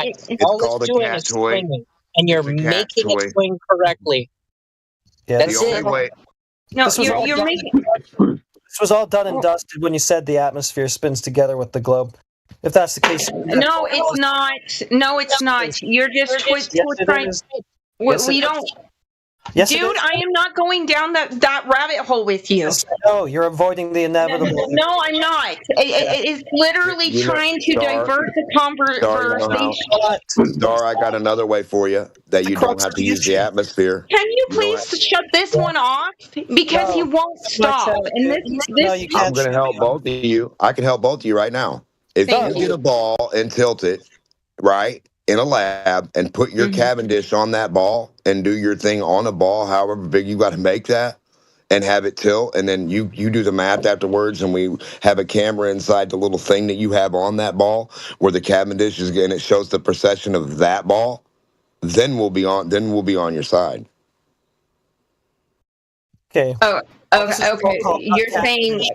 But It's all called it's a doing cat is toy. swinging, and you're It's a cat making it toy. swing correctly. Yeah, That's The only it. way. No, This was all you're done. making. This was all done and dusted when you said the atmosphere spins together with the globe. If that's the case, No, it's not. No, it's not. You're just yes, it trying. is. We, Yes, we it don't, is. Yes, it dude. is. I am not going down that rabbit hole with you. Yes, no, you're avoiding the inevitable. No, I'm not. It is literally You know, trying to Star, divert the Star, you know conversation. how? Star, I got another way for you that The you don't crux have of to the use the issue. atmosphere. Can you You know please what? shut this one off? Because he No, won't it's my stop. chat, And dude. this No, you I'm can't going to shut help me off. both of you. I can help both of you right now. If Thank you you. get a ball and tilt it, right, in a lab and put your Mhm. Cavendish on that ball and do your thing on a ball, however big you got to make that, and have it tilt, and then you do the math afterwards, and we have a camera inside the little thing that you have on that ball where the Cavendish is, and it shows the precession of that ball, then we'll be on your side. Okay. Oh, This is okay. a roll call You're podcast. saying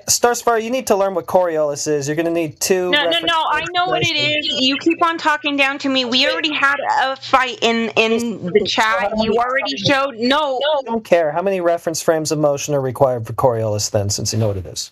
Starsfire, you need to learn what Coriolis is. You're going to need two. no. reference I know what it translations. is. You keep on talking down to me. We already had a fight in the chat. You already showed. No, I don't care. How many reference frames of motion are required for Coriolis then, since you know what it is?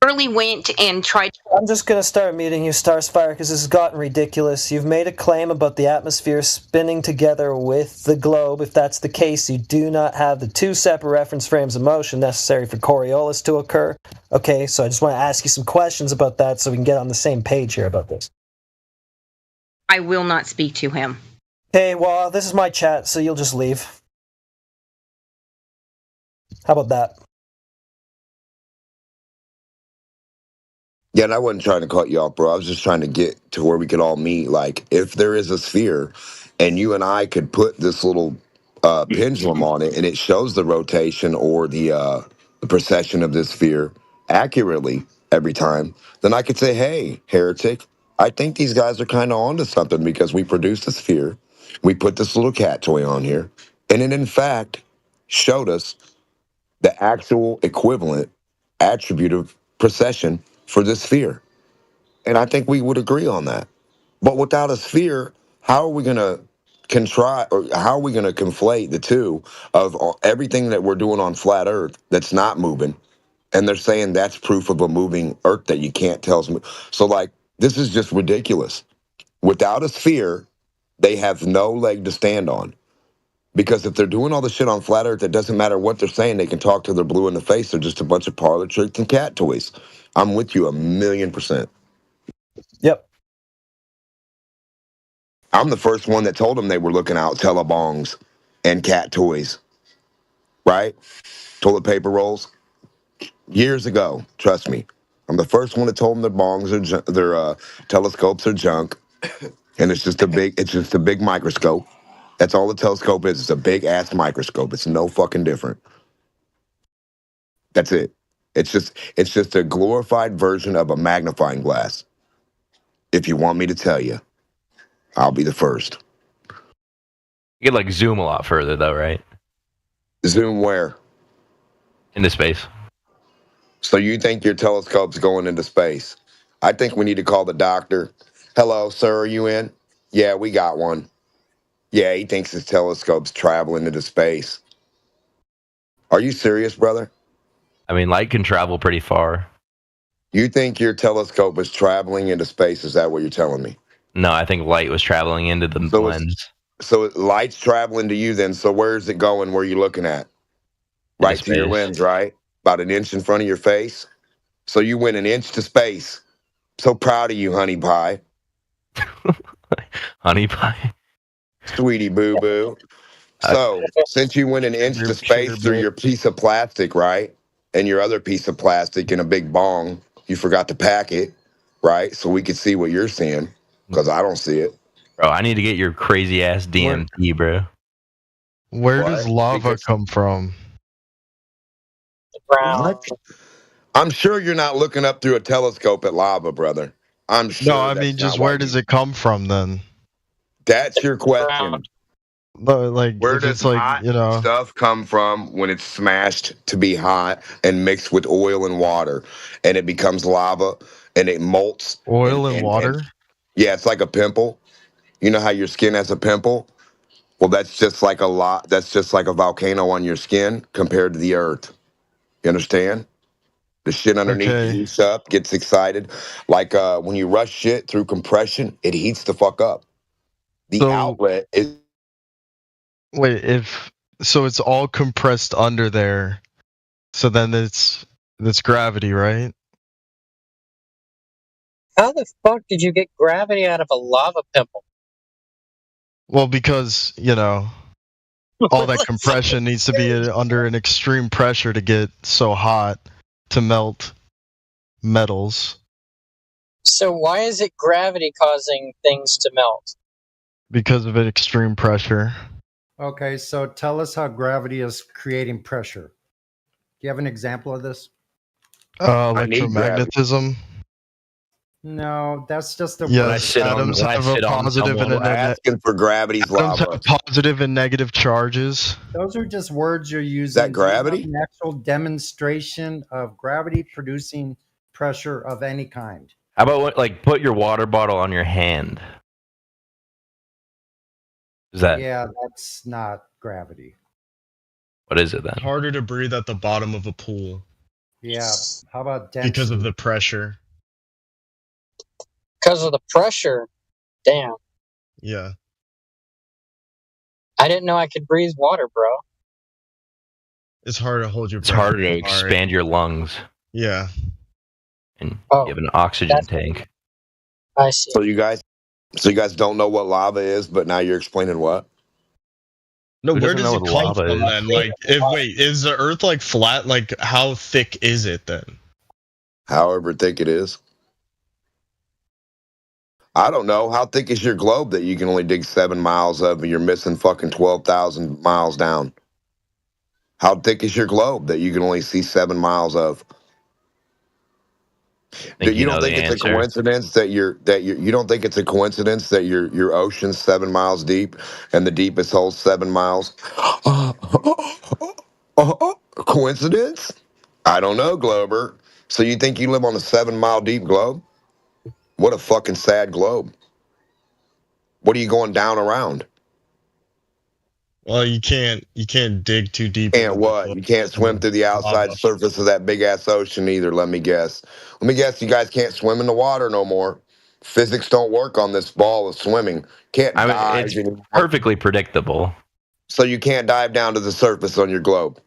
early went and tried. I'm just going to start muting you, Starsfire, because this has gotten ridiculous. You've made a claim about the atmosphere spinning together with the globe. If that's the case, you do not have the two separate reference frames of motion necessary for Coriolis to occur. Okay, so I just want to ask you some questions about that so we can get on the same page here about this. I will not speak to him. Okay, well, this is my chat, so you'll just leave. How about that? Yeah, and I wasn't trying to cut you off, bro. I was just trying to get to where we could all meet. Like, if there is a sphere and you and I could put this little pendulum on it and it shows the rotation or the precession of this sphere accurately every time, then I could say, hey, heretic, I think these guys are kind of onto something because we produced a sphere. We put this little cat toy on here. And it, in fact, showed us the actual equivalent attribute of precession for this sphere. And I think we would agree on that. But without a sphere, how are we going to contrive, or how are we going to conflate the two of everything that we're doing on flat Earth that's not moving? And they're saying that's proof of a moving Earth that you can't tell. So, like, this is just ridiculous. Without a sphere, they have no leg to stand on. Because if they're doing all the shit on flat Earth, it doesn't matter what they're saying. They can talk till they're blue in the face. They're just a bunch of parlor tricks and cat toys. I'm with you 1,000,000%. Yep. I'm the first one that told them they were looking out telebongs and cat toys, right? Toilet paper rolls. Years ago, trust me. I'm the first one that told them their bongs are their telescopes are junk, and it's just a big microscope. That's all a telescope is. It's a big ass microscope. It's no fucking different. That's it. It's just a glorified version of a magnifying glass. If you want me to tell you, I'll be the first. You could like zoom a lot further though, right? Zoom where? Into space. So you think your telescope's going into space? I think we need to call the doctor. Hello, sir, are you in? Yeah, we got one. Yeah, he thinks his telescope's traveling into space. Are you serious, brother? I mean, light can travel pretty far. You think your telescope is traveling into space? Is that what you're telling me? No, I think light was traveling into the lens. So light's traveling to you then. So where is it going? Where are you looking at? Right to your space. lens, right? About an inch in front of your face. So you went an inch to space. So proud of you, honey pie. Honey pie. Sweetie boo boo. So since you went an inch to space through your piece of plastic, right? And your other piece of plastic in a big bong, you forgot to pack it, right? So we could see what you're seeing, because I don't see it. Bro, I need to get your crazy ass DMT, bro. Where does lava come from? What? I'm sure you're not looking up through a telescope at lava, brother. I'm sure. No, I mean, just where does it come from then? That's your question. Like, where if does it's like, hot you know, stuff come from when it's smashed to be hot and mixed with oil and water, and it becomes lava and it molts? oil and water? Yeah, it's like a pimple. You know how your skin has a pimple? Well, that's just like that's just like a volcano on your skin compared to the earth. You understand? The shit underneath Okay. heats up, gets excited. Like when you rush shit through compression, it heats the fuck up. The So outlet is wait, so it's all compressed under there. So then it's gravity, right? How the fuck did you get gravity out of a lava pimple? Well, because, all that compression needs to be under an extreme pressure to get so hot to melt metals. So why is it gravity causing things to melt? Because of an extreme pressure. Okay, so tell us how gravity is creating pressure. Do you have an example of this? I need Electromagnetism. No, that's just a Yes, sit on- atoms when I have a sit on positive and someone, a asking for gravity's atoms lava. have positive and negative charges. Those are just words you're using. Is that Do you have gravity? an actual demonstration of gravity producing pressure of any kind? How about like put your water bottle on your hand? Is that Yeah, that's not gravity. what is it then? Harder to breathe at the bottom of a pool Yeah. How about density? because of the pressure. Because of the pressure. Damn. Yeah. I didn't know I could breathe water, bro. It's harder to hold your It's breath. harder to All right. expand your lungs, Yeah. and Oh, you have an oxygen that's- tank. I see. So you guys don't know what lava is, but now you're explaining what? No, Who where doesn't does know it what come lava from is? then? Like, is the Earth like flat? Like, how thick is it then? However thick it is. I don't know. How thick is your globe that you can only dig 7 miles of and you're missing fucking 12,000 miles down? How thick is your globe that you can only see 7 miles of? Think You know don't the think it's a answer. coincidence that you don't think it's a coincidence that your ocean's 7 miles deep and the deepest hole's 7 miles? Coincidence? I don't know, Glober. So you think you live on a 7 mile deep globe? What a fucking sad globe. What are you going down around? Well, you can't dig too deep. And what? You can't swim through the outside surface of that big ass ocean either, let me guess. Let me guess you guys can't swim in the water no more. Physics don't work on this ball of swimming. Can't I mean, dive it's anymore. perfectly predictable. So you can't dive down to the surface on your globe.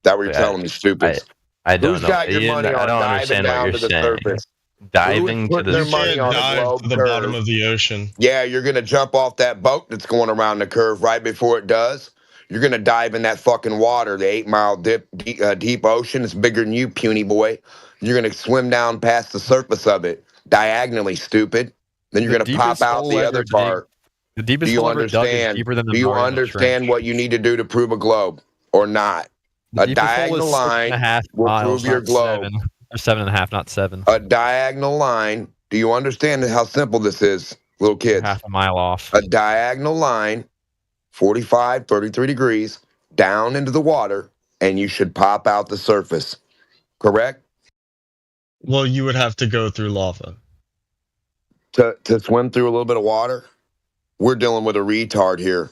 That what you're telling me, stupid. I don't Who's know. got your money I on don't diving understand what down you're to the saying. surface? Diving to putting the their You money can't on a dive globe to the curve? bottom of the ocean. Yeah, you're gonna jump off that boat that's going around the curve right before it does. You're gonna dive in that fucking water, the 8 mile deep ocean. It's bigger than you, puny boy. You're gonna swim down past the surface of it diagonally, stupid. Then you're The gonna pop deepest out hole the ever other dig- part. The Do deepest you hole ever dug is understand? deeper than the Do you Mariana understand Trench. what you need to do to prove a globe or not? The A deepest hole diagonal is line 6.5 will miles, prove your not globe. 7. Or 7.5, not 7. A diagonal line. Do you understand how simple this is, little You're kids? half a mile off. A diagonal line, 45, 33 degrees, down into the water, and you should pop out the surface. Correct? Well, you would have to go through lava. To swim through a little bit of water? We're dealing with a retard here.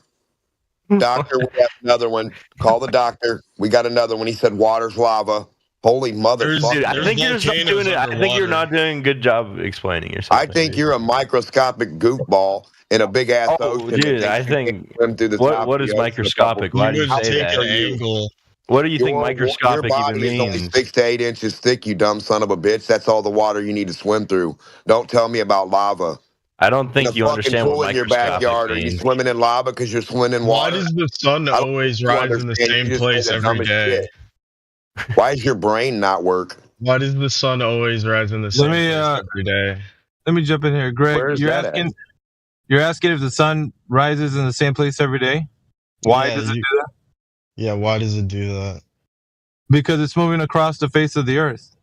Doctor, we have another one. Call the doctor. We got another one. He said water's lava. Holy motherfucker. Dude, I think you're just not volcanoes doing it. I think you're underwater. not doing a good job of explaining yourself. I think maybe. you're a microscopic goofball in a big ass Oh, ocean. that dude, thinks I you can't think swim through the top what of is the ocean a microscopic? couple Why You do you would say take that? an angle. What do you think Your microscopic even body is only means? 6 to 8 inches thick, you dumb son of a bitch. That's all the water you need to swim through. Don't tell me about lava. I don't In think a you fucking understand pool what in your microscopic backyard. Are you means. swimming in lava because you're swimming in Why water? does the sun I don't always think you rise in the understand. same You just place say the every dumbest day? shit. Why does your brain not work? Why does the sun always rise in the same place every day? Let me jump in here, Greg. Where is You're that asking. at? You're asking if the sun rises in the same place every day. Why Yeah, does it do that? Yeah, why does it do that? Because it's moving across the face of the earth,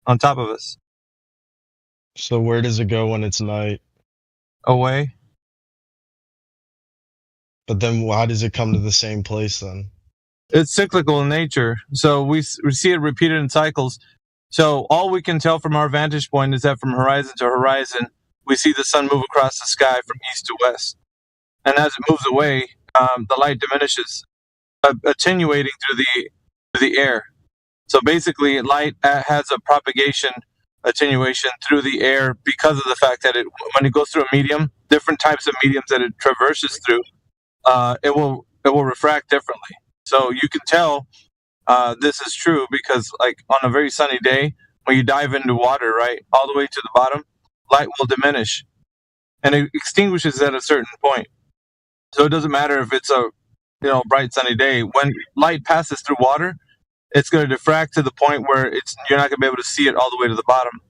on top of us. So where does it go when it's night? Away. But then why does it come to the same place then? It's cyclical in nature, so we see it repeated in cycles. So all we can tell from our vantage point is that from horizon to horizon, we see the sun move across the sky from east to west. And as it moves away, the light diminishes, attenuating through the air. So basically, light has a propagation attenuation through the air because of the fact that when it goes through a medium, different types of mediums that it traverses through, it will refract differently. So you can tell this is true because, like, on a very sunny day, when you dive into water, right, all the way to the bottom, light will diminish, and it extinguishes at a certain point. So it doesn't matter if it's a bright sunny day. When light passes through water, it's going to diffract to the point where you're not going to be able to see it all the way to the bottom.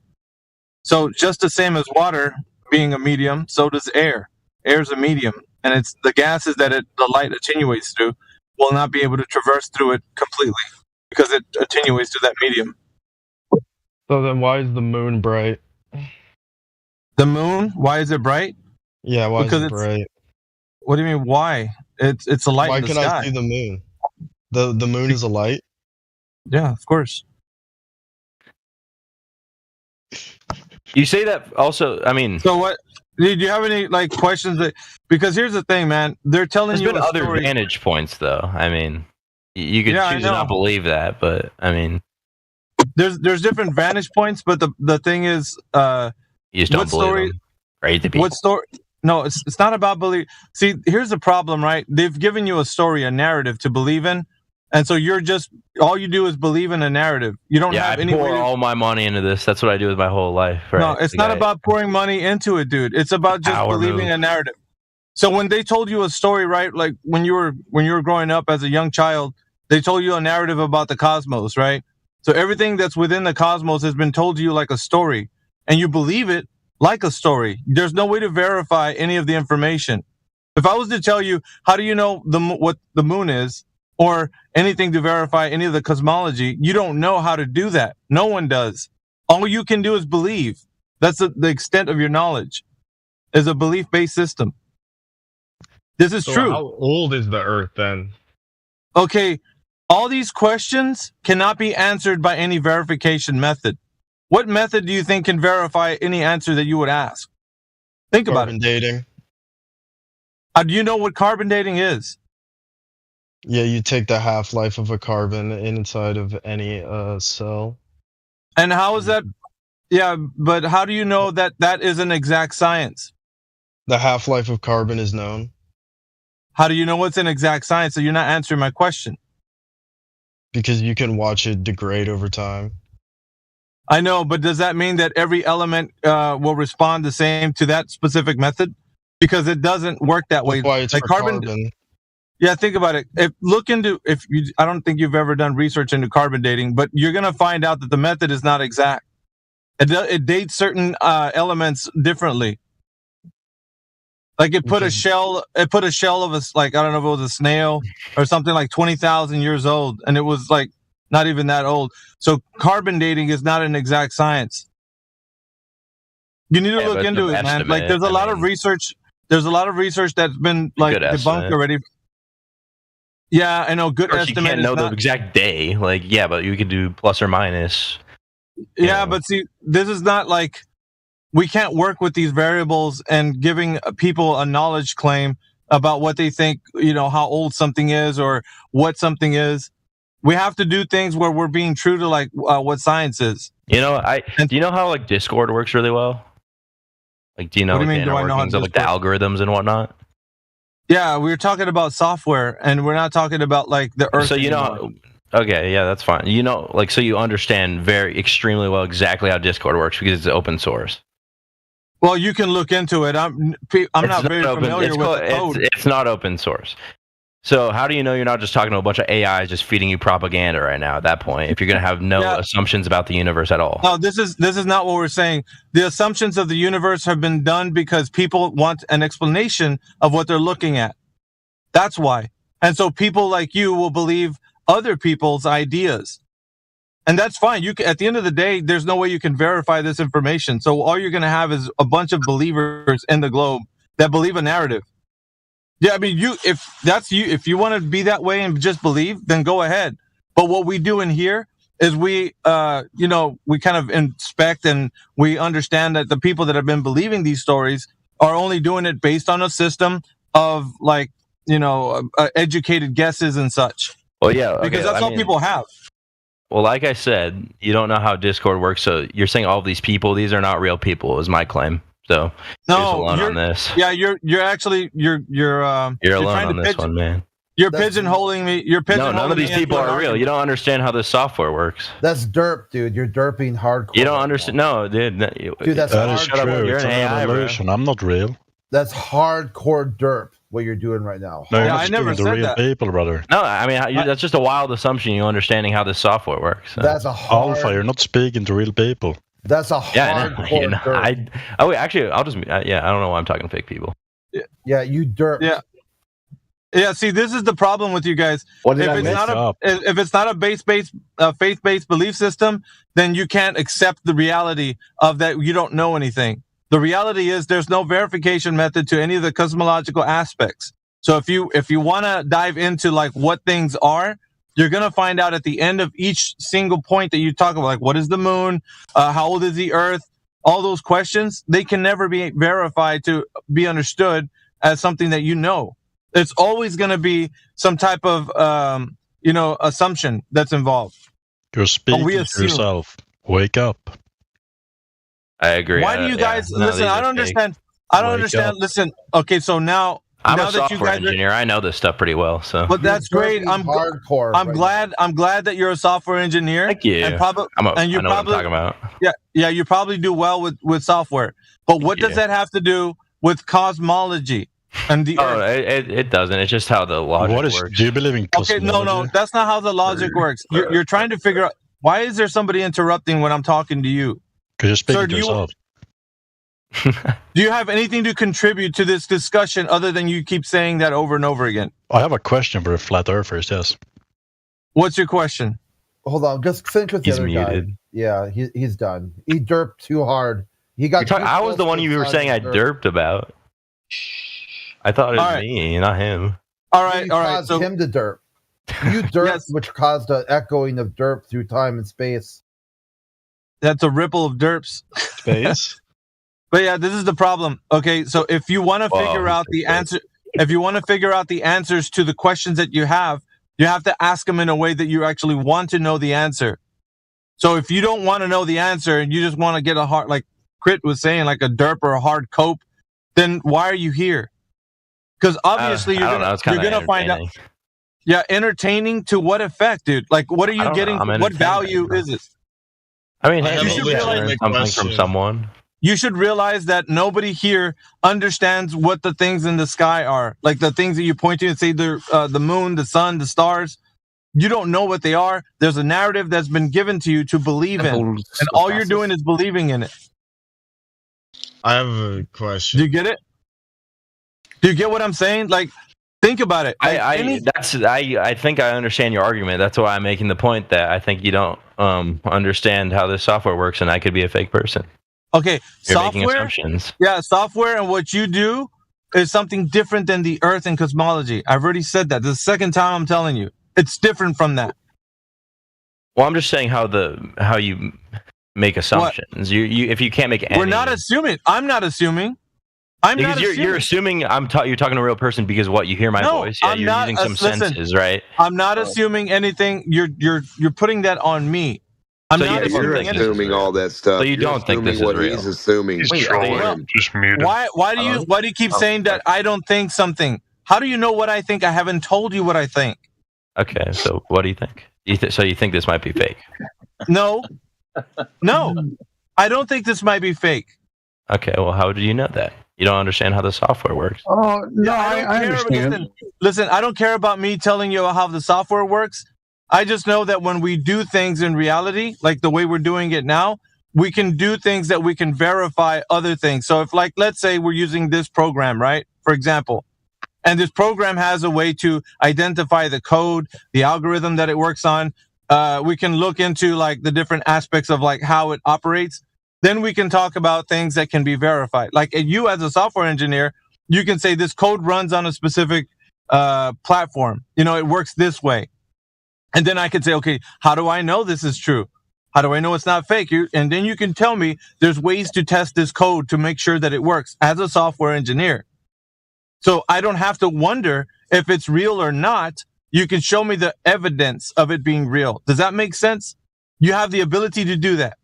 So just the same as water being a medium, so does air. Air is a medium, and it's the gases that the light attenuates through will not be able to traverse through it completely because it attenuates through that medium. So then why is the moon bright? The moon, why is it bright? Yeah, why Because is it bright? What do you mean, why? It's a light Why in the can sky. I see the moon? The moon is a light? Yeah, of course. You say that also. I mean, So what? Did you have any questions? Because here's the thing, man. They're telling there's you been a other story. vantage points, though. I mean, you could Yeah, I choose to know. not believe that, but I mean, There's different vantage points, but the thing is, you just don't what believe story? them. Right? The people. What story? No, it's not about believe. See, here's the problem, right? They've given you a story, a narrative to believe in, and so you're just all you do is believe in a narrative. You don't Yeah, have I any way. pour To, all my money into this. That's what I do with my whole life. Right? no, it's not about pouring money into it, dude. It's about just Power believing move. a narrative. So when they told you a story, right? Like when you were growing up as a young child, they told you a narrative about the cosmos, right? So everything that's within the cosmos has been told to you like a story, and you believe it like a story. There's no way to verify any of the information. If I was to tell you, how do you know what the moon is, or anything to verify any of the cosmology, you don't know how to do that. No one does. All you can do is believe. That's the extent of your knowledge, is a belief-based system. This is So true. how old is the Earth then? Okay, all these questions cannot be answered by any verification method. What method do you think can verify any answer that you would ask? Think about Carbon it. dating. Do you know what carbon dating is? Yeah, you take the half-life of a carbon inside of any cell. And how is that? Yeah, but how do you know that that is an exact science? The half-life of carbon is known How do you know what's an exact science? So you're not answering my question. because you can watch it degrade over time. I know, but does that mean that every element will respond the same to that specific method? Because it doesn't work that way. That's why it's Like for carbon. Yeah, think about it. I don't think you've ever done research into carbon dating, but you're going to find out that the method is not exact. It dates certain elements differently. Like it put a shell of a, like, I don't know if it was a snail or something, like 20,000 years old, and it was like not even that old. So carbon dating is not an exact science. You need to look but into it's it, an man. Like estimate. there's a lot of research. There's a lot of research that's been like Good debunked estimate. already. Yeah, I know. Good Of course, you estimate can't is know the not. exact day. Like, yeah, but you can do plus or minus. Yeah, know. but see, this is not like we can't work with these variables and giving people a knowledge claim about what they think, how old something is or what something is. We have to do things where we're being true to like what science is. Do you know how like Discord works really well? Like, do you know What do you like, mean, the do I inner know how workings of like the algorithms and whatnot? Yeah, we're talking about software, and we're not talking about like the Earth. So anymore. Okay, yeah, that's fine. So you understand extremely well exactly how Discord works because it's open source. Well, you can look into it. I'm not very familiar with the code. It's not open source. So how do you know you're not just talking to a bunch of AIs just feeding you propaganda right now at that point, if you're going to have no assumptions about the universe at all? No, this is not what we're saying. The assumptions of the universe have been done because people want an explanation of what they're looking at. That's why. And so people like you will believe other people's ideas. And that's fine. At the end of the day, there's no way you can verify this information. So all you're going to have is a bunch of believers in the globe that believe a narrative. Yeah, I mean, if you want to be that way and just believe, then go ahead. But what we do in here is we we kind of inspect and we understand that the people that have been believing these stories are only doing it based on a system of like educated guesses and such. Well, yeah, because that's all people have. Well, like I said, you don't know how Discord works, so you're saying all these people, these are not real people, is my claim. So you're alone on this. Yeah, you're alone on this one, man. You're pigeonholing me. You're pigeonholing No, none of these people are real. You don't understand how this software works. That's derp, dude. You're derping hardcore. You don't understand. No, dude. Dude, that's that is true. You're it's an AI, illusion. I'm not real. That's hardcore derp. What you're doing right now. No, I never said real that. People, brother. No, I mean that's just a wild assumption. You understing how this software works. So. That's a hard... Alpha. You're not speaking to real people. That's a hardcore derp. I'll just I don't know why I'm talking to fake people. Yeah, you derp. Yeah. See, this is the problem with you guys. If it's not a faith-based belief system, then you can't accept the reality of that. You don't know anything. The reality is there's no verification method to any of the cosmological aspects. So if you want to dive into like what things are, you're going to find out at the end of each single point that you talk about, like what is the moon, how old is the earth, all those questions, they can never be verified to be understood as something that you know. It's always going to be some type of assumption that's involved. You're speaking to yourself. Wake up. I agree. Why do you guys listen? I don't understand. I don't understand. Listen. Okay, so now I'm a software engineer. I know this stuff pretty well. So, but that's great. I'm hardcore. I'm glad that you're a software engineer. Thank you. And probably, I know what I'm talking about. Yeah. You probably do well with software. But what does that have to do with cosmology and the Earth? It doesn't. It's just how the logic works. Do you believe in cosmology? Okay, no, that's not how the logic works. You're trying to figure out why is there somebody interrupting when I'm talking to you? Because you're speaking to yourself. Do you have anything to contribute to this discussion other than you keep saying that over and over again? I have a question for flat earthers, yes. What's your question? Hold on, just finish with the other muted. guy. Yeah, he's done. He derped too hard. He got. I was the one you were saying I derped about. I thought it was me, not him. All right. So him to derp. You derped, which caused an echoing of derp through time and space. That's a ripple of derps. Space. But yeah, this is the problem. Okay, so if you want to figure out the answer, if you want to figure out the answers to the questions that you have to ask them in a way that you actually want to know the answer. So if you don't want to know the answer and you just want to get a hard, like Crit was saying, like a derp or a hard cope, then why are you here? Because obviously you're gonna find out. Yeah, entertaining to what effect, dude? Like, what are you getting? What value is it? I mean, you should realize something from someone. You should realize that nobody here understands what the things in the sky are. Like the things that you point to and say the moon, the sun, the stars. You don't know what they are. There's a narrative that's been given to you to believe in. And all you're doing is believing in it. I have a question. Do you get it? Do you get what I'm saying? Like, think about it. I think I understand your argument. That's why I'm making the point that I think you don't understand how this software works, and I could be a fake person. Okay, You're making assumptions. Yeah, software and what you do is something different than the Earth and cosmology. I've already said that. This is the second time I'm telling you. It's different from that. Well, I'm just saying how you make assumptions. You if you can't make any. We're not assuming. I'm not assuming. You're assuming you're talking to a real person because what you hear my voice. Yeah, you're using some senses, right? I'm not assuming anything. You're putting that on me. You're assuming all that stuff. So you don't think this is real? He's assuming. He's trolling. Just muted. Why do you keep saying that I don't think something? How do you know what I think? I haven't told you what I think. Okay, so what do you think? So you think this might be fake? No, I don't think this might be fake. Okay, well, how do you know that? You don't understand how the software works. Oh no, I understand. Listen, I don't care about me telling you how the software works. I just know that when we do things in reality, like the way we're doing it now, we can do things that we can verify other things. So if, like, let's say we're using this program, right? For example, and this program has a way to identify the code, the algorithm that it works on. We can look into like the different aspects of like how it operates. Then we can talk about things that can be verified. Like you as a software engineer, you can say this code runs on a specific platform. You know, it works this way. And then I could say, okay, how do I know this is true? How do I know it's not fake? And then you can tell me there's ways to test this code to make sure that it works as a software engineer. So I don't have to wonder if it's real or not. You can show me the evidence of it being real. Does that make sense? You have the ability to do that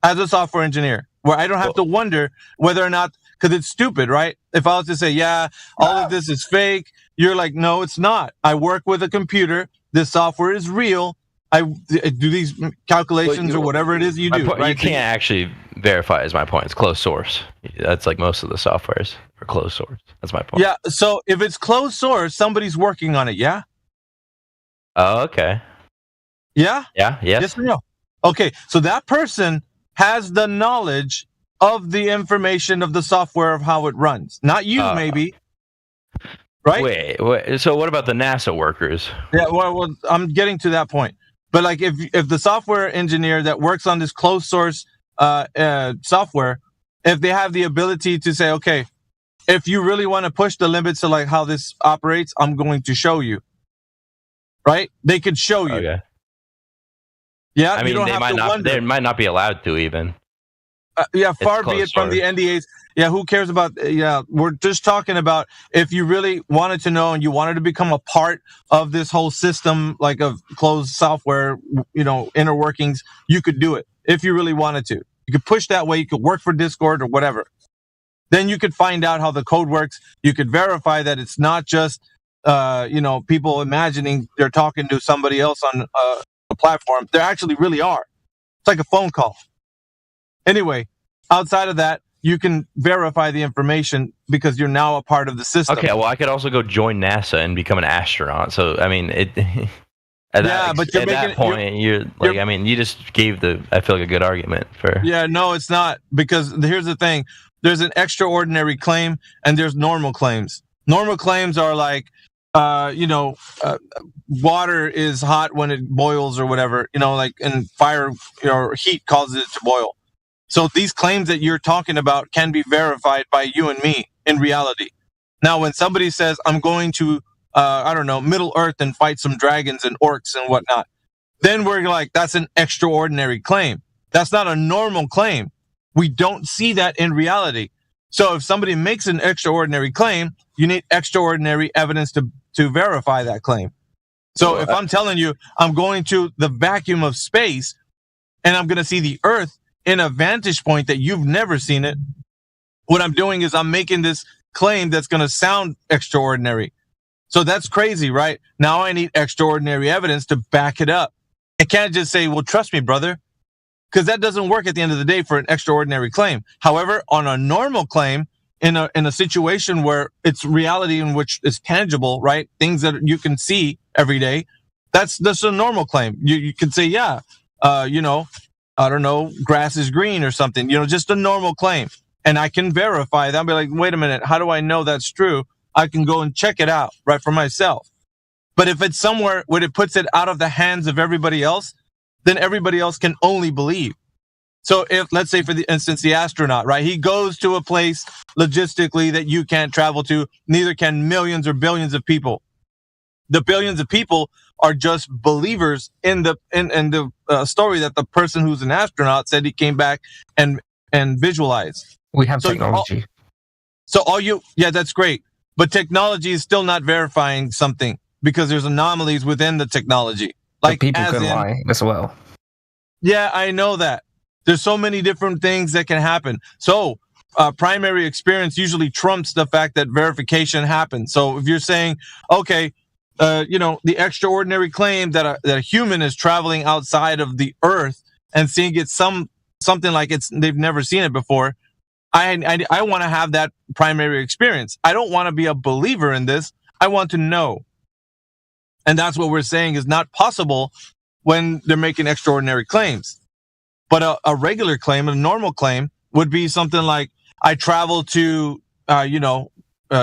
as a software engineer, where I don't have to wonder whether or not, because it's stupid, right? If I was to say, yeah, all of this is fake, you're like, no, it's not. I work with a computer. This software is real. I do these calculations or whatever it is you do. Right? You can't actually verify, is my point. It's closed source. That's like most of the softwares are closed source. That's my point. Yeah, so if it's closed source, somebody's working on it, yeah? Oh, okay. Yeah? Yeah, yes. Yes or no? Okay, so that person has the knowledge of the information of the software of how it runs. Not you, maybe. Right? Wait. So what about the NASA workers? Yeah, well, I'm getting to that point. But like, if the software engineer that works on this closed source software, if they have the ability to say, okay, if you really want to push the limits of like how this operates, I'm going to show you. Right? They could show you. Okay. Yeah, I mean, they might not be allowed to even. Yeah, far be it from the NDAs. Yeah, who cares about? Yeah, we're just talking about if you really wanted to know and you wanted to become a part of this whole system, like of closed software, inner workings, you could do it if you really wanted to. You could push that way. You could work for Discord or whatever. Then you could find out how the code works. You could verify that it's not just, people imagining they're talking to somebody else on a platform. They actually really are. It's like a phone call. Anyway, outside of that, you can verify the information because you're now a part of the system. Okay, well, I could also go join NASA and become an astronaut. So, I mean, at that point, you just gave I feel like a good argument for. Yeah, no, it's not, because here's the thing: there's an extraordinary claim and there's normal claims. Normal claims are like, water is hot when it boils or whatever, and fire or heat causes it to boil. So these claims that you're talking about can be verified by you and me in reality. Now, when somebody says, I'm going to, Middle Earth and fight some dragons and orcs and whatnot, then we're like, that's an extraordinary claim. That's not a normal claim. We don't see that in reality. So if somebody makes an extraordinary claim, you need extraordinary evidence to verify that claim. So if I'm telling you, I'm going to the vacuum of space and I'm going to see the Earth in a vantage point that you've never seen it, what I'm doing is I'm making this claim that's going to sound extraordinary. So that's crazy, right? Now I need extraordinary evidence to back it up. I can't just say, well, trust me, brother, because that doesn't work at the end of the day for an extraordinary claim. However, on a normal claim, in a situation where it's reality in which is tangible, right? Things that you can see every day, that's a normal claim. You can say, yeah, I don't know, grass is green or something, just a normal claim. And I can verify that. I'll be like, wait a minute, how do I know that's true? I can go and check it out right for myself. But if it's somewhere where it puts it out of the hands of everybody else, then everybody else can only believe. So if, let's say for the instance, the astronaut, right? He goes to a place logistically that you can't travel to, neither can millions or billions of people. The billions of people are just believers in the story that the person who's an astronaut said he came back and visualized. We have technology. That's great. But technology is still not verifying something because there's anomalies within the technology. Like but people can lie as well. Yeah, I know that. There's so many different things that can happen. So primary experience usually trumps the fact that verification happens. So if you're saying, okay, the extraordinary claim that a human is traveling outside of the Earth and seeing it something like they've never seen it before, I want to have that primary experience. I don't want to be a believer in this. I want to know. And that's what we're saying is not possible when they're making extraordinary claims. But a regular claim, a normal claim, would be something like, I traveled to,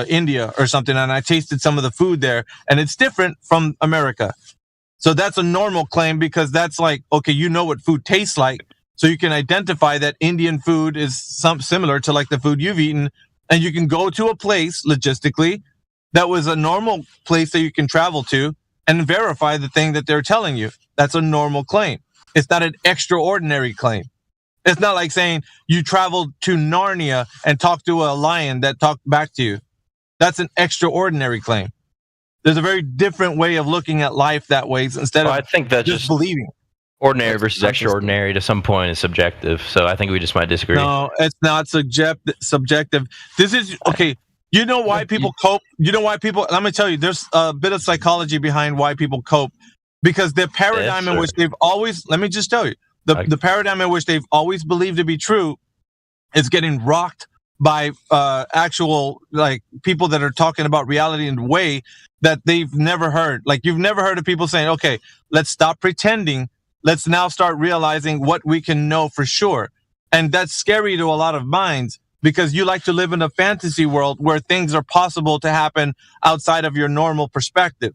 India or something, and I tasted some of the food there, and it's different from America. So that's a normal claim because that's like, okay, you know what food tastes like, so you can identify that Indian food is similar to like the food you've eaten, and you can go to a place logistically that was a normal place that you can travel to, and verify the thing that they're telling you. That's a normal claim. It's not an extraordinary claim. It's not like saying you traveled to Narnia and talked to a lion that talked back to you. That's an extraordinary claim. There's a very different way of looking at life that way instead of I think that's just believing. Ordinary versus extraordinary to some point is subjective. So I think we just might disagree. No, it's not subjective. This is okay. You know why people cope? You know why people? Let me tell you. There's a bit of psychology behind why people cope, because the paradigm in which they've always. Let me just tell you, the paradigm in which they've always believed to be true is getting rocked by actual like people that are talking about reality in a way that they've never heard. Like you've never heard of people saying, "Okay, let's stop pretending. Let's now start realizing what we can know for sure." And that's scary to a lot of minds, because you like to live in a fantasy world where things are possible to happen outside of your normal perspective.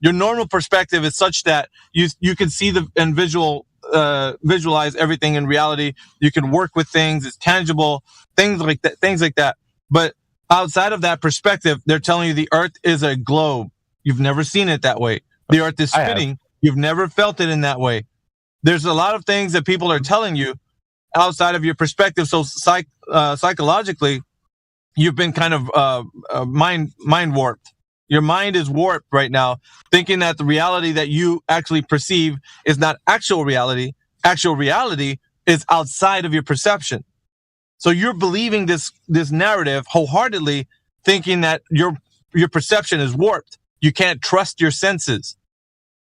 Your normal perspective is such that you can see and visualize everything in reality. You can work with things. It's tangible. Things like that. But outside of that perspective, they're telling you the Earth is a globe. You've never seen it that way. The Earth is spinning. You've never felt it in that way. There's a lot of things that people are telling you outside of your perspective. So psychologically, you've been kind of mind warped. Your mind is warped right now, thinking that the reality that you actually perceive is not actual reality. Actual reality is outside of your perception. So you're believing this narrative wholeheartedly, thinking that your perception is warped. You can't trust your senses.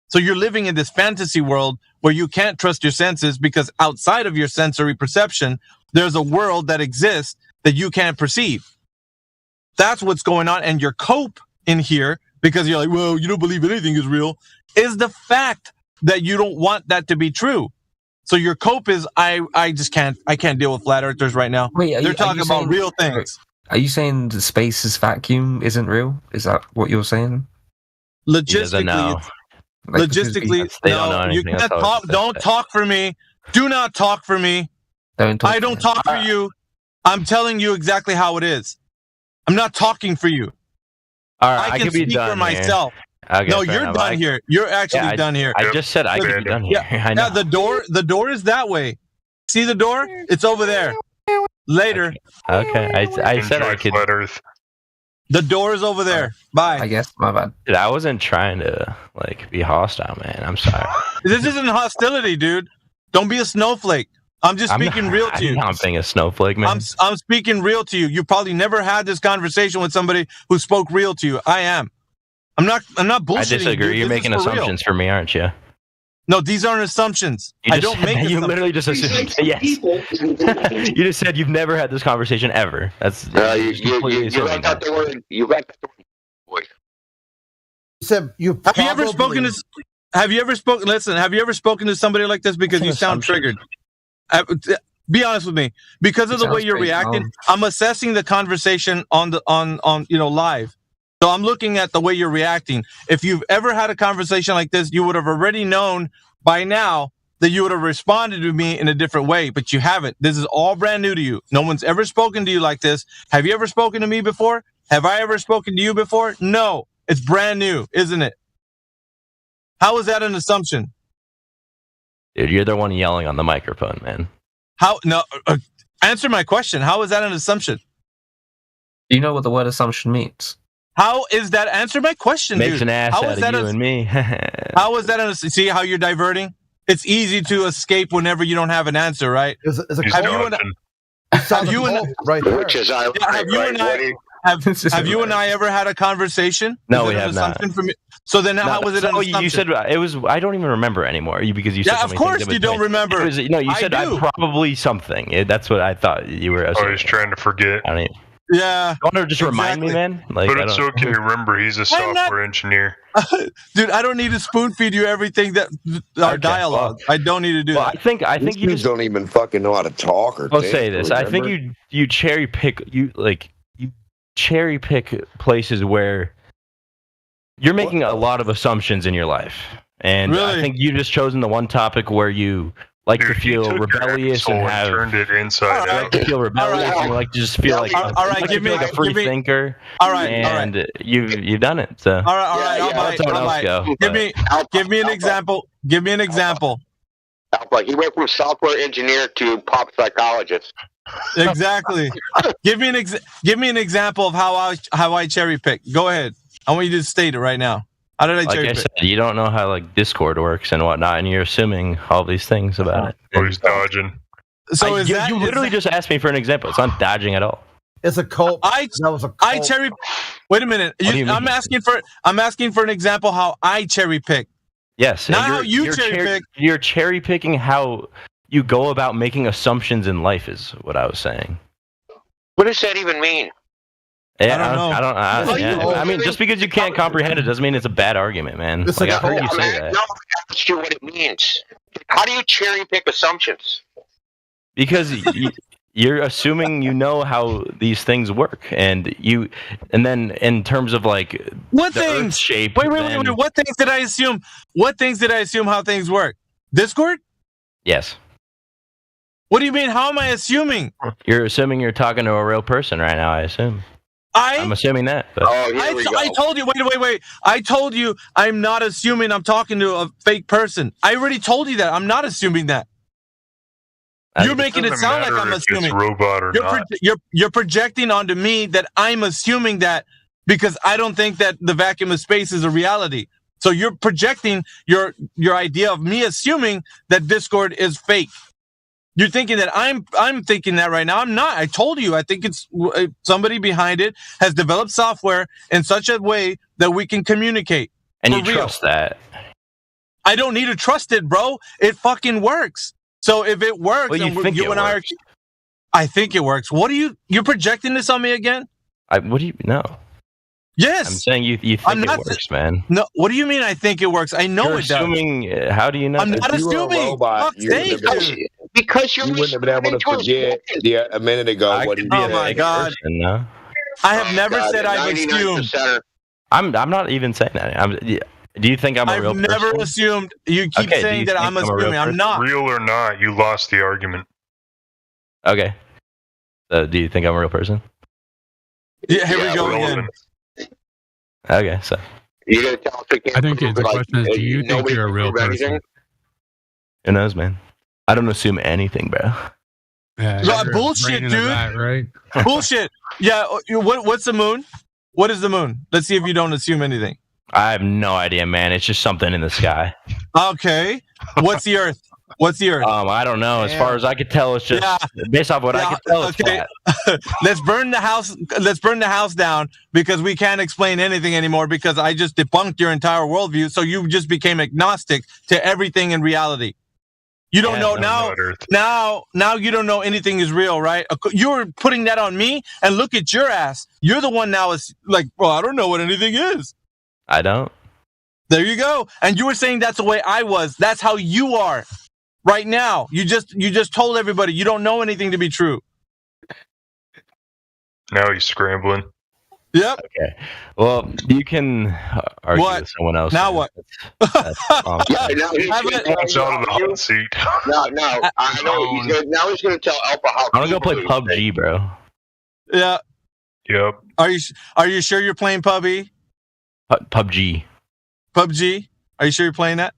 So you're living in this fantasy world where you can't trust your senses, because outside of your sensory perception, there's a world that exists that you can't perceive. That's what's going on. And your cope in here, because you're like, well, you don't believe anything is real, is the fact that you don't want that to be true. So your cope is, I can't deal with flat earthers right now. Wait, they're talking about real things. Are you saying the space's vacuum isn't real? Is that what you're saying? Logistically, no, you can't talk. Don't talk for me. Do not talk for me. I don't talk for you. I'm telling you exactly how it is. I'm not talking for you. All right, I can speak for myself. Okay, no, you're done here. You're actually done here. I just said I could be done here. I know. Yeah, the door is that way. See the door? It's over there. Later. Okay, I said I could. The door is over there. Bye. I guess, my bad. Dude, I wasn't trying to be hostile, man. I'm sorry. This isn't hostility, dude. Don't be a snowflake. I'm just speaking real to you. I'm not being a snowflake, man. I'm speaking real to you. You probably never had this conversation with somebody who spoke real to you. I am. I'm not bullshitting. I disagree. Dude. You're making assumptions for me, aren't you? No, these aren't assumptions. I don't make assumptions. You literally just assumed. Yes. You just said you've never had this conversation ever. That's you left out the word. You left out the word. Have you ever spoken to? Have you ever spoken? Listen. Have you ever spoken to somebody like this? Because you sound triggered. Be honest with me. Because of the way you're reacting, I'm assessing the conversation on live. So I'm looking at the way you're reacting. If you've ever had a conversation like this, you would have already known by now that you would have responded to me in a different way, but you haven't. This is all brand new to you. No one's ever spoken to you like this. Have you ever spoken to me before? Have I ever spoken to you before? No. It's brand new, isn't it? How is that an assumption? Dude, you're the one yelling on the microphone, man. Answer my question. How is that an assumption? Do you know what the word assumption means? How is that? Answer my question, Makes dude. an ass how out is that of you and me. How is that? See how you're diverting? It's easy to escape whenever you don't have an answer, right? Have you and I ever had a conversation? No, we have not. So then, how was it an assumption? You said it was. I don't even remember anymore. Because you said. Yeah, of course you don't remember. You said probably something. That's what I thought you were. Oh, he's trying to forget. I mean. Yeah. You want to just remind me, man? But it's okay. Remember, he's a software engineer. Dude, I don't need to spoon feed you everything that our dialogue. I don't need to do that. I think you just don't even fucking know how to talk or. I'll say this. I think you cherry pick you cherry pick places where you're making a lot of assumptions in your life, and really? I think you just chosen the one topic where you like to feel rebellious and have turned it inside you like to feel rebellious and you like to just feel like give me like a free thinker. All right, and you've done it. So all right, I'll let someone else go. Give me an example. Give me an example. Alpha. He went from software engineer to pop psychologist. Exactly. Give me an example of how I cherry pick. Go ahead. I want you to state it right now. How did I cherry pick? Like I said, you don't know how like Discord works and whatnot, and you're assuming all these things about it. Oh, he's dodging. So you literally just asked me for an example. It's not dodging at all. It's a cult. Wait a minute. I'm asking for an example how I cherry pick. Yes. Not how you cherry pick. You're cherry picking how you go about making assumptions in life is what I was saying. What does that even mean? Yeah, I don't know. I mean, just because you can't comprehend it doesn't mean it's a bad argument, man. Like, I heard you say that. No, I asked you what it means. How do you cherry pick assumptions? Because you're assuming you know how these things work, and then in terms of like what the things? Earth shape. Wait. What things did I assume? What things did I assume how things work? Discord? Yes. What do you mean? How am I assuming? You're assuming you're talking to a real person right now. I assume. I'm assuming that. But. I told you. Wait. I told you I'm not assuming I'm talking to a fake person. I already told you that. I'm not assuming that. You're making it sound like I'm assuming. Robot or not. You're projecting onto me that I'm assuming that because I don't think that the vacuum of space is a reality. So you're projecting your idea of me assuming that Discord is fake. You're thinking that I'm thinking that right now. I'm not. I told you. I think it's somebody behind it has developed software in such a way that we can communicate. And you trust that? I don't need to trust it, bro. It fucking works. So if it works, well, you and I are. I think it works. What are you're projecting this on me again? What do you know? Yes. I'm saying you think it works, man. No, what do you mean I think it works? I know you're it assuming, does. How do you know? I'm not assuming. Because you wouldn't have been able to forget a minute ago what he said. Oh my God. No? I have never said I've assumed. I'm not even saying that. Do you think I'm a real person? I've never assumed. You keep saying that I'm assuming. I'm not. Real or not, you lost the argument. Okay. So do you think I'm a real person? Yeah, here we go again. Okay, so. You gonna tell us I think the question is, do you think you're a real person? Who knows, man? I don't assume anything, bro. Yeah, bullshit, dude. Right? Bullshit. Yeah. What's the moon? What is the moon? Let's see if you don't assume anything. I have no idea, man. It's just something in the sky. Okay. What's the Earth? What's the Earth? I don't know. As far as I could tell, it's just based off what I could tell. Okay. Let's burn the house. Let's burn the house down because we can't explain anything anymore because I just debunked your entire worldview. So you just became agnostic to everything in reality. You don't know now you don't know anything is real, right? You're putting that on me, and look at your ass. You're the one now is like, well, I don't know what anything is. I don't. There you go. And you were saying that's the way I was. That's how you are right now. You just told everybody you don't know anything to be true. Now he's scrambling. Yep. Okay. Well, you can argue with someone else. Now what? Now he's out of the hot seat. No. I know. Now he's going to tell Alpha how. I'm gonna go play PUBG, bro. Yeah. Yep. Are you sure you're playing PUBG? PUBG. PUBG? Are you sure you're playing that?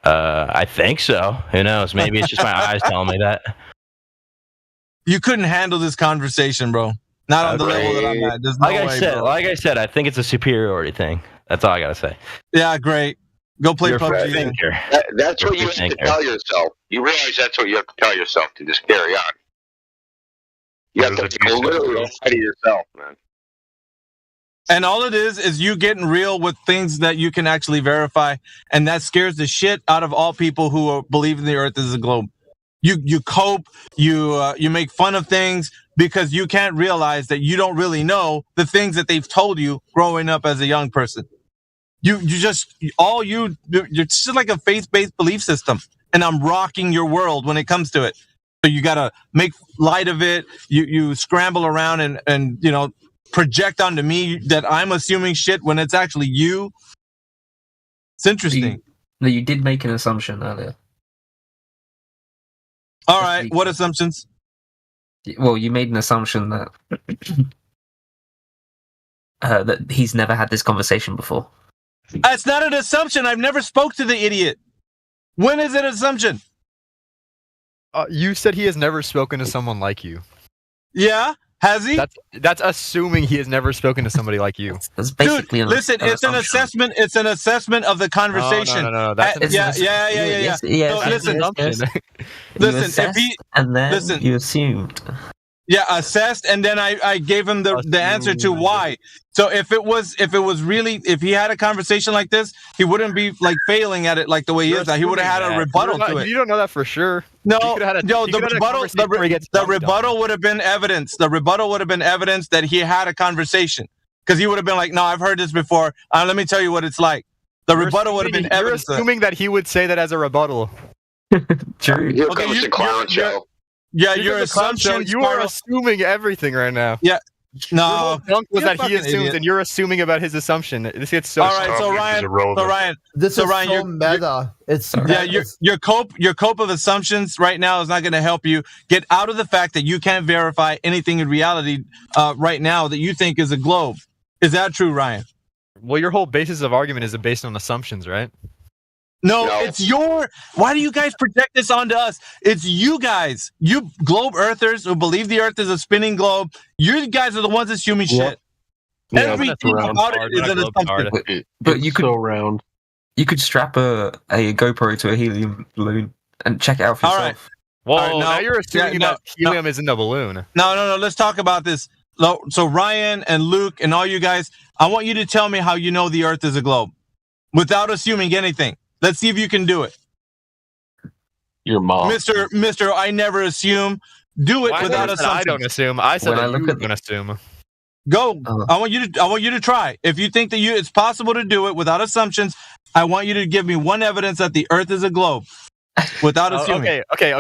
I think so. Who knows? Maybe it's just my eyes telling me that. You couldn't handle this conversation, bro. Not on the level that I'm at. There's no way, like I said, I think it's a superiority thing. That's all I gotta say. Yeah, great. Go play PUBG. That's what you have to tell yourself. You realize that's what you have to tell yourself to just carry on. You have to go literally outside of yourself, man. And all it is you getting real with things that you can actually verify, and that scares the shit out of all people who believe in the Earth as a globe. You cope, you make fun of things because you can't realize that you don't really know the things that they've told you growing up as a young person. You're just like a faith-based belief system, and I'm rocking your world when it comes to it. So you gotta make light of it. You scramble around and project onto me that I'm assuming shit when it's actually you. It's interesting. You did make an assumption earlier. All right. What assumptions? Well, you made an assumption that that he's never had this conversation before. That's not an assumption. I've never spoke to the idiot. When is it an assumption? You said he has never spoken to someone like you. Yeah, has he? That's assuming he has never spoken to somebody like you. That's basically Dude, listen, it's an assessment. It's an assessment of the conversation. No. That's yeah. Yes, So listen, if he and then you assumed. Yeah, assessed, and then I gave him the answer to why. So if he had a conversation like this, he wouldn't be like failing at it like the way he is. He would have had a rebuttal to it. You don't know that for sure. No, the rebuttal would have been evidence. The rebuttal would have been evidence that he had a conversation, because he would have been like, "No, I've heard this before. Let me tell you what it's like." The rebuttal would have been evidence. You're assuming that he would say that as a rebuttal. True. Here comes the clown show. Yeah, your assumption. You are assuming everything right now. Yeah. No. Your was that he assumes, idiot. And you're assuming about his assumption. This gets so. All right, so Ryan. This is Ryan, so meta. It's your cope of assumptions right now is not going to help you get out of the fact that you can't verify anything in reality right now that you think is a globe. Is that true, Ryan? Well, your whole basis of argument is based on assumptions, right? No, it's why do you guys project this onto us? It's you guys, you globe earthers who believe the earth is a spinning globe. You guys are the ones assuming shit. Everything about it is an assumption. But you could You could strap a GoPro to a helium balloon and check it out for yourself. All right. Well, now you're assuming that helium is in the balloon. No. Let's talk about this. So Ryan and Luke and all you guys, I want you to tell me how you know the earth is a globe without assuming anything. Let's see if you can do it. Your mom. Mr. I never assume. Do it without assumption. I don't assume. I said that you can assume. Go. I want you to try. If you think that it's possible to do it without assumptions, I want you to give me one evidence that the earth is a globe without assuming. Okay.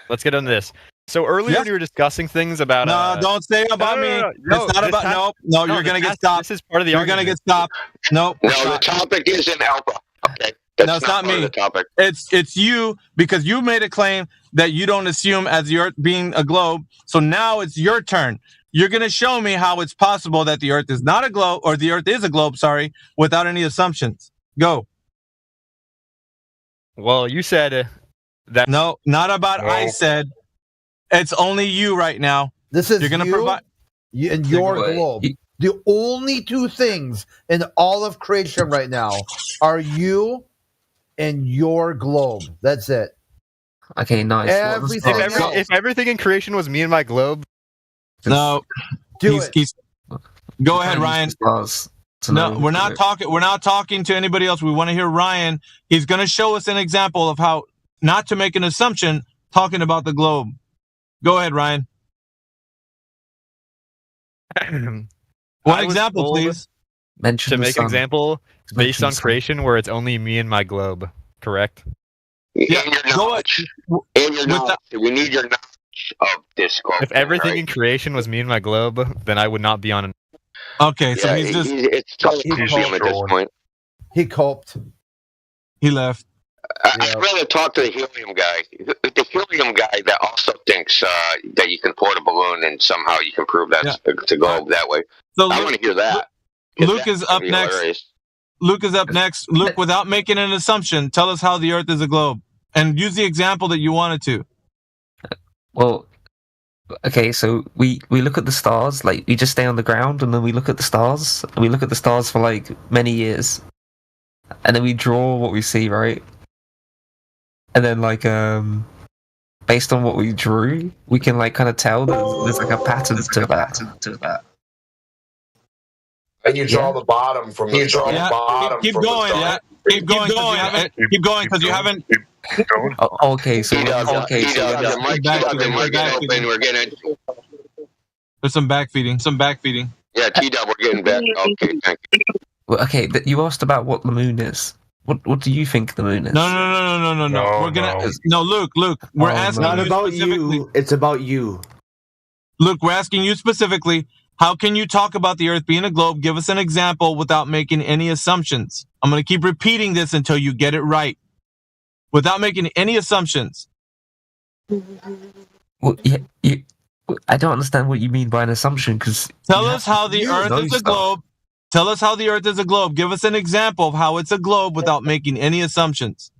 Let's get into this. So earlier you were discussing things about. No, don't say about me. It's not about. No, you're gonna get stopped. This is part of the. You're gonna get stopped. No, the topic isn't alpha. Okay. No, it's not me. The topic. It's you, because you made a claim that you don't assume as the earth being a globe. So now it's your turn. You're going to show me how it's possible that the earth is not a globe, or the earth is a globe, without any assumptions. Go. Well, you said that. No, not about I said. It's only you right now. This is you're going to provide. In your globe. The only two things in all of creation right now are you and your globe. That's it. Okay, nice. If everything in creation was me and my globe. No. Go ahead, Ryan. No, we're not talking. We're not talking to anybody else. We want to hear Ryan. He's going to show us an example of how not to make an assumption talking about the globe. Go ahead, Ryan. One example, please. To make an example based on creation where it's only me and my globe, correct? Yeah, we need your knowledge of this globe. If everything in creation was me and my globe, then I would not be on an. Okay, so it's totally confusion at this point. He coped. He left. I'd rather talk to the helium guy. The helium guy that also thinks that you can port a balloon and somehow you can prove that to go that way. So I want to hear that. Luke is up next. Hilarious. Luke is up next. Luke, without making an assumption, tell us how the earth is a globe. And use the example that you wanted to. Well, okay, so we look at the stars, like we just stay on the ground and then we look at the stars. And we look at the stars for like many years. And then we draw what we see, right? And then like based on what we drew, we can like kind of tell that there's like a pattern to that. And you draw the bottom from the bottom. Keep going, Keep going, because you haven't. Okay, so we're getting. There's some backfeeding. Yeah, T-Dub, we're getting back. Okay, thank you. Well, okay, you asked about what the moon is. What do you think the moon is? No. We're gonna Luke. We're asking not you about specifically. you. It's about you. Luke, we're asking you specifically. How can you talk about the earth being a globe? Give us an example without making any assumptions. I'm going to keep repeating this until you get it right. Without making any assumptions. Well, yeah, I don't understand what you mean by an assumption, because tell us how the Earth is a globe. Tell us how the Earth is a globe. Give us an example of how it's a globe without making any assumptions.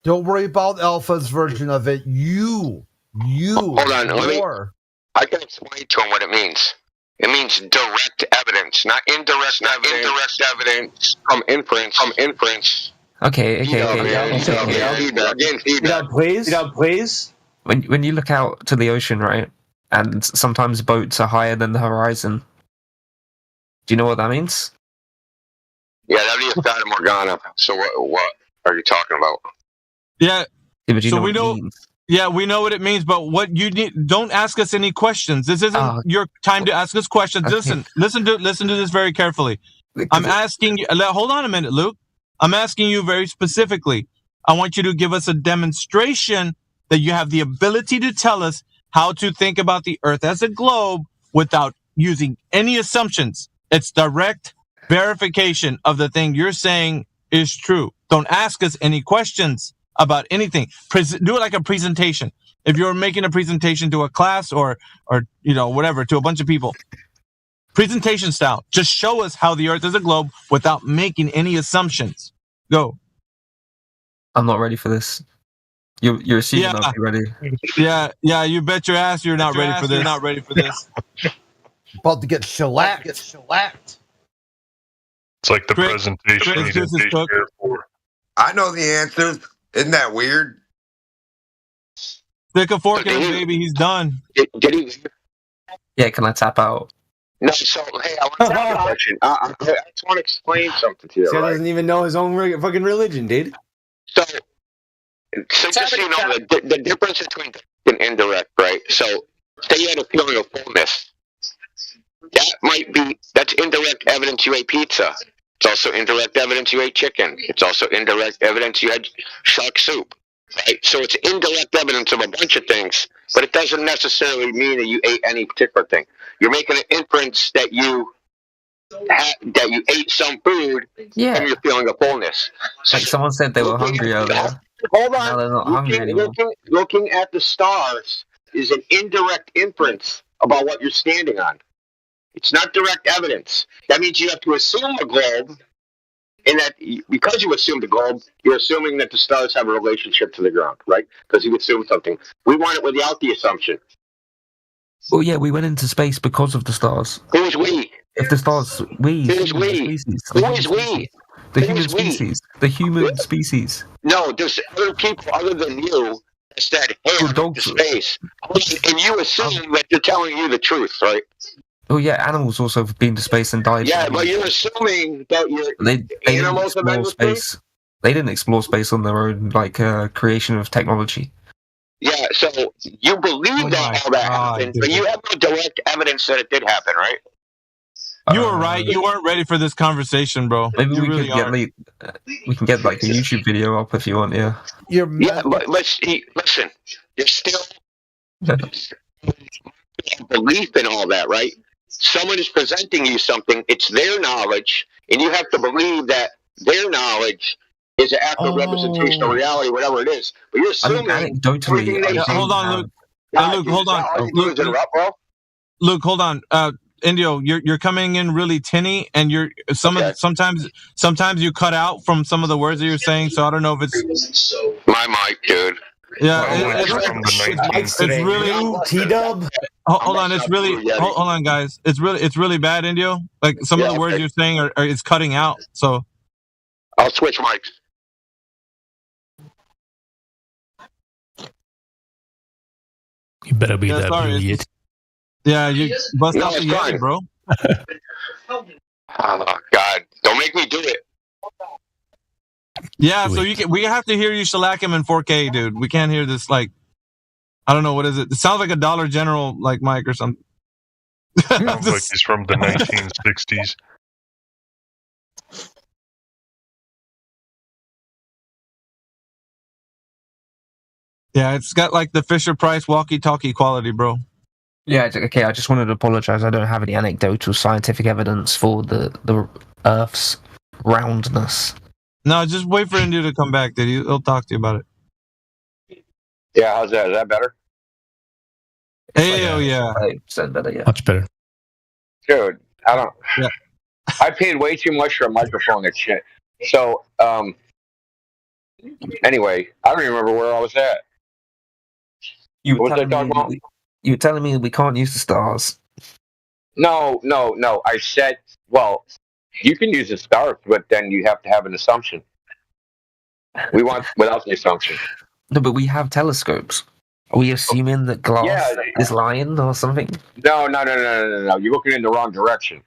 Don't worry about Alpha's version of it. You. Hold on, I can explain to him what it means. It means direct evidence, not indirect evidence from inference. Okay. Please. When you look out to the ocean, right, and sometimes boats are higher than the horizon. Do you know what that means? Yeah, that is Fata Morgana. So what are you talking about? Yeah. So we know. Yeah, we know what it means, but what you need, don't ask us any questions. This isn't your time to ask us questions. Okay. Listen to this very carefully. I'm asking you, hold on a minute, Luke. I'm asking you very specifically. I want you to give us a demonstration that you have the ability to tell us how to think about the Earth as a globe without using any assumptions. It's direct verification of the thing you're saying is true. Don't ask us any questions about anything. Do it like a presentation. If you're making a presentation to a class or whatever, to a bunch of people, presentation style. Just show us how the Earth is a globe without making any assumptions. Go. I'm not ready for this. You're assuming I'll be ready. Yeah. You bet your ass you're not ready for this. You're not ready for this. About to get shellacked. It's like the presentation you didn't pay share for. I know the answers. Isn't that weird? Stick a fork in his baby. He's done. Did he? Yeah, can I tap out? No, so, hey, I want to ask a question. I just want to explain something to you. He doesn't even know his own fucking religion, dude. So just so you know, the difference between direct and indirect, right? So, say you had a feeling of fullness. That's indirect evidence you ate pizza. It's also indirect evidence you ate chicken. It's also indirect evidence you had shark soup, right? So it's indirect evidence of a bunch of things, but it doesn't necessarily mean that you ate any particular thing. You're making an inference that you ate some food from your feeling of fullness. Like someone said they were hungry earlier. Hold on. Now they're not hungry anymore. Looking at the stars is an indirect inference about what you're standing on. It's not direct evidence. That means you have to assume a globe, and that because you assume the globe, you're assuming that the stars have a relationship to the ground, right? Because you assume something. We want it without the assumption. Well, yeah, we went into space because of the stars. Who's we? If the stars, we. Who's we? Who is we? The human species. The human species. No, there's other people other than you that said, hey, I'm going to space. And you assume that they're telling you the truth, right? Oh yeah, animals also have been to space and died. Yeah, but you're assuming that animals have been to space. They didn't explore space on their own, creation of technology. Yeah, so you believe that all that happened, but you have no direct evidence that it did happen, right? You were right. You weren't ready for this conversation, bro. Maybe we can get like a YouTube video up if you want. Yeah. But listen. You're still belief in all that, right? Someone is presenting you something. It's their knowledge, and you have to believe that their knowledge is an accurate representation of reality, whatever it is. But you're assuming. Hold on, Luke. Luke, hold on. Luke, hold on. Indio, you're coming in really tinny, and sometimes you cut out from some of the words that you're saying. So I don't know if it's my mic, dude. Yeah, it's really T-Dub. Hold on, it's really hold on, guys. It's really bad, Indio. Like some of the words you're saying are it's cutting out. So I'll switch mics. You better be that idiot. Yeah, you bust out the Yeti, bro. Oh God! Don't make me do it. Yeah, so we have to hear you shellac him in 4K, dude. We can't hear this I don't know, what is it? It sounds like a Dollar General mic or something. Sounds like he's from the 1960s. Yeah, it's got like the Fisher-Price walkie-talkie quality, bro. Yeah, okay, I just wanted to apologize. I don't have any anecdotal scientific evidence for the Earth's roundness. No, just wait for India to come back, dude. He'll talk to you about it. Yeah, how's that? Is that better? Hell yeah. 8% better, yeah. Much better. Dude, I don't. Yeah. I paid way too much for a microphone and shit. So, anyway, I don't even remember where I was at. You What was I talking about? You were telling me we can't use the stars. No. I said, well, you can use the stars, but then you have to have an assumption. We want without the assumption. No, but we have telescopes. Are we assuming that glass is lying or something? No. You're looking in the wrong direction.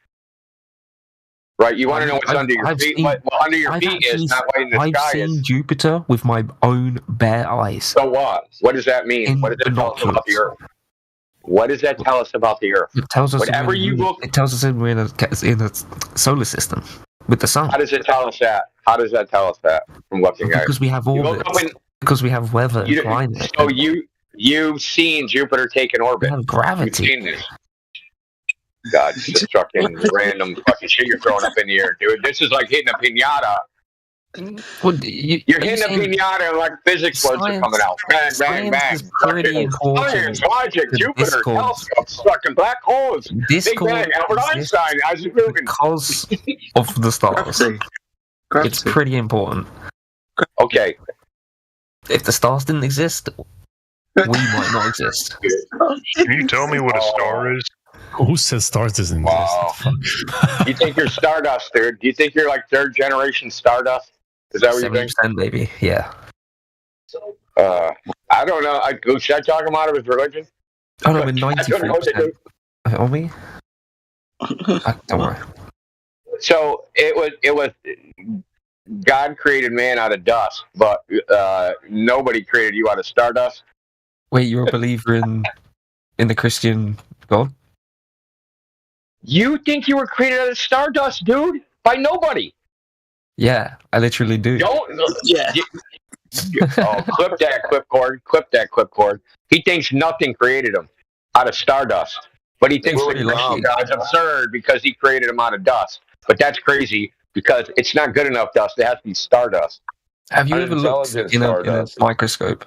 Right? You want to know what's under your feet? What under your feet is not what in the sky is. I've seen Jupiter with my own bare eyes. So what? What does that mean? What does that tell us about the Earth? What does that tell us about the Earth? It tells us whatever you look. It tells us that we're in a solar system with the sun. How does it tell us that? How does that tell us that from looking at it? Because we have orbits. Because we have weather and climate. So you've seen Jupiter take an orbit. We have gravity. You've seen this. God, it's just fucking random fucking shit you're throwing up in the air, dude. This is like hitting a piñata. Well, you're hitting a piñata and like physics words are coming out. Bang, bang, bang. Science, logic, Jupiter, telescopes, fucking black holes. Big Bang, Albert Einstein, Isaac Newton. Because of the stars. It's pretty important. Okay. If the stars didn't exist, we might not exist. Can you tell me what a star is? Who says stars doesn't exist? Wow. You think you're Stardust, dude? Do you think you're like third generation Stardust? Is that what you think? 70%, maybe, yeah. I don't know. Should I talk him out of his religion? Oh no, we're 93%. Are we? Don't worry. So it was God created man out of dust, but nobody created you out of stardust. Wait, you're a believer in the Christian God? You think you were created out of stardust, dude? By nobody. Yeah, I literally do. Yeah. Clip that clipboard. He thinks nothing created him out of stardust, but he thinks that God's absurd because he created him out of dust. But that's crazy because it's not good enough dust. It has to be stardust. Have you ever looked in a microscope?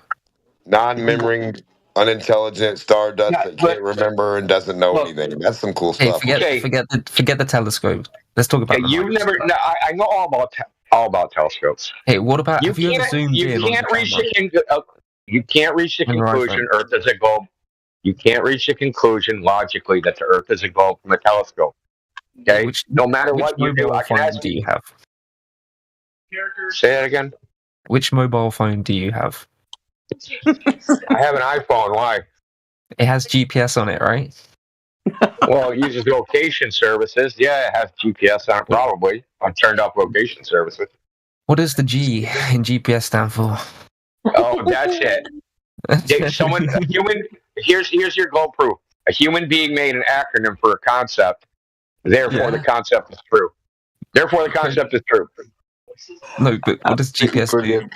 Non-memorying, unintelligent stardust that can't remember and doesn't know anything. That's some cool stuff. Forget the telescope. Let's talk about. You've never. No, I know all about telescopes. Hey, what about? Have you ever zoomed in? You can't reach the conclusion Earth is a globe. You can't reach the conclusion logically that the Earth is a globe from a telescope. Okay. No matter what you do, I can ask do you have? Say that again. Which mobile phone do you have? I have an iPhone. Why? It has GPS on it, right? Well, it uses location services. Yeah, it has GPS on it, probably. I've turned off location services. What does the G in GPS stand for? Oh, that's it. A human. Here's your globe proof. A human being made an acronym for a concept. Therefore, the concept is true. Therefore, the concept is true. No, but what does GPS do?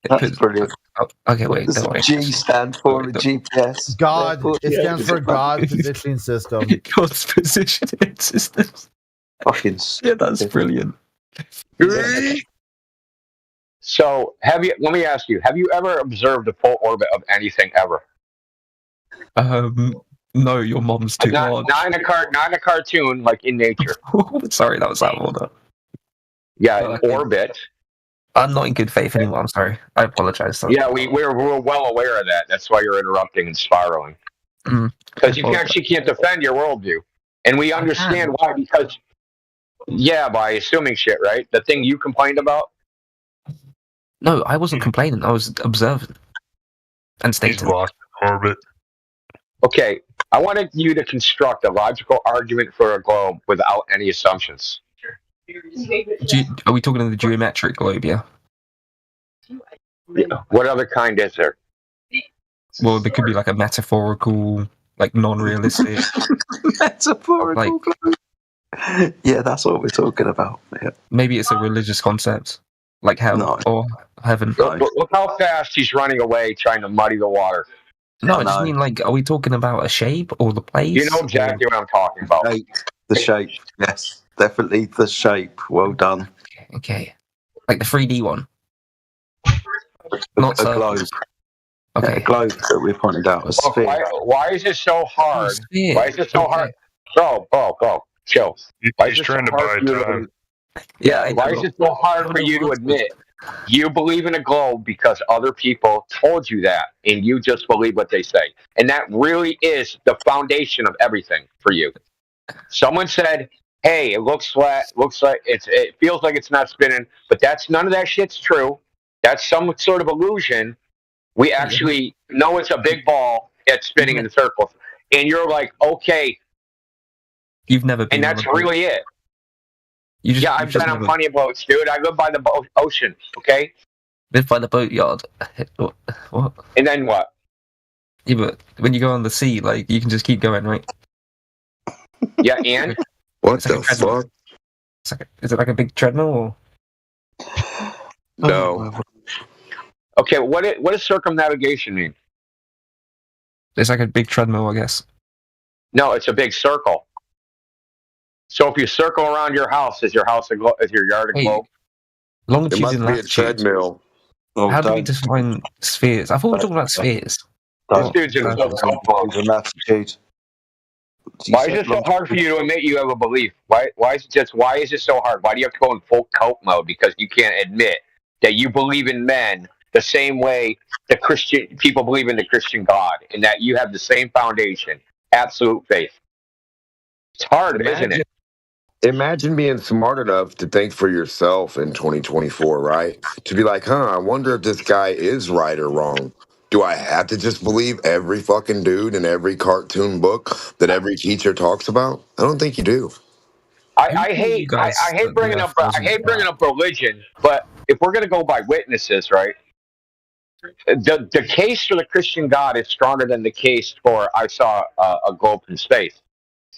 That's brilliant. Oh, okay, wait. Does G stand for GPS? God. It stands for God's positioning system. God's positioning system. Fucking yeah, that's brilliant. So, let me ask you: have you ever observed the full orbit of anything ever? No, your mom's too large. Not in a cartoon, like in nature. Sorry, that was out of order. Yeah, orbit. I'm not in good faith anymore. I'm sorry. I apologize. Yeah, we're well aware of that. That's why you're interrupting and spiraling. Because you can't defend your worldview, and we understand why. Because by assuming shit, right? The thing you complained about. No, I wasn't complaining. I was observing and stating. Orbit. Okay, I wanted you to construct a logical argument for a globe without any assumptions. Are we talking of the geometric globe, yeah? What other kind is there? Well, there could be like a metaphorical, like non-realistic. Metaphorical globe? Yeah, that's what we're talking about. Yeah. Maybe it's a religious concept, like hell or heaven. Look how fast he's running away trying to muddy the water. No, I just mean, like, are we talking about a shape or the place? You know exactly what I'm talking about. The shape, yes. Definitely the shape. Well done. Okay. Like the 3D one. Not a globe. Okay. The globe that we pointed out was Look, sphere. why is it so hard? Sphere. Why is it so hard? Bro, chill. Why is He's it so trying to hard buy for you to time. why is it so hard for you to admit you believe in a globe because other people told you that and you just believe what they say? And that really is the foundation of everything for you. Someone said, hey, it looks flat, it feels like it's not spinning, but none of that shit's true. That's some sort of illusion. We actually know it's a big ball that's spinning in circles. And you're like, okay. You've never been. And that's really it. I've been on plenty of boats, dude. I live by the ocean, okay? Live by the boatyard. What? And then what? Yeah, but when you go on the sea, like, you can just keep going, right? Yeah, and? What the fuck? Is it like a big treadmill, or? No. Okay, what does circumnavigation mean? It's like a big treadmill, I guess. No, it's a big circle. So if you circle around your house, is your yard a globe? It must be a treadmill. How do we define spheres? I thought we were talking about spheres. This dude's in a latitude. Why is it so hard for you to admit you have a belief? Why is it so hard? Why do you have to go in full cult mode? Because you can't admit that you believe in men the same way the Christian people believe in the Christian God, and that you have the same foundation, absolute faith. It's hard, isn't it? Imagine being smart enough to think for yourself in 2024, right? To be like, I wonder if this guy is right or wrong. Do I have to just believe every fucking dude in every cartoon book that every teacher talks about? I don't think you do. I hate bringing up religion, but if we're going to go by witnesses, right? The case for the Christian God is stronger than the case for I saw a globe in space.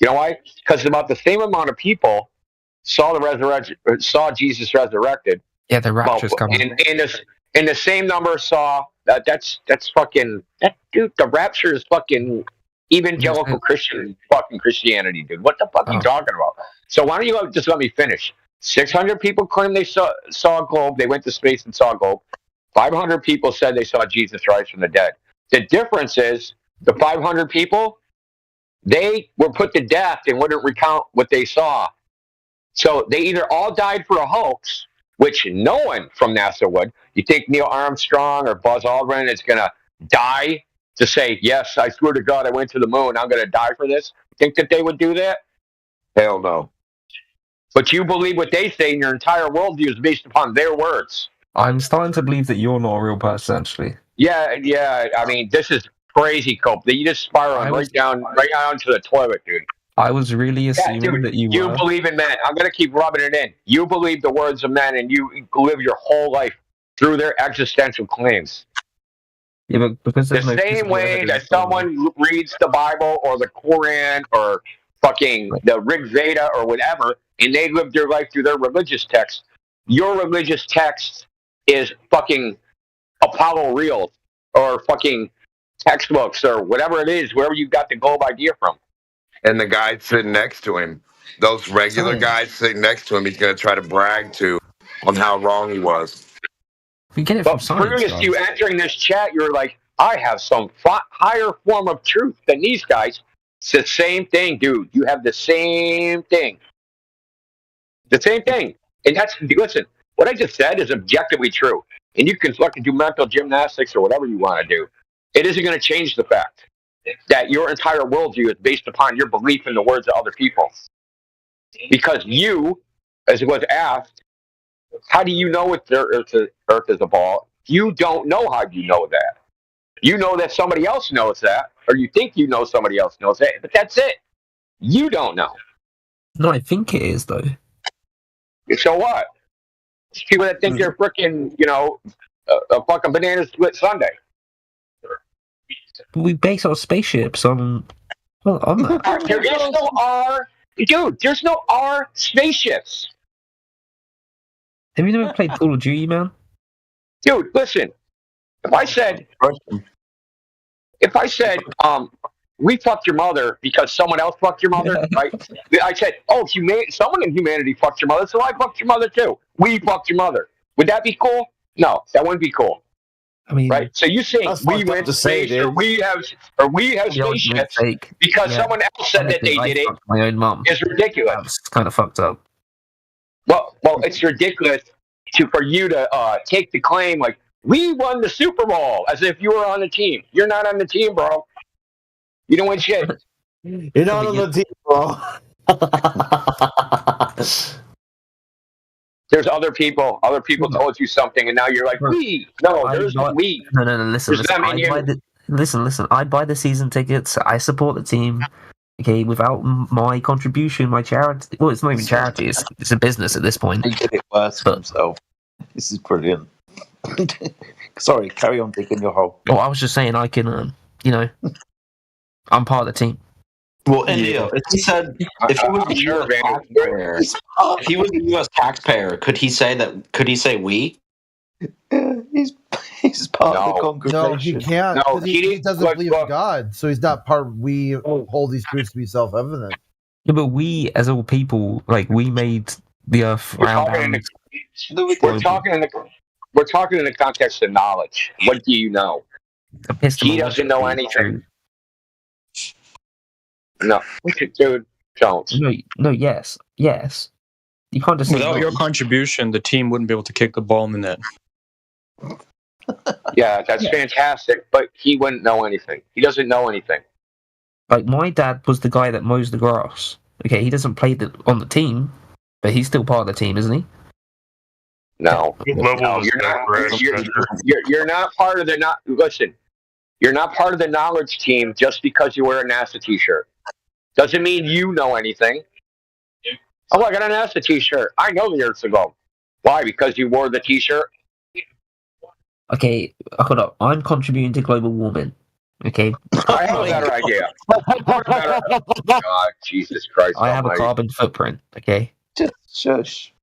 You know why? Because about the same amount of people saw Jesus resurrected. Yeah, the rapture's coming. And the same number saw that's fucking that dude. The rapture is fucking evangelical Christianity, dude. What the fuck are you talking about? So why don't you just let me finish? 600 people claim they saw a globe. They went to space and saw a globe. 500 people said they saw Jesus rise from the dead. The difference is the 500 people, they were put to death and wouldn't recount what they saw. So they either all died for a hoax, which no one from NASA would. You think Neil Armstrong or Buzz Aldrin is going to die to say, yes, I swear to God, I went to the moon. I'm going to die for this. Think that they would do that? Hell no. But you believe what they say, and your entire worldview is based upon their words. I'm starting to believe that you're not a real person, actually. Yeah. I mean, this is crazy, Cope. You just spiral right down to the toilet, dude. I was really assuming that you were. You believe in men. I'm going to keep rubbing it in. You believe the words of men, and you live your whole life through their existential claims. Yeah, but because the same way that someone reads the Bible or the Quran or fucking the Rig Veda or whatever, and they live their life through their religious text, your religious text is fucking Apollo reels or fucking textbooks or whatever it is, wherever you got the globe idea from. And the guy sitting next to him, those regular guys sitting next to him, he's going to try to brag to on how wrong he was. We get it from science. Previous to you entering this chat, you were like, I have some higher form of truth than these guys. It's the same thing, dude. You have the same thing. The same thing. And listen, what I just said is objectively true. And you can fucking do mental gymnastics or whatever you want to do. It isn't going to change the fact that your entire worldview is based upon your belief in the words of other people. Because you, as it was asked, how do you know if the Earth is a ball? You don't know how you know that. You know that somebody else knows that, or you think you know somebody else knows that, but that's it. You don't know. No, I think it is, though. So what? It's people that think you're freaking, a fucking banana split Sunday. We base our spaceships on that. There is no R. Dude, there's no R spaceships. Have you never played Call of Duty, man? Dude, listen. If I said, we fucked your mother because someone else fucked your mother, right? I said, someone in humanity fucked your mother, so I fucked your mother too. We fucked your mother. Would that be cool? No, that wouldn't be cool. I mean, right? So you think That's we fucked up went to to say, space, or dude. we have the argument's spaceships sake, because yeah. someone else said that they I did it fucked my own mum. is ridiculous. That's kind of fucked up. Well, it's ridiculous for you to take the claim like we won the Super Bowl as if you were on the team. You're not on the team, bro. You don't win shit. You're not on the team, bro. There's other people. Other people told you something, and now you're like, we. No, there's no we. No. Listen. There's them and you. Listen. I buy the season tickets. I support the team. Okay, without my contribution, my charity. Well, it's not even charity. It's a business at this point. He did it worse for himself. This is brilliant. Sorry, carry on digging your hole. Well, I was just saying I can, I'm part of the team. Well, India, if he said if he was a US taxpayer, if he was a US taxpayer, could he say that? Could he say we? He's part of the congregation. No, he can't. No, he doesn't believe in God, so he's not part. We hold these truths to be self-evident. Yeah, but we, as all people, like we made the earth round. We're talking in the context of knowledge. What do you know? He doesn't know anything. No, dude, don't. No, yes. You can't just without your contribution, the team wouldn't be able to kick the ball in the net. Yeah, that's fantastic, but he wouldn't know anything. He doesn't know anything. Like my dad was the guy that mows the grass. Okay, he doesn't play on the team, but he's still part of the team, isn't he? No, you're not part of the listen. You're not part of the knowledge team just because you wear a NASA T-shirt. Doesn't mean you know anything. Oh, I got a NASA T-shirt. I know the Earth's a globe. Why? Because you wore the T-shirt. Okay, hold up. I'm contributing to global warming. Okay. I have a better idea. God, Jesus Christ! I have a carbon footprint. Okay. Just shush.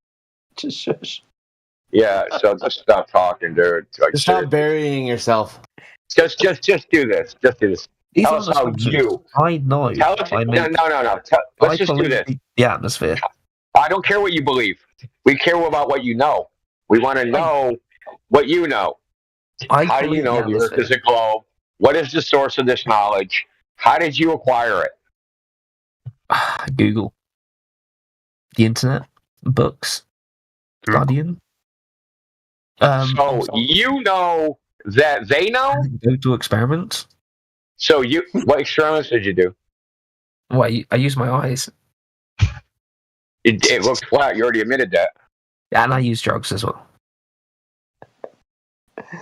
Yeah. So just stop talking, dude. Like, Just stop burying yourself. Just do this. Just do this. Tell us how you. I know. Tell us, no. Let's just do this. The atmosphere. I don't care what you believe. We care about what you know. We want to know what you know. How do you know the Earth is a globe? What is the source of this knowledge? How did you acquire it? Google. The internet. Books. Guardian. So you know that they know? Go to experiments. So what experiments did you do? Well, I used my eyes. It looks flat. You already admitted that. Yeah, and I use drugs as well.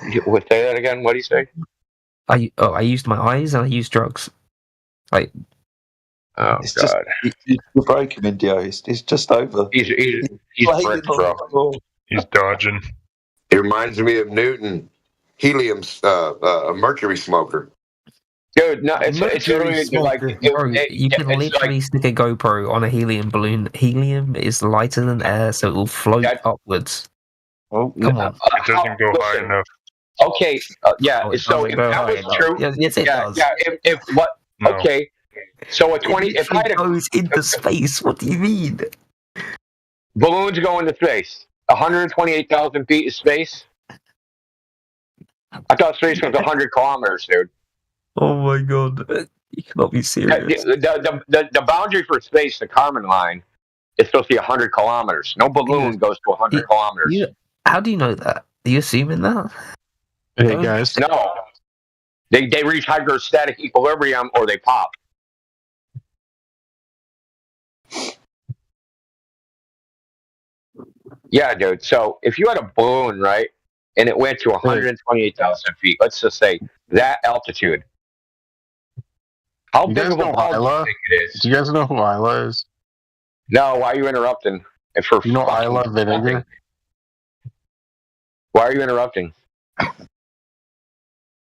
Say that again. What do you say? I used my eyes and I used drugs. Like, oh it's God, you broke him, India. It's just over. He's bricked, bro. He's dodging. It reminds me of Newton, helium's a mercury smoker. Dude, no, it's literally like you can literally stick a GoPro on a helium balloon. Helium is lighter than air, so it will float upwards. Oh, come on! It doesn't go high enough. Okay, yeah. So if that was true, yes, it does. Yeah, if what? No. Okay, so a 20. If I goes into space, what do you mean? Balloons go into space. 128,000 feet is space. I thought space was 100 kilometers, dude. Oh my God! You cannot be serious. The boundary for space, the Kármán line, is supposed to be 100 kilometers. No balloon goes to 100 kilometers. How do you know that? Are you assuming that? Hey guys. No. They reach hydrostatic equilibrium or they pop. Yeah, dude. So if you had a balloon, right, and it went to 128,000 feet, let's just say that altitude. How big of a ball do you think it is? Do you guys know who Isla is? No, why are you interrupting? You know Isla Vinegar? Why are you interrupting?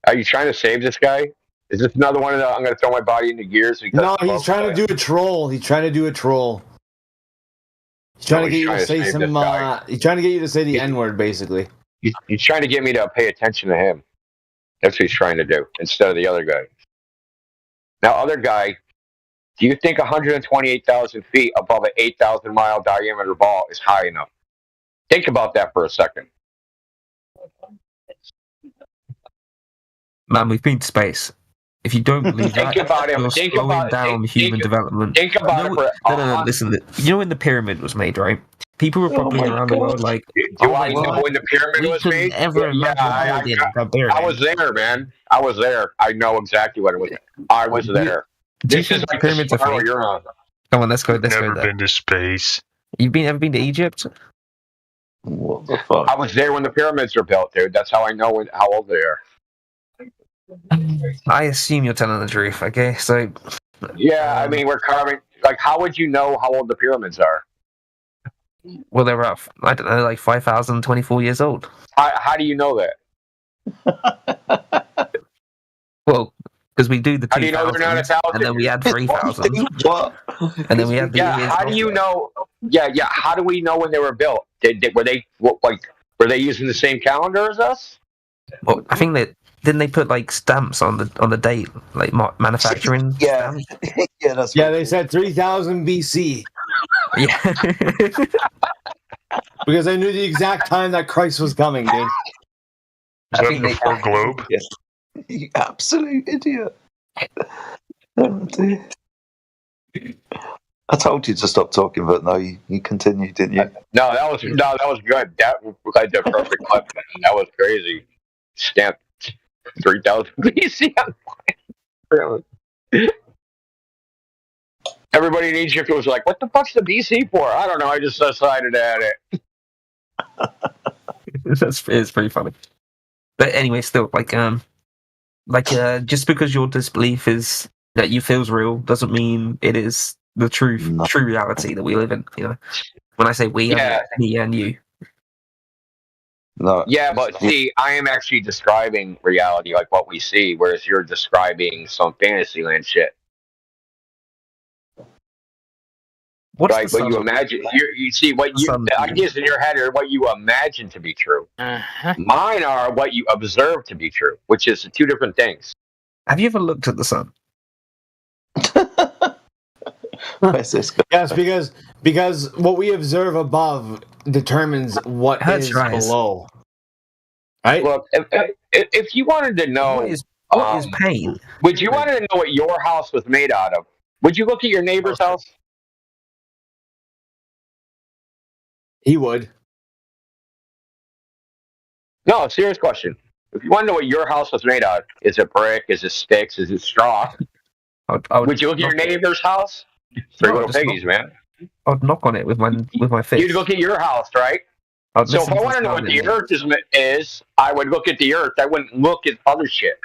Are you trying to save this guy? Is this another one of the I'm going to throw my body into gears? No, he's trying to do a troll. He's trying to do a troll. He's trying to get you to say some. He's trying to get you to say the N-word, basically. He's trying to get me to pay attention to him. That's what he's trying to do instead of the other guy. Now, other guy, do you think 128,000 feet above an 8,000 mile diameter ball is high enough? Think about that for a second. Man, we've been to space. If you don't believe Think that, about it. you're Think slowing about down human development. Think about it for. No. Listen. You know when the pyramid was made, right? People were probably around the world like, Do I know when the pyramid we was couldn't made? ever imagine I was there, man. I was there. I know exactly what it was. I was there. Do you This is think like the pyramids are spiral fake? you're on. Come on, let's go. Let's Never go there. been to space. You've ever been to Egypt? What the fuck? I was there when the pyramids were built, dude. That's how I know how old they are. I assume you're telling the truth. Okay, so Yeah, I mean, we're carving. Like, how would you know how old the pyramids are? well, they're about I don't know, like 5,024 years old. How do you know that? Well, because we do the How do you know 2,000, they're not 1,000? and then we add 3,000, and then we add the Yeah, years. how do you know? Yeah. How do we know when they were built? Were they using the same calendar as us? Well, I think that didn't they put like stamps on the date, like manufacturing? Yeah, stamps? yeah, that's Yeah, they said 3000 BC Yeah. because they knew the exact time that Christ was coming, dude. Is that before globe? Yes. You absolute idiot. Oh, dear. I told you to stop talking, but no, you continued, didn't you? No, that was good. That was like the perfect clip. That was crazy. Stamped 3,000 BC. Everybody in Egypt was like, "What the fuck's the BC for?" I don't know. I just decided to add it. It's pretty funny. But anyway, still just because your disbelief is that you feels real doesn't mean it is the true reality that we live in. You know, when I say we, I mean me and you. No. Yeah, but see, I am actually describing reality like what we see, whereas you're describing some fantasyland shit. What's right? What you imagine, you see what the ideas in your head are what you imagine to be true. Mine are what you observe to be true, which is two different things. Have you ever looked at the sun? Yes, because what we observe above determines what is below. Right? Look, if you wanted to know what is pain, would you want to know what your house was made out of? Would you look at your neighbor's house? He would. No, serious question. If you want to know what your house was made out of, is it brick? Is it sticks? Is it straw? Would you look at your neighbor's house? Three little piggies, man. I'd knock on it with my fist. You'd look at your house, right? So if I want to know what the earth is, I would look at the earth. I wouldn't look at other shit.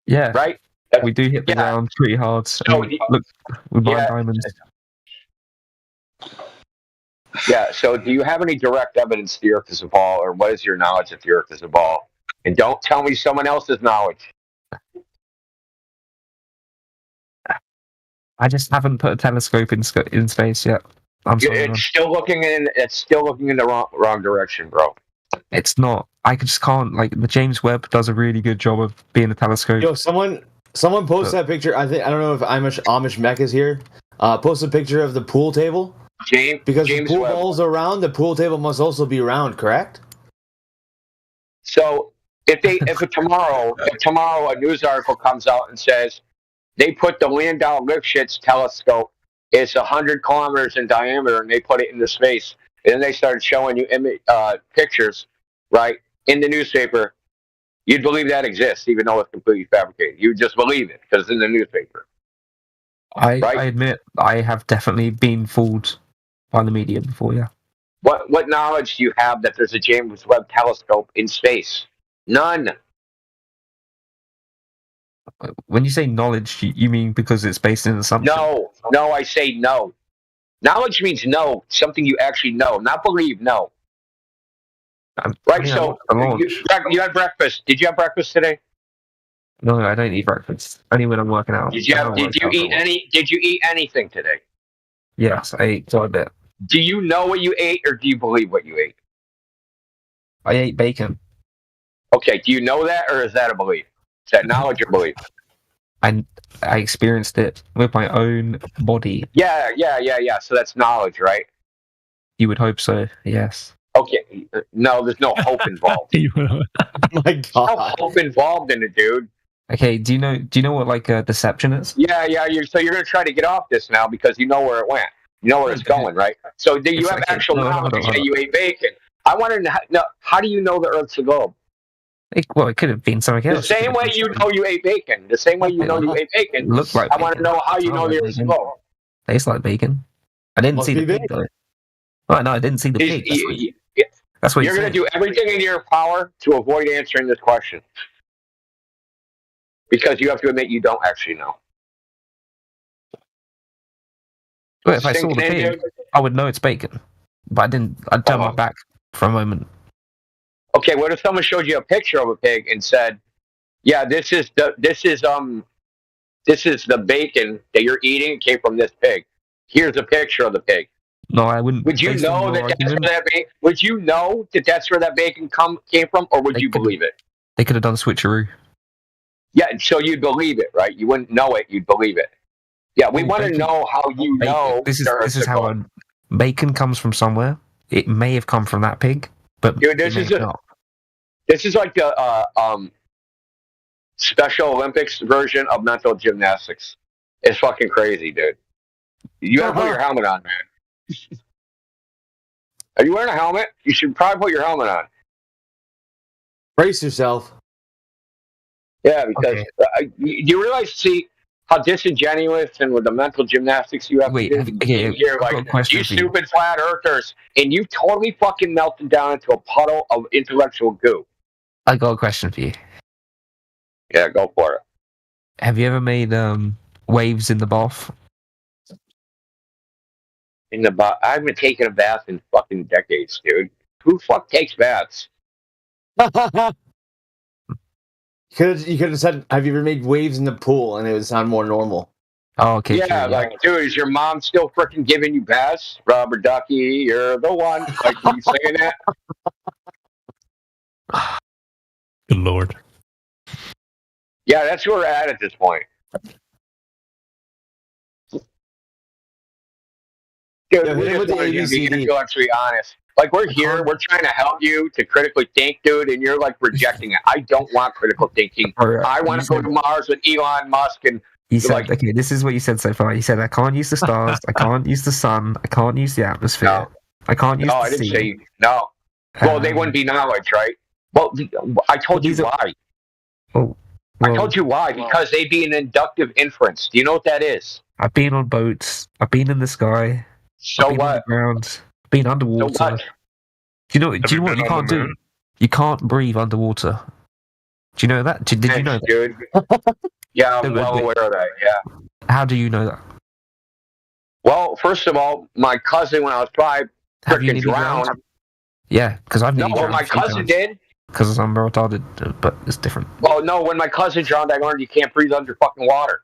Yeah. Right? We do hit the ground pretty hard. So look, we buy diamonds. Yeah, so do you have any direct evidence the earth is a ball, or what is your knowledge that the earth is a ball? And don't tell me someone else's knowledge. I just haven't put a telescope in space yet. I'm sorry. It's still looking in the wrong direction, bro. It's not. I just can't. Like the James Webb does a really good job of being a telescope. Yo, someone post that picture. I don't know if Amish Mech is here. Post a picture of the pool table. Because the pool balls are round, the pool table must also be round, correct? So if tomorrow a news article comes out and says they put the Landau Lifshitz telescope, it's 100 kilometers in diameter, and they put it into space, and then they started showing you pictures, right, in the newspaper, you'd believe that exists, even though it's completely fabricated. You just believe it because it's in the newspaper. I admit I have definitely been fooled by the media before, yeah. What knowledge do you have that there's a James Webb telescope in space? None. When you say knowledge, you mean because it's based in an assumption? No, I say no. Knowledge means know, something you actually know, not believe, no. Right, so you had breakfast. Did you have breakfast today? No, I don't eat breakfast. Only when I'm working out. Did you eat anything today? Yes, I ate quite a bit. Do you know what you ate, or do you believe what you ate? I ate bacon. Okay, do you know that, or is that a belief? Is that knowledge or belief? I experienced it with my own body. Yeah. So that's knowledge, right? You would hope so, yes. Okay, no, there's no hope involved. My There's no hope involved in it, dude. Okay, do you know what like deception is? Yeah. So you're gonna try to get off this now because you know where it went. You know where it's going, right? So do you have actual knowledge? You say you ate bacon. I want to know, how do you know the Earth's a globe? It could have been something else. The same way you know you ate bacon. The same way you know you ate bacon. Look like I want to know how you know the Earth's a globe. Tastes like bacon. I didn't see the pig though. Oh no, I didn't see the pig. That's what you're going to do everything in your power to avoid answering this question. Because you have to admit you don't actually know. Well, if I saw the pig, I would know it's bacon. But I didn't. I'd turn my back for a moment. Okay, what if someone showed you a picture of a pig and said, "Yeah, this is the bacon that you're eating. It came from this pig. Here's a picture of the pig." No, I wouldn't. Would you know that that's where that bacon? Would you know that that's where that bacon came from, or would you believe it? They could have done switcheroo. Yeah, so you'd believe it, right? You wouldn't know it, you'd believe it. Yeah, we want to know how you know. This is how bacon comes from somewhere. It may have come from that pig, but dude, this is like the Special Olympics version of mental gymnastics. It's fucking crazy, dude. You gotta put your helmet on, man. Are you wearing a helmet? You should probably put your helmet on. Brace yourself. Yeah, because you realize, see, how disingenuous and with the mental gymnastics you have to do. You're like, you stupid flat earthers, and you totally fucking melted down into a puddle of intellectual goo. I got a question for you. Yeah, go for it. Have you ever made waves in the bath? In the bath? I haven't taken a bath in fucking decades, dude. Who fuck takes baths? You could have said, "Have you ever made waves in the pool?" and it would sound more normal. Oh, okay. Yeah, like, dude, is your mom still freaking giving you baths? Rubber ducky, you're the one. Like, you saying that? Good Lord. Yeah, that's where we're at this point. Dude, we just want you to be intellectually honest. Like, we're here, we're trying to help you to critically think, dude, and you're, like, rejecting it. I don't want critical thinking. I want to go to Mars with Elon Musk and... You said, okay, this is what you said so far. You said, I can't use the stars, I can't use the sun, I can't use the atmosphere, I can't use the sea. No, I didn't say... No. Well, they wouldn't be knowledge, right? Well, I told you why. I told you why. Because they'd be an inductive inference. Do you know what that is? I've been on boats. I've been in the sky. So I've been what? Underground. I've been underwater. So what? Do you know what you can't do? You can't breathe underwater. Do you know that? Did you know that? Dude. Yeah, I'm well aware of that, yeah. How do you know that? Well, first of all, my cousin, when I was 5, freaking drowned. Yeah, because I've nearly drowned. No, my cousin did. Because I'm retarded, but it's different. Well, no, when my cousin drowned, I learned you can't breathe under fucking water.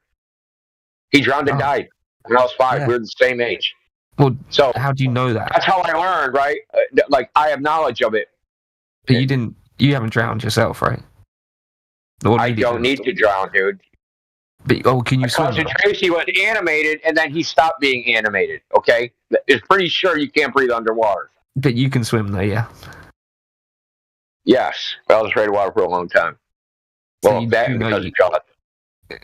He drowned and died when I was 5. Yeah. We were the same age. Well, so how do you know that? That's how I learned, right? Like, I have knowledge of it. But you haven't drowned yourself, right? I don't need to drown, dude. But, can you swim? Cousin Tracy was animated, and then he stopped being animated, okay? It's pretty sure you can't breathe underwater. But you can swim, though, yeah? Yes. I was afraid of water for a long time. Well, that because of John.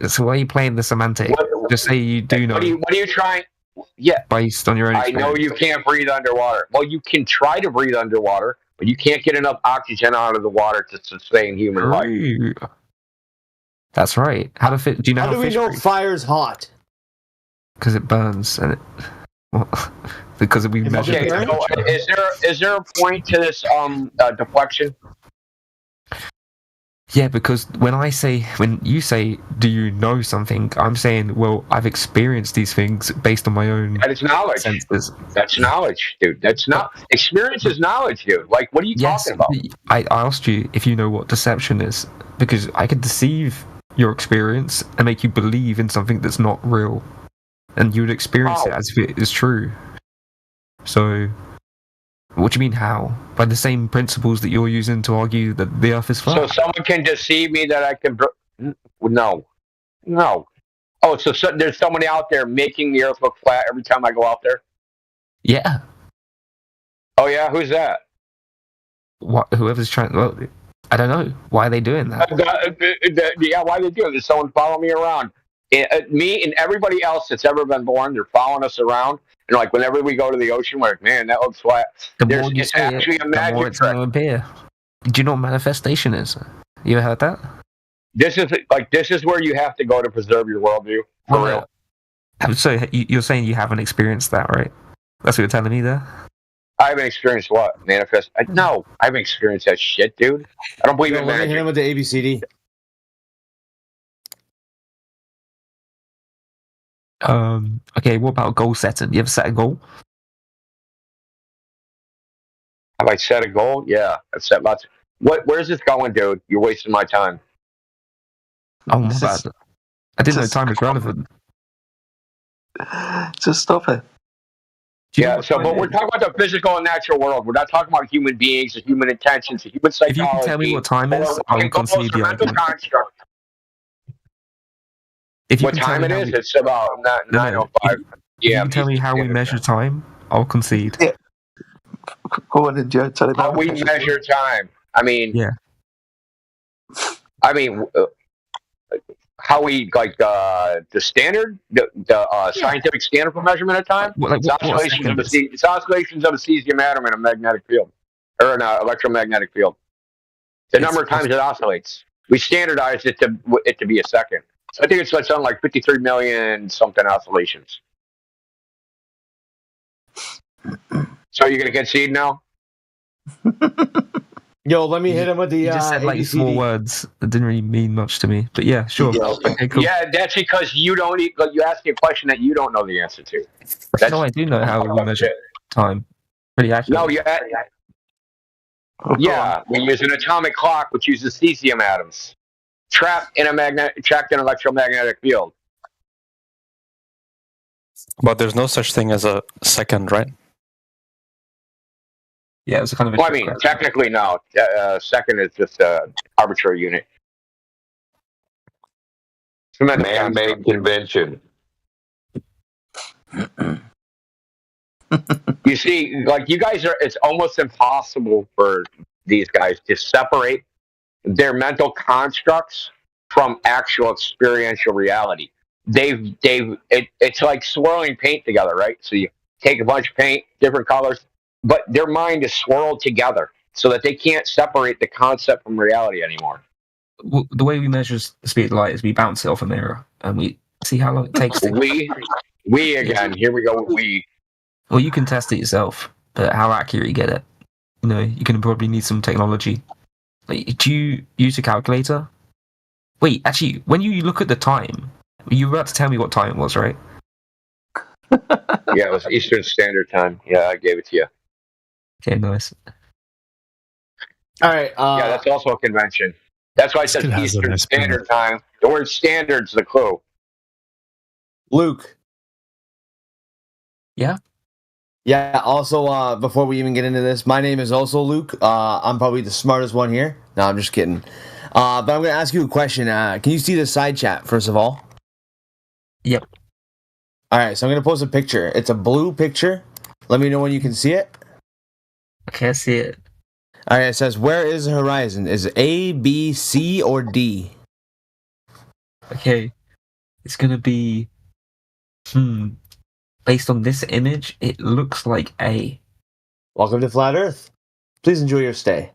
So why are you playing the semantic? Just say you do know. What are you trying? Yeah. Based on your own experience. I know you can't breathe underwater. Well, you can try to breathe underwater, but you can't get enough oxygen out of the water to sustain human life. That's right. How do you know? How do we know fire's hot? Because it burns, and because we measure. Okay, so is there a point to this deflection? Yeah, because when you say, do you know something? I'm saying, well, I've experienced these things based on my own. That is knowledge. Senses. That's knowledge, dude. That's not experience is knowledge, dude. Like, what are you talking about? I asked you if you know what deception is, because I could deceive your experience and make you believe in something that's not real, and you would experience it as if it is true. So, what do you mean how? By the same principles that you're using to argue that the Earth is flat. So someone can deceive me that I can... No. Oh, so there's somebody out there making the Earth look flat every time I go out there? Yeah. Oh, yeah? Who's that? whoever's trying. Well, I don't know. Why are they doing that? Yeah, why are they doing this? Someone follow me around. Me and everybody else that's ever been born, they're following us around. And like whenever we go to the ocean, we're like, man, that looks flat. The more you say it, the more it's going to appear. Do you know what manifestation is? You ever heard that? This is where you have to go to preserve your worldview. For real. So you're saying you haven't experienced that, right? That's what you're telling me there? I haven't experienced what? Manifest? No, I haven't experienced that shit, dude. I don't believe in magic. Hit him with the ABCD. Okay, what about goal setting? You ever set a goal? Have I set a goal? Yeah, I've set lots. Where's this going, dude? You're wasting my time. Oh, my bad. I didn't know time was relevant. Just stop it. Yeah, but we're talking about the physical and natural world. We're not talking about human beings, the human intentions, the human psychology. If you can tell me what time is, I'll concede the argument. What time it is? It's about 9:05. If you can tell me how we measure time, I'll concede. Yeah. Go on and Joe, tell him how we measure time. I mean, yeah. I mean, how we like the standard, the scientific standard for measurement of time. It's oscillations of a cesium atom in a magnetic field or an electromagnetic field. The number of times it oscillates. We standardized it to be a second. So I think it's something like 53 million something oscillations. So you're gonna concede now? Yo, let me hit him with the. You just said like ABCD. small words that didn't really mean much to me. But yeah, sure. Okay, cool. Yeah, that's because you don't. You ask me a question that you don't know the answer to. No, I do know how we measure time. Pretty accurate. No, yeah, we use an atomic clock which uses cesium atoms trapped in an electromagnetic field. But there's no such thing as a second, right? Yeah, it was kind of. Well, I mean, technically, no. Second is just an arbitrary unit. Man-made convention. You see, like you guys it's almost impossible for these guys to separate their mental constructs from actual experiential reality. It's like swirling paint together, right? So you take a bunch of paint, different colors, but their mind is swirled together so that they can't separate the concept from reality anymore. Well, the way we measure the speed of light is we bounce it off a mirror and we see how long it takes to. We again. Here we go. Well, you can test it yourself, but how accurate you get it, you know, you can probably need some technology. Like, do you use a calculator? Wait, actually, when you look at the time, you were about to tell me what time it was, right? Yeah, it was Eastern Standard Time. Yeah, I gave it to you. Okay, nice. All right. Yeah, that's also a convention. That's why it says Eastern Standard Time. The word "standard's" the clue. Luke. Yeah. Yeah. Also, before we even get into this, my name is also Luke. I'm probably the smartest one here. No, I'm just kidding. But I'm going to ask you a question. Can you see the side chat first of all? Yep. All right. So I'm going to post a picture. It's a blue picture. Let me know when you can see it. I can't see it. All right. It says, "Where is the horizon? Is it A, B, C, or D?" Okay. It's going to be. Based on this image, it looks like A. Welcome to Flat Earth. Please enjoy your stay.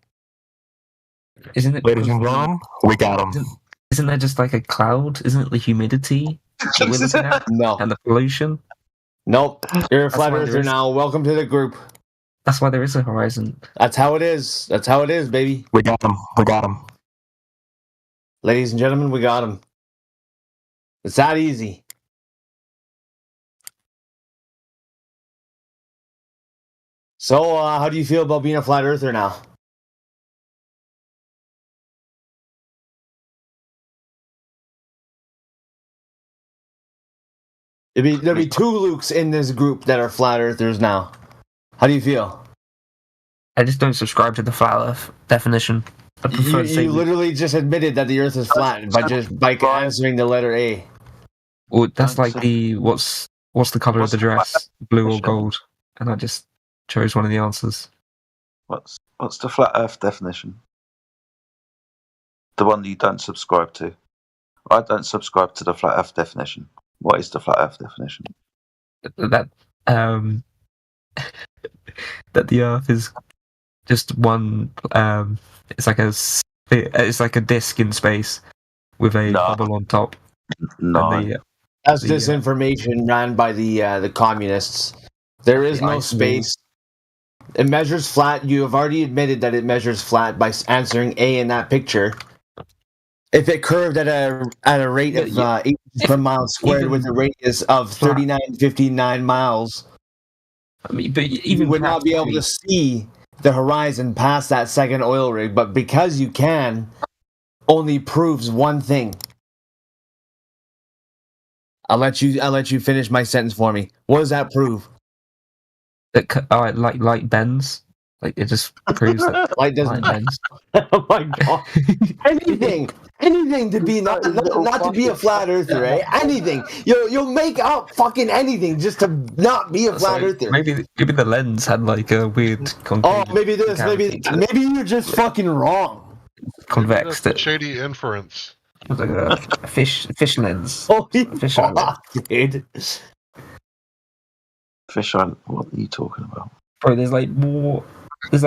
Isn't it? Ladies and gentlemen, we got him. Isn't that just like a cloud? Isn't it the humidity that we're looking at? No. And the pollution? Nope. You're a Flat Earther now. Welcome to the group. That's why there is a horizon. That's how it is. That's how it is, baby. We got him. We got him. Ladies and gentlemen, we got him. It's that easy. So, how do you feel about being a Flat Earther now? There'll be two Lukes in this group that are Flat Earthers now. How do you feel? I just don't subscribe to the Flat Earth definition. I prefer You literally just admitted that the Earth is flat by answering the letter A. Well, that's like the what's the color of the dress, blue or gold? And I just chose one of the answers. What's What's the flat Earth definition? The one that you don't subscribe to. I don't subscribe to the flat Earth definition. What is the flat Earth definition? That that the Earth is just one. It's like a disc in space with a bubble on top. No, that's disinformation ran by the communists. There is no space. It measures flat. You have already admitted that it measures flat by answering A in that picture. If it curved at a rate of 8 per mile squared with a radius of 39.59 miles, I mean, but you would not be able to see the horizon past that second oil rig. But because you can, only proves one thing. I'll let you finish my sentence for me. What does that prove? That light bends. Like it just proves that light doesn't bends. Oh my god! Anything to be not to be a flat earther, eh? Anything. You'll make up fucking anything just to not be a flat earther. Maybe the lens had like a weird. Maybe you're just fucking wrong. Convex. Shady inference. Like a fish lens. Holy fish fuck, dude. Fish Island. What are you talking about? Bro, there's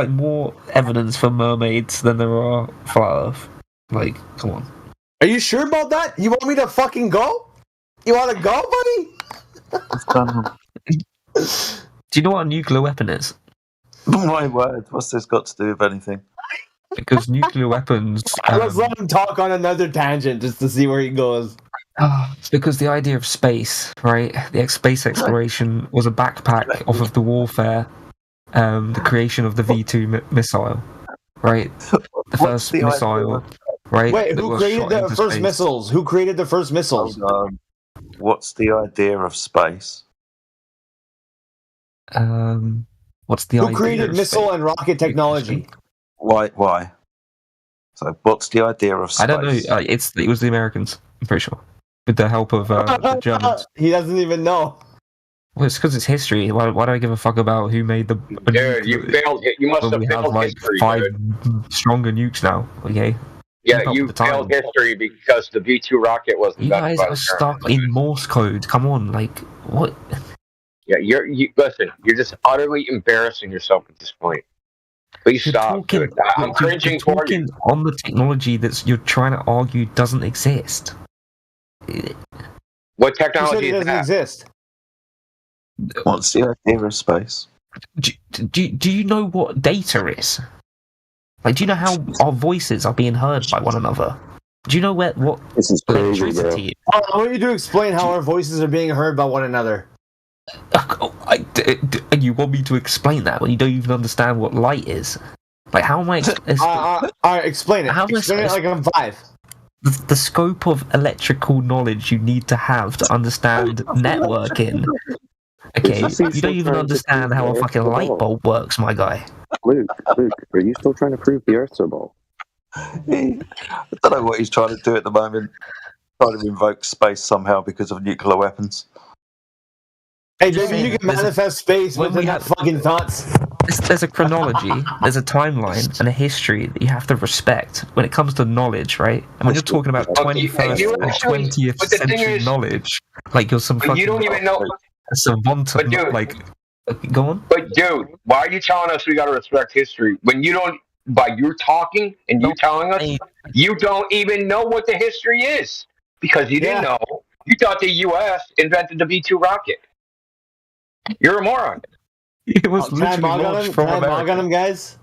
more evidence for mermaids than there are flat Earth. Like, come on. Are you sure about that? You want me to fucking go? You want to go, buddy? Do you know what a nuclear weapon is? My word, what's this got to do with anything? Because nuclear weapons. Let's let him talk on another tangent just to see where he goes. Because the idea of space, right? The space exploration was a backpack off of the warfare. The creation of the V2 missile, right? The first missile, right? Wait, who created the first missiles? Who created the first missiles? What's the idea of space? What's the idea? Who created missile and rocket technology? Why? So, what's the idea of space? I don't know. It was the Americans. I'm pretty sure, with the help of the Germans. He doesn't even know. Well, it's because it's history. Why do I give a fuck about who made the? Dude, you failed. You must have failed like history. 5 stronger nukes now. Okay. Yeah, you failed history because the V2 rocket was. You guys are stuck in Morse code. Come on, like what? Yeah, listen. You're just utterly embarrassing yourself at this point. Please stop. I'm cringing for you. On the technology that you're trying to argue doesn't exist. What technology doesn't exist? What's the idea of space? Do you know what data is? Like, do you know how our voices are being heard by one another? Do you know what this is crazy, electricity? I want you to explain how our voices are being heard by one another. And you want me to explain that when you don't even understand what light is? Like, how am I? All right, explain it. Explain it like I'm 5. The scope of electrical knowledge you need to have to understand networking. Okay, you don't even understand how a fucking light bulb works, my guy. Luke, are you still trying to prove the Earth's a ball? I don't know what he's trying to do at the moment. Trying to invoke space somehow because of nuclear weapons. Hey, maybe you can manifest space when we have fucking thoughts. There's a chronology, there's a timeline, and a history that you have to respect when it comes to knowledge, right? And when you're talking about 21st and 20th century knowledge, like you're some fucking... You don't even know... A savant, like... Go on? But dude, why are you telling us we gotta respect history when you don't... By you talking and you telling us, you don't even know what the history is. Because you didn't know. You thought the U.S. invented the V2 rocket. You're a moron. It was literally launched from America. Can I mog on him, guys?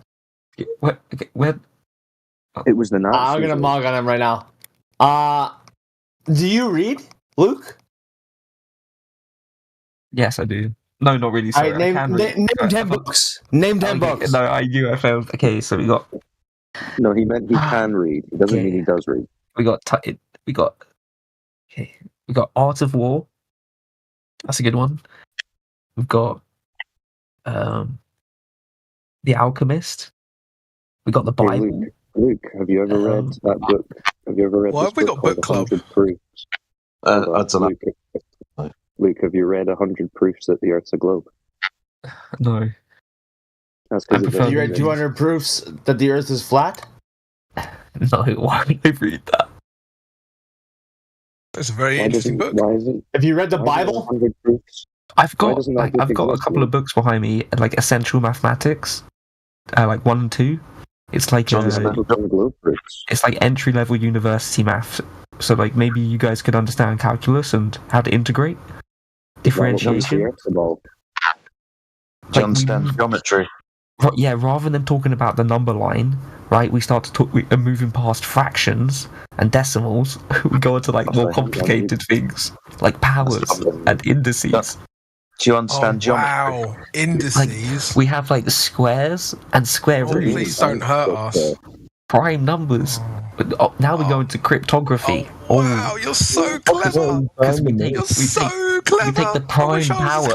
What? Okay, where? It was the Nazis. I'm gonna mog on him right now. Do you read, Luke? Yes, I do. No, not really. Sorry. Name 10 books. Name 10 books. No, I knew I failed. Okay, so we got... No, he meant he can read. It doesn't mean he does read. We got Art of War. That's a good one. We've got The Alchemist. We got the Bible. Hey, Luke, have you ever read that book? Have you ever read Why this have we book got book called club? 100 Proofs? I don't know. Luke, have you read 100 Proofs that the Earth's a globe? No. That's because you read 200 proofs that the Earth is flat? No, why would I read that? That's a very interesting book. Have you read the Bible? I've got a couple of books behind me, like Essential Mathematics, like 1 and 2. It's like it's like entry level university math. So like maybe you guys could understand calculus and how to integrate differentiation. Do you understand geometry? Yeah, rather than talking about the number line, right? We start to talk. We are moving past fractions and decimals. We go into like more complicated things like powers and indices. Do you understand geometry? Wow, indices. Like, we have like squares and square roots. Please don't hurt us. Prime numbers. But now we go into cryptography. Wow, you're so clever. You're so clever. We take the prime power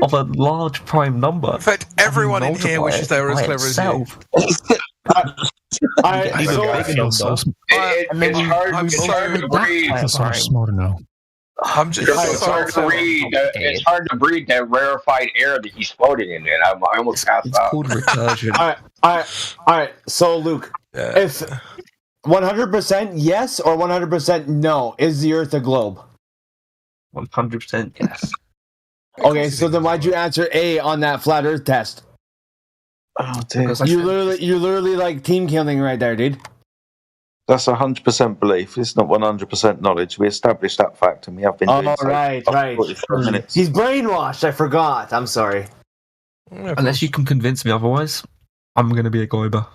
of a large prime number. In fact, everyone in here wishes they were as clever as you. It's hard to know. I'm just it's hard to read. It's hard to breathe that rarefied air that he's floating in. And I almost passed out. Called recursion. All right. So, Luke, if 100% yes or 100% no, is the Earth a globe? 100% yes. Okay, so then why'd you answer A on that flat Earth test? Oh, dude. You literally like team killing right there, dude. That's 100% belief. It's not 100% knowledge. We established that fact, and we have been doing so right. 45 minutes. He's brainwashed. I forgot. I'm sorry. Unless you can convince me otherwise, I'm going to be a goiber.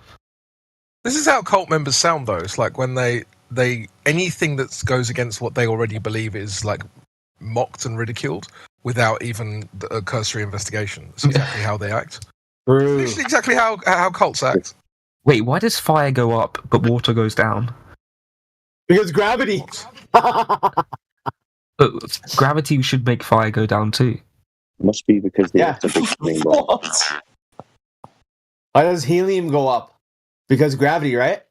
This is how cult members sound, though. It's like when they anything that goes against what they already believe is like mocked and ridiculed without even a cursory investigation. That's exactly how they act. It's exactly how cults act. Wait, why does fire go up but water goes down? Because gravity. Gravity should make fire go down too. Must be because it's a big spinning ball. Why does helium go up? Because gravity, right?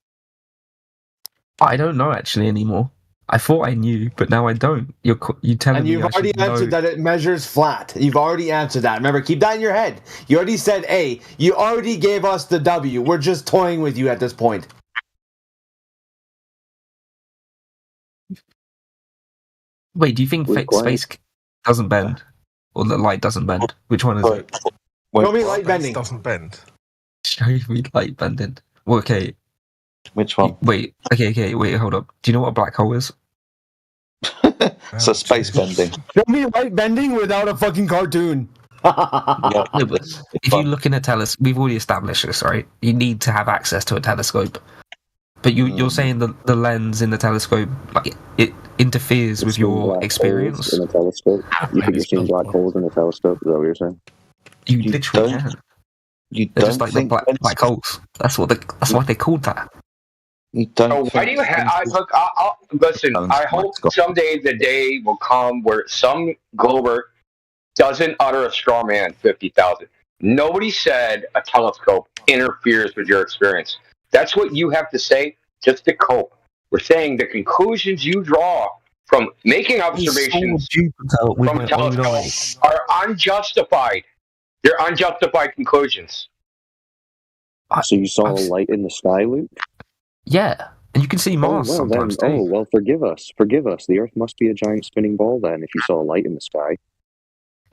I don't know actually anymore. I thought I knew, but now I don't. You telling me? And you've already answered that it measures flat. You've already answered that. Remember, keep that in your head. You already said A. You already gave us the W. We're just toying with you at this point. Wait, do you think space doesn't bend, or the light doesn't bend? Which one is it? Show me light bending. Doesn't bend. Show me light bending. Well, okay. Which one? Wait. Okay. Wait. Hold up. Do you know what a black hole is? So space bending. Show me light bending without a fucking cartoon. No, but if you look in a telescope, we've already established this, right? You need to have access to a telescope. But you're saying the lens in the telescope, like it interferes with your experience. In a telescope, you think you're seeing black holes in a telescope? Is that what you're saying? You literally can. They're just like the black holes. That's why they called that. You don't. Why do you have? Listen. I hope someday the day will come where some glober doesn't utter a straw man 50,000. Nobody said a telescope interferes with your experience. That's what you have to say just to cope. We're saying the conclusions you draw from making observations from a telescope are unjustified. They're unjustified conclusions. So you saw a light in the sky, Luke? Yeah, and you can see Mars sometimes too. Oh, well, forgive us. The Earth must be a giant spinning ball then, if you saw a light in the sky.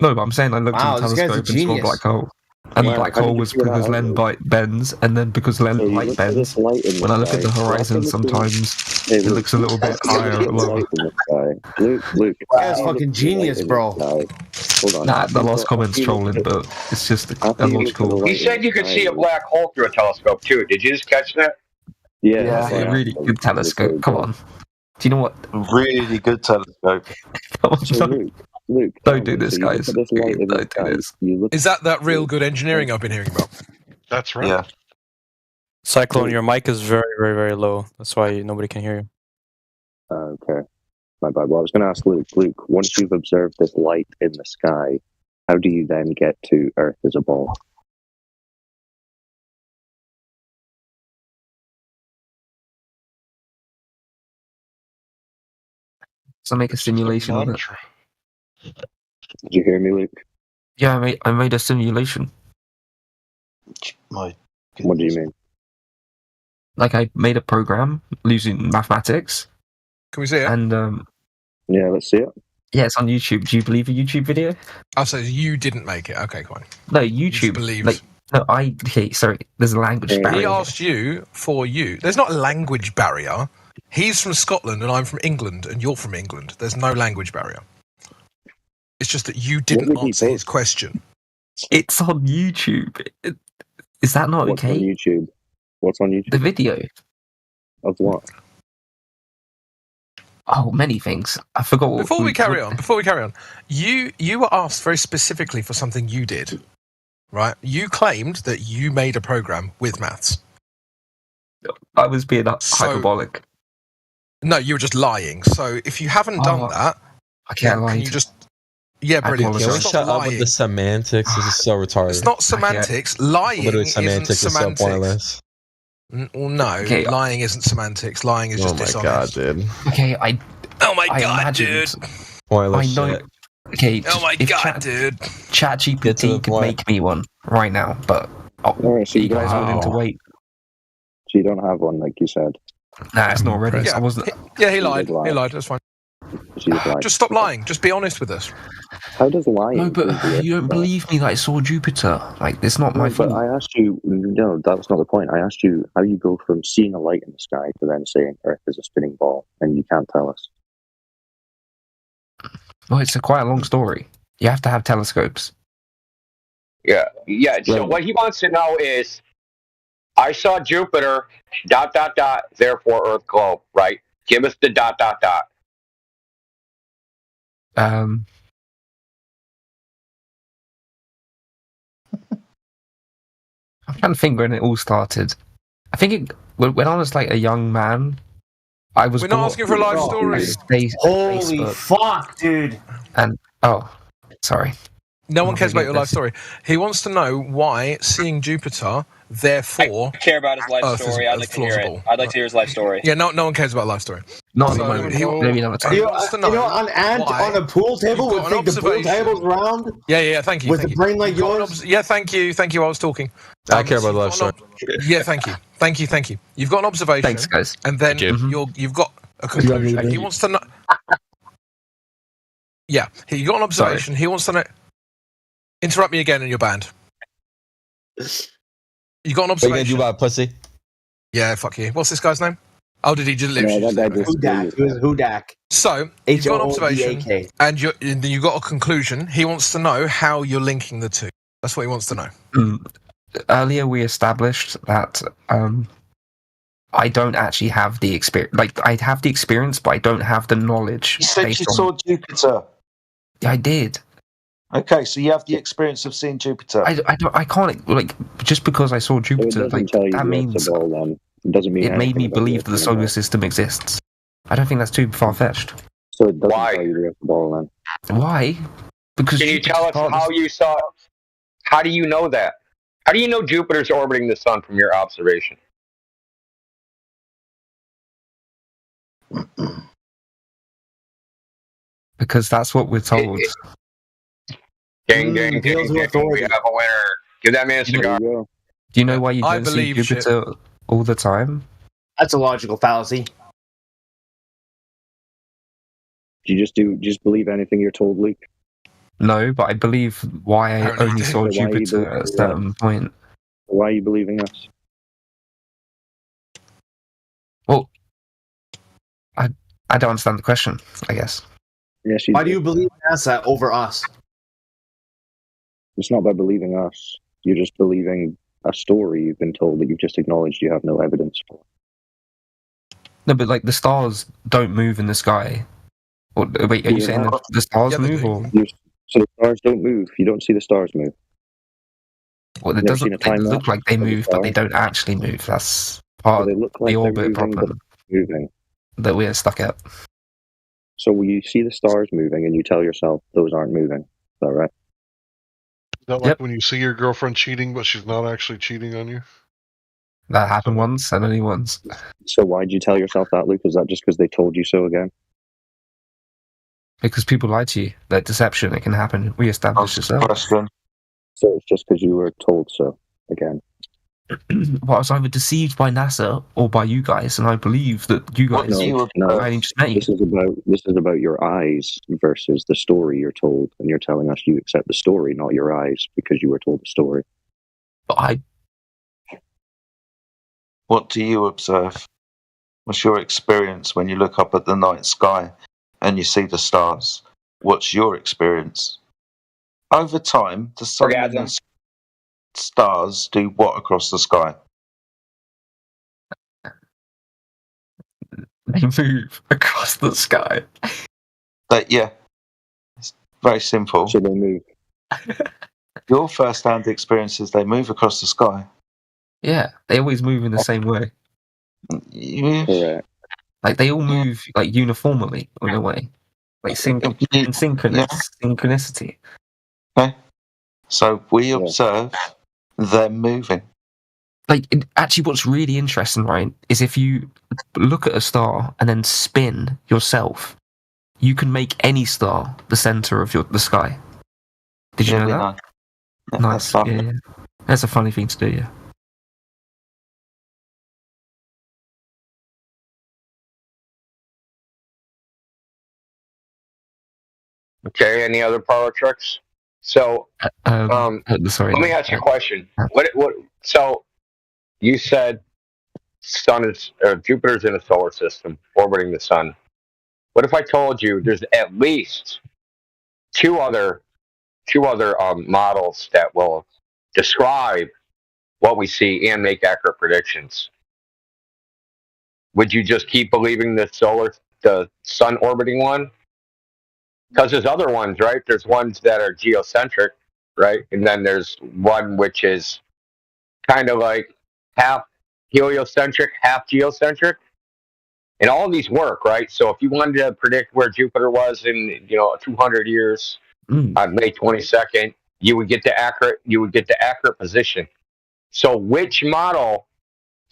No, but I'm saying I looked at the telescope and saw a black hole. And the black hole was because lens bends, and then because lens light bends, when I look at the horizon, sometimes it looks a little bit higher or lower. Luke. That's fucking genius, bro. Nah, the last comment's trolling, but it's just a logical... He said you could see a black hole through a telescope, too. Did you just catch that? Yeah, a really good telescope. Come on. Do you know what? Really good telescope. Luke, don't do this, guys. Don't do this. Is that real good engineering I've been hearing about? That's right. Yeah. Cyclone, your mic is very, very, very low. That's why nobody can hear you. Okay. My bad. Well, I was going to ask Luke, once you've observed this light in the sky, how do you then get to Earth as a ball? So make a simulation of it. Did you hear me, Luke? Yeah, I made a simulation. What do you mean? Like I made a program using mathematics. Can we see it? And yeah, let's see it. Yeah, it's on YouTube. Do you believe a YouTube video? Oh, so you didn't make it? Okay, fine. No, YouTube. Believe. Like, no, okay, sorry. There's a language barrier. He asked you for you. There's not a language barrier. He's from Scotland and I'm from England, and you're from England. There's no language barrier. It's just that you didn't answer his question. It's on YouTube. Is that not What's okay? on YouTube? What's on YouTube? The video. Of what? Oh, many things. I forgot what... Before we carry on, you were asked very specifically for something you did, right? You claimed that you made a program with maths. I was being hyperbolic. No, you were just lying. So if you haven't done that... I can't lie. Can you just... Yeah, brilliant. Can we shut up with the semantics? This is so retarded. It's not semantics. Lying Literally, semantics isn't semantics. is so pointless. Well, no, lying isn't semantics. Lying is just dishonest. Oh my god, dude. Okay, Oh my god, dude. Pointless I know. shit. Okay. Oh my god, dude. ChatGPT could make me one right now, but Alright, so you guys are willing to wait. So you don't have one, like you said. Nah, it's not ready. Yeah, I wasn't. Yeah, he lied. He lied. That's fine. Just stop lying. Just be honest with us. How does lying? No, but you don't believe me that I saw Jupiter. Like, it's not my fault. But I asked you. No, that's not the point. I asked you how you go from seeing a light in the sky to then saying Earth is a spinning ball, and you can't tell us. Well, it's quite a long story. You have to have telescopes. Yeah. So what he wants to know is, I saw Jupiter, ... therefore Earth globe, right? Give us the ... I'm trying to think when it all started. I think when I was like a young man, I was. We're not asking for a life story. Holy fuck, dude! And sorry. No one cares about your life story. He wants to know why seeing Jupiter, therefore, I care about his life Earth story. is I'd like to hear it. plausible. I'd like to hear his life story. Yeah, no one cares about life story. Not at the moment. Maybe another time. You know, on a pool table, would think the pool table's round. Yeah, thank you. With a brain like yours. Yeah, thank you. I was talking. I care about life story. Yeah, thank you. You've got an observation. Thanks, guys. And then you've got a conclusion. He wants to know. Yeah, you got an observation. Sorry. He wants to know. Interrupt me again, and you're banned. You got an observation. What are you gonna do about pussy? Yeah, fuck you. What's this guy's name? Oh, did he just literally? Hudak. It was Hudak. So you've got an observation, H-O-O-D-A-K. and you got a conclusion. He wants to know how you're linking the two. That's what he wants to know. Earlier, we established that I don't actually have the experience. Like, I have the experience, but I don't have the knowledge. You said you saw Jupiter. Yeah, I did. Okay, so you have the experience of seeing Jupiter. I can't, like, just because I saw Jupiter, like, that means it doesn't mean it made me believe that the solar system exists. I don't think that's too far-fetched. So it doesn't tell you the Earth the ball then. Why? Because can you tell us how you saw? How do you know that? How do you know Jupiter's orbiting the sun from your observation? Because that's what we're told. Gang, we have a winner. Give that man a cigar. Do you know why you don't see Jupiter all the time? That's a logical fallacy. Do you just believe anything you're told, Luke? No, but I believe why I only saw Jupiter at a certain point. Why are you believing us? Well, I don't understand the question, I guess. Yes, why do you believe NASA over us? It's not by believing us. You're just believing a story you've been told that you've just acknowledged you have no evidence for. No, but like the stars don't move in the sky. Or, wait, are you saying that the stars move? Or? So the stars don't move. You don't see the stars move. Well, it doesn't look like they move, but they don't actually move. That's part of the orbit problem that we're stuck at. So you see the stars moving and you tell yourself those aren't moving. Is that right? Is that like when you see your girlfriend cheating, but she's not actually cheating on you? That happened once and only once. So why'd you tell yourself that, Luke? Is that just because they told you so again? Because people lie to you. That deception, it can happen. We established this. So it's just because you were told so. again. Well, I was either deceived by NASA or by you guys, and I believe that you guys No, just met you. This is about your eyes versus the story you're told, and you're telling us you accept the story, not your eyes, because you were told the story. But What do you observe? What's your experience when you look up at the night sky and you see the stars? What's your experience? Over time, the sun and the stars do what across the sky? They move across the sky. Yeah, it's very simple. So they move. Your first-hand experience is they move across the sky. Yeah, they always move in the same way. Correct. Like they all move like uniformly in a way, like synchronicity. Okay. So we observe them moving. Like actually, what's really interesting, right, is if you look at a star and then spin yourself, you can make any star the center of the sky. Did you know that? Nice. Yeah. That's a funny thing to do. Yeah. Okay, any other parlor tricks? So, sorry. Let me ask you a question. So, you said Jupiter's in a solar system orbiting the sun. What if I told you there's at least two other models that will describe what we see and make accurate predictions? Would you just keep believing the sun orbiting one? Because there's other ones, right? There's ones that are geocentric, right? And then there's one which is kind of like half heliocentric, half geocentric. And all of these work, right? So if you wanted to predict where Jupiter was in 200 years on May 22nd, you would get the accurate position. So which model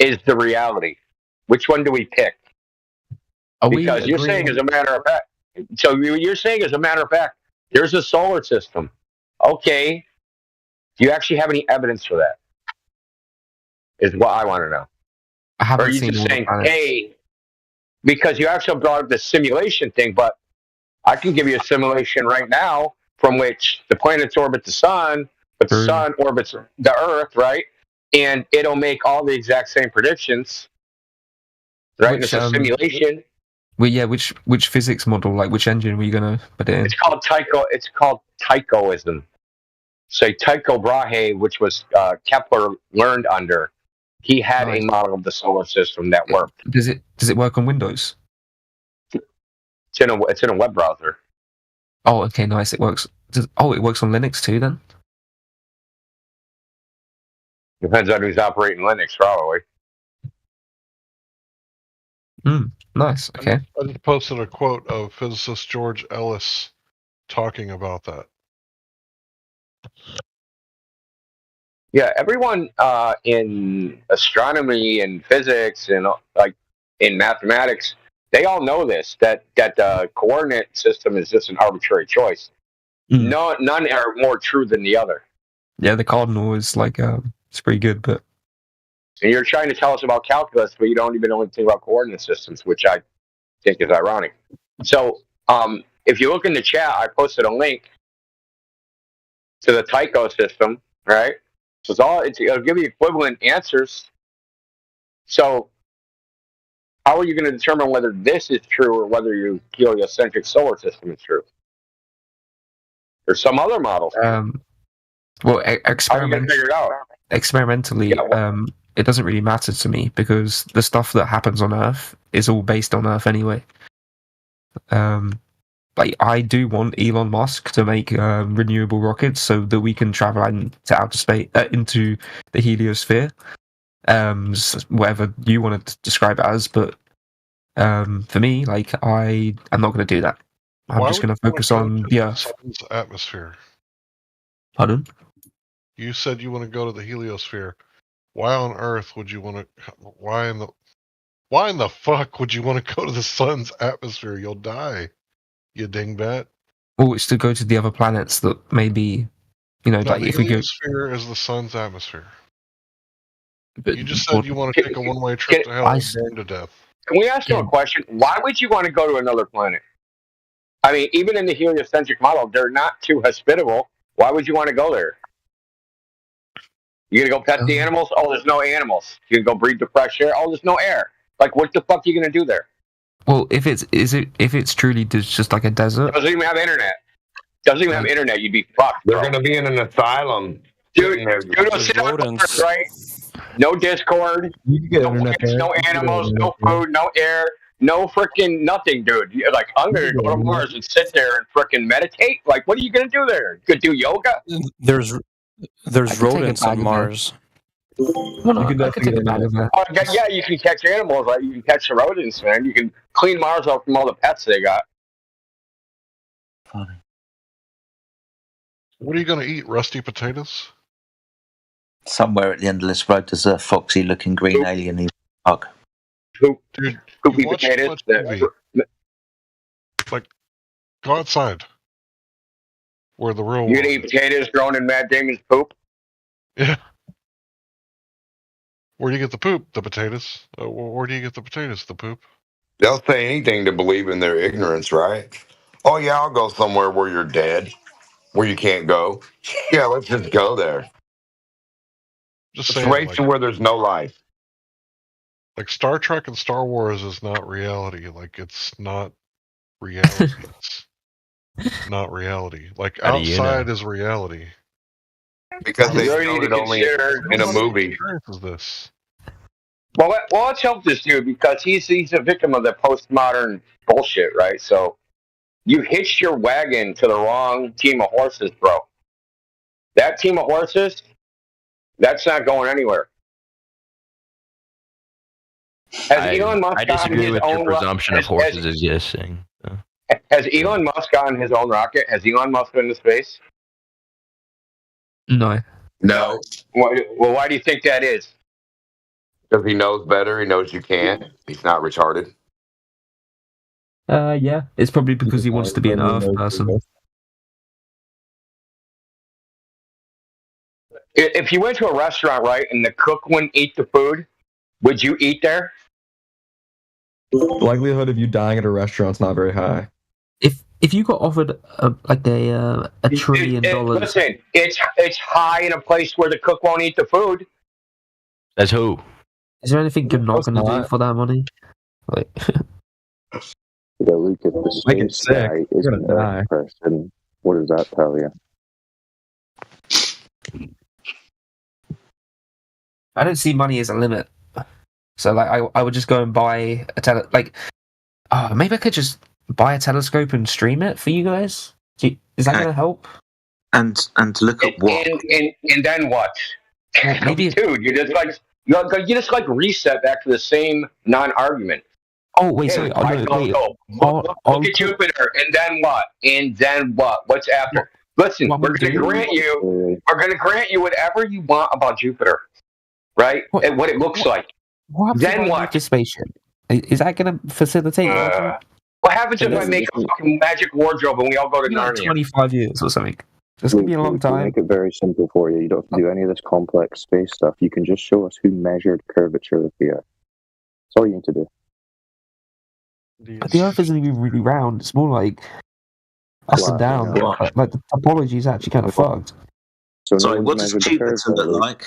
is the reality? Which one do we pick? Because you're saying, as a matter of fact, there's a solar system. Okay. Do you actually have any evidence for that? Is what I want to know. Or are you just saying, hey, because you actually brought up the simulation thing, but I can give you a simulation right now from which the planets orbit the sun, but the sun orbits the Earth, right? And it'll make all the exact same predictions, right? It's a simulation. Well, yeah, which physics model, like which engine were you going to put it in? It's called Tychoism. So Tycho Brahe, which was Kepler learned under, he had a model of the solar system that worked. Does it work on Windows? It's in a web browser. Oh, okay, nice. It works. It works on Linux too, then? Depends on who's operating Linux, probably. Nice. Okay. I just posted a quote of physicist George Ellis talking about that. Yeah, everyone in astronomy and physics and like in mathematics, they all know this, that the coordinate system is just an arbitrary choice. No, none are more true than the other. Yeah, the cardinal is like it's pretty good, but and you're trying to tell us about calculus, but you don't even know anything about coordinate systems, which I think is ironic. So, if you look in the chat, I posted a link to the Tycho system, right? So it'll give you equivalent answers. So how are you going to determine whether this is true or whether your heliocentric solar system is true? Or some other model? Well, experimentally, it doesn't really matter to me because the stuff that happens on Earth is all based on Earth anyway. Like I do want Elon Musk to make renewable rockets so that we can travel into outer space, into the heliosphere, whatever you want to describe it as. But for me, like I'm not going to do that. I'm just going to focus on the Earth. Sun's atmosphere. Pardon? You said you want to go to the heliosphere. Why on earth would you want to? Why in the fuck would you want to go to the sun's atmosphere? You'll die. You dingbat. Well, it's to go to the other planets that maybe, like the if we go. Heliosphere is the sun's atmosphere. You just said you want to take a one-way trip to hell and burn to death. Can we ask you a question? Why would you want to go to another planet? I mean, even in the heliocentric model, they're not too hospitable. Why would you want to go there? You gonna go pet the animals? Oh, there's no animals. You gonna go breathe the fresh air? Oh, there's no air. Like, what the fuck are you gonna do there? Well, if it's truly just like a desert, Doesn't even have internet. Doesn't even have internet. You'd be fucked. They're going to be in an asylum. Dude, sit on Earth, right? No Discord. No animals. No food. No air. No freaking nothing, dude. You're like, I'm gonna go to Mars and sit there and freaking meditate. Like, what are you gonna do there? You could do yoga. There's rodents on Mars. Yeah, you can catch animals. Right? You can catch the rodents, man. You can clean Mars up from all the pets they got. What are you going to eat? Rusty potatoes? Somewhere at the end of this road, there's a foxy-looking green alien. He's a bug. Dude, Poopy you watch potatoes. too much movie. Like, go outside. Where the real You gonna eat potatoes grown in Matt Damon's poop? Yeah. Where do you get the poop? The potatoes. Where do you get the potatoes? The poop. They'll say anything to believe in their ignorance, right? Oh yeah, I'll go somewhere where you're dead, where you can't go. Yeah, let's just go there. Just Let's saying, race to where there's no life. Like Star Trek and Star Wars is not reality. Like it's not reality. It's not reality. Like How do you outside know? is reality. Because they You already showed need it to only consider- in a movie. What is this? Well, let's help this dude because he's a victim of the postmodern bullshit, right? So you hitched your wagon to the wrong team of horses, bro. That team of horses, that's not going anywhere. Elon Musk I gotten disagree his with your own presumption of has- horses existing. Has Elon Musk gotten his own rocket? Has Elon Musk been to space? no. No, Well, why do you think that is? because he knows better. He knows you can't. He's not retarded. Yeah, it's probably because he wants to be an Earth person. If you went to a restaurant, right, and the cook wouldn't eat the food, would you eat there? The likelihood of you dying at a restaurant's not very high. If you got offered $1 trillion, Listen, it's high in a place where the cook won't eat the food. That's who. is there anything you're not going to do for that money? Like, Yeah, Luke, if the Make it space sick. guy You're is gonna an die. Earth person, what does that tell you? I don't see money as a limit. So like, I would just go and buy a maybe I could just buy a telescope and stream it for you guys. Is that going to help? And look at what. And then what? Maybe, dude, you just like reset back to the same non-argument. Oh wait, Hey, sorry. Look at Jupiter, and then what? And then what? What's after? Listen, we're going to grant you whatever you want about Jupiter, right? And what it looks like. What Then what? The spaceship? Is that going to facilitate? What happens if I make a fucking magic wardrobe and we all go to Narnia? 25 years or something. It's going to be a long We'll time. make it very simple for you. You don't have to do any of this complex space stuff. You can just show us who measured curvature of the Earth. That's all you need to do. But the Earth isn't even really round. It's more like up and down. Like the topology is actually kind of fucked. Sorry, what does Jupiter look like?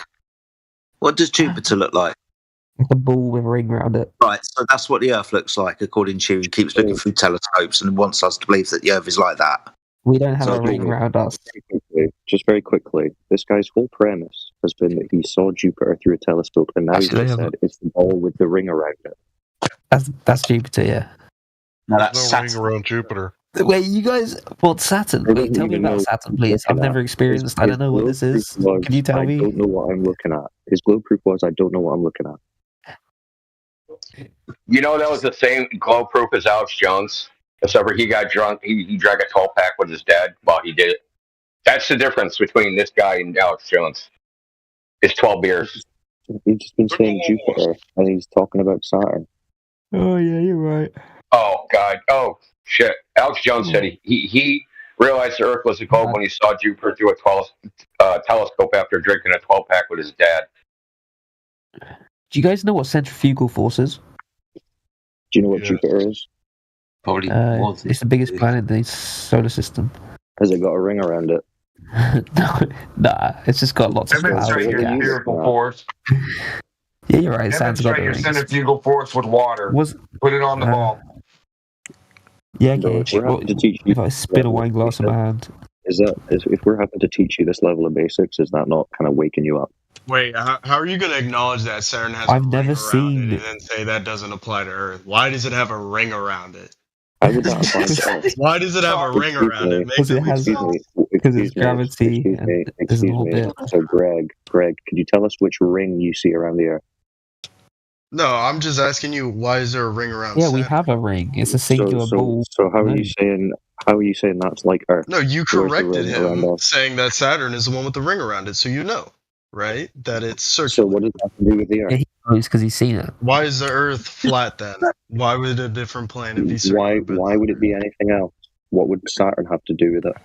What does Jupiter look like? Like a ball with a ring around it. Right, so that's what the Earth looks like, according to you. He keeps looking through telescopes and wants us to believe that the Earth is like that. We don't have a ring around us. Just very quickly, this guy's whole premise has been that he saw Jupiter through a telescope, and now he's just said it's the ball with the ring around it. That's Jupiter, yeah. No, There's no ring around Jupiter. Wait, you guys want Saturn? Wait, tell me about Saturn, please. I've never experienced. I don't know what this is. Can you tell me? I don't know what I'm looking at. His globe proof was, I don't know what I'm looking at. You know, that was the same glow proof as Alex Jones. Except for he got drunk. He drank a 12-pack with his dad while he did it. That's the difference between this guy and Alex Jones. It's 12 beers. He's just been saying Jupiter, and he's talking about Saturn. Oh, yeah, you're right. Oh, God. Oh, shit. Alex Jones said he realized the Earth was a globe when he saw Jupiter through a telescope after drinking a 12-pack with his dad. Do you guys know what centrifugal force is? Do you know what Jupiter is? Probably it's the biggest planet in the solar system. Has it got a ring around it? Nah, it's just got lots of clouds. Demonstrate your Yeah. spherical force. Yeah, you're right. Sounds got Demonstrate the your rings. centrifugal force with water. Put it on the ball. Yeah, okay. No, if we're having to teach you If I spin a wine glass in my hand. If we're having to teach you this level of basics, is that not kind of waking you up? Wait, how are you going to acknowledge that Saturn has I've a never ring seen around it it. and then say that doesn't apply to Earth? Why does it have a ring around it? How would that apply to Earth? Why does it have a ring around it? Because it has because it's gravity. Excuse me. So, Greg, could you tell us which ring you see around the Earth? No, I'm just asking you, why is there a ring around Yeah, Saturn? we have a ring. It's a singular ball. So how are you saying? How are you saying that's like Earth? No, you Where's the corrected ring around him Earth? saying that Saturn is the one with the ring around it, so you know, right? That it's circular. So what does that have to do with the Earth? Yeah, he knows because he's seen it. Why is the Earth flat then? Why would a different planet be circular? Why would it be anything else? What would Saturn have to do with it?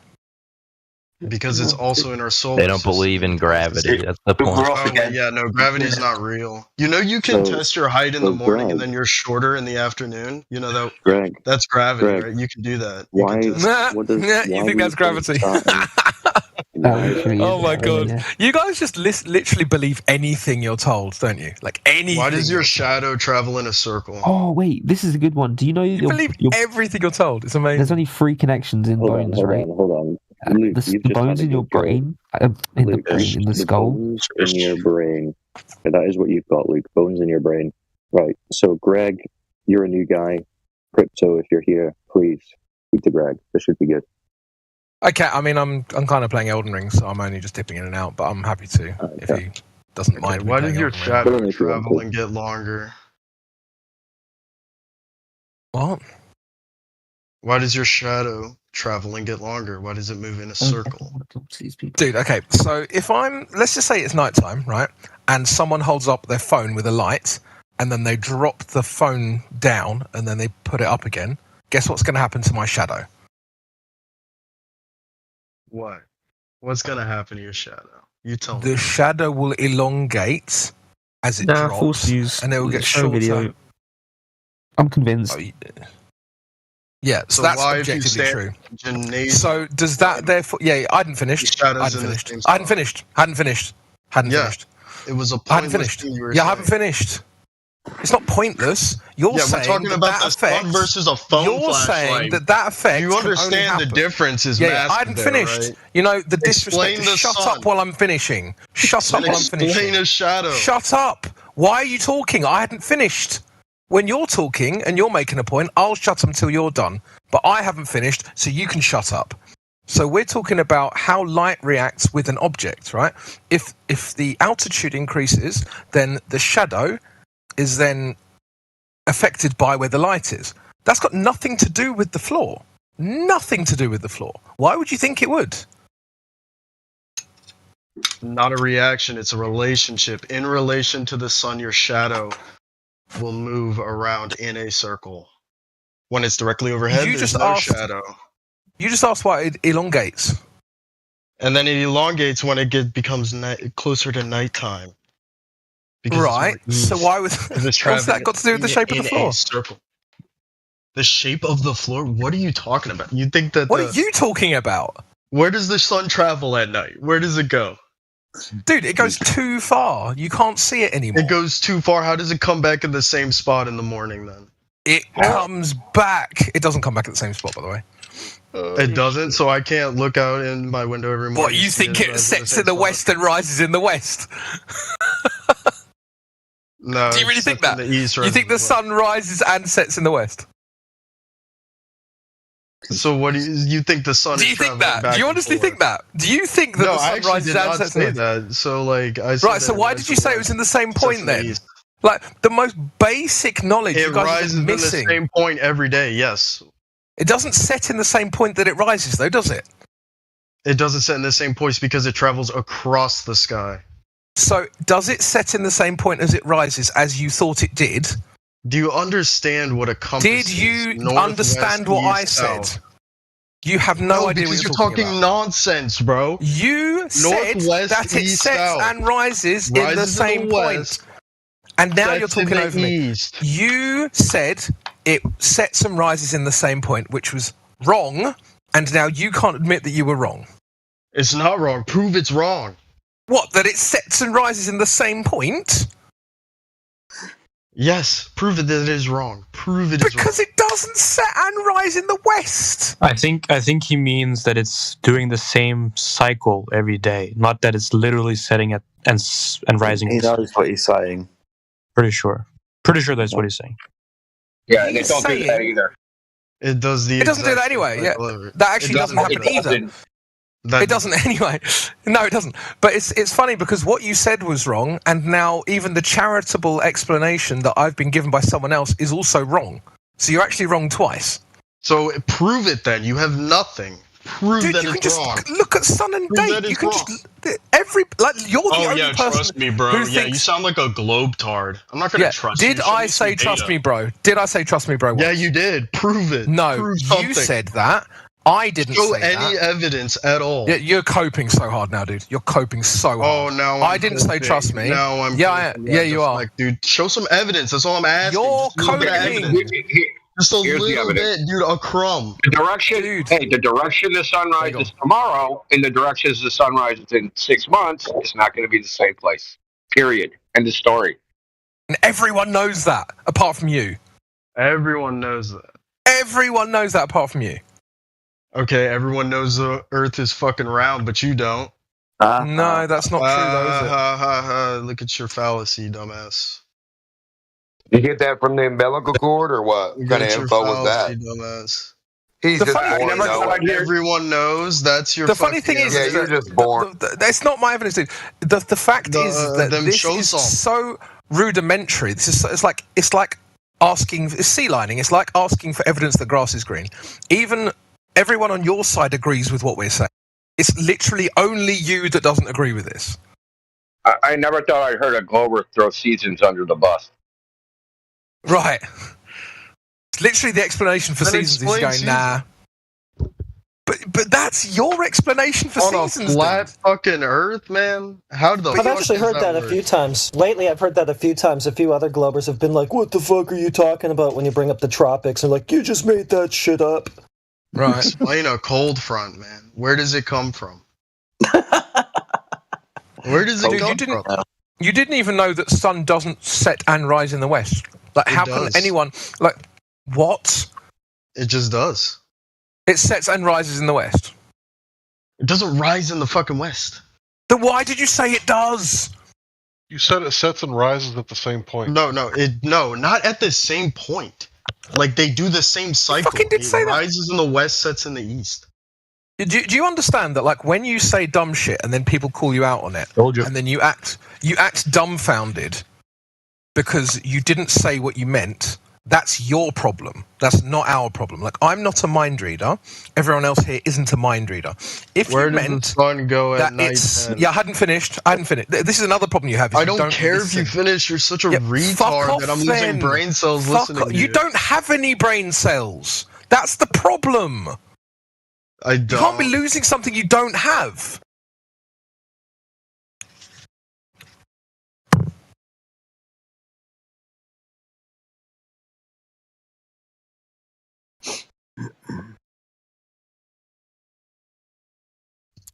Because it's also in our solar They don't system. believe in gravity. That's the point. Oh, yeah, no, gravity is not real. You know, you can test your height in the morning and then you're shorter in the afternoon. You know that. Greg, that's gravity, Greg, right? You can do that. Why? What does, You think that's gravity? Oh my god! You guys just literally believe anything you're told, don't you? Like anything. Why does your shadow travel in a circle? Oh wait, this is a good one. Do you know You believe everything you're told? It's amazing. there's only 3 connections in bones, right? Hold on. The Luke, you've just bones had a in your good go. brain, in the skull. Bones in your brain. That is what you've got, Luke. Bones in your brain. Right. So, Greg, you're a new guy. Crypto, if you're here, please speak to Greg. This should be good. Okay, I mean, I'm kind of playing Elden Ring, so I'm only just dipping in and out, but I'm happy to if he doesn't mind. Why does playing your Elden Ring. shadow travel and get longer? What? Why does your shadow travel and get longer? Why does it move in a circle? Dude, okay, so let's just say it's nighttime, right? And someone holds up their phone with a light, and then they drop the phone down, and then they put it up again. Guess what's going to happen to my shadow? What? What's gonna happen to your shadow? You tell me. The shadow will elongate as it Nah, drops, force use. and it will get Show shorter. video. I'm convinced. Yeah, so that's why if you objectively stand true. in gymnasium, So does that therefore? Yeah, I hadn't finished. shadows in the same Hadn't finished. Hadn't finished. Yeah, finished. it was a I hadn't pointless finished. thing you were Yeah, I saying. haven't finished. It's not pointless. You're Yeah, saying we're talking that about that the sun effect versus a phone You're flashlight. saying that effect. You can only understand the happen. difference is Yeah, massive I hadn't there, finished. right? You know the Explain disrespect. the Shut sun. up while I'm finishing. Shut up Then while I'm finishing. explain a shadow. Shut up. Why are you talking? I hadn't finished. When you're talking and you're making a point, I'll shut until you're done. But I haven't finished, so you can shut up. So we're talking about how light reacts with an object, right? If the altitude increases, then the shadow is then affected by where the light is. That's got nothing to do with the floor. Nothing to do with the floor. Why would you think it would? Not a reaction, it's a relationship. In relation to the sun, your shadow will move around in a circle. When it's directly overhead, You there's just no asked- shadow. You just asked why it elongates. And then it elongates when it becomes closer to nighttime. Because it's Right. more So east. why would Because it's what's that traveling got to do with the shape of the in floor? a circle. The shape of the floor? What are you talking about? You think that What are you talking about? Where does the sun travel at night? Where does it go? Dude, it goes too far. You can't see it anymore. It goes too far. How does it come back in the same spot in the morning then? It comes back. It doesn't come back at the same spot, by the way. It doesn't, so I can't look out in my window every morning. What, you to see think it it rise sets same in the spot. west and rises in the west? No. Do you really it think sets that? in the east, You rises think in the west. sun rises and sets in the west? So what do you think the sun Do you is think traveling that? back Do you and honestly forth? think that? Do you think that No, the I sun actually rises did and not sets in say the west? that. So like I said Right, so that why it did you rises say it in was in the same sets point in the then? east. Like, the most basic knowledge It you guys are rises just in the missing. same point every day. Yes, It doesn't set in the same point that it rises, though, does it? it doesn't set in the same place because it travels across the sky. So, does it set in the same point as it rises as you thought it did? Do you understand what a compass is? Did you North, understand west, what I east, said? south. You have no idea what because you're talking about. nonsense, bro. You said Northwest, that it east, sets south. and rises in the Rises same the point. west, And now you're talking over me. You said it sets and rises in the same point, which was wrong, and now you can't admit that you were wrong. It's not wrong. Prove it's wrong. What, that it sets and rises in the same point? Yes, prove it that it is wrong. Prove it is wrong. Because it doesn't set and rise in the west. I think he means that it's doing the same cycle every day, not that it's literally setting it and rising. He knows what he's saying. Pretty sure that's what he's saying. Yeah, and it don't do that either. It does the. It doesn't do that anyway. Yeah, that actually doesn't happen either. It doesn't anyway. No, it doesn't. But it's funny because what you said was wrong, and now even the charitable explanation that I've been given by someone else is also wrong. So you're actually wrong twice. So prove it then. You have nothing. Prove Dude, that you it's can just wrong. look at sun and date. You can just you're the only person. Trust me, bro. Who Yeah, thinks, you sound like a globetard. I'm not gonna trust you. Did I say trust me, bro? Did I say trust me, bro? Yeah, you did. Prove it. No, Prove you something. said that. I didn't show say any that. evidence at all. Yeah, you're coping so hard now, dude. You're coping so hard. Oh, now I didn't say trust me. Now I'm yeah, you are. Like, dude, show some evidence. That's all I'm asking. You're coping. Just a Here's the little evidence. bit, dude. A crumb. The direction, the direction the sun rises tomorrow and the direction the sun rises in 6 months is not going to be the same place. Period. End of story. And everyone knows that, apart from you. Everyone knows that. Everyone knows that, apart from you. Okay, everyone knows the Earth is fucking round, but you don't. No, that's not true, though, is it? Look at your fallacy, dumbass. You get that from the umbilical cord, or what? What kind of info was that? Dumbass. He's just born knowing. Everyone knows that's your. The funny thing is, you're just born. That's not my evidence, dude. The fact is that this is some. so rudimentary. It's like asking. It's sea lining. It's like asking for evidence that grass is green. Even everyone on your side agrees with what we're saying. It's literally only you that doesn't agree with this. I never thought I heard a Glober throw seasons under the bus. Right. It's literally the explanation for seasons is going, nah. But that's your explanation for seasons. On a flat fucking Earth, man? How the fuck I've actually heard that a few times. Lately, I've heard that a few times. A few other Globers have been like, what the fuck are you talking about when you bring up the tropics? And like, you just made that shit up. Right. Explain a cold front, man. Where does it come from? Where does it come from? You didn't even know that sun doesn't set and rise in the west. Like, how can anyone... Like, what? It just does. It sets and rises in the west. It doesn't rise in the fucking west. Then why did you say it does? You said it sets and rises at the same point. No, not at the same point. Like, they do the same cycle. It rises in the west, sets in the east. Do you understand that, like, when you say dumb shit and then people call you out on it, and then you act dumbfounded because you didn't say what you meant, that's your problem. That's not our problem. Like, I'm not a mind reader. Everyone else here isn't a mind reader. If Where you does meant the sun go at night? Yeah, I hadn't finished. This is another problem you have. I don't care if you finish. You're such a retard that I'm losing brain cells listening to you. You don't have any brain cells. That's the problem. I don't. You can't be losing something you don't have.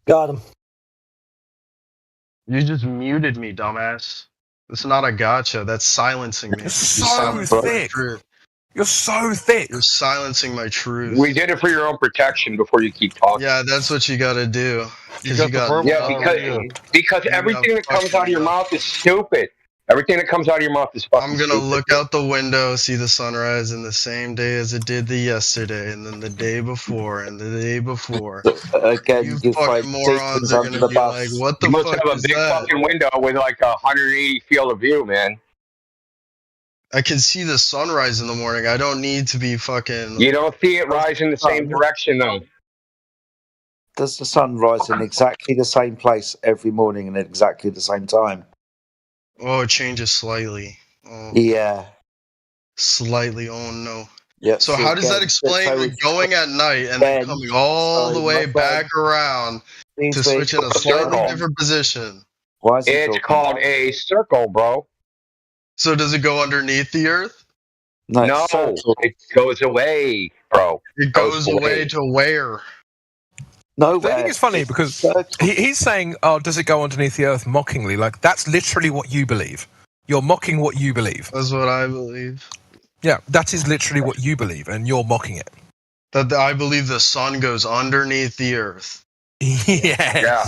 Got him. You just muted me, dumbass. It's not a gotcha. That's silencing me. You're so thick. You're so thick. You're silencing my truth. We did it for your own protection before you keep talking. Yeah, that's what you gotta do. Because everything that comes out of your mouth is stupid. Everything that comes out of your mouth is fucking I'm gonna look out the window, see the sunrise in the same day as it did the yesterday, and then the day before, and the day before. Again, you fucking morons are gonna be like, what the You must fuck have a is big that? fucking window with like 180 field of view, man. I can see the sunrise in the morning. I don't need to be fucking... You don't see it rise in the same direction, though. Does the sun rise in exactly the same place every morning and at exactly the same time? Oh, it changes slightly. Oh. Yeah. Slightly, oh no. Yeah, so how does that explain it going at night and then coming all the way back around to switch in a slightly different position? Why is it's called a circle, bro. So does it go underneath the Earth? No, it goes away, bro. It goes away to where? No, I think it's funny because he's saying, "Oh, does it go underneath the Earth?" mockingly. Like that's literally what you believe. You're mocking what you believe. That's what I believe. Yeah, that is literally what you believe, and you're mocking it. That I believe the sun goes underneath the Earth. Yeah.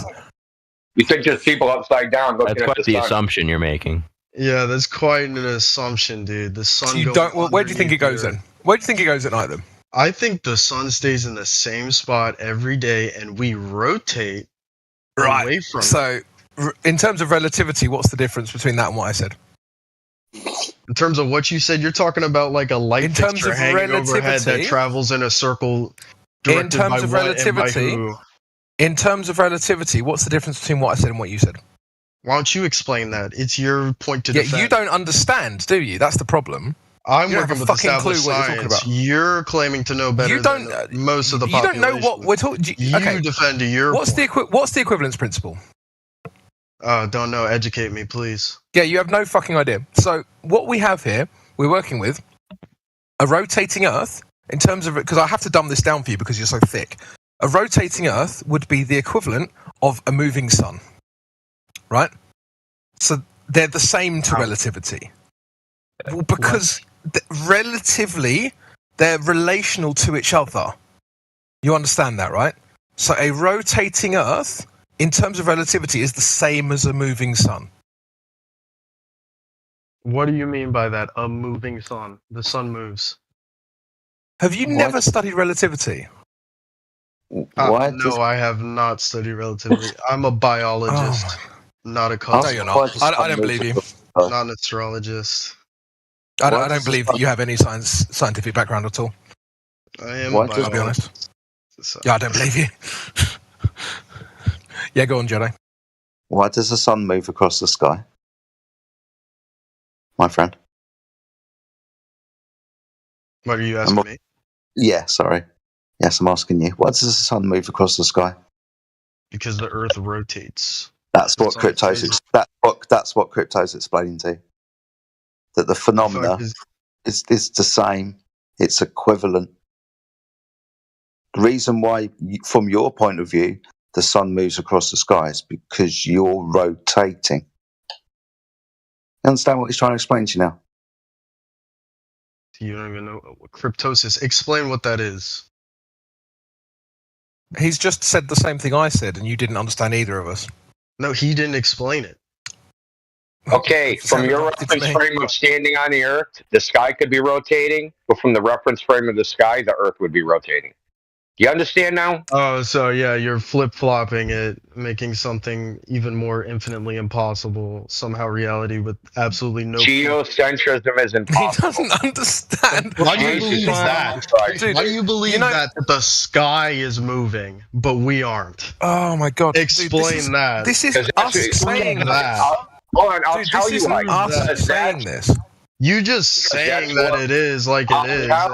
You think there's people upside down looking That's at quite the sun. assumption you're making. Yeah, that's quite an assumption, dude. The sun. So you don't. Well, where do you think it goes then? Where do you think it goes at night then? I think the sun stays in the same spot every day, and we rotate away from it. So, in terms of relativity, what's the difference between that and what I said? In terms of what you said, you're talking about like a light In terms fixture of hanging overhead that relativity- travels in a circle. In Directed terms by of what and by relativity, who? in terms of relativity, what's the difference between what I said and what you said? Why don't you explain that? It's your point to Yeah, defend. you don't understand, do you? That's the problem. I'm You don't have working a with fucking clue established what you're talking science. about. You're claiming to know better You don't. than most of the You population. don't know what we're talking. You defend your What's point. what's the equivalence principle? Don't know. Educate me, please. Yeah, you have no fucking idea. So what we have here, we're working with a rotating Earth in terms of because I have to dumb this down for you because you're so thick. A rotating Earth would be the equivalent of a moving sun, right? So they're the same to relativity. Well, because relatively, they're relational to each other. You understand that, right? So a rotating Earth, in terms of relativity, is the same as a moving sun. What do you mean by that? A moving sun. The sun moves. Have you never studied relativity? No, I have not studied relativity. I'm a biologist, not a No, cosmologist. you're not. I don't believe you. Not an astrologist. I don't believe that you have any scientific background at all. I am. I'll be honest. Yeah, I don't believe you. Yeah, go on, Jedi. Why does the sun move across the sky? My friend. What are you asking me? Yeah, sorry. Yes, I'm asking you. Why does the sun move across the sky? Because the Earth rotates. That's what Crypto's that's what Crypto's explaining to you. That the phenomena is the same. It's equivalent. The reason why, from your point of view, the sun moves across the sky is because you're rotating. You understand what he's trying to explain to you now? You don't even know what cryptosis. Explain what that is. He's just said the same thing I said, and you didn't understand either of us. No, he didn't explain it. Okay, from your reference frame of standing on the Earth, the sky could be rotating, but from the reference frame of the sky, the Earth would be rotating. You understand now? Oh, so yeah, you're flip-flopping it, making something even more infinitely impossible, somehow reality with absolutely no... Geocentrism is impossible. He doesn't understand. Why do you believe that? Dude, Why do you believe that the sky is moving, but we aren't? Oh my god. Explain that. This is us saying that. Hold on, I'll tell you why. Us saying this. You just saying that it is like it is, and not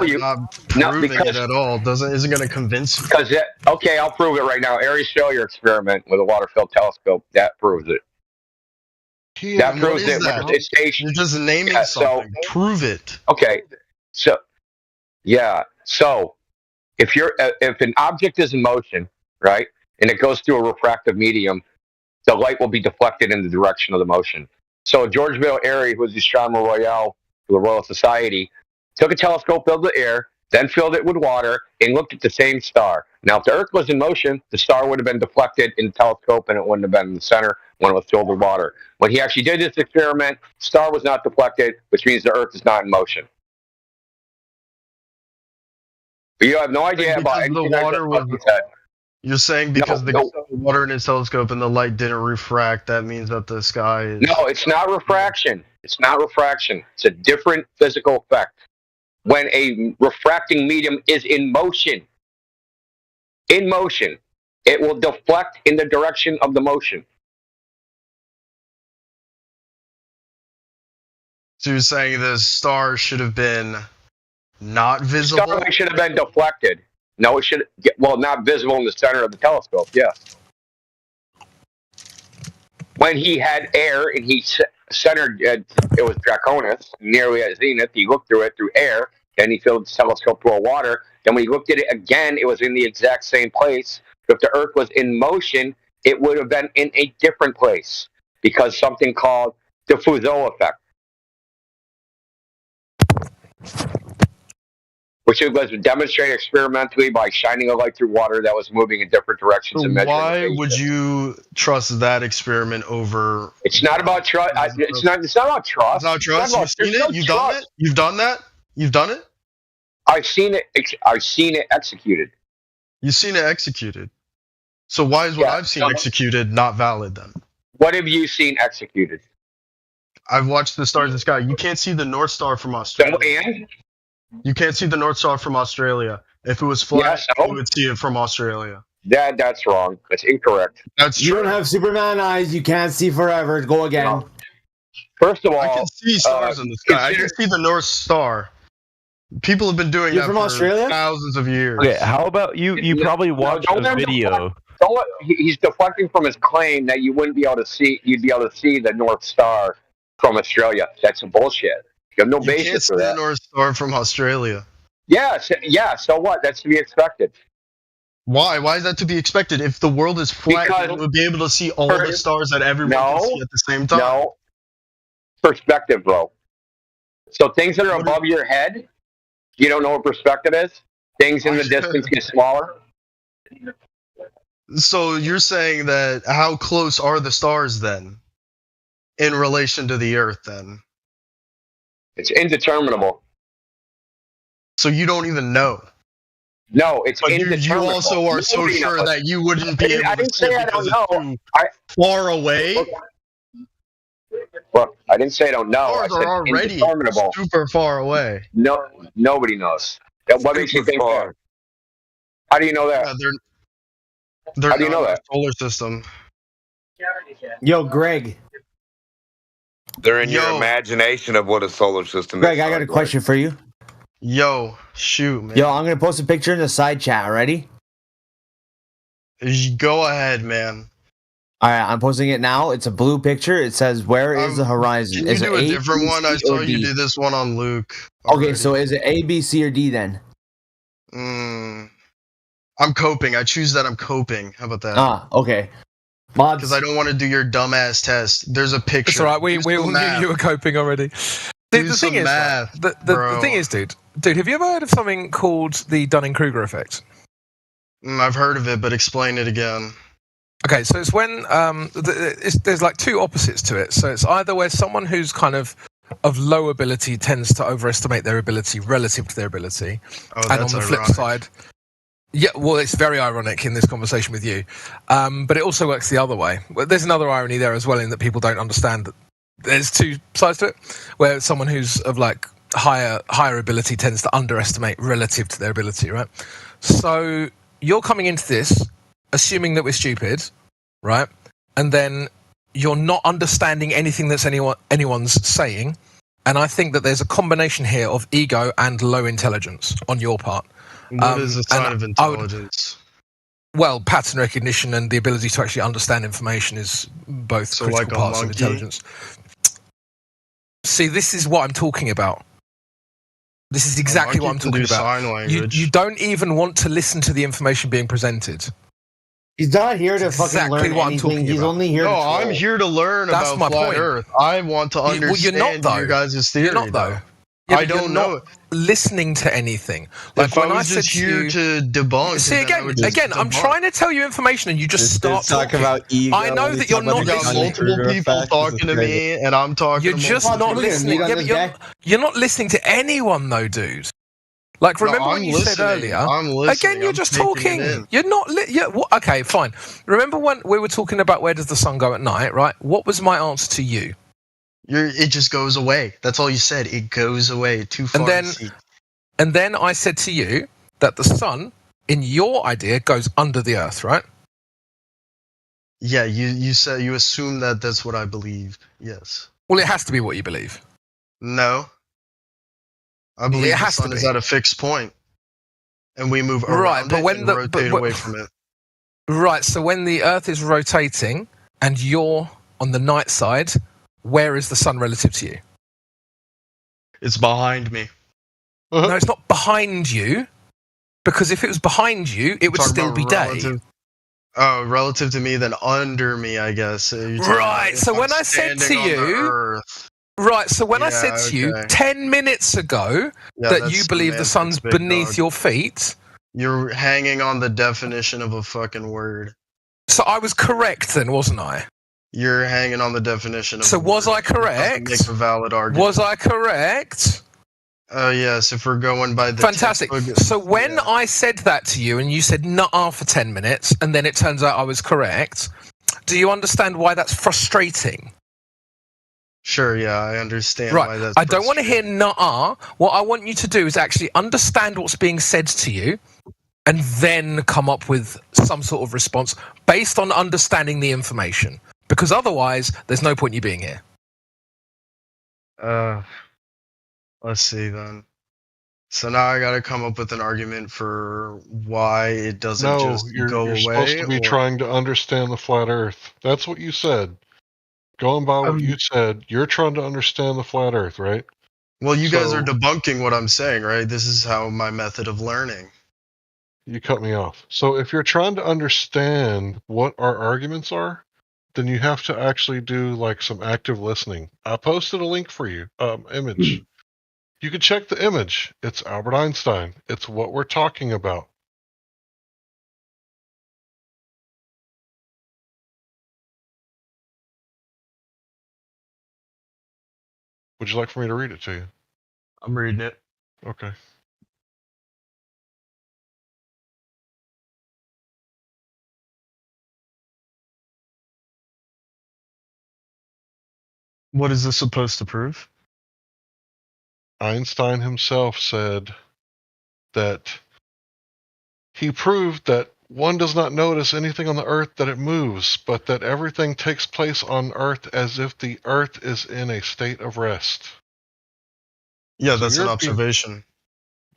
proving it at all isn't going to convince you. Because okay, I'll prove it right now. Aries failure experiment with a water-filled telescope that proves it. That proves it. It's You're just naming something. Prove it. Okay, so so if an object is in motion, right, and it goes through a refractive medium, the light will be deflected in the direction of the motion. So George Bill Airy, who was the astronomer royal for the Royal Society, took a telescope filled with air, then filled it with water, and looked at the same star. Now, if the Earth was in motion, the star would have been deflected in the telescope, and it wouldn't have been in the center when it was filled with water. When he actually did this experiment, the star was not deflected, which means the Earth is not in motion. But you have no idea about anything the water was. You're saying because the water in his telescope and the light didn't refract, that means that the sky is... No, it's not refraction. It's not refraction. It's a different physical effect. When a refracting medium is in motion, it will deflect in the direction of the motion. So you're saying the star should have been not visible? The star should have been deflected. No, it should not visible in the center of the telescope. Yes. When he had air and he center, it was Draconis, nearly at zenith. He looked through it through air. Then he filled the telescope full of water. Then when he looked at it again, it was in the exact same place. If the Earth was in motion, it would have been in a different place because something called the Foucault effect, which was demonstrated experimentally by shining a light through water that was moving in different directions So and measuring. why would you trust that experiment over? It's not about trust. It's not about trust. It's not trust. You've seen it. You've done it. You've done that. You've done it. I've seen it. I've seen it executed. You've seen it executed. So why is what I've seen executed not valid then? What have you seen executed? I've watched the stars in the sky. You can't see the North Star from Australia. And? You can't see the North Star from Australia. If it was flat, you would see it from Australia. That's wrong. That's incorrect. That's true. You don't have Superman eyes. You can't see forever. Go again. No. First of all, I can see stars in the sky. I can see the North Star. People have been doing that from for Australia? thousands of years. Okay, how about you? You probably watched a video. He's deflecting from his claim that you wouldn't be able to see. You'd be able to see the North Star from Australia. That's bullshit. You have no basis for that. You can't see the North Star from Australia. Yeah. So what? That's to be expected. Why? Why is that to be expected? If the world is flat, you would be able to see all the stars that everyone can see at the same time. No. Perspective, bro. So things that are above your head, you don't know what perspective is? Things in the distance get smaller? So you're saying that how close are the stars then in relation to the Earth then? It's indeterminable. So you don't even know? No, it's but indeterminable. You also are so sure that you wouldn't be able to see it because it's too far away? Look, I didn't say I don't know. Stars are already super far away. No, nobody knows. What makes you think that? How do you know that? Yeah, they're How do you know that? Solar system. Yo, Greg. They're in your imagination of what a solar system Greg, is. I got a question for you. Yo, shoot, man. Yo, I'm gonna post a picture in the side chat. Ready? Go ahead, man. All right, I'm posting it now. It's a blue picture. It says, "Where is the horizon?" Can you do a different one? I saw you do this one on Luke. Okay, so is it A, B, C, or D then? I'm coping. I choose that I'm coping. How about that? Okay. Because I don't want to do your dumbass test. There's a picture. It's all right. We all knew you were coping already. Dude, the thing is, the thing is, dude, have you ever heard of something called the Dunning-Kruger effect? I've heard of it, but explain it again. Okay, so it's when there's like two opposites to it. So it's either where someone who's kind of low ability tends to overestimate their ability relative to their ability, and on the flip side, yeah, well, it's very ironic in this conversation with you, but it also works the other way. There's another irony there as well in that people don't understand that there's two sides to it, where someone who's of like higher ability tends to underestimate relative to their ability, right? So you're coming into this assuming that we're stupid, right? And then you're not understanding anything that's anyone's saying. And I think that there's a combination here of ego and low intelligence on your part. What is a sign of intelligence? Well, pattern recognition and the ability to actually understand information is both critical parts of intelligence. See, this is what I'm talking about. This is exactly what I'm talking about. You don't even want to listen to the information being presented. He's not here to fucking learn anything. He's only here to troll. I'm here to learn about flat Earth. I want to understand your guys' theory. You're not, though. Yeah, I don't know. Listening to anything. Like if when I was just here to debunk. See, again, I'm trying to tell you information and you just start talking about ego. I know that you're not listening. Multiple people talking to me and I'm talking to You're just not listening. You're not listening to anyone, though, dude. Like, remember when you said earlier? Again, you're just talking. You're not. Okay, fine. Remember when we were talking about where does the sun go at night, right? What was my answer to you? It just goes away. That's all you said. It goes away too far. And then I said to you that the sun, in your idea, goes under the earth, right? Yeah, you said you assume that that's what I believe. Yes. Well, it has to be what you believe. No. I believe the sun is at a fixed point, and we move around it and rotate away from it. Right. So when the Earth is rotating and you're on the night side, where is the sun relative to you? It's behind me. No, it's not behind you, because if it was behind you, it would still be day. Oh, relative to me, then under me, I guess. Right. So when I said to you, right. So when I said to you 10 minutes ago that you believe the sun's beneath your feet, you're hanging on the definition of a fucking word. So I was correct then, wasn't I? You're hanging on the definition of. So was I correct? Make a valid argument. Was I correct? Yes, if we're going by the fantastic. So when I said that to you and you said nuh-uh for 10 minutes and then it turns out I was correct, do you understand why that's frustrating? Sure, yeah, I understand why that's I don't want to hear nuh-uh. What I want you to do is actually understand what's being said to you and then come up with some sort of response based on understanding the information. Because otherwise, there's no point you being here. Let's see then. So now I got to come up with an argument for why it doesn't just go away. You're supposed to be trying to understand the flat Earth. That's what you said. Going by what you said, you're trying to understand the flat Earth, right? Well, you guys are debunking what I'm saying, right? This is how my method of learning. You cut me off. So if you're trying to understand what our arguments are, then you have to actually do like some active listening. I posted a link for you, image. You can check the image. It's Albert Einstein. It's what we're talking about. Would you like for me to read it to you? I'm reading it. Okay. What is this supposed to prove? Einstein himself said that he proved that one does not notice anything on the earth that it moves, but that everything takes place on earth as if the earth is in a state of rest. Yeah, that's an observation.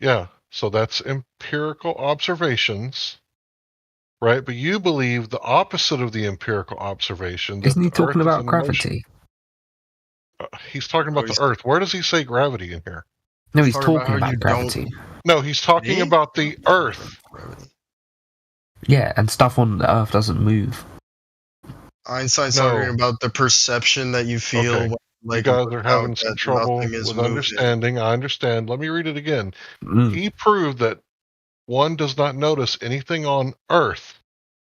Yeah, so that's empirical observations, right? But you believe the opposite of the empirical observation. Isn't he talking about gravity? He's talking about the Earth. Where does he say gravity in here? No, he's talking about gravity. No, he's talking about the Earth. Yeah, and stuff on the Earth doesn't move. Einstein's talking about the perception that you feel. Okay. Like you guys are having some trouble with understanding. I understand. Let me read it again. He proved that one does not notice anything on Earth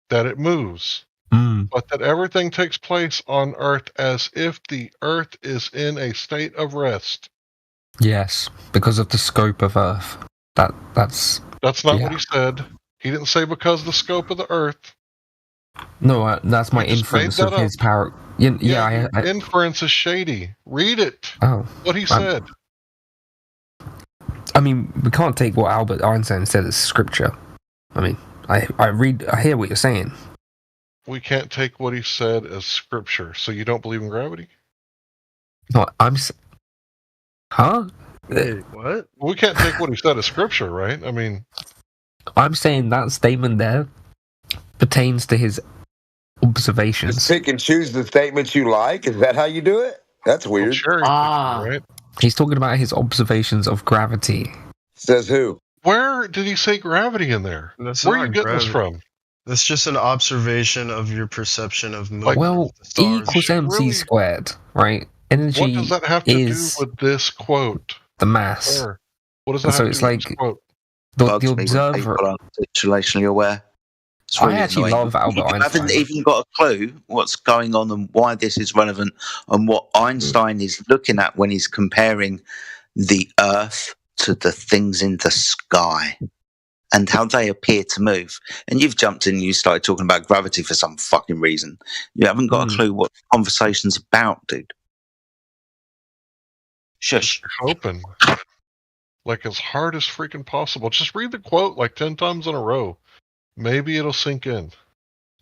that it moves, but that everything takes place on Earth as if the Earth is in a state of rest. Yes, because of the scope of Earth. That's not what he said. He didn't say because of the scope of the Earth. No, that's my inference of his power. Yeah, inference is shady. Read it. Oh, what he said. I mean, we can't take what Albert Einstein said as scripture. I mean, I hear what you're saying. We can't take what he said as scripture. So you don't believe in gravity? No, huh? Wait, what? We can't take what he said as scripture, right? I mean, I'm saying that statement there pertains to his observations. Just pick and choose the statements you like? Is that how you do it? That's weird. Right? He's talking about his observations of gravity. Says who? Where did he say gravity in there? Where are you getting this from? That's just an observation of your perception of movement. Well, E equals mc squared, right? Energy what does that have to do with this quote? The mass. Sure. What does that have to do with this quote? The observer. People aren't situationally aware. Really I actually love Albert Einstein. I haven't even got a clue what's going on and why this is relevant and what Einstein is looking at when he's comparing the Earth to the things in the sky and how they appear to move. And you've jumped in and you started talking about gravity for some fucking reason. You haven't got a clue what the conversation's about, dude. Shush. Open. Like as hard as freaking possible. Just read the quote like 10 times in a row. Maybe it'll sink in.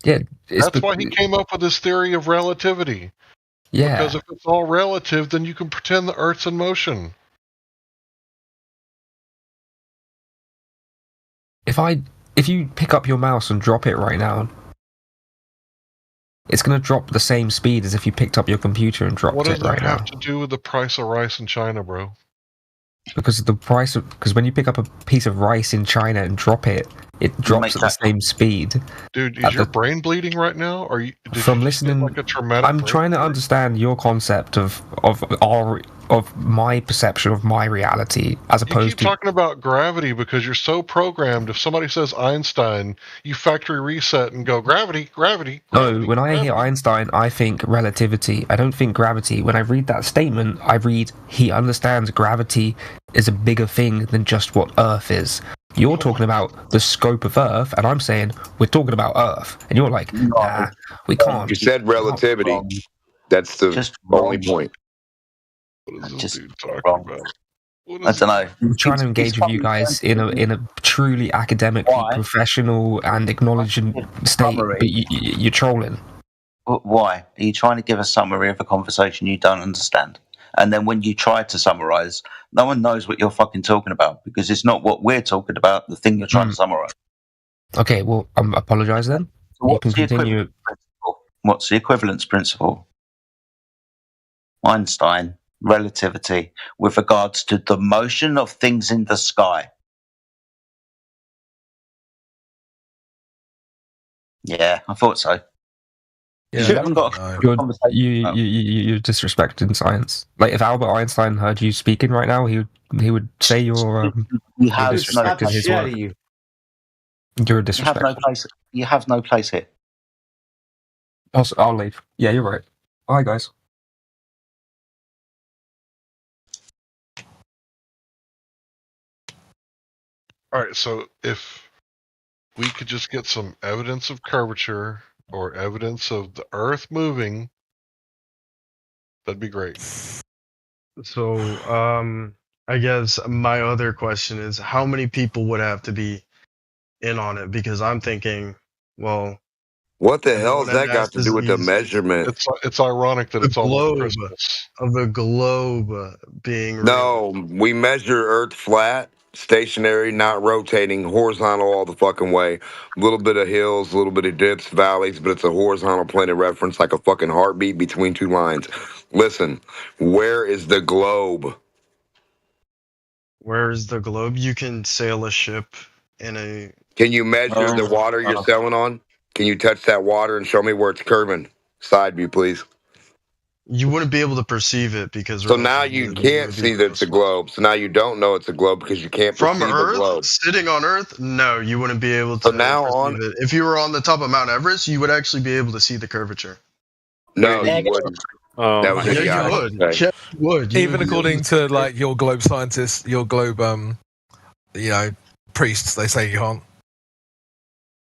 Yeah. That's why he came up with this theory of relativity. Yeah. Because if it's all relative, then you can pretend the Earth's in motion. If you pick up your mouse and drop it right now, it's going to drop the same speed as if you picked up your computer and dropped What it does that right now. have to do with the price of rice in China, bro? Because when you pick up a piece of rice in China and drop it, it drops at the same speed. Dude, is your brain bleeding right now? Or did From you just get, listening, like a traumatic I'm brain trying to injury? understand your concept of my perception of my reality as You opposed keep to. talking about gravity because you're so programmed. If somebody says Einstein, you factory reset and go gravity, gravity. No, when I hear Einstein, I think relativity. I don't think gravity. When I read that statement, I read he understands gravity is a bigger thing than just what Earth is. You're talking about the scope of Earth, and I'm saying we're talking about Earth. And you're like, nah, we can't. You said relativity. That's the only point. What is this Just dude talking about? I don't know. I'm trying to engage with you guys in a truly academic, professional, and acknowledging state, but you're trolling. Why? Are you trying to give a summary of a conversation you don't understand? And then when you try to summarize, no one knows what you're fucking talking about because it's not what we're talking about, the thing you're trying to summarize. Okay, well, I apologize then. So you can continue. What's the equivalence principle? Einstein, relativity, with regards to the motion of things in the sky. Yeah, I thought so. Yeah, You haven't got you're disrespecting science. Like if Albert Einstein heard you speaking right now, he would say you're disrespecting his work. You're a disrespectful. You have no place here. I'll leave. Yeah, you're right. Bye, guys. All right, so if we could just get some evidence of curvature or evidence of the Earth moving, that'd be great. So, I guess my other question is, how many people would have to be in on it? Because I'm thinking, well, what the hell has that got to do with the measurement? It's ironic that it's almost Christmas. Of a globe being No, we measure Earth flat, stationary, not rotating, horizontal all the fucking way. A little bit of hills, a little bit of dips, valleys, but it's a horizontal plane of reference, like a fucking heartbeat between two lines. Listen, where is the globe? Where is the globe? You can sail a ship in a. Can you measure the water you're sailing on? Can you touch that water and show me where it's curving? Side view, please. You wouldn't be able to perceive it because. So now you can't see that it's a globe. So now you don't know it's a globe because you can't from perceive Earth, a globe. sitting on Earth, no, you wouldn't be able to. So now perceive it. If you were on the top of Mount Everest, you would actually be able to see the curvature. No, you wouldn't. That was yeah, you would. Yeah, you would. You Even would according to like your globe scientists, your globe, priests, they say you can't.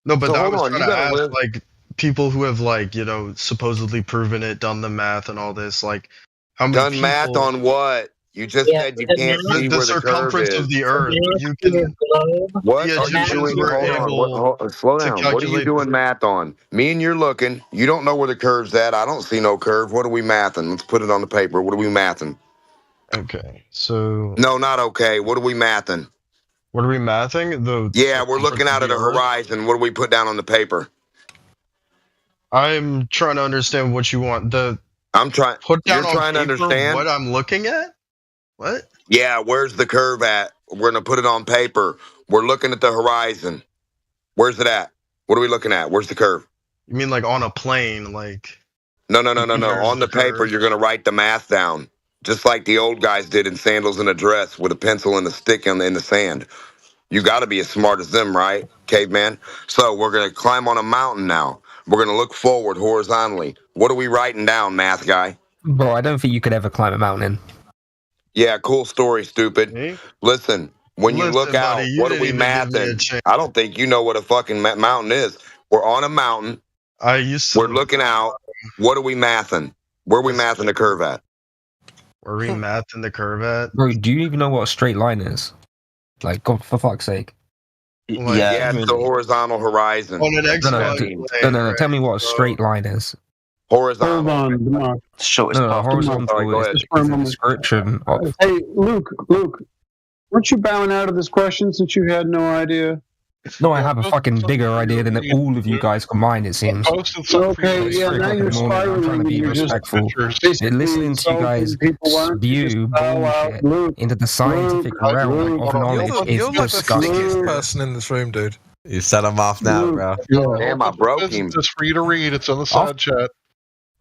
No, but So I hold was on, trying you to gotta ask, live- like, people who have, like, supposedly proven it, done the math and all this, like, how many Done people... math on what? You just said you can't see where the curve circumference is. of the Earth. You can... What the are you Egyptians doing? were Hold on. Slow to down. What are you calculate doing math on? Me and you're looking. You don't know where the curve's at. I don't see no curve. What are we mathing? Let's put it on the paper. What are we mathing? Okay, so... No, not okay. What are we mathing? What are we mathing? Yeah, we're looking out at the horizon. What do we put down on the paper? I'm trying to understand what you want. I'm trying. Put down You're on trying to paper understand what I'm looking at? What? Yeah, where's the curve at? We're gonna put it on paper. We're looking at the horizon. Where's it at? What are we looking at? Where's the curve? You mean like on a plane, like... No. On the paper, you're gonna write the math down, just like the old guys did in sandals and a dress with a pencil and a stick in the sand. You got to be as smart as them, right, caveman? So we're gonna climb on a mountain now. We're gonna look forward horizontally. What are we writing down, math guy? Bro, I don't think you could ever climb a mountain. Yeah, cool story, stupid. Listen, when you look out, buddy, you what are didn't we even give me a mathing? chance. I don't think you know what a fucking mountain is. We're on a mountain. We're looking out. What are we mathing? Where are we mathing the curve at? Where are we mathing the curve at? Bro, do you even know what a straight line is? Like, God, for fuck's sake. Yeah, it's the horizontal horizon. On an No. Tell me what a straight line is. Horizontal. Hold on, Demar. Horizontal is a description of... Hey, Luke, weren't you bowing out of this question since you had no idea? No, I have a fucking bigger idea than all of you guys combined, it seems. Okay, yeah, now you're spiraling and you're just Listening to you guys spew bullshit into the scientific realm of knowledge is You're like the disgusting. thickest person in this room, dude. You set him off now, bro. Damn, I broke him. It's for you to read. It's on the side chat.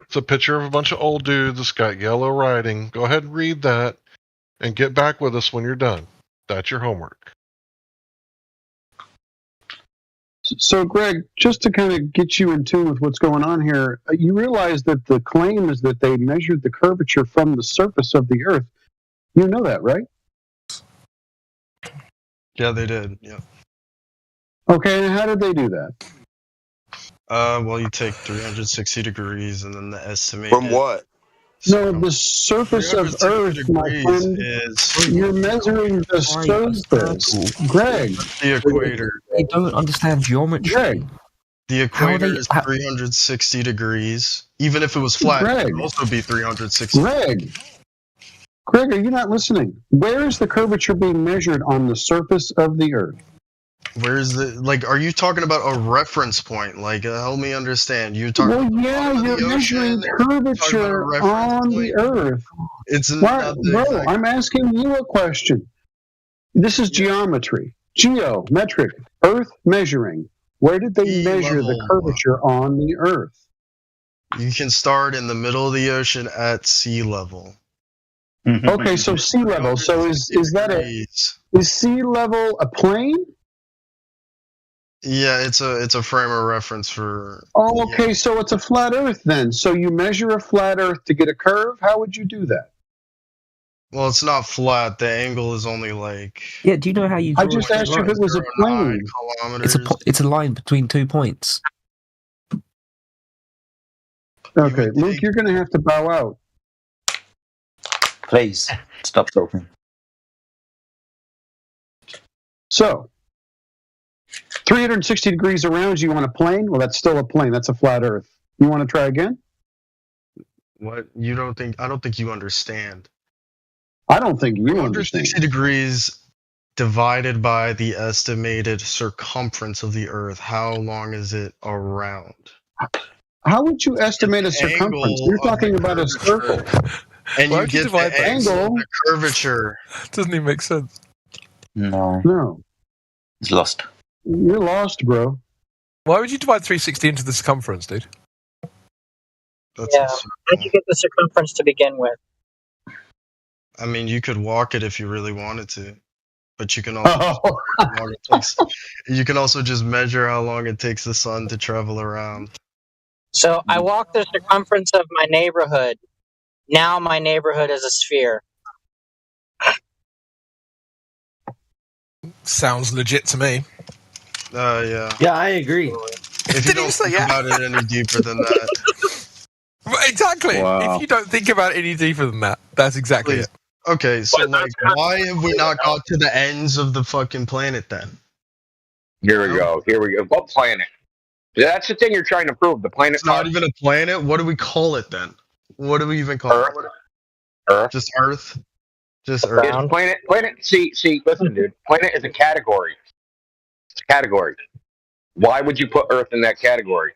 It's a picture of a bunch of old dudes. It's got yellow writing. Go ahead and read that and get back with us when you're done. That's your homework. So, Greg, just to kind of get you in tune with what's going on here, you realize that the claim is that they measured the curvature from the surface of the Earth. You know that, right? Yeah, they did. Yeah. Okay, and how did they do that? Well, you take 360 degrees and then the estimate. From what? No, the surface of Earth, my friend. You're measuring the surface. Greg. The equator. You don't understand geometry. Greg. The equator is 360 degrees. Even if it was flat, it would also be 360. Greg, are you not listening? Where is the curvature being measured on the surface of the Earth? Where's the are you talking about a reference point? Help me understand. You're talking you're measuring curvature on the Earth. It's bro, I'm asking you a question. This is geometry. Geometric. Earth measuring. Where did they measure the curvature on the Earth? You can start in the middle of the ocean at sea level. Okay, so sea level. So is sea level a plane? Yeah, it's a frame of reference for. Oh, okay, so it's a flat Earth then. So you measure a flat Earth to get a curve. How would you do that? Well, it's not flat. The angle is only Yeah, do you know how you? I just asked you if it was a plane. It's a line between 2 points. Okay, Luke, you're going to have to bow out. Please stop talking. So, 360 degrees around you on a plane? Well, that's still a plane. That's a flat Earth. You want to try again? What? I don't think you understand. I don't think you understand. 360 degrees divided by the estimated circumference of the Earth. How long is it around? How would you estimate a circumference? You're talking about a circle. And you get the angle, the curvature. Doesn't even make sense. No. It's lost. You're lost, bro. Why would you divide 360 into the circumference, dude? How'd you get the circumference to begin with? I mean, you could walk it if you really wanted to, but you can also you can also just measure how long it takes the sun to travel around. So I walk the circumference of my neighborhood. Now my neighborhood is a sphere. Sounds legit to me. Yeah. Yeah, I agree. If you don't think about it any deeper than that. Exactly. Wow. If you don't think about it any deeper than that, that's exactly it. Okay, so why have we not got to the ends of the fucking planet then? Here we go. What planet? That's the thing you're trying to prove. The planet. It's not even a planet. What do we call it then? What do we even call it? Earth. Just Earth. Just Earth. It's planet. See. Listen, dude. Planet is a category. It's a category. Why would you put Earth in that category?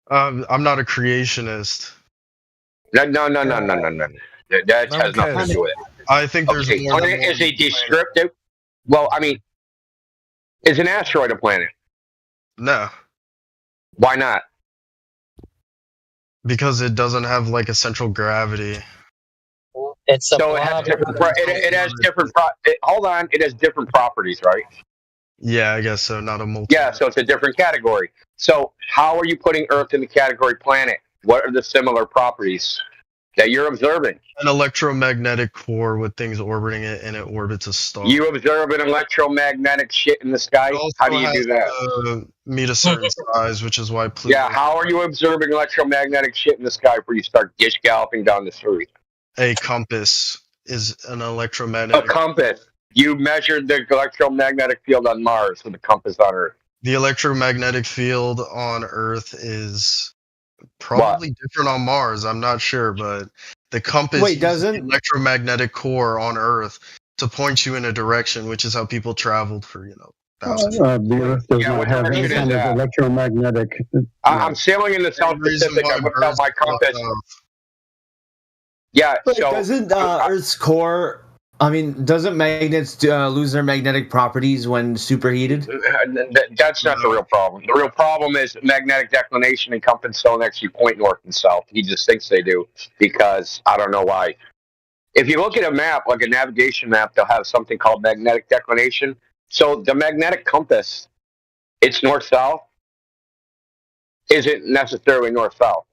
I'm not a creationist. No. That has nothing to do with it. I think there's more. Planet is a descriptive. Well, I mean, is an asteroid a planet? No. Why not? Because it doesn't have a central gravity. It's so it has different. It has different. Hold on. It has different properties, right? Yeah, I guess so. Not a multi. Yeah, so it's a different category. So how are you putting Earth in the category planet? What are the similar properties that you're observing? An electromagnetic core with things orbiting it, and it orbits a star. You observe an electromagnetic shit in the sky? How do you do that? Meet a certain size, which is why Pluto. Yeah, how are you observing electromagnetic shit in the sky before you start dish galloping down the street? A compass is an electromagnetic. A compass. You measured the electromagnetic field on Mars with a compass on Earth. The electromagnetic field on Earth is probably different on Mars. I'm not sure, but the compass uses the electromagnetic core on Earth to point you in a direction, which is how people traveled for The Earth does not have any kind of electromagnetic. I'm sailing in the South Pacific. I looked out my compass. Yeah, but so doesn't Earth's core? I mean, doesn't magnets lose their magnetic properties when superheated? That's not the real problem. The real problem is magnetic declination and compass don't actually point north and south. He just thinks they do because I don't know why. If you look at a map, like a navigation map, they'll have something called magnetic declination. So the magnetic compass, it's north-south, isn't necessarily north-south.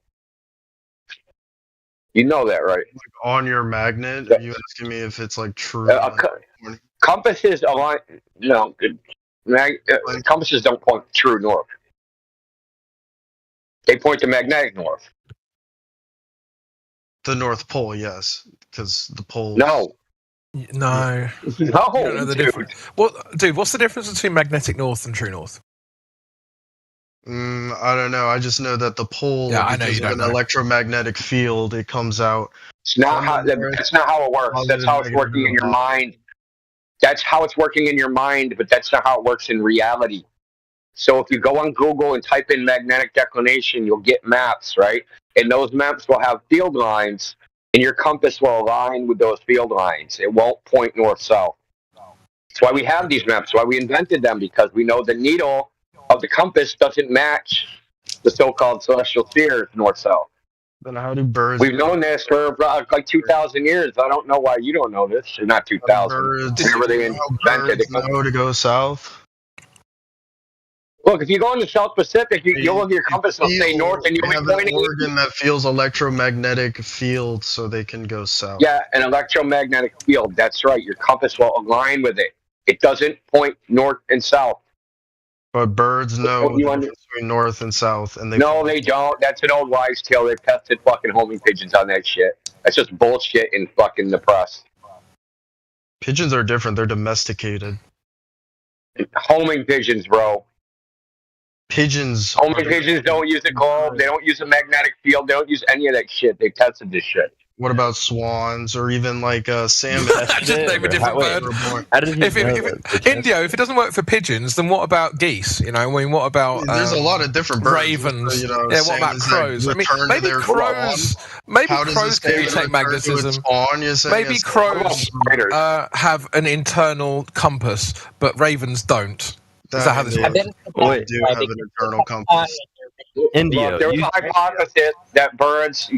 You know that, right? Like on your magnet, are you asking me if it's like true? Compasses align. No, compasses don't point true north. They point to magnetic north. The North Pole, yes, because the pole. No. No. No. You don't know the difference. Dude, what's the difference between magnetic north and true north? I don't know. I just know that the pole, yeah, I know you because of don't an know. electromagnetic field, it comes out. It's not how. That's not how it works. That's how it's working in your mind. That's how it's working in your mind, but that's not how it works in reality. So if you go on Google and type in magnetic declination, you'll get maps, right? And those maps will have field lines, and your compass will align with those field lines. It won't point north-south. That's why we have these maps. That's why we invented them, because we know the needle of the compass doesn't match the so-called celestial spheres north-south. Then how do birds? We've known this for like 2,000 years. I don't know why you don't know this. Or not 2,000. Whenever they invented it. Know to go south. Look, if you go in the South Pacific, you'll look at your compass and say north, and you'll They be have an pointing. organ that feels electromagnetic field, so they can go south. Yeah, an electromagnetic field. That's right. Your compass will align with it. It doesn't point north and south. But birds know the difference between north and south, and they they don't. That's an old wives' tale. They've tested fucking homing pigeons on that shit. That's just bullshit in fucking the press. Pigeons are different. They're domesticated. Homing pigeons, bro. Homing pigeons don't use a globe. They don't use a magnetic field. They don't use any of that shit. They tested this shit. What about swans or even like salmon? Just name a different bird. Indio, if it doesn't work for pigeons, then what about geese? You know, I mean, what about there's a lot of different birds. Ravens. You know, yeah, what about crows? I mean, maybe crows. Maybe crows can detect magnetism. Maybe crows have an internal compass, but ravens don't. Is that how this works? They do have an internal compass. Look, there was a hypothesis that birds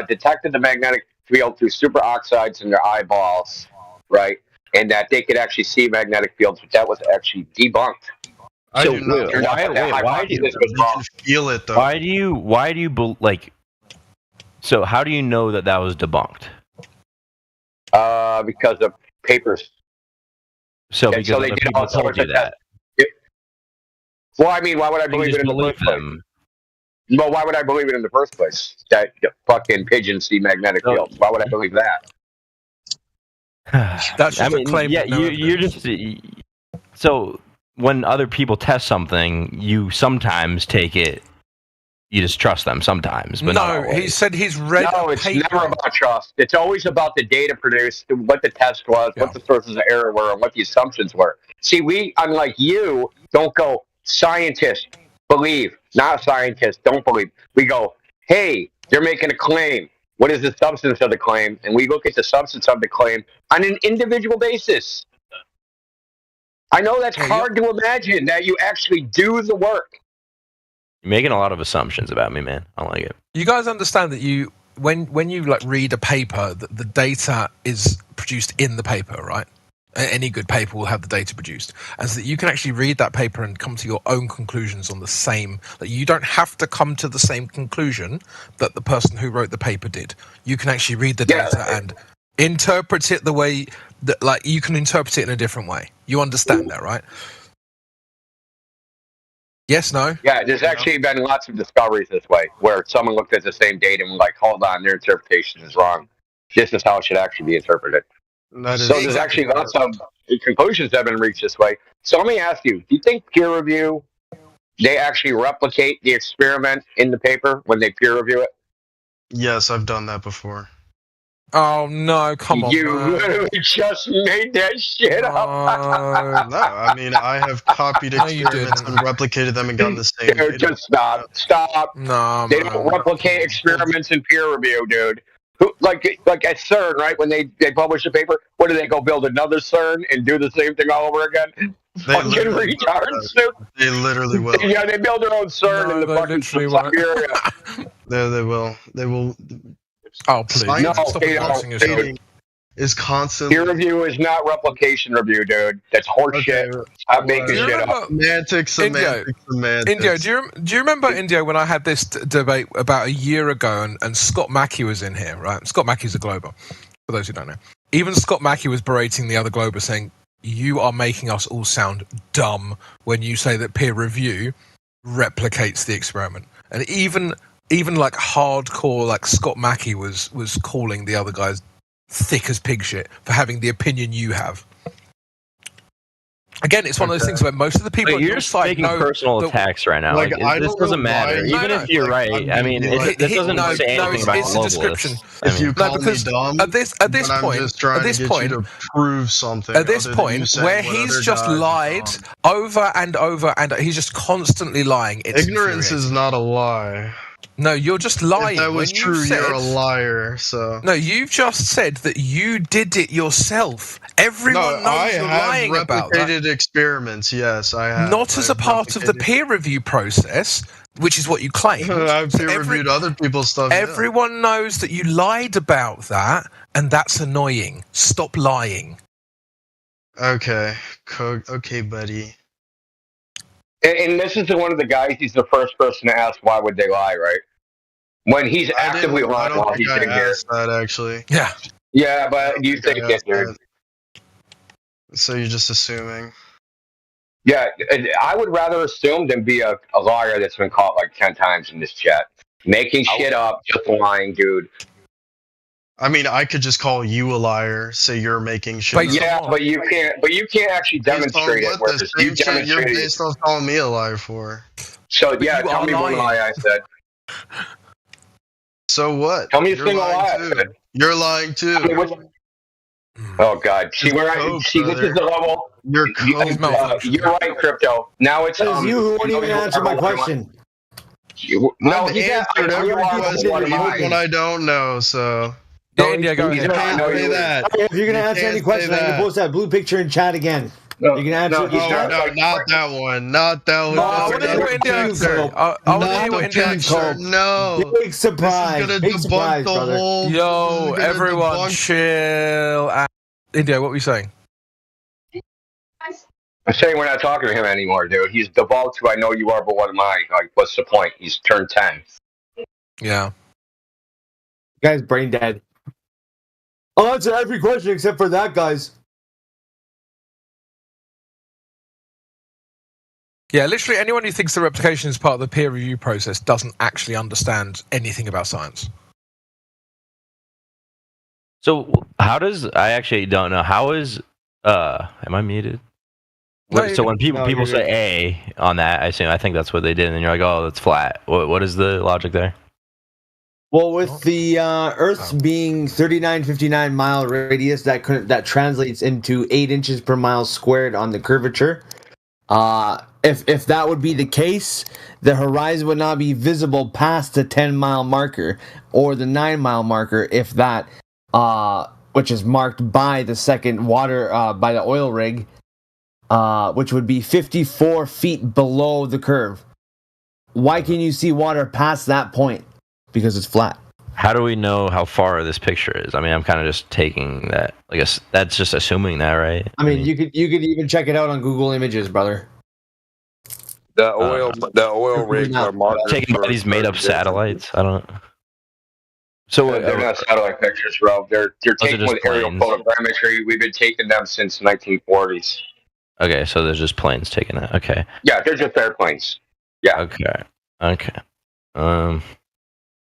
detected the magnetic field through superoxides in their eyeballs, right? And that they could actually see magnetic fields, but that was actually debunked. Why do you feel it though? Why do you like? So how do you know that that was debunked? Because of papers. So because they other did people all told sorts you of that. Well, I mean, why would I believe it in the first place? Well, why would I believe it in the first place? That fucking pigeons see magnetic fields. Why would I believe that? That's just a claim. Yeah, you're just so when other people test something, you sometimes take it. You just trust them sometimes, but not no. always. He said he's read. No, it's never about trust. It's always about the data produced, what the test was, what the sources of error were, and what the assumptions were. See, we, unlike you, don't go scientist believe, not scientist don't believe. We go, hey, they're making a claim. What is the substance of the claim? And we look at the substance of the claim on an individual basis. I know that's hard to imagine that you actually do the work. You're making a lot of assumptions about me, man. I like it. You guys understand that you, when you like read a paper, that the data is produced in the paper, right? Any good paper will have the data produced, and so that you can actually read that paper and come to your own conclusions on the same. That you don't have to come to the same conclusion that the person who wrote the paper did. You can actually read the data and interpret it the way that, like, you can interpret it in a different way. You understand that, right? Yes, no? Yeah, there's actually been lots of discoveries this way, where someone looked at the same data and was like, hold on, their interpretation is wrong. This is how it should actually be interpreted. So there's actually lots of conclusions that have been reached this way. So let me ask you, do you think peer review, they actually replicate the experiment in the paper when they peer review it? Yes, I've done that before. Oh no! Come on, You man. literally just made that shit up. No, I mean I have copied experiments and replicated them and gotten the same. Dude, just stop. No, they don't replicate experiments in peer review, dude. Like at CERN, right? When they publish a paper, what do they go build another CERN and do the same thing all over again? Fucking retards, dude. They literally will. Yeah, they build their own CERN in the fucking Siberia. They will. They will. Oh please! No, Stop embarrassing yourself. Is constantly. Peer review is not replication review, dude. That's horseshit. Stop making shit up. Semantics. Indio, do you remember, Indio, when I had this debate about a year ago and Scott Mackey was in here, right? Scott Mackey's a Glober, for those who don't know. Even Scott Mackey was berating the other Glober, saying, you are making us all sound dumb when you say that peer review replicates the experiment. And even like hardcore, like Scott Mackey was calling the other guys thick as pig shit for having the opinion you have. Again, it's one of those things where most of the people you're just making personal attacks right now. Like, this doesn't matter. Even if you're right, I mean, this doesn't say anything about it's a description. If you call me dumb, at this point, to prove something. At this point, where he's just lied over and over, and he's just constantly lying. It's ignorance is not a lie. No, you're just lying. If that was true, you're a liar. So no, you've just said that you did it yourself. Everyone knows you're lying about that. I have replicated experiments. Yes, I have. Not as a part of the peer review process, which is what you claim. I've peer reviewed other people's stuff. Everyone knows that you lied about that, and that's annoying. Stop lying. Okay, buddy. And this is one of the guys. He's the first person to ask, "Why would they lie?" Right? When he's actively lying while he's in here. That actually. Yeah. Yeah, but you think it, dude. So you're just assuming. Yeah, I would rather assume than be a liar that's been caught like 10 times in this chat, making shit up, just lying, dude. I mean, I could just call you a liar, say you're making shit up. Yeah, but you can't. But you can't actually demonstrate it. Whereas you demonstrate you're based off calling me a liar for. So yeah, tell me one lie I said. So what? Tell me a single lie I said. You're lying too. I mean, oh God! See where this is the level. You're right, Crypto. Now it's you who won't even answer my question. No, he answered every question when I don't know. So. Yeah, India, go ahead. Say that. If you're gonna answer any question, I can post that blue picture in chat again. No, you can answer. No, not that one. Not that one. No, I want to hear what India answered. I want to hear what India answered. No. Big surprise. This is gonna debunk the whole. Yo, everyone, chill. India, what were you saying? I'm saying we're not talking to him anymore, dude. He's devolved to I know you are, but what am I? Like, what's the point? He's turned 10. Yeah. Guy's brain dead. I'll answer every question except for that, guys. Yeah, literally anyone who thinks the replication is part of the peer review process doesn't actually understand anything about science. So how does, I actually don't know, how is, am I muted? No, so when people say A on that, I think that's what they did, and then you're like, oh, that's flat. What is the logic there? Well, with the Earth's being 3959 mile radius, that translates into 8 inches per mile squared on the curvature. If that would be the case, the horizon would not be visible past the 10-mile marker or the 9-mile marker, if that, which is marked by the second by the oil rig, which would be 54 feet below the curve. Why can you see water past that point? Because it's flat. How do we know how far this picture is? I mean, I'm kind of just taking that. I guess that's just assuming that, right? I mean, you could even check it out on Google Images, brother. The oil rigs are marked. Taking by these made up satellites. I don't know. So they're not satellite pictures, bro. They're taken with aerial photogrammetry. We've been taking them since 1940s. Okay, so there's just planes taking that. Okay. Yeah, they're just airplanes. Yeah. Okay.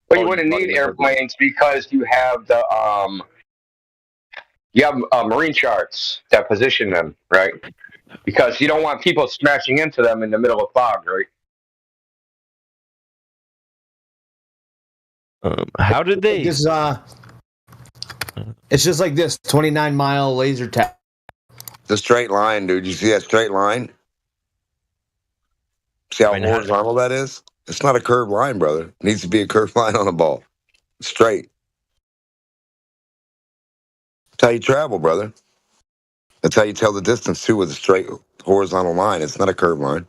But you wouldn't need airplanes because you have the marine charts that position them, right? Because you don't want people smashing into them in the middle of fog, right? How did they? It's just like this 29-mile laser tag. The straight line, dude. You see that straight line? See how horizontal that is? It's not a curved line, brother. It needs to be a curved line on a ball. Straight. That's how you travel, brother. That's how you tell the distance, too, with a straight horizontal line. It's not a curved line.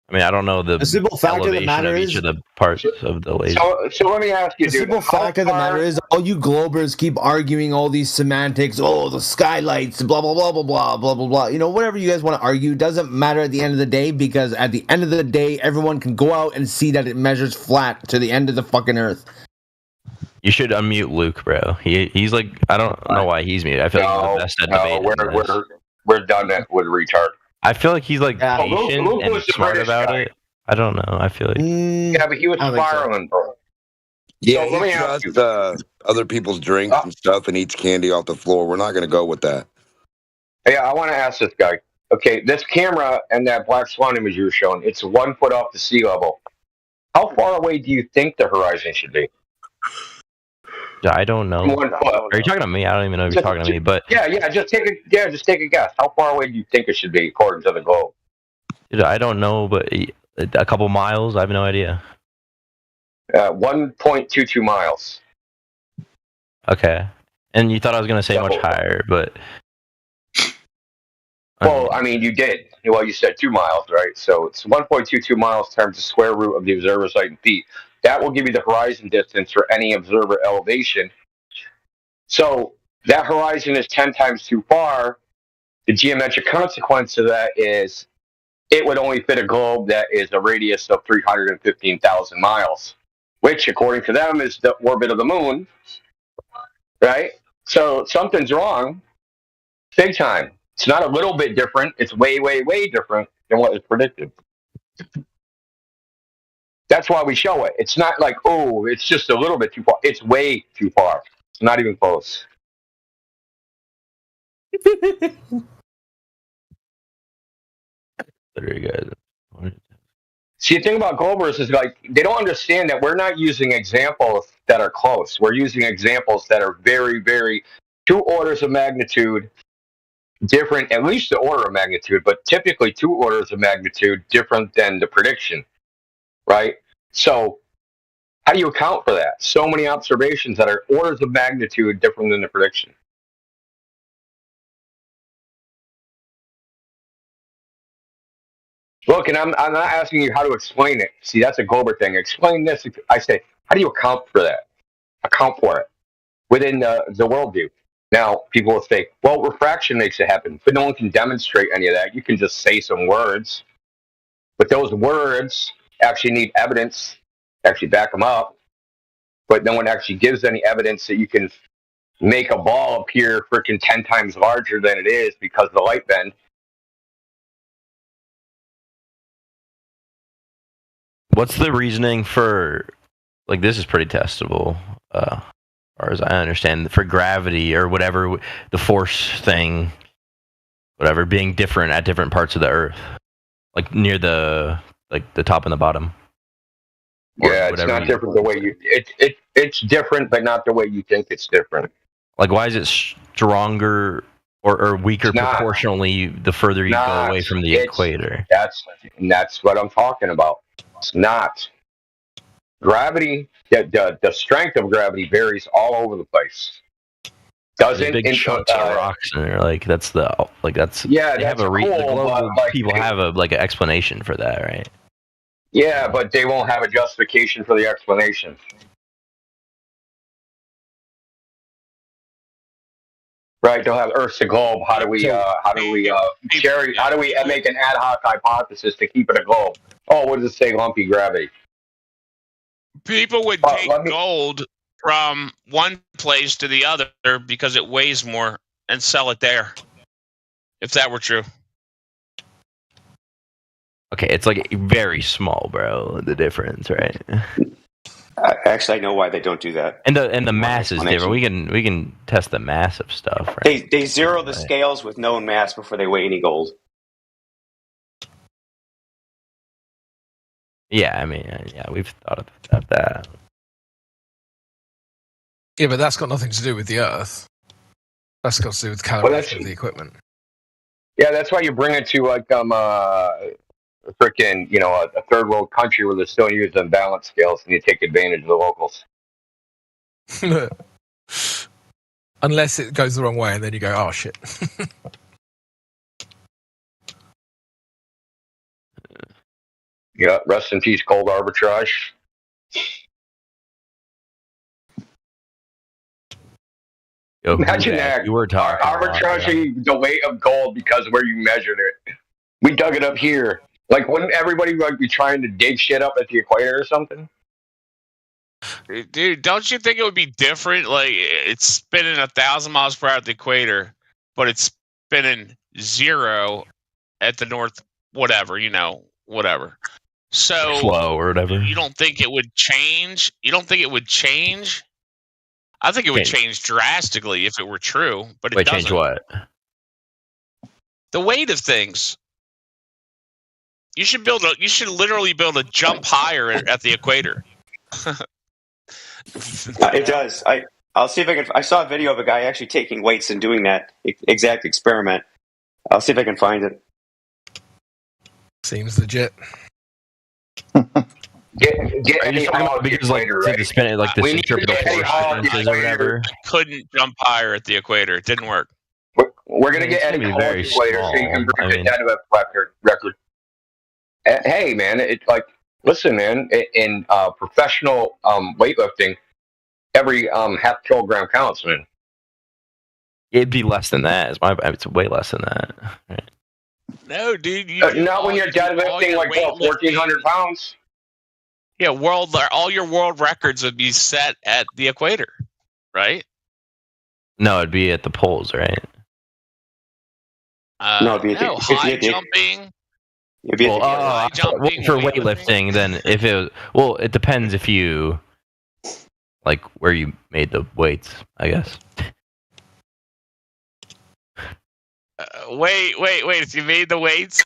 I mean, I don't know the simple fact of the elevation matter of each is- of the parts of the laser. So let me ask you, The dude. simple fact of the matter is, all you globers keep arguing all these semantics. Oh, the skylights, blah blah blah blah blah blah blah blah. You know, whatever you guys want to argue doesn't matter at the end of the day, because at the end of the day, everyone can go out and see that it measures flat to the end of the fucking Earth. You should unmute Luke, bro. He's like, I don't know why he's muted. I feel like he's the best at debating. We're done with retard. I feel like he's like Yeah. patient Luke and was the smart British about guy. it. I don't know. I feel like Yeah, but he was I don't think so. spiraling, bro. Yeah, So let me he ask trusts other people's drinks and stuff and eats candy off the floor. We're not going to go with that. Yeah, I want to ask this guy. Okay, this camera and that black swan image you were showing, it's 1 foot off the sea level. How far away do you think the horizon should be? I don't know. 1 foot. Are you talking to me? I don't even know if you're talking to me. But Yeah, just take a guess. How far away do you think it should be according to the globe? dude, I don't know. But a couple miles. I have no idea. 1.22 miles. Okay. And you thought I was gonna say much higher, but Well, I mean, you did. Well, you said 2 miles, right? So it's 1.22 miles times the square root of the observer's height in feet. That will give you the horizon distance for any observer elevation. So that horizon is 10 times too far. The geometric consequence of that is it would only fit a globe that is a radius of 315,000 miles, which, according to them, is the orbit of the moon, right? So something's wrong, big time. It's not a little bit different. It's way, way, way different than what is predicted. That's why we show it. It's not like, oh, it's just a little bit too far. It's way too far. It's not even close. very good. See, the thing about Globers is like they don't understand that we're not using examples that are close. We're using examples that are very, very 2 orders of magnitude different, at least the order of magnitude, but typically 2 orders of magnitude different than the prediction, right? So how do you account for that? So many observations that are orders of magnitude different than the prediction. Look, and I'm not asking you how to explain it. See, that's a Glober thing. Explain this. I say, how do you account for that? Account for it within the worldview. Now, people will say, well, refraction makes it happen, but no one can demonstrate any of that. You can just say some words, but those words actually need evidence to actually back them up, but no one actually gives any evidence that you can make a ball appear freaking 10 times larger than it is because of the light bend. What's the reasoning for, like, this is pretty testable, as far as I understand, for gravity or whatever, the force thing, whatever, being different at different parts of the Earth, like near the top and the bottom. Yeah, it's not different the way you. It's different, but not the way you think it's different. Like, why is it stronger or weaker proportionally the further you go away from the equator? That's what I'm talking about. It's not. Gravity, the strength of gravity varies all over the place. Doesn't big chunks of rocks in there, like that's the yeah. They have that's the cool, global but, people have a an explanation for that, right? Yeah, but they won't have a justification for the explanation. Right, they'll have Earth's a globe. How do we make an ad hoc hypothesis to keep it a globe? Oh, what does it say? Lumpy gravity. People would take gold from one place to the other because it weighs more and sell it there. If that were true. Okay, it's like very small, bro. The difference, right? Actually, I know why they don't do that. And the mass is different. We can test the mass of stuff. Right? They zero the scales with known mass before they weigh any gold. Yeah, I mean, yeah, we've thought about that. Yeah, but that's got nothing to do with the Earth. That's got to do with calibration of the equipment. Yeah, that's why you bring it to like freaking a third world country where they're still using balance scales, and you take advantage of the locals. Unless it goes the wrong way, and then you go, "Oh shit." Yeah, rest in peace, cold arbitrage. Yo, Imagine that. You were talking arbitraging the weight of gold because of where you measured it. We dug it up here. Like, wouldn't everybody be trying to dig shit up at the equator or something? Dude, don't you think it would be different? Like, it's spinning 1,000 miles per hour at the equator, but it's spinning 0 at the north, whatever. So flow or whatever. You don't think it would change? You don't think it would change? I think it would change drastically if it were true, but it doesn't. Change what? The weight of things. You should literally build a jump higher at the equator. It does. I'll see if I can. I saw a video of a guy actually taking weights and doing that exact experiment. I'll see if I can find it. Seems legit. Get any out because like to spin it like the centripetal force differences or whatever. Couldn't jump higher at the equator. It didn't work. We're gonna get Eddie Hall later, so you can bring the deadlift record. Hey man, it's like, listen man, in professional weightlifting, every half kilogram counts, man. It'd be less than that. It's way less than that. Right. No, dude. Not when you're deadlifting like 1,400 pounds. Yeah, all your world records would be set at the equator, right? No, it'd be at the poles, right? No, it'd be high jumping. For weightlifting, then if it was, it depends if you like where you made the weights, I guess. Wait! If you made the weights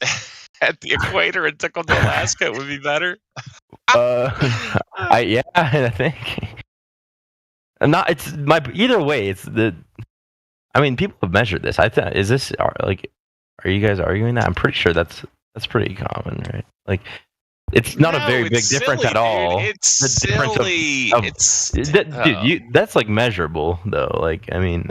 at the equator and took them to Alaska, it would be better. I think. Either way. It's the. I mean, people have measured this. Is this like? Are you guys arguing that? I'm pretty sure that's pretty common, right? Like, it's not a very big difference at all. It's silly. That's like measurable though. Like, I mean,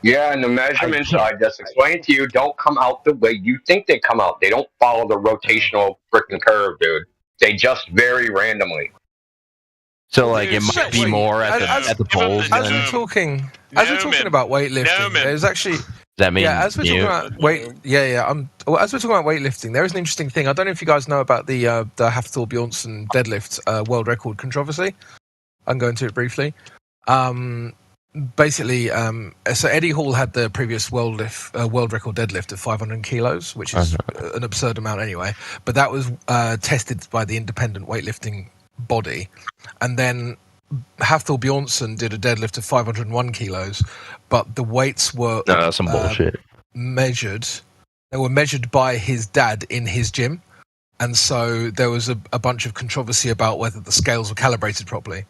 yeah, and the measurements I just explained to you don't come out the way you think they come out. They don't follow the rotational freaking curve, dude. They just vary randomly. So, like, it might be more at the poles. As we're talking about weightlifting, there's actually. Does that mean? Yeah, as we're talking about as we're talking about weightlifting, there is an interesting thing. I don't know if you guys know about the Hafthor Bjornsson deadlift world record controversy. I can go into it briefly. Basically, so Eddie Hall had the previous world record deadlift of 500 kilos, which is an absurd amount anyway. But that was tested by the independent weightlifting body, and then Hafthor Bjornsson did a deadlift of 501 kilos, but the weights were that's some bullshit. Measured. They were measured by his dad in his gym, and so there was a bunch of controversy about whether the scales were calibrated properly.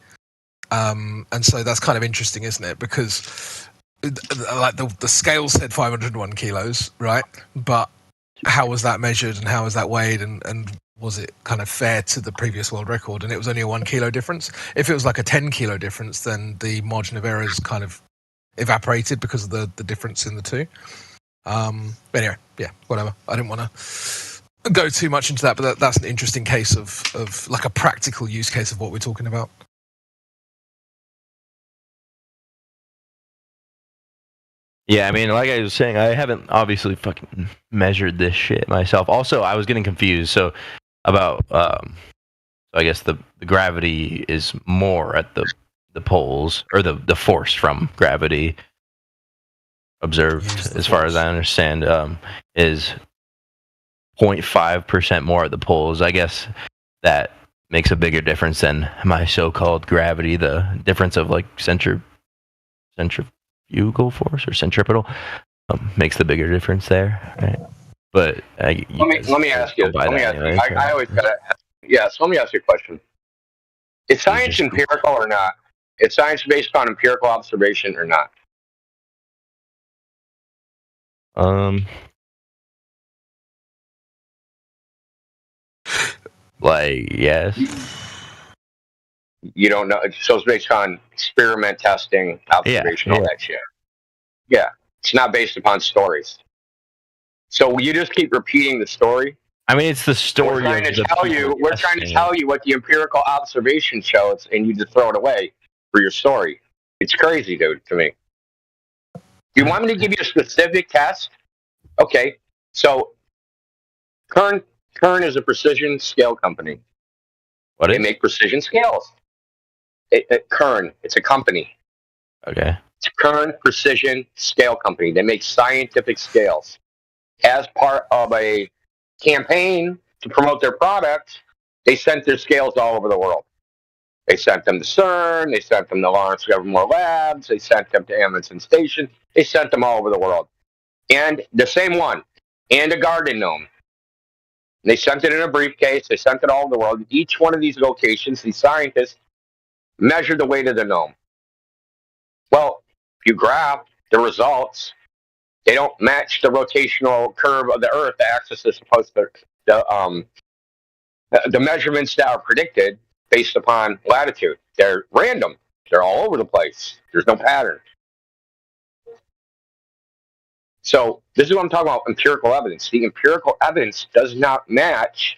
And so that's kind of interesting, isn't it? Because like the scale said 501 kilos, right? But how was that measured and how was that weighed and was it kind of fair to the previous world record? And it was only a 1 kilo difference. If it was like a 10 kilo difference, then the margin of error is kind of evaporated because of the difference in the two. Anyway, yeah, whatever. I didn't want to go too much into that, but that's an interesting case of like a practical use case of what we're talking about. Yeah, I mean, like I was saying, I haven't obviously fucking measured this shit myself. Also, I was getting confused. So about, I guess the gravity is more at the poles, or the force from gravity observed, as far as I understand, is 0.5% more at the poles. I guess that makes a bigger difference than my so-called gravity. The difference of like centrifugal force or centripetal makes the bigger difference there, right? But let me ask you. I always gotta. Yeah, so let me ask you a question. Is science empirical or not? Is science based on empirical observation or not? Like, yes. You don't know. So it's based on experiment, testing, observation, all that shit. Yeah. It's not based upon stories. So you just keep repeating the story. I mean, it's the story. We're trying to tell you what the empirical observation shows, and you just throw it away for your story. It's crazy, dude, to me. You want me to give you a specific test? Okay. So Kern is a precision scale company. What? They make precision scales. Kern, it's a company. Okay. It's Kern Precision Scale Company. They make scientific scales. As part of a campaign to promote their product, they sent their scales all over the world. They sent them to CERN. They sent them to Lawrence Livermore Labs. They sent them to Amundsen Station. They sent them all over the world. And the same one, and a garden gnome. They sent it in a briefcase. They sent it all over the world. Each one of these locations, these scientists measured the weight of the gnome. Well, if you graph the results, they don't match the rotational curve of the Earth. The axis is supposed to the measurements that are predicted based upon latitude. They're random. They're all over the place. There's no pattern. So this is what I'm talking about, empirical evidence. The empirical evidence does not match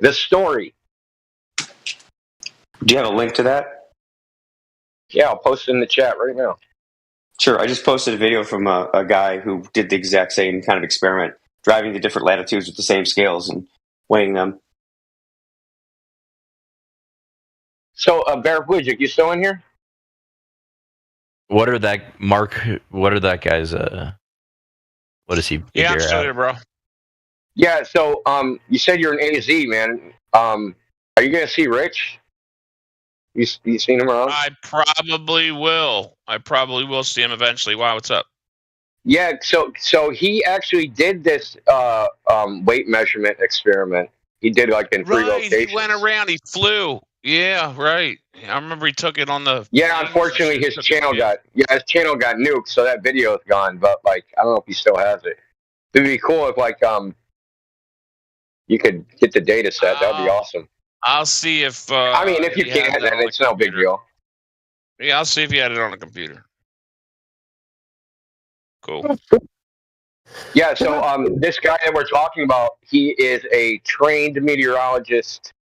the story. Do you have a link to that? Yeah, I'll post it in the chat right now. Sure. I just posted a video from a guy who did the exact same kind of experiment, driving the different latitudes with the same scales and weighing them. So, Bear Bludgick, you still in here? What are that guy's what does he figure Yeah, I'm still out? here, bro. Yeah, so you said you're an AZ, man. Are you gonna see Rich? You seen him around? I probably will. See him eventually. Wow, what's up? Yeah, so he actually did this weight measurement experiment. He did like in 3 locations. He went around. He flew. Yeah, right. I remember he took it on the. Yeah, unfortunately, his channel got nuked, so that video is gone. But like, I don't know if he still has it. It'd be cool if like you could get the data set. That'd be awesome. I'll see if. I mean, if you can't, then it's no big deal. Yeah, I'll see if he had it on a computer. Cool. Yeah, so this guy that we're talking about, he is a trained meteorologist.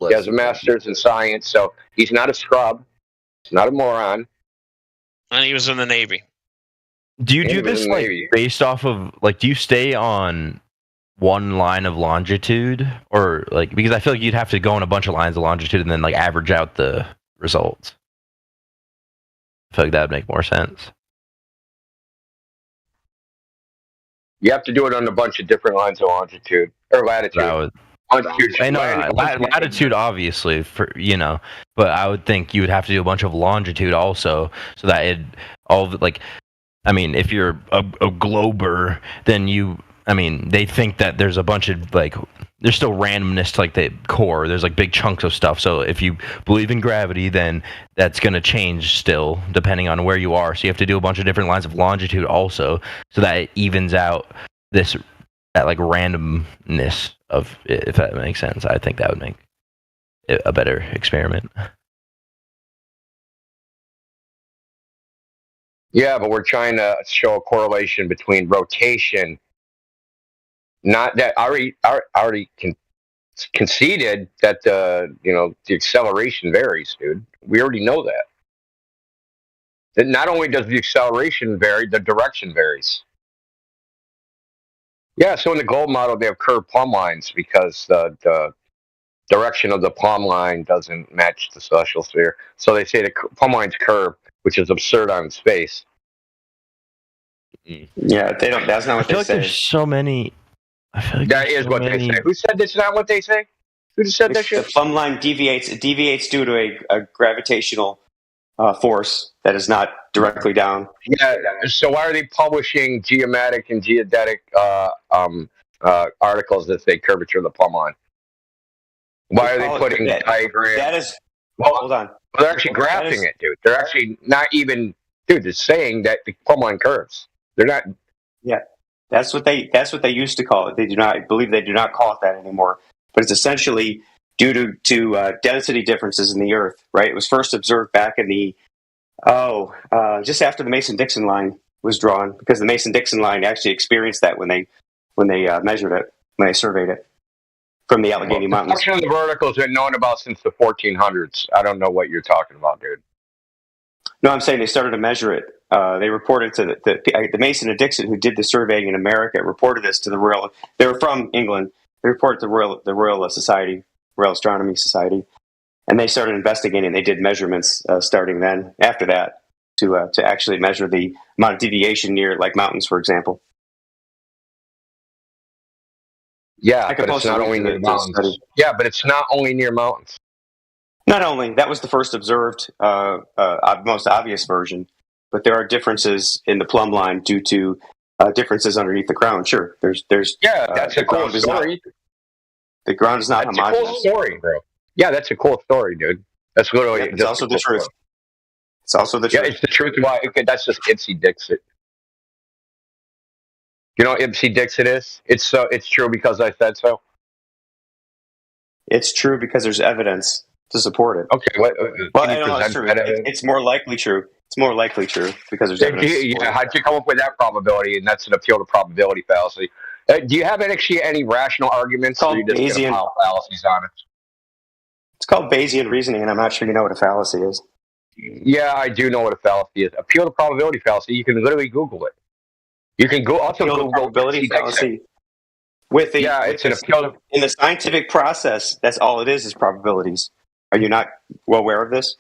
He has a master's in science, so he's not a scrub. He's not a moron. And he was in the Navy. Do you do this like based off of like? Do you stay on one line of longitude, or like because I feel like you'd have to go on a bunch of lines of longitude and then like average out the results? I feel like that would make more sense. You have to do it on a bunch of different lines of longitude or latitude. Latitude, obviously, for but I would think you would have to do a bunch of longitude also, so that if you're a glober, then they think that there's a bunch of there's still randomness to the core. There's big chunks of stuff. So if you believe in gravity, then that's going to change still depending on where you are. So you have to do a bunch of different lines of longitude also, so that it evens out that randomness of it, if that makes sense. I think that would make it a better experiment. Yeah, but we're trying to show a correlation between rotation. Not that I already conceded that the acceleration varies, dude. We already know that. That not only does the acceleration vary, the direction varies. Yeah, so in the gold model they have curved plumb lines because the direction of the plumb line doesn't match the celestial sphere. So they say the plumb line's curved, which is absurd on its face. Yeah, they don't. That's not what they say. There's so many. I feel like that is what they say. Who said that's not what they say? Who just said that shit? The plumb line deviates. It deviates due to a gravitational force that is not directly down. Yeah. So why are they publishing geomatic and geodetic articles that say curvature of the plumb line? Why are they putting diagrams? That is. Hold on. Well, they're actually graphing it, dude. They're actually not even, dude. They're saying that the plumb line curves. They're not. Yeah, that's what they used to call it. They do not, I believe they do not call it that anymore. But it's essentially due to density differences in the Earth. Right? It was first observed back in the just after the Mason-Dixon line was drawn, because the Mason-Dixon line actually experienced that when they measured it, when they surveyed it from the Allegheny Mountains. The the vertical has been known about since the 1400s. I don't know what you're talking about, dude. No, I'm saying they started to measure it. They reported to the Mason and Dixon, who did the surveying in America, reported this to the Royal. They were from England. They reported to the Royal Society, Royal Astronomy Society, and they started investigating. They did measurements starting then. After that, to actually measure the amount of deviation near like mountains, for example. Yeah, but it's not only near mountains. Yeah, but it's not only near mountains. Not only that was the first observed, most obvious version, but there are differences in the plumb line due to differences underneath the ground. Sure, there's that's a cool story. The ground is not homogeneous. That's a cool story, bro. Yeah, that's a cool story, dude. That's literally it's also the truth. It's also the truth. Yeah, it's the truth. Why? That's just Ipsy Dixit. You know what Ipsy Dixit is? It's true because I said so. It's true because there's evidence to support it. Okay, well, it's true. It's more likely true. It's more likely true because there's evidence. How'd you come up with that probability? And that's an appeal to probability fallacy. Do you have actually any rational arguments? Or you just Bayesian fallacies on it. It's called Bayesian reasoning, and I'm not sure you know what a fallacy is. Yeah, I do know what a fallacy is. Appeal to probability fallacy. You can literally Google it. You can go also Google probability fallacy. In the scientific process, that's all it is probabilities. Are you not well aware of this?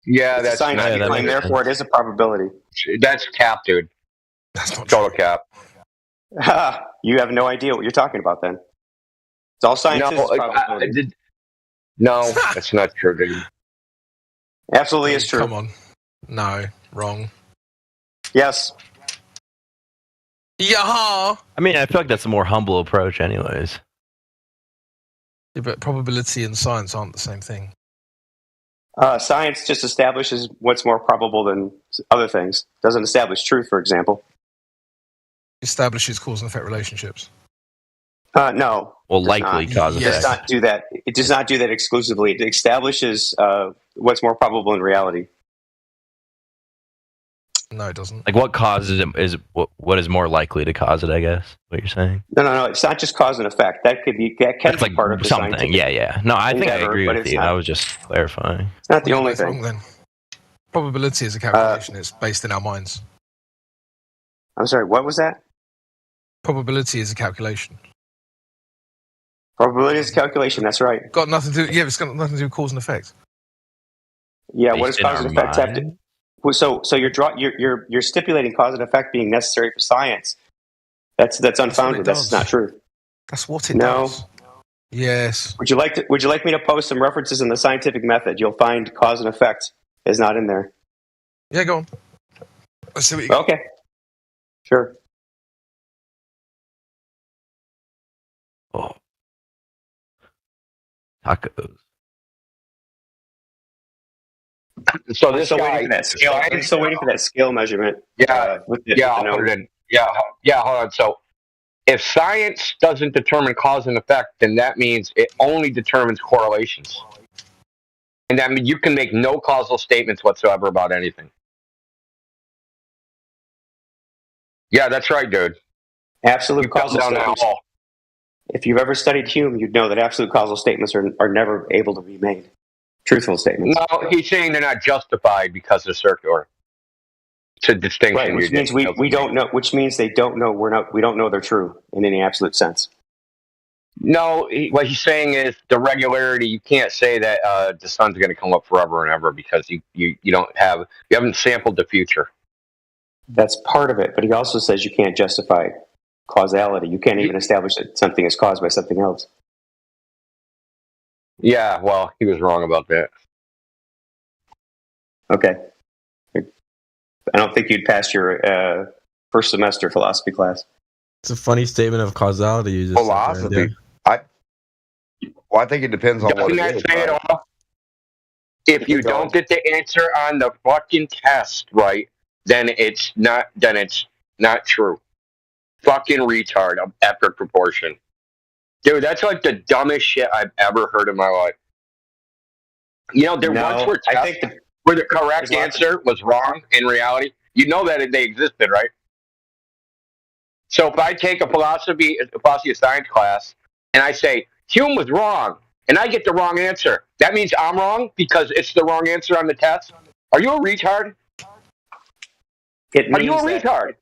Yeah, that's scientific claim. Therefore, it is a probability. That's cap, dude. That's not total cap. You have no idea what you're talking about. Then it's all science. No, that's not true, dude. Absolutely, is true. Come on, no, wrong. Yes. Yeah. I mean, I feel like that's a more humble approach, anyways. Yeah, but probability and science aren't the same thing. Science just establishes what's more probable than other things. Doesn't establish truth, for example. Establishes cause and effect relationships. No. Well, likely cause and effect. It does not do that. It does not do that exclusively. It establishes what's more probable in reality. No, it doesn't. Like what causes it is what is more likely to cause it, I guess. What you're saying? No. It's not just cause and effect. That can be like part of the something. scientific Yeah. No, I think I endeavor, agree but with it's you. not. I was just clarifying. It's not the only That's thing. wrong, then. Probability is a calculation. It's based in our minds. I'm sorry. What was that? Probability is a calculation. Probability is a calculation. That's right. Got nothing to do. Yeah, it's got nothing to do with cause and effect. Yeah. What does cause and effect have to? So you're stipulating cause and effect being necessary for science. That's unfounded. That's not true. That's what it does. Yes. Would you like me to post some references in the scientific method? You'll find cause and effect is not in there. Yeah, go on. Let's see what you got. Okay. Sure. Oh. Tacos. So this guy, waiting for that scale. I'm still waiting for that scale measurement. I'll put it in. Hold on. So if science doesn't determine cause and effect, then that means it only determines correlations. And that means you can make no causal statements whatsoever about anything. Yeah, that's right, dude. Absolute causal statements. If you've ever studied Hume, you'd know that absolute causal statements are never able to be made. Truthful statements. No, he's saying they're not justified because they're circular. It's a distinction. Right, which means we don't know. Which means they don't know. We don't know they're true in any absolute sense. No, what he's saying is the regularity. You can't say that the sun's going to come up forever and ever because you haven't sampled the future. That's part of it, but he also says you can't justify causality. You can't even establish that something is caused by something else. Yeah, well, he was wrong about that. Okay. I don't think you'd passed your first semester philosophy class. It's a funny statement of causality. You just philosophy. I think it depends on what it is. If you don't get the answer on the fucking test right, then it's not true. Fucking retard of epic proportion. Dude, that's like the dumbest shit I've ever heard in my life. You know, there once were tests where the correct answer was wrong in reality. You know that they existed, right? So if I take a philosophy of science class and I say Hume was wrong and I get the wrong answer, that means I'm wrong because it's the wrong answer on the test? Are you a retard? Are you a retard?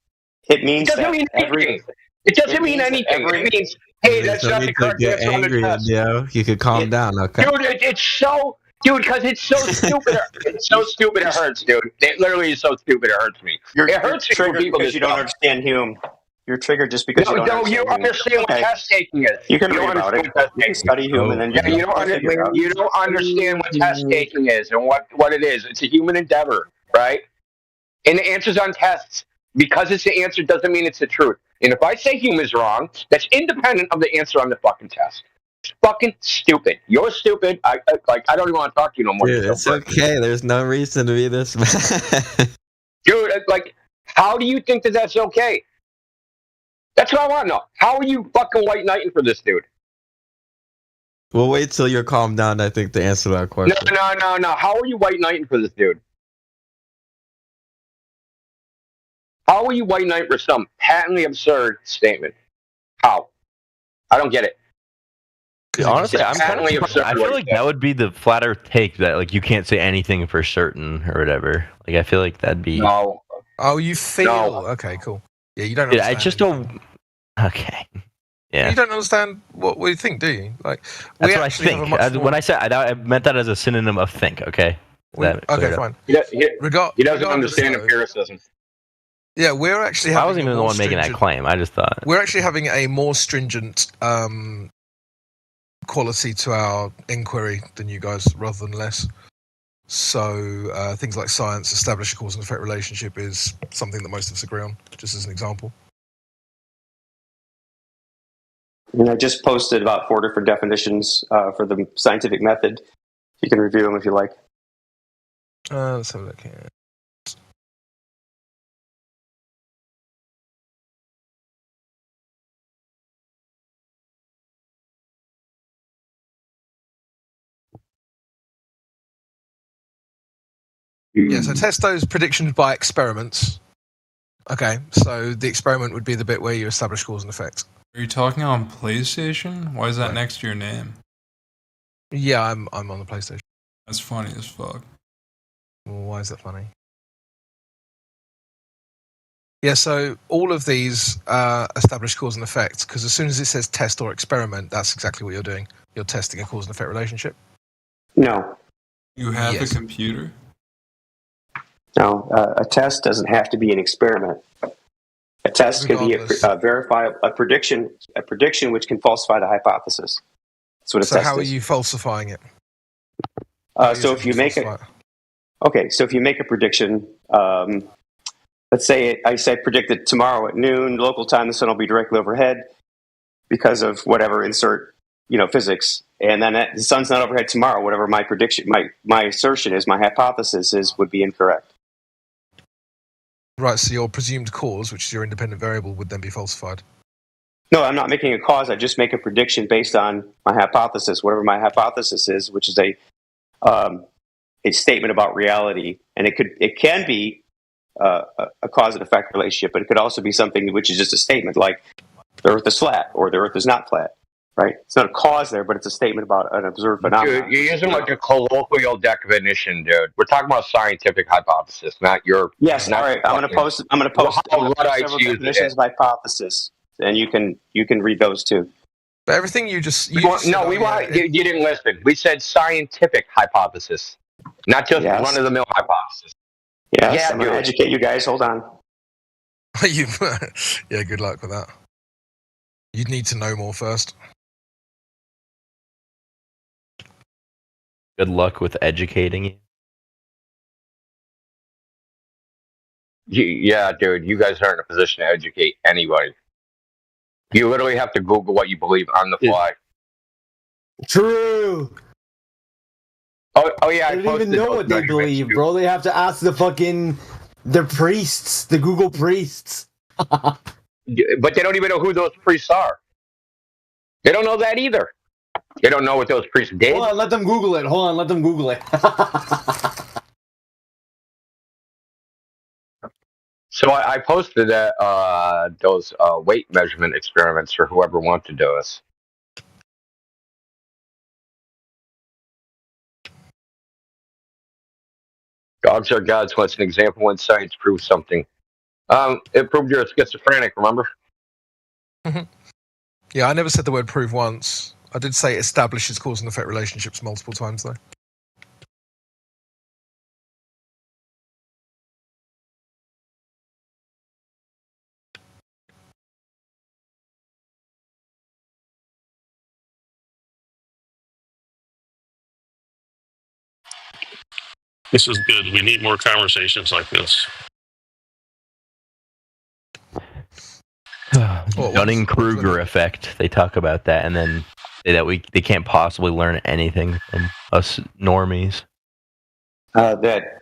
It means it doesn't mean anything. It doesn't mean anything. It means, hey, that's not the correct answer on the test. You could calm down, okay? Dude, it's so... Dude, because it's so stupid. It's so stupid it hurts, dude. It literally is so stupid it hurts me. It hurts me for people because you don't understand Hume. You're triggered just because you don't understand you understand what test taking is. You can read about it. You can study Hume and then you don't understand what test taking is and what it is. It's a human endeavor, right? And the answers on tests, because it's the answer doesn't mean it's the truth. And if I say Hume is wrong, that's independent of the answer on the fucking test. It's fucking stupid. You're stupid. I don't even want to talk to you no more. Dude, it's okay. There's no reason to be this mad. Dude, how do you think that that's okay? That's what I want to know. How are you fucking white knighting for this dude? We'll wait till you're calmed down, I think, to answer that question. No. How are you white knighting for this dude? How are you white knighting for some patently absurd statement? How? I don't get it. Honestly, I'm kind of. I feel like that would be the flat Earth take that like you can't say anything for certain or whatever. Like I feel like that'd be. No. Oh, you feel? No. Okay, cool. Yeah, you don't. I just don't. Okay. Yeah. You don't understand what we think, do you? Like that's what I think. When I said I meant that as a synonym of think. Okay. Okay, fine. He doesn't understand empiricism. Yeah, we're actually. I wasn't even the one making that claim. I just thought we're actually having a more stringent quality to our inquiry than you guys, rather than less. So things like science, establish a cause and effect relationship is something that most of us agree on, just as an example. And I just posted about 4 different definitions for the scientific method. You can review them if you like. Let's have a look here. Yeah, so test those predictions by experiments. Okay, so the experiment would be the bit where you establish cause and effect. Are you talking on PlayStation? Why is that next to your name? Yeah, I'm on the PlayStation. That's funny as fuck. Well, why is that funny? Yeah, so all of these establish cause and effect, because as soon as it says test or experiment, that's exactly what you're doing. You're testing a cause and effect relationship. No. You have a computer? No, a test doesn't have to be an experiment. A test can be a prediction which can falsify the hypothesis. That's what a test is. So how are you falsifying it? So if you make a prediction, let's say I predict that tomorrow at noon local time the sun will be directly overhead because of whatever insert physics, and then the sun's not overhead tomorrow. Whatever my prediction, my assertion is, my hypothesis is, would be incorrect. Right, so your presumed cause, which is your independent variable, would then be falsified. No, I'm not making a cause. I just make a prediction based on my hypothesis, whatever my hypothesis is, which is a statement about reality, and it can be a cause and effect relationship, but it could also be something which is just a statement, like the Earth is flat or the Earth is not flat. Right? It's not a cause there, but it's a statement about an observed phenomenon. Dude, you're using like a colloquial definition, dude. We're talking about scientific hypothesis, not your. Yes. All right. I'm going to post several definitions of hypothesis, and you can read those too. But everything you just you didn't listen. We said scientific hypothesis, not just run of the mill hypothesis. Yes, I'm going to educate you guys. Hold on. Yeah. Good luck with that. You'd need to know more first. Good luck with educating you. Yeah, dude, you guys aren't in a position to educate anybody. You literally have to Google what you believe on the fly. True. Oh yeah, They don't even know what they believe, bro. They have to ask the priests, the Google priests. But they don't even know who those priests are. They don't know that either. They don't know what those priests did. Hold on, let them Google it. Let them Google it. So I posted those weight measurement experiments for whoever wants to do this. Dogs are gods. What's an example when science proves something? It proved you're a schizophrenic, remember? Yeah, I never said the word prove once. I did say establishes cause and effect relationships multiple times, though. This is good. We need more conversations like this. Dunning-Kruger effect. They talk about that, and then say that they can't possibly learn anything from us normies.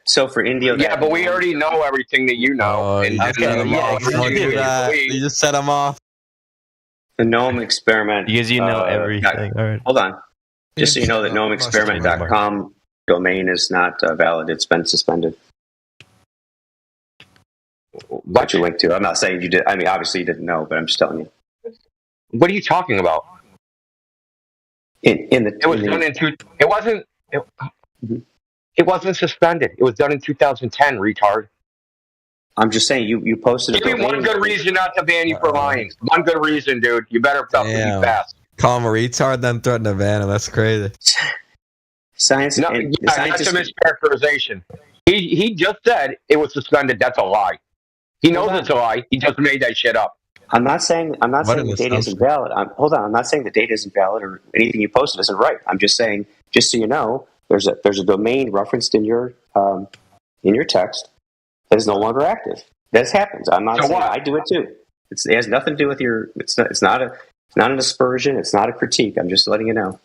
So for India, yeah, but we already know everything that you know. You just set them off. Don't do that. You just set them off. The Gnome experiment. Because you know everything. All right. Hold on. Just so you know that gnomeexperiment.com domain is not valid. It's been suspended. What you link to? I'm not saying you did. I mean, obviously you didn't know, but I'm just telling you. What are you talking about? It wasn't suspended. It was done in 2010. Retard. I'm just saying you posted. Give me one good reason not to ban you for lying. One good reason, dude. You better be fast. Call him a retard, then threaten to ban him. That's crazy. Science. No, that's a mischaracterization. He just said it was suspended. That's a lie. He knows it's a lie. He just made that shit up. I'm not saying the data isn't valid. Hold on. I'm not saying the data isn't valid or anything you posted isn't right. I'm just saying, just so you know, there's a domain referenced in your text that is no longer active. This happens. I'm not saying I do it too. It has nothing to do with your. It's not an aspersion. It's not a critique. I'm just letting you know.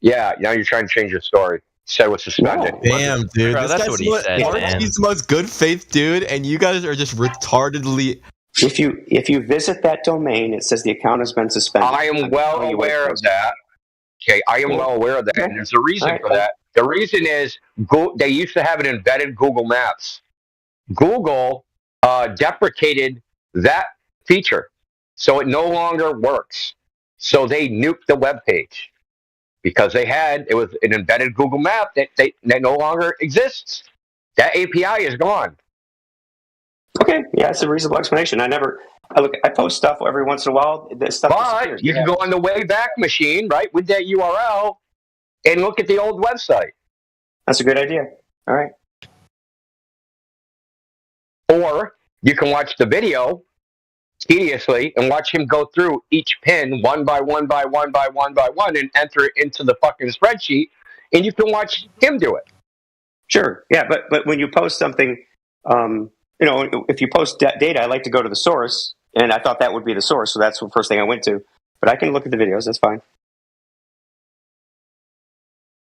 Yeah. Now you're trying to change your story. Said was suspended. Damn, dude. Bro, that's what he said. He's the most good faith dude, and you guys are just retardedly. If you visit that domain, it says the account has been suspended. I am well aware of that. Okay, I am well aware of that, and there's a reason for that. The reason is they used to have an embedded Google Maps. Google deprecated that feature, so it no longer works. So they nuked the web page. Because it was an embedded Google map that no longer exists. That API is gone. Okay, yeah, it's a reasonable explanation. I post stuff every once in a while. This stuff disappears. You can go on the Wayback Machine, right, with that URL, and look at the old website. That's a good idea. All right. Or you can watch the video tediously and watch him go through each pin one by one by one by one by one and enter it into the fucking spreadsheet, and you can watch him do it. Sure, yeah, but when you post something, if you post data, I like to go to the source, and I thought that would be the source, so that's the first thing I went to. But I can look at the videos. That's fine.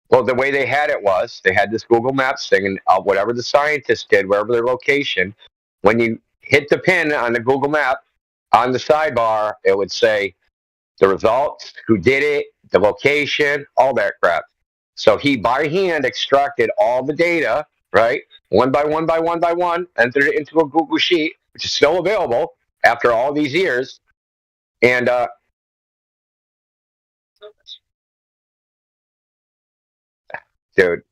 Well, the way they had it was they had this Google Maps thing, and whatever the scientists did, wherever their location, when you hit the pin on the Google Map, on the sidebar, it would say the results, who did it, the location, all that crap. So he, by hand, extracted all the data, right, one by one by one by one, entered it into a Google Sheet, which is still available after all these years. And dude,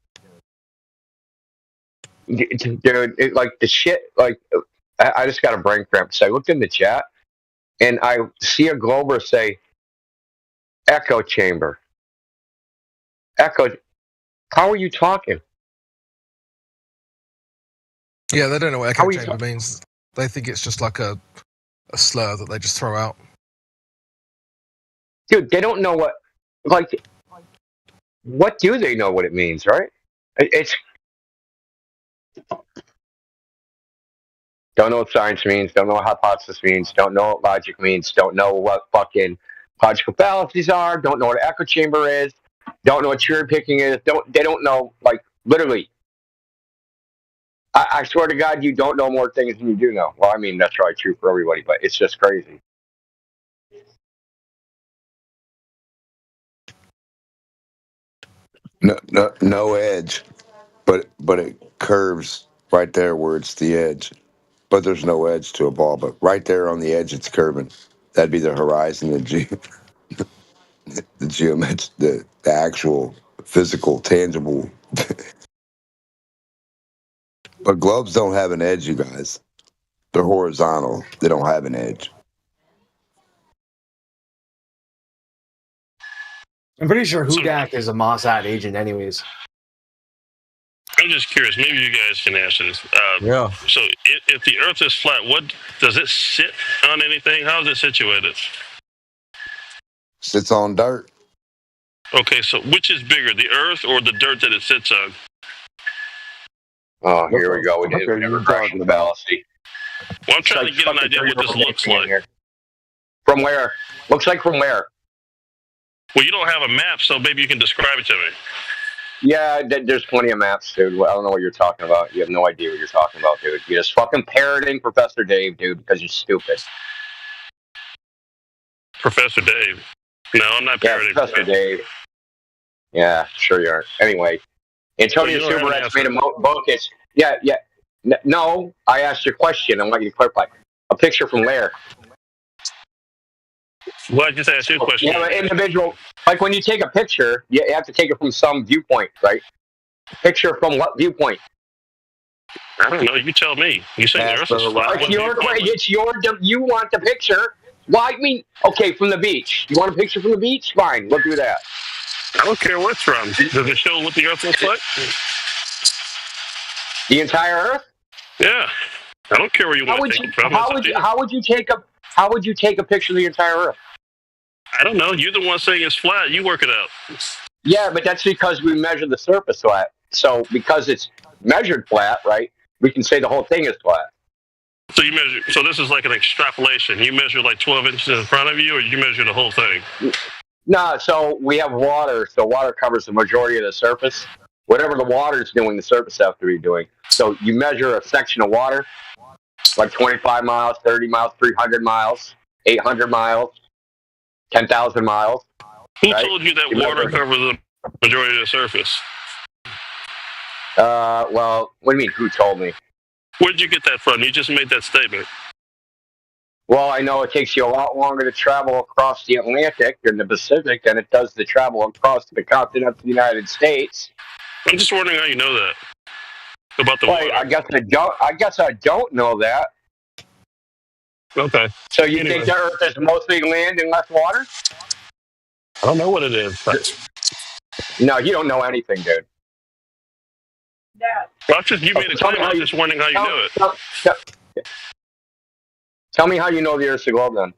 like the shit, like I just got a brain cramp. So I looked in the chat. And I see a Glober say, echo chamber. Echo. How are you talking? Yeah, they don't know what echo chamber means. They think it's just like a slur that they just throw out. Dude, they don't know what do they know what it means, right? It's don't know what science means, don't know what hypothesis means, don't know what logic means, don't know what fucking logical fallacies are, don't know what an echo chamber is, don't know what cherry picking is. They don't know, like, literally. I swear to God, you don't know more things than you do know. Well, I mean, that's probably true for everybody, but it's just crazy. No edge, but it curves right there where it's the edge. But there's no edge to a ball. But right there on the edge, it's curving. That'd be the horizon, the geometry, the actual physical, tangible. But globes don't have an edge, you guys. They're horizontal. They don't have an edge. I'm pretty sure Hudak is a Mossad agent, anyways. I'm just curious. Maybe you guys can answer this. Yeah. So if the Earth is flat, what does it sit on anything? How is it situated? Sits on dirt. Okay, so which is bigger, the Earth or the dirt that it sits on? Oh, here we go. We did regression fallacy. Well, I'm trying to get an idea what this looks like. From where? Looks like from where? Well, you don't have a map, so maybe you can describe it to me. Yeah, there's plenty of maps, dude. I don't know what you're talking about. You have no idea what you're talking about, dude. You're just fucking parroting Professor Dave, dude, because you're stupid. Professor Dave. No, I'm not parroting. Professor Dave. Yeah, sure you are. Anyway, Antonio Subaret's made a Bocus. Yeah. No, I asked you a question. I want you to clarify. A picture from where? Well, I just asked you a question. Yeah, individual. Like when you take a picture, you have to take it from some viewpoint, right? Picture from what viewpoint? I don't know. You tell me. You say the Earth is flat. You want the picture. Well, I mean, okay, from the beach. You want a picture from the beach? Fine, we'll do that. I don't care what's from. Does it show what the Earth looks like? The entire Earth? Yeah. I don't care where you want to take it from. How would you take a picture of the entire Earth? I don't know. You're the one saying it's flat. You work it out. Yeah, but that's because we measure the surface flat. So because it's measured flat, right? We can say the whole thing is flat. So you measure. So this is like an extrapolation. You measure like 12 inches in front of you, or you measure the whole thing? No. So we have water. So water covers the majority of the surface. Whatever the water is doing, the surface has to be doing. So you measure a section of water, like 25 miles, 30 miles, 300 miles, 800 miles, 10,000 miles. Who told you that water covers the majority of the surface? Well, what do you mean, who told me? Where'd you get that from? You just made that statement. Well, I know it takes you a lot longer to travel across the Atlantic and the Pacific than it does to travel across the continent of the United States. I'm just wondering how you know that about the water. I guess I don't know that. Okay. So you think the Earth is mostly land and less water? I don't know what it is. No, you don't know anything, dude. Well, you made a claim. I'm just wondering how you know it. Tell me how you know the Earth's a globe, then.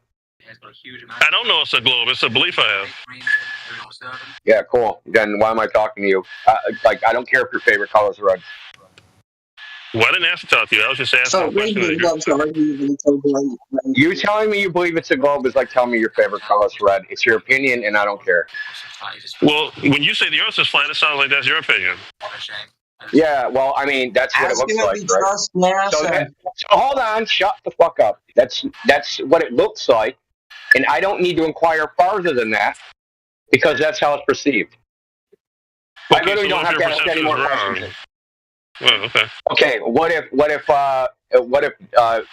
I don't know it's a globe. It's a belief I have. Yeah, cool. Then why am I talking to you? I don't care if your favorite color is red. Well, I didn't ask to talk to you. I was just asking a question. You telling me you believe it's a globe is like telling me your favorite color is red. It's your opinion, and I don't care. Well, when you say the Earth is flat, it sounds like that's your opinion. Yeah, well, I mean, that's what it looks like, right? So hold on, shut the fuck up. That's what it looks like, and I don't need to inquire farther than that because that's how it's perceived. Okay, I literally don't have to ask any more questions. Oh, okay. Okay, what if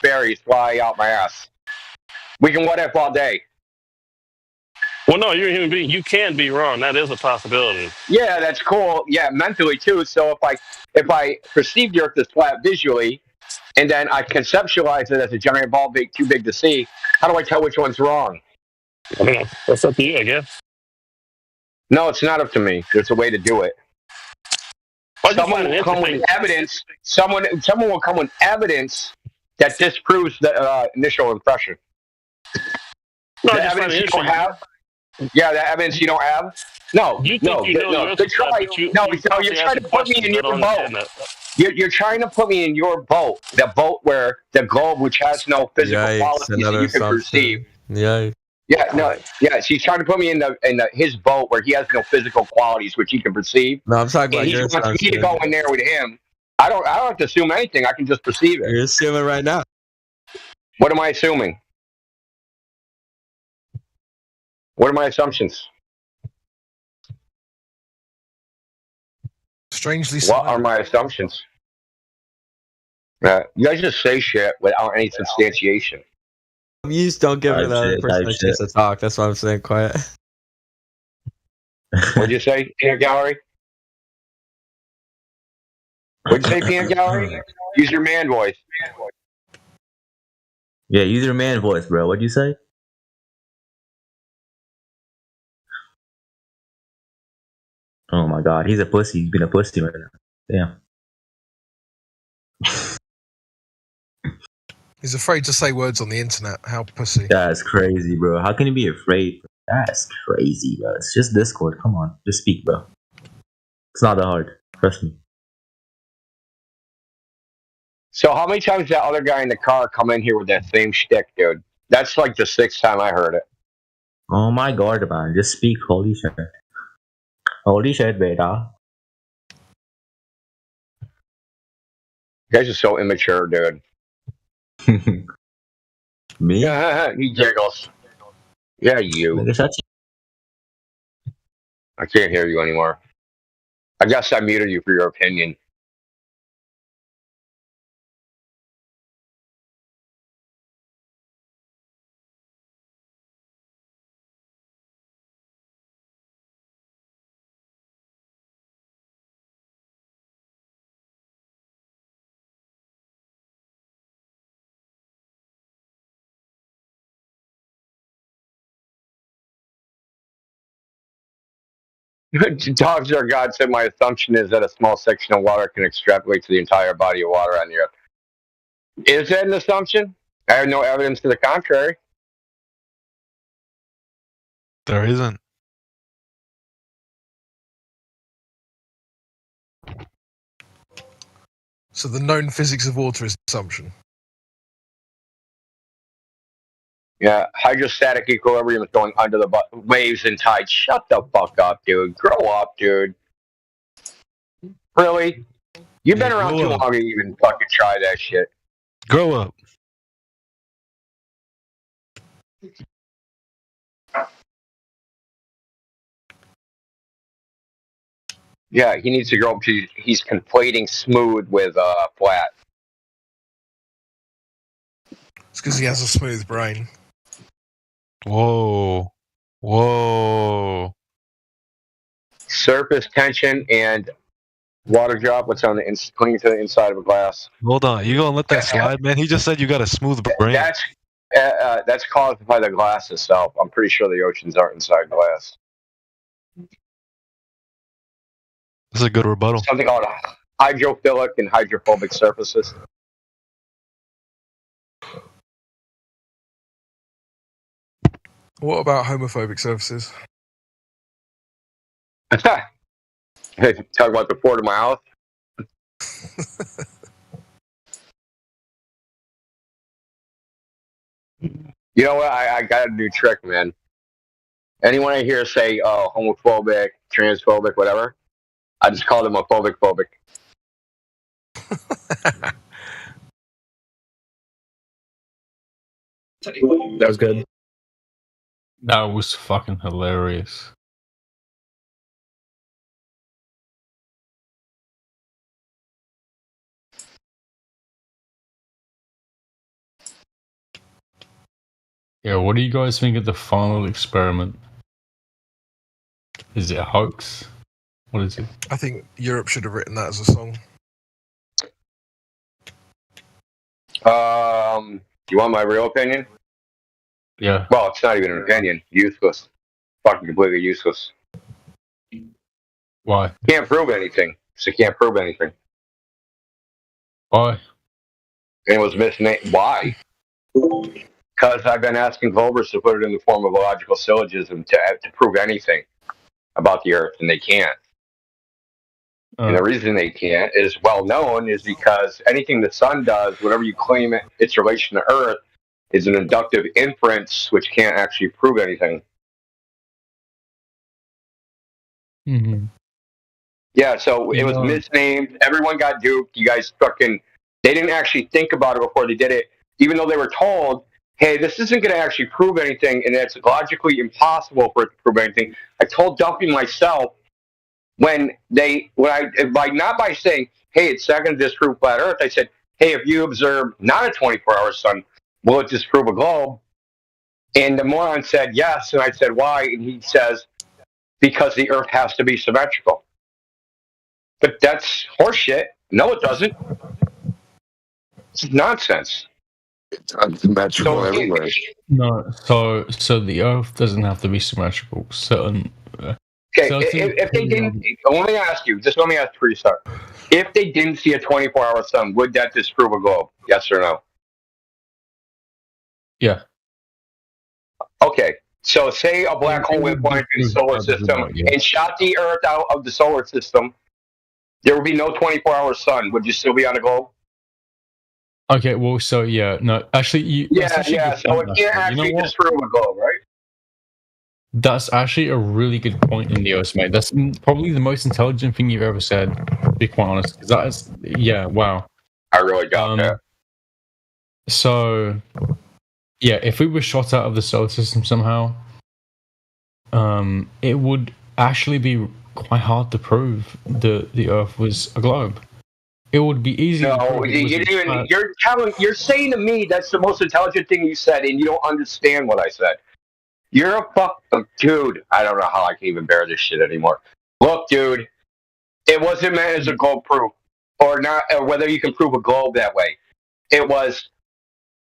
berries fly out my ass? We can what if all day. Well, no, you're a human being. You can be wrong. That is a possibility. Yeah, that's cool. Yeah, mentally too. So if I perceive the Earth as flat visually, and then I conceptualize it as a giant ball too big to see, how do I tell which one's wrong? I don't know. That's up to you, I guess. No, it's not up to me. There's a way to do it. Someone will come with evidence. Someone will come with evidence that disproves the initial impression. No, the evidence you don't have. Yeah, the evidence you don't have. No, you think you know you're trying to put me in your boat. You're trying to put me in your boat, the boat where the globe, which has no physical qualities that you can perceive. Yeah. She's trying to put me in his boat where he has no physical qualities which he can perceive. No, I'm talking about And he your wants me to assumption. go in there with him. I don't have to assume anything. I can just perceive it. You're assuming right now. What am I assuming? What are my assumptions? Strangely What are my assumptions? You guys just say shit without any substantiation. You just don't give her the other person a chance to talk. That's why I'm saying quiet. What'd you say, peanut gallery? What'd you say, peanut gallery? Use your man voice. Yeah, use your man voice, bro. What'd you say? Oh my god, he's a pussy. He's been a pussy right now. Damn. He's afraid to say words on the internet. How pussy. That's crazy, bro. How can you be afraid? That's crazy, bro. It's just Discord. Come on. Just speak, bro. It's not that hard. Trust me. So how many times did that other guy in the car come in here with that same shtick, dude? That's like the 6th time I heard it. Oh my god, man. Just speak. Holy shit. Holy shit, beta. You guys are so immature, dude. Me? Yeah, he giggles. Yeah, you. I can't hear you anymore. I guess I muted you for your opinion. Dogs are God said my assumption is that a small section of water can extrapolate to the entire body of water on the earth. Is that an assumption? I have no evidence to the contrary. There isn't. So the known physics of water is an assumption. Yeah, hydrostatic equilibrium is going under the waves and tides. Shut the fuck up, dude. Grow up, dude. Really? You've been around too long to even fucking try that shit. Grow up. Yeah, he needs to grow up to. He's conflating smooth with flat. It's because he has a smooth brain. Whoa. Whoa. Surface tension and water droplets on the clinging to the inside of a glass. Hold on. You gonna let that slide, man? He just said you got a smooth brain. That's caused by the glass itself. I'm pretty sure the oceans aren't inside glass. This is a good rebuttal. Something called hydrophilic and hydrophobic surfaces. What about homophobic surfaces? Talk about the port of my house. You know what? I got a new trick, man. Anyone I hear say, "Oh, homophobic, transphobic, whatever," I just call them a phobic. That was good. That was fucking hilarious. Yeah, what do you guys think of the final experiment? Is it a hoax? What is it? I think Europe should have written that as a song. You want my real opinion? Yeah. Well, it's not even an opinion. Useless. Fucking completely useless. Why? Can't prove anything. So can't prove anything. Why? And it was misnamed. Why? Because I've been asking Volbers to put it in the form of a logical syllogism to prove anything about the Earth, and they can't. And the reason they can't is well known is because anything the sun does, whatever you claim its relation to Earth, is an inductive inference, which can't actually prove anything. Mm-hmm. Yeah, so it was misnamed. Everyone got duped. You guys they didn't actually think about it before they did it, even though they were told, hey, this isn't going to actually prove anything, and it's logically impossible for it to prove anything. I told Duffy myself not by saying, hey, it's not going to disprove flat Earth, I said, hey, if you observe not a 24-hour sun, will it disprove a globe? And the moron said yes, and I said, why? And he says, because the Earth has to be symmetrical. But that's horseshit. No, it doesn't. It's nonsense. It's unsymmetrical everywhere. No, so the Earth doesn't have to be symmetrical. Okay, if they didn't, let me ask before you start. If they didn't see a 24-hour sun, would that disprove a globe? Yes or no? Yeah. Okay, so say a black hole went into the solar system and shot the Earth out of the solar system, there would be no 24-hour sun. Would you still be on a globe? Okay, well, so yeah, no, actually, so it can't actually disprove a globe, right? That's actually a really good point in the Earth, mate. That's probably the most intelligent thing you've ever said, to be quite honest. Because that is, yeah, wow. I really got that. So, yeah, if we were shot out of the solar system somehow, it would actually be quite hard to prove that the Earth was a globe. It would be easy. No, you're saying to me that's the most intelligent thing you said, and you don't understand what I said. You're a dude. I don't know how I can even bear this shit anymore. Look, dude, it wasn't meant as a globe proof, or not, or whether you can prove a globe that way. It was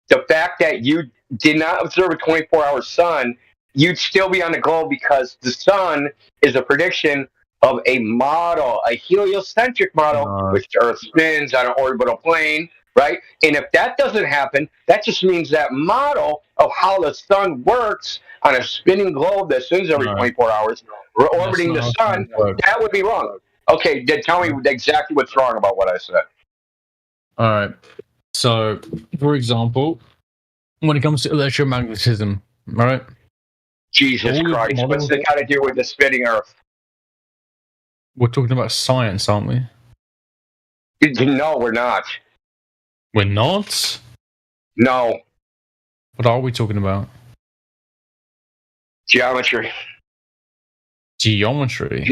the fact that you did not observe a 24-hour sun. You'd still be on the globe because the sun is a prediction of a model, a heliocentric model, which the Earth spins on an orbital plane, right? And if that doesn't happen, that just means that model of how the sun works on a spinning globe that spins every 24 hours, orbiting the sun, that would be wrong. Okay, then tell me exactly what's wrong about what I said. All right. So, for example, when it comes to electromagnetism, right? Jesus Christ, what's that got to do with the spinning Earth? We're talking about science, aren't we? No, we're not. We're not? No. What are we talking about? Geometry. Geometry?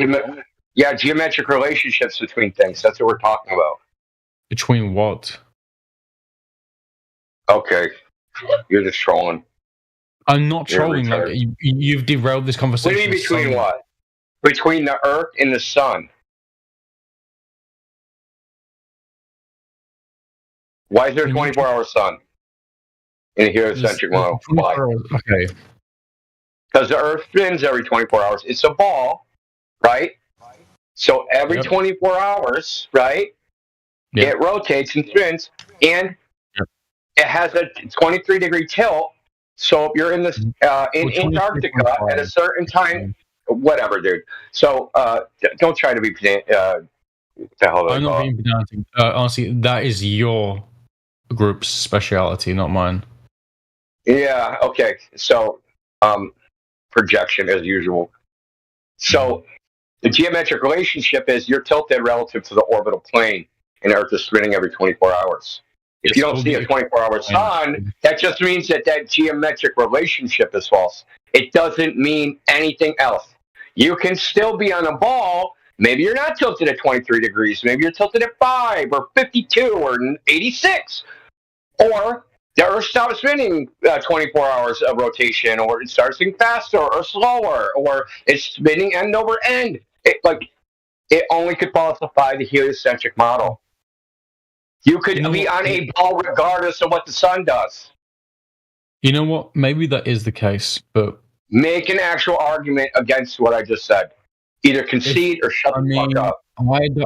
Geometric relationships between things. That's what we're talking about. Between what? Okay. You're just trolling. I'm not trolling. Like, you've derailed this conversation. What do you mean between what? Between the Earth and the sun. Why is there a 24-hour sun in a heliocentric model? Why? Okay. Because the Earth spins every 24 hours. It's a ball, right? So every 24 hours, right, it rotates and spins, and it has a 23-degree tilt. So if you're in this in Antarctica at a certain time, whatever, dude. So don't try to be the hell I'm not being pedantic. Honestly, that is your group's speciality, not mine. Yeah. Okay. So projection as usual. So the geometric relationship is you're tilted relative to the orbital plane, and Earth is spinning every 24 hours. If you don't see a 24-hour sun, that just means that geometric relationship is false. It doesn't mean anything else. You can still be on a ball. Maybe you're not tilted at 23 degrees. Maybe you're tilted at 5 or 52 or 86. Or the Earth stops spinning 24 hours of rotation, or it starts spinning faster or slower, or it's spinning end over end. It only could falsify the heliocentric model. You could be on a ball regardless of what the sun does. You know what? Maybe that is the case, but... Make an actual argument against what I just said. Either concede or shut the fuck up.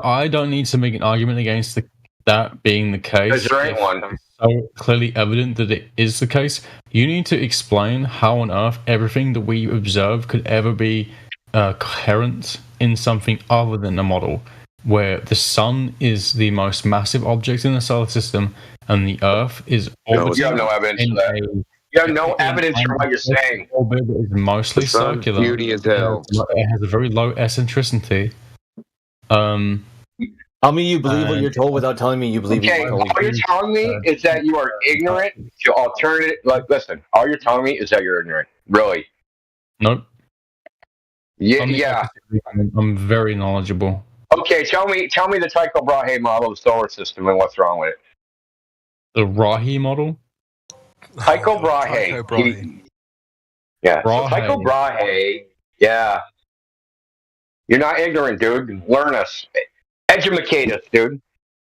I don't need to make an argument against that being the case. Because there ain't one. It's so clearly evident that it is the case. You need to explain how on earth everything that we observe could ever be coherent in something other than a model, where the sun is the most massive object in the solar system and the Earth is orbiting you have no evidence of that. You have no evidence for what you're saying. Orbit is mostly The sun's circular. beauty as hell. It has a very low eccentricity. Tell me you believe what you're told without telling me you believe Okay, you're told. all you're telling me is that you are ignorant to alternative. Like, listen, all you're telling me is that you're ignorant. Really? Nope. Yeah, yeah. I'm very knowledgeable. Okay, tell me the Tycho Brahe model of the solar system and what's wrong with it. The Rahi model? Tycho Brahe. Yeah. So Brahe. Tycho Brahe. Yeah. You're not ignorant, dude. Learn us. Educate us, dude.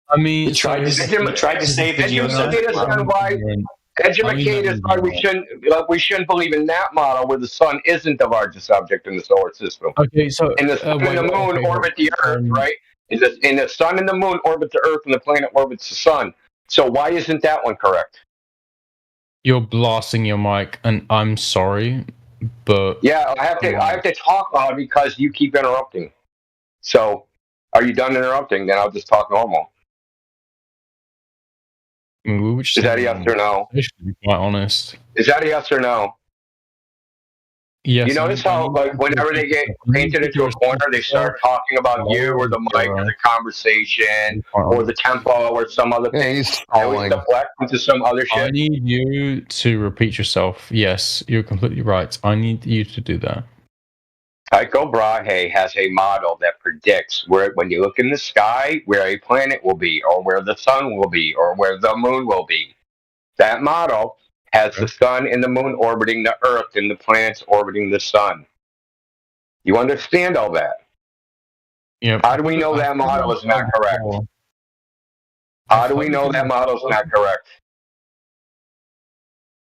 I mean, tried to save the Educate us on why. Educate us why we shouldn't believe in that model where the sun isn't the largest object in the solar system. Okay, so and the sun and the moon orbit the Earth, right? And the sun and the moon orbit the Earth, and the planet orbits the sun. So why isn't that one correct? You're blasting your mic, and I'm sorry, but yeah, I have to talk loud because you keep interrupting. So, are you done interrupting? Then I'll just talk normal. Is that a yes or no? To be quite honest. Is that a yes or no? Yes. You notice how, like, whenever they get painted into a corner, they start talking about you or the mic or the conversation or the tempo or some other thing. They always deflect into some other shit. I need you to repeat yourself. Yes, you're completely right. I need you to do that. Tycho Brahe has a model that predicts where, when you look in the sky, where a planet will be, or where the sun will be, or where the moon will be. That model has the sun and the moon orbiting the Earth and the planets orbiting the sun. You understand all that? Yeah. How do we know that model is not correct? How do we know that model is not correct?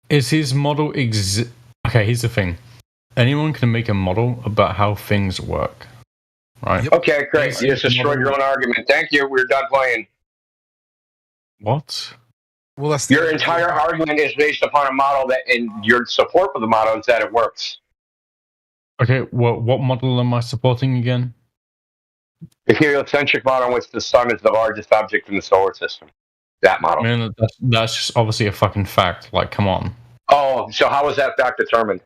Is his model Okay, here's the thing. Anyone can make a model about how things work, right? Okay, great. You just destroyed your own argument. Thank you. We're done playing. What? Well, that's your entire argument is based upon a model that, and your support for the model is that it works. Okay, well, what model am I supporting again? The heliocentric model in which the sun is the largest object in the solar system. That model. I mean, that's just obviously a fucking fact. Like, come on. Oh, so how was that fact determined?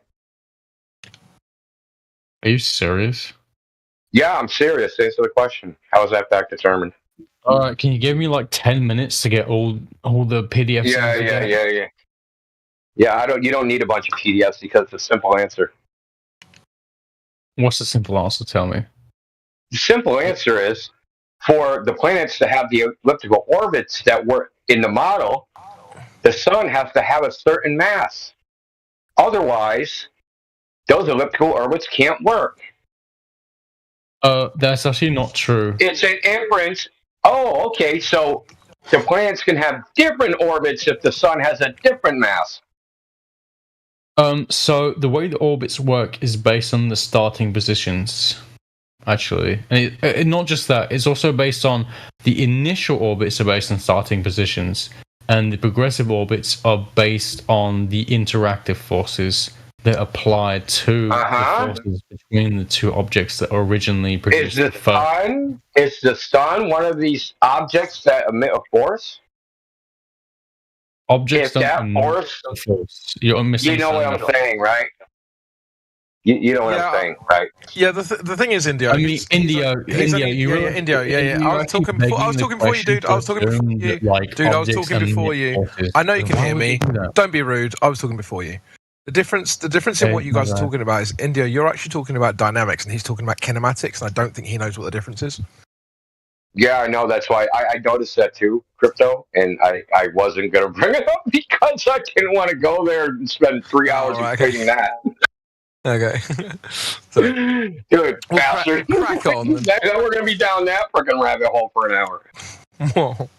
Are you serious? Yeah, I'm serious. Answer the question. How was that fact determined? Alright, can you give me like 10 minutes to get all the PDFs? Yeah. Yeah, you don't need a bunch of PDFs because it's a simple answer. What's the simple answer? Tell me. The simple answer is for the planets to have the elliptical orbits that were in the model, the sun has to have a certain mass. Otherwise, those elliptical orbits can't work. That's actually not true. It's an inference. Oh, okay. So the planets can have different orbits if the sun has a different mass. So the way the orbits work is based on the starting positions, actually. And not just that, it's also based on the initial orbits are based on starting positions, and the progressive orbits are based on the interactive forces that apply to the forces between the two objects that originally produced Is the sun one of these objects that emit a force? Objects if that force, you're missing. You know what I'm saying, right? You know what I'm saying, right? Yeah, the thing is, India. I mean, India. India. I was talking before you, dude. I was talking before you. Dude, I was talking before you. I know you can hear me. Don't be rude. I was talking before you. The difference in what you guys are talking about is India. You're actually talking about dynamics, and he's talking about kinematics, and I don't think he knows what the difference is. Yeah, I know. That's why I noticed that too, Crypto, and I wasn't going to bring it up because I didn't want to go there and spend 3 hours explaining that. Okay. Dude, bastard. Crack on. We're going to be down that freaking rabbit hole for an hour. Whoa.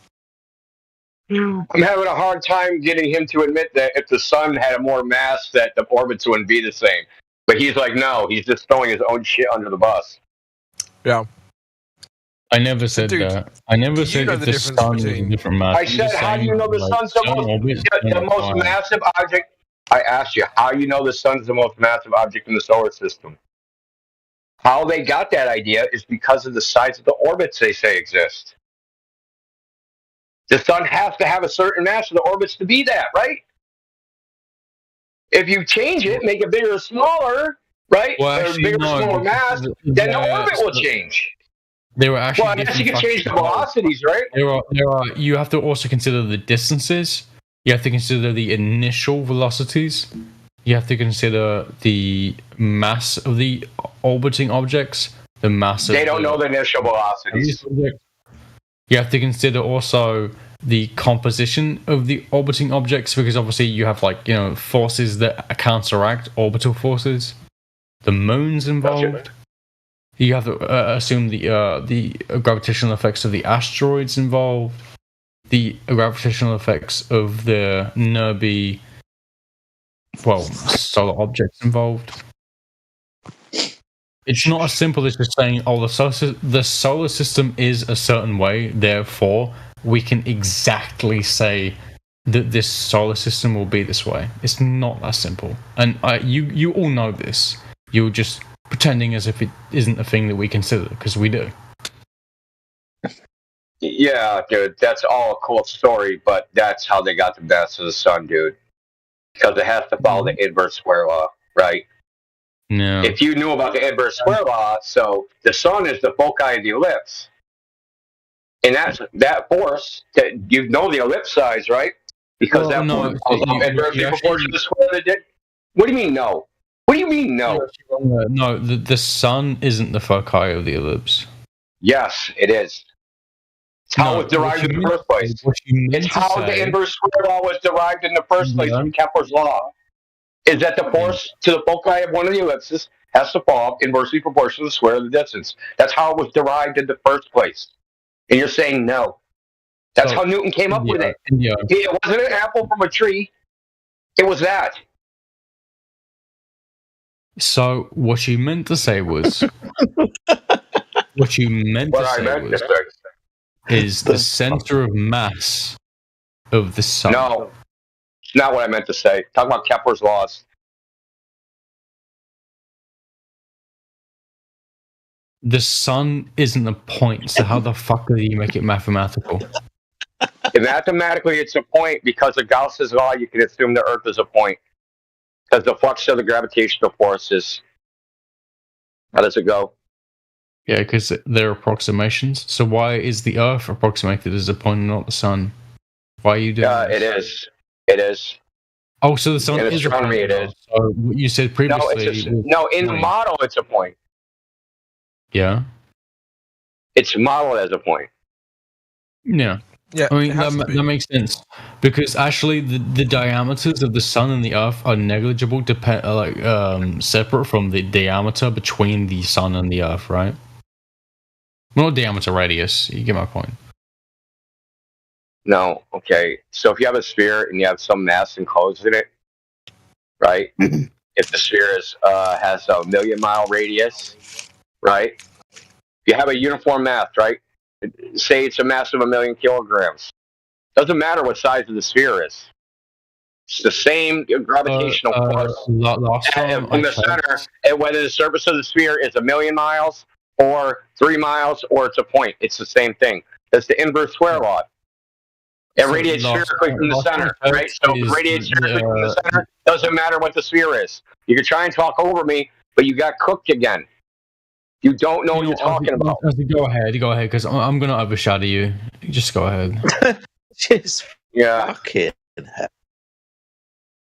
I'm having a hard time getting him to admit that if the sun had more mass, that the orbits wouldn't be the same. But he's like, no, he's just throwing his own shit under the bus. Yeah. I never said that. I never said that the sun was a different mass. I said, how do you know the sun's the most massive object? I asked you, how you know the sun's the most massive object in the solar system? How they got that idea is because of the size of the orbits they say exist. The sun has to have a certain mass for the orbits to be that, right? If you change it, make it bigger or smaller, right? Well, or actually, bigger or no, smaller mass, then the orbit will so- change. There are actually. Well, I guess you different can change the factors. velocities, right? There are. You have to also consider the distances. You have to consider the initial velocities. You have to consider the mass of the orbiting objects. The mass. They don't know the initial velocities. You have to consider also the composition of the orbiting objects, because obviously you have forces that counteract orbital forces. The moon's involved. You have to assume the gravitational effects of the asteroids involved, the gravitational effects of the nearby, solar objects involved. It's not as simple as just saying, "Oh, the solar system is a certain way, therefore we can exactly say that this solar system will be this way." It's not that simple, and you all know this. You're just pretending as if it isn't a thing that we consider, because we do. Yeah, dude, that's all a cool story, but that's how they got the mass of the sun, dude. Because it has to follow the inverse square law, right? No. If you knew about the inverse square law, so the sun is the foci of the ellipse, and that force, you know the ellipse size, right? Because that force is inversely proportional to the square of the. What do you mean no? What do you mean no? No, the sun isn't the foci of the ellipse. Yes, it is. It's how it was derived in the first place. It's how the inverse square law was derived in the first place from Kepler's law. Is that the force to the foci of one of the ellipses has to fall inversely proportional to the square of the distance. That's how it was derived in the first place. And you're saying no. That's how Newton came up with it. It wasn't an apple from a tree. It was that. So what you meant to say was is the center of mass of the sun. No, it's not what I meant to say. Talking about Kepler's laws. The sun isn't a point, so how the fuck do you make it mathematical? And mathematically, it's a point because of Gauss's law. You can assume the Earth is a point because the flux of the gravitational forces. How does it go? Yeah, because they're approximations. So why is the Earth approximated as a point and not the sun? Why are you doing this? It is. It is. Oh, so the sun in is astronomy, a point. it is. So what you said previously. No, in the model, it's a point. Yeah. It's modeled as a point. Yeah. Yeah, I mean, that makes sense. Because actually, the diameters of the sun and the Earth are negligible, separate from the diameter between the sun and the Earth, right? Well, not diameter, radius. You get my point. No, okay. So if you have a sphere and you have some mass enclosed in it, right? If the sphere has a 1,000,000-mile radius, right? You have a uniform mass, right? Say it's a mass of 1,000,000 kilograms. Doesn't matter what size of the sphere is. It's the same gravitational force from the center, and whether the surface of the sphere is 1,000,000 miles or 3 miles or it's a point. It's the same thing. That's the inverse square law. It radiates spherically from the center, right? So if it radiates spherically from the center, doesn't matter what the sphere is. You can try and talk over me, but you got cooked again. You don't know what you're talking about. Go ahead, because I'm going to overshadow you. Just go ahead. Just fucking hell.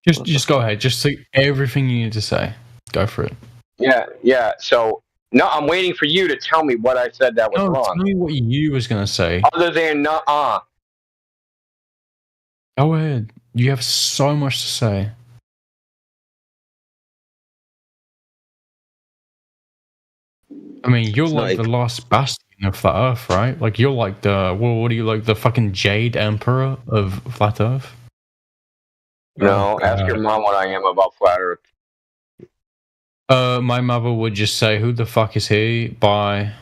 Just go ahead. Just say everything you need to say. Go for it. Yeah. So, no, I'm waiting for you to tell me what I said that was wrong. Tell me what you was going to say. Other than nuh-uh. Go ahead. You have so much to say. I mean, you're like the last bastion of Flat Earth, right? Like, you're like what are you, like the fucking Jade Emperor of Flat Earth? No, ask your mom what I am about Flat Earth. My mother would just say, "Who the fuck is he?" Bye.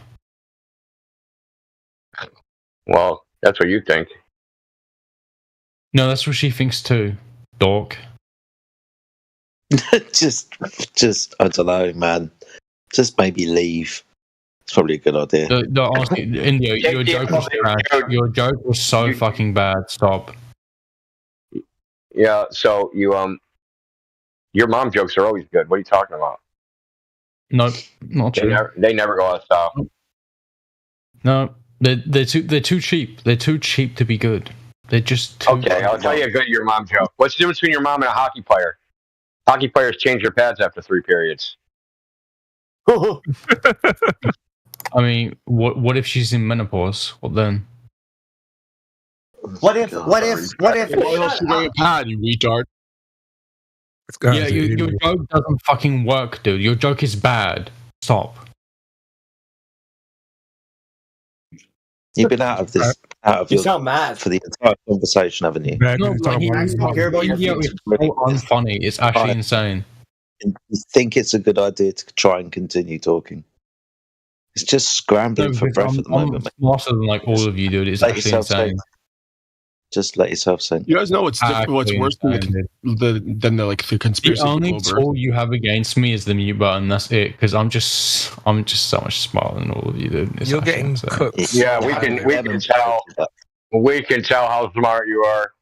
Well, that's what you think. No, that's what she thinks too, dork. just, I don't know, man. Just maybe leave. It's probably a good idea. No, honestly, India, your joke was trash. Your joke was so fucking bad. Stop. Yeah, so you Your mom jokes are always good. What are you talking about? No, not true. They never go out of style. No, they're too cheap. They're too cheap to be good. They're just too Okay, I'll tell you a good your mom joke. What's the difference between your mom and a hockey player? Hockey players change their pads after 3 periods. I mean, what if she's in menopause? What then? What if? Pad, you retard. Yeah, your joke doesn't fucking work, dude. Your joke is bad. Stop. You've been out of this. You sound mad for the entire conversation, haven't you? No, like, I don't care about India. It's so unfunny. It's actually insane. You think it's a good idea to try and continue talking? It's just scrambling for breath at the moment. I'm smarter than like all of you, dude. It's actually insane. Just let yourself sink. You guys know what's worse than the conspiracy? The only people tool you have against me is the mute button. That's it. Because I'm just so much smarter than all of you, dude. It's You're getting insane. cooked. Yeah, we can tell. We can tell how smart you are.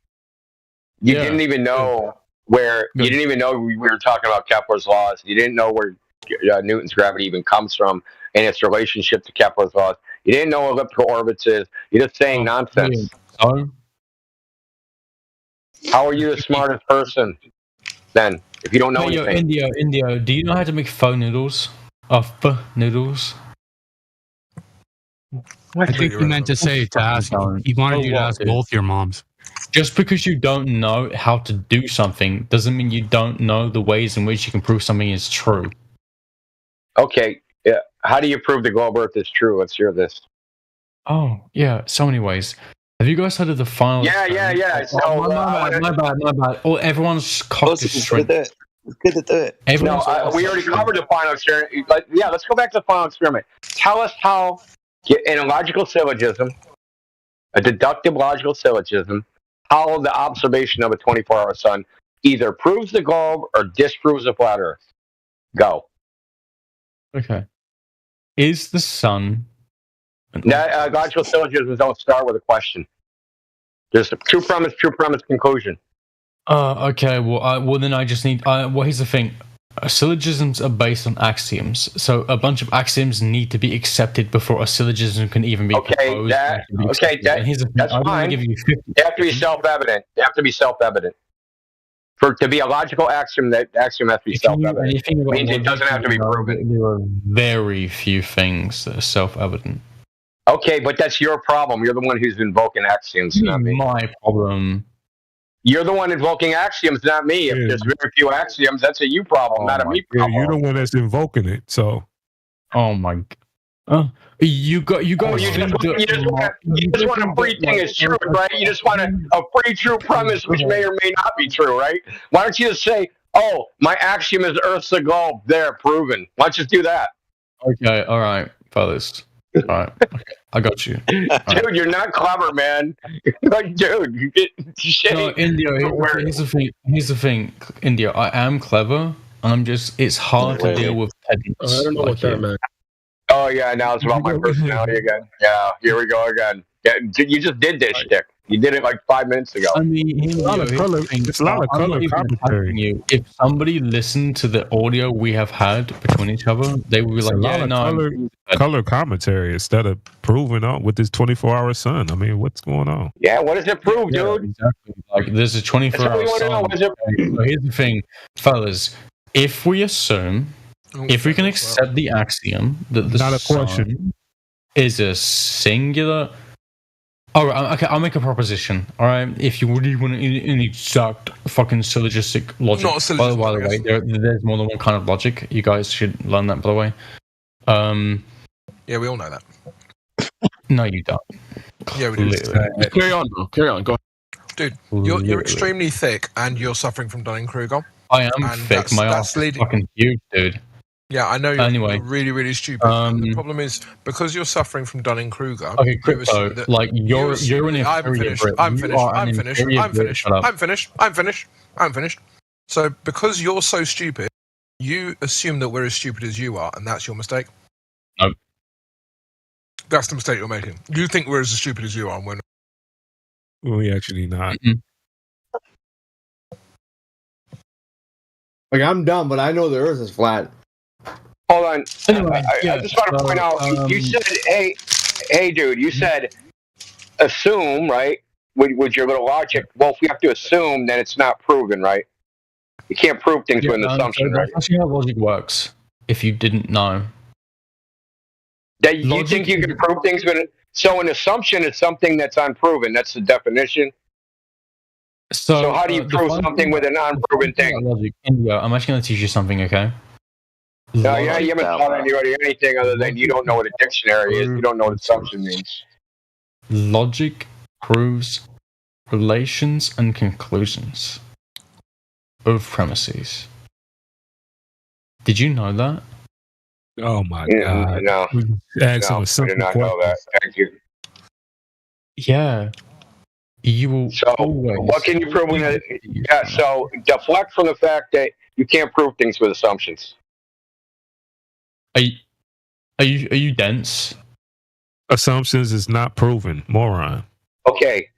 You didn't even know where. You didn't even know we were talking about Kepler's laws. You didn't know where Newton's gravity even comes from and its relationship to Kepler's laws. You didn't know what elliptical orbits is. You're just saying nonsense. So? How are you the smartest person then if you don't know Hey, anything? India, do you know how to make pho noodles? Pho noodles? I think he meant to say to ask. He wanted you to ask both your moms. Just because you don't know how to do something doesn't mean you don't know the ways in which you can prove something is true. Okay, yeah. How do you prove the globe Earth is true? Let's hear this. Oh, yeah, so many ways. Have you guys heard of the final? Yeah. So, my bad. Oh, everyone's cocked is straight. It's good to do it. We already covered the final experiment. Yeah, let's go back to the final experiment. Tell us how, in a logical syllogism, a deductive logical syllogism, how the observation of a 24-hour sun either proves the globe or disproves the flat Earth. Go. Okay. Is the sun... Logical syllogisms don't start with a question. There's a true premise, conclusion. Okay, well then I just need... well, here's the thing. Syllogisms are based on axioms. So a bunch of axioms need to be accepted before a syllogism can even be proposed. That's fine. They have to be self-evident. To be a logical axiom, that axiom has to be self-evident. It means it doesn't have to be proven. There are very few things that are self-evident. Okay, but that's your problem. You're the one who's invoking axioms, not me. My problem. You're the one invoking axioms, not me. If there's very few axioms, that's a you problem, not a me problem. Yeah, you're the one that's invoking it. So. Oh my. You guys. You just want a free thing as true, right? You just want a free true premise, which may or may not be true, right? Why don't you just say, "Oh, my axiom is Earth's a globe." There, proven. Why don't you just do that? Okay, all right, fellas. All right, okay, I got you. Dude, you're not clever, man. Like, dude, you get shit. No, India. Here's the thing. India, I am clever. It's hard to deal with pedants. I don't know what that meant. Oh yeah, now it's about my personality again. Yeah, here we go again. Yeah, you just did this shtick. You did it like 5 minutes ago. I mean, it's a lot of color commentary. If somebody listened to the audio we have had between each other, they would be like, color commentary instead of proving out with this 24-hour sun. I mean, what's going on? Yeah, what does it prove, dude? Exactly. Like, there's a 24-hour sun. So here's the thing, fellas. If we assume, if we can accept the axiom that the sun is a singular... All right, okay, I'll make a proposition. All right, if you really want an exact fucking syllogistic logic. Not a syllogism, by the way, there's more than one kind of logic. You guys should learn that, by the way. Yeah, we all know that. No, you don't. Yeah, we do. Carry on, bro. Carry on. Go ahead. Dude, you're extremely thick and you're suffering from Dunning-Kruger. I am thick. My ass is fucking huge, dude. Yeah, I know you're really, really stupid. The problem is because you're suffering from Dunning-Kruger. Okay, Crypto, like you're an I'm finished. So because you're so stupid, you assume that we're as stupid as you are, and that's your mistake. No. That's the mistake you're making. You think we're as stupid as you are, and we're not. Well, we actually not. Like, I'm dumb, but I know the Earth is flat. Hold on. Anyway, I just want to point out. You said, "Hey, dude." You said, "Assume," right? With your little logic. Well, if we have to assume, then it's not proven, right? You can't prove things with an assumption, right? That's how logic works. If you didn't know, that you think you can prove things with it. So an assumption is something that's unproven. That's the definition. So how do you prove something with an unproven thing? Logic, India, I'm actually going to teach you something, okay? No, you haven't taught anybody anything other than you don't know what a dictionary is. You don't know what assumption means. Logic proves relations and conclusions of premises. Did you know that? Oh my God! No, I did not know that. Thank you. Yeah, you will. So what can you prove? Yeah, so deflect from the fact that you can't prove things with assumptions. Are you dense? Assumptions is not proven, moron. Okay,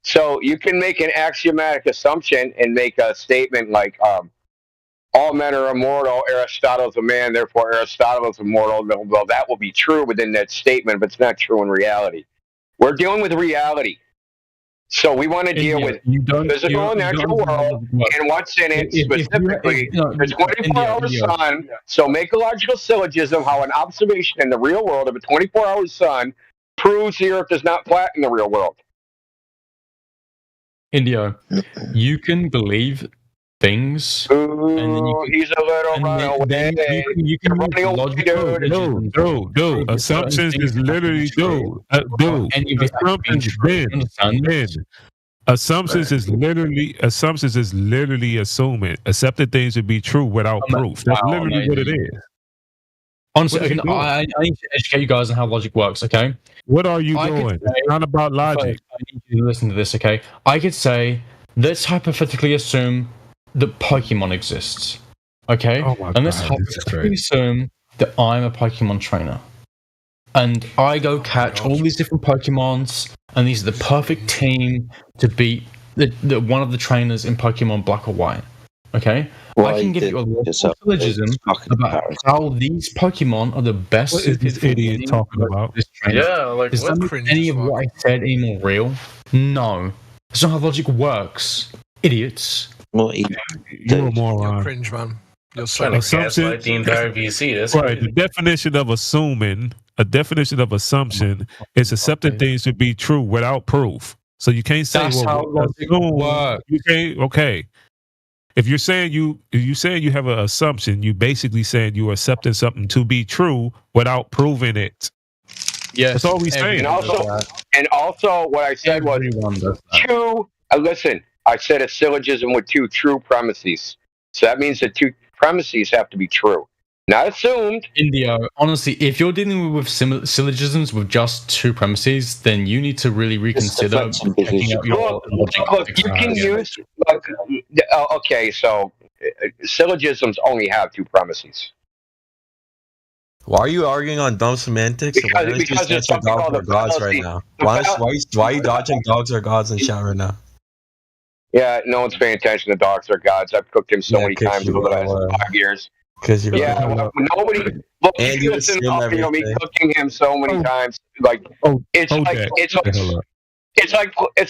so you can make an axiomatic assumption and make a statement like, all men are immortal, Aristotle's a man, therefore Aristotle is immortal. Well, that will be true within that statement, but it's not true in reality. We're dealing with reality. So we want to deal with physical and natural world and what's in it specifically. The 24-hour sun. So make a logical syllogism how an observation in the real world of a 24-hour sun proves the Earth is not flat in the real world. India, you can believe things. And then he's a little runaway. You can dude. Assumptions is literally, dude. Assumptions is literally assuming accepted things to be true without proof. That's literally what it is. Honestly, I need to educate you guys on how logic works, okay? What are you doing? It's not about logic. I need you to listen to this, okay? I could say, let's hypothetically assume that Pokemon exists, okay? And let's hypothetically assume that I'm a Pokemon trainer. And I go catch all these different Pokemons, and these are the perfect team to beat the one of the trainers in Pokemon Black or White, okay? I can give you a lot of syllogism about how these Pokemon are the best. What is this idiot talking about? This trainer. Yeah, like does that make any of what I said any more real? No, that's not how logic works, idiots. You're a moron. You're cringe, man. You're trying to gaslight the entire VC. That's right. The definition of assuming, is accepting things to be true without proof. So you can't say, that's how logic works. You can't. Okay. If you're saying you have an assumption, you basically saying you're accepting something to be true without proving it. Yeah, that's all we saying. And also, what I said was two. Listen, I said a syllogism with two true premises. So that means the two premises have to be true, not assumed. India, honestly, if you're dealing with syllogisms with just two premises, then you need to really reconsider checking out your logic. Look, you can use. Okay, so syllogisms only have two premises. Why are you arguing on dumb semantics? Because it's something called the gods right now. Why are you dodging dogs or gods in chat right now? Yeah, no one's paying attention to dogs or gods. I've cooked him so many times over the last 5 years. Nobody. Look, and you listen to me cooking him so many times. Like it's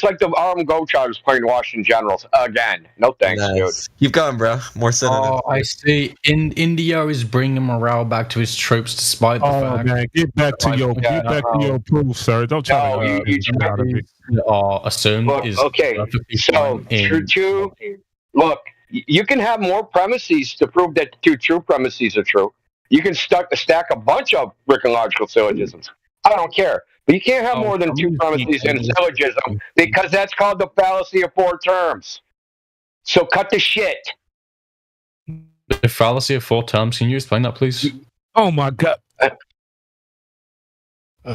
like the Harlem Globetrotters playing Washington Generals again. No thanks, dude. Keep going, bro. More synonyms. Oh, I see. India is bringing morale back to his troops despite the fact. Man, get back to your proof, sir. Don't try to assume. Look, is okay. So true. Look, you can have more premises to prove that two true premises are true. You can stack a bunch of freaking logical syllogisms. I don't care. But you can't have more than two premises in a syllogism because that's called the fallacy of four terms. So cut the shit. The fallacy of four terms. Can you explain that, please? Oh my God.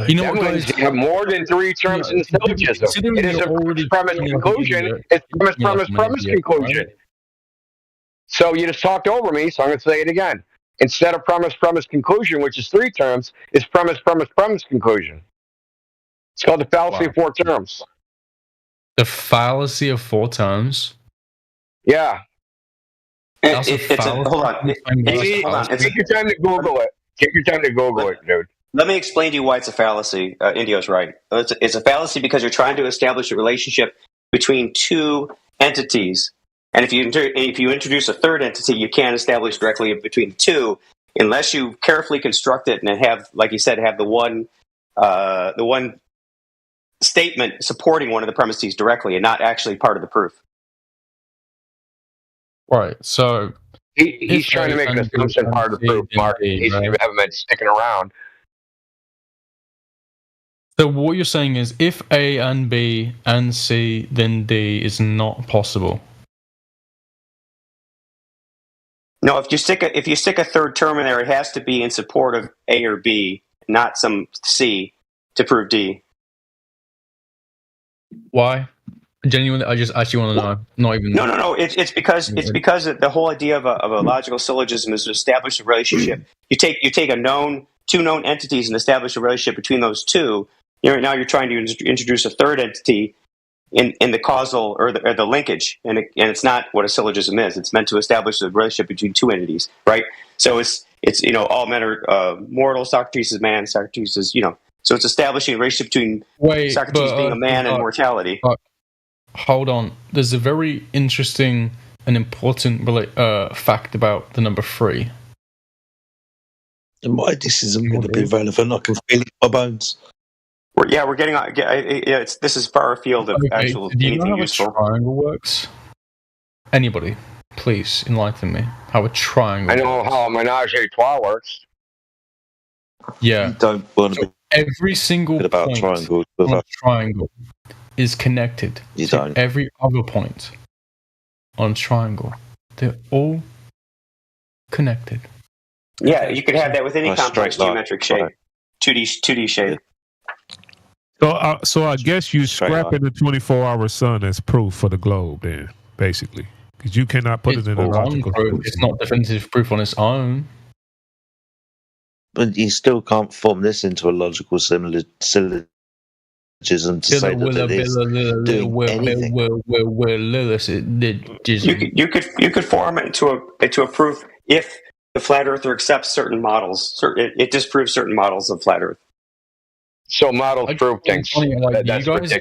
You know what, guys? You have more than three terms in the syllogism. It is a premise conclusion. It's premise conclusion. So you just talked over me, so I'm going to say it again. Instead of premise conclusion, which is three terms, it's premise conclusion. It's called the fallacy of four terms. The fallacy of four terms? Yeah. Hold on. Take your time to Google it. Take your time to Google it, dude. Let me explain to you why it's a fallacy. Indio's right. It's a fallacy because you're trying to establish a relationship between two entities, and if you introduce a third entity, you can't establish directly between the two unless you carefully construct it and have, like you said, have the one statement supporting one of the premises directly and not actually part of the proof. Right. So he's trying to make an assumption part of the proof, Mark. He haven't been sticking around. So what you're saying is, if A and B and C, then D is not possible. No, if you stick a third term in there, it has to be in support of A or B, not some C, to prove D. Why? Genuinely, I just actually want to know. Not even. No. It's because the whole idea of a logical syllogism is to establish a relationship. You take two known entities and establish a relationship between those two. Now you're trying to introduce a third entity in the causal or the linkage, and it's not what a syllogism is. It's meant to establish a relationship between two entities, right? So it's all men are mortal. Socrates is man. Socrates is So it's establishing a relationship between Socrates being a man and mortality. Hold on. There's a very interesting and important fact about the number 3. And why this isn't going to be relevant? I can feel it in my bones. We're getting. This is far afield of actual do you know anything how useful. a triangle works? Anybody, please enlighten me. How a triangle. I know how a menage a trois works. Yeah. You don't want to be every single about point triangles on a triangle is connected to every other point on a triangle. They're all connected. Yeah, you could have that with any complex geometric shape, 2D shape. So I guess you scrapping the 24-hour sun as proof for the globe, then basically, because you cannot put it in a logical proof. It's not definitive proof on its own. But you still can't form this into a logical syllogism to say that it is doing anything. You could form it into a proof if the flat earther accepts certain models. It disproves certain models of flat Earth. So models prove things. That's ridiculous.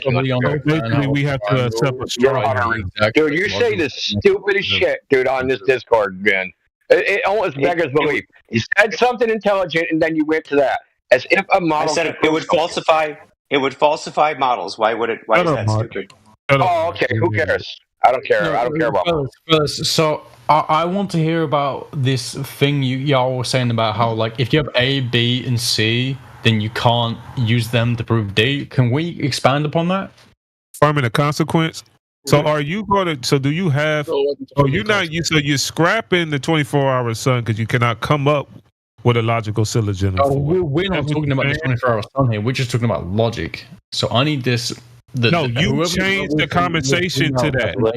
Basically, we have to accept a straw. Dude, you say the stupidest shit, dude, on this Discord, man. It almost beggars belief. You said something intelligent, and then you went to that, as if a model. I said it would falsify. It would falsify models. Why would it? Why is that stupid? Oh, okay. Who cares? I don't care. I don't care about. Fellas, so I want to hear about this thing y'all were saying about how, like, if you have A, B, and C, then you can't use them to prove D. Can we expand upon that? Farming a consequence. So are you going to? So do you have? So you're scrapping the 24-hour sun because you cannot come up with a logical syllogism. We're not talking about the 24-hour sun here. We're just talking about logic. So I need this. You changed the conversation to that. No,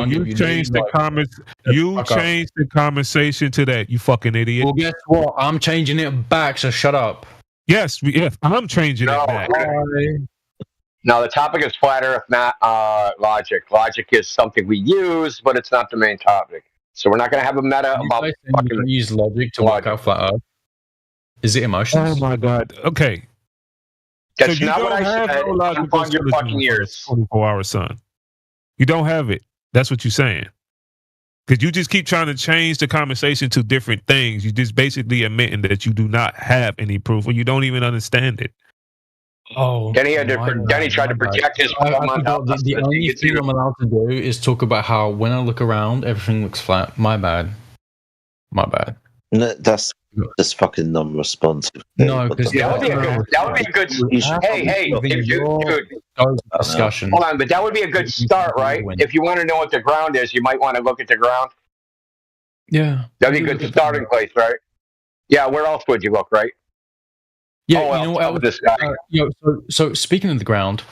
you changed the comments. You changed the conversation to that. You fucking idiot. Well, guess what? I'm changing it back. So shut up. Yes, I'm changing it back. No, the topic is flat Earth, not logic. Logic is something we use, but it's not the main topic. So we're not going to have a meta about fucking use logic to work out flat Earth. Is it emotions? Oh my god. Okay. That's not what I said. On your fucking ears. 24-hour sun. You don't have it. That's what you're saying. Because you just keep trying to change the conversation to different things. You just basically admitting that you do not have any proof, or you don't even understand it. Oh, Denny tried to project his. The only thing I'm allowed to do is talk about how when I look around, everything looks flat. My bad. No, that's just fucking non-responsive. No, because that would be a good. Hey, dude. Discussion. Hold on, but that would be a good start, right? If you want to know what the ground is, you might want to look at the ground. Yeah, that'd be a good starting place, right? Yeah, where else would you look, right? Yeah, you know what? This guy. So speaking of the ground,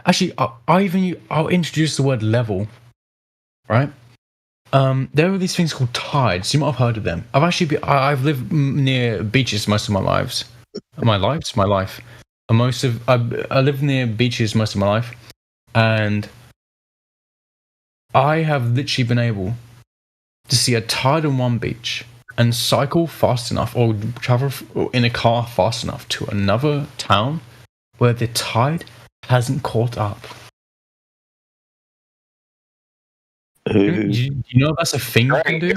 actually, I'll introduce the word level, right? There are these things called tides. You might have heard of them. I've lived near beaches most of my life. I lived near beaches most of my life, and I have literally been able to see a tide on one beach and cycle fast enough or travel in a car fast enough to another town where the tide hasn't caught up. You know that's a thing you can do?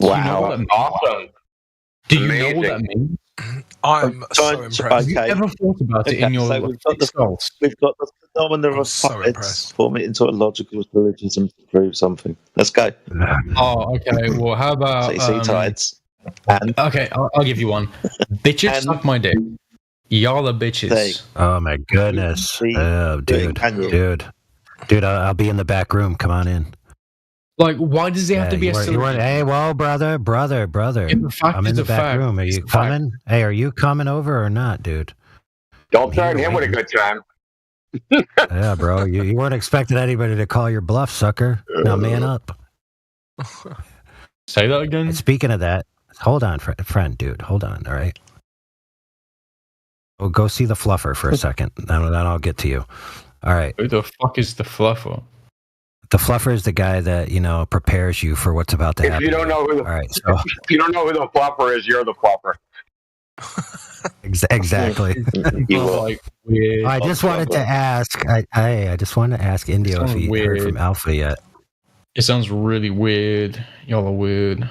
Wow. Awesome. Do you know what that means? I'm so impressed. Have you ever thought about it in your so we've got the phenomenon of puppets form it into a logical syllogism to prove something. Let's go. Oh, okay. Well, how about CC tides? Okay, I'll give you one. Bitches suck my dick. Y'all are bitches. Oh my goodness. Oh, dude. Dude, I'll be in the back room. Come on in. Like, why does it have to be a syllogism? Hey, well, brother. I'm in the back room. Are you coming? Hey, are you coming over or not, dude? Don't threaten him with a good time. Yeah, bro. You weren't expecting anybody to call your bluff, sucker. Now man up. Say that again? And speaking of that, hold on, friend, dude. Hold on, all right? Well, go see the fluffer for a second. Then I'll get to you. All right. Who the fuck is the fluffer? The fluffer is the guy that, prepares you for what's about to happen. If you don't know who if you don't know who the fluffer is, you're the fluffer. Exactly. I just wanted to ask. I just wanted to ask Indio if he heard from Alpha yet. It sounds really weird. Y'all are weird.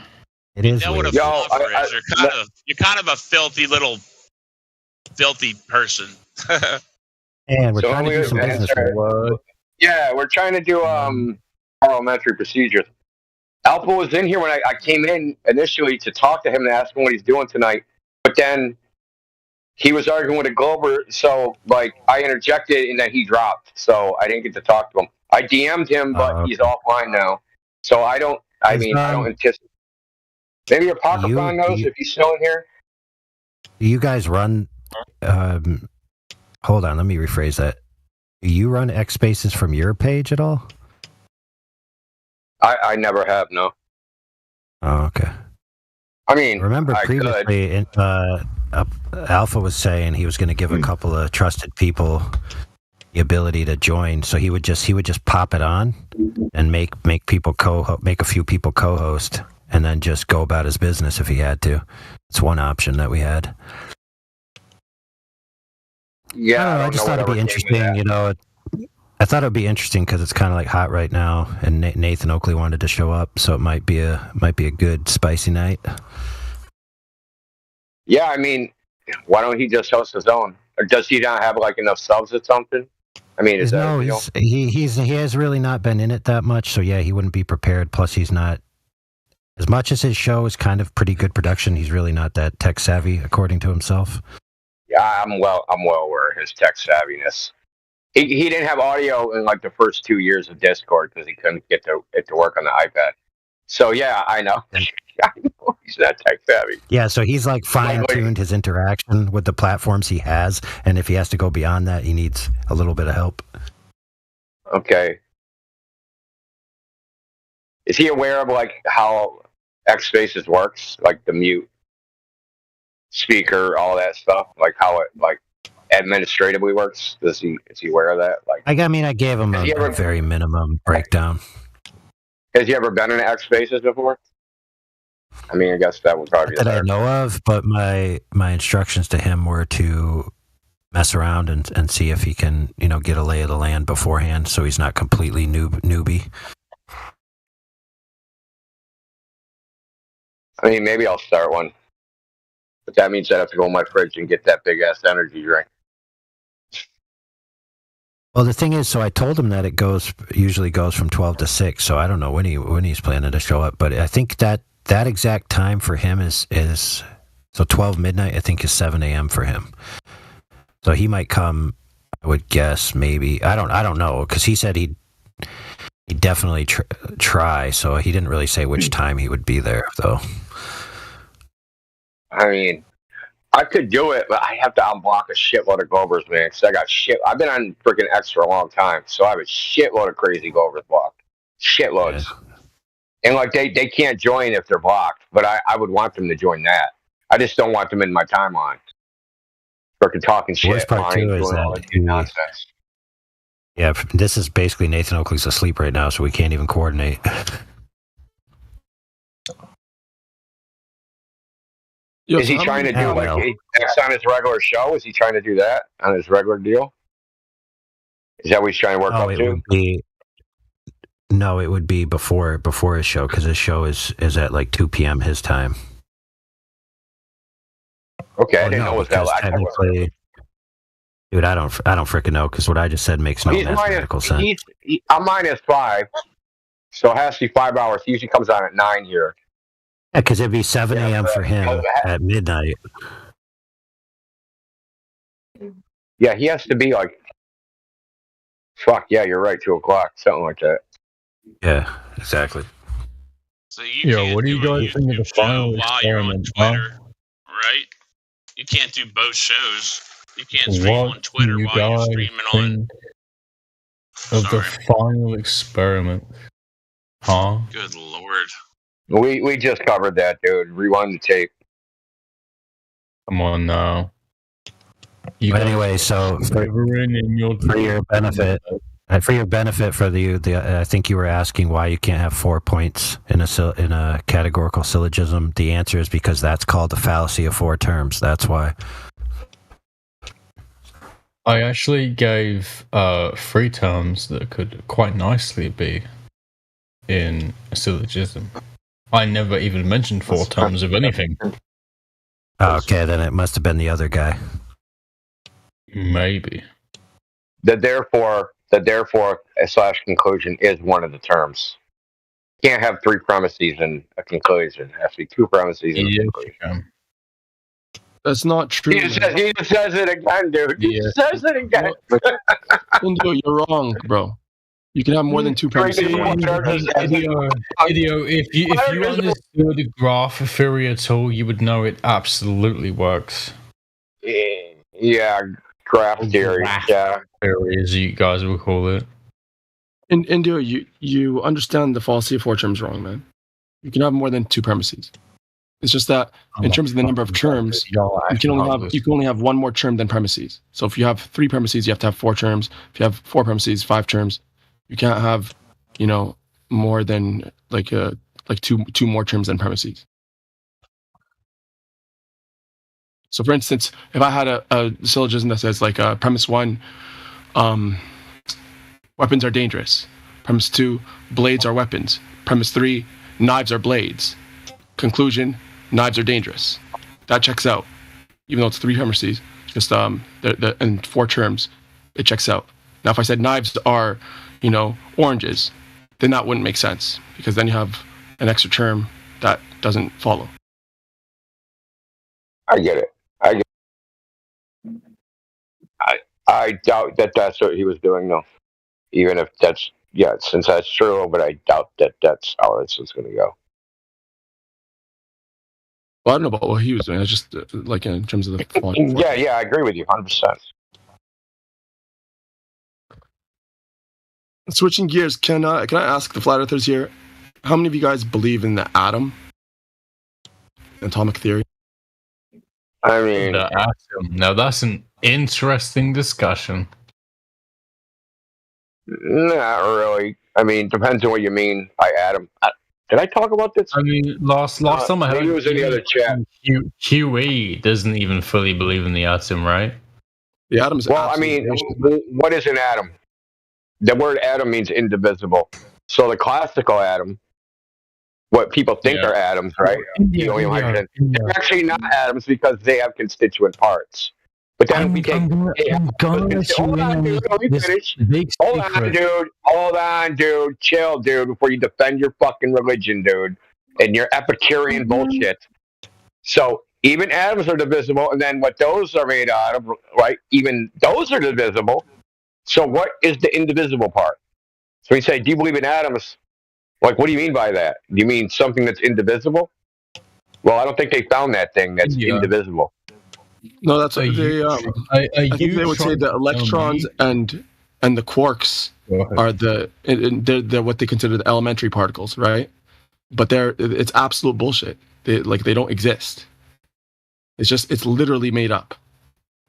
It is. You know what a fluffer is? You're kind of a filthy person. And we're trying to do some business. Yeah, we're trying to do parliamentary procedures. Alpha was in here when I came in initially to talk to him and ask him what he's doing tonight. But then he was arguing with a Glober, so I interjected and then he dropped. So I didn't get to talk to him. I DM'd him, but he's offline now. So I don't anticipate. Maybe Apocryphon knows if he's still in here. Do you guys run? Hold on, let me rephrase that. Do you run X Spaces from your page at all? I never have, no. Oh, okay. I mean, remember previously, Alpha was saying he was going to give a couple of trusted people the ability to join, so he would just pop it on and make a few people co-host, and then just go about his business if he had to. It's one option that we had. Yeah, I just thought it'd be interesting. I thought it'd be interesting because it's kind of like hot right now, and Nathan Oakley wanted to show up, so it might be a good spicy night. Yeah, I mean, why don't he just host his own? Or does he not have enough subs or something? I mean, he has really not been in it that much, so yeah, he wouldn't be prepared. Plus, he's not as much as his show is kind of pretty good production. He's really not that tech savvy, according to himself. Yeah, I'm well aware of his tech savviness. He didn't have audio in the first 2 years of Discord because he couldn't get it to work on the iPad. So yeah, I know. I know he's not tech savvy. Yeah, so he's fine-tuned his interaction with the platforms he has, and if he has to go beyond that, he needs a little bit of help. Okay. Is he aware of how X Spaces works, the mute speaker, all that stuff, how it administratively works? Is he aware of that? I gave him a very minimum breakdown. Has he ever been in X Spaces before? I mean, I guess that would probably be that I know of, but my instructions to him were to mess around and see if he can, get a lay of the land beforehand, so he's not completely newbie. I mean, maybe I'll start one, but that means I have to go in my fridge and get that big ass energy drink. Well, the thing is, so I told him that it usually goes from 12 to 6, so I don't know when he's planning to show up, but I think that exact time for him is so 12 midnight, I think, is 7 a.m. for him. So he might come, I would guess, maybe. I don't know, because he said he'd definitely try, so he didn't really say which time he would be there, though. I mean, I could do it, but I have to unblock a shitload of Glovers, man, because I got shit. I've been on freaking X for a long time, so I have a shitload of crazy Glovers blocked. Shitloads. Yeah. And they can't join if they're blocked, but I would want them to join that. I just don't want them in my timeline. Freaking talking shit. Worst part too is that nonsense. Yeah, this is basically Nathan Oakley's asleep right now, so we can't even coordinate. Is he trying to do next on his regular show? Is he trying to do that on his regular deal? Is that what he's trying to work up to? No, it would be before his show, because his show is at like 2 p.m. his time. Okay, I didn't know it was that technically. Dude, I don't freaking know, because what I just said makes no mathematical sense. I'm -5, so it has to be 5 hours. He usually comes on at 9 here. Yeah, because it'd be 7 a.m. for him at midnight. Yeah, he has to be like, fuck, yeah, you're right, 2 o'clock, something like that. Yeah, exactly. So what do you guys think of the final experiment, Twitter, right? You can't do both shows. You can't stream on Twitter while you're streaming on. Of the final experiment, huh? Good lord. We just covered that, dude. Rewind the tape. Come on now. But anyway, so for your benefit, I think you were asking why you can't have 4 points in a categorical syllogism. The answer is because that's called the fallacy of 4 terms. That's why. I actually gave 3 terms that could quite nicely be in a syllogism. I never even mentioned 4 terms of anything. Okay, then it must have been the other guy. Maybe. The therefore / conclusion is one of the terms. You can't have 3 premises and a conclusion. It has to be 2 premises and a conclusion. That's not true. He just says it again, dude. He says it again. Indio, you're wrong, bro. You can have more than 2 premises. Idio, if you understood graph theory at all, you would know it absolutely works. Yeah, graph theory. Yeah, theory, as you guys will call it. Indio, you understand the fallacy of 4 terms wrong, man. You can have more than 2 premises. It's just that in terms of the number of terms, you can only have 1 more term than premises. So if you have 3 premises, you have to have 4 terms. If you have 4 premises, 5 terms. You can't have, more than like two more terms than premises. So for instance, if I had a syllogism that says like premise 1, weapons are dangerous. Premise 2, blades are weapons. Premise 3, knives are blades. Conclusion, knives are dangerous. That checks out. Even though it's 3 premises, just and 4 terms, it checks out. Now if I said knives are, oranges, then that wouldn't make sense, because then you have an extra term that doesn't follow. I get it. I doubt that that's what he was doing, though. Even if since that's true, but I doubt that that's how this is going to go. Well, I don't know about what he was doing. I just like in terms of the Yeah, I agree with you 100%. Switching gears, can I ask the flat earthers here, how many of you guys believe in the atom, atomic theory? I mean, the atom. Now that's an interesting discussion. Not really. I mean, depends on what you mean by atom. Did I talk about this? I mean, last time I heard it was in the other chat. QE doesn't even fully believe in the atom, right? The atom is what is an atom? The word atom means indivisible. So the classical atom, what people think are atoms, right? They're actually not atoms because they have constituent parts. But then hold on, dude. Chill, dude, before you defend your fucking religion, dude, and your Epicurean bullshit. So even atoms are divisible, and then what those are made out of, right? Even those are divisible. So what is the indivisible part? So we say, do you believe in atoms? Like, what do you mean by that? Do you mean something that's indivisible? Well, I don't think they found that thing that's indivisible. No, that's what they. I think they would say the electrons and the quarks are they're what they consider the elementary particles, right? But it's absolute bullshit. They don't exist. It's literally made up.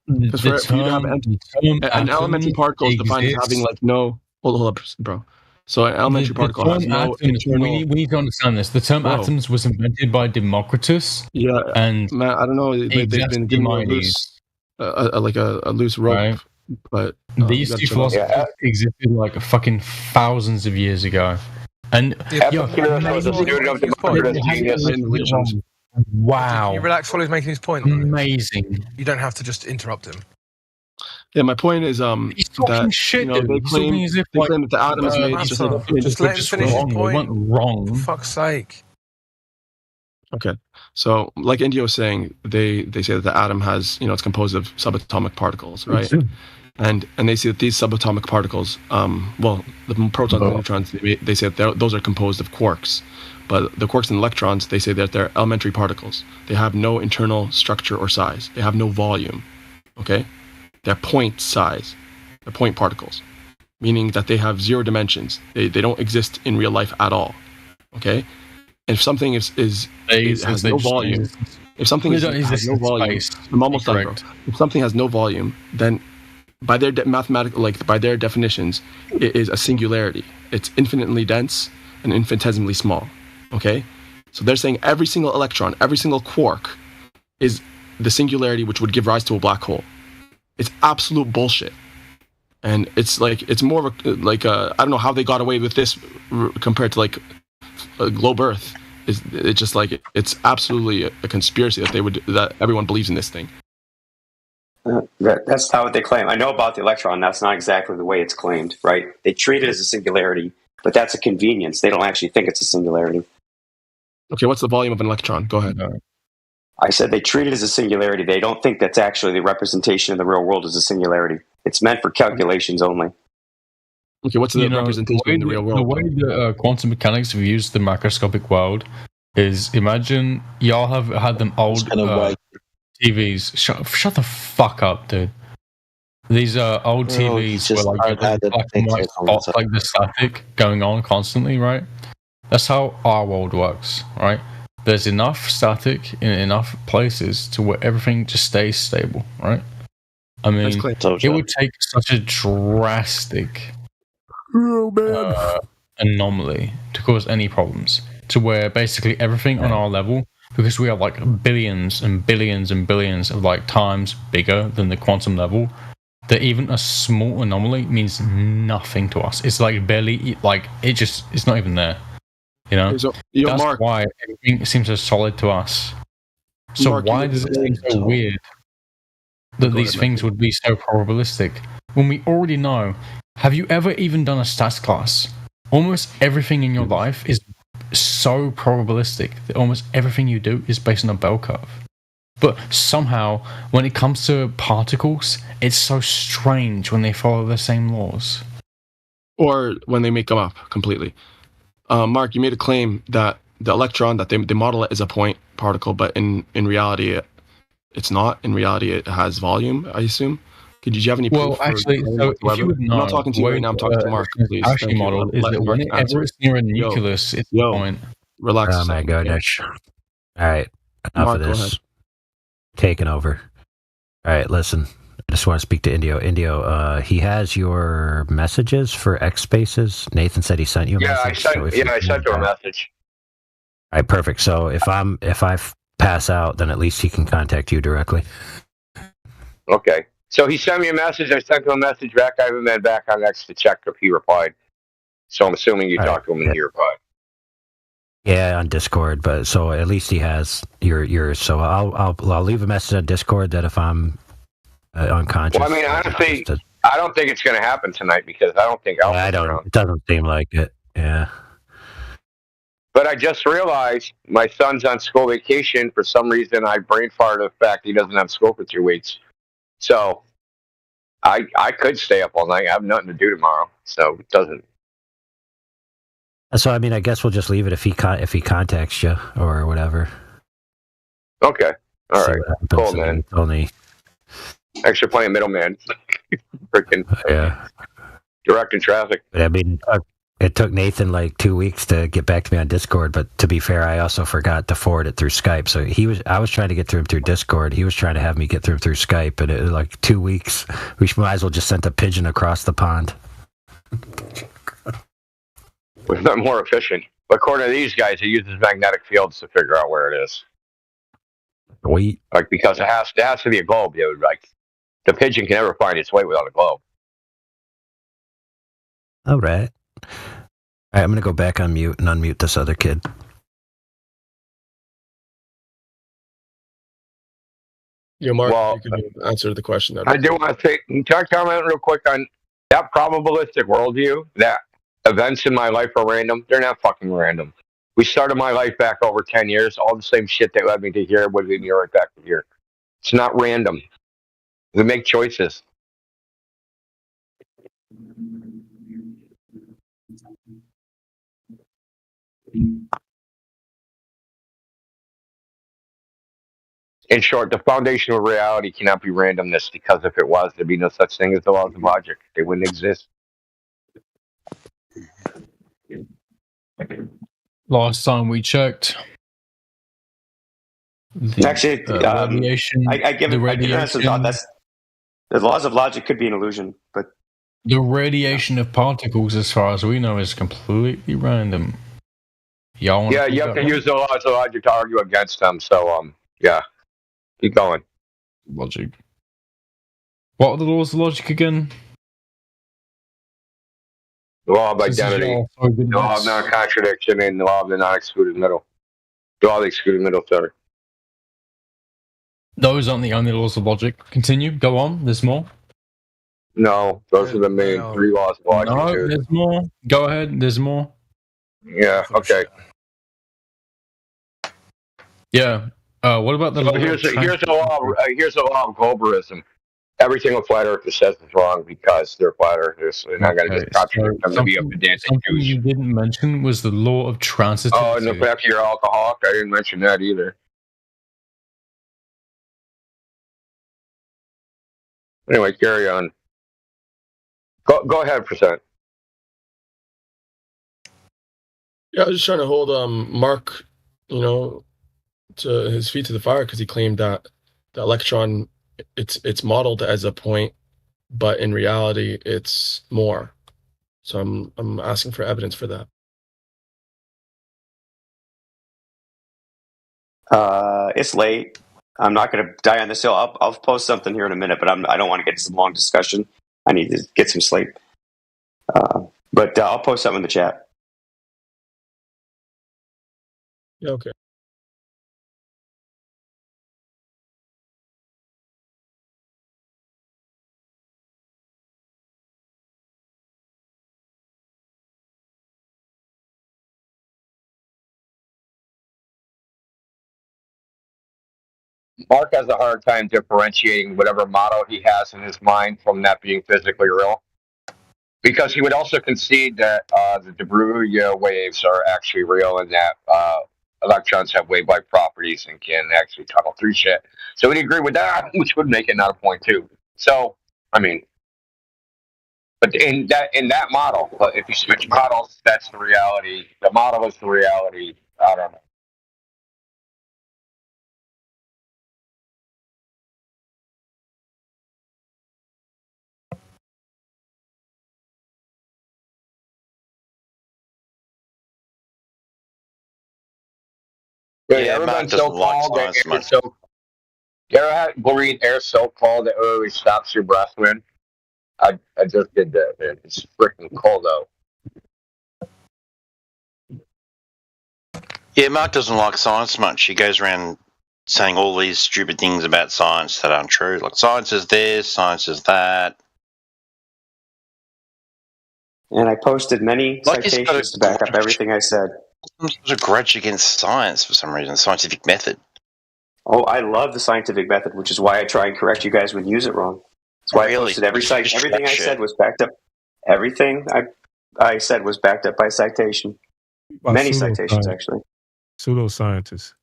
Because for you to have an elementary particle is defined as having like no. Hold up, bro. So an elementary particle has no internal... We need to understand this. The term atoms was invented by Democritus. Yeah, and man, I don't know. They've been given a loose rope, right? But these two philosophers existed like fucking thousands of years ago. And Epicurus was a student of Democritus' genius. Wow! Can you relax while he's making his point? Amazing. You don't have to just interrupt him. Yeah, my point is he's talking shit. They claim that the atom is made just let him finish his point. Went wrong. For fuck's sake. Okay, so like Indio was saying, they say that the atom has, it's composed of subatomic particles, right? And they say that these subatomic particles, the protons and neutrons, they say that those are composed of quarks. But the quarks and electrons, they say that they're elementary particles. They have no internal structure or size. They have no volume, okay? They're point size. They're point particles, meaning that they have 0 dimensions. They don't exist in real life at all, okay? And if something has no volume, if something has no volume, I'm almost done, bro. If something has no volume, then by their by their definitions, it is a singularity. It's infinitely dense and infinitesimally small, okay? So they're saying every single electron, every single quark is the singularity which would give rise to a black hole. It's absolute bullshit. And it's more of I don't know how they got away with this compared to a globe Earth. It's just it's absolutely a conspiracy that everyone believes in this thing. That's not what they claim. I know about the electron. That's not exactly the way it's claimed, right? They treat it as a singularity, but that's a convenience. They don't actually think it's a singularity. Okay, what's the volume of an electron? Go ahead. I said they treat it as a singularity. They don't think that's actually the representation of the real world as a singularity. It's meant for calculations only. Okay, what's the representation in the real world? The way the quantum mechanics have used the macroscopic world is, imagine y'all have had them old TVs. Shut the fuck up, dude. These are old TVs where black and white spots, the static going on constantly, right? That's how our world works, right? There's enough static in enough places to where everything just stays stable, right? I mean, it would take such a drastic anomaly to cause any problems, to where basically everything on our level, because we are billions and billions and billions of times bigger than the quantum level, that even a small anomaly means nothing to us. It's barely, it's not even there. That's Mark, why everything seems so solid to us. So Mark, why does it seem so weird that these things would be so probabilistic when we already know? Have you ever even done a stats class? Almost everything in your life is so probabilistic that almost everything you do is based on a bell curve. But somehow, when it comes to particles, it's so strange when they follow the same laws. Or when they make them up completely. Mark, you made a claim that the electron, that they model it as a point particle, but in reality, it's not. In reality, it has volume, I assume. Did you have any proof? Well, actually, so if you would know, I'm not talking to you right now, I'm talking to Mark, please. Actually, model is that whenever it's near a nucleus, it's a point. Relax. Oh my goodness. All right, enough of this. Taking over. All right, listen. I just want to speak to Indio. Indio, he has your messages for X Spaces. Nathan said he sent you a message. I sent you a message. All right, perfect. So if I pass out, then at least he can contact you directly. Okay. So he sent me a message. I sent him a message back. I haven't been back on X to check if he replied. So I'm assuming you talked to him and he replied. Yeah, on Discord. But so at least he has yours. So I'll leave a message on Discord that if I'm unconscious. Well, I mean, honestly, I don't think it's going to happen tonight because I don't think Alpha's around. It doesn't seem like it. Yeah. But I just realized my son's on school vacation. For some reason, I brain farted the fact he doesn't have school for 2 weeks. So I could stay up all night. I have nothing to do tomorrow, so it doesn't. So I mean, I guess we'll just leave it if he contacts you or whatever. Okay. All right. Cool, man. Only. Extra playing middleman. Freaking directing traffic. But I mean, it took Nathan 2 weeks to get back to me on Discord, but to be fair, I also forgot to forward it through Skype. So I was trying to get through him through Discord. He was trying to have me get through him through Skype, and it was 2 weeks. We might as well just send a pigeon across the pond. was not more efficient. But according to these guys, it uses magnetic fields to figure out where it is. Sweet. Like, because it has to be a globe, dude. Like, the pigeon can never find its way without a globe. All right. All right, I'm going to go back on mute and unmute this other kid. Yo, Mark, Well, you can answer the question. I do want to say, can I comment real quick on that probabilistic worldview, that events in my life are random? They're not fucking random. We started my life back over 10 years. All the same shit that led me to here would lead me right back to here. It's not random. We make choices. In short, the foundation of reality cannot be randomness, because if it was, there'd be no such thing as the laws of logic. They wouldn't exist. Last time we checked, Actually, radiation. I give it some thought. That's the laws of logic could be an illusion, but the radiation of particles, as far as we know, is completely random. Y'all want Yeah, you have to use the laws of logic to argue against them. So, yeah, keep going. Logic. What are the laws of logic again? The law of identity, the law of non-contradiction, and the law of the non-excluded middle. The law of the excluded middle, sorry. Those aren't the only laws of logic. Continue. Go on. There's more. No, those are the main three laws of logic. No, dude. there's more. Go ahead. There's more. Yeah. Okay. Yeah. What about the So law? here's the law of globalism. Every single flat earther says it's wrong because they're flat earthers. They're not going to just contradict them to be a pedantic Something you didn't mention was the law of transitivity. Oh, and the fact you're alcoholic, I didn't mention that either. Anyway, carry on. Go ahead, percent. Yeah, I was just trying to hold Mark, to his feet to the fire, because he claimed that the electron, it's modeled as a point, but in reality it's more. So I'm asking for evidence for that. it's late. I'm not going to die on this hill. I'll post something here in a minute, but I don't want to get into some long discussion. I need to get some sleep. But I'll post something in the chat. Yeah, okay. Mark has a hard time differentiating whatever model he has in his mind from that being physically real. Because he would also concede that the de Broglie waves are actually real, and that electrons have wave-like properties and can actually tunnel through shit. So he'd agree with that, which would make it not a point too. So, I mean, but in that model, if you switch models, that's the reality. The model is the reality. I don't know. Yeah, Mark doesn't like science much. You ever read air so cold that it really stops your breath, man? I just did that, man. It's freaking cold though. Yeah, Mark doesn't like science much. He goes around saying all these stupid things about science that aren't true. Like, science is this, science is that. And I posted many citations to back up everything I said. There's a grudge against science for some reason, scientific method. Oh, I love the scientific method, which is why I try and correct you guys when you use it wrong. That's why I posted everything I said was backed up. Everything I said was backed up by citation. Many citations, actually. Pseudoscientists.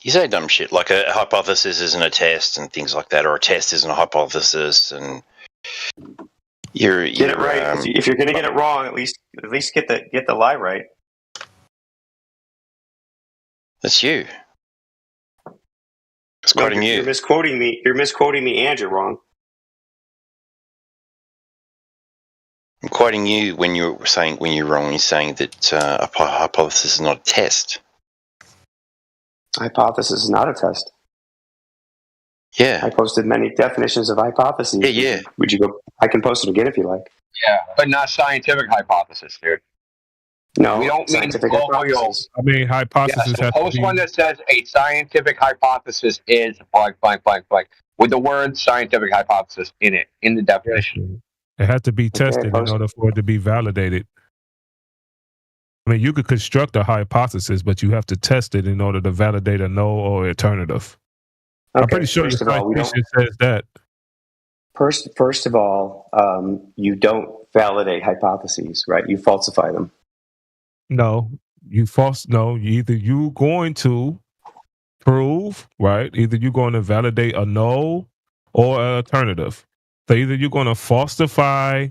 You say dumb shit, like a hypothesis isn't a test and things like that, or a test isn't a hypothesis, and you're get it right. If you're going to get it wrong, at least get the lie right. That's you. It's quoting you. You're misquoting me. You're misquoting me, and you're wrong. I'm quoting you when you're wrong. You're saying that a hypothesis is not a test. Hypothesis is not a test. Yeah. I posted many definitions of hypotheses. Yeah. Would you go? I can post it again if you like. Yeah, but not scientific hypothesis, dude. No, we don't mean scientific colloquial. I mean, hypothesis Yeah, has so to post be. one that says a scientific hypothesis is blank, blank, blank, blank, with the word scientific hypothesis in it, in the definition. It has to be tested in order for it to be validated. I mean, you could construct a hypothesis, but you have to test it in order to validate a null or alternative. I'm pretty sure your citation says that. First of all, you don't validate hypotheses, right? You falsify them. No, either you going to prove, right? Either you're going to validate a null or an alternative. So either you're going to falsify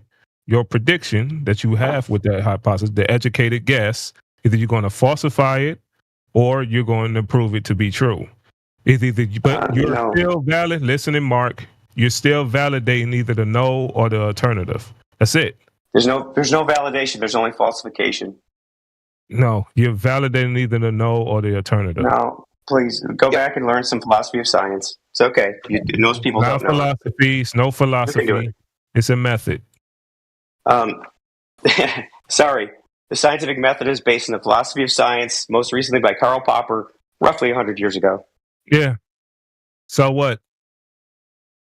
your prediction that you have with that hypothesis, the educated guess, either you're going to falsify it or you're going to prove it to be true. But you're still valid. Listening, Mark, you're still validating either the null or the alternative. That's it. There's no validation. There's only falsification. No, you're validating either the null or the alternative. No, please go back and learn some philosophy of science. It's okay. Most people don't know. No philosophy. It's a method. Sorry. The scientific method is based on the philosophy of science, most recently by Karl Popper, roughly 100 years ago. Yeah. So what?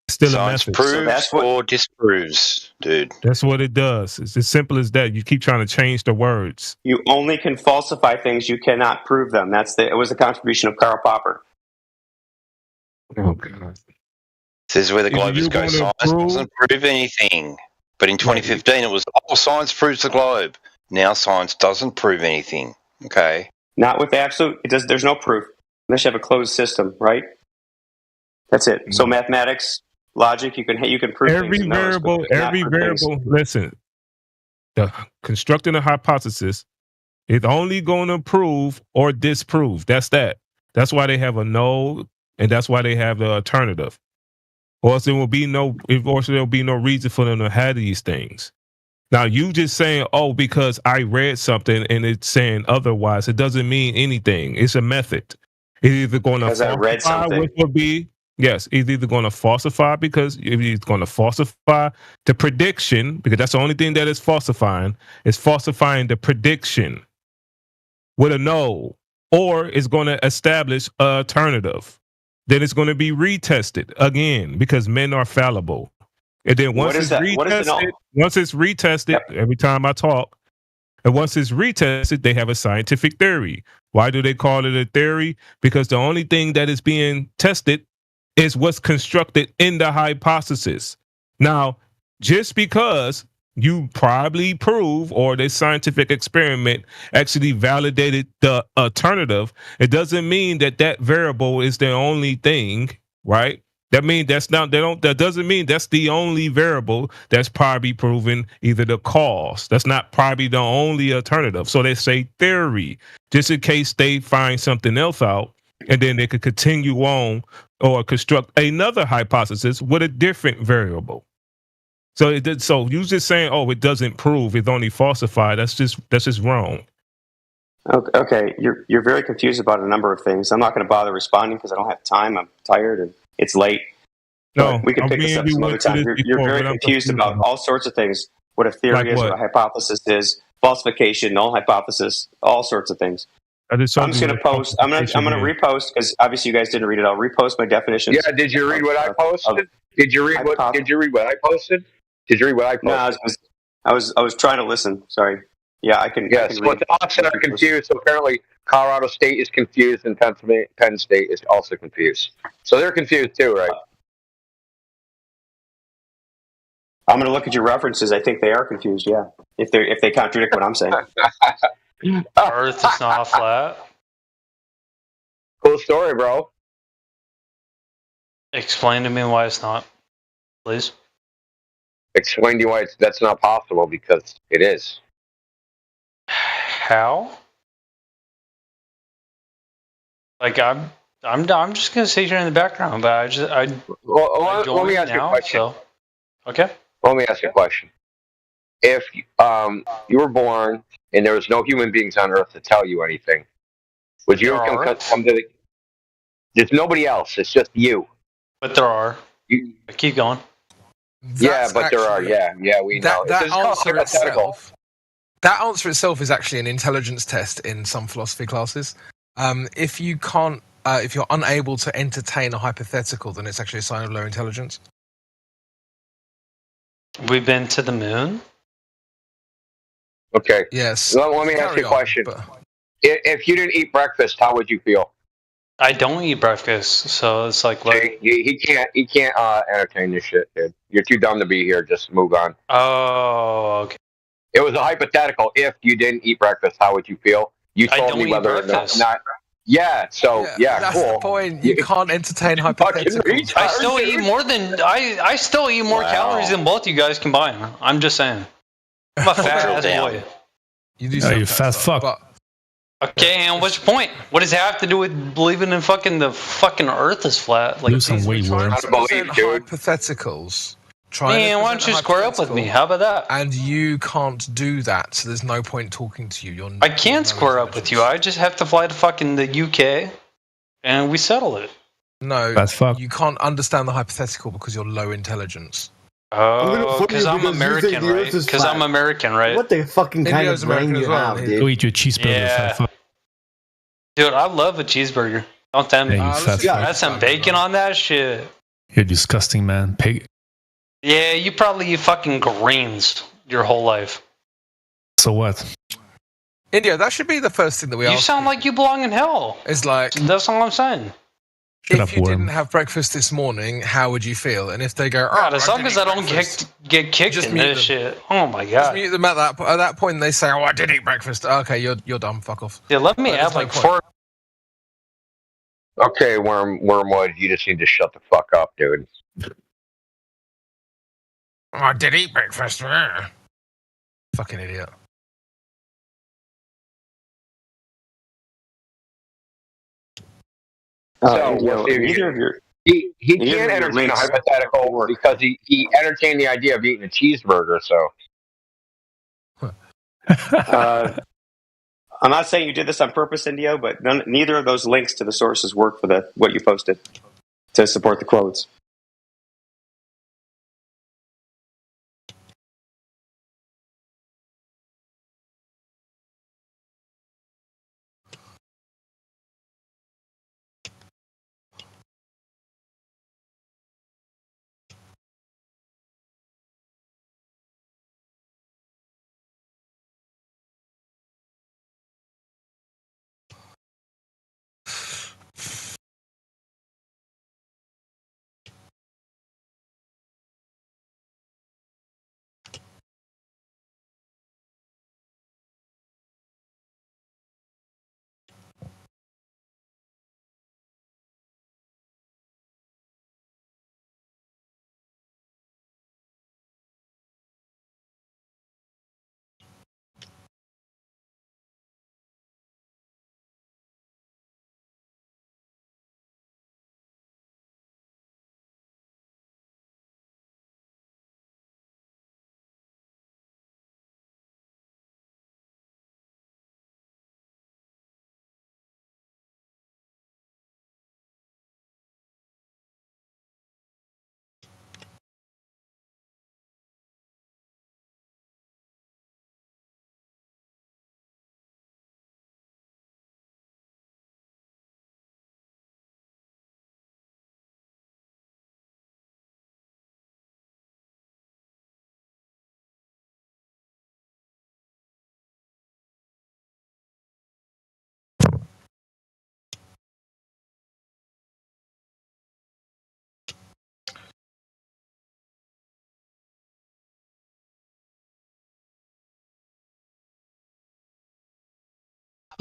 Still Science a method. proves or disproves, dude. That's what it does. It's as simple as that. You keep trying to change the words. You only can falsify things. You cannot prove them. It was the contribution of Karl Popper. Oh, God. This is where the globers go. Science doesn't prove anything. But in 2015, it was, science proves the globe. Now science doesn't prove anything. Okay. Not with absolute. It does. There's no proof unless you have a closed system, right? That's it. So mathematics, logic, you can prove every variable. Listen, constructing a hypothesis is only going to prove or disprove. That's that. That's why they have a null, and that's why they have the alternative. Or else there will be no reason for them to have these things. Now, you just saying, because I read something and it's saying otherwise, it doesn't mean anything. It's a method. It's either going to falsify, which would be, yes, it's either going to falsify because it's going to falsify the prediction, because that's the only thing that is falsifying the prediction with a null, or it's going to establish an alternative. Then it's going to be retested again because men are fallible. And then once it's retested, every time I talk, and once it's retested, they have a scientific theory. Why do they call it a theory? Because the only thing that is being tested is what's constructed in the hypothesis. Now, just because you probably prove or the scientific experiment actually validated the alternative, it doesn't mean that variable is the only thing, right? That means that doesn't mean that's the only variable that's probably proven either the cause. That's not probably the only alternative. So they say theory, just in case they find something else out, and then they could continue on or construct another hypothesis with a different variable. So you just saying, it doesn't prove, it's only falsified. That's just wrong. Okay, you're very confused about a number of things. I'm not going to bother responding because I don't have time. I'm tired and it's late. No, we can pick this up some other time. You're very confused about all sorts of things. What a theory is, what a hypothesis is, falsification, null hypothesis, all sorts of things. I'm just going to post. I'm going to repost because obviously you guys didn't read it. I'll repost my definitions. Yeah, did you read what I posted? Did you read what I posted? Did you read what I posted? No, I was trying to listen. Sorry. Yeah, I can. Yes, I can read. Austin are confused. So apparently, Colorado State is confused, and Penn State is also confused. So they're confused too, right? I'm going to look at your references. I think they are confused. Yeah, if they contradict what I'm saying. Earth is not flat. Cool story, bro. Explain to me why it's not, please. Explain to you why that's not possible, because it is. How? Like I'm just gonna sit here in the background, but let me ask you a question. So, okay. Let me ask you a question. if you were born and there was no human beings on Earth to tell you anything, would you come to the? There's nobody else. It's just you. But there are. Keep going. Yeah, but there are. Yeah, we know. That answer itself is actually an intelligence test in some philosophy classes. If you can't, if you're unable to entertain a hypothetical, then it's actually a sign of low intelligence. We've been to the moon. Okay. Yes. Let me ask you a question. If you didn't eat breakfast, how would you feel? I don't eat breakfast, so it's like he can't entertain this shit, dude. You're too dumb to be here. Just move on. Oh, okay. It was a hypothetical. If you didn't eat breakfast, how would you feel? You told me whether or not. Yeah. So that's cool. the point. You can't entertain hypotheticals. I still eat more than I still eat more calories than both you guys combined. I'm just saying. I'm a fat ass boy. You do. You fat fuck. Okay, and what's your point? What does it have to do with believing in the fucking Earth is flat? Like, lose some weight, worm. Hypotheticals. Man, why don't you square up with me? How about that? And you can't do that, so there's no point talking to you. I can square up with you. I just have to fly to fucking the UK, and we settle it. No, you can't understand the hypothetical because you're low intelligence. Oh, because I'm American, right? Because I'm American, right? What the fucking kind of brain you have, dude? Go eat your cheeseburger. Yeah. Dude, I love a cheeseburger. Don't tempt me. That's some bacon on that shit. You're disgusting, man. Pig. Yeah, you probably eat fucking greens your whole life. So what? India, that should be the first thing that we ask. You sound like you belong in hell. It's like... That's all I'm saying. If you didn't have breakfast this morning, how would you feel? And if they go, God, as long as I don't get kicked in this shit. Oh my god. Just mute them at that point and they say, oh, I did eat breakfast. Okay, you're dumb. Fuck off. Yeah, let me have like 4. Okay, Wormwood, you just need to shut the fuck up, dude. Oh, I did eat breakfast. Fucking idiot. Neither of your he can't entertain a hypothetical because he entertained the idea of eating a cheeseburger. So, I'm not saying you did this on purpose, Indio, but neither of those links to the sources work for what you posted to support the quotes.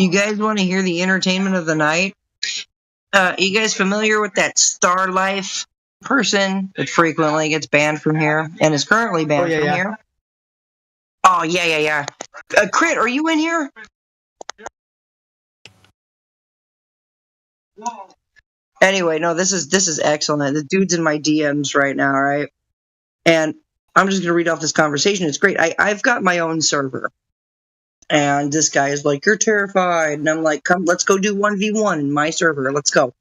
You guys want to hear the entertainment of the night? You guys familiar with that Star Life person that frequently gets banned from here and is currently banned from here? Oh, yeah. Crit, are you in here? Anyway, no, this is excellent. The dude's in my DMs right now, right? And I'm just going to read off this conversation. It's great. I've got my own server. And this guy is like, you're terrified. And I'm like, come, let's go do 1v1 in my server. Let's go.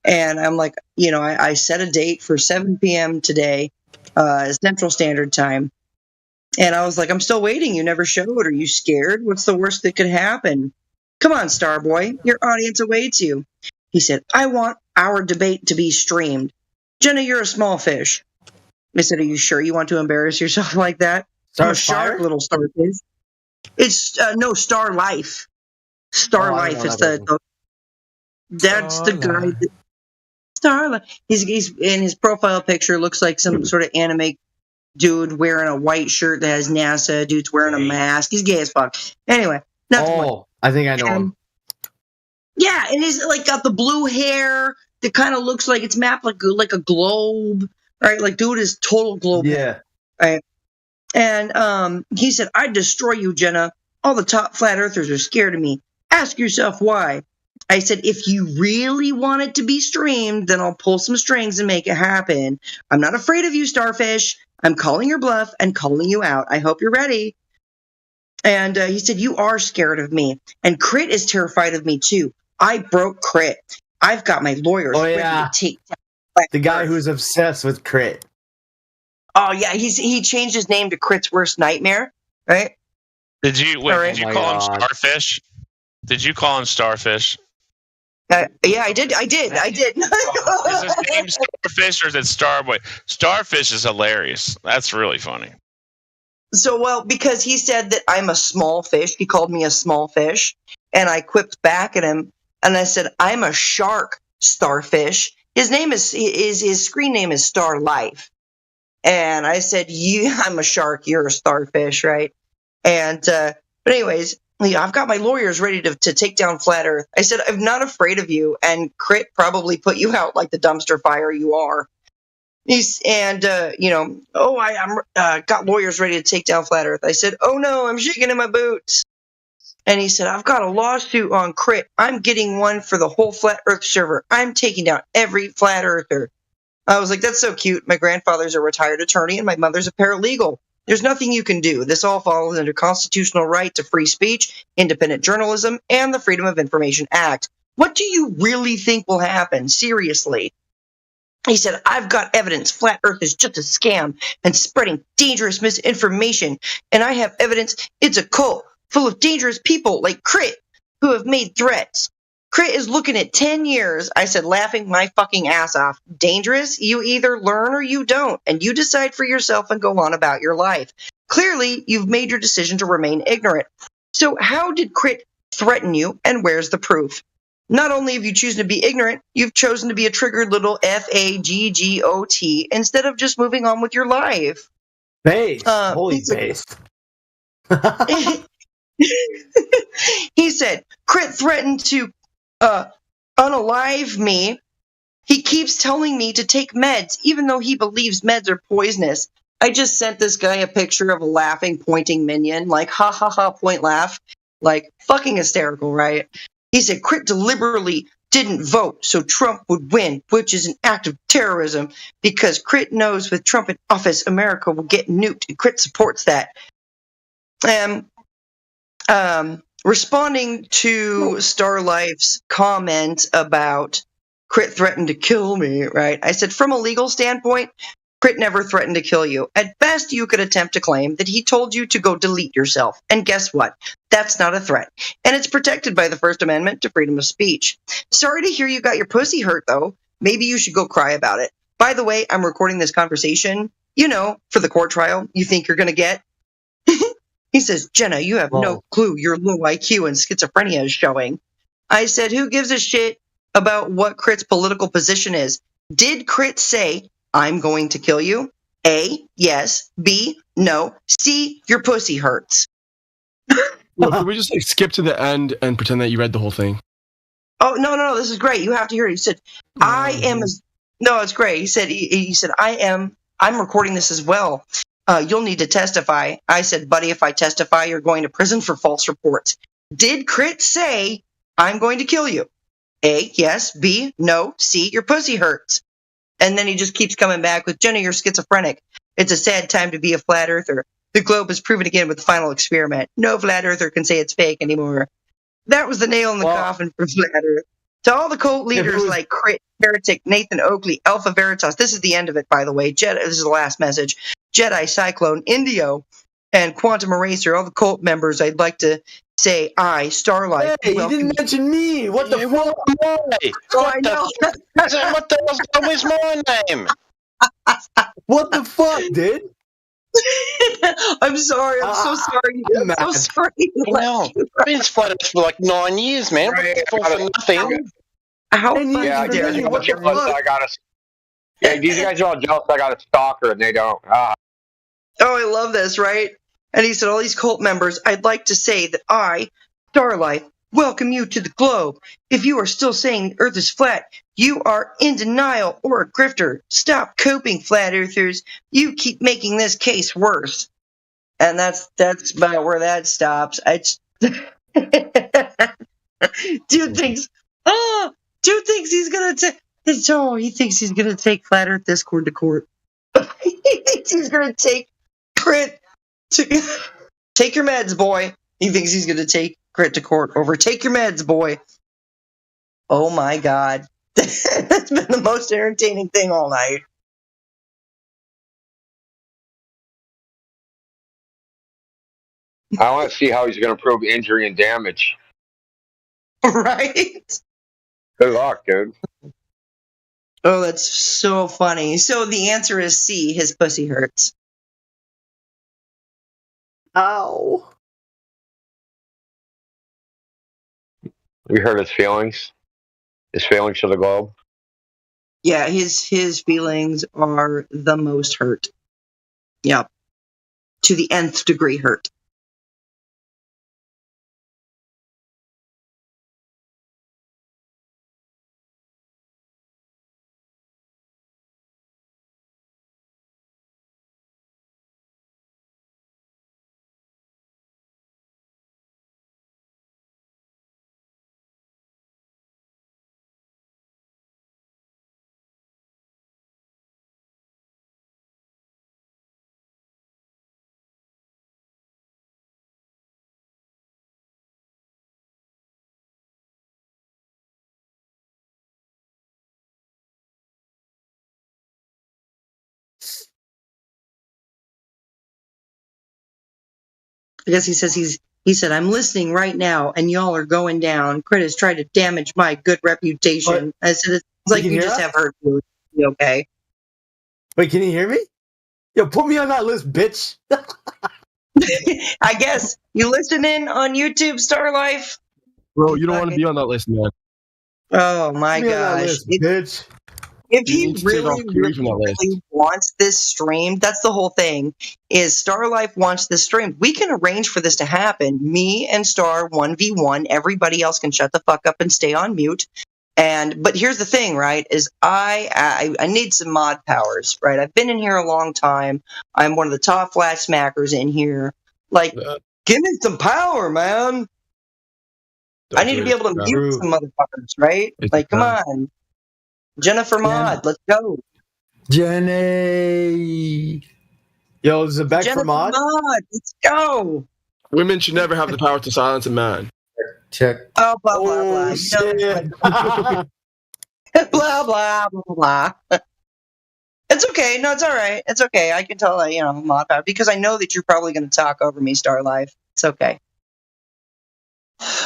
And I'm like, I set a date for 7 p.m. today, Central Standard Time. And I was like, I'm still waiting. You never showed. Are you scared? What's the worst that could happen? Come on, Starboy. Your audience awaits you. He said, I want our debate to be streamed. Jenna, you're a small fish. I said, are you sure you want to embarrass yourself like that? I'm a shark, little starfish. It's no Star Life. Star Life is that's the guy. Starlight. He's in his profile picture. Looks like some sort of anime dude wearing a white shirt that has NASA. Dude's wearing a mask. He's gay as fuck. Anyway, I think I know him. Yeah, and he's like got the blue hair that kind of looks like it's mapped like a globe, right? Like dude is total globe. Yeah. Right. And he said, I'd destroy you, Jenna. All the top flat earthers are scared of me. Ask yourself why. I said, if you really want it to be streamed, then I'll pull some strings and make it happen. I'm not afraid of you, Starfish. I'm calling your bluff and calling you out. I hope you're ready. And he said, you are scared of me. And Crit is terrified of me, too. I broke Crit. I've got my lawyers ready to take down the guy who's obsessed with Crit. Oh, yeah. He changed his name to Crit's Worst Nightmare, right? Did you call him Starfish? Did you call him Starfish? Yeah, I did. Is his name Starfish or is it Starboy? Starfish is hilarious. That's really funny. So, well, because he said that I'm a small fish. He called me a small fish. And I quipped back at him. And I said, I'm a shark, Starfish. His screen name is Star Life. And I said, I'm a shark. You're a starfish, right? And, but anyways, I've got my lawyers ready to take down Flat Earth. I said, I'm not afraid of you. And Crit probably put you out like the dumpster fire you are. I'm got lawyers ready to take down Flat Earth. I said, oh no, I'm shaking in my boots. And he said, I've got a lawsuit on Crit. I'm getting one for the whole Flat Earth server. I'm taking down every Flat Earther. I was like, that's so cute. My grandfather's a retired attorney and my mother's a paralegal. There's nothing you can do. This all falls under constitutional right to free speech, independent journalism, and the Freedom of Information Act. What do you really think will happen? Seriously. He said, I've got evidence Flat Earth is just a scam and spreading dangerous misinformation. And I have evidence it's a cult full of dangerous people like Crit who have made threats. Crit is looking at 10 years. I said, laughing my fucking ass off. Dangerous? You either learn or you don't, and you decide for yourself and go on about your life. Clearly, you've made your decision to remain ignorant. So how did Crit threaten you, and where's the proof? Not only have you chosen to be ignorant, you've chosen to be a triggered little FAGGOT instead of just moving on with your life. Based. Holy based. He said, Crit threatened to unalive me. He keeps telling me to take meds, even though he believes meds are poisonous. I just sent this guy a picture of a laughing, pointing minion, like, ha ha ha, point laugh. Like, fucking hysterical, right? He said, Crit deliberately didn't vote so Trump would win, which is an act of terrorism, because Crit knows with Trump in office, America will get nuked, and Crit supports that. Responding to Starlife's comment about Crit threatened to kill me, right? I said, from a legal standpoint, Crit never threatened to kill you. At best, you could attempt to claim that he told you to go delete yourself. And guess what? That's not a threat. And it's protected by the First Amendment to freedom of speech. Sorry to hear you got your pussy hurt, though. Maybe you should go cry about it. By the way, I'm recording this conversation, for the court trial you think you're going to get. He says, Jenna, you have no clue your low IQ and schizophrenia is showing. I said, who gives a shit about what Crit's political position is? Did Crit say, I'm going to kill you? A, yes. B, no. C, your pussy hurts. Well, can we just skip to the end and pretend that you read the whole thing? Oh, no, this is great. You have to hear it. He said, no, it's great. He said, I'm recording this as well. You'll need to testify. I said, buddy, if I testify, you're going to prison for false reports. Did Crit say, I'm going to kill you? A, yes. B, no. C, your pussy hurts. And then he just keeps coming back with, Jenna, you're schizophrenic. It's a sad time to be a flat earther. The globe has proven again with the final experiment. No flat earther can say it's fake anymore. That was the nail in the coffin for flat earth. To all the cult leaders like Crit, Heretic, Nathan Oakley, Alpha Veritas, this is the end of it, by the way. This is the last message. Jedi, Cyclone, Indio, and Quantum Eraser, all the cult members, I'd like to say Starlight. Hey, you didn't mention me. What the fuck? I know. What the hell is my name? What the fuck, dude? I'm sorry. I'm so sorry. I'm so sorry. I've been flat earth for like 9 years, man. For nothing. How Yeah, these guys are all jealous I got a stalker and they don't. Oh, I love this, right? And he said, all these cult members, I'd like to say that I, Starlight, welcome you to the globe. If you are still saying the earth is flat, you are in denial or a grifter. Stop coping, flat earthers. You keep making this case worse. And that's about where that stops. Dude thinks he's gonna take. He thinks he's gonna take Flat Earth Discord to court. He thinks he's gonna take Crit to take your meds, boy. He thinks he's gonna take Crit to court over. Take your meds, boy. Oh my god, that's been the most entertaining thing all night. I want to see how he's going to prove injury and damage. Right? Good luck, dude. Oh, that's so funny. So the answer is C. His pussy hurts. Ow. We heard his feelings. His feelings to the globe. Yeah, his feelings are the most hurt. Yep. To the nth degree hurt. I guess he says he said, I'm listening right now and y'all are going down. Crit has tried to damage my good reputation. I said, it's like you just have hurt feelings. Okay. Wait, can you hear me? Yo, put me on that list, bitch. I guess you listening on YouTube, Starlife? Bro, you don't want to be on that list, man. Oh my gosh. Bitch. If he really wants this streamed, that's the whole thing, is Starlife wants this streamed. We can arrange for this to happen. Me and Star 1v1. Everybody else can shut the fuck up and stay on mute. But here's the thing, right, is I need some mod powers, right? I've been in here a long time. I'm one of the top flat smackers in here. Like, give me some power, man. I need to be able to mute some motherfuckers, right? Like, come on. Jennifer Mod, let's go. Jenny. Yo, is it back Jennifer for mod? Let's go. Women should never have the power to silence a man. Check. Oh, blah, blah, blah. Shit. blah, blah, blah, blah. It's okay. No, it's all right. It's okay. I can tell that, mod power, because I know that you're probably going to talk over me, Starlife. It's okay.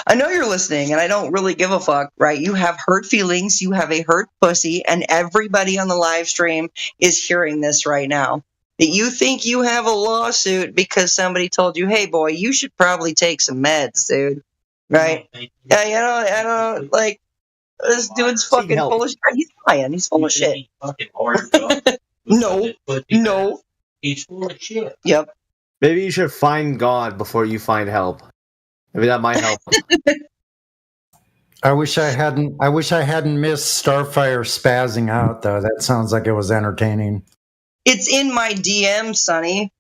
I know you're listening, and I don't really give a fuck, right? You have hurt feelings, you have a hurt pussy, and everybody on the live stream is hearing this right now. That you think you have a lawsuit because somebody told you, hey, boy, you should probably take some meds, dude. Right? Yeah, I don't, like, this dude's fucking full of shit. He's lying. He's full of shit. No. He's full of shit. Yep. Maybe you should find God before you find help. Maybe that might help. I wish I hadn't missed Starfire spazzing out though. That sounds like it was entertaining. It's in my DM, Sonny.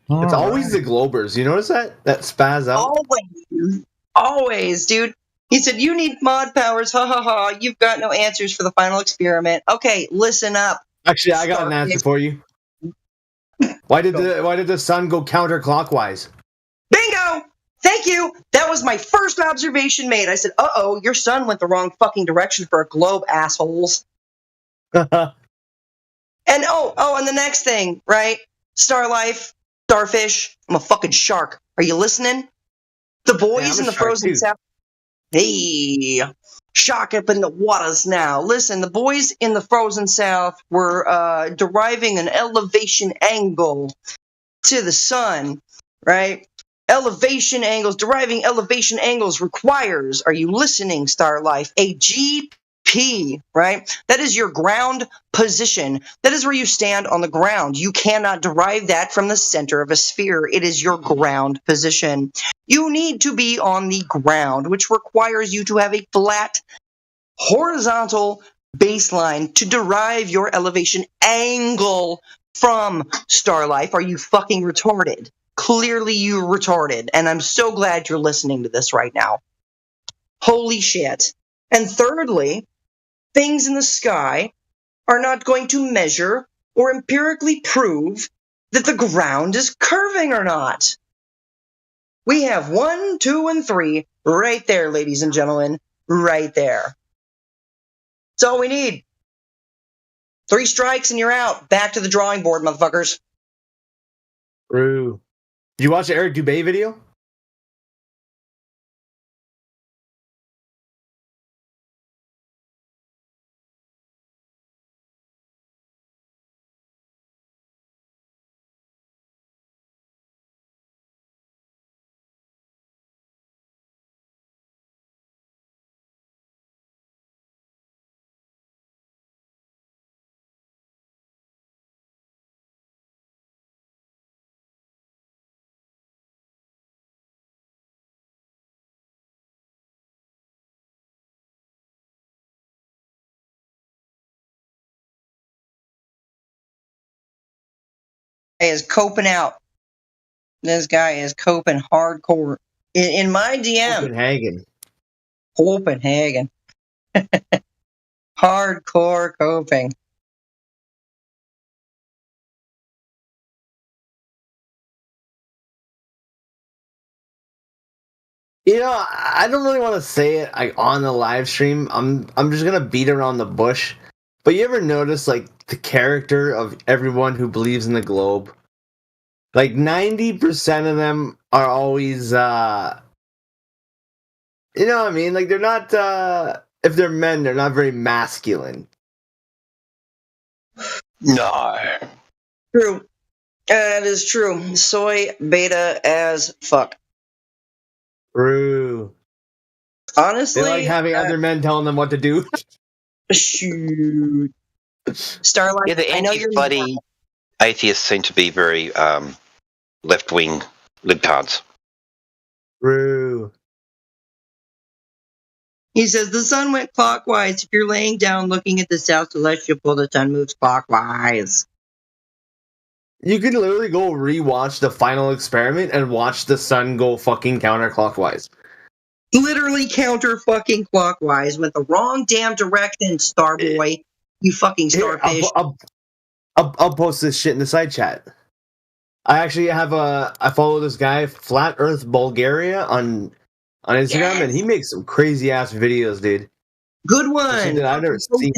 It's always the Globers. You notice that? That spaz out? Always, dude. He said, you need mod powers. Ha ha ha. You've got no answers for the final experiment. Okay, listen up. Actually, I got an answer for you. Why did the sun go counterclockwise? Bingo! Thank you. That was my first observation made. I said, "Uh-oh, your sun went the wrong fucking direction for a globe, assholes." And and the next thing, right? Star life, starfish. I'm a fucking shark. Are you listening? The boys in the frozen south. Hey, shark up in the waters now. Listen, the boys in the frozen south were deriving an elevation angle to the sun, right? Deriving elevation angles requires, are you listening, Star Life, a GP, right? That is your ground position. That is where you stand on the ground. You cannot derive that from the center of a sphere. It is your ground position. You need to be on the ground, which requires you to have a flat, horizontal baseline to derive your elevation angle from Star Life. Are you fucking retarded? Clearly you're retarded, and I'm so glad you're listening to this right now. Holy shit. And thirdly, things in the sky are not going to measure or empirically prove that the ground is curving or not. We have 1, 2, and 3 right there, ladies and gentlemen, right there. That's all we need. 3 strikes and you're out. Back to the drawing board, motherfuckers. True. Did you watch the Eric Dubé video? Is coping out. This guy is coping hardcore. In my DM. Copenhagen. Hardcore coping. You know, I don't really want to say it on the live stream. I'm just gonna beat around the bush. But you ever notice like the character of everyone who believes in the globe? Like 90% of them are always you know what I mean? Like they're not if they're men, they're not very masculine. No. True. That is true. Soy beta as fuck. True. Honestly, they like having other men telling them what to do. Shoot. Starlight, Yeah, the I know you're anti-bloody atheists seem to be very left-wing libtards. True. He says the sun went clockwise. If you're laying down looking at the south celestial pole, the sun moves clockwise. You can literally go rewatch the final experiment and watch the sun go fucking counterclockwise. Literally counter fucking clockwise with the wrong damn direction, Starboy. You fucking starfish. I'll post this shit in the side chat. I actually I follow this guy, Flat Earth Bulgaria, on Instagram, and he makes some crazy ass videos, dude. Good one. That I've never seen.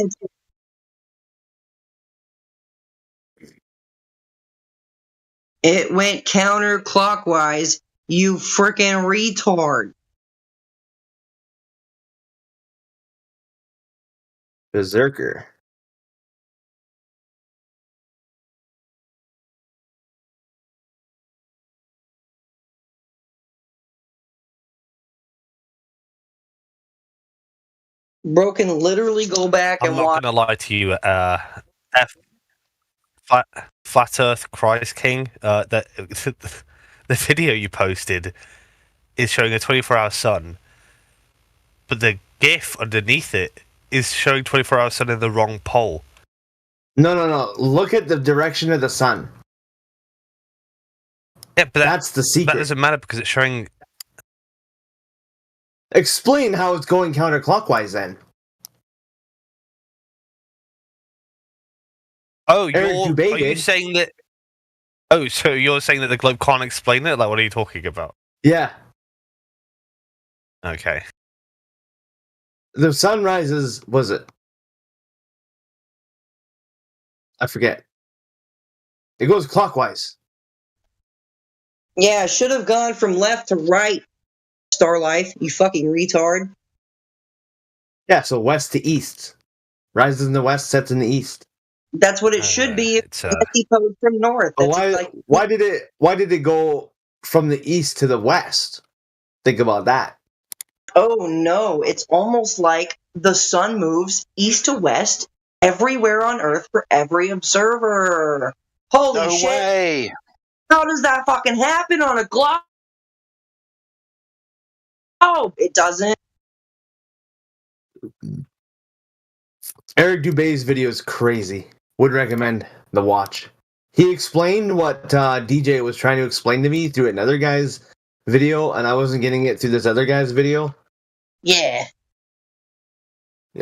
It went counterclockwise, you freaking retard. Berserker. Bro can literally go back and watch. I'm not gonna lie to you, Flat Earth Christ King. The video you posted is showing a 24-hour sun, but the GIF underneath it is showing 24-hour sun in the wrong pole. No. Look at the direction of the sun. Yeah, but that's the secret. That doesn't matter because it's showing. Explain how it's going counterclockwise then. Oh, are you saying that? Oh, so you're saying that the globe can't explain it? Like, what are you talking about? Yeah. Okay. The sun rises, was it? I forget. It goes clockwise. Yeah, should have gone from left to right, Starlife, you fucking retard. Yeah, so west to east. Rises in the west, sets in the east. That's what it should be if it's antipodes from north. But That's why did it go from the east to the west? Think about that. Oh no, it's almost like the sun moves east to west everywhere on Earth for every observer. Holy No shit. way. How does that fucking happen on a globe? Oh, it doesn't. Eric Dubé's video is crazy. Would recommend the watch. He explained what DJ was trying to explain to me through another guy's video, and I wasn't getting it through this other guy's video. Yeah.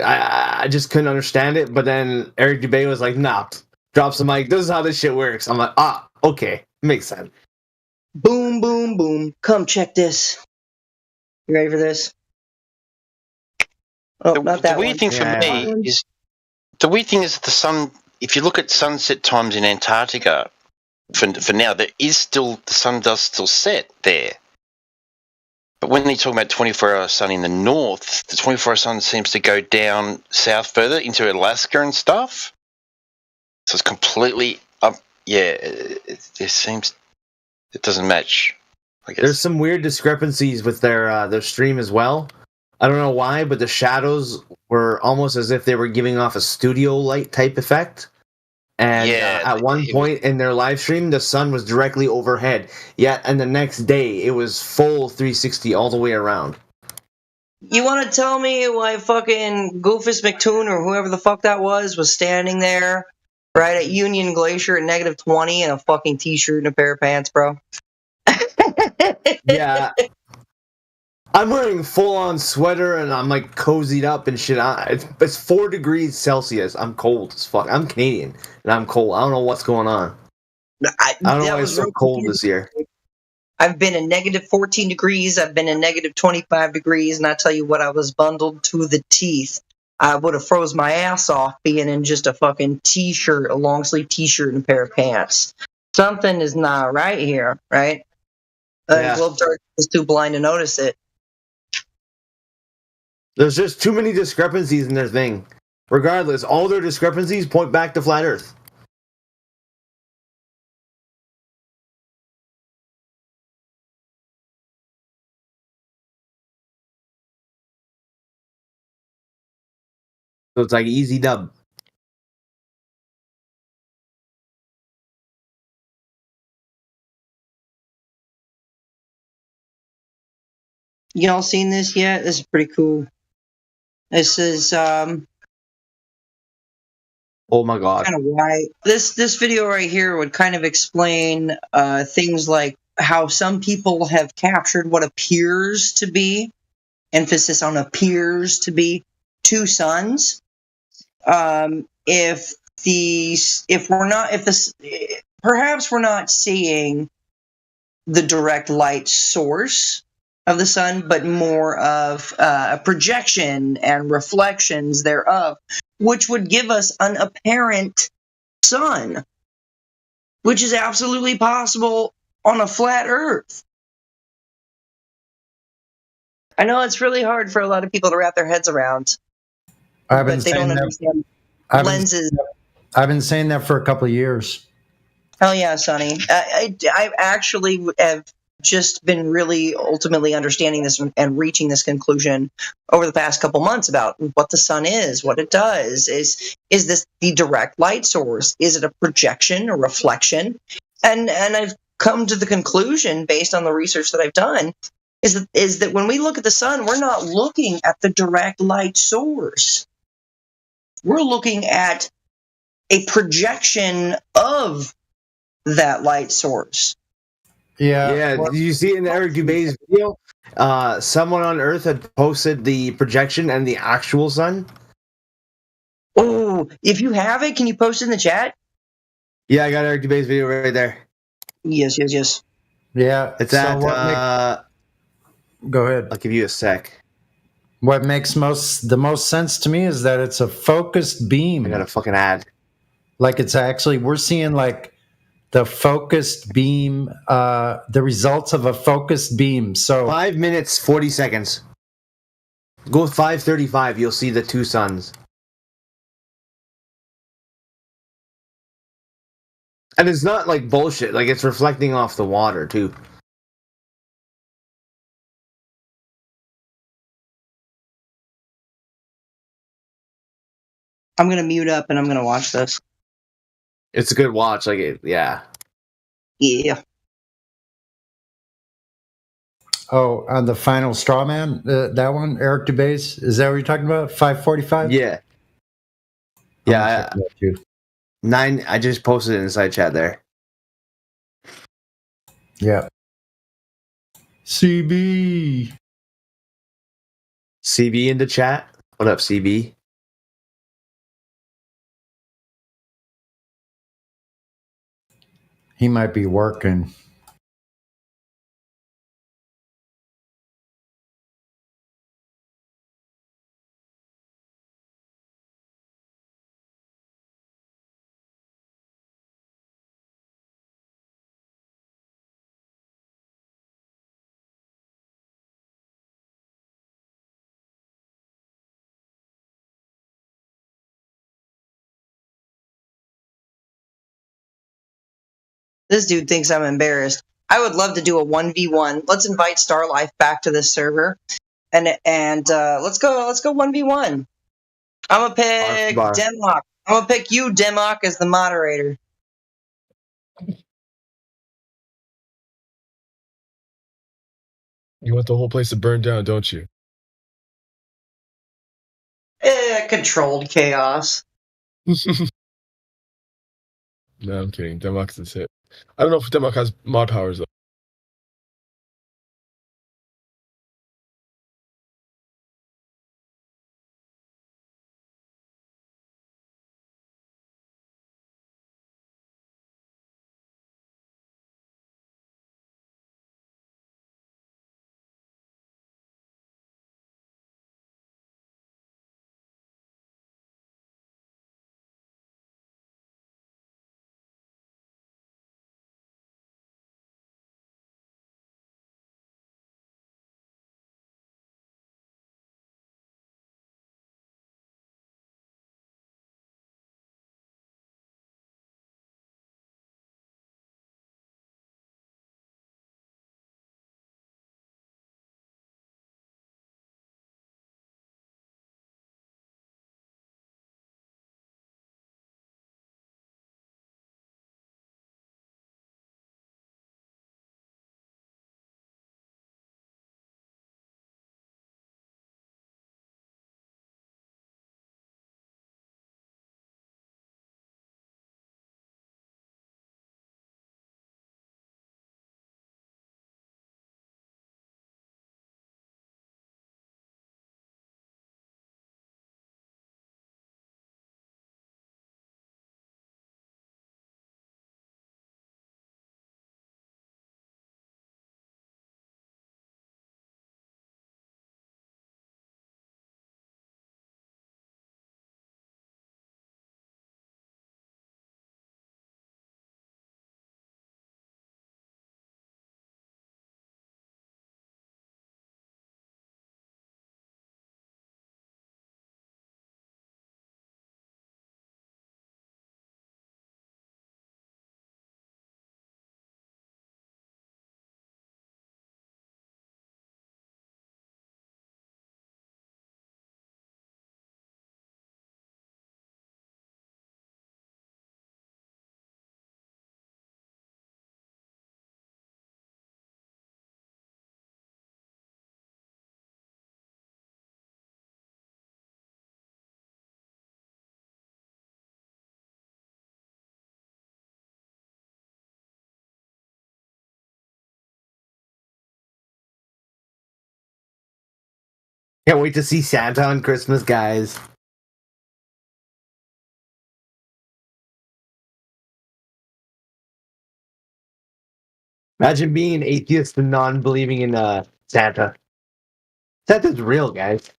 I just couldn't understand it, but then Eric Dubé was like, nah, drops the mic. This is how this shit works. I'm like, okay. Makes sense. Boom, boom, boom. Come check this. You ready for this? Oh, not that The weird thing for me is that the sun. If you look at sunset times in Antarctica, for now, the sun does still set there. But when you're talking about 24-hour sun in the north, the 24-hour sun seems to go down south further into Alaska and stuff. So it's completely up. Yeah, it doesn't match. I guess. There's some weird discrepancies with their stream as well. I don't know why, but the shadows were almost as if they were giving off a studio light type effect. And at one point in their live stream, the sun was directly overhead. Yet, and the next day, it was full 360 all the way around. You want to tell me why fucking Goofus McToon or whoever the fuck that was standing there right at Union Glacier at -20 in a fucking t-shirt and a pair of pants, bro? Yeah. I'm wearing full-on sweater and I'm like cozied up and shit. It's 4 degrees Celsius. I'm cold as fuck. I'm Canadian and I'm cold. I don't know what's going on. I don't know why it's so cold this year. I've been in -14 degrees. I've been in -25 degrees, and I tell you what, I was bundled to the teeth. I would have froze my ass off being in just a fucking t-shirt, a long sleeve t-shirt, and a pair of pants. Something is not right here, right? Globetrotter is too blind to notice it. There's just too many discrepancies in their thing. Regardless, all their discrepancies point back to Flat Earth. So it's like easy dub. Y'all seen this yet? This is pretty cool. This is oh my god. Kind of why this video right here would kind of explain things like how some people have captured what appears to be, emphasis on appears to be, 2 suns. Perhaps we're not seeing the direct light source of the sun, but more of a projection and reflections thereof, which would give us an apparent sun, which is absolutely possible on a flat Earth. I know it's really hard for a lot of people to wrap their heads around, I've but they don't understand lenses. I've been saying that for a couple of years. Hell yeah, Sonny. I actually have just been really ultimately understanding this and reaching this conclusion over the past couple months about what the sun is, what it does. Is this the direct light source? Is it a projection, a reflection? And I've come to the conclusion, based on the research that I've done, is that when we look at the sun, we're not looking at the direct light source. We're looking at a projection of that light source. Yeah. Did you see in Eric Dubé's video? Someone on Earth had posted the projection and the actual sun. Oh, if you have it, can you post it in the chat? Yeah, I got Eric Dubé's video right there. Yes. Yeah. It's so at. Go ahead. I'll give you a sec. What makes the most sense to me is that it's a focused beam. I got a fucking ad. Like it's actually, we're seeing like the focused beam, the results of a focused beam. So 5 minutes, 40 seconds. Go with 5:35. You'll see the two suns. And it's not like bullshit. Like it's reflecting off the water too. I'm gonna mute up and I'm gonna watch this. It's a good watch. Like it, yeah. Yeah. Oh, on the final straw man, that one, Eric Dubase, is that what you're talking about? 5:45? Yeah. Yeah. 9. I just posted it in the side chat there. Yeah. CB in the chat. What up, CB? He might be working. This dude thinks I'm embarrassed. I would love to do a 1v1. Let's invite Starlife back to this server, and let's go 1v1. I'm gonna pick Demok. I'm gonna pick you, Demok, as the moderator. You want the whole place to burn down, don't you? Controlled chaos. No, I'm kidding. Demok's is it. I don't know if Demok has mod powers though. Can't wait to see Santa on Christmas, guys. Imagine being an atheist and non-believing in Santa. Santa's real, guys.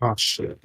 Oh shit.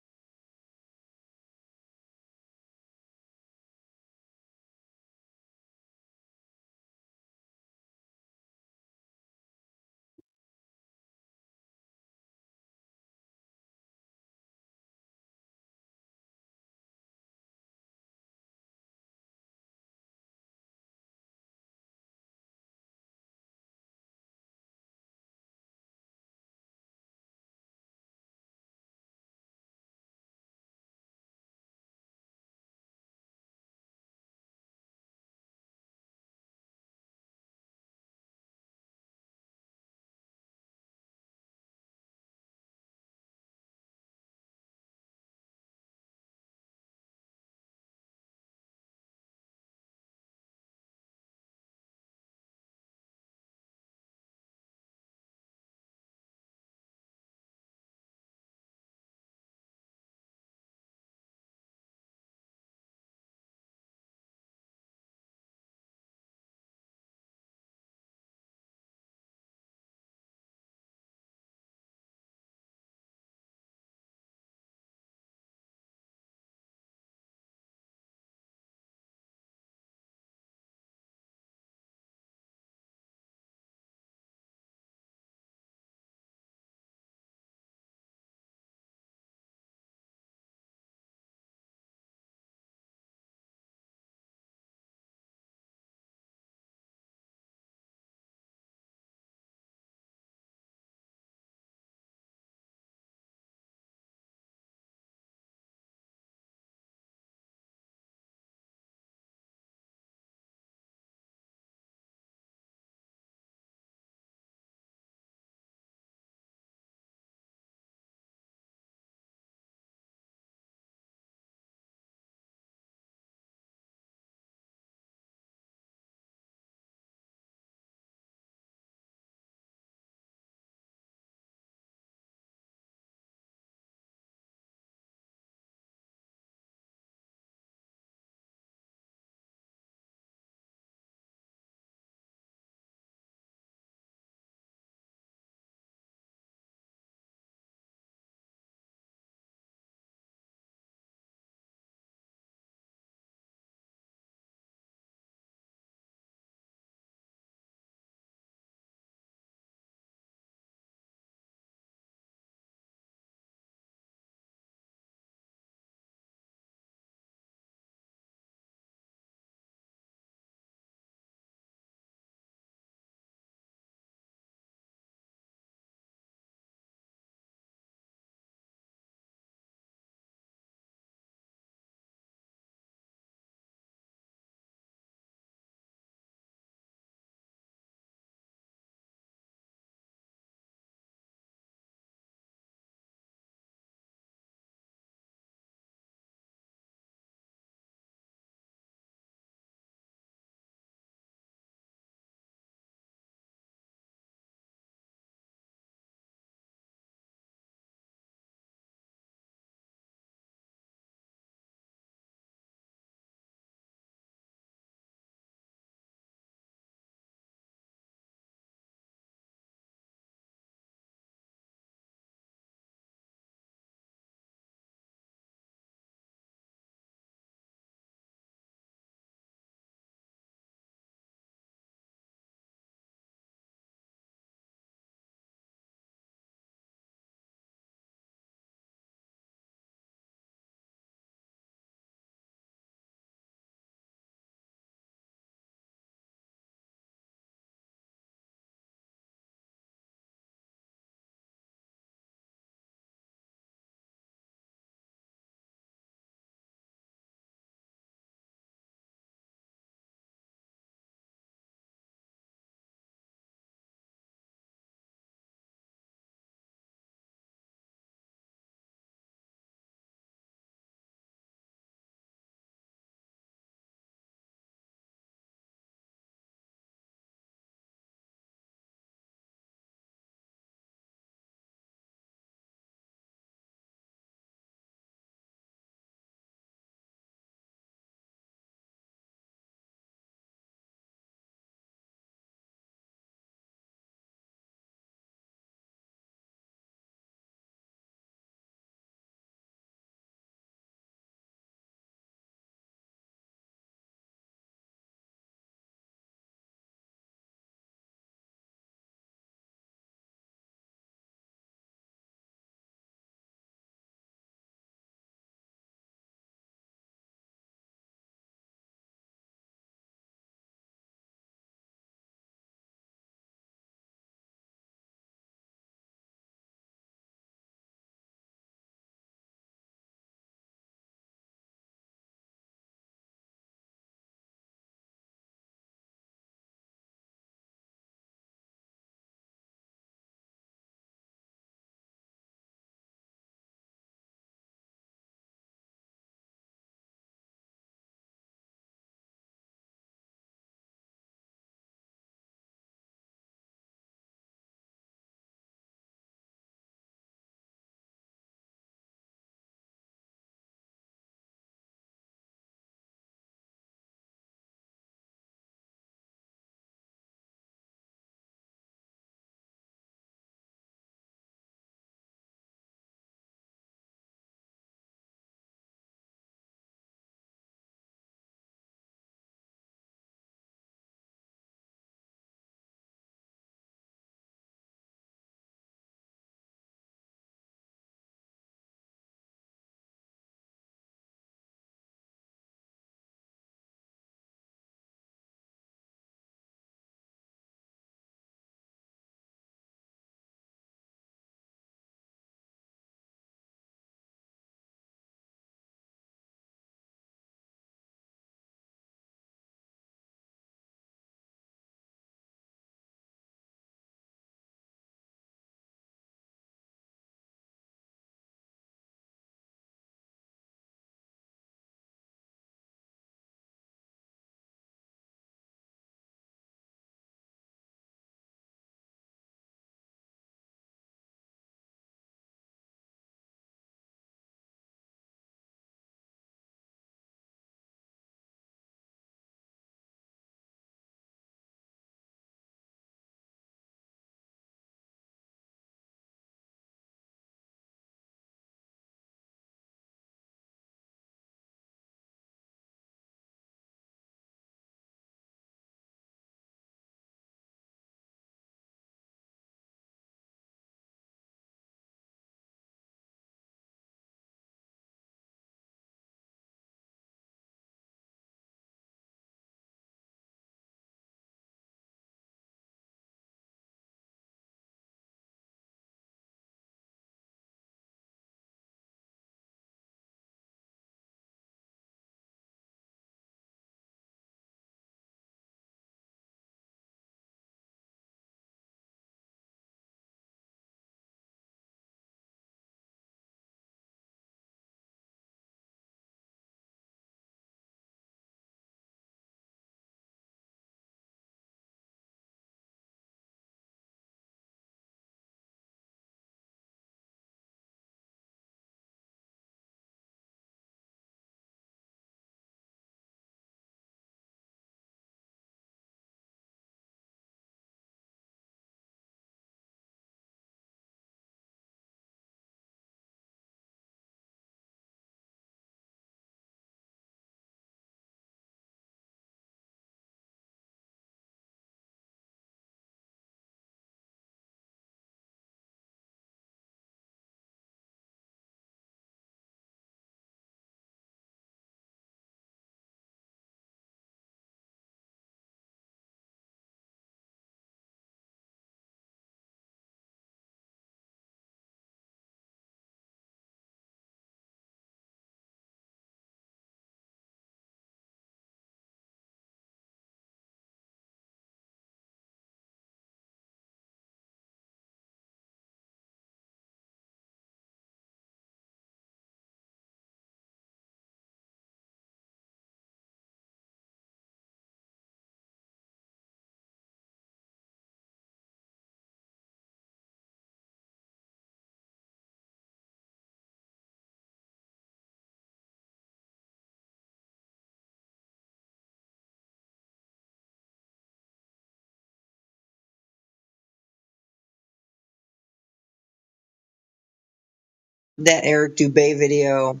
that Eric Dubé video.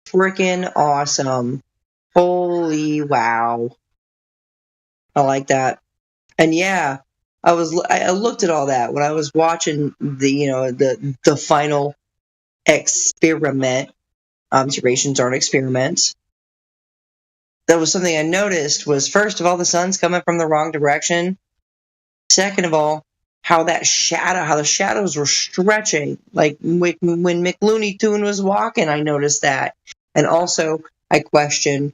Freaking awesome. Holy wow. I like that. And yeah, I looked at all that when I was watching the final experiment. Observations aren't experiments. That was something I noticed was, first of all, the sun's coming from the wrong direction. Second of all, how the shadows were stretching. Like when McLooney Toon was walking, I noticed that. And also, I questioned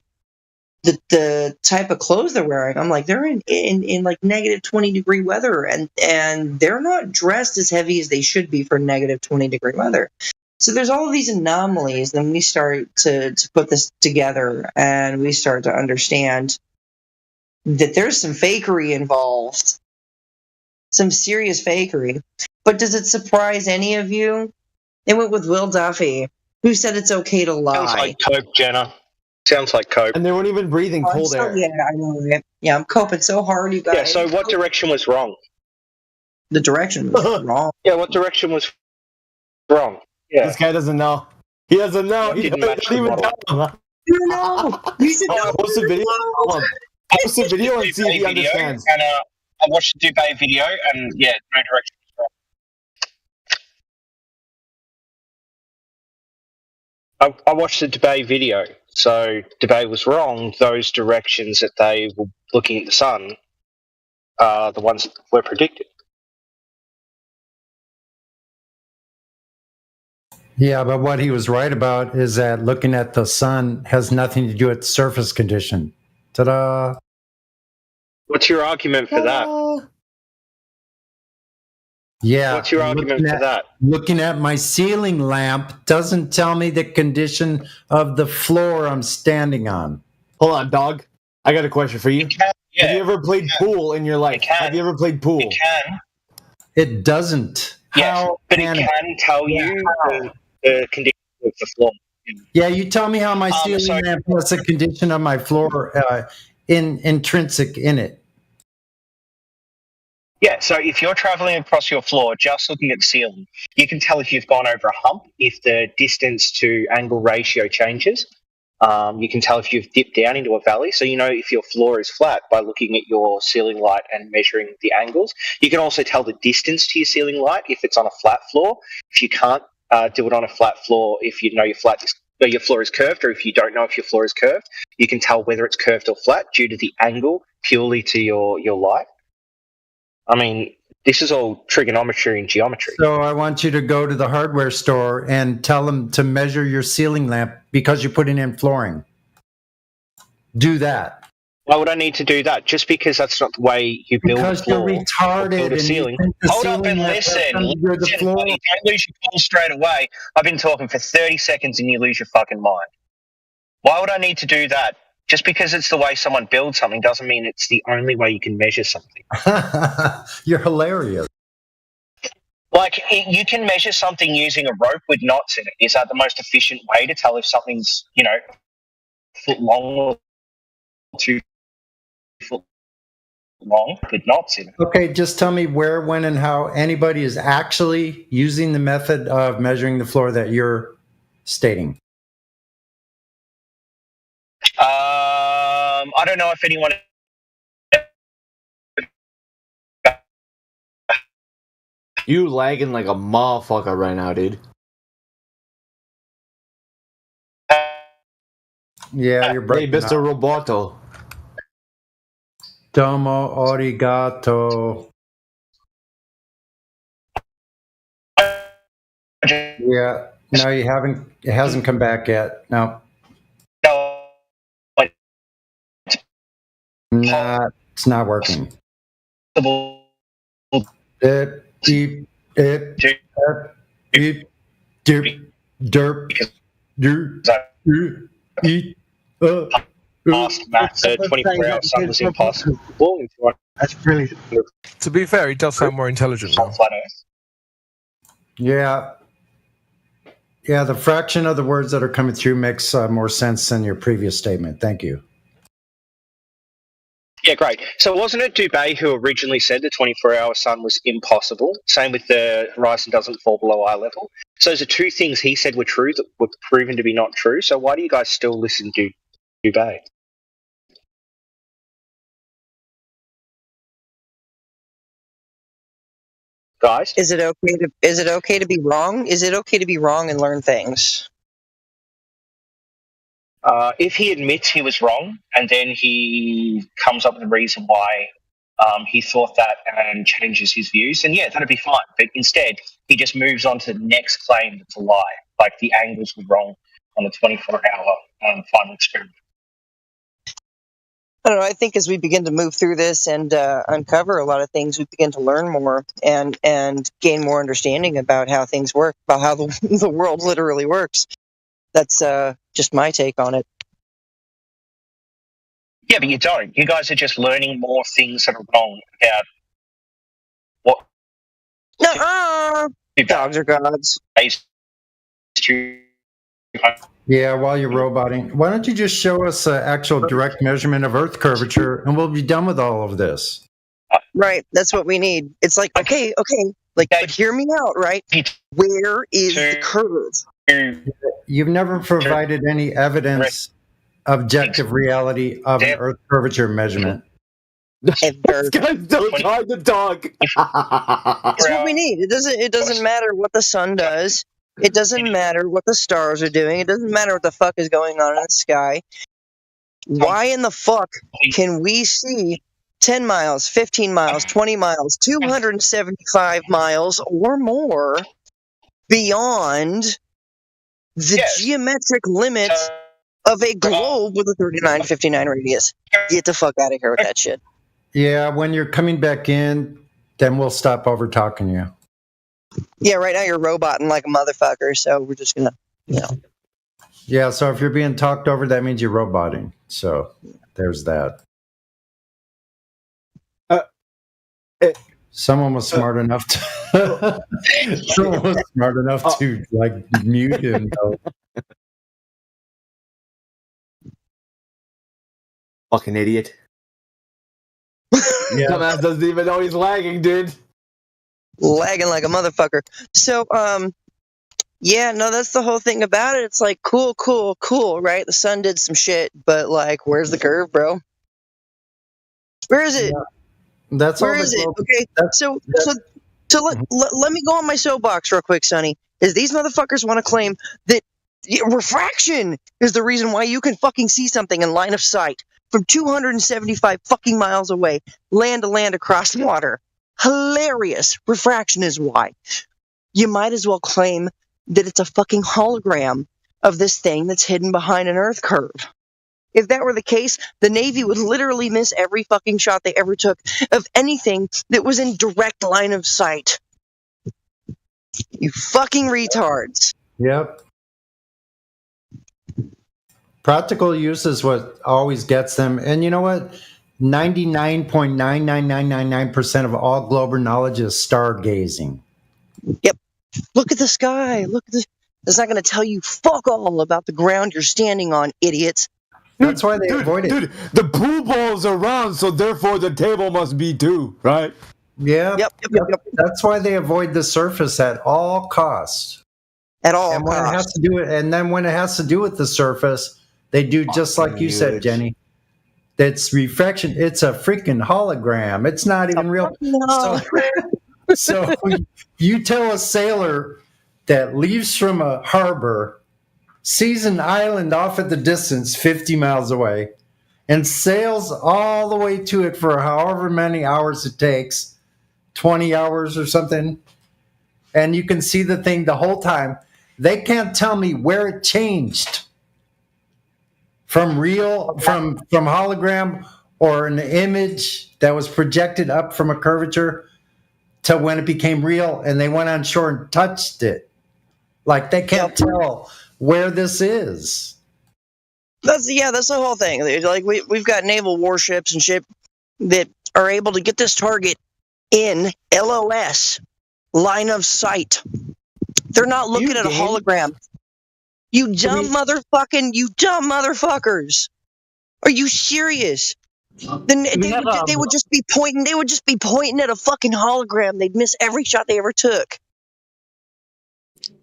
the type of clothes they're wearing. I'm like, they're in like negative 20-degree weather, and they're not dressed as heavy as they should be for negative 20-degree weather. So there's all of these anomalies. Then we start to put this together, and we start to understand that there's some fakery involved. Some serious fakery. But does it surprise any of you? They went with Will Duffy, who said it's okay to lie. Sounds like coke, Jenna. Sounds like coke. And they weren't even breathing cold air. Yeah, I know it. Yeah, I'm coping so hard, you guys. Yeah, so what direction was wrong? The direction was wrong. Yeah, what direction was wrong? Yeah. This guy doesn't know. He doesn't know. He didn't doesn't match the even model. tell him. You know. You should know. Post a video. Post a video and see if he Dubé understands. And I watched the Dubé video, and yeah, no direction was wrong. I watched the Dubé video, so Dubé was wrong. Those directions that they were looking at the sun are the ones that were predicted. Yeah, but what he was right about is that looking at the sun has nothing to do with surface condition. Ta-da! What's your argument for that? Yeah. What's your argument for that? Looking at my ceiling lamp doesn't tell me the condition of the floor I'm standing on. Hold on, dog. I got a question for you. Have you ever played pool in your life? Have you ever played pool? It can. It doesn't. Yes, but it can tell you the condition of the floor. Yeah, you tell me how my ceiling lamp has the condition of my floor intrinsic in it. Yeah, so if you're traveling across your floor, just looking at the ceiling, you can tell if you've gone over a hump, if the distance to angle ratio changes. You can tell if you've dipped down into a valley. So you know if your floor is flat by looking at your ceiling light and measuring the angles. You can also tell the distance to your ceiling light if it's on a flat floor. If you can't do it on a flat floor, if you know your floor is curved, or if you don't know if your floor is curved, you can tell whether it's curved or flat due to the angle purely to your light. I mean, this is all trigonometry and geometry. So I want you to go to the hardware store and tell them to measure your ceiling lamp because you're putting in flooring. Do that. Why would I need to do that? Just because that's not the way you build a floor. Because you're retarded. Build a ceiling. Hold up and listen. Buddy, don't lose your cool straight away. I've been talking for 30 seconds and you lose your fucking mind. Why would I need to do that? Just because it's the way someone builds something doesn't mean it's the only way you can measure something. You're hilarious. Like, you can measure something using a rope with knots in it. Is that the most efficient way to tell if something's, a foot long or 2 foot long with knots in it? Okay, just tell me where, when, and how anybody is actually using the method of measuring the floor that you're stating. I don't know if anyone. You lagging like a motherfucker right now, dude. Yeah, you're breaking Hey, Mr. Roboto. Domo arigato. Yeah, no, you haven't. It hasn't come back yet. No. Nah, it's not working. Max said 24-hour sun was impossible. That's brilliant. To be fair, he does sound more intelligent now. Yeah. Yeah, the fraction of the words that are coming through makes more sense than your previous statement. Thank you. Yeah, great. So wasn't it Dubé who originally said the 24-hour sun was impossible? Same with the horizon doesn't fall below eye level. So those are two things he said were true that were proven to be not true. So why do you guys still listen to Dubé? Guys? Is it okay to be wrong? Is it okay to be wrong and learn things? If he admits he was wrong and then he comes up with a reason why he thought that and changes his views, then yeah, that'd be fine. But instead, he just moves on to the next claim that's a lie, like the angles were wrong on the 24-hour final experiment. I don't know. I think as we begin to move through this and uncover a lot of things, we begin to learn more and gain more understanding about how things work, about how the world literally works. That's just my take on it. Yeah, but you don't. You guys are just learning more things that are wrong about what. No, dogs are gods. Yeah, while you're roboting, why don't you just show us an actual direct measurement of Earth curvature, and we'll be done with all of this. Right, that's what we need. It's like, okay, like, but hear me out, right? Where is the curve? You've never provided any evidence, objective reality of an Earth curvature measurement. This guy's still trying to talk. That's what we need. It doesn't matter what the sun does. It doesn't matter what the stars are doing. It doesn't matter what the fuck is going on in the sky. Why in the fuck can we see 10 miles, 15 miles, 20 miles, 275 miles or more beyond the geometric limits of a globe with a 3959 radius? Get the fuck out of here with that shit. Yeah, when you're coming back in, then we'll stop over talking you. Yeah, right now you're roboting like a motherfucker, so we're just gonna, Yeah, so if you're being talked over, that means you're roboting. So there's that. Someone was smart enough to. Someone was smart enough to mute him. Fucking idiot. Yeah. Dumbass doesn't even know he's lagging, dude. Lagging like a motherfucker. So, yeah, no, that's the whole thing about it. It's like, cool, right? The sun did some shit, but like, where's the curve, bro? Where is it? Yeah. That's where is it? Okay, so let me go on my soapbox real quick, Sonny. Is these motherfuckers want to claim that refraction is the reason why you can fucking see something in line of sight from 275 fucking miles away, land to land across water? Hilarious. Refraction is why. You might as well claim that it's a fucking hologram of this thing that's hidden behind an Earth curve. If that were the case, the Navy would literally miss every fucking shot they ever took of anything that was in direct line of sight. You fucking retards. Yep. Practical use is what always gets them. And you know what? 99.99999% of all global knowledge is stargazing. Yep. Look at the sky. Look at this. It's not going to tell you fuck all about the ground you're standing on, idiots. That's why they avoid it. Dude, the pool ball's are round, so therefore the table must be too, right? Yeah. Yep. That's why they avoid the surface at all costs. At all and when costs. It has to do it, and then when it has to do with the surface, they do just like you said, Jenny. That's refraction. It's a freaking hologram. It's not even real. So you tell a sailor that leaves from a harbor, sees an island off at the distance 50 miles away, and sails all the way to it for however many hours it takes, 20 hours or something, and you can see the thing the whole time. They can't tell me where it changed. From hologram or an image that was projected up from a curvature to when it became real and they went on shore and touched it. Like they can't tell where this is. That's the whole thing. Like we've got naval warships and shit that are able to get this target in LOS, line of sight. They're not looking at a hologram. You dumb motherfuckers. Are you serious? Then they would just be pointing. They would just be pointing at a fucking hologram. They'd miss every shot they ever took.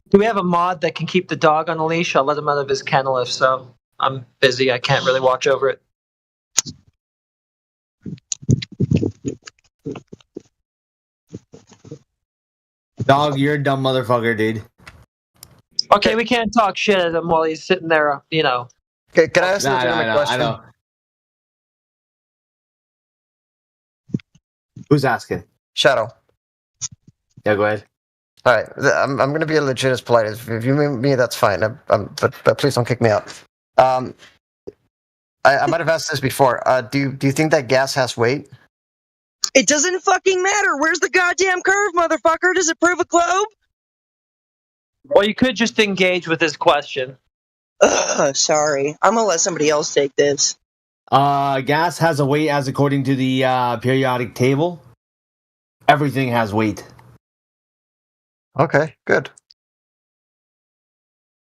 Do we have a mod that can keep the dog on a leash? I'll let him out of his kennel if so. I'm busy. I can't really watch over it. Dog, you're a dumb motherfucker, dude. Okay, we can't talk shit at him while he's sitting there, you know. Okay, can I ask a I question? know. Who's asking? Shadow. Yeah, go ahead. All right, I'm going to be legit as polite. If you mean me, that's fine. But please don't kick me out. I might have asked this before. Do you think that gas has weight? It doesn't fucking matter. Where's the goddamn curve, motherfucker? Does it prove a globe? Well, you could just engage with his question. Sorry. I'm gonna let somebody else take this. Gas has a weight as according to the periodic table. Everything has weight. Okay, good.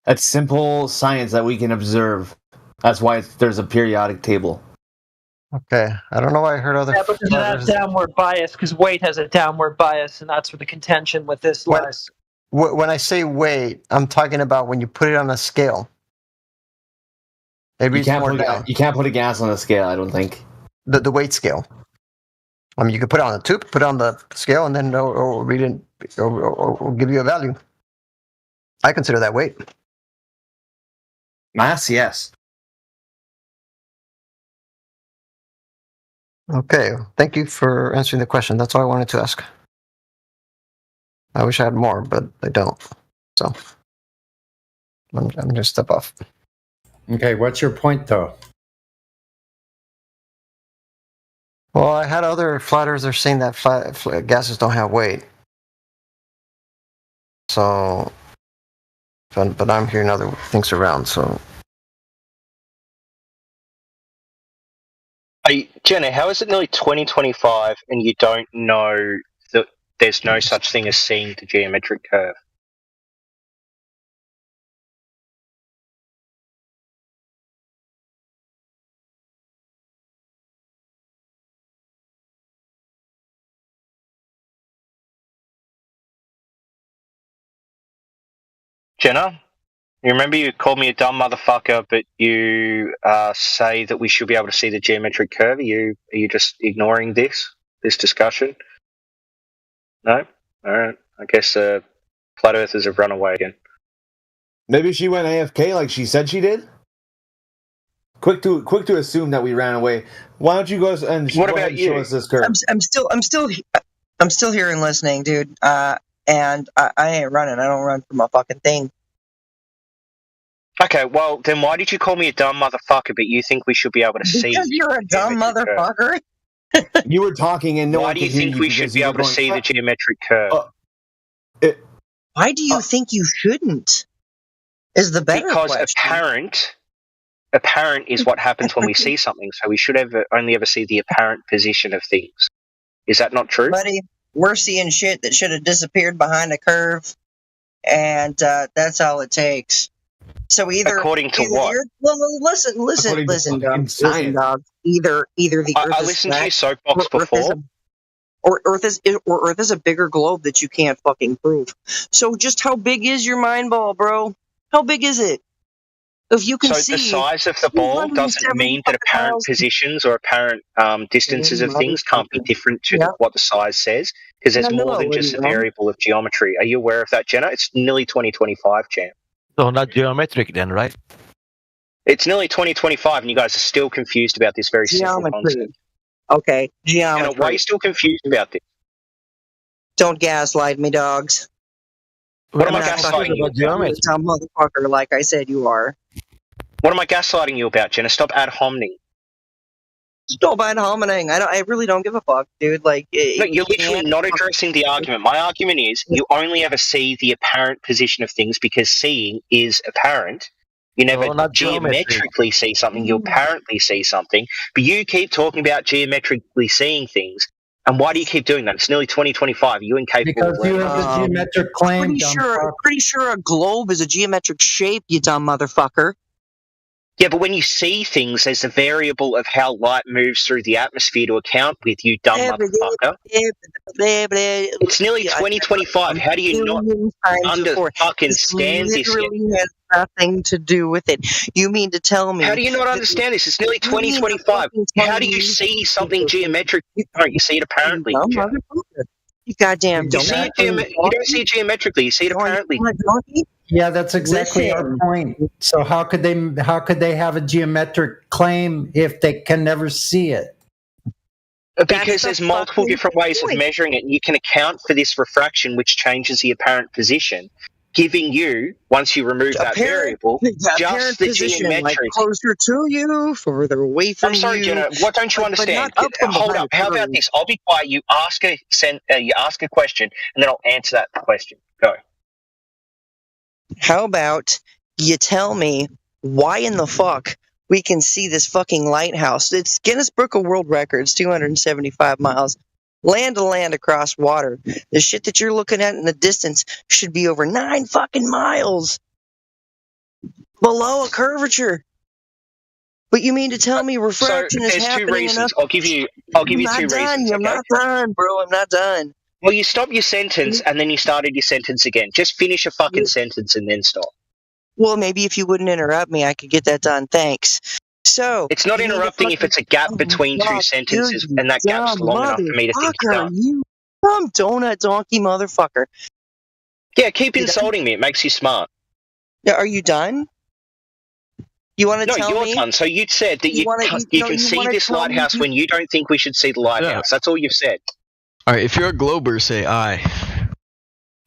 That's simple science that we can observe. That's why there's a periodic table. Okay, I don't know why I heard other. Yeah, but there's that downward bias because weight has a downward bias, and that's where the contention with this lies. When I say weight, I'm talking about when you put it on a scale. You can't put a gas on a scale, I don't think. The weight scale. I mean, you could put it on a tube, put it on the scale, and then it'll read it or give you a value. I consider that weight. Mass, yes. Okay, thank you for answering the question. That's all I wanted to ask. I wish I had more, but I don't. So I'm going to step off. Okay, what's your point, though? Well, I had other flat earthers saying that gases don't have weight. So, but I'm hearing other things around, so. Hey, Jenna, how is it nearly 2025 and you don't know that there's no such thing as seeing the geometric curve? Jenna, you remember you called me a dumb motherfucker, but you say that we should be able to see the geometric curve. Are you just ignoring this discussion? No? Alright. I guess flat earthers have run away again. Maybe she went AFK like she said she did? Quick to assume that we ran away. Why don't you go and What about show us this curve? I'm still here and listening, dude. And I ain't running. I don't run from a fucking thing. Okay, well, then why did you call me a dumb motherfucker, but you think we should be able to see? Because you're a dumb motherfucker. You were talking and no Why one do you could hear think we should be able to see the geometric curve? Why do you think you shouldn't? Is the better Because question. apparent is what happens when we see something, so we should only ever see the apparent position of things. Is that not true? Buddy, we're seeing shit that should have disappeared behind a curve, and that's all it takes. So either according to what? Listen, dog. Either the Earth I is listened to flat, your soapbox before. or Earth is a bigger globe that you can't fucking prove. So just how big is your mind ball, bro? How big is it? If you can see the size of the ball doesn't mean that apparent positions or apparent distances of things can't be different to what the size says, because there's more than just a variable of geometry. Are you aware of that, Jenna? It's nearly 2025, champ. So not geometric then, right? It's nearly 2025 and you guys are still confused about this very simple concept. Okay, geometry. Jenna, why are you still confused about this? Don't gaslight me, dogs. What am I gaslighting you about? Dumb motherfucker, like I said you are. What am I gaslighting you about, Jenna? Stop ad hominem. Stop ad hominem. I really don't give a fuck, dude. Like, no, you're literally not addressing the argument. My argument is you only ever see the apparent position of things because seeing is apparent. You never geometrically see something. You apparently see something. But you keep talking about geometrically seeing things. And why do you keep doing that? It's nearly 2025. Are you incapable? Because you have a geometric claim. Pretty sure a globe is a geometric shape, you dumb motherfucker. Yeah, but when you see things, there's a variable of how light moves through the atmosphere to account with, you dumb motherfucker. It's nearly 2025. How do you not fucking-stand this yet? Literally has nothing to do with it. You mean to tell me? How do you not understand this? It's nearly 2025. How do you see something geometric? You see it apparently. You goddamn You see it you don't see it geometrically. You see it apparently. Yeah, that's exactly our point. So how could they have a geometric claim if they can never see it? Because there's multiple different ways of measuring it, and you can account for this refraction, which changes the apparent position, giving you, once you remove that variable, just the geometric. Like closer to you, further away from you. I'm sorry, Jenna. What don't you understand? Hold up. How about this? I'll be quiet. You ask a question, and then I'll answer that question. Go. How about you tell me why in the fuck we can see this fucking lighthouse? It's Guinness Book of World Records, 275 miles, land to land across water. The shit that you're looking at in the distance should be over 9 fucking miles below a curvature. But you mean to tell me refraction is happening? There's 2 reasons. Enough? I'll give you 2 reasons. I'm not done, bro. I'm not done. Well, you stop your sentence and then you started your sentence again. Just finish a fucking sentence and then stop. Well, maybe if you wouldn't interrupt me, I could get that done. Thanks. So it's not interrupting if it's a gap between 2 sentences, and that gap's long enough for me to think it's done. You dumb donut donkey motherfucker. Yeah, keep insulting me. It makes you smart. Yeah, are you done? You want to tell me? No, you're done. So you said that you can see this lighthouse when you don't think we should see the lighthouse. Yeah. That's all you've said. All right, if you're a glober, say aye.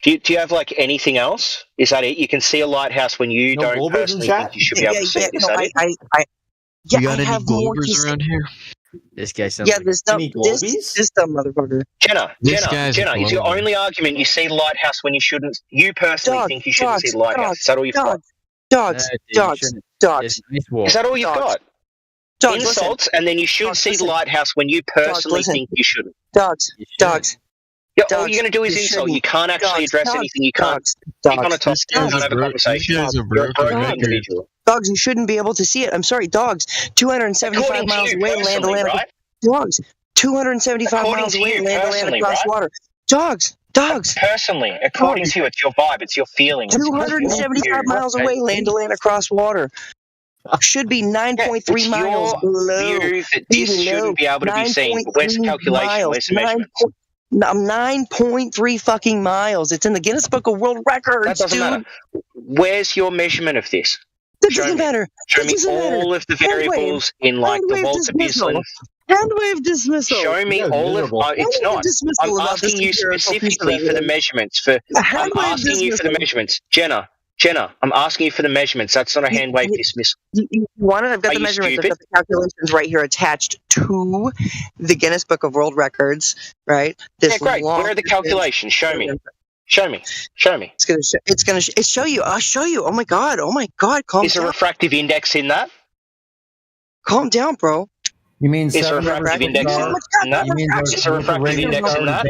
Do you have like anything else? Is that it? You can see a lighthouse when you don't personally think you should be able to see it. Is that it? You got any globers around here? This guy sounds like this dumb motherfucker. Jenna, is your only argument you see the lighthouse when you shouldn't? You personally think you shouldn't see the lighthouse? Is that all you've got? Dogs. Is that all you've got? Insults, and then you should see the lighthouse when you personally think you shouldn't. Dogs. Yeah, all you're going to do is insult. You can't actually address anything. You can't speak on a topic. You can't have a conversation. You're a broken individual. Dogs, you shouldn't be able to see it. I'm sorry, dogs. 275 miles away, land to land. Right? Dogs. 275 miles away, land to land across water. Dogs. Personally, according to you, it's your vibe, it's your feeling. 275 miles away, land to land across water. Should be 9.3 miles below. View that this shouldn't be able to be seen. Where's the calculation? Where's the measurement? 9.3 fucking miles. It's in the Guinness Book of World Records, that doesn't matter. Where's your measurement of this? That doesn't matter. Show me all of the variables in like the Walter Bislin. Handwave dismissal. Show me all of. It's not. I'm asking you specifically for the measurements. I'm asking you for the measurements, Jenna. I'm asking you for the measurements. That's not a hand wave dismissal. You want it? I've got the measurements. I've got the calculations right here attached to the Guinness Book of World Records, right? Yeah, great. Where are the calculations? Show me. It's gonna show you. I'll show you. Oh my god. Calm down. Is a refractive index in that? Calm down, bro. You mean is a refractive index in that? Is a refractive index in that?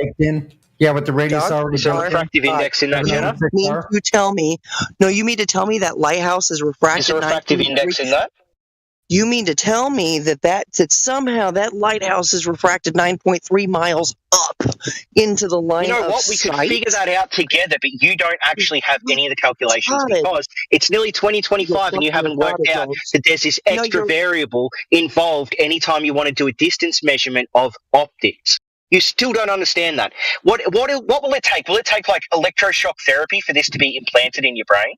Yeah, with the radius already. Is there a refractive index in that, Jenna? You tell me. No, you mean to tell me that lighthouse is refracted? Is there a refractive index in that? You mean to tell me that somehow that lighthouse is refracted 9.3 miles up into the line of sight? You know what? We could figure that out together, but you don't actually have any of the calculations because it's nearly 2025 and you haven't worked out that there's this extra variable involved anytime you want to do a distance measurement of optics. You still don't understand that. What will it take? Will it take like electroshock therapy for this to be implanted in your brain?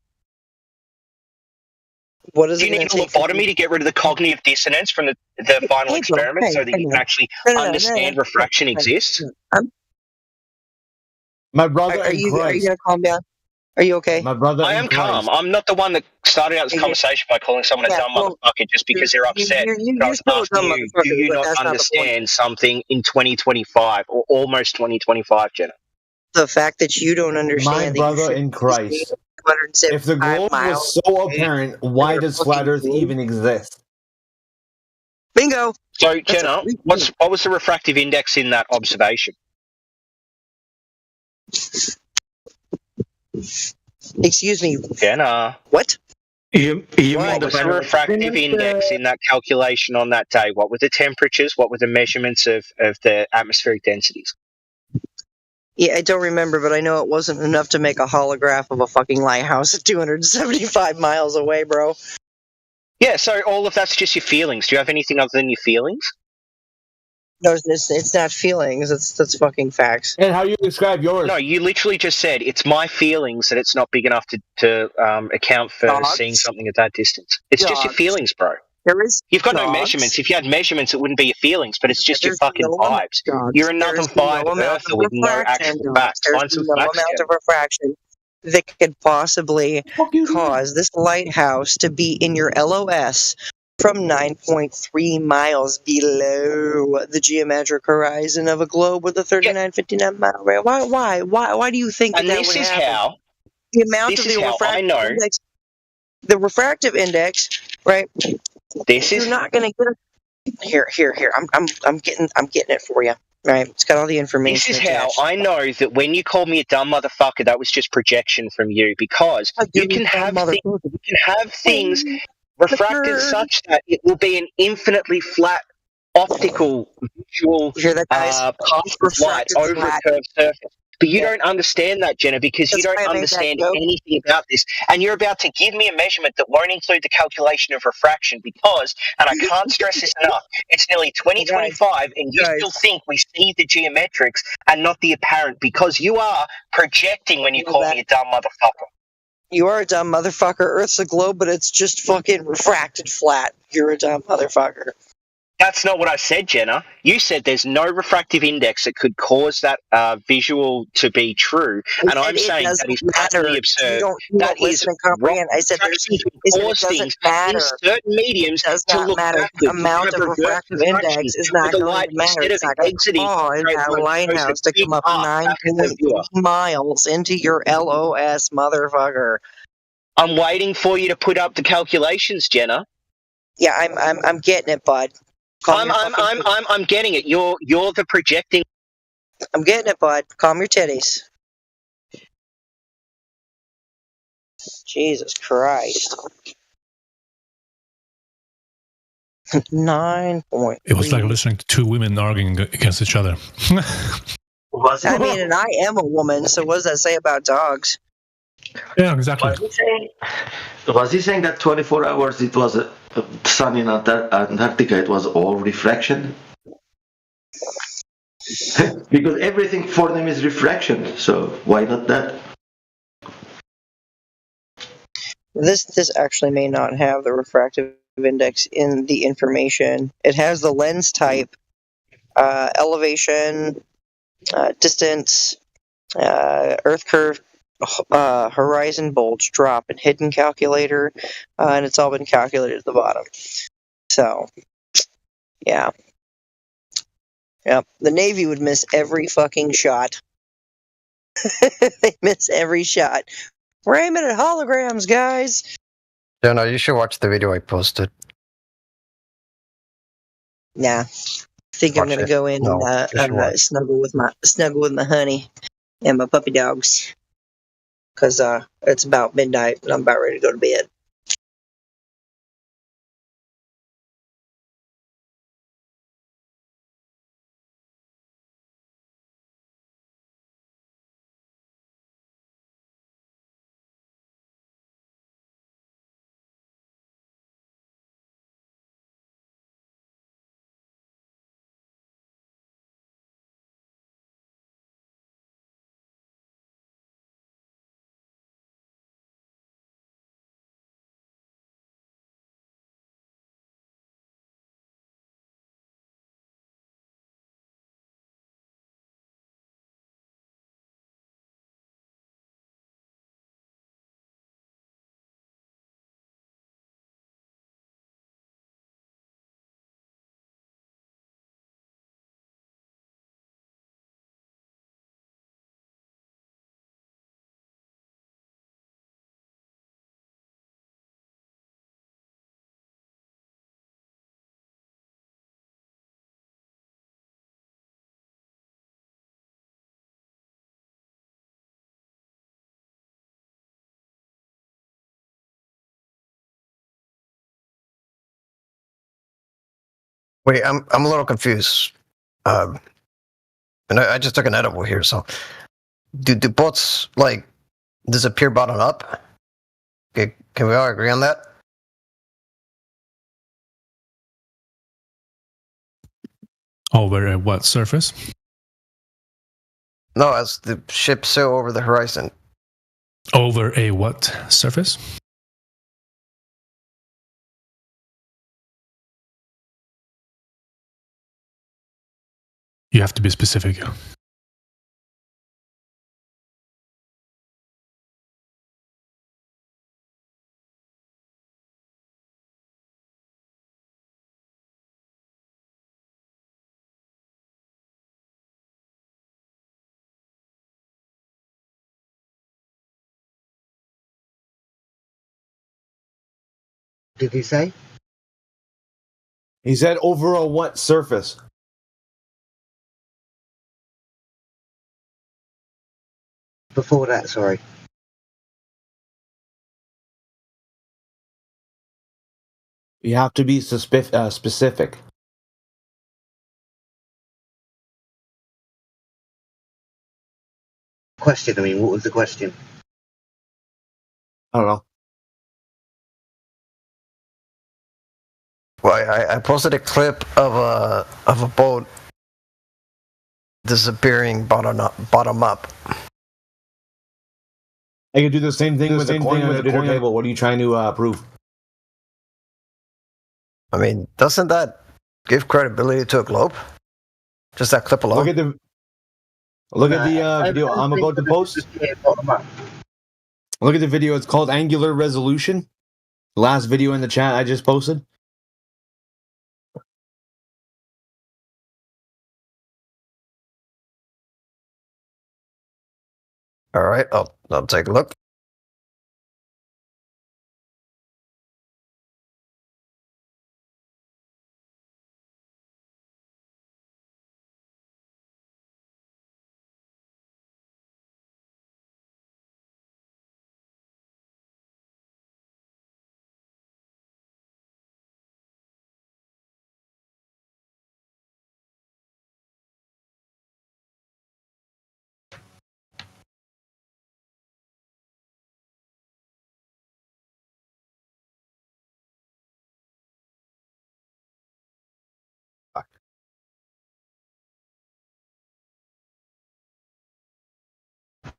What is Do you need a lobotomy to get rid of the cognitive dissonance from the final experiment so that you can actually understand refraction exists? My brother, are you going to calm down? Are you okay? My brother, I am calm. I'm not the one that started out this conversation by calling someone a dumb motherfucker just because they're upset. I was asking you, do you not understand something in 2025 or almost 2025, Jenna? The fact that you don't understand. My brother in Christ. If the globe was so apparent, why does flat Earth even exist? Bingo. So, Jenna, what was the refractive index in that observation? Excuse me. Jenna. What? What was the refractive index in that calculation on that day? What were the temperatures? What were the measurements of the atmospheric densities? Yeah, I don't remember, but I know it wasn't enough to make a holograph of a fucking lighthouse at 275 miles away, bro. Yeah, so all of that's just your feelings. Do you have anything other than your feelings? No, it's not feelings. That's fucking facts. And how you describe yours? No, you literally just said it's my feelings that it's not big enough to account for Dogs. seeing something at that distance. It's just your Dogs. feelings, bro. You've got no measurements. If you had measurements, it wouldn't be your feelings, but it's just your fucking vibes. You're another vibe earther with no actual facts. Find some no facts, amount Jen. of refraction that could possibly cause this lighthouse to be in your LOS from 9.3 miles below the geometric horizon of a globe with a 3959 mile radius. Why do you think And that this would is happen? how. The amount This of is the how I refractive know. index, the refractive index, right? This You're is not going to get it. Here. I'm getting it for you. Right, it's got all the information. This is how attached. I know that when you called me a dumb motherfucker, that was just projection from you, because you can have things refracted such that it will be an infinitely flat optical visual path of light over a curved surface. But you don't understand that, Jenna, because you don't understand anything about this. And you're about to give me a measurement that won't include the calculation of refraction because, and I can't stress this enough, it's nearly 2025 and you still think we see the geometrics and not the apparent, because you are projecting when you call me a dumb motherfucker. You are a dumb motherfucker. Earth's a globe, but it's just fucking refracted flat. You're a dumb motherfucker. That's not what I said, Jenna. You said there's no refractive index that could cause that visual to be true, and I'm saying that is patently absurd. That is comprehend. I said refraction can cause things in certain mediums to look backwards. Amount of refractive index is not going to matter. It's not going to cause that lighthouse to come up 9.3 miles into your LOS, motherfucker. I'm waiting for you to put up the calculations, Jenna. Yeah, I'm getting it, bud. I'm getting it. You're the projecting. I'm getting it, bud. Calm your titties. Jesus Christ. 9.3. It was like listening to two women arguing against each other. I mean, and I am a woman, so what does that say about dogs? Yeah, exactly. Was he saying that 24 hours it was sun in Antarctica, it was all refraction? Because everything for them is refraction, so why not that? This actually may not have the refractive index in the information. It has the lens type, elevation, distance, Earth curve, horizon bulge drop, and hidden calculator, and it's all been calculated at the bottom. So, yeah. Yep. The Navy would miss every fucking shot. They miss every shot. We're aiming at holograms, guys. No, you should watch the video I posted. Nah. I think I'm gonna go in and snuggle with my honey and my puppy dogs. Cause it's about midnight and I'm about ready to go to bed. Wait, I'm a little confused. And I just took an edible here, so do boats like disappear bottom up? Okay, can we all agree on that? Over a what surface? No, as the ship sail over the horizon. Over a what surface? You have to be specific. Did he say? He said over a what surface? Before that, sorry. You have to be specific. Question, I mean, what was the question? I don't know. Well, I posted a clip of a boat disappearing bottom up. I could do the same thing with the coin on the dinner table. What are you trying to prove? I mean, doesn't that give credibility to a globe? Just that clip alone. Look at the video I'm about to post. Look at the video. It's called Angular Resolution. The last video in the chat I just posted. All right, I'll take a look.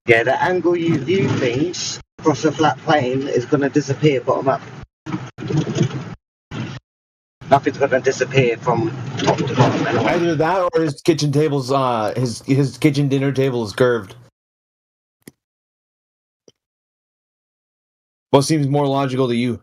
Yeah, the angle you view things across a flat plane is going to disappear bottom up. Nothing's going to disappear from top to bottom. Anyway. Either that or his kitchen table's his kitchen dinner table is curved. What seems more logical to you?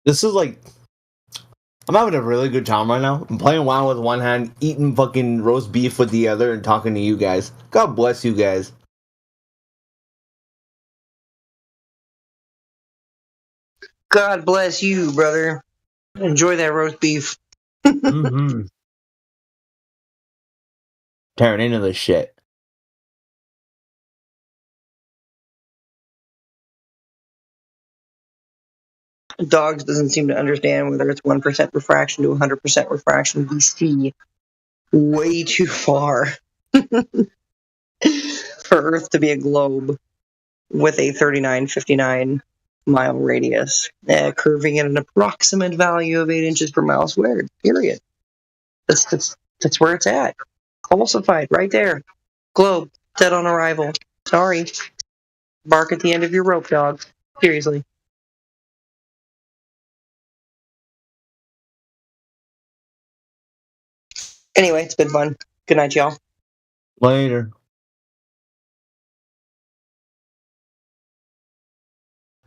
This is like, I'm having a really good time right now. I'm playing WoW with one hand, eating fucking roast beef with the other, and talking to you guys. God bless you guys. God bless you, brother. Enjoy that roast beef. Mm-hmm. Tearing into this shit. Dogs doesn't seem to understand whether it's 1% refraction to 100% refraction. We see way too far for Earth to be a globe with a 3959 mile radius, curving at an approximate value of 8 inches per mile squared. Period. That's where it's at. Falsified right there. Globe dead on arrival. Sorry. Bark at the end of your rope, dog. Seriously. Anyway, it's been fun. Good night, y'all. Later.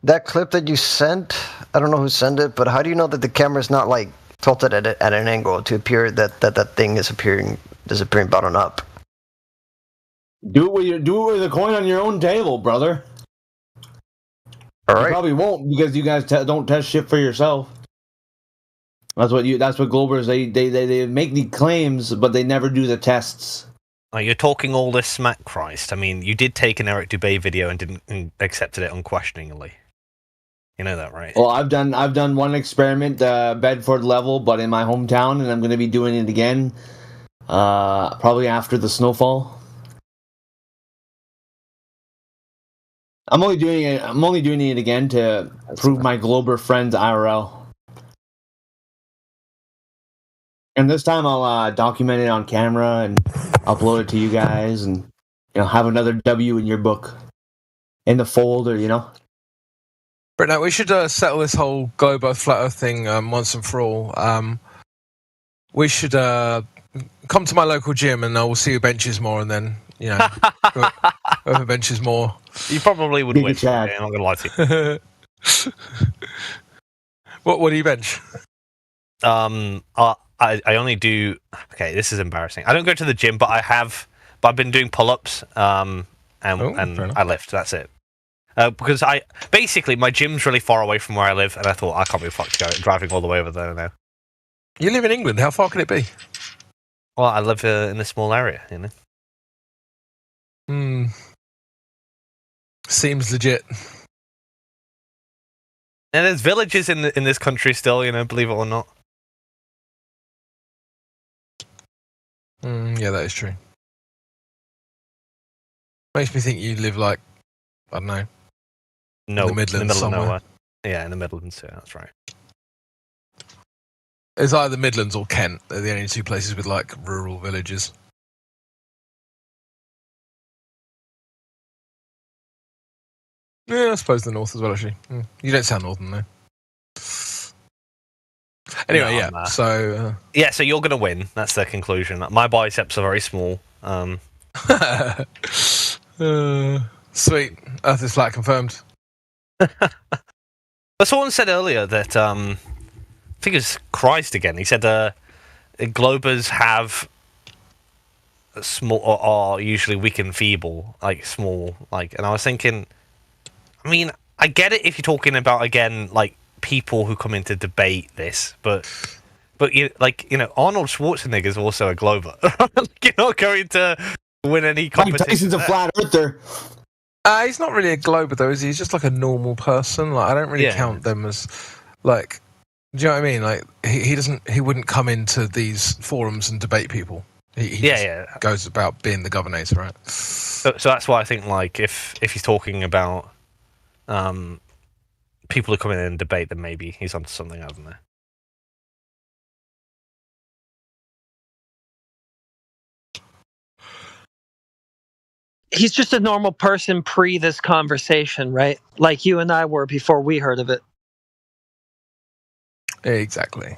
That clip that you sent, I don't know who sent it, but how do you know that the camera's not like tilted at an angle to appear that thing is disappearing bottom up? Do it with the coin on your own table, brother. All right. You probably won't because you guys don't test shit for yourself. That's what Globers they make the claims, but they never do the tests. Oh, you're talking all this smack, Christ. I mean, you did take an Eric Dubé video and accepted it unquestioningly. You know that, right? Well, I've done one experiment, Bedford level, but in my hometown, and I'm going to be doing it again, probably after the snowfall. I'm only doing it again to prove my Glober friends IRL. And this time I'll document it on camera and upload it to you guys, and have another W in your book, in the folder, But now we should settle this whole globe Earth flat Earth thing once and for all. We should come to my local gym, and I will see who benches more, and then whoever benches more. You probably would win. Yeah, I'm not gonna lie to you. What do you bench? I only do. Okay, this is embarrassing. I don't go to the gym, but I've been doing pull-ups. And I lift. That's it. Because basically my gym's really far away from where I live, and I thought I can't be fucked driving all the way over there now. You live in England. How far can it be? Well, I live in a small area, Seems legit. And there's villages in this country still, believe it or not. Yeah, that is true. Makes me think you live I don't know. No, in the Midlands somewhere. Of nowhere. Yeah, in the Midlands. Yeah, that's right. It's either Midlands or Kent. They're the only two places with rural villages. Yeah, I suppose the north as well. Actually, you don't sound northern though. Anyway, No, yeah. nah. So so you're gonna win. That's the conclusion. My biceps are very small. Sweet. Earth is flat confirmed. But someone said earlier that I think it's Christ again. He said globers have small or are usually weak and feeble, small, and I was thinking, I mean, I get it if you're talking about again people who come in to debate this, but Arnold Schwarzenegger is also a glober. You're not going to win any competition. Mike Tyson's a flat earther. He's not really a glober though, is he? He's just a normal person. I don't really count them as do you know what I mean? He wouldn't come into these forums and debate people. He goes about being the governor, right? So that's why I think if he's talking about people who come in and debate, then maybe he's onto something, I don't know. He's just a normal person pre this conversation, right? Like you and I were before we heard of it. Exactly.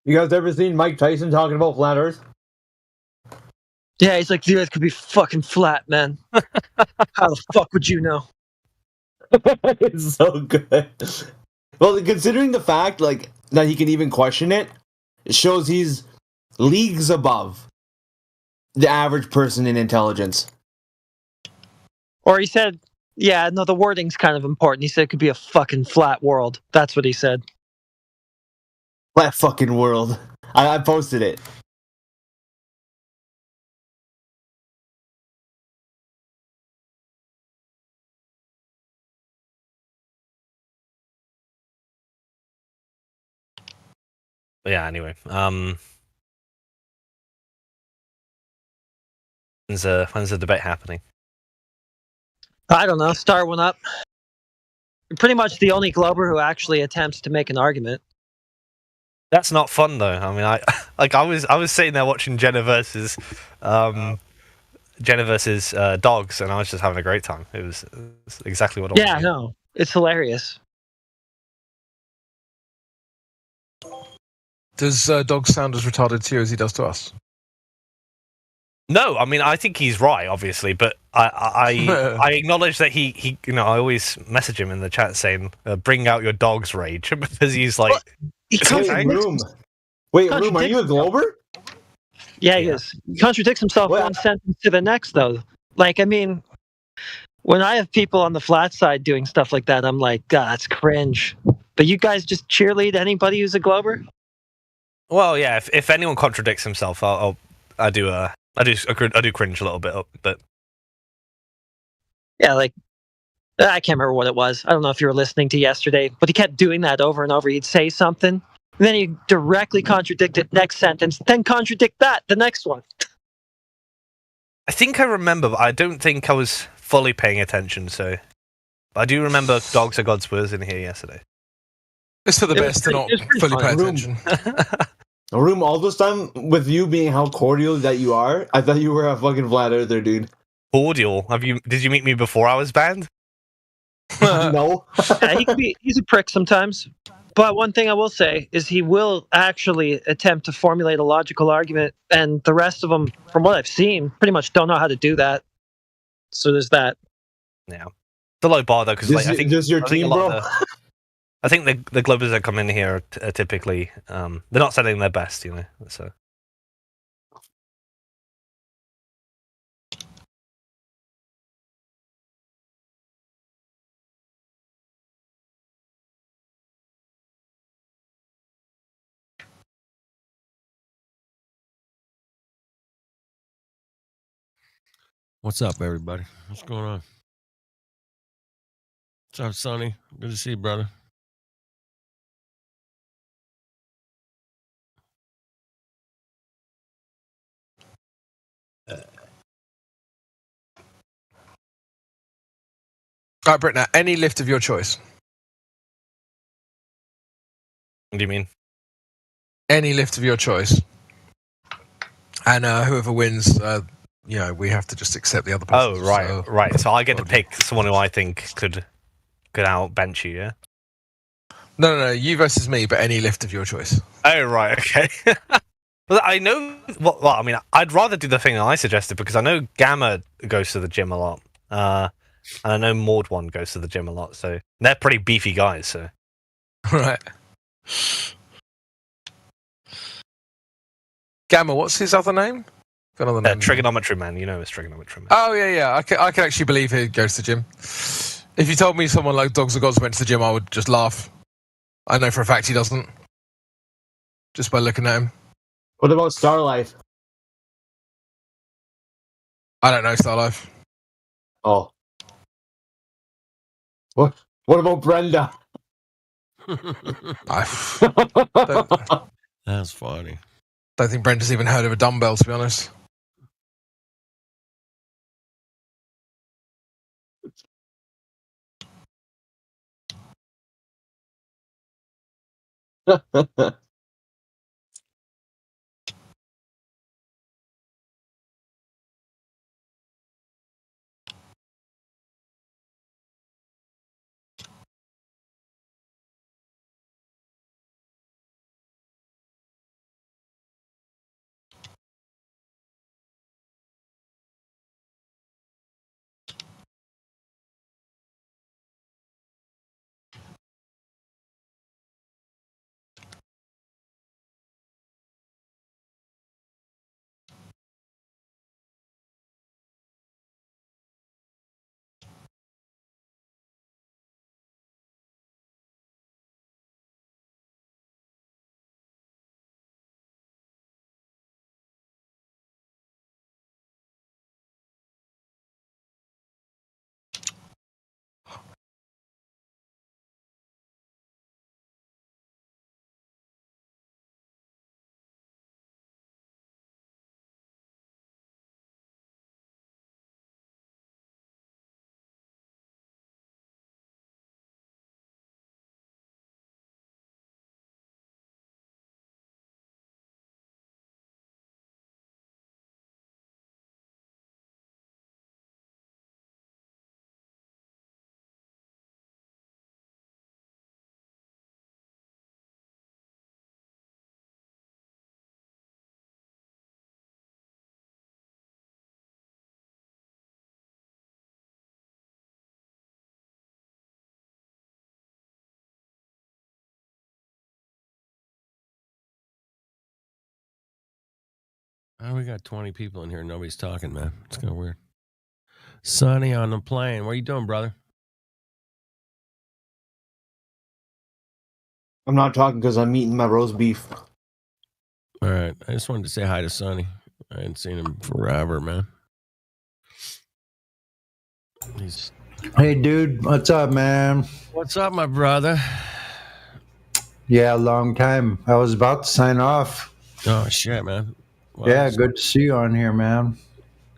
You guys ever seen Mike Tyson talking about flat Earth? Yeah, he's like, the Earth could be fucking flat, man. How the fuck would you know? It's so good. Well, considering the fact that he can even question it, it shows he's leagues above the average person in intelligence. Or he said, yeah, no, the wording's kind of important. He said it could be a fucking flat world. That's what he said. Flat fucking world. I posted it. But yeah, anyway. When's the debate happening? I don't know. Start one up. You're pretty much the only Glober who actually attempts to make an argument. That's not fun though. I mean, I was sitting there watching Jenna versus dogs, and I was just having a great time. It was exactly what I wanted. Yeah, no, it's hilarious. Does Dogs sound as retarded to you as he does to us? No, I mean I think he's right, obviously, but I acknowledge that he I always message him in the chat saying, "Bring out your dog's rage," because he's like, Wait, Room, are you a Glober? Yeah, he is. He contradicts himself one sentence to the next, though. I mean, When I have people on the flat side doing stuff like that, I'm like, God, that's cringe. But you guys just cheerlead anybody who's a Glober? Well, yeah. If anyone contradicts himself, I do cringe a little bit, but yeah, like I can't remember what it was. I don't know if you were listening to yesterday, but he kept doing that over and over. He'd say something, and then he'd directly contradict it next sentence, then contradict that the next one. I think I remember, but I don't think I was fully paying attention. So, but I do remember "Dogs Are God's Words" in here yesterday. It's for the best to not fully pay attention. Room, all this time with you being how cordial that you are, I thought you were a fucking flat earther, dude. Cordial? Did you meet me before I was banned? No. Yeah, he's a prick sometimes. But one thing I will say is he will actually attempt to formulate a logical argument, and the rest of them, from what I've seen, pretty much don't know how to do that. So there's that. Yeah, it's a low bar though, because I think your team, bro. I think the Globers that come in here are typically they're not setting their best, you know. So. What's up, everybody? What's going on? What's up, Sonny? Good to see you, brother. All right, Britt, now, any lift of your choice. What do you mean? Any lift of your choice. And whoever wins, we have to just accept the other person. Oh, right, right. So I get to pick someone who I think could outbench you, yeah? No, you versus me, but any lift of your choice. Oh, right, okay. Well, I know. Well, I mean, I'd rather do the thing that I suggested because I know Gamma goes to the gym a lot, and I know Maud One goes to the gym a lot. So they're pretty beefy guys. So, right. Gamma, what's his other name? Trigonometry Man. You know, it's Trigonometry Man. Oh yeah. I can actually believe he goes to the gym. If you told me someone like Dogs Are Gods went to the gym, I would just laugh. I know for a fact he doesn't. Just by looking at him. What about Starlife? I don't know Starlife. Oh. What about Brenda? That's funny. Don't think Brenda's even heard of a dumbbell, to be honest. Oh, we got 20 people in here. Nobody's talking, man. It's kind of weird. Sonny on the plane. What are you doing, brother? I'm not talking because I'm eating my roast beef. All right. I just wanted to say hi to Sonny. I hadn't seen him forever, man. Hey, dude. What's up, man? What's up, my brother? Yeah, long time. I was about to sign off. Oh, shit, man. Wow. Yeah, good to see you on here, man.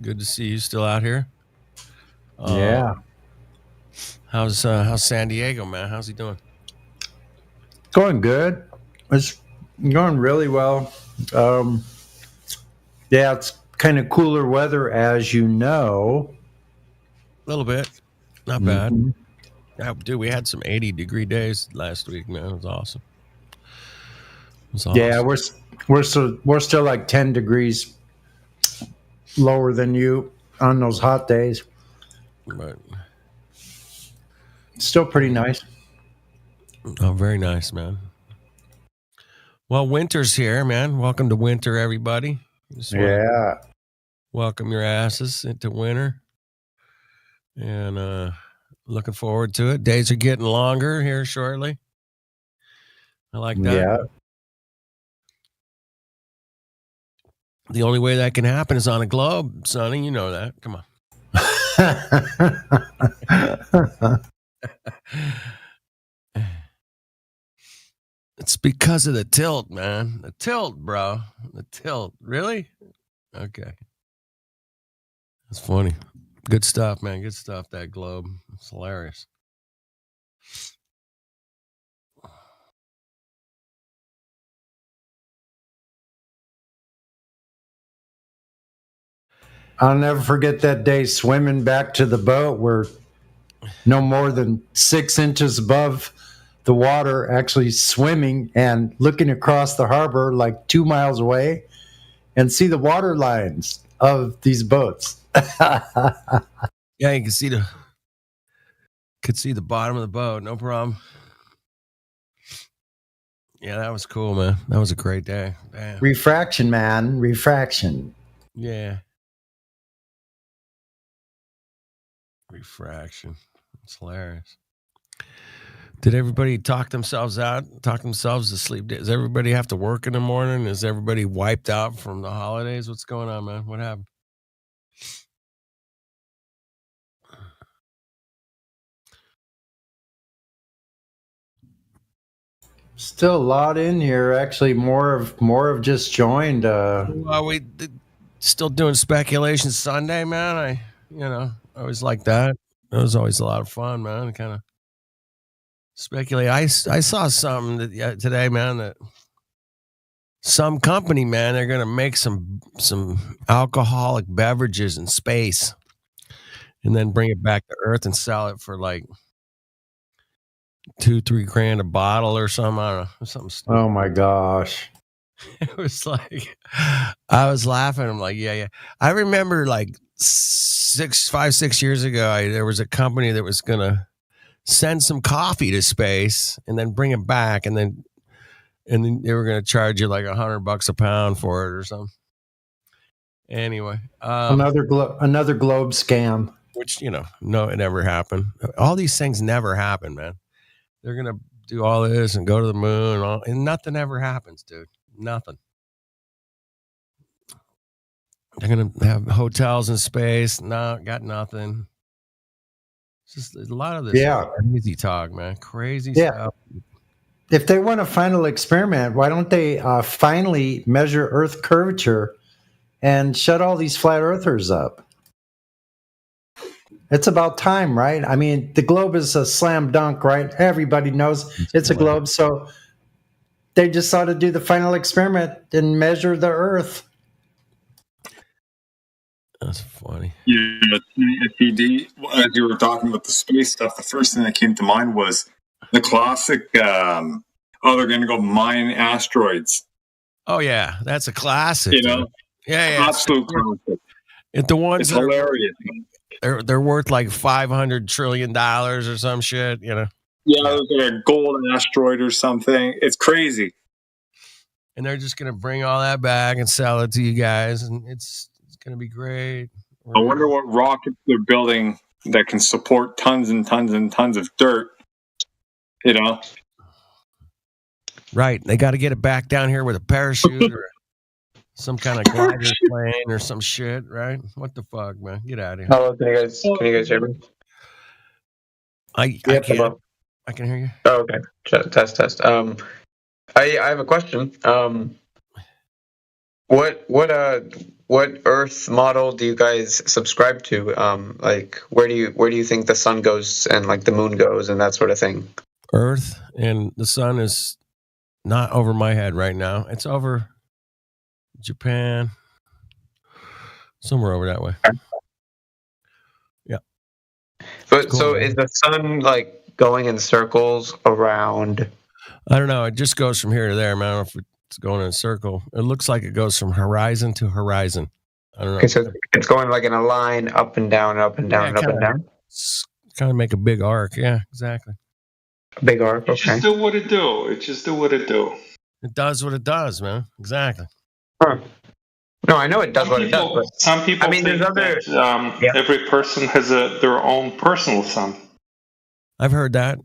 Good to see you still out here. Yeah. How's San Diego, man? How's he doing? Going good. It's going really well. Yeah, it's kind of cooler weather, as you know. A little bit. Not bad. Yeah, dude, we had some 80-degree days last week, man. It was awesome. Yeah, we're still like 10 degrees lower than you on those hot days. But still pretty nice. Oh, very nice, man. Well, winter's here, man. Welcome to winter, everybody. Yeah. Welcome your asses into winter. And looking forward to it. Days are getting longer here shortly. I like that. Yeah. The only way that can happen is on a globe, Sonny. You know that. Come on. It's because of the tilt, man. The tilt, bro. The tilt. Really? Okay. That's funny. Good stuff, man. Good stuff, that globe. It's hilarious. I'll never forget that day swimming back to the boat. We're no more than 6 inches above the water, actually swimming and looking across the harbor like 2 miles away and see the water lines of these boats. Yeah, you could see the bottom of the boat. No problem. Yeah, that was cool, man. That was a great day. Damn. Refraction, man. Refraction. Yeah. Refraction. It's hilarious. Did everybody talk themselves out? Talk themselves to sleep? Does everybody have to work in the morning? Is everybody wiped out from the holidays? What's going on, man? What happened? Still a lot in here. Actually, more of just joined. Well, we still doing Speculation Sunday, man. I always like that. It was always a lot of fun, man. Kind of speculate. I saw something today, man, that some company, man, they're gonna make some alcoholic beverages in space, and then bring it back to Earth and sell it for like $2-3 grand a bottle or something. I don't know, something stupid. Oh my gosh. It was like, I was laughing. I'm like, yeah. I remember like 6 years ago, there was a company that was gonna send some coffee to space and then bring it back, and then they were gonna charge you like $100 a pound for it or something. Anyway, another globe scam. Which no, it never happened. All these things never happen, man. They're gonna do all this and go to the moon, and nothing ever happens, dude. Nothing. They're gonna have hotels in space. No, got nothing. It's just a lot of this crazy talk, man. Crazy stuff. If they want a final experiment, why don't they finally measure Earth curvature and shut all these flat earthers up? It's about time, right? I mean, the globe is a slam dunk, right? Everybody knows it's a globe, so they just ought to do the final experiment and measure the Earth. That's funny. Yeah, FPD, as you were talking about the space stuff, the first thing that came to mind was the classic, they're going to go mine asteroids. Oh, yeah. That's a classic. Yeah. Absolute classic. The ones it's hilarious. They're worth like $500 trillion or some shit, Yeah, those are a gold asteroid or something. It's crazy. And they're just going to bring all that back and sell it to you guys, and it's going to be great. I wonder what rockets they're building that can support tons and tons and tons of dirt. You know? Right. They got to get it back down here with a parachute or some kind of glider plane or some shit, right? What the fuck, man? Get out of here. Hello, can you guys hear me? I can hear you. Oh, okay. Test. I have a question. What Earth model do you guys subscribe to? Like, where do you think the sun goes and like the moon goes and that sort of thing? Earth and the sun is not over my head right now. It's over Japan, somewhere over that way. Yeah. But cool, so is the sun like going in circles around? I don't know. It just goes from here to there, man. I don't know if it's going in a circle. It looks like it goes from horizon to horizon. I don't know. Okay, so it's going like in a line, up and down, up and down, up and down. Kind of make a big arc. Yeah, exactly. A big arc. Okay. It just do what it do. It just do what it do. It does what it does, man. Exactly. Huh. No, I know it does what it does. But some people think that every person has their own personal sun. I've heard that.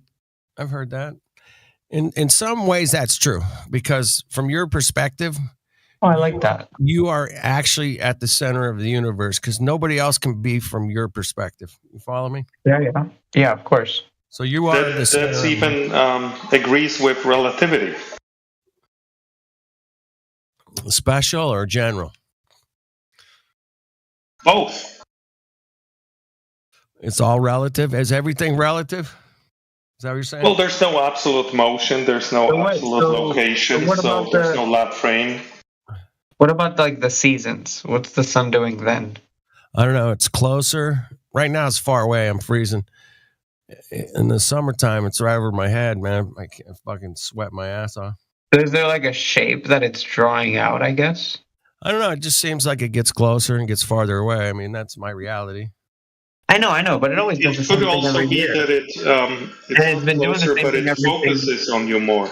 In some ways, that's true because from your perspective, I like that. You are actually at the center of the universe because nobody else can be from your perspective. You follow me? Yeah, of course. So you are That's even agrees with relativity. Special or general? Both. It's all relative. Is everything relative? Is that what you're saying? Well, there's no absolute motion. There's no absolute location. So there's no lab frame. What about like the seasons? What's the sun doing then? I don't know. It's closer. Right now, it's far away. I'm freezing. In the summertime, it's right over my head, man. I can't fucking sweat my ass off. Is there like a shape that it's drawing out, I guess? I don't know. It just seems like it gets closer and gets farther away. I mean, that's my reality. I know, but it always does the same thing every year. It could also be that it's been closer, but it focuses on you more.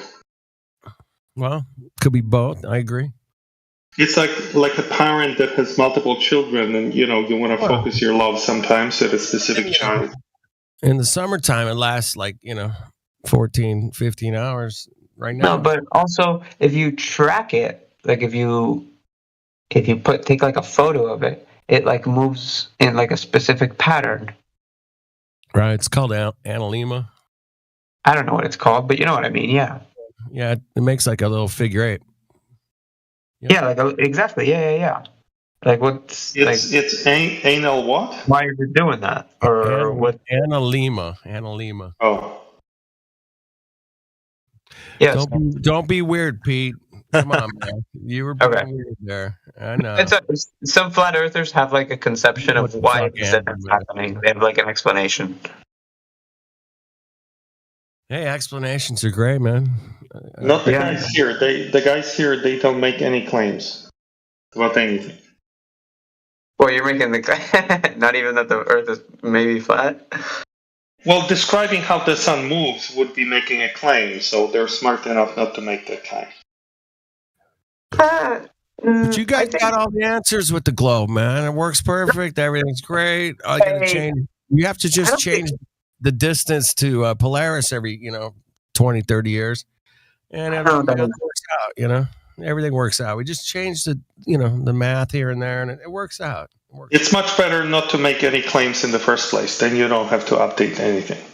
Well, could be both. I agree. It's like a parent that has multiple children, and you want to focus your love sometimes at a specific child. In the summertime, it lasts 14, 15 hours. Right now. No, but also if you track it, like if you take like a photo of it, it like moves in like a specific pattern. Right. It's called analemma. I don't know what it's called, but you know what I mean. Yeah. Yeah. It makes like a little figure eight. Yeah. Exactly. Yeah. Like what's it's anal what? Why is it doing that? Or what? Analemma. Oh. Yes. Don't be weird, Pete. Come on, man. You were being weird there. I know. Some flat earthers have like a conception of why it's happening. They have like an explanation. Hey, explanations are great, man. Not the guys here. The guys here, they don't make any claims about anything. Well, you're making the not even that the Earth is maybe flat. Well, describing how the sun moves would be making a claim, so they're smart enough not to make that claim. But you guys got all the answers with the globe, man. It works perfect. Everything's great. I gotta change. You have to just change the distance to Polaris every 20, 30 years, and everything works out. Everything works out. We just change the math here and there, and it works out. It's much better not to make any claims in the first place. Then you don't have to update anything.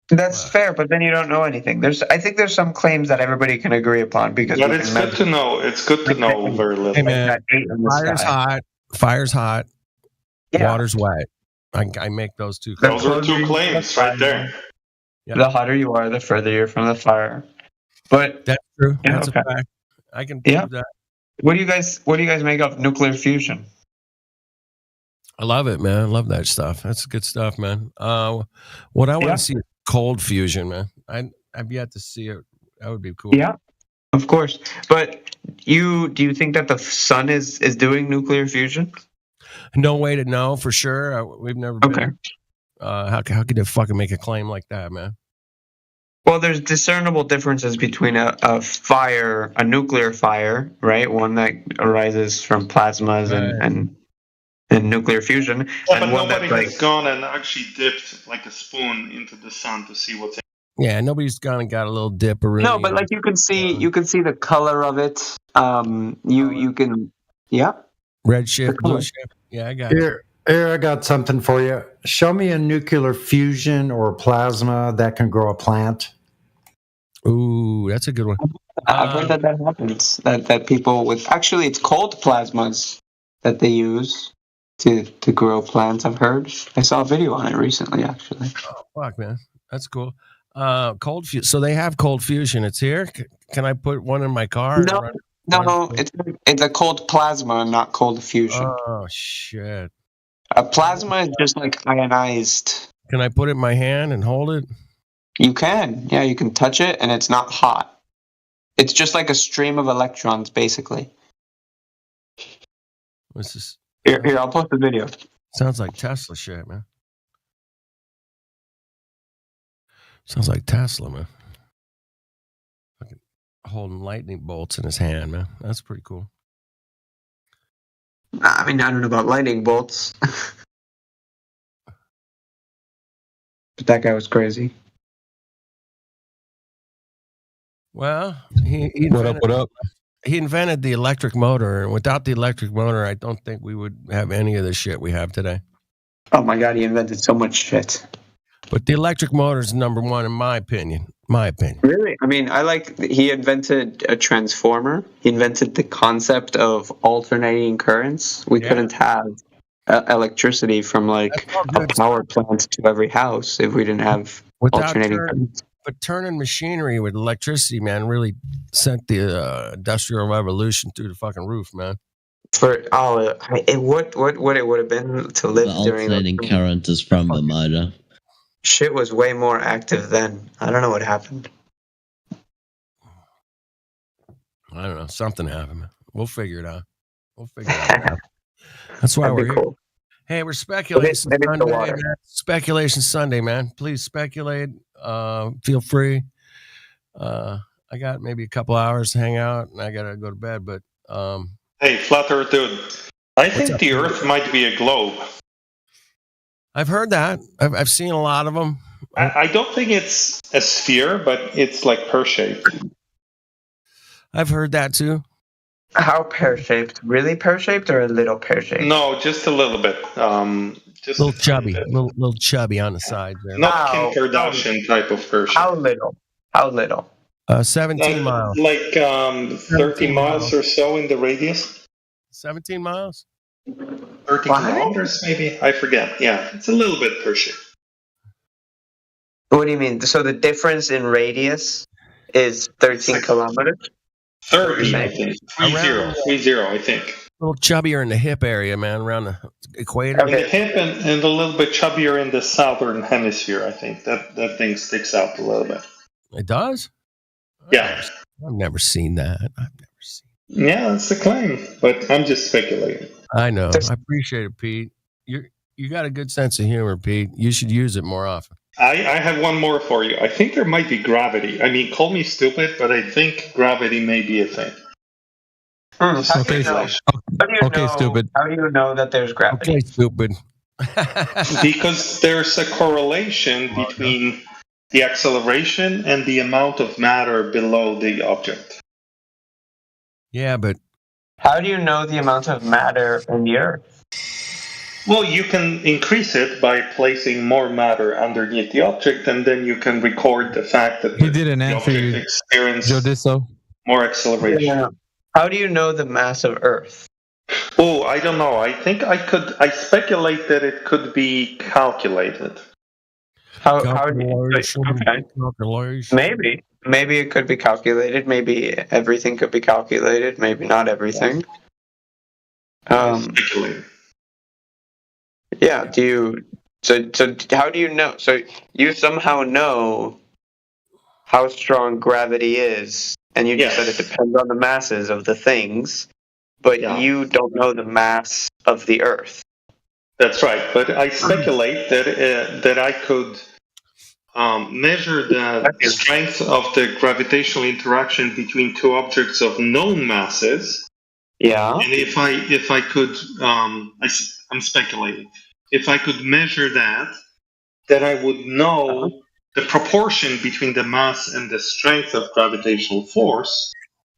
That's fair, but then you don't know anything. I think there's some claims that everybody can agree upon because. But it's good to know. It's good to know very little. Hey man, fire's hot. Yeah. Water's wet. I make those two claims. Those are two claims right there. Yep. The hotter you are, the further you're from the fire. But that's true. That's a fact. I can prove that. What do you guys make of nuclear fusion? I love it, man. I love that stuff. That's good stuff, man. What I want to see is cold fusion, man. I've yet to see it. That would be cool. Yeah, of course. But do you think that the sun is doing nuclear fusion? No way to know for sure. We've never been. Okay. How could they fucking make a claim like that, man? Well, there's discernible differences between a nuclear fire, right? One that arises from plasmas and in nuclear fusion, Yeah, and but one nobody that has gone and actually dipped like a spoon into the sun to see what's in. Yeah, nobody's gone and got a little dipperoonie. No, but like you can see the color of it. You can, yeah. Red shift, blue shift. Yeah, I got it. Here, I got something for you. Show me a nuclear fusion or plasma that can grow a plant. Ooh, that's a good one. I've heard that happens. That people with actually it's cold plasmas that they use to grow plants. I've heard. I saw a video on it recently, actually. Oh, fuck, man, that's cool. Cold fusion. So they have cold fusion. It's here. Can I put one in my car? No, it's a cold plasma, not cold fusion. Oh shit! A plasma is just like ionized. Can I put it in my hand and hold it? You can. Yeah, you can touch it, and it's not hot. It's just like a stream of electrons, basically. What's this? Here, I'll post the video. Sounds like Tesla shit, man. Sounds like Tesla, man. Fucking holding lightning bolts in his hand, man. That's pretty cool. I mean, I don't know about lightning bolts. But that guy was crazy. Well, he invented, what up? He invented the electric motor, and without the electric motor, I don't think we would have any of the shit we have today. Oh my god, he invented so much shit. But the electric motor is number one in my opinion. Really? I mean, he invented a transformer. He invented the concept of alternating currents. We couldn't have electricity from like a power plant to every house if we didn't have alternating currents. But turning machinery with electricity, man, really sent the industrial revolution through the fucking roof, man. What it would have been to live the during alternating current is from the motor. Shit was way more active then. I don't know what happened. I don't know. Something happened, man. We'll figure it out. That's why we're here. Cool. Hey, we're speculating Sunday, man. Speculation Sunday, man. Please speculate. Feel free. I got maybe a couple hours to hang out, and I gotta go to bed. But hey, Flat Earth dude, I think the Earth might be a globe. I've heard that. I've seen a lot of them. I don't think it's a sphere, but it's like pear-shaped. I've heard that too. How pear-shaped? Really pear-shaped or a little pear-shaped? No, just a little bit. Just little chubby, little chubby on the side there. Not Kim Kardashian type of pear-shaped. How little? 17 miles. Like 30 miles or so in the radius. 17 miles? 30 kilometers, maybe? I forget. Yeah, it's a little bit pear-shaped. What do you mean? So the difference in radius is 13 kilometers? 30, I think. 30, I think. A little chubbier in the hip area, man, around the equator. In the hip and a little bit chubbier in the southern hemisphere, I think. That thing sticks out a little bit. It does? Yeah. I've never seen that. Yeah, that's the claim, but I'm just speculating. I know. I appreciate it, Pete. You got a good sense of humor, Pete. You should use it more often. I have one more for you. I think there might be gravity. I mean, call me stupid, but I think gravity may be a thing. Okay, stupid. How do you know that there's gravity? Okay, stupid. Because there's a correlation between the acceleration and the amount of matter below the object. Yeah, but how do you know the amount of matter in the Earth? Well, you can increase it by placing more matter underneath the object, and then you can record the fact that he didn't answer you, experienced more acceleration. Yeah. How do you know the mass of Earth? Oh, I don't know. I think I speculate that it could be calculated. How do you, Maybe it could be calculated. Maybe everything could be calculated. Maybe not everything. Yeah. So how do you know? So you somehow know how strong gravity is, and you just said it depends on the masses of the things, but you don't know the mass of the Earth. That's right. But I speculate that I could measure the strength of the gravitational interaction between two objects of known masses Yeah. And if I could, I'm speculating. If I could measure that, then I would know the proportion between the mass and the strength of gravitational force.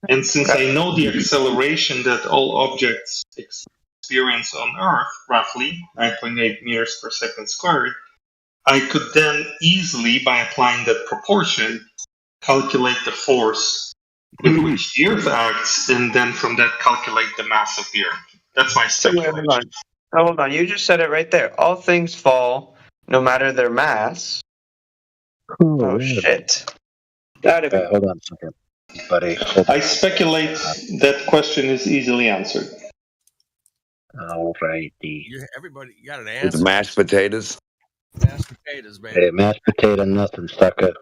And since I know the acceleration that all objects experience on Earth, roughly 9.8 meters per second squared, I could then easily, by applying that proportion, calculate the force with which the Earth acts, and then from that calculate the mass of the Earth. That's my speculation. Hold on. You just said it right there. All things fall, no matter their mass. Oh shit. Hold on a second, buddy. I speculate that question is easily answered. Alrighty. Everybody, you got an It's answer. mashed potatoes. Mashed potatoes, baby. Hey, mashed potato, nothing, sucker.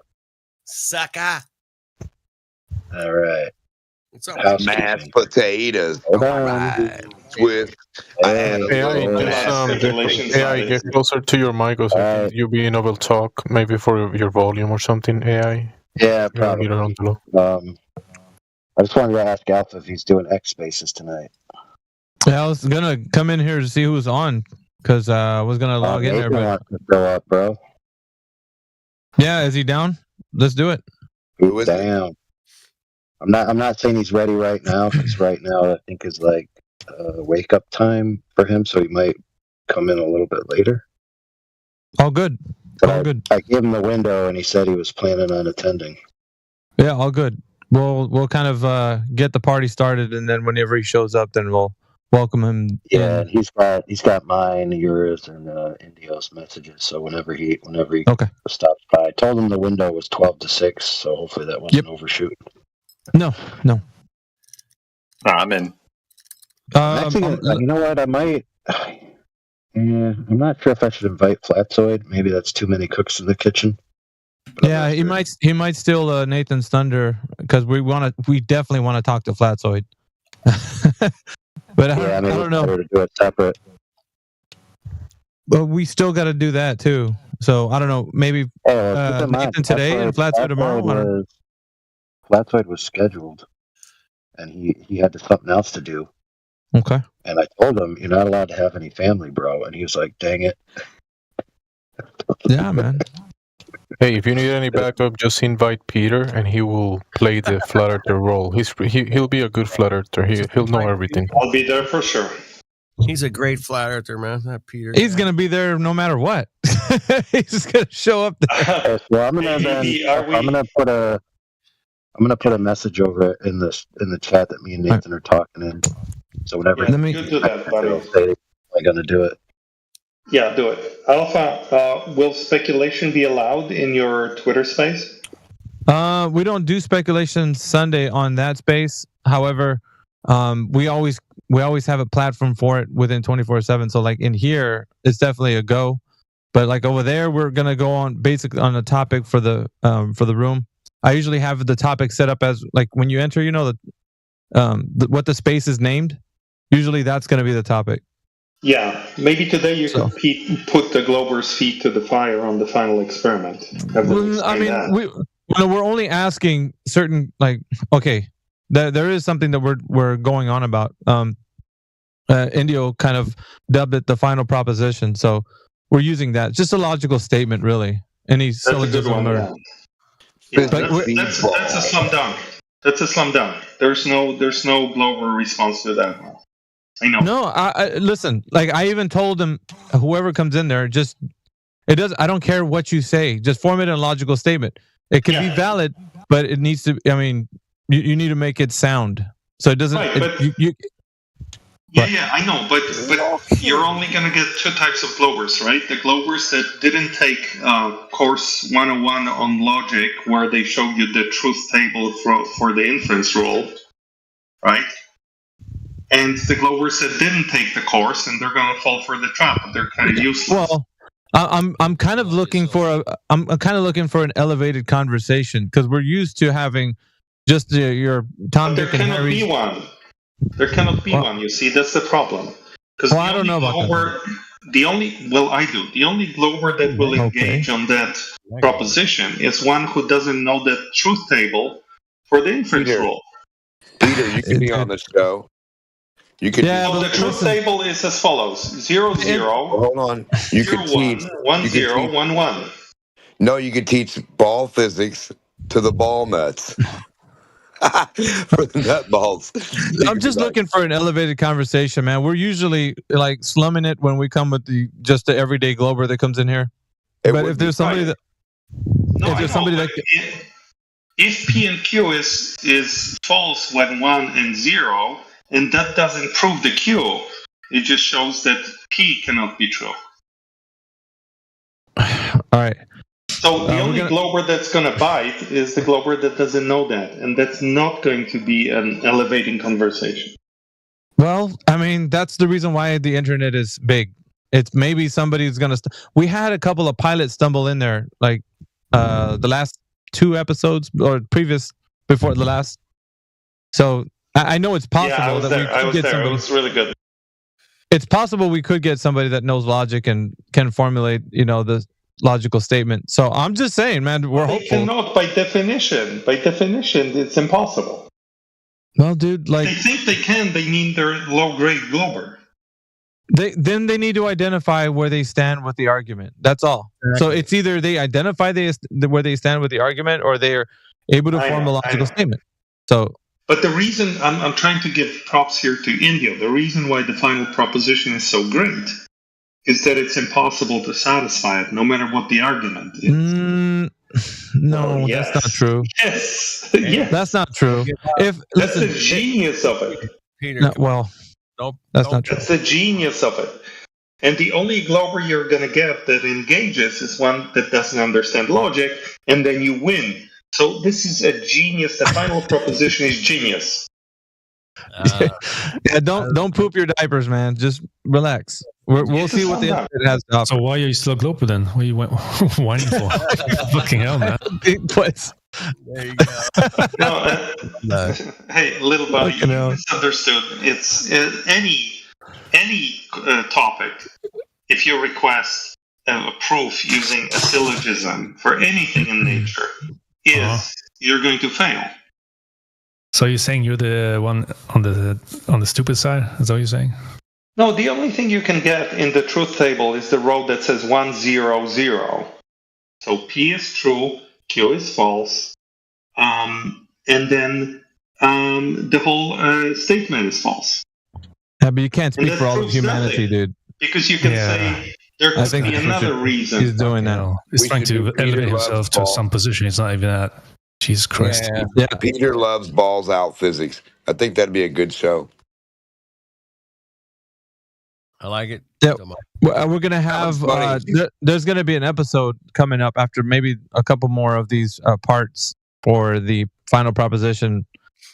Sucker. All right. What's up? Mashed potatoes. Hold on. With AI, get closer to your mic, or something. You being able to talk, maybe for your volume or something. AI. Yeah, probably. I just wanted to ask Alpha if he's doing X Spaces tonight. Yeah, I was gonna come in here to see who's on because I was gonna log in there. But go up, bro. Yeah, is he down? Let's do it. Who is down? I'm not saying he's ready right now because right now I think is like wake up time for him, so he might come in a little bit later. All good. But All good. I gave him the window, and he said he was planning on attending. Yeah, all good. We'll kind of get the party started, and then whenever he shows up, then we'll welcome him. Yeah, and he's got mine, yours, and Indio's messages. So whenever he stops by, I told him the window was 12 to 6, so hopefully that wasn't overshoot. No. I'm in. Actually, you know what? I might. Yeah, I'm not sure if I should invite Flatzoid. Maybe that's too many cooks in the kitchen. Yeah, he might steal Nathan's thunder because we definitely want to talk to Flatzoid. But I don't know. To do it separate. But we still got to do that too. So I don't know. Maybe Nathan today and Flatzoid tomorrow. Flatzoid was scheduled, and he had something else to do. Okay. And I told him, "You're not allowed to have any family, bro." And he was like, "Dang it." Yeah, man. Hey, if you need any backup, just invite Peter, and he will play the flat earther role. He'll be a good flat earther. He'll know everything. I'll be there for sure. He's a great flat earther, man. That Peter. He's gonna be there no matter what. He's just gonna show up there. Well, I'm gonna put a message over in the chat that me and Nathan are talking in. So whenever you do that, buddy. I'm gonna do it. Yeah, do it. Alpha, will speculation be allowed in your Twitter space? We don't do speculation Sunday on that space. However, we always have a platform for it within 24/7. So like in here, it's definitely a go. But like over there, we're gonna go on basically on a topic for the room. I usually have the topic set up as like when you enter, what the space is named. Usually that's gonna be the topic. Yeah, maybe today you could put the Glober's feet to the fire on the final experiment. I mean, we're only asking certain there is something that we're going on about. Indio kind of dubbed it the final proposition, so we're using that. Just a logical statement, really. Any syllogism or that's a slam dunk. That's a slam dunk. There's no Glober response to that one. I know. No, I listen. Like I even told him, whoever comes in there, I don't care what you say. Just form it in a logical statement. It can be valid, but it needs to. I mean, you need to make it sound. So it doesn't. Right, Yeah, I know, but you're only gonna get two types of Globers, right? The Globers that didn't take course 101 on logic, where they show you the truth table for the inference rule, right? And the Globers that didn't take the course, and they're gonna fall for the trap. They're kind of useless. Well, I'm kind of looking for an elevated conversation because we're used to having just your Tom, Dick, and Harry. There cannot be one. You see, that's the problem. Because I don't know about that. I do. The only Glober that will engage on that proposition is one who doesn't know the truth table for the inference rule. Peter, you can be on the show. You could. So the truth table is as follows: 0, 0. Hold on. You 0, could teach 1, you 0, could teach, 1, 1. No, you could teach ball physics to the ball nuts. For the nut balls. I'm just looking for an elevated conversation, man. We're usually like slumming it when we come with the everyday Glober that comes in here. But if there's somebody that, if P and Q is false when 1 and 0, and that doesn't prove the Q, it just shows that P cannot be true. All right. So the only Glober that's going to bite is the Glober that doesn't know that, and that's not going to be an elevating conversation. Well, I mean, that's the reason why the internet is big. It's maybe somebody's going to... We had a couple of pilots stumble in there, like the last 2 episodes, or before the last. So I know it's possible I was that there. we could get somebody... It was really good. It's possible we could get somebody that knows logic and can formulate, the logical statement. So I'm just saying, man, we're hopeful. They cannot, by definition. By definition, it's impossible. Well, dude, like... They think they can, they mean they're low-grade Glober. Then they need to identify where they stand with the argument. That's all. Exactly. So it's either they identify where they stand with the argument, or they are able to form a logical statement. So... But the reason I'm trying to give props here to India, the reason why the final proposition is so great is that it's impossible to satisfy it, no matter what the argument is. No, that's not true. Yes, yes. That's not true. That's the genius of it. Peter, that's not true. That's the genius of it. And the only Glober you're going to get that engages is one that doesn't understand logic, and then you win. So this is a genius. The final proposition is genius. Yeah, don't poop your diapers, man. Just relax. We'll see what the internet has to offer. So why are you still Glober then? What are you whining for? Fucking hell, man. Twice. There you go. No, hey, little buddy, you misunderstood. It's any topic. If you request a proof using a syllogism for anything in nature, you're going to fail. So you're saying you're the one on the stupid side? Is that what you're saying? No, the only thing you can get in the truth table is the row that says 1, 0, 0. So P is true, Q is false, and then the whole statement is false. Yeah, but you can't speak for all of humanity, dude. Because you can say there could be another reason. He's doing that. He's trying to elevate himself to some position. It's not even that. Jesus Christ. Yeah. Peter loves balls out physics. I think that'd be a good show. I like it. Yeah. We're going to have, there's going to be an episode coming up after maybe a couple more of these parts for the final proposition.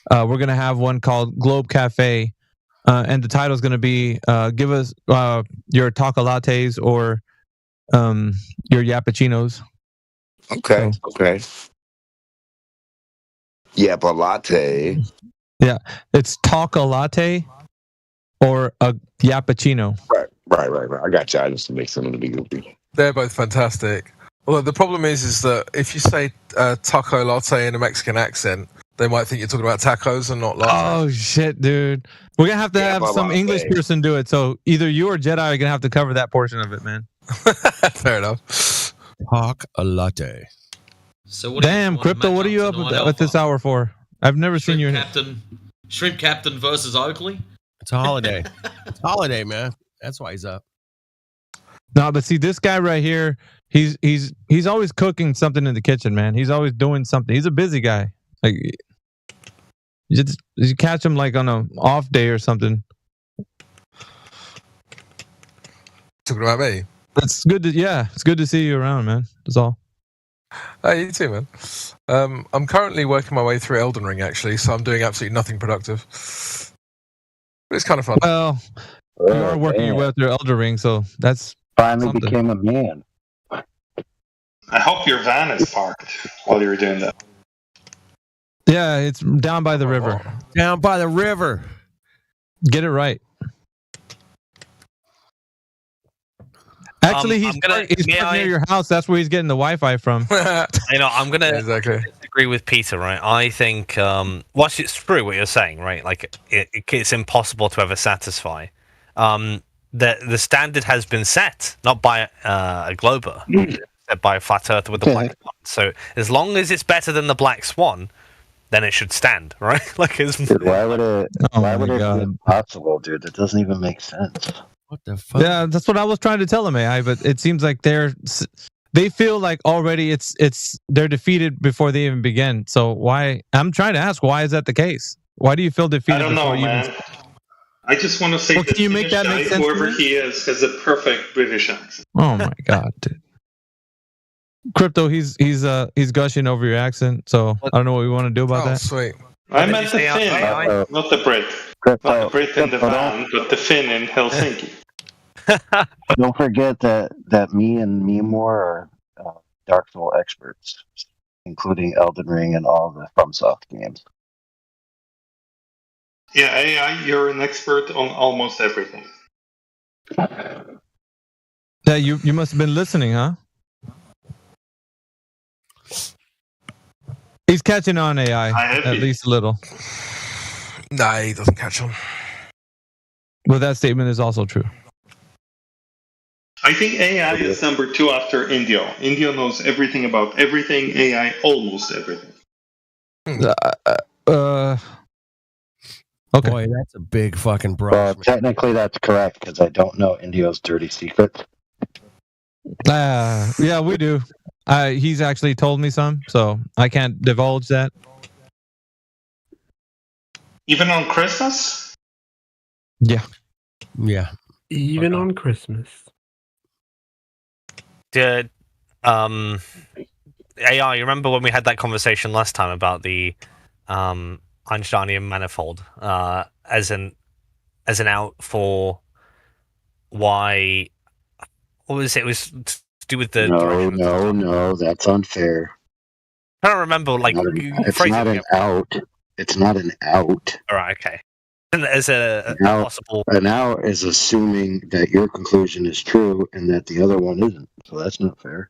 We're going to have one called Globe Cafe. And the title is going to be give us your taco lattes or your yappuccinos. Okay. Okay. Yappa latte. Yeah, it's taco latte or a yappuccino. Right. I got you. I just make some of the be goofy. They're both fantastic. Although the problem is that if you say taco latte in a Mexican accent, they might think you're talking about tacos and not latte. Oh shit, dude! We're gonna have to have some English person do it. So either you or Jedi are gonna have to cover that portion of it, man. Fair enough. Talk a latte. So damn, Crypto, what are you up with this hour for? I've never seen you. Shrimp Captain versus Oakley. It's a holiday. It's a holiday, man. That's why he's up. No, but see, this guy right here, he's always cooking something in the kitchen, man. He's always doing something. He's a busy guy. Like you catch him like on an off day or something. Talking about me. It's good to see you around, man. That's all. Hey, you too, man. I'm currently working my way through Elden Ring, actually, so I'm doing absolutely nothing productive. But it's kind of fun. Well, you are working your way through Elden Ring, so that's finally became a man. I hope your van is parked while you're doing that. Yeah, it's down by the river. Down by the river. Get it right. Actually, he's parked near your house. That's where he's getting the Wi-Fi from. I know. I'm gonna exactly. agree with Peter, right? I think, whilst it's true what you're saying, right? Like, it's impossible to ever satisfy. The standard has been set, not by a Glober, set by a flat earther with a black swan. So as long as it's better than the black swan, then it should stand, right? Like, dude, why would it be possible, dude? That doesn't even make sense. What the fuck? Yeah, that's what I was trying to tell him, AI. But it seems like they feel like already they're defeated before they even begin. So why? I'm trying to ask, why is that the case? Why do you feel defeated? I don't know, man. I just want to say that can you make that make sense? Whoever he is has a perfect British accent. Oh my god, dude. Crypto, he's gushing over your accent, so I don't know what we want to do about that. Sweet. I meant the Finn, not the Brit. Not the Brit in the van, but the Finn in Helsinki. Don't forget that me and Meemore are Dark Soul experts, including Elden Ring and all the FromSoft games. Yeah, AI, you're an expert on almost everything. Yeah, you must have been listening, huh? He's catching on, AI, at least a little. Nah, he doesn't catch on. But that statement is also true. I think AI is number 2 after Indio. Indio knows everything about everything. AI, almost everything. Okay. Boy, that's a big fucking brush. Well, technically that's correct because I don't know Indio's dirty secrets. Yeah, we do. He's actually told me some, so I can't divulge that. Even on Christmas? Yeah. Even on Christmas. Did AI? You remember when we had that conversation last time about the Einsteinian manifold as an out for why? What was it? It was to do with the No, that's unfair. I don't remember. Like, it's not an out. It's not an out. All right, okay. And as a possible, an out is assuming that your conclusion is true and that the other one isn't. So that's not fair.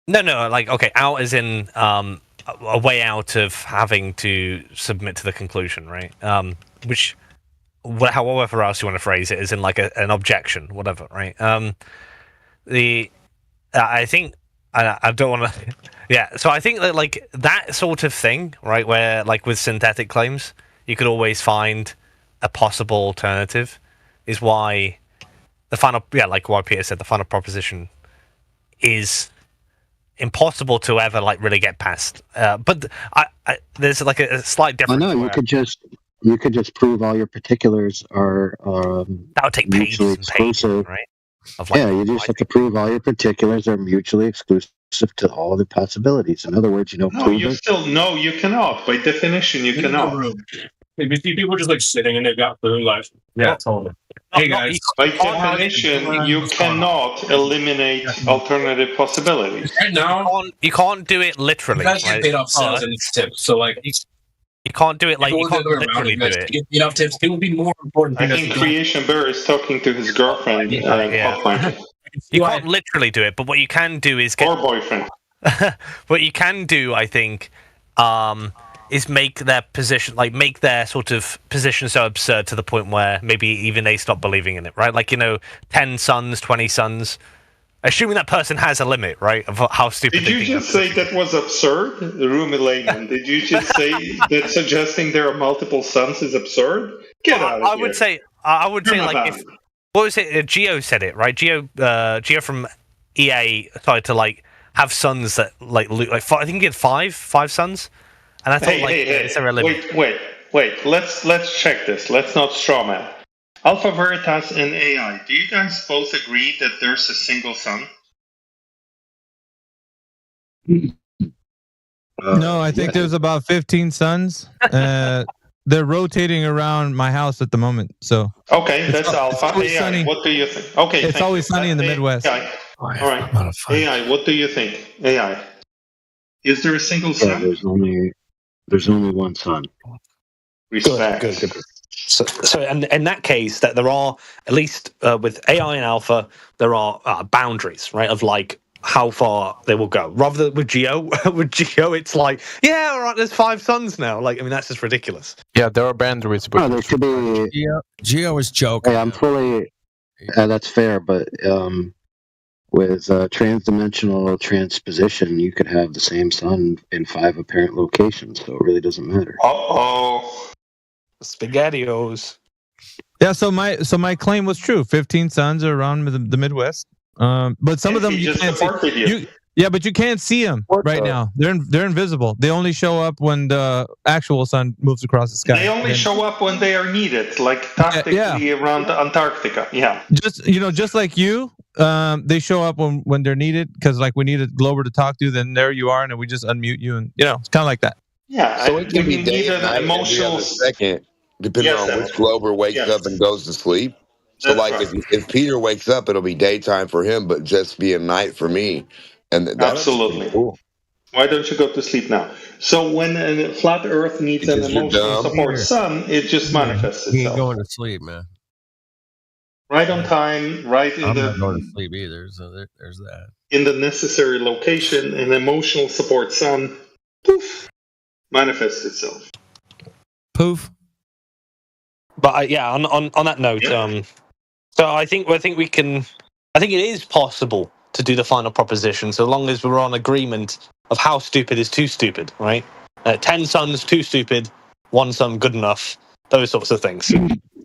No, like, okay, out is in a way out of having to submit to the conclusion, right? Which, however else you want to phrase it, is in like an objection, whatever, right? I think I don't want to. Yeah, so I think that like that sort of thing, right, where like with synthetic claims, you could always find a possible alternative, is why the final, like what Peter said, the final proposition is impossible to ever like really get past. But there's like a slight difference. I know you could just prove all your particulars are that would take mutually exclusive, right? You just have to prove all your particulars are mutually exclusive to all the possibilities. In other words, No, you cannot. By definition, you cannot. Maybe people just like sitting and they've got food like, yeah, totally. Hey guys, by definition, you cannot eliminate alternative possibilities. Right now, you can't do it literally. You guys get paid off sales and tips, so like you can't do it like you can't literally do it. Get paid off tips. It would be more important. I think Creation Bear is talking to his girlfriend. You can't literally do it, but what you can do is or boyfriend. What you can do, I think, is make their position, like make their sort of position so absurd to the point where maybe even they stop believing in it, right? Like, 10 sons, 20 sons, assuming that person has a limit, right, of how stupid. Did you just say that was absurd, Rumi Layman? Did you just say that suggesting there are multiple sons is absurd? Get out of here. I would say like if what was it? Geo said it, right? Geo from EA started to like have sons that like I think he had five sons. And I thought, is there a limit? Wait. Let's check this. Let's not straw man. Alpha Veritas and AI. Do you guys both agree that there's a single son? No, I think there's about 15 sons. They're rotating around my house at the moment. So okay, that's Alpha. AI, sunny. What do you think? Okay, it's always sunny in the Midwest. AI. All right, AI. What do you think? AI. Is there a single son? There's only one son. Respect. Good. So in that case, that there are, at least with AI and Alpha, there are boundaries, right? Of like how far they will go. Rather than with Geo, it's like, yeah, all right, there's 5 suns now. Like, I mean, that's just ridiculous. Yeah, there are boundaries. Oh, they should be. Geo is joking. Hey, I'm fully. That's fair, but with transdimensional transposition, you could have the same sun in 5 apparent locations, so it really doesn't matter. Oh, SpaghettiOs. Yeah, so my claim was true. 15 suns are around the Midwest. But some of them you can't see. But you can't see them right now. They're invisible. They only show up when the actual sun moves across the sky. They only show up when they are needed, like tactically around Antarctica. Yeah. Just like you, they show up when they're needed, because like we need a Glober to talk to, then there you are, and then we just unmute you, and it's kind of like that. Yeah. So it can be day and night emotional every other second, depending on which Glober wakes up and goes to sleep. So, if Peter wakes up, it'll be daytime for him, but just be a night for me. And absolutely. Cool. Why don't you go to sleep now? So when a flat Earth needs an emotional support sun, it just manifests itself. He ain't going to sleep, man. Right on time, right in I'm not going to sleep either. So there's that. In the necessary location, an emotional support sun, poof, manifests itself. Poof. But on that note, so I think we can. I think it is possible to do the final proposition, so long as we're on agreement of how stupid is too stupid, right? 10 suns too stupid, 1 sun good enough. Those sorts of things.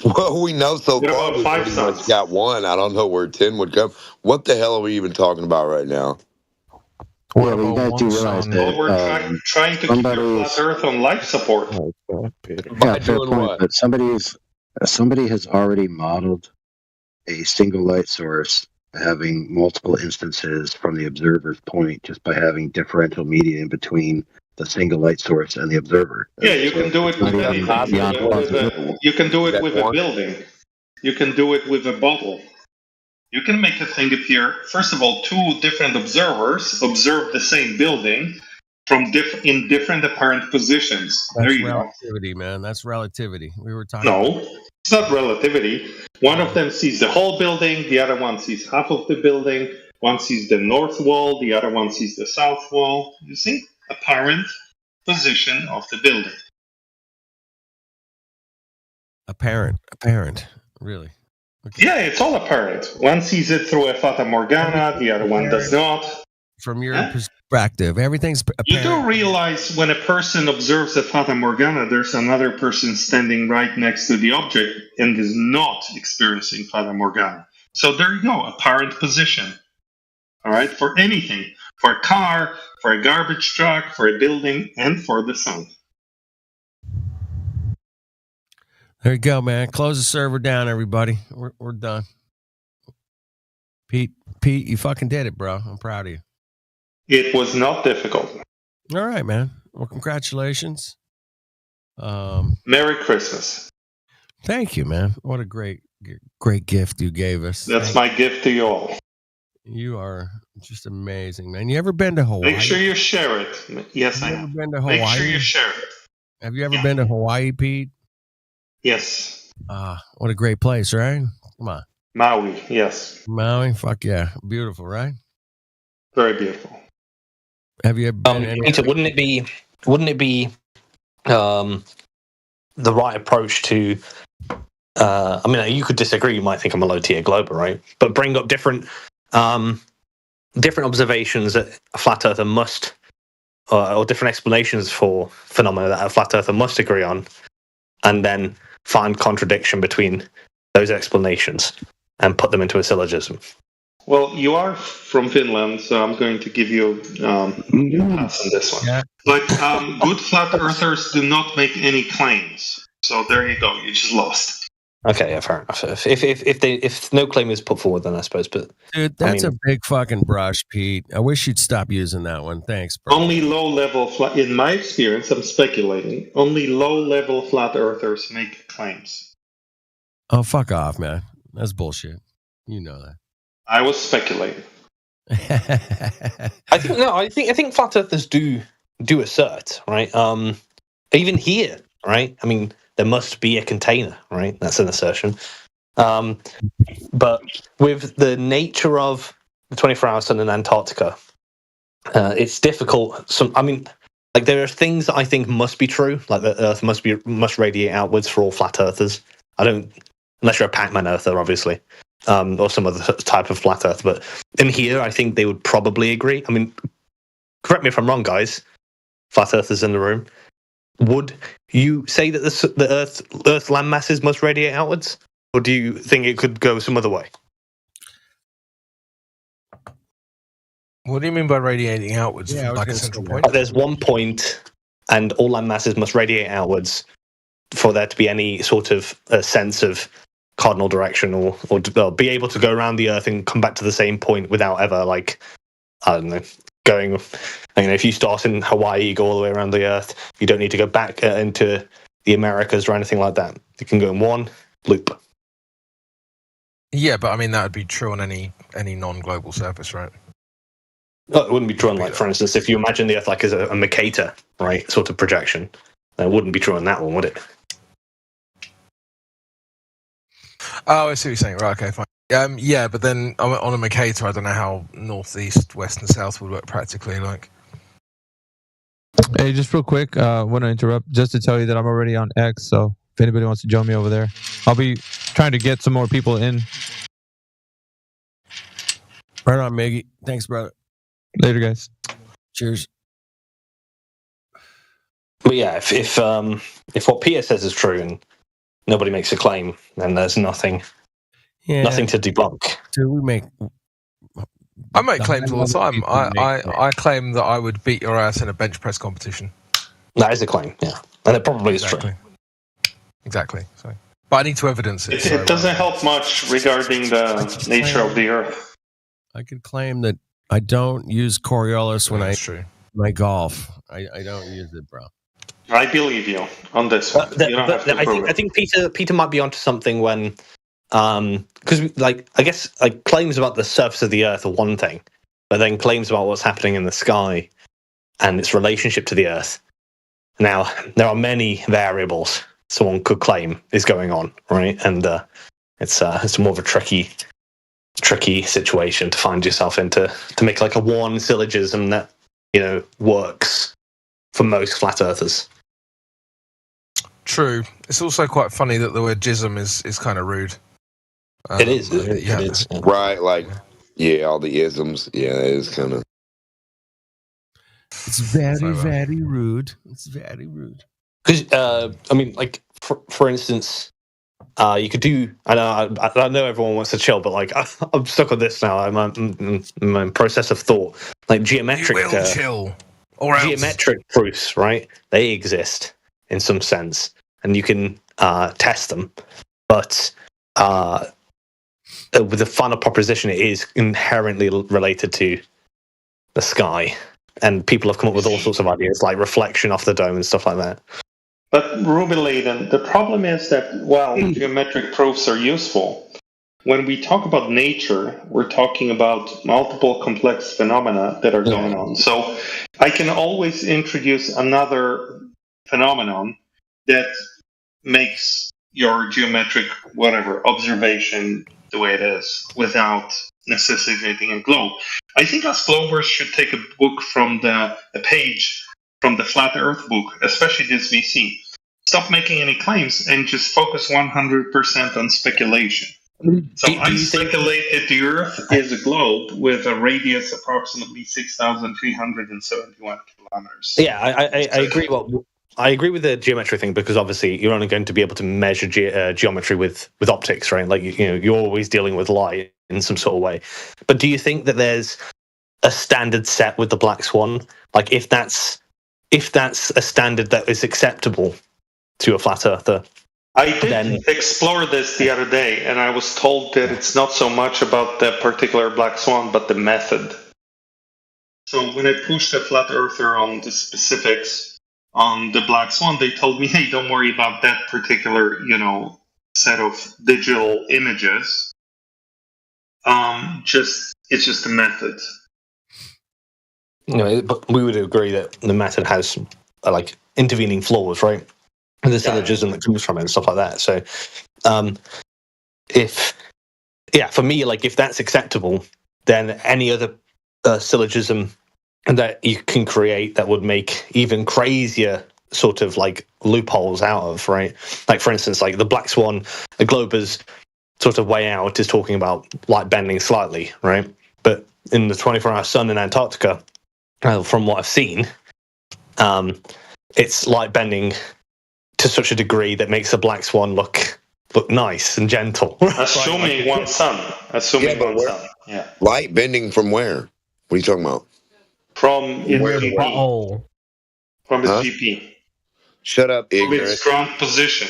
Well, we know so far we pretty much got 1. I don't know where 10 would come. What the hell are we even talking about right now? Well, you guys do realize that we're trying to keep your flat Earth on life support. Yeah, fair point. But somebody has already modeled a single light source having multiple instances from the observer's point, just by having differential media in between the single light source and the observer. Yeah, you can do it with anything. You can do it with a building. You can do it with a bottle. You can make a thing appear. First of all, 2 different observers observe the same building from in different apparent positions. That's there you relativity, man. That's relativity. We were talking. No, it's not relativity. One of them sees the whole building. The other one sees half of the building. One sees the north wall. The other one sees the south wall. You see? Apparent position of the building. Apparent. Really? Okay. Yeah, it's all apparent. One sees it through a Fata Morgana. The other one does not. From your perspective, everything's apparent. You do realize when a person observes a Fata Morgana, there's another person standing right next to the object and is not experiencing Fata Morgana. So there you go, apparent position. All right, for anything. For a car, for a garbage truck, for a building, and for the sun. There you go, man. Close the server down, everybody. We're done. Pete, you fucking did it, bro. I'm proud of you. It was not difficult. All right, man. Well, congratulations. Merry Christmas. Thank you, man. What a great gift you gave us. That's my gift to you all. You are just amazing, man. You ever been to Hawaii? Make sure you share it. Yes, I have. Been to Hawaii? Make sure you share it. Have you ever been to Hawaii, Pete? Yes. What a great place, right? Come on. Maui, yes. Maui, fuck yeah. Beautiful, right? Very beautiful. Have you ever been Peter, wouldn't it be the right approach to I mean, you could disagree, you might think I'm a low tier Glober, right? But bring up different observations that a flat earther must or different explanations for phenomena that a flat earther must agree on, and then find contradiction between those explanations and put them into a syllogism. Well, you are from Finland, so I'm going to give you a pass on this one. Yeah. But good flat earthers do not make any claims. So there you go. You just lost. Okay, yeah, fair enough. If no claim is put forward, then I suppose. But dude, that's a big fucking brush, Pete. I wish you'd stop using that one. Thanks, bro. Only low-level in my experience, I'm speculating. Only low-level flat earthers make claims. Oh, fuck off, man. That's bullshit. You know that. I was speculating. I think flat earthers do assert, right? Even here, right? I mean, there must be a container, right? That's an assertion. But with the nature of the 24-hour sun in Antarctica. It's difficult. There are things that I think must be true, like the Earth must radiate outwards for all flat earthers. Unless you're a Pac-Man earther, obviously, or some other type of flat Earth. But in here, I think they would probably agree. I mean, correct me if I'm wrong, guys. Flat earthers in the room. Would you say that the Earth's land masses must radiate outwards, or do you think it could go some other way? What do you mean by radiating outwards? Yeah, Like a central point? There's one point, and all land masses must radiate outwards for there to be any sort of sense of cardinal direction, or be able to go around the Earth and come back to the same point without ever, like, I don't know, going. If you start in Hawaii, you go all the way around the Earth. You don't need to go back into the Americas or anything like that. You can go in one loop. Yeah, but I mean that would be true on any non-global surface, right? No, it wouldn't be true on, like, for instance, if you imagine the Earth like as a Mercator, right, sort of projection, then it wouldn't be true on that one, would it? Oh, I see what you're saying. Right, okay, fine. Yeah, but then on a Mercator, I don't know how north, east, west, and south would work practically. Like, Hey, just real quick, want to interrupt just to tell you that I'm already on X. So if anybody wants to join me over there, I'll be trying to get some more people in. Right on, Miggy. Thanks, brother. Later, guys. Cheers. But yeah, if what Peter says is true and nobody makes a claim, then there's nothing to debunk. Dude, we make. I make claims all the time. I claim that I would beat your ass in a bench press competition. That is a claim, yeah, and it probably is true. Exactly. So, but I need to evidence it. It doesn't help much regarding the nature of the Earth. I could claim that I don't use Coriolis when I golf. I don't use it, bro. I believe you on this one. I think Peter might be onto something when, because I guess claims about the surface of the Earth are one thing, but then claims about what's happening in the sky and its relationship to the Earth. Now there are many variables someone could claim is going on, right? And it's more of a tricky situation to find yourself into, to make like a one syllogism that works for most flat earthers. True. It's also quite funny that the word jism is kind of rude. It is. It is. Right, like, all the isms. Yeah, it is kind of. It's very rude. It's very rude. Because, for instance, you could do. I know everyone wants to chill, but like I'm stuck on this now. I'm in process of thought. Like geometric. You will chill. Or else. Geometric proofs, right? They exist in some sense, and you can test them. But with the final proposition, it is inherently related to the sky, and people have come up with all sorts of ideas, like reflection off the dome and stuff like that. But Ruby Laden, the problem is that while geometric proofs are useful, when we talk about nature, we're talking about multiple complex phenomena that are going on. So I can always introduce another phenomenon that makes your geometric observation the way it is without necessitating a globe. I think us globers should take a book from a page from the Flat Earth book, especially this VC. Stop making any claims and just focus 100% on speculation. So I speculate that the Earth is a globe with a radius approximately 6,371 kilometers. Yeah, I agree. I agree with the geometry thing, because obviously you're only going to be able to measure geometry with optics, right? Like you're always dealing with light in some sort of way. But do you think that there's a standard set with the Black Swan? Like if that's a standard that is acceptable to a flat earther? I did explore this the other day, and I was told that it's not so much about the particular Black Swan, but the method. So when I pushed a flat earther on the specifics on the Black Swan, they told me, hey, don't worry about that particular, set of digital images. It's just a method. But we would agree that the method has intervening flaws, right? And the syllogism that comes from it and stuff like that. So, for me, if that's acceptable, than any other syllogism that you can create that would make even crazier sort of like loopholes out of, right? Like, for instance, like the Black Swan, the Glober's sort of way out is talking about light bending slightly, right? But in the 24-hour sun in Antarctica, from what I've seen, it's light bending to such a degree that makes the Black Swan look nice and gentle. Assuming one sun. Assuming one sun. Yeah. Light bending from where? What are you talking about? From its GP. From its GP. Shut up, From ignorant. its ground position.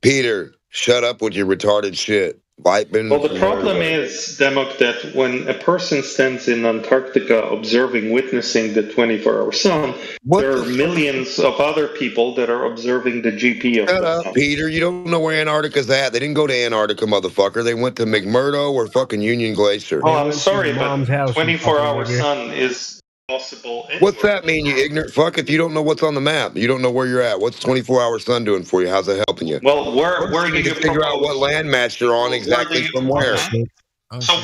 Peter, shut up with your retarded shit. Light bending. Well, the problem is, Demok, that when a person stands in Antarctica observing, witnessing the 24-hour sun, there are millions of other people that are observing the GP of Shut the up, sun. Peter. You don't know where Antarctica's at. They didn't go to Antarctica, motherfucker. They went to McMurdo or fucking Union Glacier. Oh, I'm sorry, but 24-hour sun is possible. What's that mean, you ignorant fuck? If you don't know what's on the map, you don't know where you're at. What's 24-hour sun doing for you? How's that helping you? Well, where do you figure out what landmass you're on exactly from where? So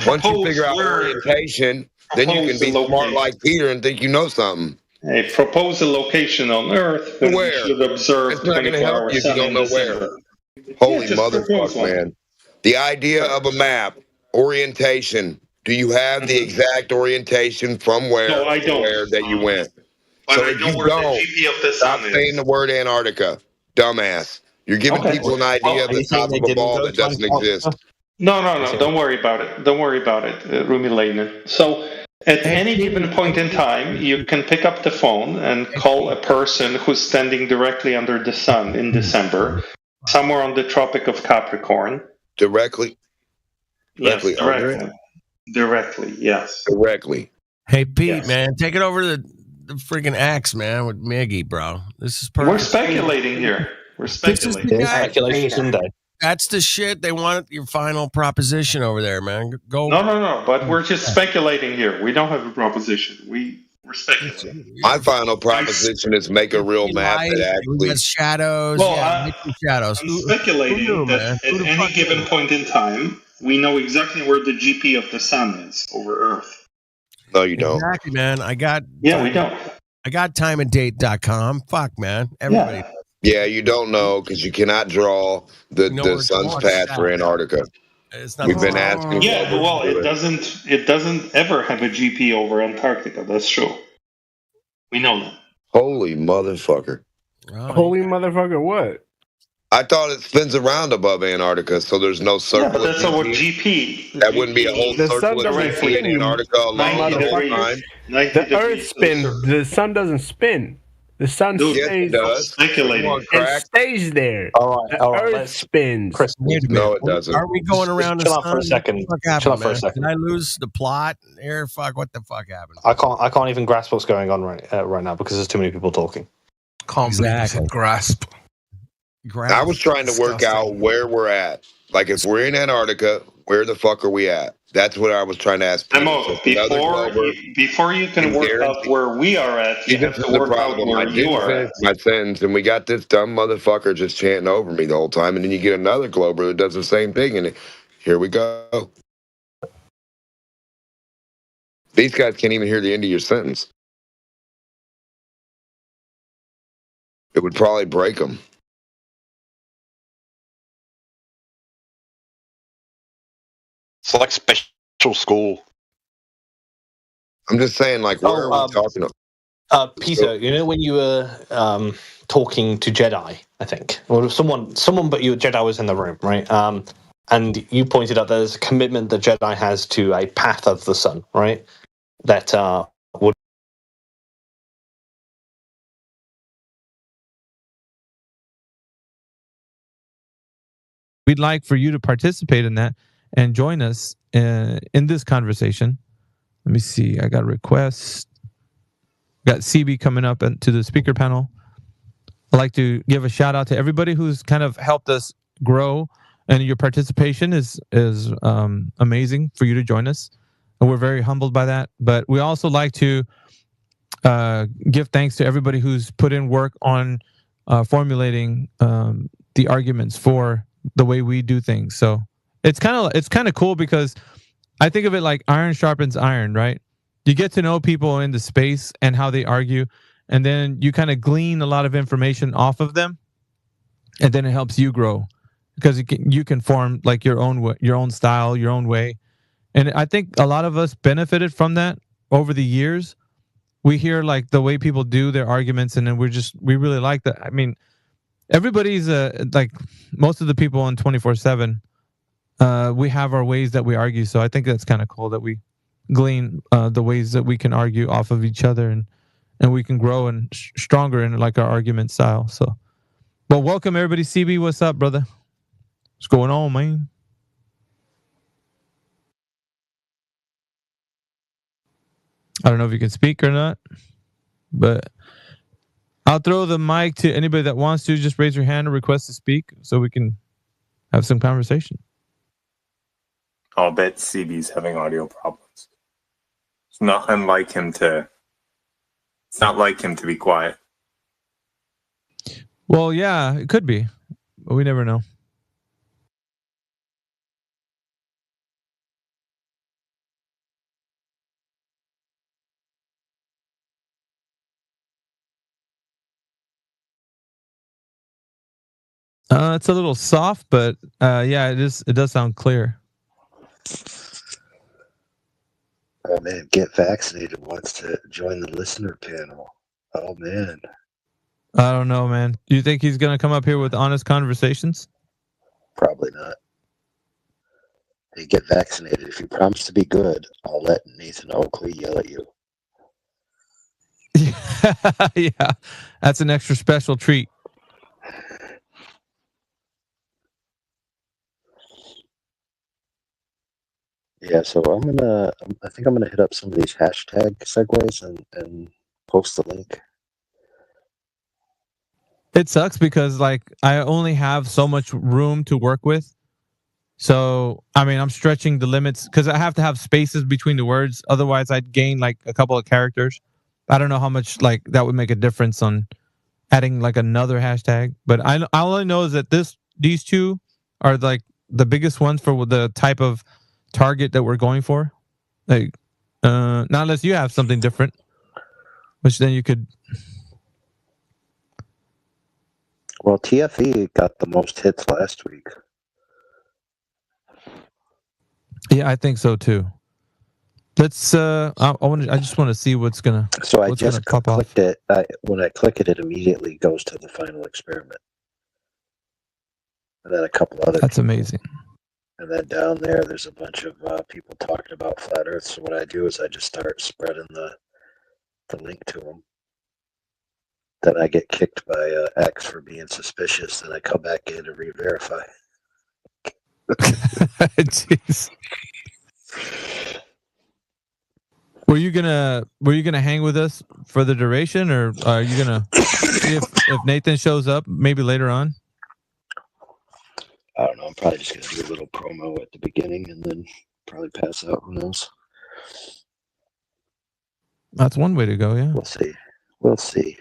Once you figure out orientation, then you can be smart like Peter and think you know something. Hey, propose a location on Earth where you should observe It's not going to 24-hour help you if you sun don't in know December. where. Holy just propose motherfucker, one. man. The idea of a map, orientation. Do you have the exact orientation from where No, I to don't. where that you went? But So I if know you where the don't, GP of the stop sun is. saying the word Antarctica, dumbass. You're giving people an idea of the top of a ball that doesn't exist. No, don't worry about it. Don't worry about it, Rumilainen. So, at any given point in time, you can pick up the phone and call a person who's standing directly under the sun in December, somewhere on the Tropic of Capricorn. Directly? Yes, Directly under it? Directly, yes. Directly. Hey Pete, man, take it over to the freaking axe, man, with Miggy, bro. This is perfect. We're speculating here. We're speculating. Speculation Sunday. That's the shit they want. Your final proposition over there, man. Go. No. But we're just speculating here. We don't have a proposition. We're speculating. My final proposition is make a real map that We actually. got shadows. Well, yeah, make some shadows. I'm speculating that at any given point in time, we know exactly where the GP of the sun is over Earth. No, you don't. Exactly, man. I got. Yeah, we don't. I got timeanddate.com. Fuck, man. Everybody. Yeah, you don't know because you cannot draw the sun's path for Antarctica. We've been asking. Yeah, well, it doesn't ever have a GP over Antarctica. That's true. We know that. Holy motherfucker! Holy motherfucker! What? I thought it spins around above Antarctica, so there's no circle. Yeah, but that's our GP. That wouldn't be a whole The sun circle doesn't of in spin, you Antarctica alone the whole time. The Earth spins. The sun doesn't spin. The sun Yes, it stays. does. Speculating. It stays there. All The right. Earth spins. Chris, No, it doesn't. Are we going around the chill sun? out for a second. What the fuck Chill happened, out for a man? second. Did I lose the plot here? Fuck, what the fuck happened? I can't even grasp what's going on right now because there's too many people talking. Can't believe you said grasp. I was trying to work out where we're at. Like, if we're in Antarctica, where the fuck are we at? That's what I was trying to ask. Demo, before you can work out where we are at, you have This to is the work out problem. where I you didn't are finish at. my sentence, and we got this dumb motherfucker just chanting over me the whole time, and then you get another Glober that does the same thing, and here we go. These guys can't even hear the end of your sentence. It would probably break them. It's like special school. I'm just saying, like, where are we talking about? Peter, you know when you were talking to Jedi, I think, or someone, but you Jedi was in the room, right? And you pointed out there's a commitment that Jedi has to a path of the sun, right? That would. We'd like for you to participate in that and join us in this conversation. Let me see. I got a request. Got CB coming up to the speaker panel. I'd like to give a shout out to everybody who's kind of helped us grow, and your participation is amazing for you to join us, and we're very humbled by that. But we also like to give thanks to everybody who's put in work on formulating the arguments for the way we do things. So it's kind of cool because I think of it like iron sharpens iron, right? You get to know people in the space and how they argue, and then you kind of glean a lot of information off of them, and then it helps you grow because you can form like your own style, your own way. And I think a lot of us benefited from that over the years. We hear like the way people do their arguments, and then we really like that. I mean, everybody's like most of the people on 24/7. We have our ways that we argue, so I think that's kind of cool that we glean the ways that we can argue off of each other, and we can grow and stronger in like our argument style. So, well, welcome everybody. CB, what's up, brother? What's going on, man? I don't know if you can speak or not, but I'll throw the mic to anybody that wants to. Just raise your hand or request to speak so we can have some conversation. I'll bet CB's having audio problems. It's not unlike him to. It's not like him to be quiet. Well, yeah, it could be, but we never know. It's a little soft, but yeah, it is. It does sound clear. Oh man, Get Vaccinated wants to join the listener panel. Oh man. I don't know, man. Do you think he's gonna come up here with honest conversations? Probably not. Hey, Get Vaccinated. If you promise to be good, I'll let Nathan Oakley yell at you. Yeah, that's an extra special treat. Yeah, so I think I'm gonna hit up some of these hashtag segues and post the link. It sucks because like I only have so much room to work with. So I mean, I'm stretching the limits because I have to have spaces between the words. Otherwise, I'd gain like a couple of characters. I don't know how much like that would make a difference on adding like another hashtag. But I only know is that these two are like the biggest ones for the type of target that we're going for. Like, not unless you have something different, which then you could. Well, TFE got the most hits last week. Yeah, I think so too. Let's. I just want to see what's gonna. So I just clicked it. When I click it, it immediately goes to the final experiment, and then a couple other. That's amazing. And then down there, there's a bunch of people talking about flat Earth. So what I do is I just start spreading the link to them. Then I get kicked by X for being suspicious, and I come back in and re-verify. Jeez. Were you gonna hang with us for the duration, or are you gonna see if Nathan shows up maybe later on? I don't know. I'm probably just going to do a little promo at the beginning and then probably pass out. Who knows? That's one way to go, yeah. We'll see. We'll see.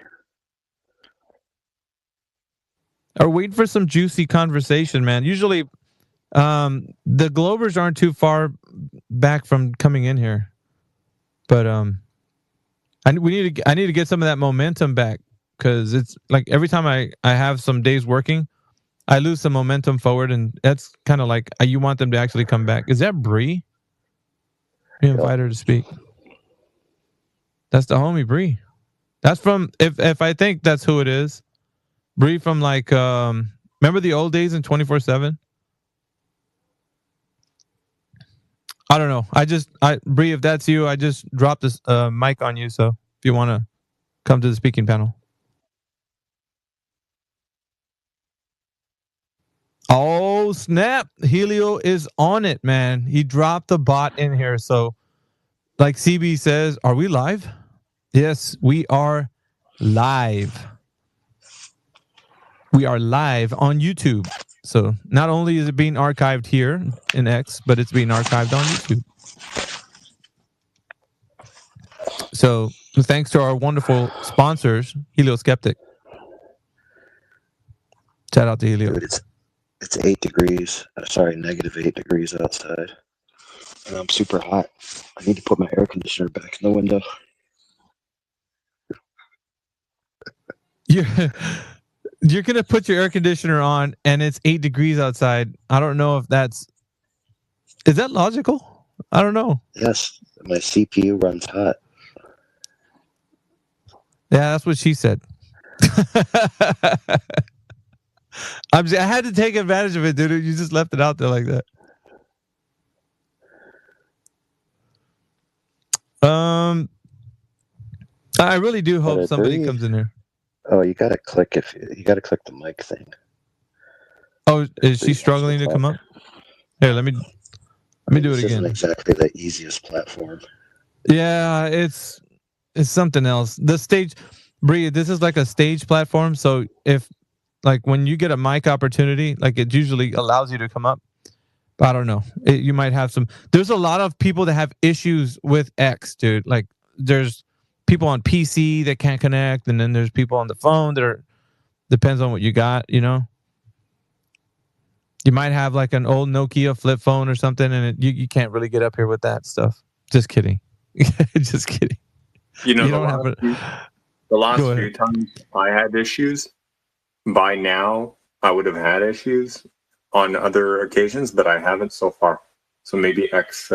Or wait for some juicy conversation, man. Usually, the Globers aren't too far back from coming in here, but I need to get some of that momentum back because it's like every time I have some days working, I lose some momentum forward, and that's kind of like you want them to actually come back. Is that Bree? You invite her to speak. That's the homie Bree. That's from if I think that's who it is. Bree from like remember the old days in 24/7? I don't know. Bree, if that's you, I just dropped this mic on you. So if you want to come to the speaking panel. Oh, snap. Helio is on it, man. He dropped the bot in here. So, like CB says, are we live? Yes, we are live. We are live on YouTube. So, not only is it being archived here in X, but it's being archived on YouTube. So, thanks to our wonderful sponsors, Helio Skeptic. Shout out to Helio. Dude, it's 8 degrees. Sorry, -8 degrees outside. and I'm super hot. I need to put my air conditioner back in the window. You're gonna put your air conditioner on, and it's 8 degrees outside. I don't know if is that logical? I don't know. Yes, my CPU runs hot. Yeah, that's what she said. I had to take advantage of it, dude. You just left it out there like that. I really do hope somebody comes in here. Oh, you gotta click the mic thing. Oh, is she struggling to come up? Here, let me do it This again. isn't exactly the easiest platform. Yeah, it's something else. The stage, Bree, this is like a stage platform. So if like when you get a mic opportunity, like it usually allows you to come up. I don't know. You might have some. There's a lot of people that have issues with X, dude. Like there's people on PC that can't connect, and then there's people on the phone that are. Depends on what you got, you know. You might have like an old Nokia flip phone or something, and you can't really get up here with that stuff. Just kidding. Just kidding. You know, You the don't have last Go few ahead. times I had issues, by now I would have had issues on other occasions, but I haven't so far. So maybe X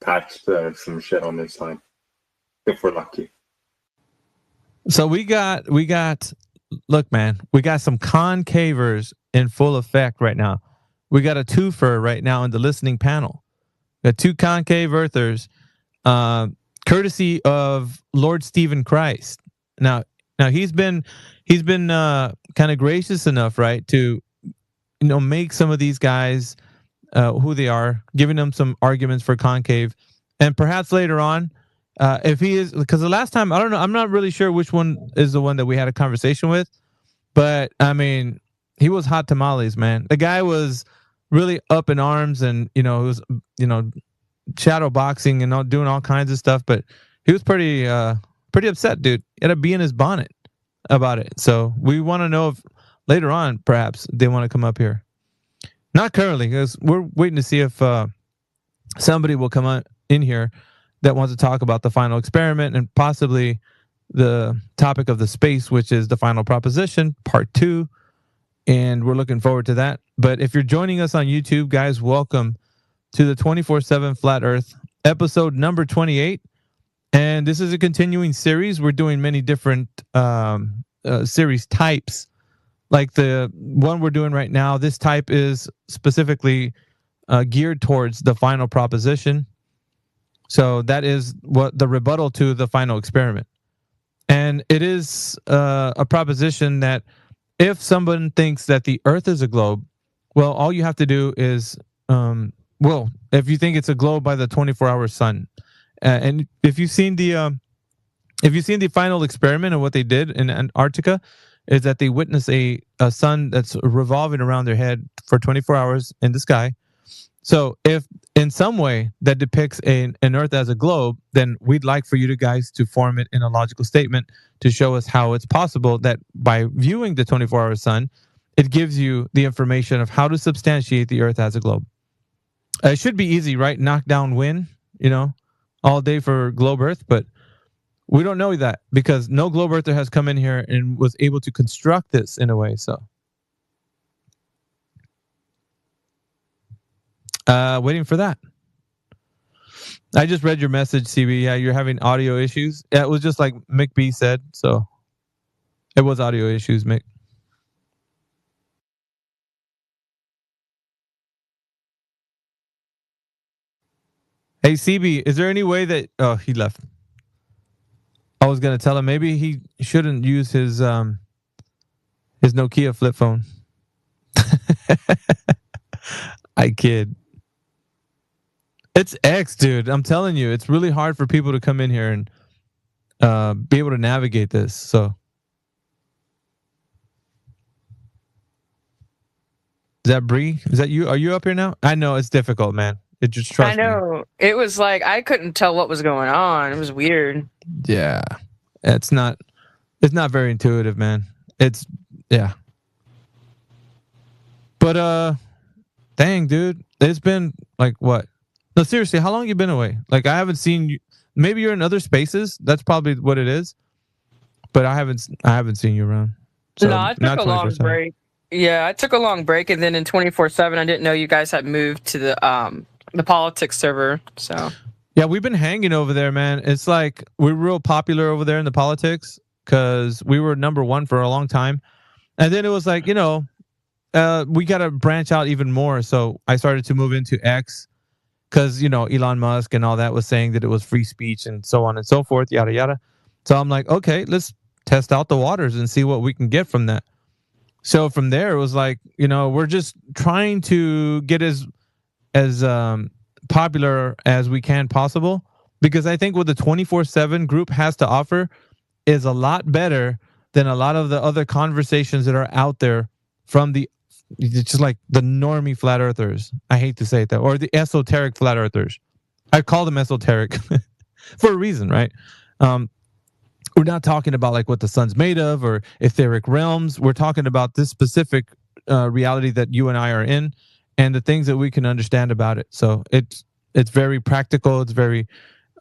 patched some shit on this side, if we're lucky. So we got look, man, we got some concavers in full effect right now. We got a twofer right now in the listening panel. We got 2 concave earthers, courtesy of Lord Stephen Christ. Now he's been kind of gracious enough, right, to make some of these guys who they are, giving them some arguments for concave, and perhaps later on, if he is, because the last time, I don't know, I'm not really sure which one is the one that we had a conversation with, but I mean, he was hot tamales, man. The guy was really up in arms, and he was shadow boxing and doing all kinds of stuff, but he was pretty upset, dude. He had to be in his bonnet about it. So we want to know if later on, perhaps they want to come up here. Not currently, because we're waiting to see if somebody will come on in here that wants to talk about the final experiment and possibly the topic of the space, which is the final proposition, part 2. And we're looking forward to that. But if you're joining us on YouTube, guys, welcome to the 24/7 Flat Earth, episode number 28. And this is a continuing series. We're doing many different series types. Like the one we're doing right now, this type is specifically geared towards the final proposition. So that is what the rebuttal to the final experiment. And it is a proposition that if someone thinks that the Earth is a globe, well, all you have to do is, if you think it's a globe by the 24-hour sun, and if you've seen the final experiment and what they did in Antarctica, is that they witness a sun that's revolving around their head for 24 hours in the sky. So if in some way that depicts an Earth as a globe, then we'd like for you guys to form it in a logical statement to show us how it's possible that by viewing the 24-hour sun, it gives you the information of how to substantiate the Earth as a globe. It should be easy, right? Knock down win, all day for globe Earth, but we don't know that because no globe earther has come in here and was able to construct this in a way. So, waiting for that. I just read your message, CB. Yeah, you're having audio issues. Yeah, it was just like Mick B said. So, it was audio issues, Mick. Hey, CB, is there any way that... Oh, he left. I was going to tell him maybe he shouldn't use his Nokia flip phone. I kid. It's X, dude. I'm telling you, it's really hard for people to come in here and be able to navigate this. So, is that Bree? Is that you? Are you up here now? I know it's difficult, man. It just trust me. I know. It was like I couldn't tell what was going on. It was weird. Yeah. It's not very intuitive, man. Yeah. But dang, dude. It's been like what? No, seriously, how long you been away? Like I haven't seen you. Maybe you're in other spaces. That's probably what it is. But I haven't seen you around. So No, I took a long break. Yeah, I took a long break, and then in 24/7, I didn't know you guys had moved to the politics server. So yeah, we've been hanging over there, man. It's like we're real popular over there in the politics because we were number one for a long time, and then it was like, you know, we got to branch out even more. So I started to move into X because, you know, Elon Musk and all that was saying that it was free speech and so on and so forth, yada yada. So I'm like, okay, let's test out the waters and see what we can get from that. So from there, it was like, you know, we're just trying to get as popular as we can possible, because I think what the 24/7 group has to offer is a lot better than a lot of the other conversations that are out there from just like the normie flat earthers. I hate to say it that, or the esoteric flat earthers. I call them esoteric for a reason, right? We're not talking about like what the sun's made of or etheric realms. We're talking about this specific reality that you and I are in, and the things that we can understand about it. So it's very practical. It's very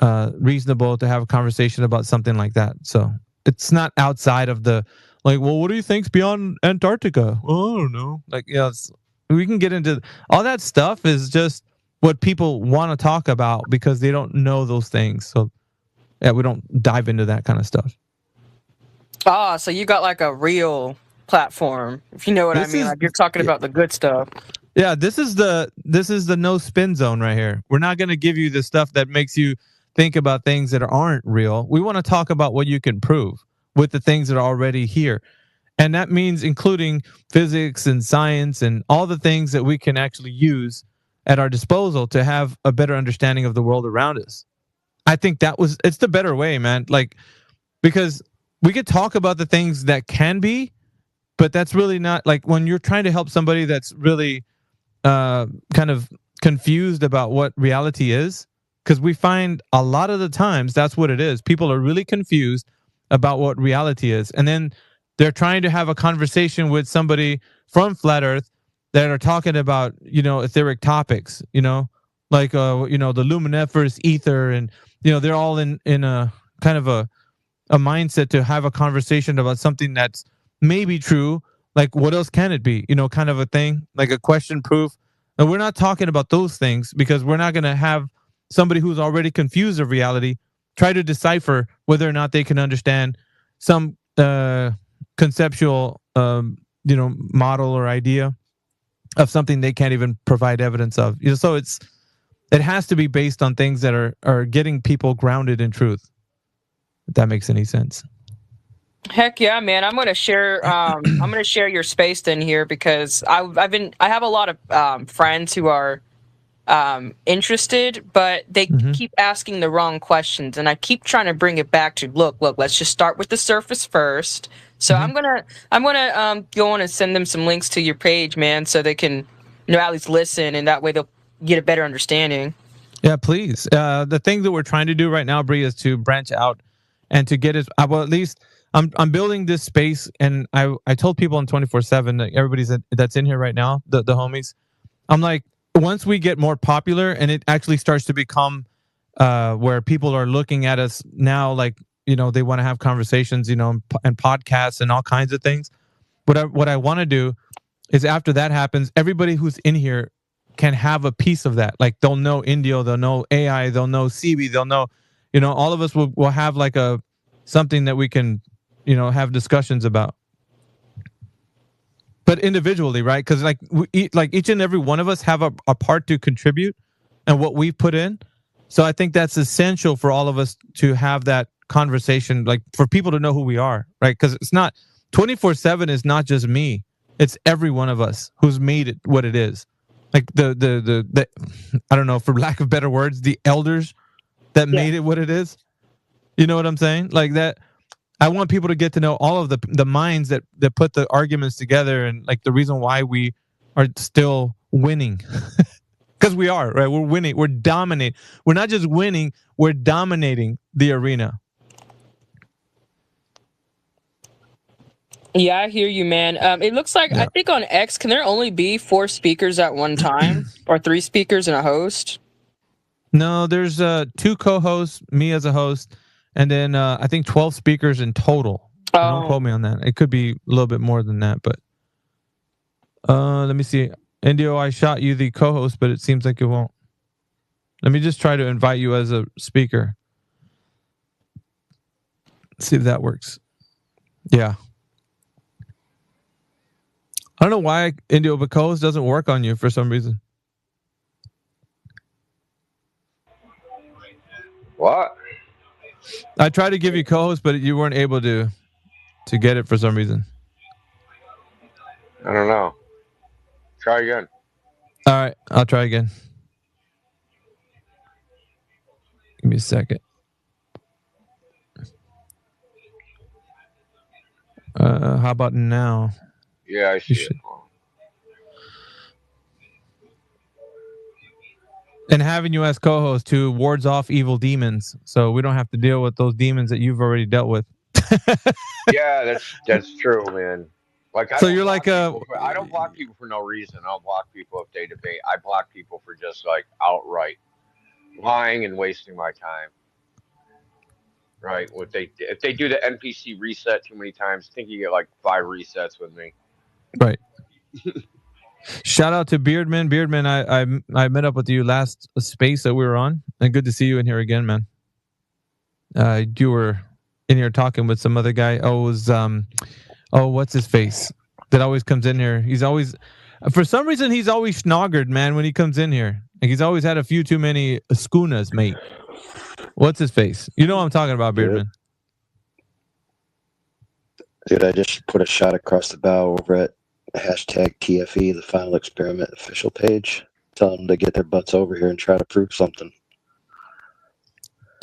reasonable to have a conversation about something like that. So it's not outside of the like, well, what do you think's beyond Antarctica? Well, I don't know. Like, yeah, we can get into all that stuff. Is just what people want to talk about because they don't know those things. So yeah, we don't dive into that kind of stuff. so you got like a real platform, if you know what I mean. Like you're talking about the good stuff. Yeah, this is the no spin zone right here. We're not going to give you the stuff that makes you think about things that aren't real. We want to talk about what you can prove with the things that are already here. And that means including physics and science and all the things that we can actually use at our disposal to have a better understanding of the world around us. I think it's the better way, man. Like, because we could talk about the things that can be, but that's really not like when you're trying to help somebody that's really kind of confused about what reality is, because we find a lot of the times that's what it is. People are really confused about what reality is. And then they're trying to have a conversation with somebody from Flat Earth that are talking about, you know, etheric topics, you know, like, you know, the luminiferous ether, and, you know, they're all in a kind of a mindset to have a conversation about something that's maybe true. Like, what else can it be? You know, kind of a thing, like a question proof. And we're not talking about those things because we're not going to have somebody who's already confused of reality try to decipher whether or not they can understand some conceptual, you know, model or idea of something they can't even provide evidence of. You know, so it has to be based on things that are getting people grounded in truth. If that makes any sense. Heck yeah, man! I'm gonna share. I'm gonna share your space then here because I have a lot of friends who are interested, but they keep asking the wrong questions, and I keep trying to bring it back to look. Let's just start with the surface first. So I'm gonna go on and send them some links to your page, man, so they can, you know, at least listen, and that way they'll get a better understanding. Yeah, please. The thing that we're trying to do right now, Bree, is to branch out and to get it. Well, at least I'm building this space, and I told people on 24/7, like everybody's that's in here right now, the homies. I'm like, once we get more popular and it actually starts to become where people are looking at us now, like, you know, they want to have conversations, you know, and podcasts and all kinds of things. What I want to do is after that happens, everybody who's in here can have a piece of that. Like, they'll know Indio, they'll know AI, they'll know CB, they'll know, you know, all of us will have like something that we can, you know, have discussions about. But individually, right? Because like each and every one of us have a part to contribute and what we've put in. So I think that's essential for all of us to have that conversation, like for people to know who we are, right? Because it's not 24/7 is not just me. It's every one of us who's made it what it is. Like the I don't know, for lack of better words, the elders that made it what it is. You know what I'm saying? Like that. I want people to get to know all of the minds that put the arguments together, and like the reason why we are still winning. Because we are, right? We're winning. We're dominating. We're not just winning, we're dominating the arena. Yeah, I hear you, man. It looks like, I think on X, can there only be 4 speakers at one time? Or 3 speakers and a host? No, there's 2 co-hosts, me as a host, and then I think 12 speakers in total. Don't quote me on that. It could be a little bit more than that, but let me see. Indio, I shot you the co-host, but it seems like it won't. Let me just try to invite you as a speaker. See if that works. Yeah. I don't know why Indio, but co-host doesn't work on you for some reason. What? I tried to give you co-host, but you weren't able to get it for some reason. I don't know. Try again. All right, I'll try again. Give me a second. How about now? Yeah, I see it. And having you as co-host too wards off evil demons, so we don't have to deal with those demons that you've already dealt with. Yeah, that's true, man. Like, So you're like I don't block people for no reason. I'll block people if they debate. I block people for just like outright lying and wasting my time. Right? If they do the NPC reset too many times, I think you get like 5 resets with me. Right. Shout out to Beardman. Beardman, I met up with you last space that we were on, and good to see you in here again, man. You were in here talking with some other guy. What's his face? That always comes in here. He's always, for some reason, he's always schnoggered, man, when he comes in here. Like, he's always had a few too many schooners, mate. What's his face? You know what I'm talking about, Beardman. Dude, I just put a shot across the bow over at hashtag TFE, the Final Experiment official page. Tell them to get their butts over here and try to prove something.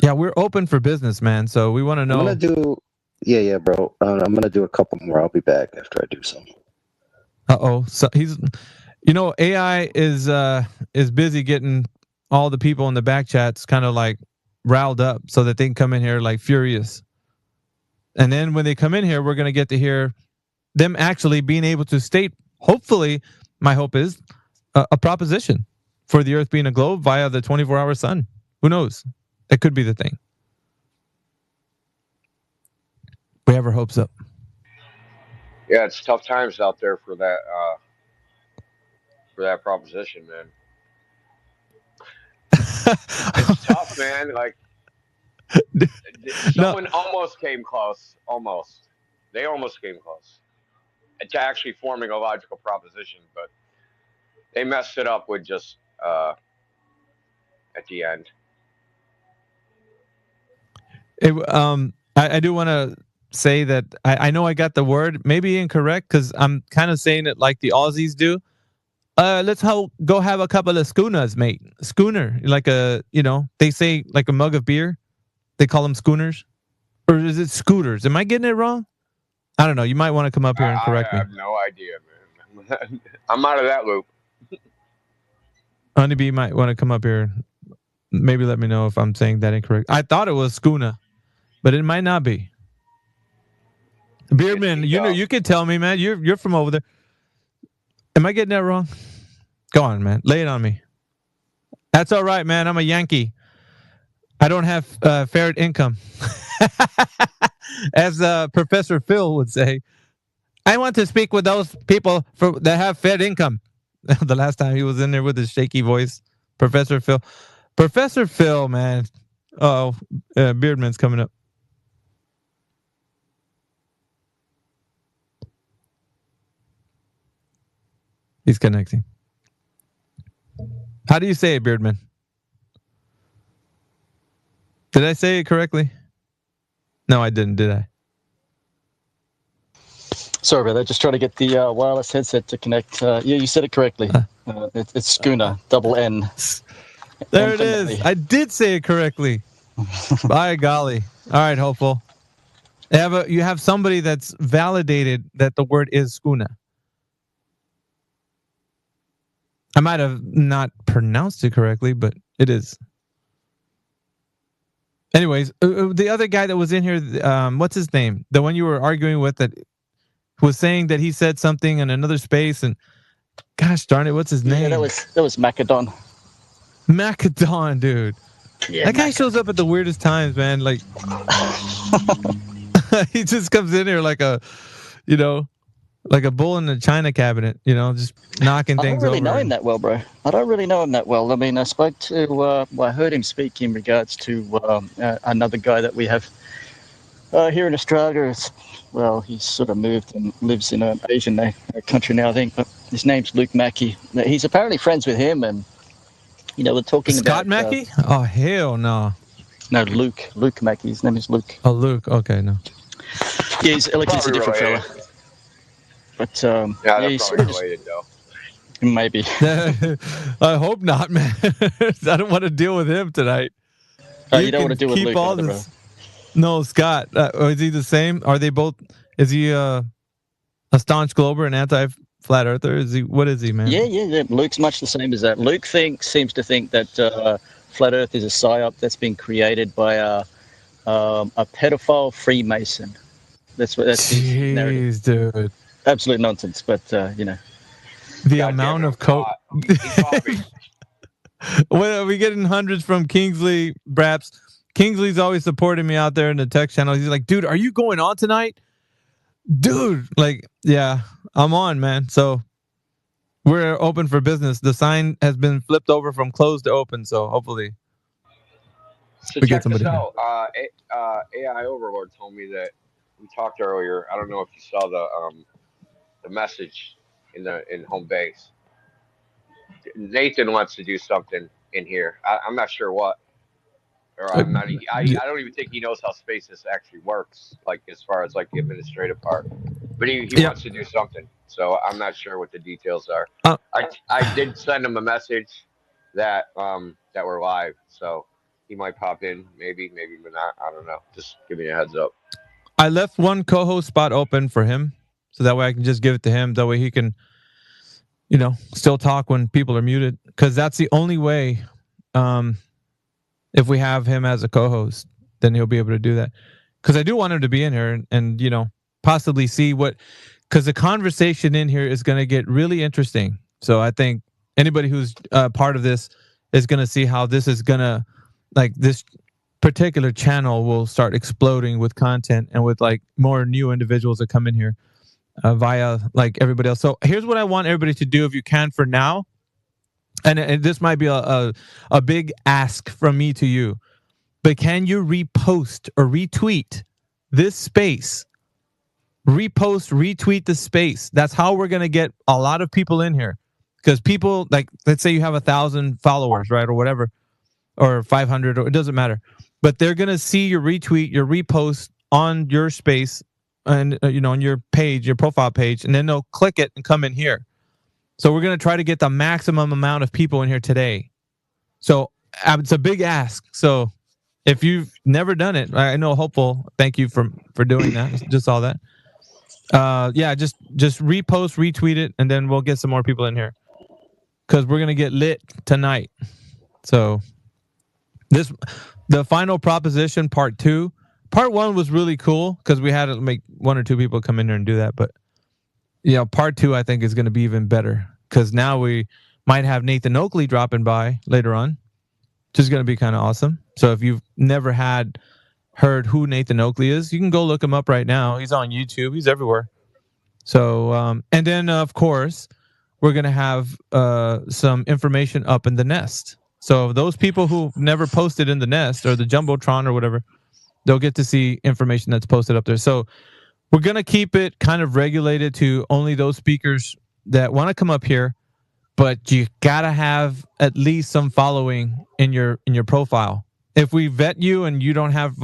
Yeah, we're open for business, man. So we want to know. I'm gonna do, yeah, bro. I'm gonna do a couple more. I'll be back after I do some. So he's, AI is busy getting all the people in the back chats kind of like riled up so that they can come in here like furious. And then when they come in here, we're gonna get to hear them actually being able to state, hopefully, my hope is a proposition for the Earth being a globe via the 24-hour sun. Who knows? It could be the thing. We have our hopes up. Yeah, it's tough times out there for that proposition, man. It's tough, man. Like, someone almost came close. Almost. They almost came close to actually forming a logical proposition, but they messed it up with just at the end. I do want to say that I know I got the word maybe incorrect because I'm kind of saying it like the Aussies do. Let's go have a couple of schooners, mate. Schooner, like they say like a mug of beer. They call them schooners, or is it scooters? Am I getting it wrong? I don't know. You might want to come up here and correct me. I have no idea, man. I'm out of that loop. Honeybee might want to come up here. Maybe let me know if I'm saying that incorrect. I thought it was schooner, but it might not be. Beardman, you could tell me, man. You're from over there. Am I getting that wrong? Go on, man. Lay it on me. That's all right, man. I'm a Yankee. I don't have ferret income. As Professor Phil would say, I want to speak with those people that have ferret income. The last time he was in there with his shaky voice, Professor Phil. Professor Phil, man. Beardman's coming up. He's connecting. How do you say it, Beardman? Did I say it correctly? No, I didn't, did I? Sorry about that. Just trying to get the wireless headset to connect. Yeah, you said it correctly. It's schooner, double N. There it is. I did say it correctly. By golly. All right, hopeful. You have somebody that's validated that the word is schooner. I might have not pronounced it correctly, but it is. Anyways, the other guy that was in here, what's his name? The one you were arguing with that was saying that he said something in another space, and gosh darn it, what's his name? Yeah, that was Macedon. Macadon, dude. Yeah, that guy shows up at the weirdest times, man. Like, he just comes in here like a, like a bull in a china cabinet. Just knocking I don't things really over. know him that well, bro. I don't really know him that well. I mean, I spoke to, I heard him speak in regards to another guy that we have here in Australia. Well, he's sort of moved and lives in an Asian country now, I think. But his name's Luke Mackey. He's apparently friends with him, and we're talking Scott about Mackey. Oh hell no. No, Luke. Luke Mackey. His name is Luke. Oh, Luke. Okay, no. Yeah, he's a different fella. But Yeah, they're he's probably sort of just- related though. maybe. I hope not, man. I don't want to deal with him tonight. You don't want to deal with keep Luke, all either, this. No, Scott. Is he the same? Are they both? Is he a staunch glober and anti-flat earther? Is he? What is he, man? Yeah. Luke's much the same as that. Luke seems to think that flat Earth is a psyop that's been created by a pedophile Freemason. That's his narrative. Dude. Absolute nonsense, but The amount of coke. What are we getting hundreds from Kingsley Braps? Kingsley's always supporting me out there in the text channel. He's like, dude, are you going on tonight? Dude, like, yeah, I'm on, man. So we're open for business. The sign has been flipped over from closed to open. So hopefully So we check get somebody. this out. AI Overlord told me that we talked earlier. I don't know if you saw the message in home base. Nathan wants to do something in here. I'm not sure what. Or I'm not. I don't even think he knows how Spaces actually works. Like as far as like the administrative part. But he wants to do something. So I'm not sure what the details are. I did send him a message that we're live. So he might pop in. Maybe not. I don't know. Just give me a heads up. I left one co-host spot open for him, so that way I can just give it to him. That way he can, still talk when people are muted. Because that's the only way. If we have him as a co-host, then he'll be able to do that. Because I do want him to be in here and possibly see what. Because the conversation in here is going to get really interesting. So I think anybody who's part of this is going to see how this is going to, like this particular channel will start exploding with content and with like more new individuals that come in here via like everybody else. So here's what I want everybody to do if you can for now. And this might be a big ask from me to you, but can you repost or retweet this space? Repost, retweet the space. That's how we're going to get a lot of people in here. Because people, like, let's say you have 1,000 followers, right, or whatever, or 500, or it doesn't matter. But they're going to see your retweet, your repost on your space and, on your page, your profile page, and then they'll click it and come in here. So we're going to try to get the maximum amount of people in here today. So it's a big ask. So if you've never done it, I know Hopeful, thank you for doing that. Just saw that. Just repost, retweet it, and then we'll get some more people in here. Because we're going to get lit tonight. So the final proposition, part 2. Part 1 was really cool because we had to make 1 or 2 people come in there and do that. But part 2 I think is going to be even better because now we might have Nathan Oakley dropping by later on, which is going to be kind of awesome. So if you've never heard who Nathan Oakley is, you can go look him up right now. He's on YouTube. He's everywhere. So and then of course we're going to have some information up in the Nest. So those people who never posted in the Nest or the Jumbotron or whatever, they'll get to see information that's posted up there. So we're going to keep it kind of regulated to only those speakers that want to come up here, but you got to have at least some following in your profile. If we vet you and you don't have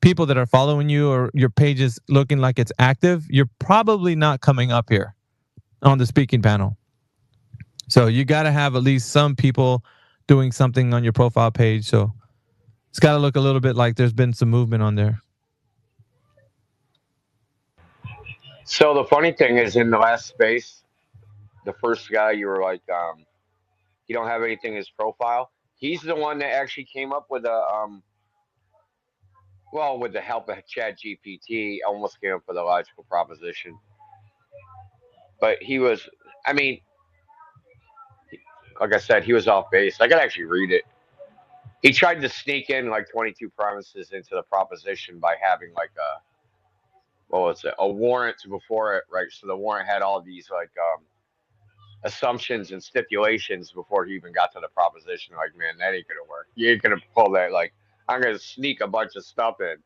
people that are following you or your page is looking like it's active, you're probably not coming up here on the speaking panel. So you got to have at least some people doing something on your profile page. So it's got to look a little bit like there's been some movement on there. So the funny thing is, in the last space, the first guy you were like, you don't have anything in his profile. He's the one that actually came up with with the help of ChatGPT, almost came up with a logical proposition. But he was, like I said, he was off base. I could actually read it. He tried to sneak in like 22 premises into the proposition by having like a warrant before it, right? So the warrant had all these like assumptions and stipulations before he even got to the proposition. Like, man, that ain't gonna work. You ain't gonna pull that. Like, I'm gonna sneak a bunch of stuff in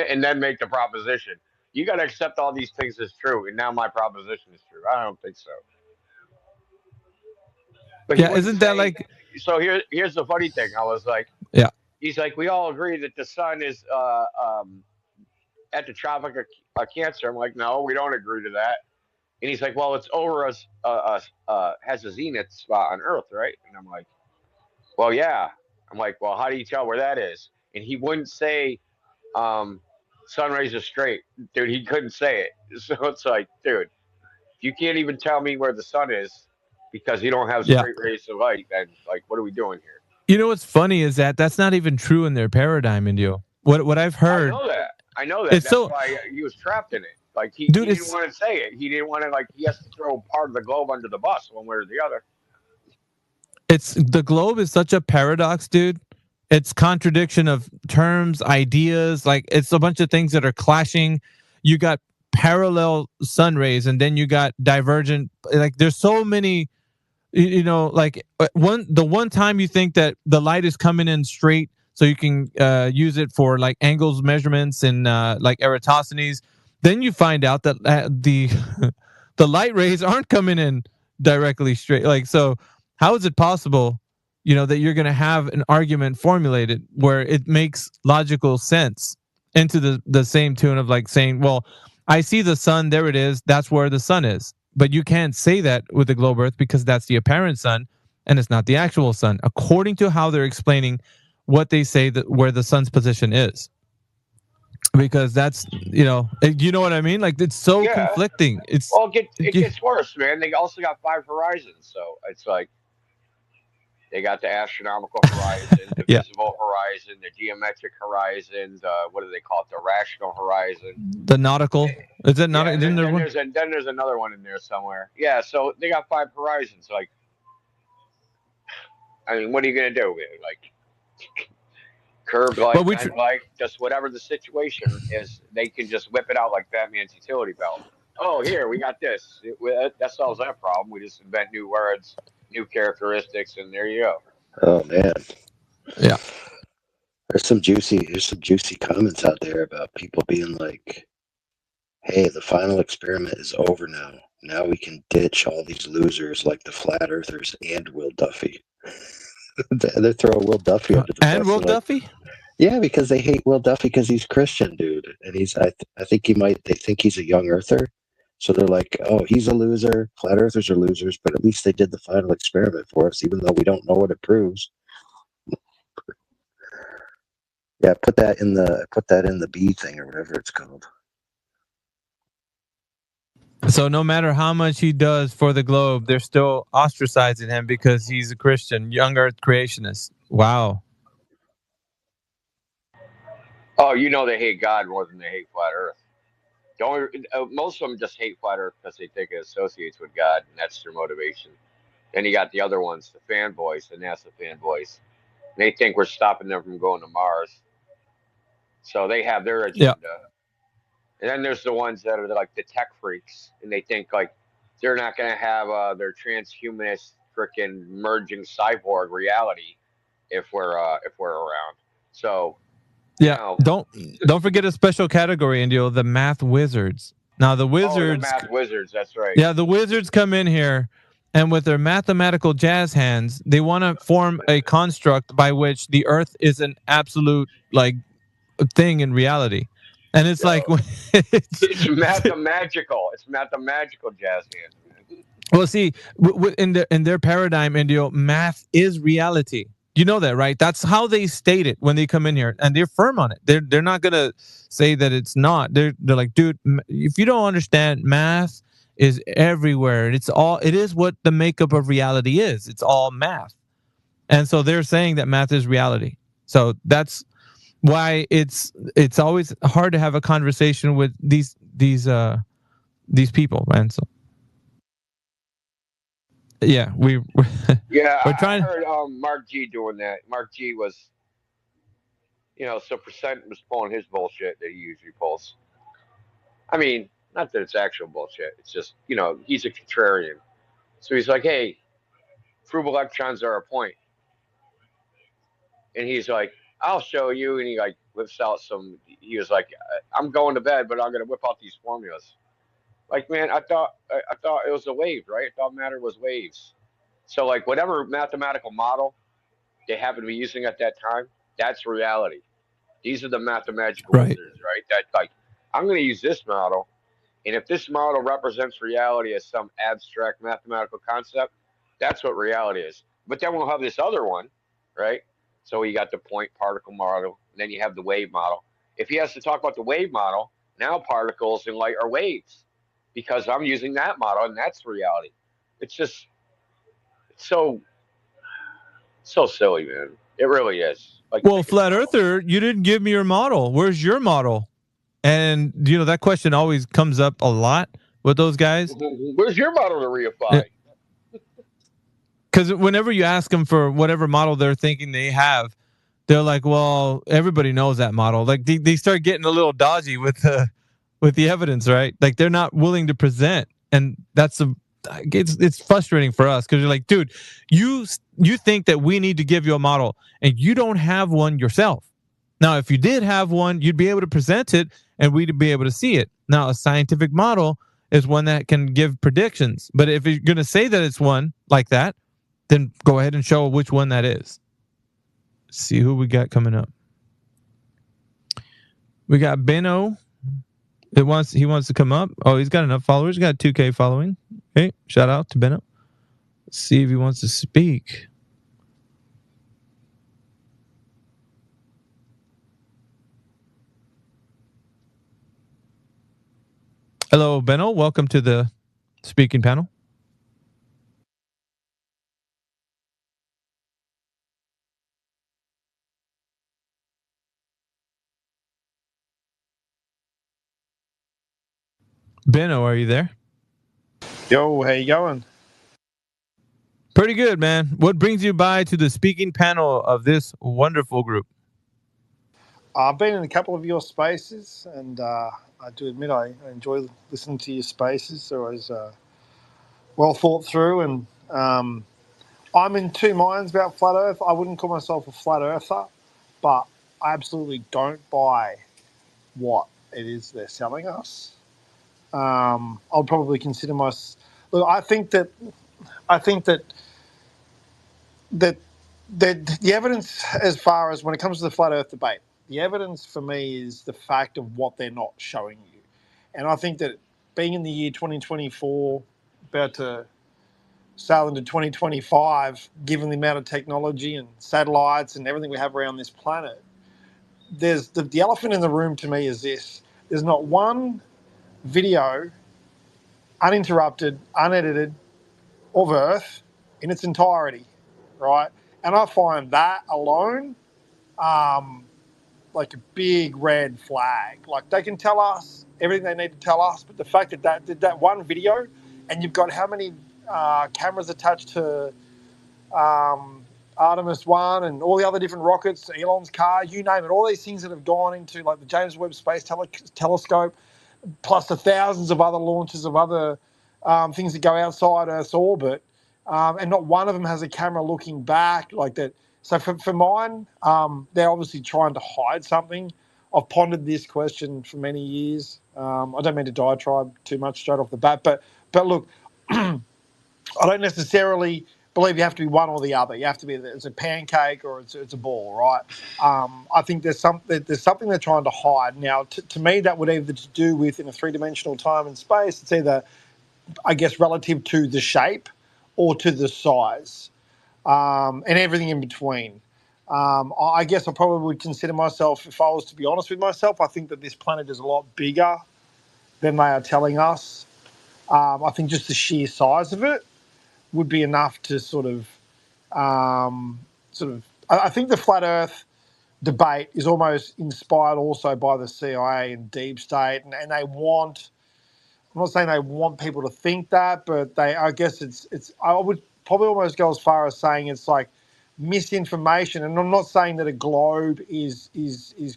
and then make the proposition. You gotta accept all these things as true, and now my proposition is true. I don't think so. But yeah, isn't that like? So here's the funny thing. I was like, yeah. He's like, we all agree that the sun is at the Tropic of Cancer. I'm like, no, we don't agree to that. And he's like, well, it's over us, has a zenith spot on Earth, right? And I'm like, well, yeah. I'm like, well, how do you tell where that is? And he wouldn't say sun rays are straight. Dude, he couldn't say it. So it's like, dude, if you can't even tell me where the sun is because you don't have straight rays of light, then like, what are we doing here? You know what's funny is that that's not even true in their paradigm, Indio. What I've heard. I know that. That's why he was trapped in it. Like he didn't want to say it. He didn't want to he has to throw part of the globe under the bus one way or the other. The globe is such a paradox, dude. It's contradiction of terms, ideas. Like it's a bunch of things that are clashing. You got parallel sun rays, and then you got divergent. Like there's so many. Like the one time you think that the light is coming in straight, so you can use it for like angles measurements and like Eratosthenes. Then you find out that the light rays aren't coming in directly straight. Like, so how is it possible, that you're going to have an argument formulated where it makes logical sense into the same tune of like saying, well, I see the sun, there it is, that's where the sun is. But you can't say that with the globe Earth because that's the apparent sun and it's not the actual sun, according to how they're explaining what they say that where the sun's position is. Because that's, you know what I mean? Like it's so conflicting. It gets worse, man. They also got 5 horizons. So it's like they got the astronomical horizon, the visible horizon, the geometric horizon, what do they call it? The rational horizon. The nautical. Is it not? Yeah, then there's another one in there somewhere. Yeah, so they got 5 horizons. Like, I mean, what are you gonna do? Like, curved like just whatever the situation is, they can just whip it out like Batman's utility belt. Oh, here we got this. That solves that problem. We just invent new words, new characteristics, and there you go. Oh man. Yeah. There's some juicy comments out there about people being like, hey, the final experiment is over now. Now we can ditch all these losers like the flat earthers and Will Duffy. They're throwing Will Duffy under the bus. And Will Duffy? Yeah, because they hate Will Duffy because he's Christian, dude. And I think they think he's a young earther. So they're like, oh, he's a loser. Flat earthers are losers, but at least they did the final experiment for us, even though we don't know what it proves. Yeah, put that in the B thing or whatever it's called. So no matter how much he does for the globe, they're still ostracizing him because he's a Christian, young earth creationist. Wow. Oh, they hate God more than they hate flat earth. Most of them just hate flat earth because they think it associates with God, and that's their motivation. Then you got the other ones, the fanboys, the NASA fanboys. They think we're stopping them from going to Mars. So they have their agenda. Yeah. And then there's the ones that are like the tech freaks, and they think like they're not going to have their transhumanist freaking merging cyborg reality if we're around. So yeah, don't forget a special category, Indio, the math wizards. Now the wizards, math wizards, that's right. Yeah, the wizards come in here, and with their mathematical jazz hands, they want to form a construct by which the Earth is an absolute like thing in reality. And it's like it's mathematical. It's mathematical jazz hands. Well, see, in their paradigm, Indio, math is reality. You know that, right? That's how they state it when they come in here, and they're firm on it. They're not gonna say that it's not. They're like, dude, if you don't understand, math is everywhere. It is what the makeup of reality is. It's all math, and so they're saying that math is reality. So that's why it's always hard to have a conversation with these people, man. So Yeah, Yeah, we're trying. I heard Mark G doing that. Mark G was, so Percent was pulling his bullshit that he usually pulls. I mean, not that it's actual bullshit. It's just, he's a contrarian. So he's like, hey, prove electrons are a point. And he's like, I'll show you. And he like whips out he was like, I'm going to bed, but I'm going to whip out these formulas. Like, man, I thought it was a wave, right? I thought matter was waves. So like whatever mathematical model they happen to be using at that time, that's reality. These are the mathematical wizards, right? That like, I'm going to use this model. And if this model represents reality as some abstract mathematical concept, that's what reality is. But then we'll have this other one, right? So you got the point particle model, and then you have the wave model. If he has to talk about the wave model, now particles and light are waves because I'm using that model, and that's reality. It's just so silly, man. It really is. Like, Well, Flat Earther, you didn't give me your model. Where's your model? And that question always comes up a lot with those guys. Where's your model to reify? Because whenever you ask them for whatever model they're thinking they have, they're like, "Well, everybody knows that model." Like they start getting a little dodgy with the evidence, right? Like they're not willing to present, and it's frustrating for us because you're like, dude, you think that we need to give you a model, and you don't have one yourself. Now, if you did have one, you'd be able to present it, and we'd be able to see it. Now, a scientific model is one that can give predictions, but if you're going to say that it's one like that, then go ahead and show which one that is. Let's see who we got coming up. We got Benno. He wants to come up. Oh, he's got enough followers. He's got 2K following. Okay, shout out to Benno. Let's see if he wants to speak. Hello, Benno. Welcome to the speaking panel. Benno, are you there? Yo, how you going? Pretty good, man. What brings you by to the speaking panel of this wonderful group? I've been in a couple of your spaces, and I do admit I enjoy listening to your spaces. They're always well thought through, and I'm in two minds about Flat Earth. I wouldn't call myself a Flat Earther, but I absolutely don't buy what it is they're selling us. I'll probably consider myself. Look, I think that the evidence, as far as when it comes to the Flat Earth debate, the evidence for me is the fact of what they're not showing you. And I think that being in the year 2024, about to sail into 2025, given the amount of technology and satellites and everything we have around this planet, there's the elephant in the room to me is this. There's not one video, uninterrupted, unedited, of Earth in its entirety, right? And I find that alone like a big red flag. Like they can tell us everything they need to tell us, but the fact that one video, and you've got how many cameras attached to Artemis 1 and all the other different rockets, Elon's car, you name it, all these things that have gone into like the James Webb Space Telescope, plus the thousands of other launches of other things that go outside Earth's orbit, and not one of them has a camera looking back like that. So for mine, they're obviously trying to hide something. I've pondered this question for many years. I don't mean to diatribe too much straight off the bat, but look, I don't necessarily believe you have to be one or the other. You have to be it's a pancake or it's a ball, right? I think there's something they're trying to hide. Now, to me, that would either to do with in a three-dimensional time and space. It's either, I guess, relative to the shape or to the size, and everything in between. I guess I probably would consider myself, if I was to be honest with myself, I think that this planet is a lot bigger than they are telling us. I think just the sheer size of it would be enough to I think the flat Earth debate is almost inspired also by the CIA and deep state, and they want. I'm not saying they want people to think that, but I guess it's. I would probably almost go as far as saying it's like misinformation. And I'm not saying that a globe is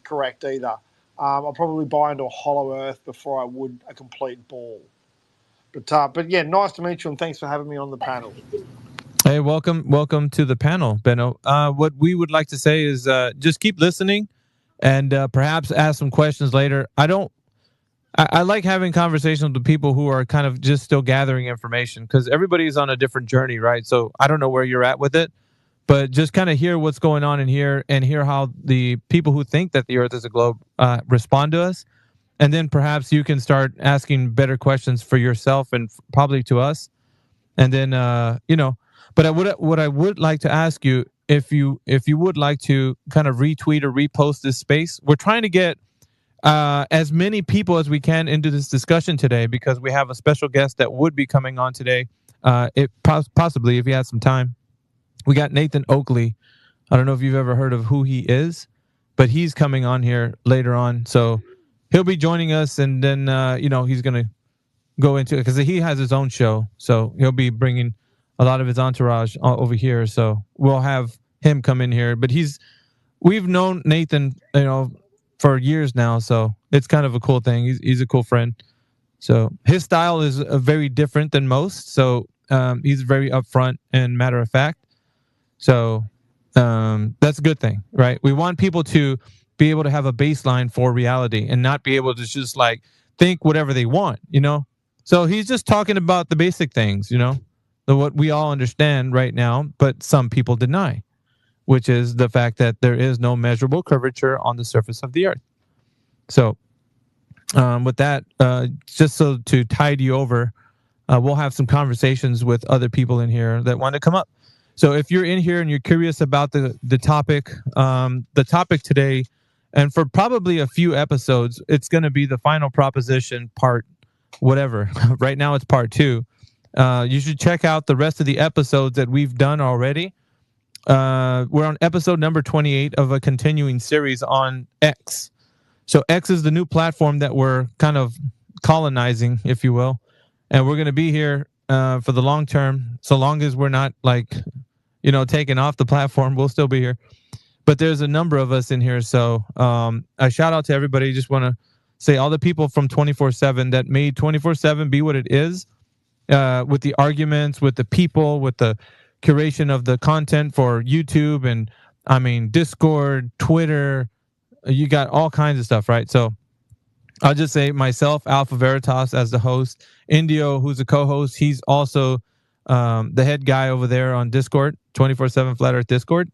correct either. I'll probably buy into a hollow Earth before I would a complete ball. But yeah, nice to meet you, and thanks for having me on the panel. Hey, welcome to the panel, Benno. What we would like to say is just keep listening, and perhaps ask some questions later. I like having conversations with people who are kind of just still gathering information, because everybody's on a different journey, right? So I don't know where you're at with it, but just kind of hear what's going on in here and hear how the people who think that the Earth is a globe respond to us. And then perhaps you can start asking better questions for yourself and probably to us. And then, but what I would like to ask you, if you would like to kind of retweet or repost this space, we're trying to get as many people as we can into this discussion today, because we have a special guest that would be coming on today, possibly if he has some time. We got Nathan Oakley. I don't know if you've ever heard of who he is, but he's coming on here later on. So he'll be joining us, and then, he's going to go into it because he has his own show. So he'll be bringing a lot of his entourage over here. So we'll have him come in here. But we've known Nathan, for years now. So it's kind of a cool thing. He's a cool friend. So his style is very different than most. So he's very upfront and matter of fact. So that's a good thing, right? We want people to be able to have a baseline for reality and not be able to just like think whatever they want, So he's just talking about the basic things, what we all understand right now, but some people deny, which is the fact that there is no measurable curvature on the surface of the Earth. So with that, just so to tide you over, we'll have some conversations with other people in here that want to come up. So if you're in here and you're curious about the topic today, and for probably a few episodes, it's going to be the final proposition part, whatever. Right now it's part 2. You should check out the rest of the episodes that we've done already. We're on episode number 28 of a continuing series on X. So X is the new platform that we're kind of colonizing, if you will. And we're going to be here for the long term. So long as we're not taking off the platform, we'll still be here. But there's a number of us in here. So a shout out to everybody. Just want to say all the people from 24/7 that made 24/7 be what it is, with the arguments, with the people, with the curation of the content for YouTube and Discord, Twitter. You got all kinds of stuff, right? So I'll just say myself, Alpha Veritas, as the host. Indio, who's a co-host, he's also the head guy over there on Discord, 24/7 Flat Earth Discord.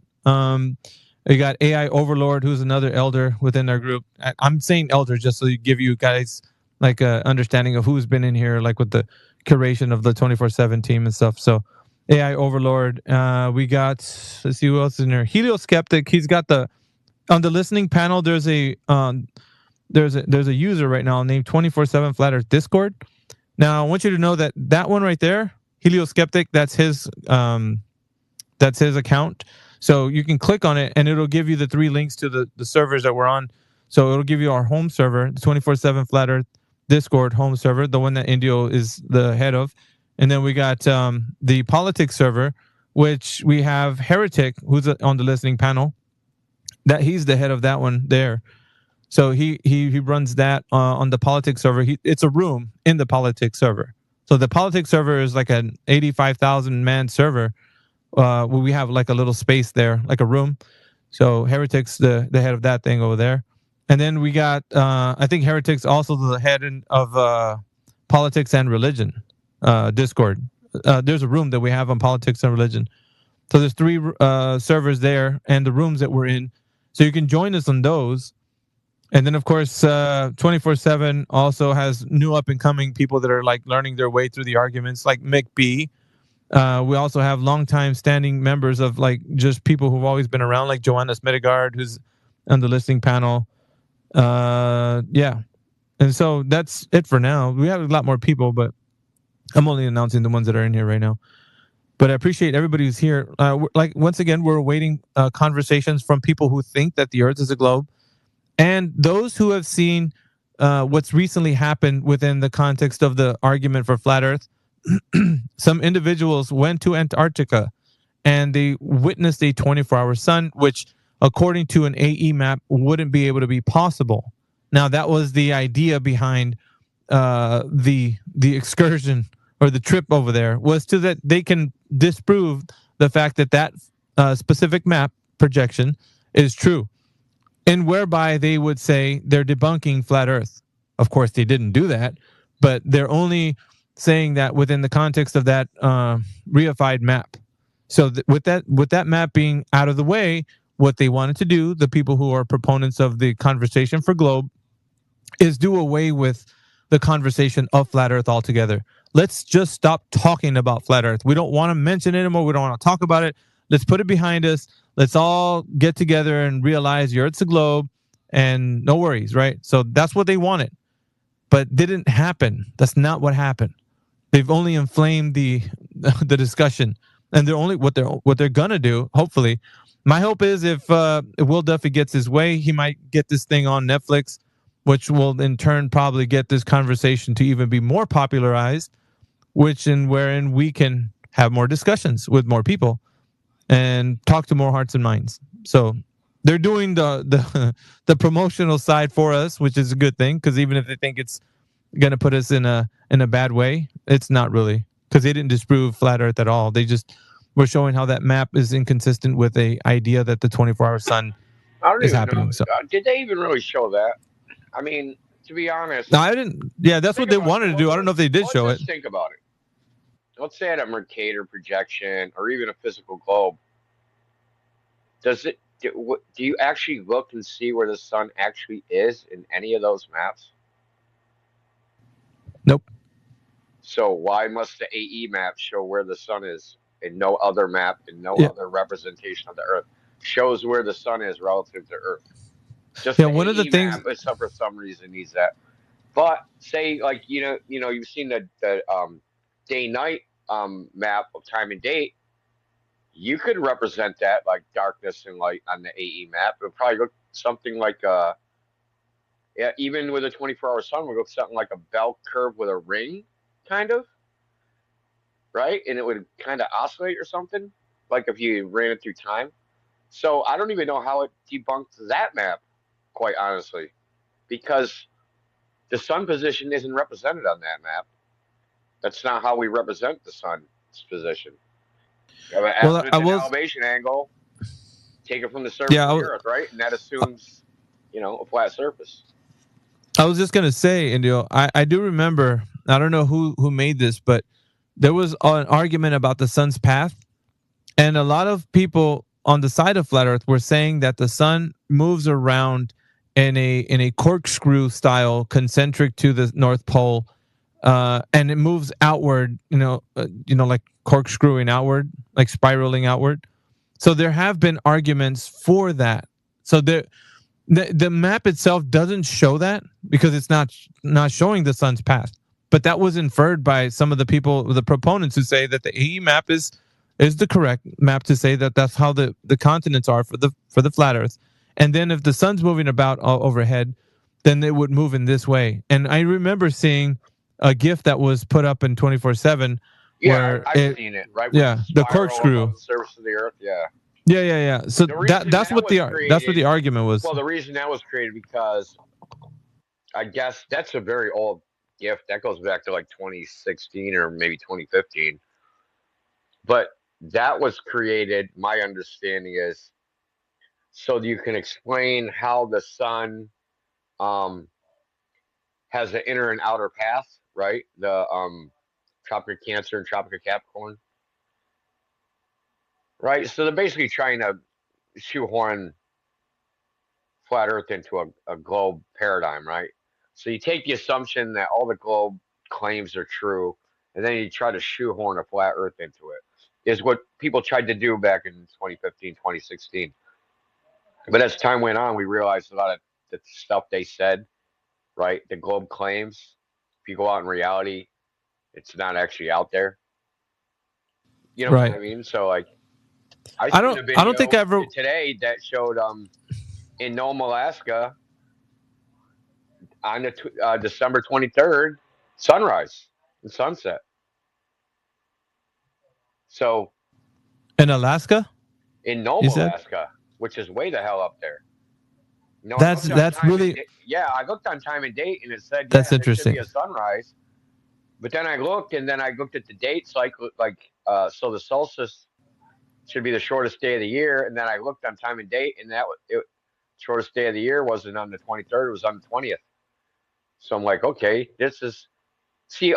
You got AI Overlord, who's another elder within our group. I'm saying elder just so you give you guys like a understanding of who's been in here, like with the curation of the 24/7 team and stuff. So AI Overlord. We got, let's see who else is in there. Helioskeptic. He's got on the listening panel. There's a user right now named 24/7 Flat Earth Discord. Now I want you to know that one right there, Helioskeptic, that's his account. So you can click on it and it'll give you the 3 links to the servers that we're on. So it'll give you our home server, the 24/7 Flat Earth Discord home server, the one that Indio is the head of. And then we got the politics server, which we have Heretic, who's on the listening panel. That he's the head of that one there. So he runs that on the politics server. It's a room in the politics server. So the politics server is like an 85,000 man server. Where we have like a little space there, like a room. So Heretic's the head of that thing over there. And then we got, I think Heretic's also the head of politics and religion Discord. There's a room that we have on politics and religion. So there's 3 servers there and the rooms that we're in. So you can join us on those. And then, of course, 24/7 also has new up-and-coming people that are like learning their way through the arguments, like Mick B. We also have longtime standing members of like just people who've always been around, like Joanna Smidigard, who's on the listening panel. Yeah. And so that's it for now. We have a lot more people, but I'm only announcing the ones that are in here right now. But I appreciate everybody who's here. Once again, we're awaiting conversations from people who think that the Earth is a globe, and those who have seen what's recently happened within the context of the argument for flat Earth. some individuals went to Antarctica and they witnessed a 24-hour sun, which, according to an AE map, wouldn't be able to be possible. Now, that was the idea behind the excursion or the trip over there, was to that they can disprove the fact that that specific map projection is true, and whereby they would say they're debunking flat Earth. Of course, they didn't do that, but they're only saying that within the context of that reified map. So with that map being out of the way, what they wanted to do, the people who are proponents of the conversation for globe, is do away with the conversation of flat Earth altogether. Let's just stop talking about flat Earth. We don't want to mention it anymore. We don't want to talk about it. Let's put it behind us. Let's all get together and realize the Earth's a globe and no worries, right? So that's what they wanted, but didn't happen. That's not what happened. They've only inflamed the discussion, and they're only what they're gonna do. Hopefully, my hope is if Will Duffy gets his way, he might get this thing on Netflix, which will in turn probably get this conversation to even be more popularized, wherein we can have more discussions with more people and talk to more hearts and minds. So they're doing the promotional side for us, which is a good thing, because even if they think it's gonna put us in a bad way, it's not really, because they didn't disprove flat Earth at all. They just were showing how that map is inconsistent with the idea that the 24-hour sun is happening. So Did they even really show that? I mean, to be honest, no, I didn't. Yeah, that's what they wanted to do. I don't know if they did show it. Let's think about it. Let's say at a Mercator projection or even a physical globe. Do you actually look and see where the sun actually is in any of those maps? Nope. So why must the AE map show where the sun is and no other map and no other representation of the Earth shows where the sun is relative to Earth? Just one of the things, map, for some reason, needs that. But say, like you've seen the day-night map of time and date. You could represent that like darkness and light on the AE map. It would probably look something like even with a 24-hour sun, would look something like a bell curve with a ring, kind of, right? And it would kind of oscillate or something, like if you ran it through time. So I don't even know how it debunked that map, quite honestly, because the sun position isn't represented on that map. That's not how we represent the sun's position. Well, it's an elevation angle. Take it from the surface of the Earth, right? And that assumes, a flat surface. I was just gonna say, Indio, I do remember. I don't know who made this, but there was an argument about the sun's path, and a lot of people on the side of flat Earth were saying that the sun moves around in a corkscrew style, concentric to the North Pole, and it moves outward. Like corkscrewing outward, like spiraling outward. So there have been arguments for that. So the map itself doesn't show that because it's not showing the sun's path. But that was inferred by some of the people, the proponents, who say that the AE map is the correct map to say that that's how the continents are for the flat Earth. And then if the sun's moving about overhead, then it would move in this way. And I remember seeing a GIF that was put up in 24/7. Yeah, I've seen it. Right. Yeah, the corkscrew. The surface of the Earth. Yeah. Yeah. So that's what the argument was. Well, the reason that was created because I guess that's a very old GIF that goes back to like 2016 or maybe 2015. But that was created. My understanding is so you can explain how the sun has an inner and outer path, right? The Tropic of Cancer and Tropic of Capricorn. Right? So they're basically trying to shoehorn flat Earth into a globe paradigm, right? So you take the assumption that all the globe claims are true, and then you try to shoehorn a flat Earth into it. Is what people tried to do back in 2015, 2016. But as time went on, we realized a lot of the stuff they said, right? The globe claims, if you go out in reality, it's not actually out there. You know what I mean? So like, I don't think I ever today that showed in Nome, Alaska on the December 23rd sunrise and sunset. So In Alaska? in Nome, You said? Alaska, which is way the hell up there. No, I That's looked on that's time and really da- yeah, I looked on time and date, and it said that's there should be interesting. a sunrise. But then I looked, and then I looked at the dates, so the solstice should be the shortest day of the year, and then I looked on time and date, and shortest day of the year wasn't on the 23rd; it was on the 20th. So I'm like, okay,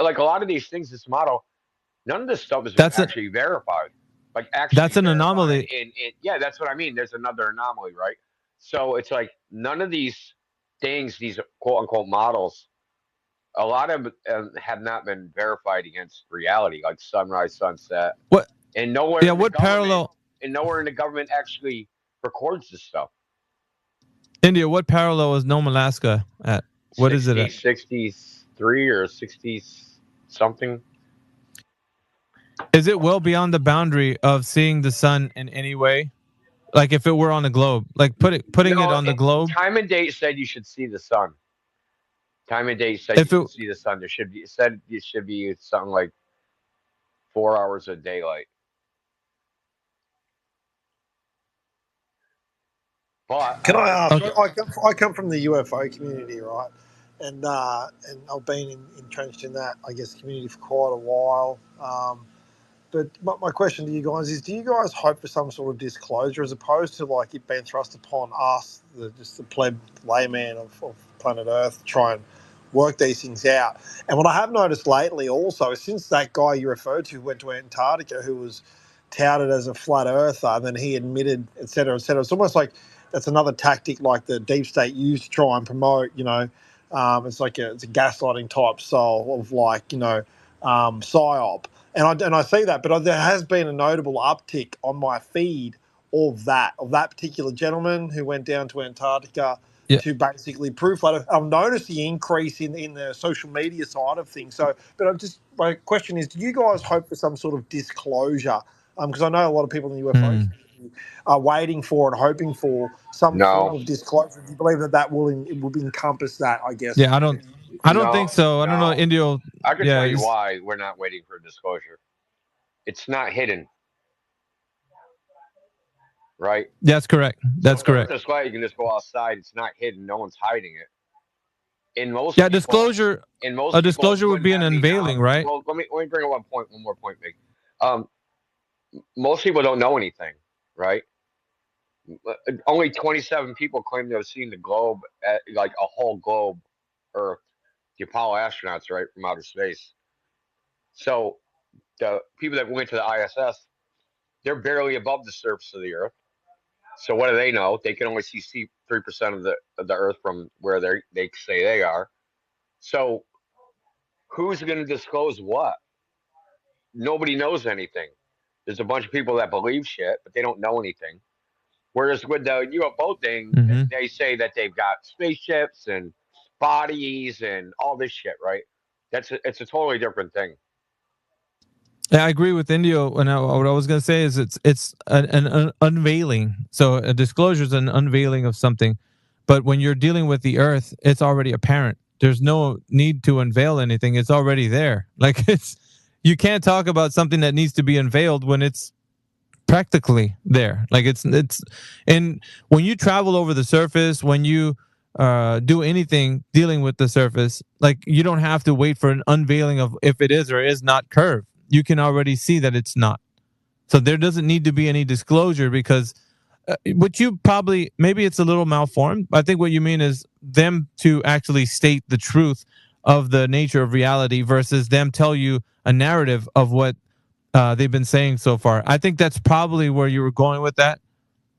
like a lot of these things, this model, none of this stuff is That's actually verified. Like actually that's an verified anomaly. yeah, that's what I mean. There's another anomaly, right? So it's like none of these things, these quote unquote models, a lot of them have not been verified against reality, like sunrise, sunset, What? and nowhere. Yeah, in the what government, parallel? And nowhere in the government actually records this stuff. India, what parallel is Nome, Alaska at? What is it at? 63 or 60 something. Is it well beyond the boundary of seeing the sun in any way? Like if it were on the globe, like putting it on the globe. Time and date said you should see the sun. Time and date said If you it- should see the sun. It should be something like 4 hours of daylight. But Can I ask? I come from the UFO community, right? And I've been entrenched in that, I guess, community for quite a while. But my question to you guys is: do you guys hope for some sort of disclosure, as opposed to like it being thrust upon us, just the pleb layman of planet Earth, to try and work these things out? And what I have noticed lately, also, is since that guy you referred to went to Antarctica, who was touted as a flat earther, and then he admitted, et cetera, it's almost like that's another tactic like the deep state used to try and promote, it's like it's a gaslighting type style of psyop. And I see that, but there has been a notable uptick on my feed of that particular gentleman who went down to Antarctica to basically prove that. I've noticed the increase in the social media side of things. So, but my question is, do you guys hope for some sort of disclosure? Because I know a lot of people in the UFO community are waiting for and hoping for some form of disclosure. Do you believe that will encompass that? I guess. Yeah, I don't think so. I don't know. India. I can tell you why we're not waiting for disclosure. It's not hidden, right? That's correct. That's correct. That's why you can just go outside. It's not hidden. No one's hiding it. In most disclosure. A disclosure would be an unveiling, right? Well, let me bring up one more point, Big. Most people don't know anything, right? Only 27 people claim to have seen the globe, like a whole globe, Earth. The Apollo astronauts, right, from outer space. So the people that went to the ISS, they're barely above the surface of the Earth. So what do they know? They can only see 3% of the Earth from where they say they are. So who's going to disclose what? Nobody knows anything. There's a bunch of people that believe shit, but they don't know anything. Whereas with the UFO thing, they say that they've got spaceships and bodies and all this shit, right? It's a totally different thing. Yeah, I agree with Indio. And what I was going to say is it's an unveiling. So a disclosure is an unveiling of something. But when you're dealing with the Earth, it's already apparent. There's no need to unveil anything. It's already there. Like you can't talk about something that needs to be unveiled when it's practically there. Like and when you travel over the surface, when you do anything dealing with the surface, like you don't have to wait for an unveiling of if it is or is not curved. You can already see that it's not. So there doesn't need to be any disclosure because what you probably, maybe it's a little malformed. I think what you mean is them to actually state the truth of the nature of reality versus them tell you a narrative of what they've been saying so far. I think that's probably where you were going with that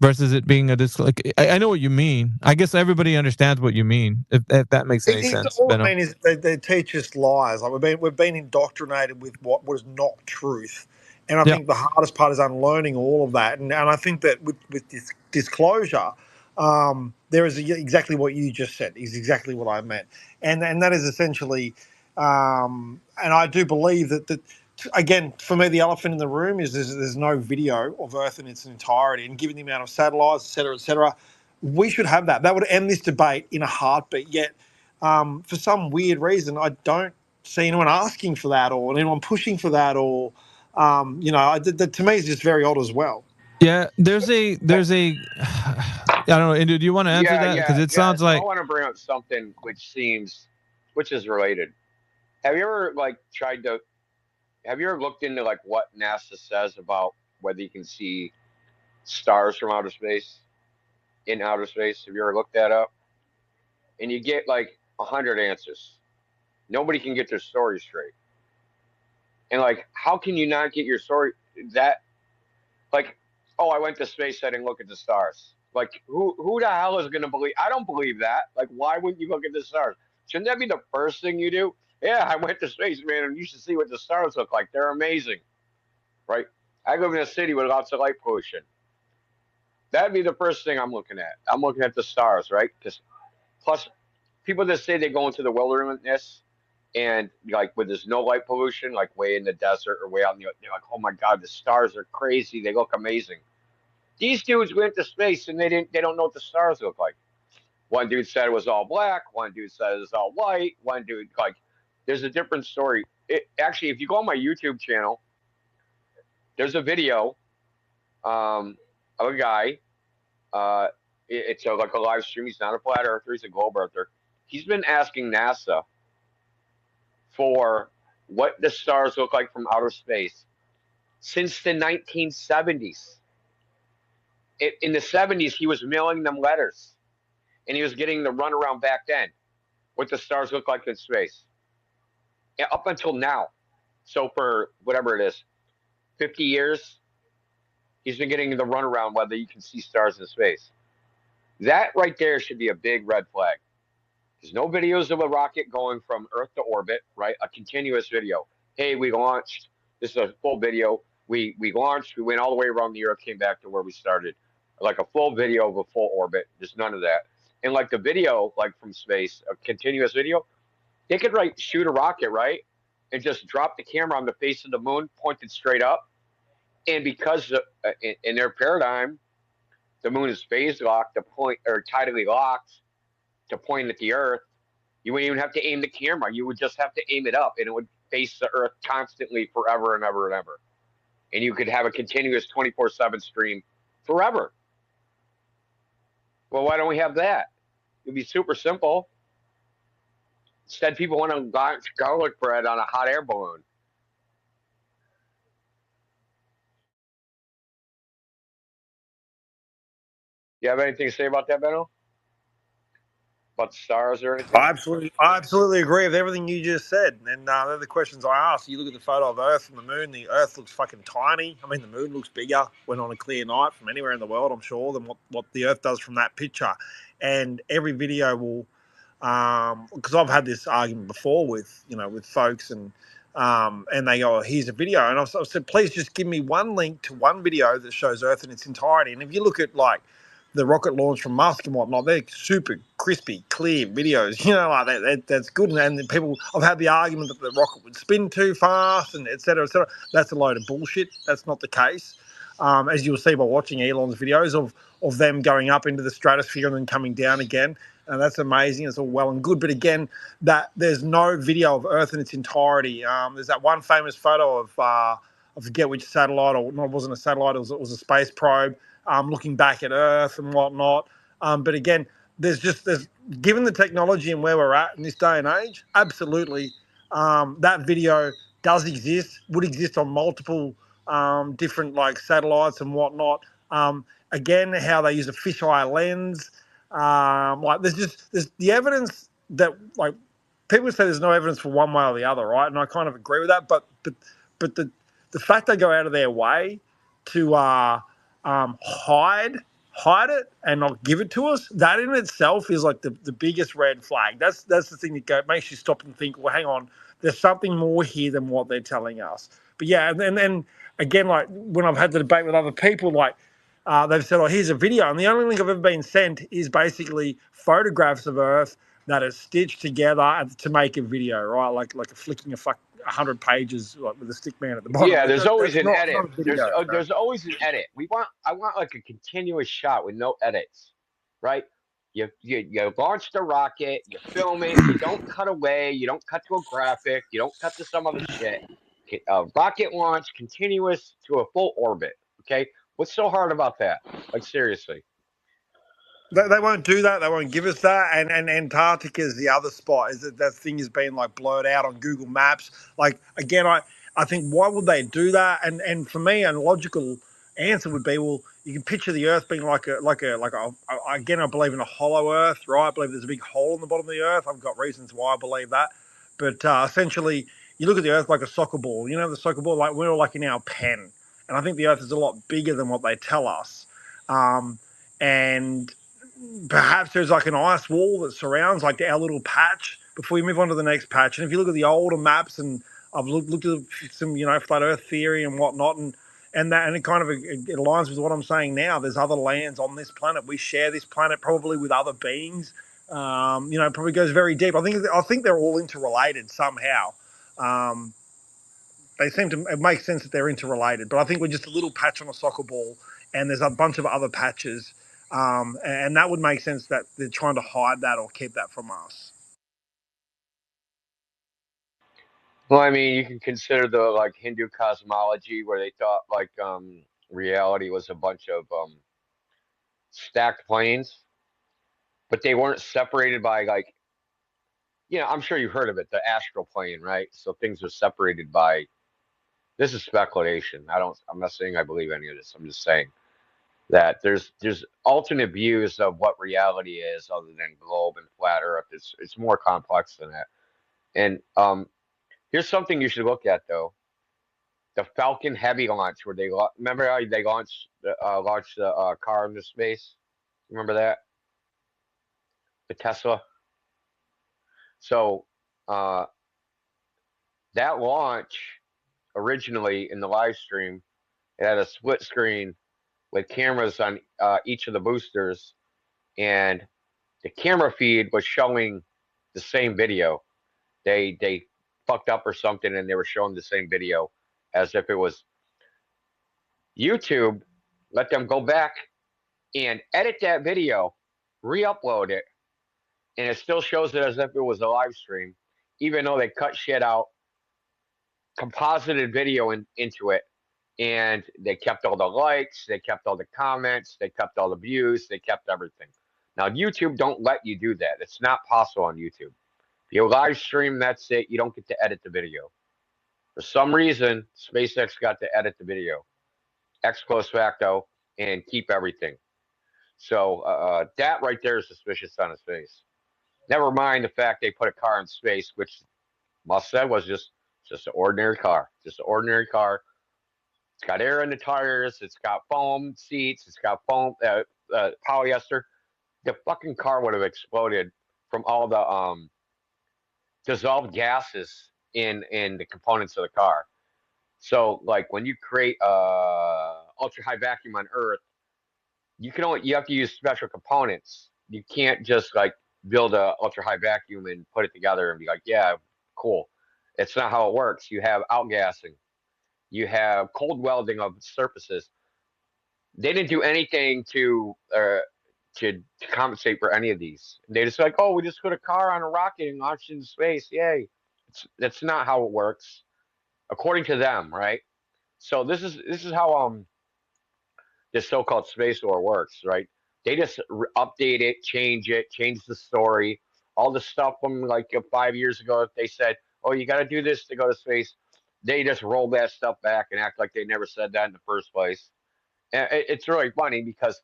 versus it being a disclosure. I know what you mean. I guess everybody understands what you mean, if that makes any sense. All I mean is they teach us lies. Like we've been indoctrinated with what was not truth. And I think the hardest part is unlearning all of that. And I think that with this disclosure, there is exactly what you just said, is exactly what I meant. And that is essentially, and I do believe that again, for me, the elephant in the room is there's no video of Earth in its entirety. And given the amount of satellites, et cetera, we should have that. That would end this debate in a heartbeat. Yet, for some weird reason, I don't see anyone asking for that or anyone pushing for that or You know, that to me is just very odd as well. Yeah, there's a I don't know. Andrew, do you want to answer that? Because it sounds like I want to bring up something which is related. Have you ever have you ever looked into like what NASA says about whether you can see stars from outer space in outer space? Have you ever looked that up? And you get like 100 answers. Nobody can get their story straight. And like, how can you not get your story that like, oh, I went to space, I didn't look at the stars. Like, who the hell is gonna believe? I don't believe that. Like, why wouldn't you look at the stars? Shouldn't that be the first thing you do? Yeah, I went to space, man, and you should see what the stars look like. They're amazing, right? I live in a city with lots of light pollution. That'd be the first thing I'm looking at. I'm looking at the stars, right? Because plus, people that say they go into the wilderness and like with this no light pollution, like way in the desert or way out in the, they're like, oh my God, the stars are crazy. They look amazing. These dudes went to space and they don't know what the stars look like. One dude said it was all black. One dude said it was all white. One dude, like, there's a different story. Actually, if you go on my YouTube channel, there's a video of a guy. It's like a live stream. He's not a flat earther. He's a globe earther. He's been asking NASA for what the stars look like from outer space since the 1970s. In the 70s, he was mailing them letters, and he was getting the runaround back then, what the stars look like in space. And up until now, so for whatever it is, 50 years, he's been getting the runaround whether you can see stars in space. That right there should be a big red flag. There's no videos of a rocket going from Earth to orbit, right? A continuous video. Hey, we launched. This is a full video. We launched. We went all the way around the Earth, came back to where we started. Like a full video of a full orbit. There's none of that. And like the video, like from space, a continuous video, they could shoot a rocket, right? And just drop the camera on the face of the moon, pointed straight up. And because in their paradigm, the moon is phase locked, tidally locked to point at the Earth, you wouldn't even have to aim the camera. You would just have to aim it up, and it would face the Earth constantly forever and ever and ever. And you could have a continuous 24/7 stream forever. Well, why don't we have that? It'd be super simple. Instead, people want to launch garlic bread on a hot air balloon. You have anything to say about that, Benno? About the stars or anything? I absolutely agree with everything you just said. And they're the questions I asked. You look at the photo of Earth and the moon, the Earth looks fucking tiny. I mean, the moon looks bigger when on a clear night from anywhere in the world, I'm sure, than what the Earth does from that picture. And every video will, because I've had this argument before with folks and they go, oh, here's a video. And I've said, please just give me one link to one video that shows Earth in its entirety. And if you look at like the rocket launch from Musk and whatnot, they're super crispy, clear videos. Like that's good. And then I've had the argument that the rocket would spin too fast, and et cetera, et cetera. That's a load of bullshit. That's not the case. As you'll see by watching Elon's videos of them going up into the stratosphere and then coming down again, and that's amazing. It's all well and good, but again, that there's no video of Earth in its entirety. There's that one famous photo of I forget which satellite, or no, it wasn't a satellite. It was a space probe. Looking back at Earth and whatnot. But again, there's given the technology and where we're at in this day and age, absolutely, that video does exist, would exist on multiple different like satellites and whatnot. Again, how they use a fisheye lens. Like there's the evidence that like people say there's no evidence for one way or the other, right? And I kind of agree with that. But the fact they go out of their way to hide it and not give it to us, that in itself is like the biggest red flag. That's the thing that makes you stop and think, well, hang on, there's something more here than what they're telling us. But yeah, and then again, like when I've had the debate with other people, like they've said, oh, here's a video, and the only link I've ever been sent is basically photographs of Earth that are stitched together to make a video, right? Like a flicking 100 pages like, with a stick man at the bottom. Yeah, there's always an edit. There's always an edit. I want like a continuous shot with no edits, right? You launch the rocket, you film it, you don't cut away, you don't cut to a graphic, you don't cut to some other shit. rocket launch continuous to a full orbit. Okay, what's so hard about that? Like seriously. They won't do that. They won't give us that. And Antarctica is the other spot. Is that thing is being like blurred out on Google Maps? Like again, I think why would they do that? And for me, a logical answer would be, well, you can picture the Earth being like a again, I believe in a hollow Earth, right? I believe there's a big hole in the bottom of the Earth. I've got reasons why I believe that, but essentially, you look at the Earth like a soccer ball. You know, the soccer ball, like we're all like in our pen, and I think the Earth is a lot bigger than what they tell us, and perhaps there's like an ice wall that surrounds like our little patch before we move on to the next patch. And if you look at the older maps, and I've looked at some, flat Earth theory and whatnot, and it kind of it aligns with what I'm saying now. There's other lands on this planet. We share this planet probably with other beings. Probably goes very deep. I think they're all interrelated somehow. They seem to. It makes sense that they're interrelated, but I think we're just a little patch on a soccer ball, and there's a bunch of other patches. And that would make sense that they're trying to hide that or keep that from us. Well, I mean, you can consider the like Hindu cosmology where they thought like reality was a bunch of stacked planes, but they weren't separated by like, I'm sure you've heard of it, the astral plane, right? So things are separated by. This is speculation. I'm not saying I believe any of this. I'm just saying that there's alternate views of what reality is other than globe and flat Earth. It's more complex than that. And here's something you should look at though: the Falcon Heavy launch, where remember how they launched the car into space. Remember that? The Tesla. So that launch originally in the live stream, it had a split screen with cameras on each of the boosters, and the camera feed was showing the same video. They fucked up or something, and they were showing the same video as if it was. YouTube let them go back and edit that video, re-upload it, and it still shows it as if it was a live stream, even though they cut shit out, composited video into it, and they kept all the likes, they kept all the comments, they kept all the views, they kept everything. Now, YouTube don't let you do that. It's not possible on YouTube. If you live stream, that's it. You don't get to edit the video. For some reason, SpaceX got to edit the video, ex post facto, and keep everything. So that right there is suspicious on its face. Never mind the fact they put a car in space, which Musk said was just an ordinary car. Just an ordinary car. It's got air in the tires. It's got foam seats. It's got foam polyester. The fucking car would have exploded from all the dissolved gases in the components of the car. So, like when you create ultra high vacuum on Earth, you have to use special components. You can't just like build a ultra high vacuum and put it together and be like, yeah, cool. It's not how it works. You have outgassing. You have cold welding of surfaces. They didn't do anything to compensate for any of these. They just like, oh, we just put a car on a rocket and launched into space. Yay. That's not how it works, according to them, right? So this is how this so-called space war works, right? They just update it, change the story. All the stuff from like 5 years ago, they said, oh, you got to do this to go to space. They just roll that stuff back and act like they never said that in the first place. And it's really funny because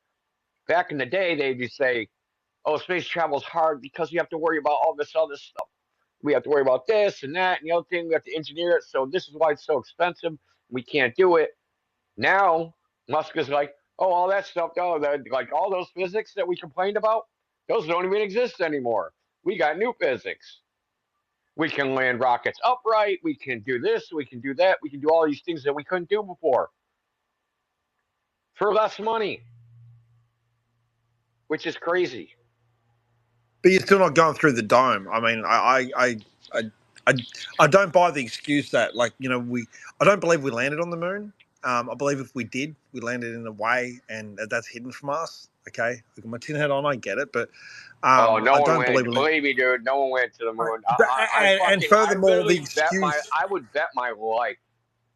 back in the day, they'd just say, oh, space travel is hard because you have to worry about all this other stuff. We have to worry about this and that and the other thing. We have to engineer it. So this is why it's so expensive. We can't do it. Now, Musk is like, oh, all that stuff, like all those physics that we complained about, those don't even exist anymore. We got new physics. We can land rockets upright. We can do this. We can do that. We can do all these things that we couldn't do before for less money, which is crazy. But you're still not going through the dome. I mean, I don't buy the excuse that I don't believe we landed on the moon. I believe if we did, we landed in a way, and that's hidden from us. Okay, I got my tin hat on. I get it, but no one don't went. Believe me, dude, no one went to the moon. And furthermore, the excuse. I would bet my life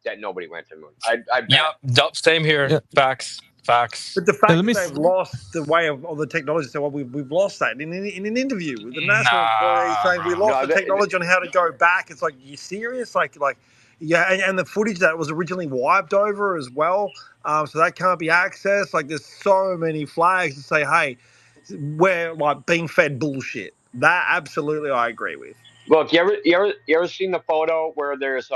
that nobody went to the moon. I bet. Yep. Same here. Yeah. Facts. But the fact that they've lost the way of the technology, so we've lost that in an interview with the NASA employee saying we lost the technology on how to go back. It's like, you serious? Like yeah, and the footage that was originally wiped over as well, so that can't be accessed. Like, there's so many flags to say, hey, we're like being fed bullshit. That absolutely I agree with. Look, you ever seen the photo where there's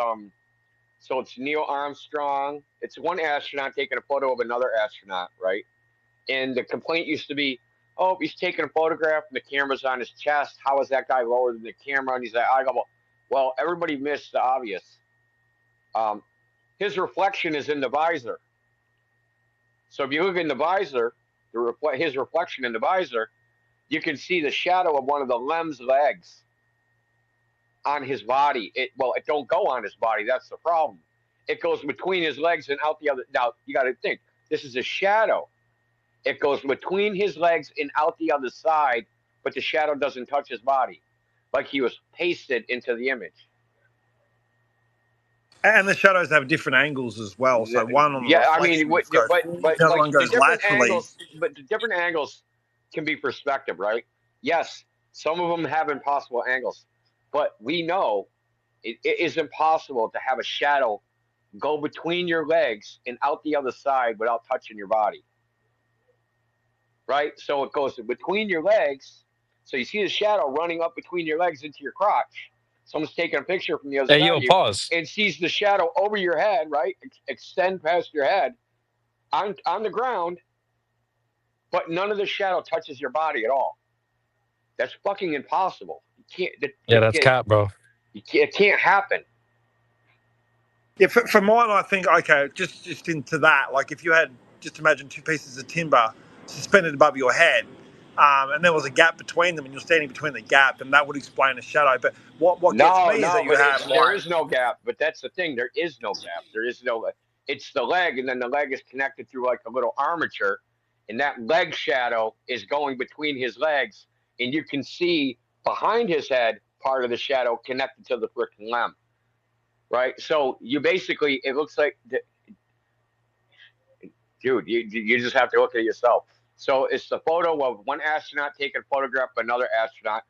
so it's Neil Armstrong. It's one astronaut taking a photo of another astronaut, right? And the complaint used to be, oh, he's taking a photograph and the camera's on his chest. How is that guy lower than the camera? And he's like, well, everybody missed the obvious. His reflection is in the visor. So if you look in the visor, his reflection in the visor, you can see the shadow of one of the LEM's legs on his body. It don't go on his body. That's the problem. It goes between his legs and out the other. Now, you got to think, this is a shadow. It goes between his legs and out the other side, but the shadow doesn't touch his body. Like he was pasted into the image. And the shadows have different angles as well. So one on the the other one goes laterally. But the different angles can be perspective, right? Yes, some of them have impossible angles. But we know it is impossible to have a shadow go between your legs and out the other side without touching your body. Right? So it goes between your legs. So you see the shadow running up between your legs into your crotch. Someone's taking a picture from the other side of you pause. And sees the shadow over your head, right? Extend past your head on the ground, but none of the shadow touches your body at all. That's fucking impossible. You can't. That's cap, bro. It can't happen. Yeah, for mine, I think, okay, just into that, like if you had, just imagine two pieces of timber suspended above your head, and there was a gap between them, and you're standing between the gap, and that would explain a shadow. But what gets me is that you have there is no gap. But that's the thing. There is no gap. There is no. It's the leg, and then the leg is connected through like a little armature, and that leg shadow is going between his legs, and you can see behind his head part of the shadow connected to the freaking LEM. Right? So you basically, it looks like, dude, you just have to look at it yourself. So it's the photo of one astronaut taking a photograph of another astronaut,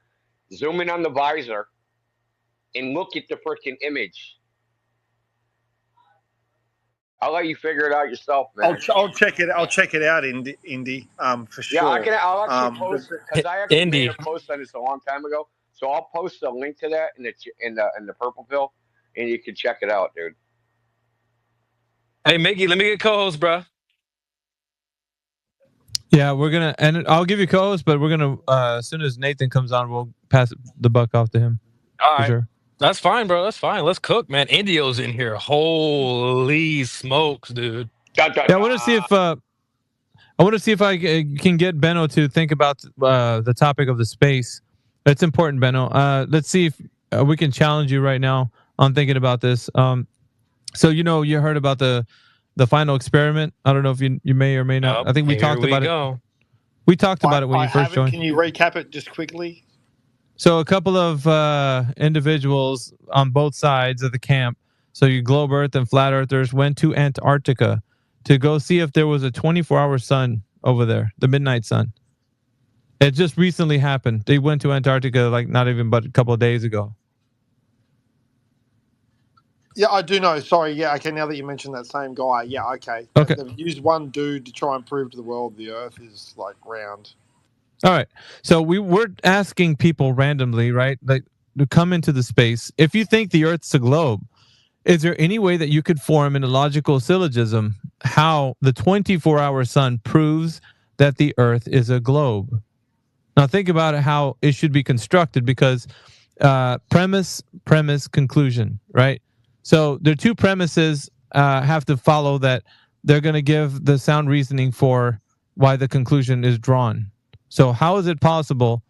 zoom in on the visor, and look at the freaking image. I'll let you figure it out yourself, man. I'll check it. I'll check it out, Indy. For sure. Yeah, I'll actually post it because I actually made a post on this a long time ago. So I'll post a link to that in the purple pill, and you can check it out, dude. Hey, Mickey, let me get co-host, bro. Yeah, we're gonna, and I'll give you co-host, but we're gonna as soon as Nathan comes on, we'll pass the buck off to him. All right, sure. That's fine, bro. That's fine. Let's cook, man. Indio's in here. Holy smokes, dude. Yeah, I want to see if I can get Benno to think about the topic of the space. It's important, Benno. Let's see if we can challenge you right now on thinking about this. So you heard about the final experiment. I don't know if you may or may not. I think we talked about it. We talked about it when you first joined. Can you recap it just quickly? So a couple of individuals on both sides of the camp, so you globe Earth and flat earthers, went to Antarctica to go see if there was a 24-hour sun over there, the midnight sun. It just recently happened. They went to Antarctica like not even but a couple of days ago. Yeah, I do know. Sorry. Yeah, okay, now that you mentioned that same guy. Yeah, okay. Okay. They've used one dude to try and prove to the world the Earth is like round. All right. So we're asking people randomly, right? Like to come into the space. If you think the Earth's a globe, is there any way that you could form in a logical syllogism how the 24-hour sun proves that the Earth is a globe? Now think about it, how it should be constructed, because premise, conclusion, right? So there are two premises have to follow that they're going to give the sound reasoning for why the conclusion is drawn. So how is it possible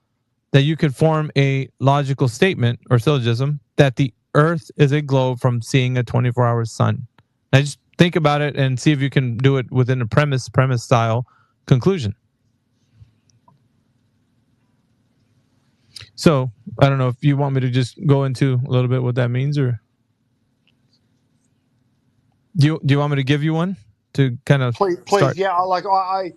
that you could form a logical statement or syllogism that the Earth is a globe from seeing a 24-hour sun? Now just think about it and see if you can do it within a premise style conclusion. So I don't know if you want me to just go into a little bit what that means, or Do you want me to give you one to kind of Please, start? yeah. I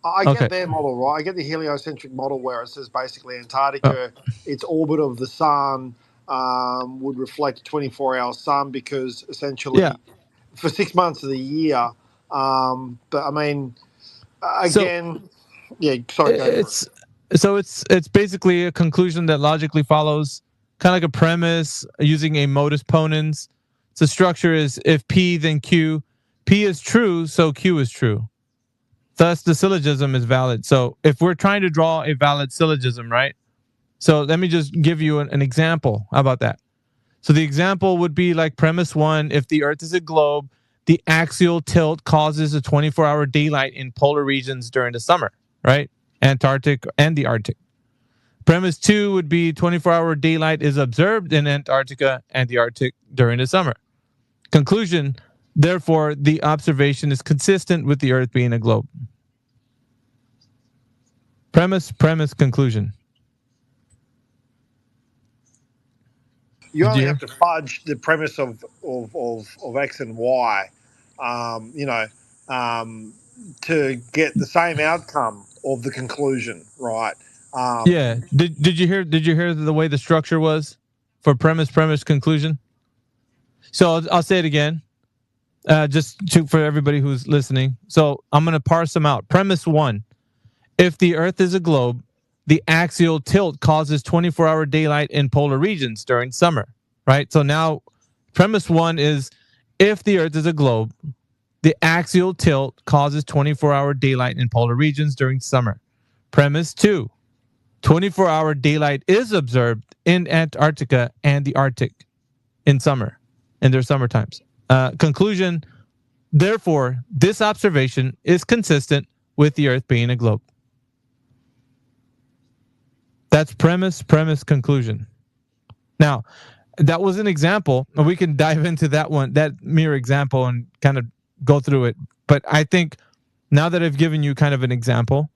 Okay. get their model, right? I get the heliocentric model where it says basically Antarctica, its orbit of the sun would reflect a 24-hour sun because essentially for 6 months of the year. But I mean, again, sorry. Go for it. It's basically a conclusion that logically follows, kind of like a premise using a modus ponens. So structure is if P then Q. P is true, so Q is true. Thus, the syllogism is valid. So if we're trying to draw a valid syllogism, right? So let me just give you an example. How about that? So the example would be like premise 1, if the Earth is a globe, the axial tilt causes a 24-hour daylight in polar regions during the summer, right? Antarctic and the Arctic. Premise 2 would be 24-hour daylight is observed in Antarctica and the Arctic during the summer. Conclusion, therefore, the observation is consistent with the Earth being a globe. Premise, conclusion. You only have to fudge the premise of X and Y, to get the same outcome of the conclusion, right? Yeah. Did you hear the way the structure was for premise, conclusion? So I'll say it again, for everybody who's listening. So I'm going to parse them out. Premise 1, if the Earth is a globe, the axial tilt causes 24-hour daylight in polar regions during summer, right? So now premise 1 is if the Earth is a globe, the axial tilt causes 24-hour daylight in polar regions during summer. Premise 2, 24-hour daylight is observed in Antarctica and the Arctic in their summer times. Conclusion, therefore, this observation is consistent with the Earth being a globe. That's premise, conclusion. Now, that was an example, and we can dive into that mere example and kind of go through it. But I think now that I've given you kind of an example,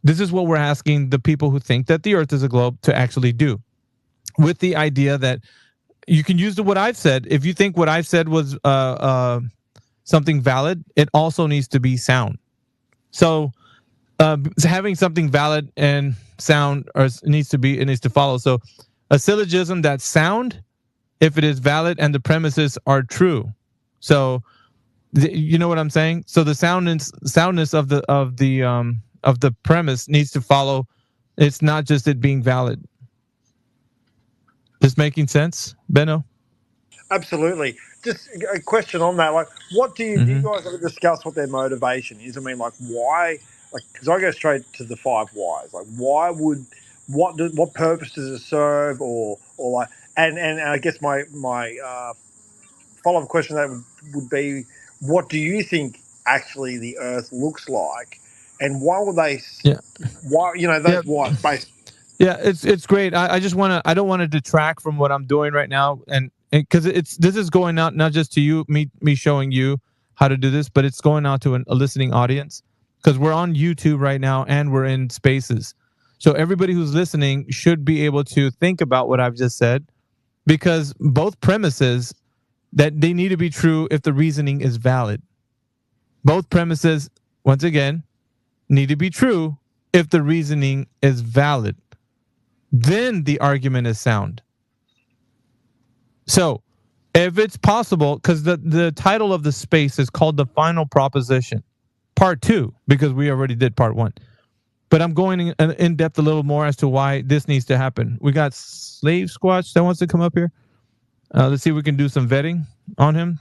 this is what we're asking the people who think that the Earth is a globe to actually do, with the idea that you can use what I've said. If you think what I've said was something valid, it also needs to be sound. So having something valid and sound it needs to follow. So a syllogism that's sound if it is valid and the premises are true. So you know what I'm saying? So the soundness of the premise needs to follow. It's not just it being valid. This making sense, Benno? Absolutely. Just a question on that. Like, what do you guys ever discuss what their motivation is? I mean, like, why? Like, because I go straight to the 5 whys. Like, what purpose does it serve, or like, and I guess my follow-up question to that would be, what do you think actually the Earth looks like, and why would they? Yeah. Why those whys based. Yeah, it's great. I don't want to detract from what I'm doing right now, and because this is going out not just to you, me showing you how to do this, but it's going out to a listening audience, because we're on YouTube right now and we're in Spaces. So everybody who's listening should be able to think about what I've just said, because both premises that they need to be true if the reasoning is valid. Both premises, once again, need to be true if the reasoning is valid. Then the argument is sound. So if it's possible, because the title of the space is called The Final Proposition, Part 2, because we already did Part 1. But I'm going in depth a little more as to why this needs to happen. We got Slave Squatch that wants to come up here. Let's see if we can do some vetting on him.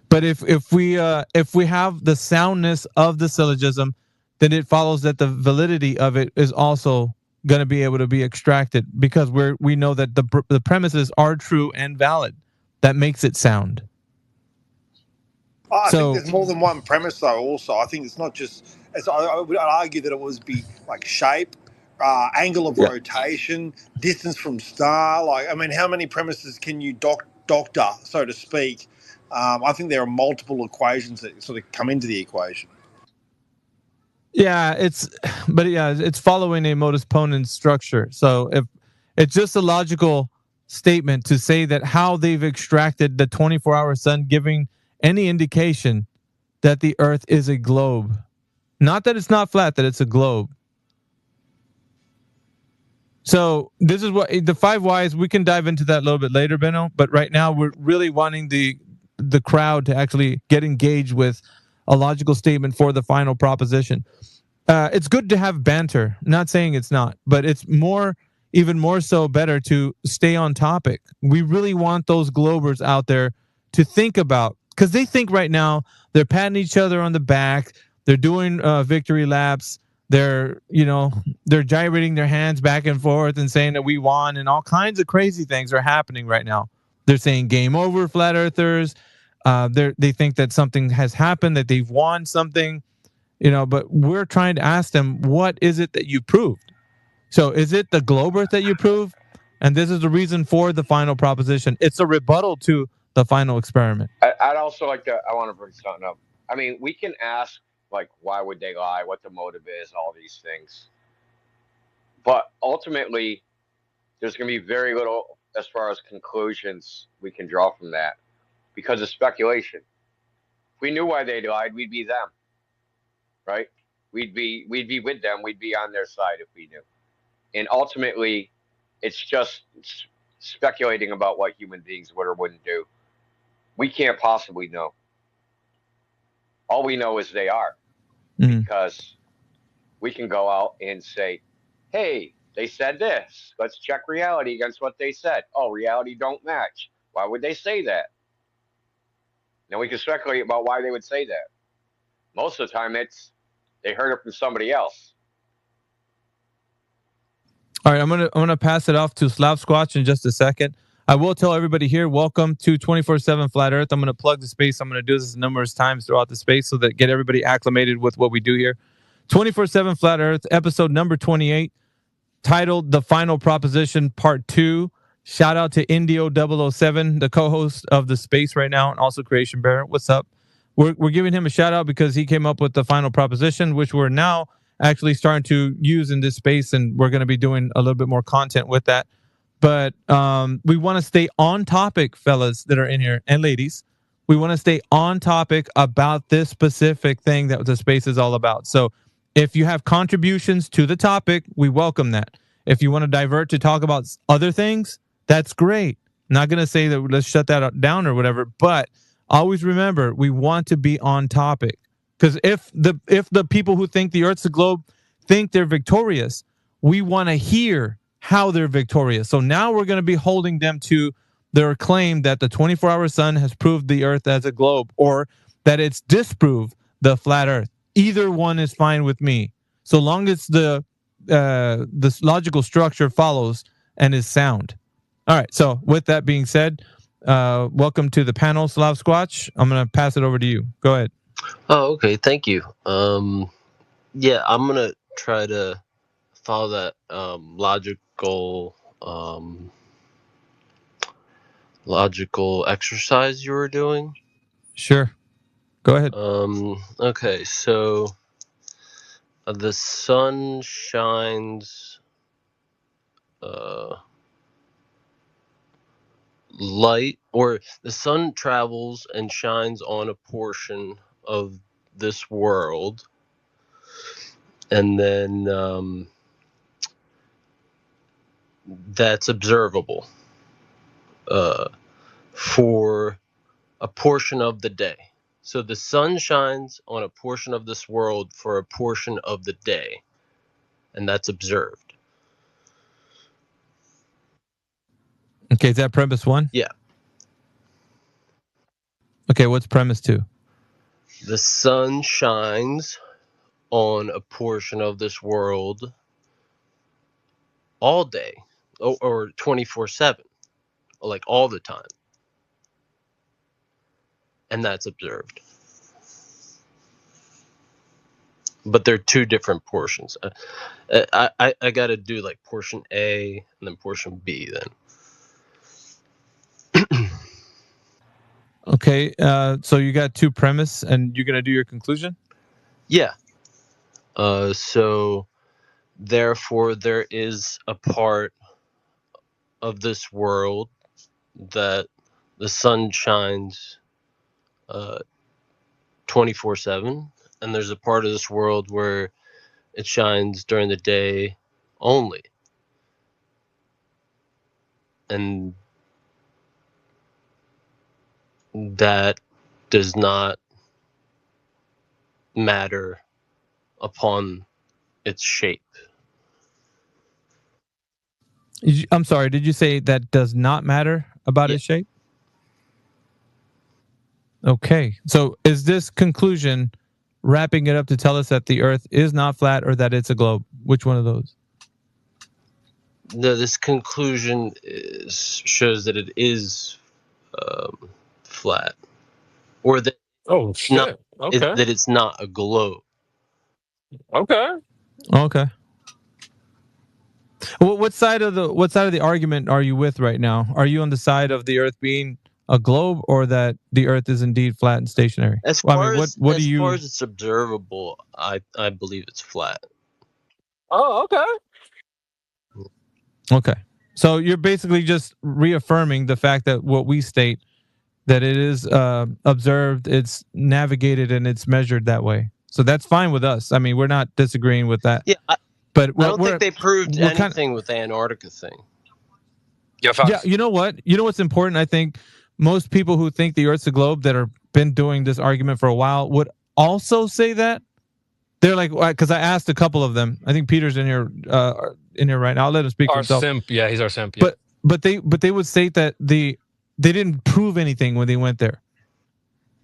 But if we have the soundness of the syllogism, then it follows that the validity of it is also going to be able to be extracted, because we know that the premises are true and valid. That makes it sound. I think there's more than one premise, though. Also, I think it's not just. I would argue that it would be like shape, angle of rotation, distance from star. Like, I mean, how many premises can you doctor, so to speak? I think there are multiple equations that sort of come into the equation. Yeah, it's following a modus ponens structure. So if it's just a logical statement to say that how they've extracted the 24-hour sun, giving any indication that the Earth is a globe. Not that it's not flat, that it's a globe. So this is what the 5 whys, we can dive into that a little bit later, Benno, but right now we're really wanting the crowd to actually get engaged with a logical statement for the final proposition. It's good to have banter. Not saying it's not, but it's even more so better to stay on topic. We really want those globers out there to think about, because they think right now they're patting each other on the back. They're doing victory laps. They're gyrating their hands back and forth and saying that we won, and all kinds of crazy things are happening right now. They're saying game over, flat earthers. They think that something has happened, that they've won something, but we're trying to ask them, what is it that you proved? So is it the globe Earth that you proved? And this is the reason for the final proposition. It's a rebuttal to the final experiment. I'd also like to, I want to bring something up. I mean, we can ask, like, why would they lie? What the motive is, all these things. But ultimately, there's going to be very little as far as conclusions we can draw from that because of speculation. If we knew why they lied, we'd be them, right? We'd be with them. We'd be on their side if we knew. And ultimately, it's just speculating about what human beings would or wouldn't do. We can't possibly know. All we know is they are. Because we can go out and say, hey, they said this. Let's check reality against what they said. Oh, reality don't match. Why would they say that? Now we can speculate about why they would say that. Most of the time it's they heard it from somebody else. All right, I'm gonna pass it off to Slav Squatch in just a second. I will tell everybody here, welcome to 24/7 Flat Earth. I'm going to plug the space. I'm going to do this numerous times throughout the space so that get everybody acclimated with what we do here. 24/7 Flat Earth, episode number 28, titled The Final Proposition, Part 2. Shout out to Indio 007, the co-host of the space right now, and also Creation Bear. What's up? We're giving him a shout out because he came up with the final proposition, which we're now actually starting to use in this space, and we're going to be doing a little bit more content with that. But we want to stay on topic, fellas that are in here, and ladies. We want to stay on topic about this specific thing that the space is all about. So if you have contributions to the topic, we welcome that. If you want to divert to talk about other things, that's great. Not going to say that let's shut that down or whatever, but always remember, we want to be on topic. Because if the people who think the Earth's a globe think they're victorious, we want to hear how they're victorious. So now we're going to be holding them to their claim that the 24-hour sun has proved the Earth as a globe, or that it's disproved the flat Earth. Either one is fine with me, so long as the logical structure follows and is sound. All right. So with that being said, welcome to the panel, Slav Squatch. I'm going to pass it over to you. Go ahead. Oh, okay. Thank you. Yeah, I'm going to try to follow that logical exercise you were doing. Sure. Go ahead. Okay, so the sun shines light, or the sun travels and shines on a portion of this world, and then that's observable for a portion of the day. So the sun shines on a portion of this world for a portion of the day, and that's observed. Okay, is that premise 1? Yeah. Okay, what's premise 2? The sun shines on a portion of this world all day, or 24/7, like all the time. And that's observed. But they're two different portions. I got to do like portion A and then portion B then. Okay, so you got 2 premise, and you're going to do your conclusion? Yeah. So therefore there is a part of this world that the sun shines 24/7, and there's a part of this world where it shines during the day only. And that does not matter upon its shape. I'm sorry, did you say that does not matter about its shape? Okay. So is this conclusion wrapping it up to tell us that the Earth is not flat or that it's a globe? Which one of those? No, this conclusion shows that it is flat, or that that it's not a globe. Okay. Okay. Well, what side of the argument are you with right now? Are you on the side of the Earth being a globe, or that the Earth is indeed flat and stationary? As far as it's observable, I believe it's flat. Oh, okay. Okay. So you're basically just reaffirming the fact that what we state, that it is observed, it's navigated, and it's measured that way. So that's fine with us. I mean, we're not disagreeing with that. Yeah, but I don't think they proved anything with the Antarctica thing. Yeah, you know what? You know what's important? I think most people who think the Earth's a globe that have been doing this argument for a while would also say that. They're like, because I asked a couple of them. I think Peter's in here right now. I'll let him speak for Our himself. simp, yeah, he's our simp. Yeah. But they would state that they didn't prove anything when they went there.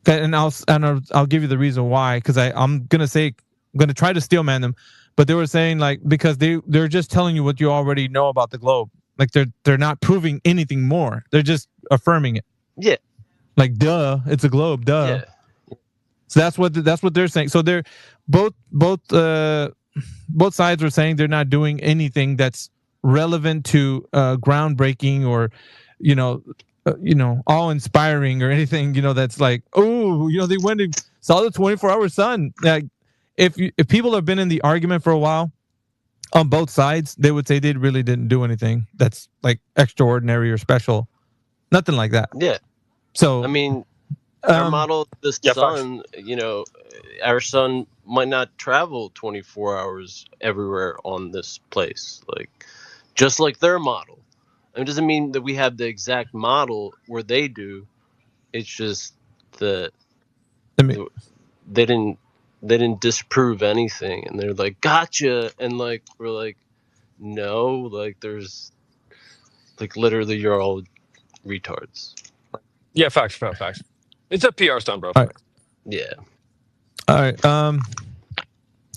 Okay, and I'll give you the reason why, because I'm gonna try to steelman them, but they were saying like because they're just telling you what you already know about the globe. Like they're not proving anything more. They're just affirming it. Yeah. Like duh, it's a globe. Duh. Yeah. So that's what they're saying. So they're both sides were saying they're not doing anything that's relevant to groundbreaking or awe-inspiring or anything that's like, oh, they went and saw the 24-hour sun. Like if people have been in the argument for a while on both sides, they would say they really didn't do anything that's like extraordinary or special. Nothing like that. Yeah. So I mean, our model of the sun, our sun might not travel 24 hours everywhere on this place, like just like their model. It doesn't mean that we have the exact model where they do. It's just that they didn't disprove anything, and they're like, gotcha, and like we're like, no, like there's like literally you're all retards. Yeah, facts. It's a PR stunt, bro. All right. Yeah. All right.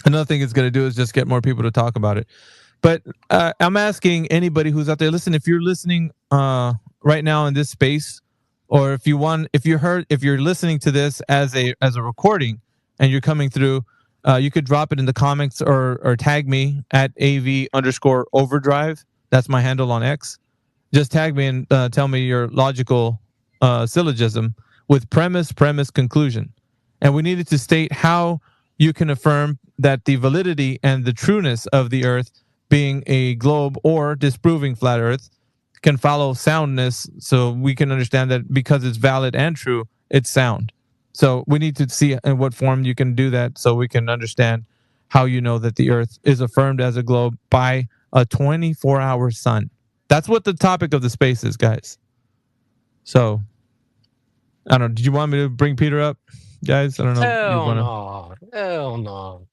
Another thing it's going to do is just get more people to talk about it. But I'm asking anybody who's out there, listen, if you're listening right now in this space, or if you're listening to this as a recording and you're coming through, you could drop it in the comments or tag me at AV_overdrive. That's my handle on X. Just tag me and tell me your logical syllogism with premise, conclusion. And we needed to state how you can affirm that the validity and the trueness of the Earth being a globe or disproving flat Earth can follow soundness, so we can understand that because it's valid and true, it's sound. So we need to see in what form you can do that so we can understand how you know that the Earth is affirmed as a globe by a 24-hour sun. That's what the topic of the space is, guys. So, I don't know. Did you want me to bring Peter up, guys? I don't know. Hell no.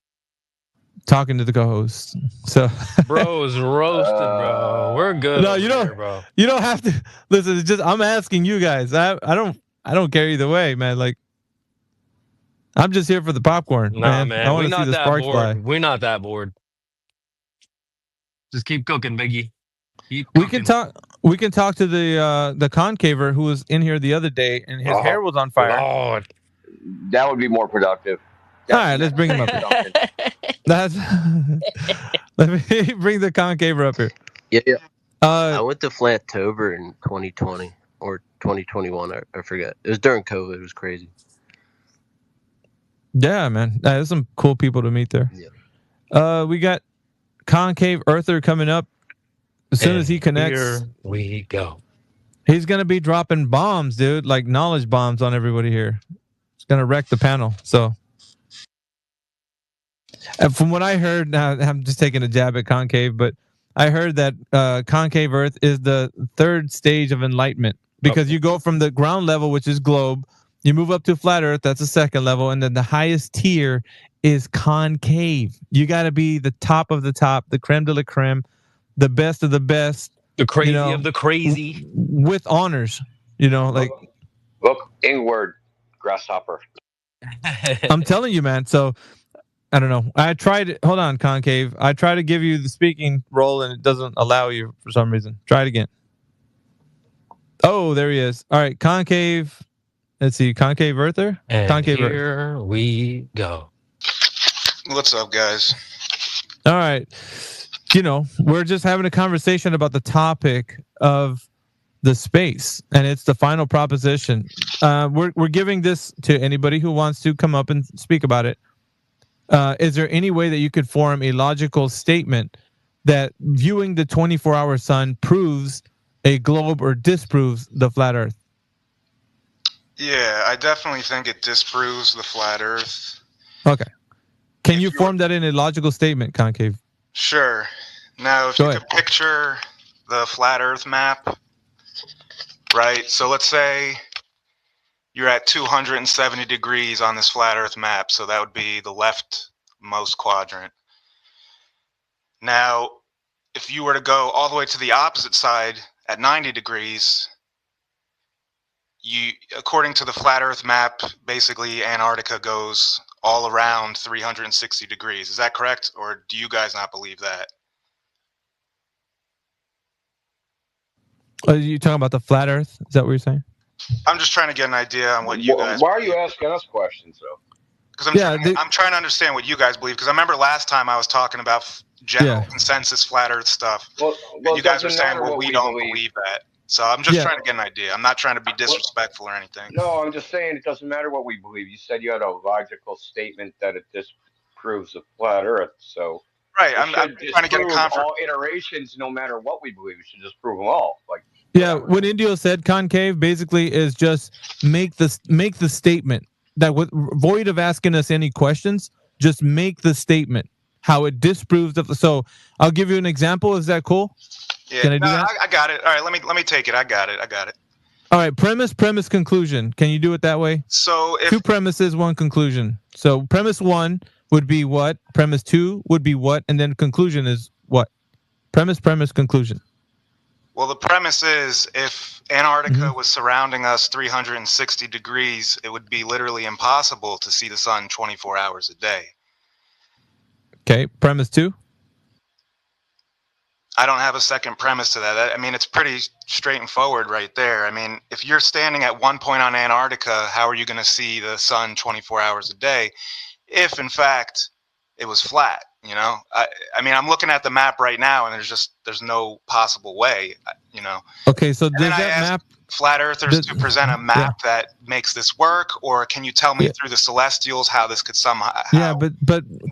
Talking to the co-host. So Bro's roasted, bro. We're good. No, you don't. Bro. You don't have to listen. It's just I'm asking you guys. I don't care either way, man. Like I'm just here for the popcorn. Nah, man. man. I want We're to see not the that sparks bored. fly. We're not that bored. Just keep cooking, Biggie. We can talk to the concaver who was in here the other day and his hair was on fire. Lord. That would be more productive. All right, let's bring him up. Let me bring the concaver up here. Yeah. I went to Flattober in 2020 or 2021. I forget. It was during COVID. It was crazy. Yeah, man. There's some cool people to meet there. Yeah. We got Concave Earther coming up. as soon as he connects, here we go. He's gonna be dropping bombs, dude, like knowledge bombs on everybody here. It's gonna wreck the panel. So, and from what I heard, now I'm just taking a jab at Concave, but I heard that concave Earth is the third stage of enlightenment because you go from the ground level, which is globe, you move up to flat Earth, that's the second level, and then the highest tier is concave. You got to be the top of the top, the creme de la creme, the best of the best, the crazy of the crazy, with honors. Like look inward, grasshopper. I'm telling you, man. So I don't know. I tried it. Hold on, Concave. I try to give you the speaking role, and it doesn't allow you for some reason. Try it again. Oh, there he is. All right, Concave. Let's see, Concave Earther. And Concave here we go. What's up, guys? All right. We're just having a conversation about the topic of the space, and it's the final proposition. We're giving this to anybody who wants to come up and speak about it. Is there any way that you could form a logical statement that viewing the 24-hour sun proves a globe or disproves the flat Earth? Yeah, I definitely think it disproves the flat Earth. Okay. Can you form that in a logical statement, Concave? Sure. Now, if you could picture the flat Earth map, right? So let's say you're at 270 degrees on this flat Earth map, so that would be the leftmost quadrant. Now, if you were to go all the way to the opposite side at 90 degrees, according to the flat Earth map, basically Antarctica goes all around 360 degrees. Is that correct? Or do you guys not believe that? Are you talking about the flat Earth? Is that what you're saying? I'm just trying to get an idea on what you guys. Why are you asking us questions, though? Because I'm trying to understand what you guys believe. Because I remember last time I was talking about general consensus flat Earth stuff. Well, and you guys were saying, well, we don't believe that. So I'm just trying to get an idea. I'm not trying to be disrespectful or anything. No, I'm just saying it doesn't matter what we believe. You said you had a logical statement that it disproves the flat Earth. So right, I'm trying to get a confirmation. All iterations, no matter what we believe, we should just prove them all. What Indio said, Concave, basically is just make the statement that void of asking us any questions, just make the statement how it disproves the. So I'll give you an example. Is that cool? Yeah, can I do that? I got it. All right, let me take it. I got it. All right, premise, conclusion. Can you do it that way? So if 2 premises, 1 conclusion. So premise 1 would be what? Premise 2 would be what? And then conclusion is what? Premise, conclusion. Well, the premise is if Antarctica was surrounding us 360 degrees, it would be literally impossible to see the sun 24 hours a day. Okay, premise 2? I don't have a second premise to that. I mean, it's pretty straightforward right there. I mean, if you're standing at one point on Antarctica, how are you going to see the sun 24 hours a day if, in fact, it was flat? I mean, I'm looking at the map right now, and there's no possible way. Okay, so does that map flat earthers to present a map that makes this work, or can you tell me through the celestials how this could somehow? But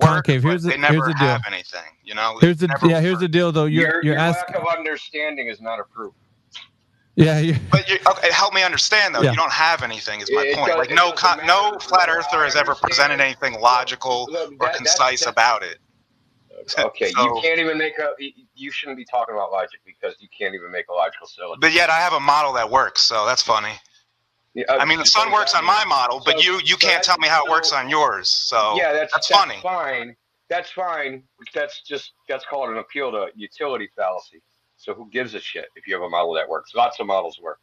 Concave, here's the they never deal. have anything. Here's the deal though. You're asking. Lack of understanding is not a proof. Yeah, but okay, help me understand though. Yeah. You don't have anything, is my point. Like no flat earther has ever presented anything logical or concise about it. Okay, you can't even you shouldn't be talking about logic because you can't even make a logical syllogism. But yet I have a model that works, so that's funny. I mean, the sun works on my model, but you can't tell me how it works on yours. So yeah, that's funny. Fine. That's fine. That's called an appeal to utility fallacy. So who gives a shit if you have a model that works? Lots of models work.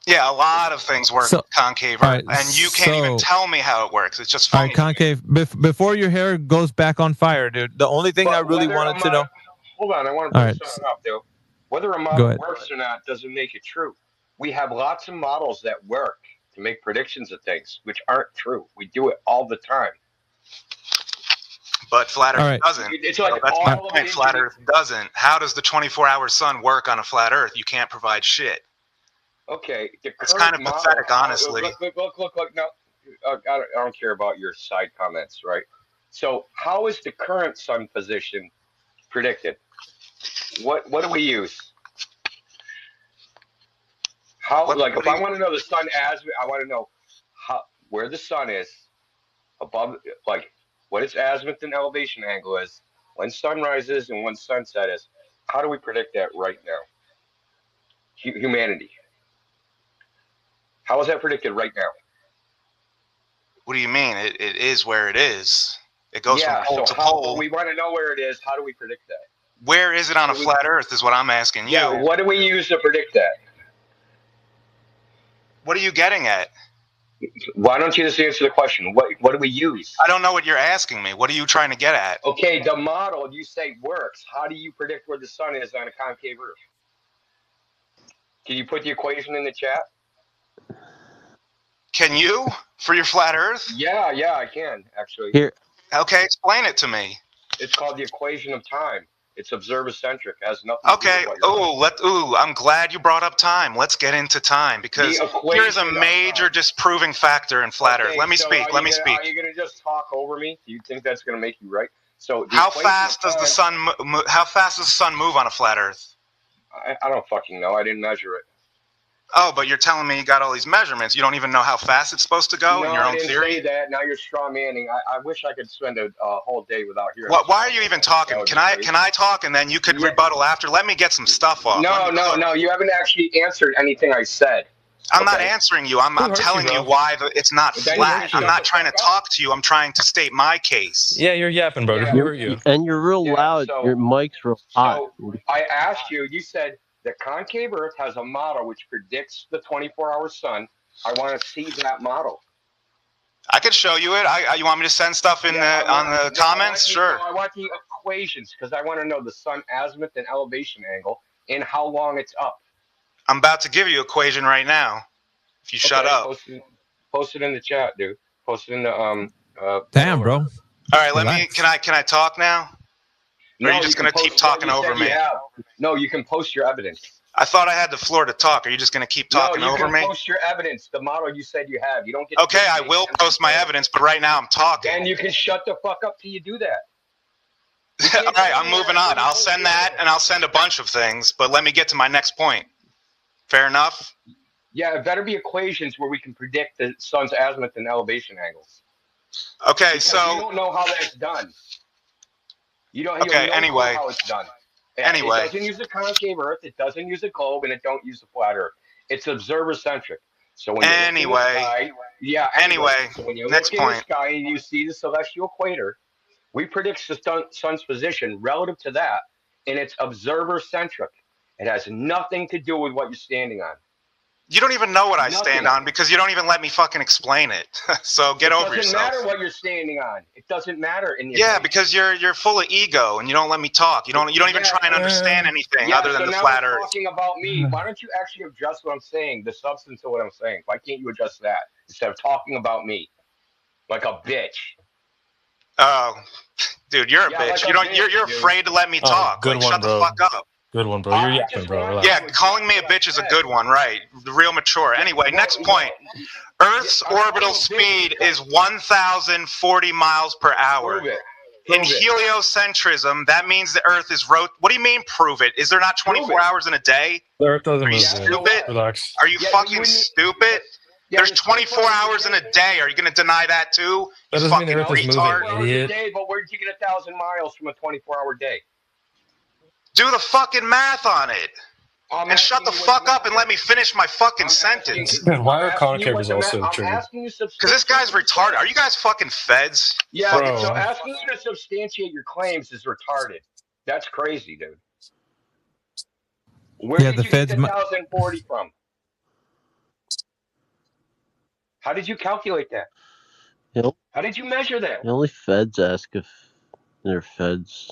Yeah, a lot of things work concave, right, and you can't even tell me how it works. It's just funny. All right, Concave, before your hair goes back on fire, dude, the only thing I really wanted to know... Hold on, I want to bring something up, though. Whether a model works or not doesn't make it true. We have lots of models that work to make predictions of things, which aren't true. We do it all the time. But flat Earth doesn't. It's like that's my point. Flat Earth doesn't. How does the 24-hour sun work on a flat Earth? You can't provide shit. Okay, it's kind of pathetic, honestly. Look. No, I don't care about your side comments, right? So, how is the current sun position predicted? What do we use? How if I want to know the sun azimuth, I want to know where the sun is above, like what its azimuth and elevation angle is, when sunrise is and when sunset is. How do we predict that right now? Humanity. How is that predicted right now? What do you mean? It is where it is. It goes from pole to how, pole. We want to know where it is. How do we predict that? Where is it on a flat Earth is what I'm asking you. Yeah, what do we use to predict that? What are you getting at? Why don't you just answer the question? What do we use? I don't know what you're asking me. What are you trying to get at? Okay, the model you say works. How do you predict where the sun is on a concave Earth? Can you put the equation in the chat? Can you? For your flat Earth? Yeah, I can, actually. Here. Okay, explain it to me. It's called the equation of time. It's observer-centric. It has nothing to Okay. do with I'm glad you brought up time. Let's get into time because here's a major disproving factor in flat Earth. Let me speak. Are you going to just talk over me? Do you think that's going to make you right? So how fast does the sun move on a flat Earth? I don't fucking know. I didn't measure it. Oh, but you're telling me you got all these measurements. You don't even know how fast it's supposed to go in your own theory? Say that. Now you're straw manning. I wish I could spend a whole day without hearing. Why are you even talking? Can I talk and then you could rebuttal after? Let me get some stuff off. No. You haven't actually answered anything I said. I'm not answering you. I'm telling you why it's not flat. I'm not trying to talk to you. I'm trying to state my case. Yeah, you're yapping, bro. Yeah. Who are you? And you're real loud. Your mic's real hot. So I asked you. You said the concave Earth has a model which predicts the 24-hour sun. I want to see that model. I could show you it. You want me to send stuff in on the comments? Sure. I want the equations because I want to know the sun azimuth and elevation angle and how long it's up. I'm about to give you an equation right now. If you shut up. Post it in the chat, dude. Post it in the Damn, bro. All right, Can I talk now? Or are you just gonna keep talking over me? No, you can post your evidence. I thought I had the floor to talk. Are you just gonna keep talking over me? No, you can post your evidence. The model you said you have. You don't get. Okay, I will post my evidence, but right now I'm talking. And you can shut the fuck up till you do that. All right, I'm moving on. I'll send that, and I'll send a bunch of things. But let me get to my next point. Fair enough? Yeah, it better be equations where we can predict the sun's azimuth and elevation angles. Okay, because so you don't know how that's done. You don't. Okay, anyway. How it's done. Anyway. It doesn't use a concave Earth. It doesn't use a globe, and it don't use a flat Earth. It's observer-centric. So when you look in the sky, so when you next look in point. the sky and you see the celestial equator, we predict the sun's position relative to that, and it's observer-centric. It has nothing to do with what you're standing on. You don't even know what I stand on because you don't even let me fucking explain it. So get over yourself. It doesn't matter what you're standing on. It doesn't matter. Because you're full of ego and you don't let me talk. You don't even try and understand anything other than the flat Earth. Talking about me. Why don't you actually address what I'm saying, the substance of what I'm saying? Why can't you address that instead of talking about me like a bitch? Oh, dude, you're a bitch. You're afraid to let me talk. Good one, shut bro. the fuck up. Good one, bro. You're yapping, bro. Relax. Yeah, calling me a bitch is a good one, right? The real mature. Anyway, next point. Earth's orbital speed is 1,040 miles per hour. In heliocentrism, that means the Earth is What do you mean, prove it? Is there not 24 hours in a day? The Earth doesn't Are you move. stupid? Relax. Are you fucking stupid? There's 24 hours in a day. Are you going to deny that too? That doesn't mean the Earth is moving, idiot. But where did you get 1,000 miles from a 24-hour day? Do the fucking math on it. And shut the fuck up and let me finish my fucking sentence. Man, why are concaves also true? Because this guy's retarded. Are you guys fucking feds? Yeah, Bro. so asking you to substantiate your claims is retarded. That's crazy, dude. Where did you get the 1,040 from? How did you calculate that? How did you measure that? The only feds ask if they're feds.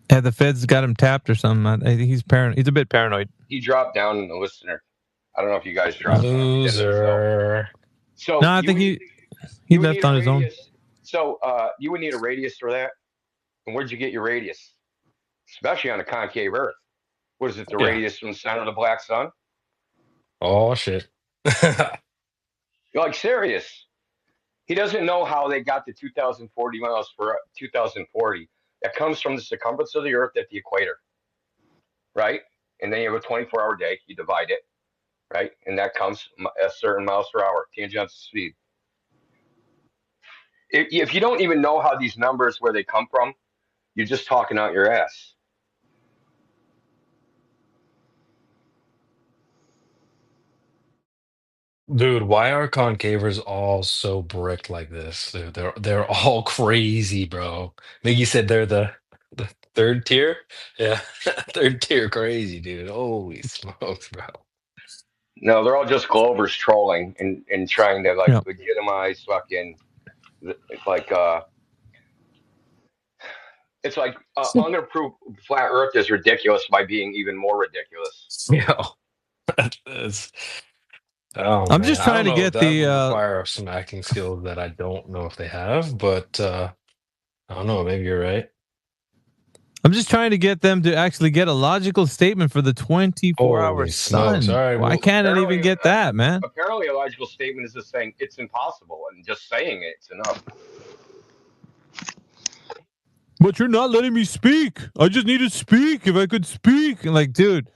Yeah, the feds got him tapped or something. I think he's paranoid. He's a bit paranoid. He dropped down in the listener. I don't know if you guys dropped. Loser. So No, I think he left on his own. So you would need a radius for that. And where'd you get your radius? Especially on a concave Earth. What is it? The radius from the center of the black sun? Oh shit. You're like serious. He doesn't know how they got to 2,040 miles per 2040 That comes from the circumference of the Earth at the equator, right? And then you have a 24-hour day. You divide it, right? And that comes a certain miles per hour, tangential speed. If you don't even know how these numbers, where they come from, you're just talking out your ass. Dude, why are concavers all so bricked like this? They're all crazy, bro. Miggy said they're the third tier. Yeah, third tier crazy, dude. Holy smokes, bro. No, they're all just Glovers trolling and trying to like legitimize fucking like it's like I'm gonna prove flat Earth is ridiculous by being even more ridiculous. Yeah, it's. Oh, I'm man. just I trying don't to know if get that the. would require some acting skills that I don't know if they have, but I don't know. Maybe you're right. I'm just trying to get them to actually get a logical statement for the 24-hour Holy sun. smokes. All right, Why well, can't it even get that, man? Apparently, a logical statement is just saying it's impossible, and just saying it's enough. But you're not letting me speak. I just need to speak. If I could speak. And like, dude,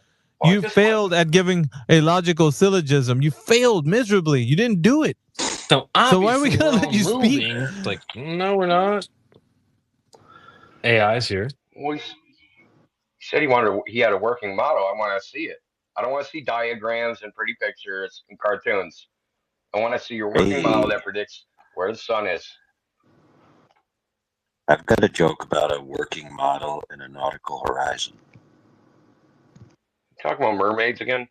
you failed at giving a logical syllogism. You failed miserably. You didn't do it. So why are we gonna let you speak? It's like, no, we're not. AI's here. Well, he said he had a working model. I want to see it. I don't want to see diagrams and pretty pictures and cartoons. I want to see your working model that predicts where the sun is. I've got a joke about a working model in a nautical horizon. Talking about mermaids again?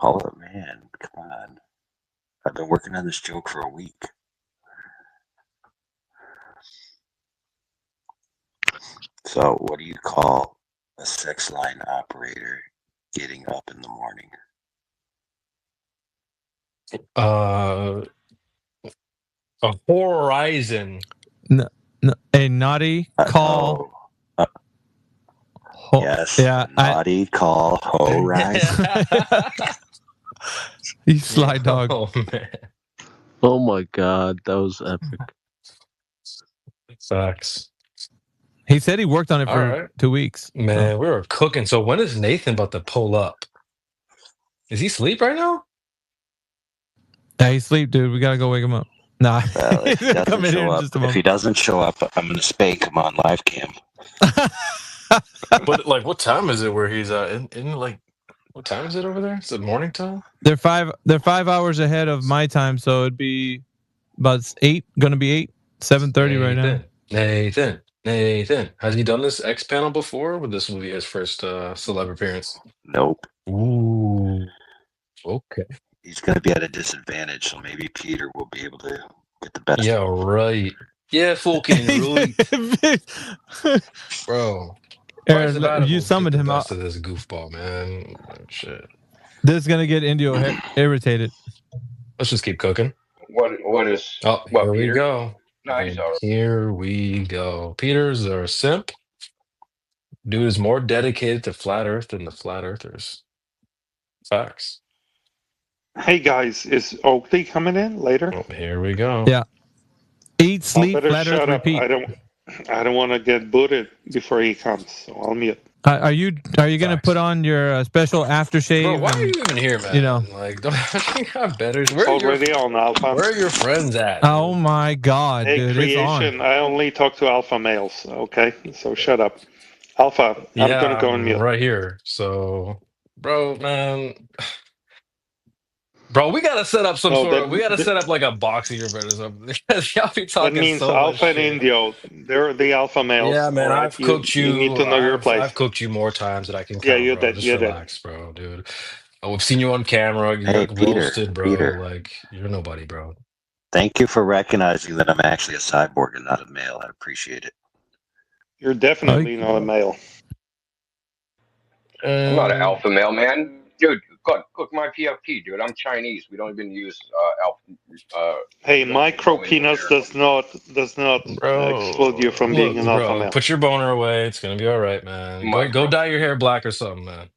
Oh man, come on. I've been working on this joke for a week. So, what do you call a sex line operator getting up in the morning? A horizon. No, a naughty call. Yes. Yeah. Naughty call. Horizon. You sly dog. Oh man. Oh my god, that was epic. Sucks. He said he worked on it All for right. 2 weeks. Man, we were cooking. So when is Nathan about to pull up? Is he asleep right now? Yeah, he's asleep, dude. We gotta go wake him up. Nah. Well, if he doesn't Come in here show in up, just a moment. if he doesn't show up, I'm going to spank him on live cam. But like, what time is it where he's in like, what time is it over there? Is it morning time? They're 5 hours ahead of my time, so it'd be about 8. Gonna be 7:30 right now. Nathan, has he done this X panel before? Would this will be his first celeb appearance? Nope. Ooh. Okay. He's going to be at a disadvantage, so maybe Peter will be able to get the best. Yeah, right. Yeah, fucking right. Bro. Aaron, you summoned him Best out. of this goofball, man. Shit. This is gonna get Indio irritated. Let's just keep cooking. What is? Oh, What, here we Peter? go. No, he's all right. Here we go. Peter's our simp. Dude is more dedicated to flat Earth than the flat earthers. Facts. Hey guys, is Oakley coming in later? Oh, here we go. Yeah. Eat, sleep, better flat Earth, shut up. repeat. I don't want to get booted before he comes, so I'll mute. Are you gonna put on your special aftershave? Bro, why are and, you even here, man? You know. Like, don't you have better? It's already on Alpha. Where are your friends at? Oh my God, Hey, dude, it's on. creation, I only talk to alpha males, okay? So shut up. Alpha, I'm Yeah, going to go on mute. right here. So, bro, man. Bro, we gotta set up we gotta set up like a boxing event or something. Because y'all be That talking means so alpha much and shit. Indio. They're the alpha males. Yeah, man, all right? I've cooked you. You need to know your place. I've cooked you more times than I can count, Yeah, you bro. did, Just you did. relax, bro, dude. We've seen you on camera. You Hey, got Peter, roasted, bro. Peter. Like, you're nobody, bro. Thank you for recognizing that I'm actually a cyborg and not a male. I appreciate it. You're definitely not a male. I'm not an alpha male, man. Dude, cook my PFP, dude. I'm Chinese. We don't even use alpha. Hey, micro penis does not exclude you from being an alpha Bro, male. put your boner away. It's gonna be all right, man. Go dye your hair black or something, man.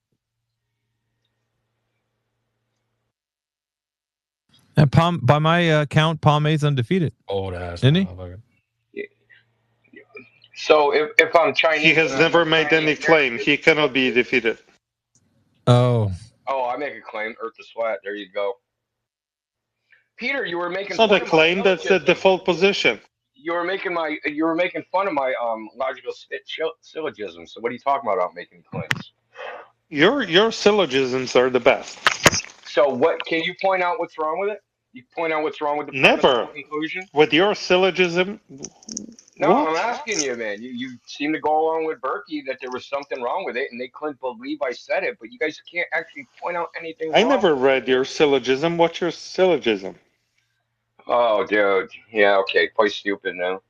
And by my count, Palme's undefeated. Old ass. Isn't he? So if I'm Chinese, He has never made any claim. He cannot be defeated. Oh. Oh, I make a claim. Earth is flat. There you go. Peter, you were making It's not fun a of claim. my That's the syllogism. default position. You were making fun of my logical syllogism. So what are you talking about making claims? Your syllogisms are the best. So what? Can you point out what's wrong with it? You point out what's wrong with the premise Never. and conclusion? With your syllogism. No, What? I'm asking you, man. You seem to go along with Berkey that there was something wrong with it, and they couldn't believe I said it. But you guys can't actually point out anything I wrong. never read your syllogism. What's your syllogism? Oh, dude. Yeah, okay. Quite stupid now.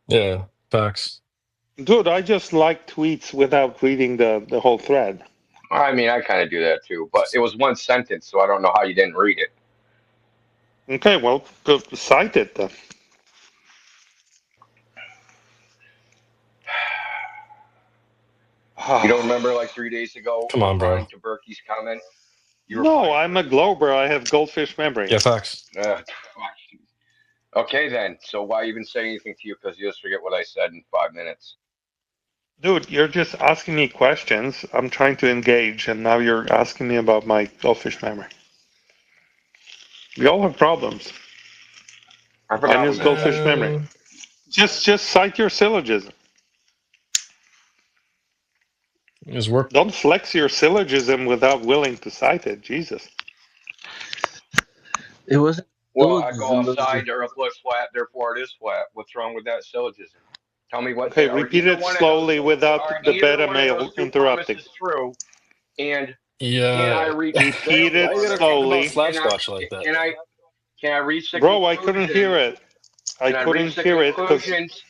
Yeah, facts. Dude, I just like tweets without reading the whole thread. I mean, I kind of do that too, but it was one sentence, so I don't know how you didn't read it. Okay, well, go cite it then. You don't remember like 3 days ago? Come on, bro. Replying to Berkey's comment. No, I'm a Glober. I have goldfish memory. Yeah, facts. Okay, then. So why even say anything to you? Because you just forget what I said in 5 minutes. Dude, you're just asking me questions. I'm trying to engage, and now you're asking me about my goldfish memory. We all have problems. I forgot Mine is what goldfish that memory. Just cite your syllogism. It's work. Don't flex your syllogism without willing to cite it. Jesus. It wasn't. Well, I go outside, the earth looks flat, therefore it is flat. What's wrong with that syllogism? Tell me what. Okay, repeat it slowly without the beta male interrupting. Is true, and Yeah. can I reach? Repeat it slowly. Flashscotch like that. Can I reach the Bro, I couldn't hear it. I Can couldn't reach the hear it because conclusions?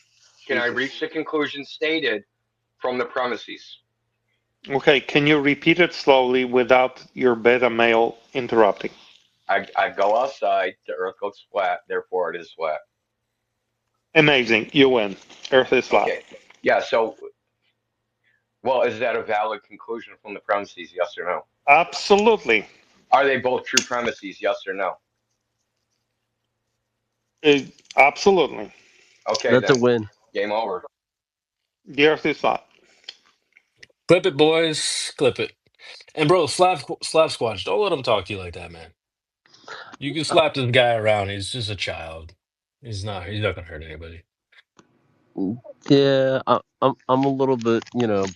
Can I reach the conclusion stated from the premises? Okay, can you repeat it slowly without your beta male interrupting? I go outside, the earth looks flat, therefore it is flat. Amazing, you win. Earth is flat. Okay. Yeah, so, well, is that a valid conclusion from the premises, yes or no? Absolutely. Are they both true premises, yes or no? Absolutely. Okay, That's then. a win. Game over. The Earth is flat. Clip it, boys. Clip it. And bro, slap squatch. Don't let him talk to you like that, man. You can slap this guy around. He's just a child. He's not gonna hurt anybody. Yeah, I'm a little bit,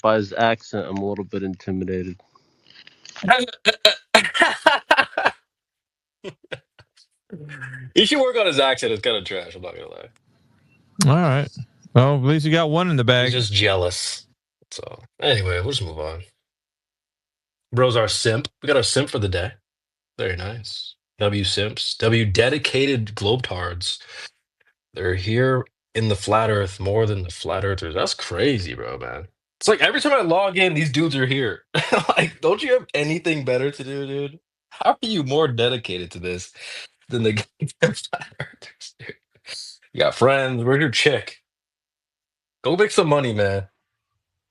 by his accent, I'm a little bit intimidated. He should work on his accent. It's kind of trash. I'm not gonna lie. All right. Well, at least you got one in the bag. He's just jealous. So anyway, we'll just move on. Bro's our simp. We got our simp for the day. Very nice. W simps. W dedicated globetards. They're here in the flat earth more than the flat earthers. That's crazy, bro, man. It's like every time I log in, these dudes are here. Like, don't you have anything better to do, dude? How are you more dedicated to this than the flat earthers, dude? You got friends. Where's your chick? Go make some money, man.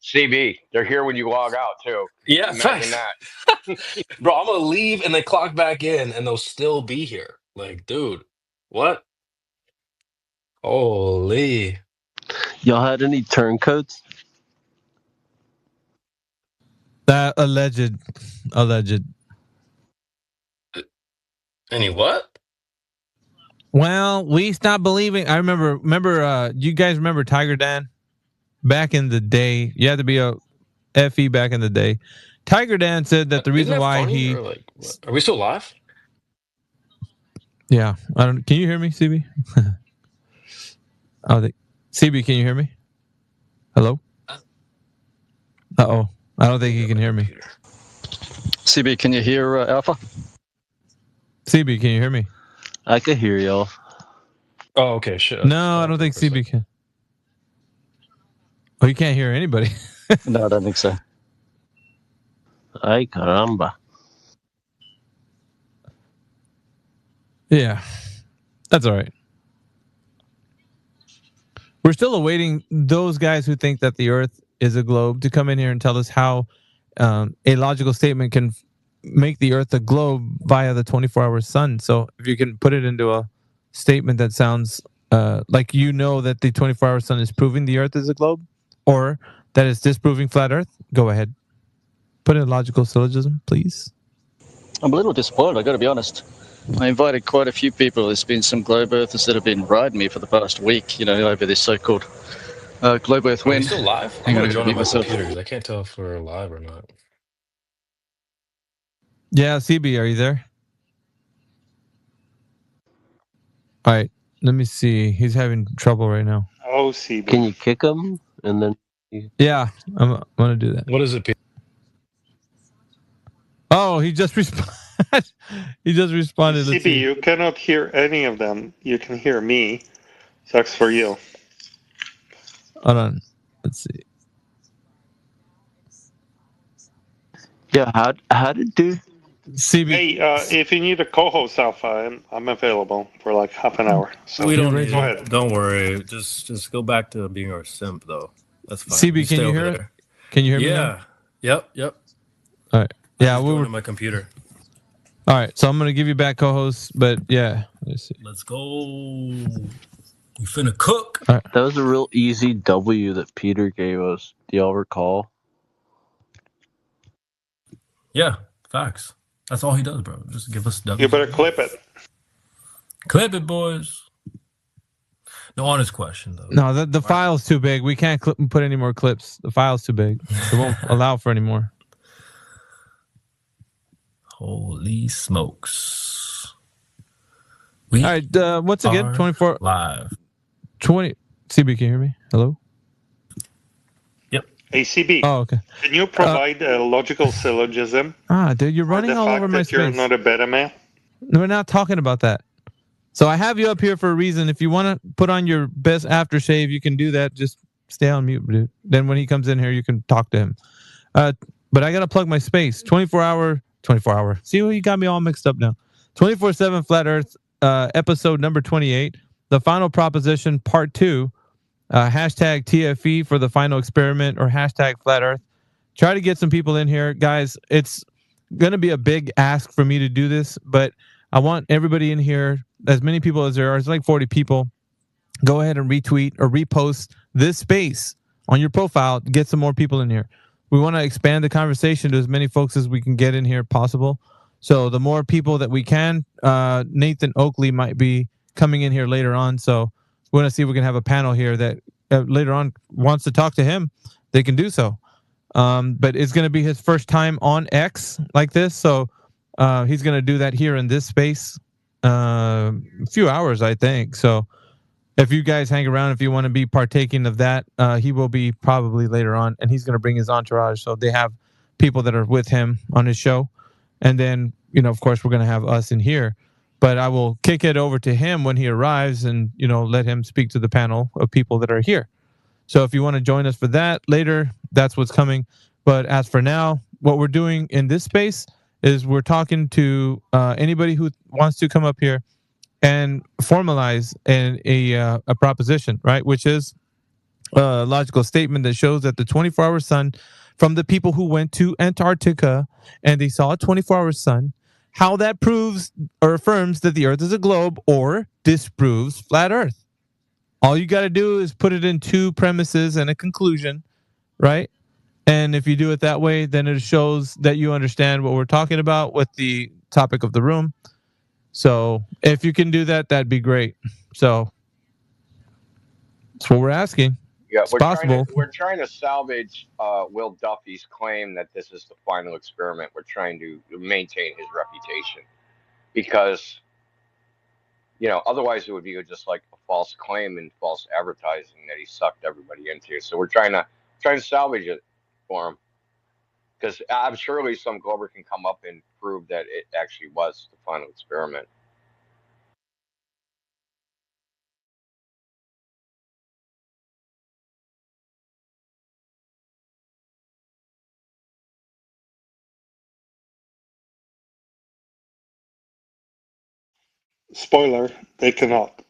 CB, they're here when you log out, too. Yeah, Imagine facts. Bro, I'm gonna leave and then clock back in and they'll still be here. Like, dude, what? Holy. Y'all had any turncoats? That alleged. Any what? Well, we stopped believing. I remember. You guys remember Tiger Dan? Back in the day, you had to be a FE back in the day. Tiger Dan said that the reason why he. Or like, what? Are we still live? Yeah, I don't. Can you hear me, CB? CB, can you hear me? Hello. Oh, I don't think he can hear me. CB, can you hear Alpha? CB, can you hear me? I can hear y'all. Oh, okay, shit. No, I don't think CB can. Oh, you can't hear anybody. No, I don't think so. Ay, caramba. Yeah, that's all right. We're still awaiting those guys who think that the Earth is a globe to come in here and tell us how a logical statement can make the Earth a globe via the 24-hour sun. So if you can put it into a statement that sounds like that the 24-hour sun is proving the Earth is a globe, or that it's disproving flat Earth, go ahead. Put in a logical syllogism, please. I'm a little disappointed, I got to be honest. I invited quite a few people. There's been some globe earthers that have been riding me for the past week, over this so-called globe earth Are we win. still live? I'm gonna join on my computer because I can't tell if we're live or not. Yeah, CB, are you there? All right, let me see. He's having trouble right now. Oh, CB. Can you kick him and then? Yeah, I'm gonna do that. What is it, Peter? Oh, he just responded. He just responded. Let's CB, see. you cannot hear any of them. You can hear me. Sucks for you. Hold on. Let's see. Yeah, how did do? CB. Hey, if you need a co-host, Alpha, I'm available for like half an hour. So We don't go need ahead. it. Don't worry. Just go back to being our simp, though. That's fine. CB, can you hear it? Can you hear me now? Yeah. Yep. All right. Yeah, we Going were. to my computer. All right, so I'm gonna give you back co-host, but yeah. Let's see. Let's go. We finna cook. All right. That was a real easy W that Peter gave us. Do y'all recall? Yeah, facts. That's all he does, bro. Just give us W. You better clip it. Clip it, boys. No honest question, though. No, the file's too big. We can't put any more clips. The file's too big. It won't allow for any more. Holy smokes. All right, once again, 24 live. 20. CB, can you hear me? Hello? Hey, CB. Oh, okay. Can you provide a logical syllogism? Dude, you're running the all fact over my that you're space. not a beta man? We're not talking about that. So I have you up here for a reason. If you want to put on your best aftershave, you can do that. Just stay on mute, dude. Then when he comes in here, you can talk to him. But I got to plug my space. 24 hour. See, you got me all mixed up now. 24/7 Flat Earth, episode number 28. The final proposition, part 2. Hashtag TFE for the final experiment, or hashtag Flat Earth. Try to get some people in here. Guys, it's going to be a big ask for me to do this, but I want everybody in here, as many people as there are. It's like 40 people. Go ahead and retweet or repost this space on your profile to get some more people in here. We want to expand the conversation to as many folks as we can get in here possible. So the more people that we can, Nathan Oakley might be coming in here later on. So we want to see if we can have a panel here that later on wants to talk to him. They can do so. But it's going to be his first time on X like this. So he's going to do that here in this space. A few hours, I think. So if you guys hang around, if you want to be partaking of that, he will be probably later on, and he's going to bring his entourage. So they have people that are with him on his show. And then, of course, we're going to have us in here. But I will kick it over to him when he arrives and, let him speak to the panel of people that are here. So if you want to join us for that later, that's what's coming. But as for now, what we're doing in this space is we're talking to anybody who wants to come up here and formalize a proposition, right? Which is a logical statement that shows that the 24-hour sun, from the people who went to Antarctica and they saw a 24-hour sun, how that proves or affirms that the Earth is a globe or disproves flat Earth. All you got to do is put it in 2 premises and a conclusion, right? And if you do it that way, then it shows that you understand what we're talking about with the topic of the room. So if you can do that, that'd be great. So that's what we're asking. Yeah, it's possible. We're trying to salvage Will Duffy's claim that this is the final experiment. We're trying to maintain his reputation because, otherwise it would be just like a false claim and false advertising that he sucked everybody into. So we're trying to salvage it for him, because I'm surely some Glober can come up and prove that it actually was the final experiment. Spoiler, they cannot.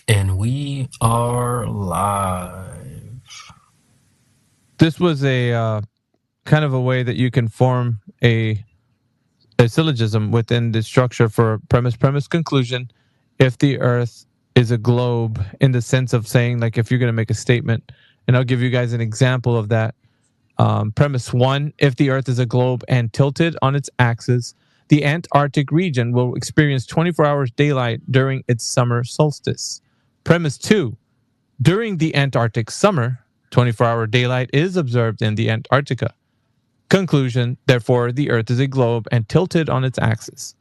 And we are live. This was a kind of a way that you can form a a syllogism within the structure for premise, conclusion. If the Earth is a globe, in the sense of saying, like, if you're going to make a statement, and I'll give you guys an example of that. Premise 1, if the Earth is a globe and tilted on its axis, the Antarctic region will experience 24 hours daylight during its summer solstice. Premise 2, during the Antarctic summer, 24-hour daylight is observed in the Antarctica. Conclusion, therefore, the Earth is a globe and tilted on its axis.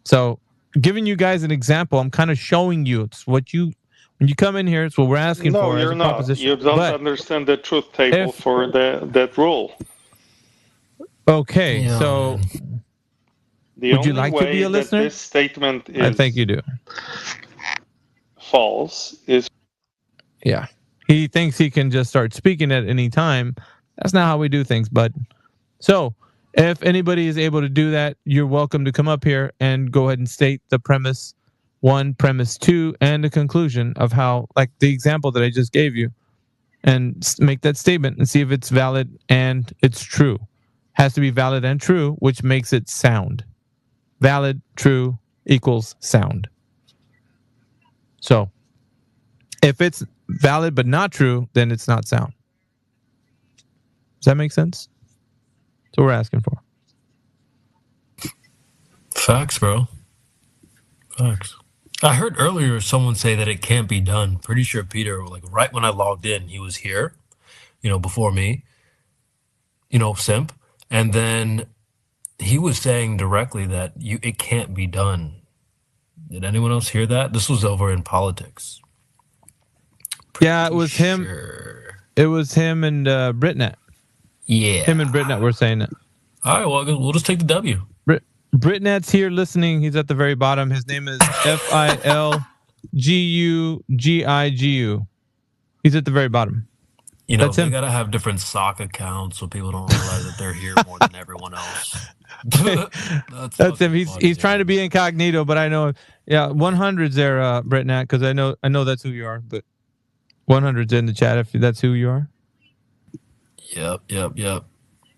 So, giving you guys an example, I'm kind of showing you it's what you, when you come in here, it's what we're asking for. No, you're not. You don't understand the truth table for that rule. Okay, so the would you only like to way be a that listener? this statement is I think you do. false is Yeah. He thinks he can just start speaking at any time. That's not how we do things, bud. So, if anybody is able to do that, you're welcome to come up here and go ahead and state the premise 1, premise 2, and the conclusion of how, like the example that I just gave you, and make that statement and see if it's valid and it's true. Has to be valid and true, which makes it sound. Valid, true, equals sound. So, if it's valid but not true, then it's not sound. Does that make sense? That's what we're asking for. Facts, bro. Facts. I heard earlier someone say that it can't be done. Pretty sure Peter, like right when I logged in, he was here, before me, simp. And then he was saying directly that it can't be done. Did anyone else hear that? This was over in politics. Yeah, it was him. It was him and Britnet. Yeah. Him and Britnet were saying it. All right, well, we'll just take the W. Britnet's here listening. He's at the very bottom. His name is Filgugigu. He's at the very bottom. That's him. They gotta have different sock accounts so people don't realize that they're here more than everyone else. That's him. He's trying to be incognito, but I know. Yeah, 100's there, Britnet, because I know that's who you are. But 100's in the chat if that's who you are. Yep.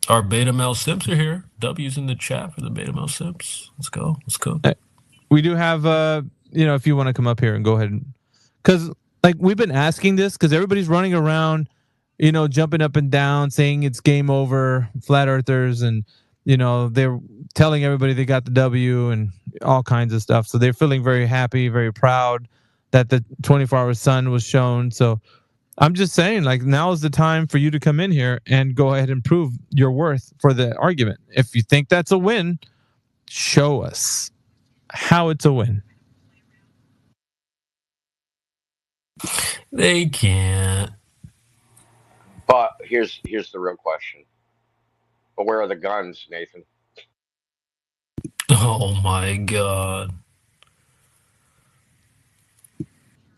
Our beta male simps are here. W's in the chat for the beta male simps. Let's go. We do have, if you want to come up here and go ahead, because like we've been asking this because everybody's running around, jumping up and down, saying it's game over, flat earthers, and they're telling everybody they got the W and all kinds of stuff. So they're feeling very happy, very proud that the 24-hour sun was shown. So I'm just saying, like, now is the time for you to come in here and go ahead and prove your worth for the argument. If you think that's a win, show us how it's a win. They can't. But here's the real question. But where are the guns, Nathan? Oh my God.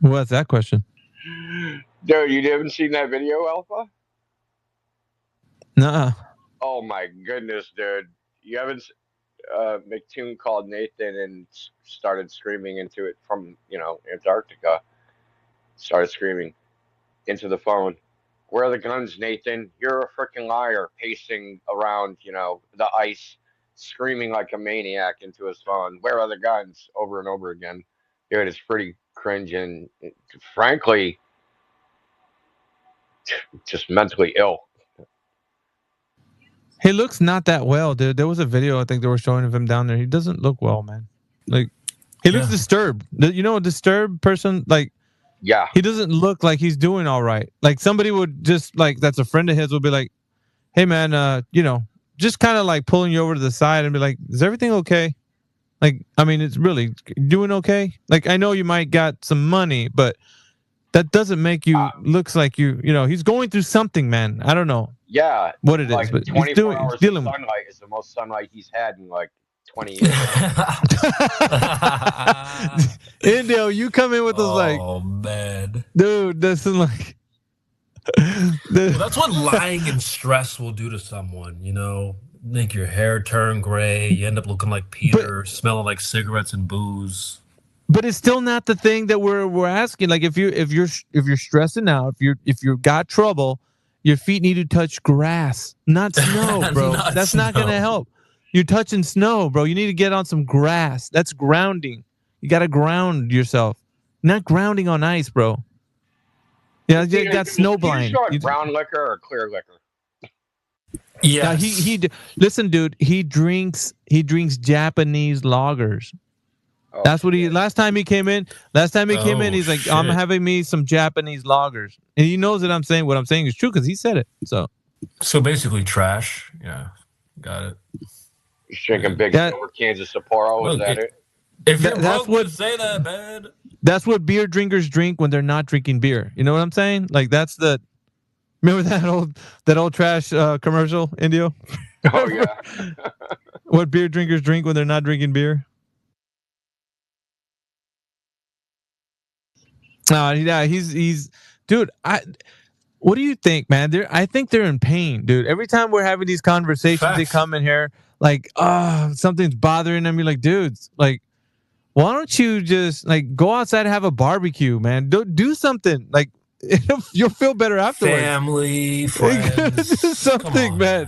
What's that question? Dude, you haven't seen that video, Alpha? Nuh-uh. Oh my goodness, dude. You haven't... McToon called Nathan and started screaming into it from, Antarctica. Started screaming into the phone. Where are the guns, Nathan? You're a freaking liar, pacing around, the ice, screaming like a maniac into his phone. Where are the guns? Over and over again. Dude, it's pretty cringe and, frankly, just mentally ill. He looks not that well, dude. There was a video I think they were showing of him down there. He doesn't look well, man. Like, he looks disturbed. A disturbed person, like, yeah, he doesn't look like he's doing all right. Like, somebody would just, like, that's a friend of his, would be like, hey, man, just kind of like pulling you over to the side and be like, is everything okay? Like, I mean, it's really doing okay. Like, I know you might got some money, but that doesn't make you looks like he's going through something, man. I don't know. Yeah, what it like is, but 24 hours he's of sunlight is the most sunlight he's had in like 20 years. Indio, you come in with those like, oh man, dude, this is like. Well, that's what lying and stress will do to someone. Make your hair turn gray. You end up looking like Peter, smelling like cigarettes and booze. But it's still not the thing that we're asking. Like if you're stressing out, if you got trouble, your feet need to touch grass, not snow, bro. That's not gonna help. you're touching snow, bro. You need to get on some grass. That's grounding. You got to ground yourself. Not grounding on ice, bro. Yeah, you got snow blind. You short brown liquor or clear liquor? Yeah, he listen, dude. He drinks Japanese lagers. Oh, That's what he. Last time he came in, he's like, I'm shit. having me some Japanese lagers, and he knows that I'm saying what I'm saying is true because he said it. So basically trash. Yeah, got it. He's drinking big silver cans of Sapporo. Is that it? If you're that's broke, say that, man. That's what beer drinkers drink when they're not drinking beer. You know what I'm saying? Like that's the. Remember that old trash commercial, Indio? Oh yeah. What beer drinkers drink when they're not drinking beer? Yeah, he's dude. What do you think, man? I think they're in pain, dude. Every time we're having these conversations, they come in here like, something's bothering them. You're like, dudes, like, why don't you just like go outside and have a barbecue, man? Do something like. You'll feel better afterwards. Family, friends. Something, man.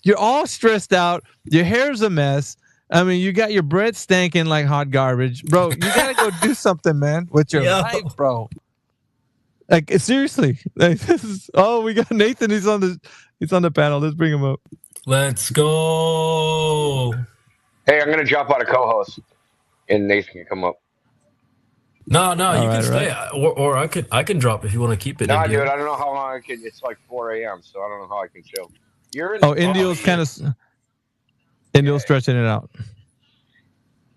You're all stressed out. Your hair's a mess. I mean, you got your bread stanking like hot garbage, bro. You gotta go do something, man, with your life, bro. Like seriously. Like, we got Nathan. He's on the panel. Let's bring him up. Let's go. Hey, I'm gonna jump on a co-host, and Nathan can come up. No, you can stay, or I can drop if you want to keep it. No, Indio. dude, I don't know how long I can. It's like 4 a.m., so I don't know how I can chill. You're in. Indio's kind of. Indio's stretching it out.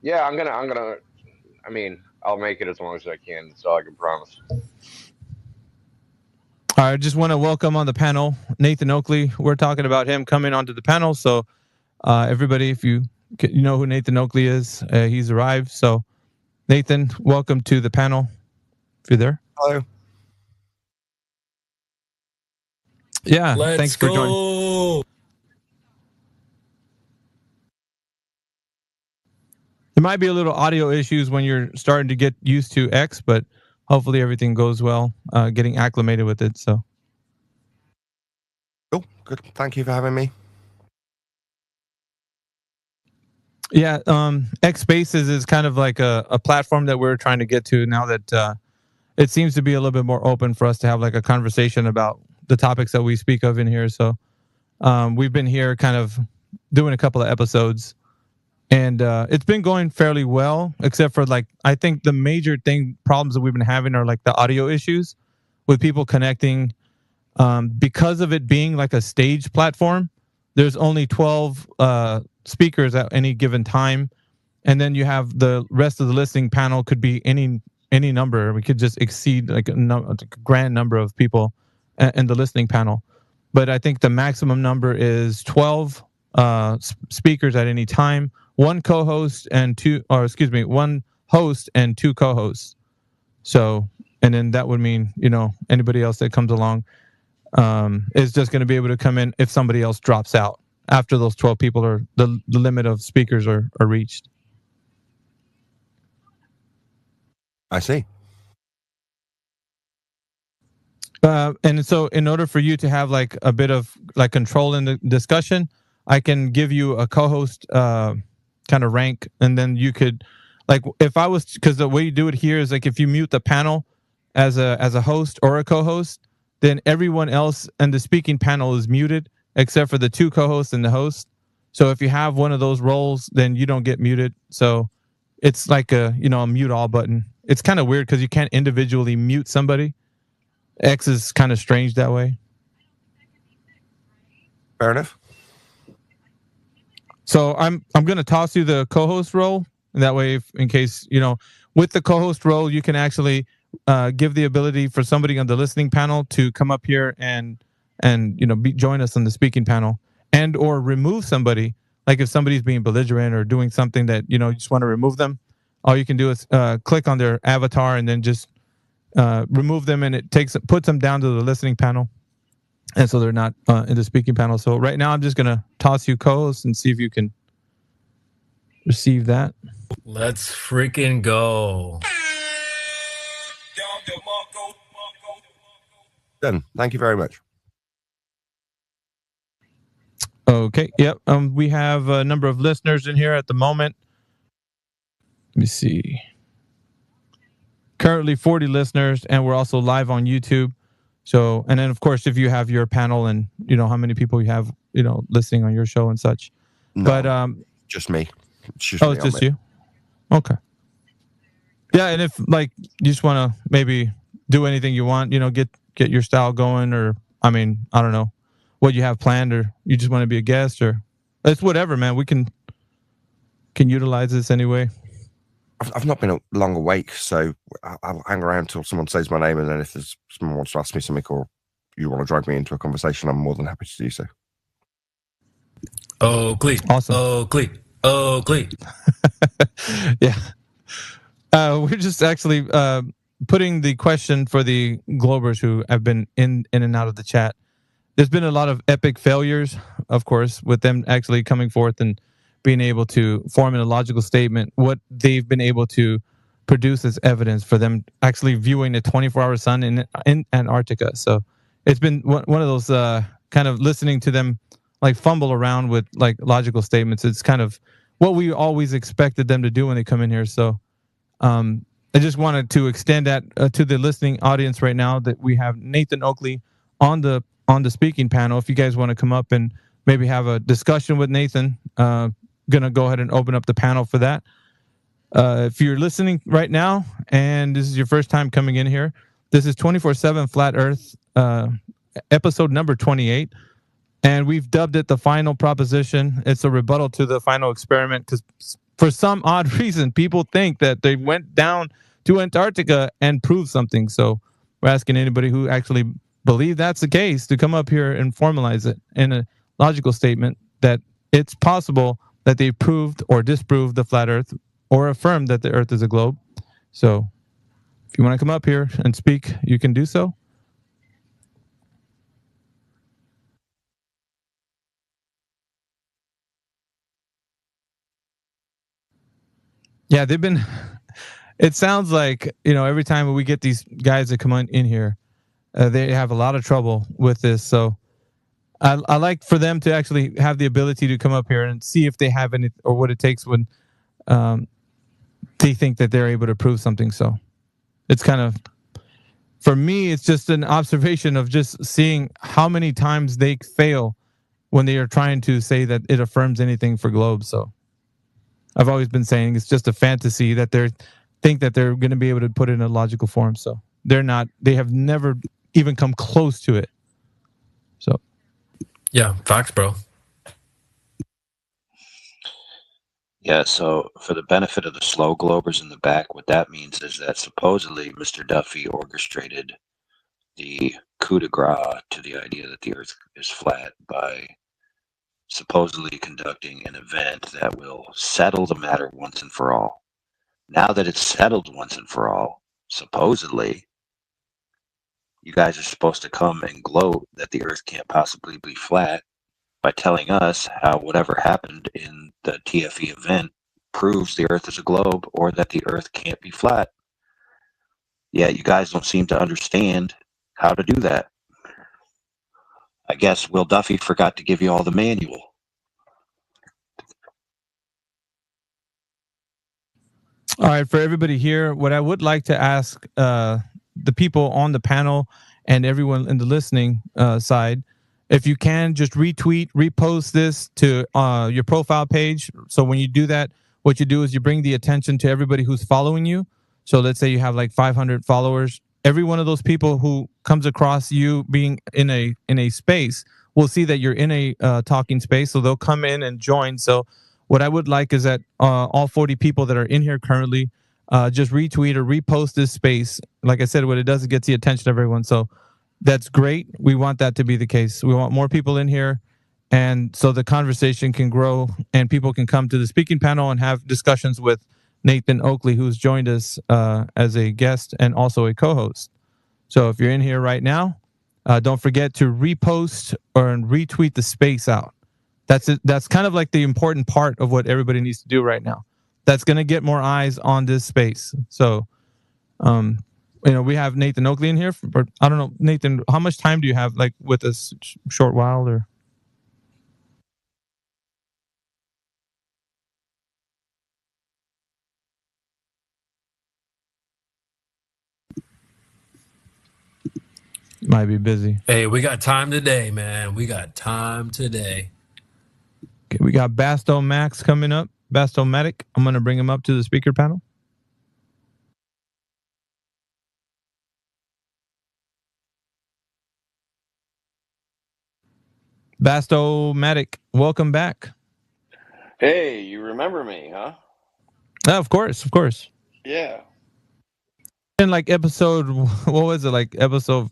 Yeah, I'm gonna. I mean, I'll make it as long as I can. That's all I can promise. All right, I just want to welcome on the panel Nathan Oakley. We're talking about him coming onto the panel. So, everybody, if you know who Nathan Oakley is, he's arrived. So. Nathan, welcome to the panel. If you're there. Hello. Yeah, thanks for joining. There might be a little audio issues when you're starting to get used to X, but hopefully everything goes well, getting acclimated with it. So. Oh, good. Thank you for having me. Yeah, X Spaces is kind of like a platform that we're trying to get to now that it seems to be a little bit more open for us to have like a conversation about the topics that we speak of in here. So we've been here kind of doing a couple of episodes, and it's been going fairly well, except for like I think the major problems that we've been having are like the audio issues with people connecting because of it being like a stage platform. There's only 12 speakers at any given time, and then you have the rest of the listening panel could be any number. We could just exceed like a grand number of people in the listening panel. But I think the maximum number is 12 speakers at any time, one host and two co-hosts. So, and then that would mean, anybody else that comes along is just going to be able to come in if somebody else drops out after those 12 people are the limit of speakers are reached. I see. And so in order for you to have like a bit of like control in the discussion, I can give you a co-host kind of rank, and then you could like if I was, because the way you do it here is like if you mute the panel as a host or a co-host, then everyone else in the speaking panel is muted except for the two co-hosts and the host. So if you have one of those roles, then you don't get muted. So it's like a mute all button. It's kind of weird because you can't individually mute somebody. X is kind of strange that way. Fair enough. So I'm going to toss you the co-host role, and that way, in case with the co-host role, you can actually give the ability for somebody on the listening panel to come up here and join us on the speaking panel, and or remove somebody. Like if somebody's being belligerent or doing something that you just want to remove them, all you can do is click on their avatar and then just remove them, and it puts them down to the listening panel, and so they're not in the speaking panel. So right now, I'm just gonna toss you co-host and see if you can receive that. Let's freaking go. Done. Thank you very much. Okay. Yep. We have a number of listeners in here at the moment. Let me see. Currently 40 listeners, and we're also live on YouTube. So, and then of course, if you have your panel and you know how many people you have, you know, listening on your show and such. No, but just me. It's just oh, me it's on just it. you. Okay. Yeah, and if like you just want to maybe do anything you want, you know, get your style going, or I mean, I don't know what you have planned, or you just want to be a guest, or it's whatever, man. We can utilize this anyway. I've not been long awake, so I'll hang around till someone says my name, and then if there's someone wants to ask me something or you want to drag me into a conversation, I'm more than happy to do so. Oakley. Awesome. Oakley. Oakley. Yeah. We're just actually putting the question for the Globers who have been in and out of the chat. There's been a lot of epic failures, of course, with them actually coming forth and being able to form in a logical statement what they've been able to produce as evidence for them actually viewing a 24-hour sun in Antarctica. So it's been one of those kind of listening to them like fumble around with like logical statements. It's kind of what we always expected them to do when they come in here. So I just wanted to extend that to the listening audience right now that we have Nathan Oakley on the speaking panel. If you guys want to come up and maybe have a discussion with Nathan, gonna go ahead and open up the panel for that. If you're listening right now and this is your first time coming in here, this is 24/7 Flat Earth, episode number 28. And we've dubbed it the final proposition. It's a rebuttal to the final experiment because for some odd reason, people think that they went down to Antarctica and proved something. So we're asking anybody who actually believe that's the case to come up here and formalize it in a logical statement that it's possible that they proved or disproved the flat Earth or affirmed that the Earth is a globe. So if you want to come up here and speak, you can do so. Yeah, they've been, it sounds like, you know, every time we get these guys that come in here, they have a lot of trouble with this. So I like for them to actually have the ability to come up here and see if they have any or what it takes when they think that they're able to prove something. So it's kind of, for me, it's just an observation of just seeing how many times they fail when they are trying to say that it affirms anything for globes. So I've always been saying it's just a fantasy that they think that they're going to be able to put it in a logical form. So they're not, they have never even come close to it. So yeah, facts, bro. Yeah, so for the benefit of the slow globers in the back, what that means is that supposedly Mr. Duffy orchestrated the coup de grace to the idea that the Earth is flat by supposedly conducting an event that will settle the matter once and for all. Now that it's settled once and for all, supposedly, you guys are supposed to come and gloat that the Earth can't possibly be flat by telling us how whatever happened in the TFE event proves the Earth is a globe or that the Earth can't be flat. Yeah, you guys don't seem to understand how to do that. I guess Will Duffy forgot to give you all the manual. all right, for everybody here, what I would like to ask the people on the panel and everyone in the listening side, if you can just retweet, repost this to your profile page. So when you do that, what you do is you bring the attention to everybody who's following you. So let's say you have like 500 followers. Every one of those people who comes across you being in a space will see that you're in a talking space. So they'll come in and join. So what I would like is that all 40 people that are in here currently just retweet or repost this space. Like I said, what it does, it gets the attention of everyone. So that's great. We want that to be the case. We want more people in here. And so the conversation can grow and people can come to the speaking panel and have discussions with Nathan Oakley, who's joined us as a guest and also a co-host. So if you're in here right now, don't forget to repost or retweet the space out. That's it. That's kind of like the important part of what everybody needs to do right now. That's going to get more eyes on this space. So, we have Nathan Oakley in here. But I don't know, Nathan, how much time do you have like with us? Short while or? Might be busy. Hey, we got time today, man. We got time today. Okay, we got Basto Max coming up. Basto Medic. I'm going to bring him up to the speaker panel. Basto Medic, welcome back. Hey, you remember me, huh? Of course, of course. Yeah. In like episode, what was it, like episode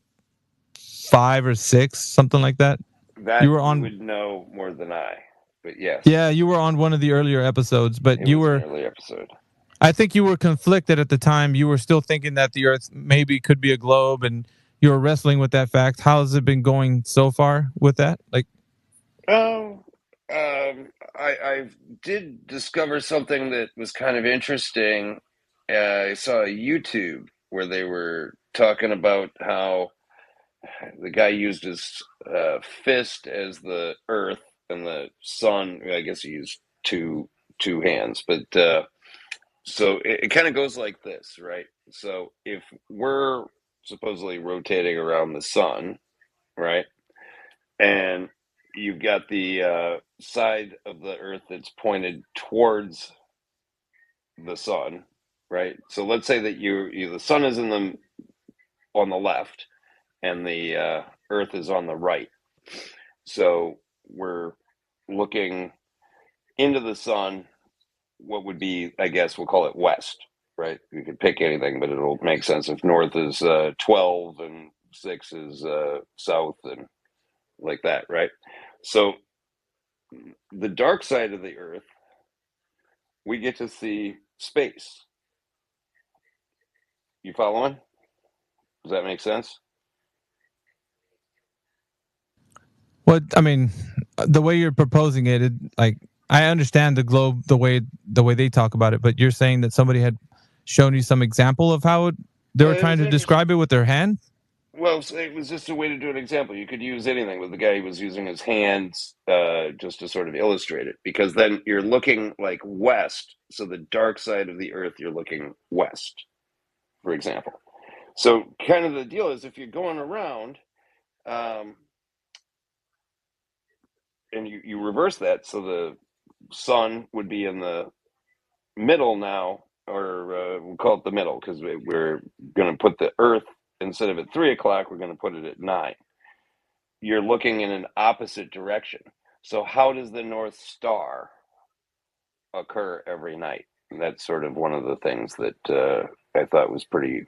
5 or 6, something like that? That you were on. You would know more than I, but yes. Yeah, you were on one of the earlier episodes, but you were an early episode. I think you were conflicted at the time. You were still thinking that the Earth maybe could be a globe, and you were wrestling with that fact. How has it been going so far with that? Like, I did discover something that was kind of interesting. I saw a YouTube where they were talking about how the guy used his fist as the Earth and the sun. I guess he used two hands, but so it kind of goes like this, right? So if we're supposedly rotating around the sun, right, and you've got the side of the Earth that's pointed towards the sun, right? So let's say that the sun is on the left, and the Earth is on the right. So we're looking into the sun. What would be, I guess, we'll call it west, right? You could pick anything, but it'll make sense if north is 12 and 6 is south and like that, right? So the dark side of the Earth, we get to see space. You following? Does that make sense? what I mean, the way you're proposing it, like, I understand the globe, the way they talk about it, but you're saying that somebody had shown you some example of how they were trying to describe it with their hand? Well, it was just a way to do an example. You could use anything, with the guy who was using his hands just to sort of illustrate it, because then you're looking like west. So the dark side of the Earth, you're looking west, for example. So kind of the deal is, if you're going around and you reverse that, so the sun would be in the middle now, or we'll call it the middle, because we're going to put the Earth, instead of at 3 o'clock, we're going to put it at 9. You're looking in an opposite direction. So how does the North Star occur every night? And that's sort of one of the things that I thought was pretty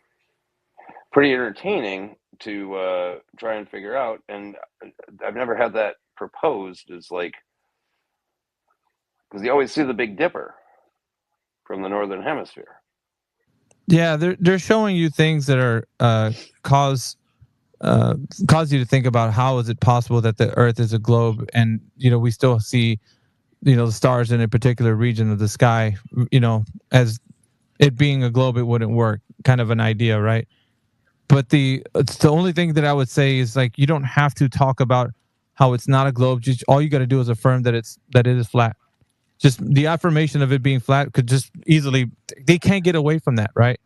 entertaining to try and figure out. And I've never had that proposed as, like, because you always see the Big Dipper from the Northern Hemisphere. Yeah, they're showing you things that are cause you to think about how is it possible that the Earth is a globe, and we still see the stars in a particular region of the sky. As it being a globe, it wouldn't work. Kind of an idea, right? But it's the only thing that I would say is, like, you don't have to talk about how it's not a globe. Just all you got to do is affirm that it is flat. Just the affirmation of it being flat could just easily, they can't get away from that, right?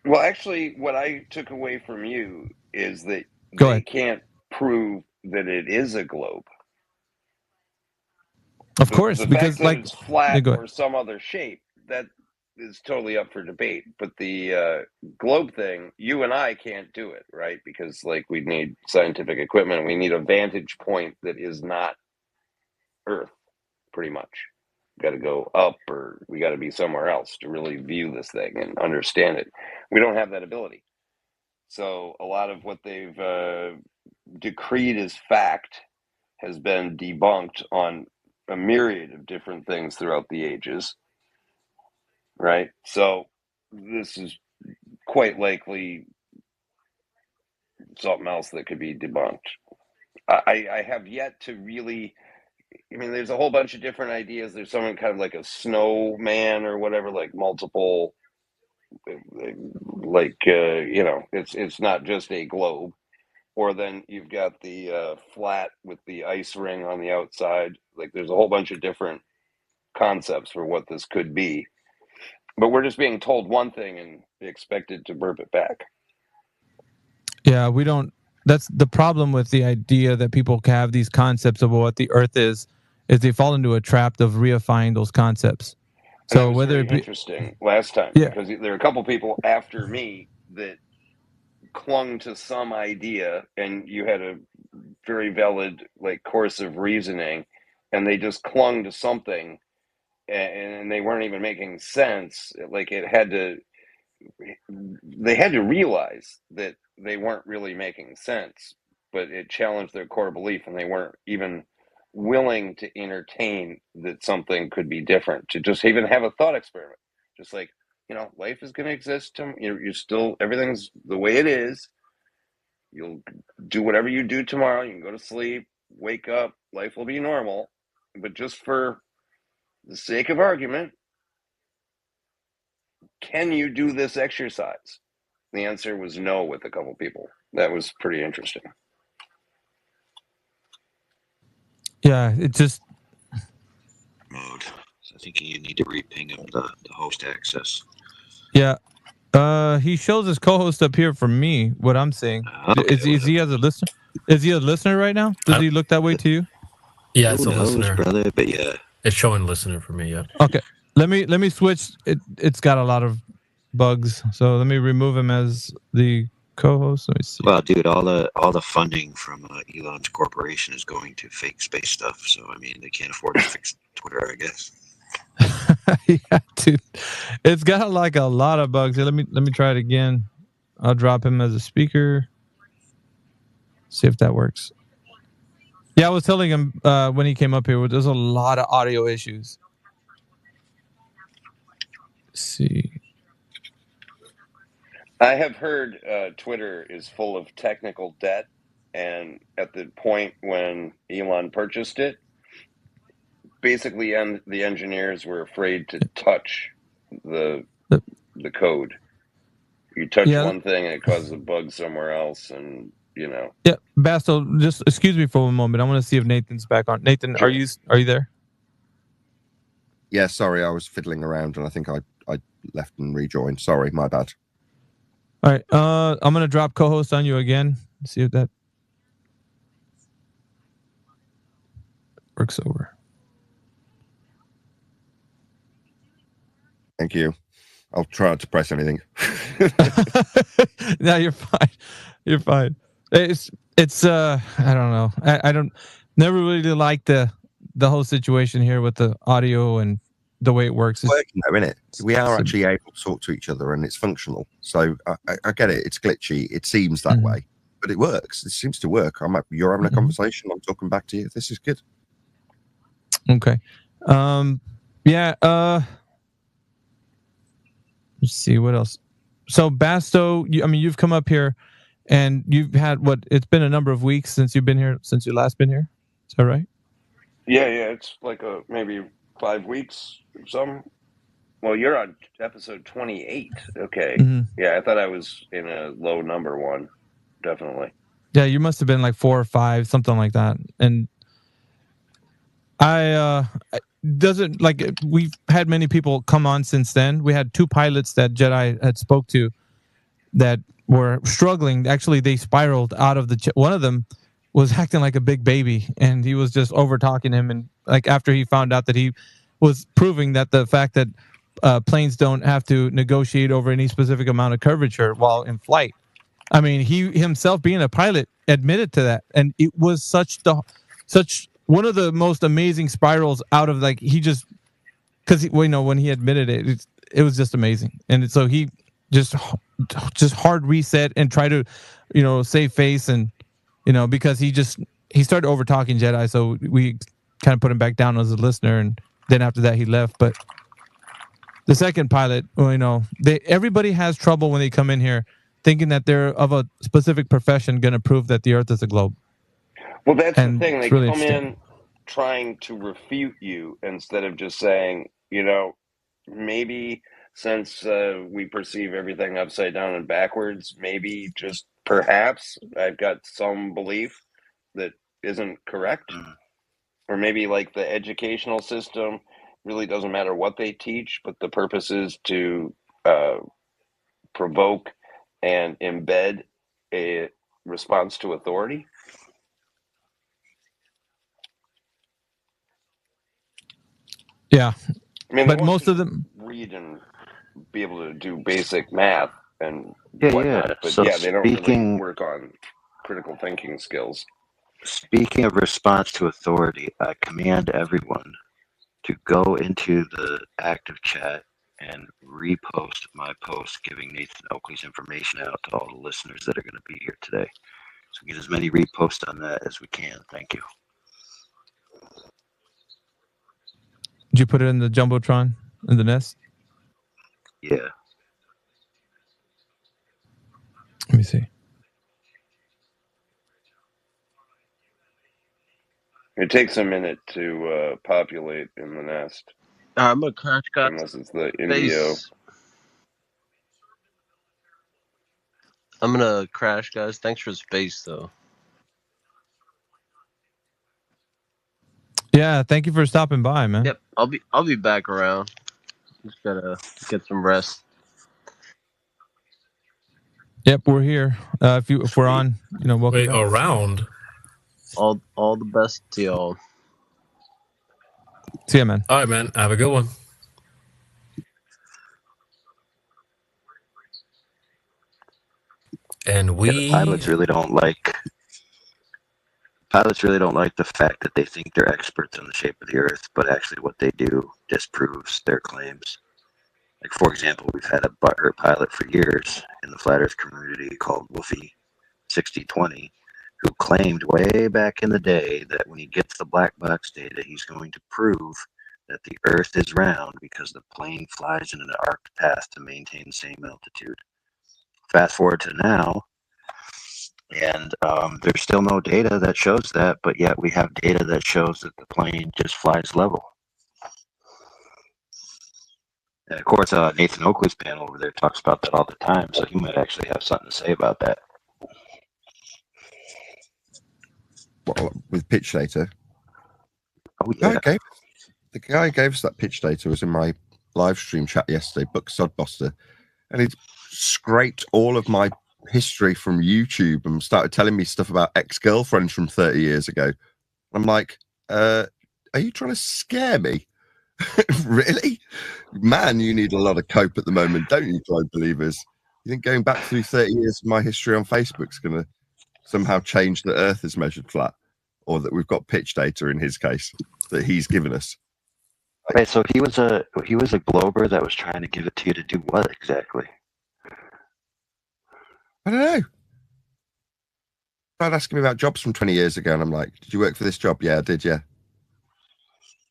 Well, actually, what I took away from you is that Go they ahead. can't prove that it is a globe. Of course, the because fact that like it's flat yeah, go ahead. or some other shape, that is totally up for debate. But the globe thing, you and I can't do it, right? Because, like, we need scientific equipment. We need a vantage point that is not Earth, pretty much. Got to go up, or we got to be somewhere else to really view this thing and understand it. We don't have that ability. So a lot of what they've decreed as fact has been debunked on a myriad of different things throughout the ages, right? So this is quite likely something else that could be debunked. I have yet to really, I mean, there's a whole bunch of different ideas. There's something kind of like a snowman or whatever, like multiple, like, it's not just a globe. Or then you've got the flat with the ice ring on the outside. Like, there's a whole bunch of different concepts for what this could be. But we're just being told one thing and expected to burp it back. Yeah, we don't that's the problem with the idea that people have these concepts of what the Earth is they fall into a trap of reifying those concepts. And So that was whether very it be interesting last time, Yeah. because there were a couple people after me that clung to some idea, and you had a very valid like course of reasoning, and they just clung to something, and they weren't even making sense. Like they had to realize that they weren't really making sense, but it challenged their core belief, and they weren't even willing to entertain that something could be different, to just even have a thought experiment. Just like, life is going to exist. You're still, everything's the way it is. You'll do whatever you do tomorrow. You can go to sleep, wake up, life will be normal. But just for the sake of argument, can you do this exercise? The answer was no with a couple people. That was pretty interesting. Yeah, it just mode. So I think you need to re-ping him the host access. Yeah. He shows his co-host up here for me, what I'm seeing. Is he as a listener? Is he a listener right now? Does he look that way to you? Yeah, it's a listener. brother, but yeah. It's showing listener for me, yeah. Okay. Let me switch. It's got a lot of bugs. So let me remove him as the co-host. Let me see. Well, dude, all the funding from Elon's corporation is going to fake space stuff. So I mean, they can't afford to fix Twitter, I guess. Yeah, dude. It's got like a lot of bugs. Here, let me try it again. I'll drop him as a speaker. See if that works. Yeah, I was telling him when he came up here, there's a lot of audio issues. Let's see. I have heard Twitter is full of technical debt, and at the point when Elon purchased it, basically the engineers were afraid to touch the code. You touch one thing and it causes a bug somewhere else, and Yeah, Basto, just excuse me for a moment. I want to see if Nathan's back on. Nathan, Sure. are you there? Yeah, sorry, I was fiddling around and I think I left and rejoined. Sorry, my bad. All right, I'm gonna drop co-host on you again. See if that works over. Thank you. I'll try not to press anything. No, you're fine. You're fine. It's I don't know. I don't never really liked the whole situation here with the audio and the way it works. It's working though, isn't it? We are actually able to talk to each other and it's functional. So I get it. It's glitchy. It seems that way, but it works. It seems to work. You're having a conversation. I'm talking back to you. This is good. Okay. Yeah. Let's see what else. So Basto, you've come up here and you've had it's been a number of weeks since you've been here, since you last been here. Is that right? Yeah, it's like maybe 5 weeks or something. Well, you're on episode 28. Okay. Mm-hmm. Yeah, I thought I was in a low number one. Definitely. Yeah, you must have been like 4 or 5, something like that. And we've had many people come on since then. We had 2 pilots that Jedi had spoke to that were struggling. Actually, they spiraled out of one of them was acting like a big baby, and he was just over talking him. And like after he found out that he was proving that the fact that planes don't have to negotiate over any specific amount of curvature while in flight. I mean, he himself being a pilot admitted to that, and it was such one of the most amazing spirals out of because when he admitted it was just amazing. And so he just hard reset and try to save face, and because he started over talking Jedi, so we kind of put him back down as a listener, and then after that he left. But the second pilot, everybody has trouble when they come in here thinking that they're of a specific profession going to prove that the Earth is a globe. Well, that's the thing. They really come in trying to refute you instead of just saying, maybe since we perceive everything upside down and backwards, maybe just perhaps I've got some belief that isn't correct. Or maybe like the educational system really doesn't matter what they teach, but the purpose is to provoke and embed a response to authority? Yeah, I mean, but most of them read and be able to do basic math and Yeah, whatnot, yeah. but So yeah, they don't really speaking work on critical thinking skills. speaking of response to authority, I command everyone to go into the active chat and repost my post giving Nathan Oakley's information out to all the listeners that are going to be here today. So get as many reposts on that as we can. Thank you. Did you put it in the Jumbotron in the nest? Yeah. Let me see. It takes a minute to populate in the nest. I'm a crash guy. Unless it's the Indio. I'm gonna crash, guys. Thanks for the space, though. Yeah, thank you for stopping by, man. Yep, I'll be back around. Just gotta get some rest. Yep, we're here. If we're on, welcome. Wait, back. around? All the best to y'all. See ya, man. All right, man. Have a good one. And Yeah, pilots really don't like the fact that they think they're experts on the shape of the Earth, but actually what they do disproves their claims. Like, for example, we've had a butthurt pilot for years in the flat Earth community called Woofy6020, who claimed way back in the day that when he gets the black box data, he's going to prove that the Earth is round because the plane flies in an arced path to maintain the same altitude. Fast forward to now, and there's still no data that shows that, but yet we have data that shows that the plane just flies level. And of course, Nathan Oakley's panel over there talks about that all the time, so he might actually have something to say about that. Well, with pitch data. Oh, yeah. The guy who gave us that pitch data was in my live stream chat yesterday, Buck Sodbuster, and he scraped all of my history from YouTube and started telling me stuff about ex-girlfriends from 30 years ago. I'm like, are you trying to scare me? Really? Man, you need a lot of cope at the moment, don't you, Globe Believers? You think going back through 30 years of my history on Facebook's going to somehow change that Earth is measured flat, or that we've got pitch data in his case that he's given us? Wait, so he was a Glober that was trying to give it to you to do what exactly? I don't know. Started asking me about jobs from 20 years ago, and I'm like, did you work for this job? Yeah, I did, yeah.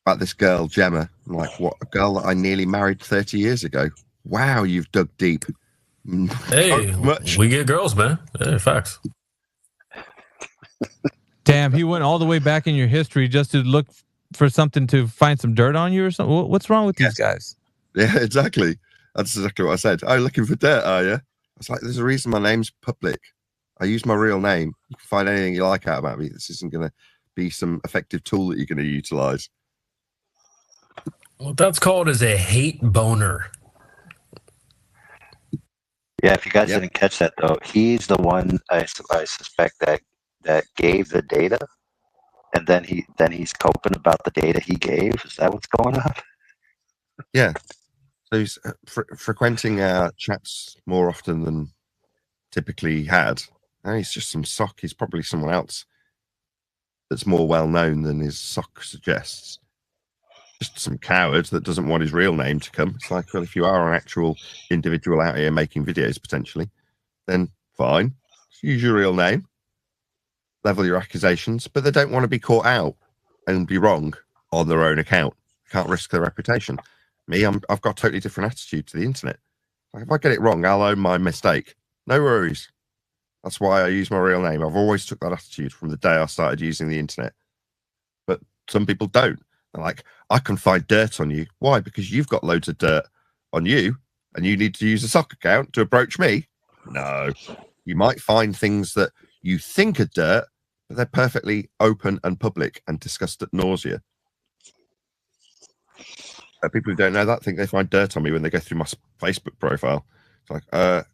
About this girl, Gemma. I'm like, what? A girl that I nearly married 30 years ago? Wow, you've dug deep. Hey, we get girls, man. Yeah, facts. Damn, he went all the way back in your history just to look for something to find some dirt on you or something. What's wrong with these guys? Yeah, exactly. That's exactly what I said. Oh, looking for dirt, are you? I was like, there's a reason my name's public. I use my real name. You can find anything you like out about me. This isn't going to be some effective tool that you're going to utilize. What that's called is a hate boner. Yeah, if you guys didn't catch that, though, he's the one I suspect that gave the data, and then he's coping about the data he gave. Is that what's going on? Yeah. So he's frequenting our chats more often than typically had. And he's just some sock. He's probably someone else that's more well known than his sock suggests. Just some coward that doesn't want his real name to come. It's like, well, if you are an actual individual out here making videos potentially, then fine. Use your real name. Level your accusations, but they don't want to be caught out and be wrong on their own account. Can't risk their reputation. Me, I've got a totally different attitude to the internet. Like, if I get it wrong, I'll own my mistake. No worries. That's why I use my real name. I've always took that attitude from the day I started using the internet. But some people don't. They're like, I can find dirt on you. Why? Because you've got loads of dirt on you, and you need to use a sock account to approach me. No. You might find things that you think are dirt, but they're perfectly open and public and discussed at nausea. People who don't know that think they find dirt on me when they go through my Facebook profile. It's like,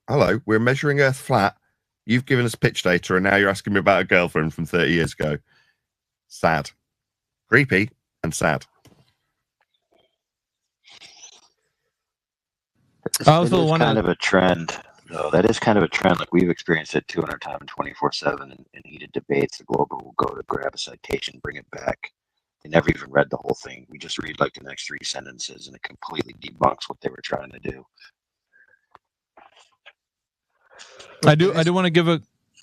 hello, we're measuring Earth flat. You've given us pitch data, and now you're asking me about a girlfriend from 30 years ago. Sad. Creepy and sad. It is kind of a trend, though. That is kind of a trend. Like we've experienced it 200 times, 24/7, in heated debates. The Glober will go to grab a citation, bring it back. They never even read the whole thing. We just read like the next 3 sentences, and it completely debunks what they were trying to do. I do want to give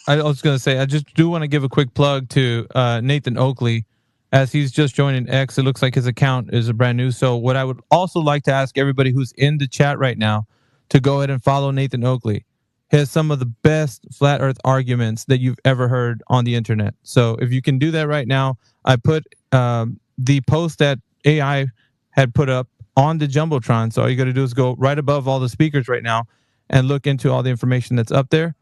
I was going to say, I just do want to give a quick plug to Nathan Oakley, as he's just joining X. It looks like his account is brand new. So what I would also like to ask everybody who's in the chat right now to go ahead and follow Nathan Oakley. He has some of the best flat earth arguments that you've ever heard on the internet. So if you can do that right now, I put the post that AI had put up on the Jumbotron. So all you got to do is go right above all the speakers right now and look into all the information that's up there.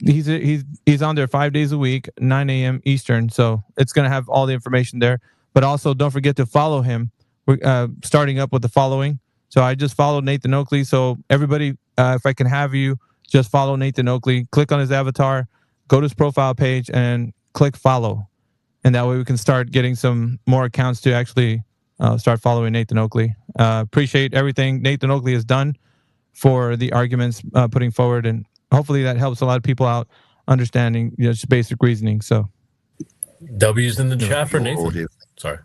He's on there 5 days a week, 9 a.m. Eastern. So it's going to have all the information there. But also don't forget to follow him. We're starting up with the following. So I just followed Nathan Oakley. So everybody, if I can have you, just follow Nathan Oakley. Click on his avatar, go to his profile page, and click follow. And that way we can start getting some more accounts to actually start following Nathan Oakley. Appreciate everything Nathan Oakley has done for the arguments putting forward, and hopefully that helps a lot of people out understanding just basic reasoning. So W's in the chat for Nathan. Audience. Sorry.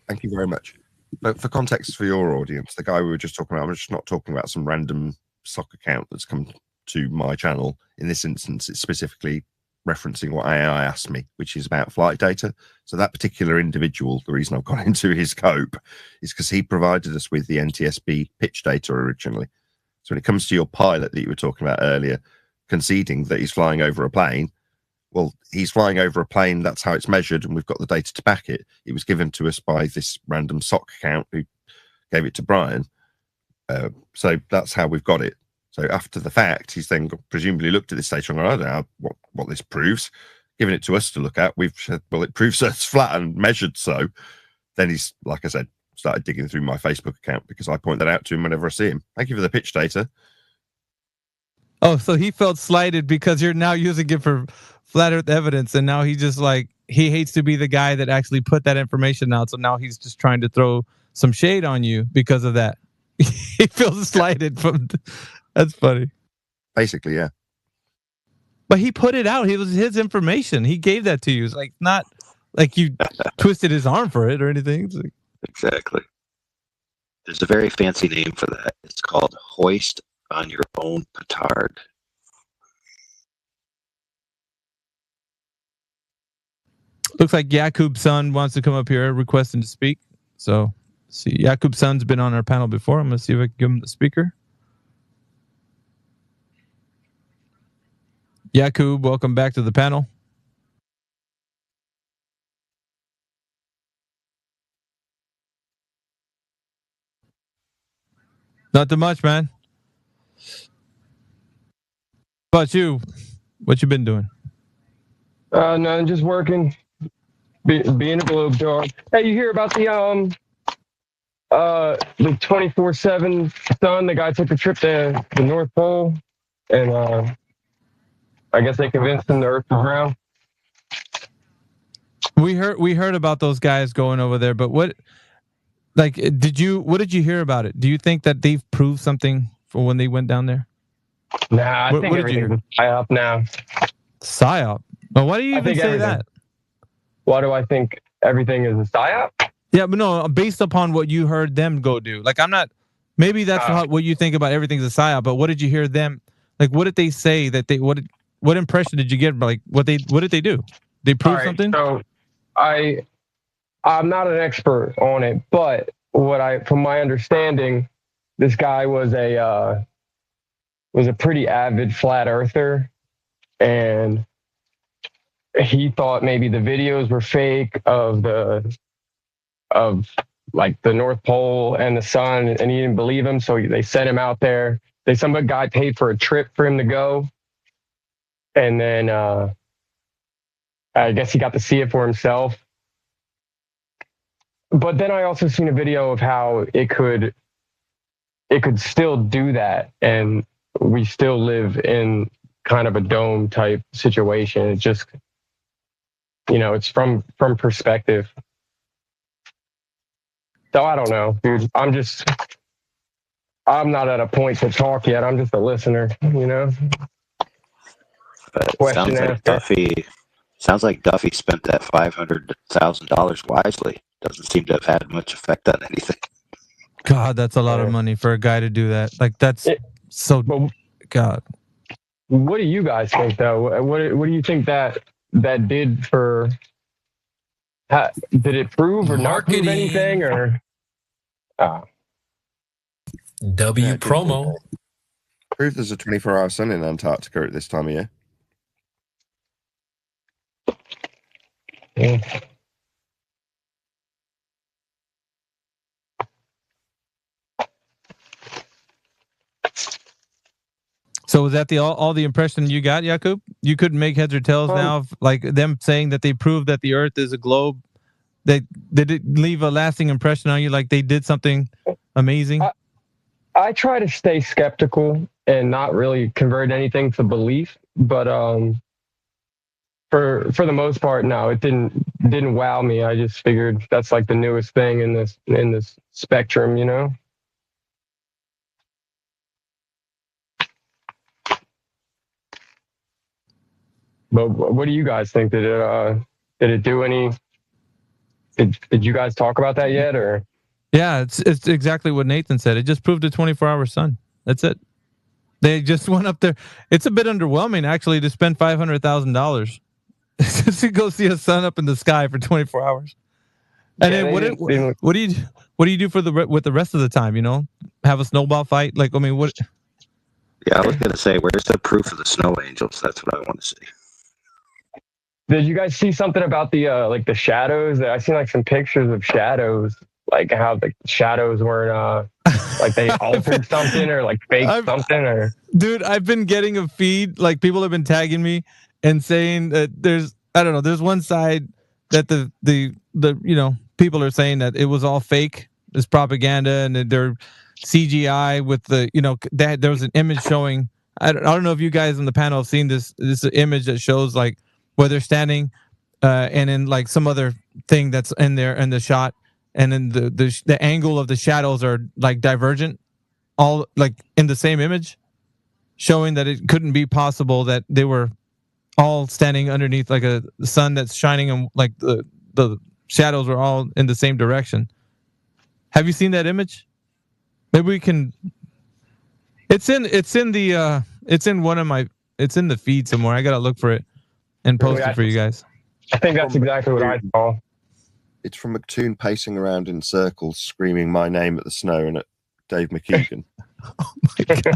Thank you very much. But for context for your audience, the guy we were just talking about, I'm just not talking about some random sock account that's come to my channel. In this instance, it's specifically referencing what AI asked me, which is about flight data. So that particular individual, the reason I've gone into his scope is because he provided us with the NTSB pitch data originally. So when it comes to your pilot that you were talking about earlier, conceding that he's flying over a plane, well, he's flying over a plane, that's how it's measured, and we've got the data to back it. It was given to us by this random SOC account who gave it to Brian. So that's how we've got it. So after the fact, he's then presumably looked at this data and gone, I don't know what this proves. Given it to us to look at, we've said, well, it proves Earth's flat and measured so. Then he's, like I said, started digging through my Facebook account because I point that out to him whenever I see him. Thank you for the pitch data. Oh, so he felt slighted because you're now using it for flat earth evidence, and now he just he hates to be the guy that actually put that information out. So now he's just trying to throw some shade on you because of that. He feels slighted from. That's funny. Basically, yeah. But he put it out. It was his information. He gave that to you. It's like not like you twisted his arm for it or anything. It's like... Exactly. There's a very fancy name for that. It's called hoist on your own petard. Looks like Yakub's son wants to come up here requesting to speak. So, see, Yakub's son's been on our panel before. I'm going to see if I can give him the speaker. Yakub, welcome back to the panel. Not too much, man. How about you? What you been doing? No, just working. Being a globe dog. Hey, you hear about the 24/7 sun? The guy took a trip to the North Pole, and I guess they convinced him the Earth was round. We heard about those guys going over there, but what did you hear about it? Do you think that they've proved something for when they went down there? Nah, I think everything's a psyop now. Psyop? Well, why do you even say that? Why do I think everything is a psyop? Yeah, but no, based upon what you heard them go do. Like, I'm not. Maybe that's what you think about everything's a psyop. But what did you hear them? Like, what did they say that they? What impression did you get? Like, what did they do? They prove something? So, I'm not an expert on it, but from my understanding, this guy was a pretty avid flat earther, and he thought maybe the videos were fake of the North Pole and the sun, and he didn't believe him, so they sent him out there. Some guy paid for a trip for him to go, and then I guess he got to see it for himself. But then I also seen a video of how it could still do that, and we still live in kind of a dome type situation. It's just, it's from perspective. So I don't know, dude. I'm not at a point to talk yet. I'm just a listener, But Question sounds like Duffy spent that $500,000 wisely. Doesn't seem to have had much effect on anything. God, that's a lot of money for a guy to do that. Like that's so. God. What do you guys think, though? What do you think that did for? Did it prove or not prove anything? Or W promo. Prove there's a 24-hour sun in Antarctica at this time of year. Yeah. So was that all the impression you got, Jakub? You couldn't make heads or tails now of like them saying that they proved that the Earth is a globe. Did it leave a lasting impression on you? Like they did something amazing? I try to stay skeptical and not really convert anything to belief, but for the most part, no, it didn't wow me. I just figured that's like the newest thing in this spectrum, But what do you guys think? Did it do any? Did you guys talk about that yet, or? Yeah, it's exactly what Nathan said. It just proved a 24-hour sun. That's it. They just went up there. It's a bit underwhelming actually to spend $500,000 to go see a sun up in the sky for 24 hours. And then what do you do with the rest of the time? Have a snowball fight? Like, I mean, what? Yeah, I was gonna say, where's the proof of the snow angels? That's what I want to see. Did you guys see something about the the shadows? I seen like some pictures of shadows, like how the shadows weren't like they altered something or like faked something or. Dude, I've been getting a feed, like people have been tagging me and saying that there's one side that the people are saying that it was all fake, it's propaganda, and that they're CGI with that there was an image showing. I don't know if you guys on the panel have seen this image that shows like where they're standing and in like some other thing that's in there in the shot, and then the angle of the shadows are like divergent, all like in the same image, showing that it couldn't be possible that they were all standing underneath like a sun that's shining, and like the shadows were all in the same direction. Have you seen that image? Maybe we can. It's in the feed somewhere. I gotta look for it and post it for you guys. I think that's exactly what I saw. It's from McToon pacing around in circles, screaming my name at the snow and at Dave McKeegan. Oh my God.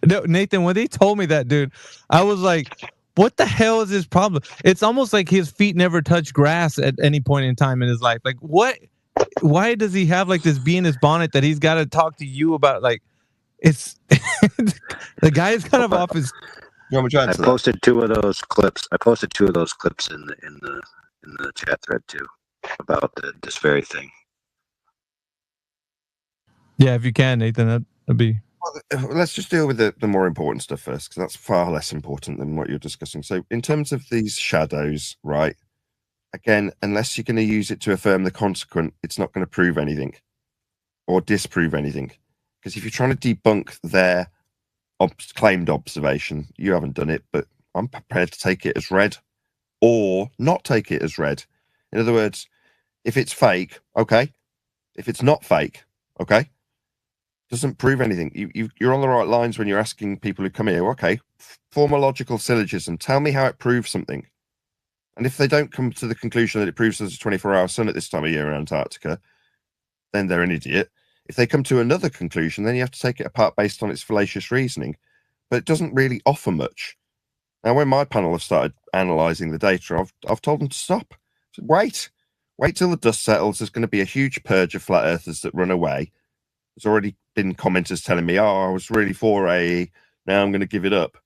No, Nathan, when they told me that, dude, I was like, what the hell is his problem? It's almost like his feet never touch grass at any point in time in his life. Like, what? Why does he have like this bee in his bonnet that he's got to talk to you about? Like, it's the guy is kind of off his. I posted two of those clips. I posted two of those clips in the chat thread too about this very thing. Yeah, if you can, Nathan, that'd be. Well, let's just deal with the more important stuff first, because that's far less important than what you're discussing. So, in terms of these shadows, right? Again, unless you're going to use it to affirm the consequent, it's not going to prove anything or disprove anything. Because if you're trying to debunk their claimed observation, you haven't done it, but I'm prepared to take it as read or not take it as read. In other words, if it's fake, okay. If it's not fake, okay. Doesn't prove anything. You're on the right lines when you're asking people who come here, okay, form a logical syllogism. Tell me how it proves something. And if they don't come to the conclusion that it proves there's a 24-hour sun at this time of year in Antarctica, then they're an idiot. If they come to another conclusion, then you have to take it apart based on its fallacious reasoning. But it doesn't really offer much. Now, when my panel have started analysing the data, I've told them to stop. So wait till the dust settles. There's going to be a huge purge of flat earthers that run away. There's already been commenters telling me, I was really for AE, now I'm going to give it up.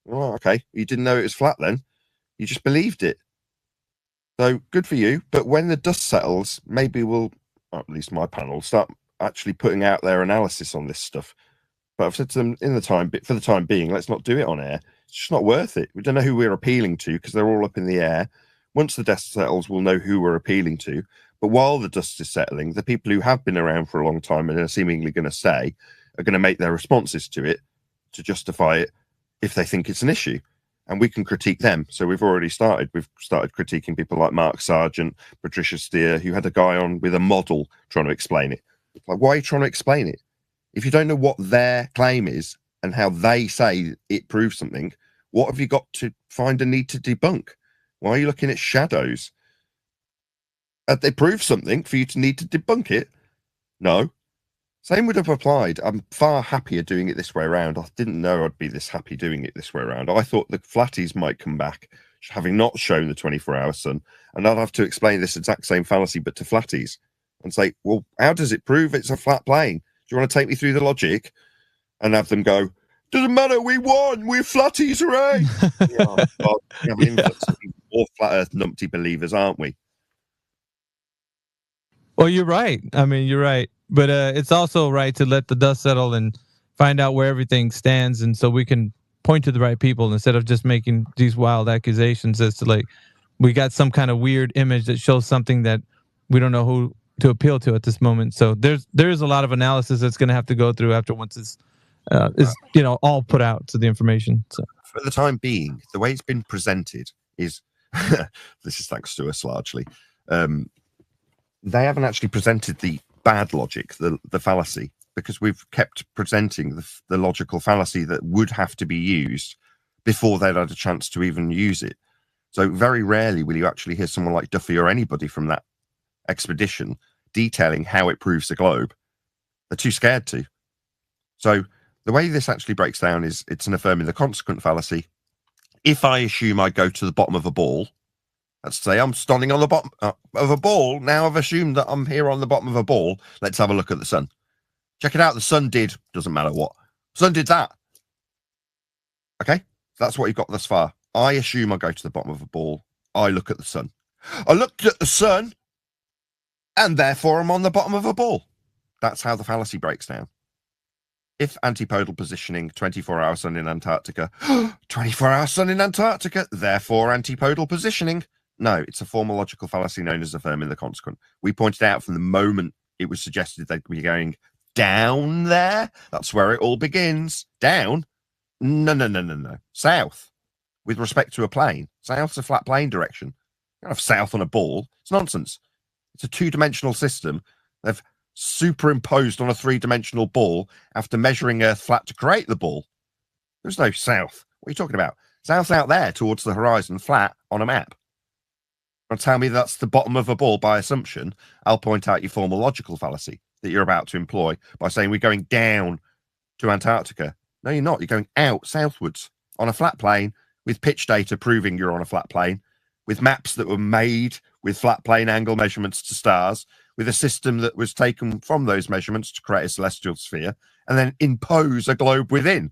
Oh, okay. You didn't know it was flat then. You just believed it. So good for you. But when the dust settles, maybe we'll, or at least my panel, start actually putting out their analysis on this stuff. But I've said to them for the time being, let's not do it on air. It's just not worth it. We don't know who we're appealing to because they're all up in the air. Once the dust settles, we'll know who we're appealing to. But while the dust is settling, the people who have been around for a long time and are seemingly going to stay are going to make their responses to it to justify it if they think it's an issue. And we can critique them. So we've already started. We've started critiquing people like Mark Sargent, Patricia Steer, who had a guy on with a model trying to explain it. Like, why are you trying to explain it? If you don't know what their claim is and how they say it proves something, what have you got to find a need to debunk? Why are you looking at shadows? Have they proved something for you to need to debunk it? No. Same would have applied. I'm far happier doing it this way around. I didn't know I'd be this happy doing it this way around. I thought the flatties might come back, having not shown the 24-hour sun, and I'd have to explain this exact same fallacy, but to flatties, and say, well, how does it prove it's a flat plane? Do you want to take me through the logic? And have them go, doesn't matter, we won, we're flatties, hooray! All flat earth numpty believers, aren't we? Well, you're right. I mean, you're right. But it's also right to let the dust settle and find out where everything stands, and so we can point to the right people instead of just making these wild accusations as to, like, we got some kind of weird image that shows something that we don't know who to appeal to at this moment. So there's a lot of analysis that's going to have to go through after once it's all put out to the information. So for the time being, the way it's been presented is this is thanks to us largely. They haven't actually presented the bad logic, the fallacy, because we've kept presenting the logical fallacy that would have to be used before they'd had a chance to even use it. So very rarely will you actually hear someone like Duffy or anybody from that expedition detailing how it proves the globe. They're too scared to. So the way this actually breaks down is it's an affirming the consequent fallacy. If I assume I go to the bottom of a ball, let's say I'm standing on the bottom of a ball. Now I've assumed that I'm here on the bottom of a ball. Let's have a look at the sun. Check it out. The sun did, doesn't matter what. Sun did that. Okay? That's what you've got thus far. I assume I go to the bottom of a ball. I look at the sun. I looked at the sun, and therefore I'm on the bottom of a ball. That's how the fallacy breaks down. If antipodal positioning, 24-hour sun in Antarctica, 24-hour sun in Antarctica, therefore antipodal positioning. No, it's a formal logical fallacy known as affirming the consequent. We pointed out from the moment it was suggested they'd be going down there. That's where it all begins. Down? No. South. With respect to a plane. South's a flat plane direction. You don't have south on a ball. It's nonsense. It's a two-dimensional system. They've superimposed on a three-dimensional ball after measuring Earth flat to create the ball. There's no south. What are you talking about? South's out there towards the horizon, flat on a map. Don't tell me that's the bottom of a ball by assumption. I'll point out your formal logical fallacy that you're about to employ by saying we're going down to Antarctica. No, you're not. You're going out southwards on a flat plane with pitch data proving you're on a flat plane, with maps that were made with flat plane angle measurements to stars, with a system that was taken from those measurements to create a celestial sphere, and then impose a globe within.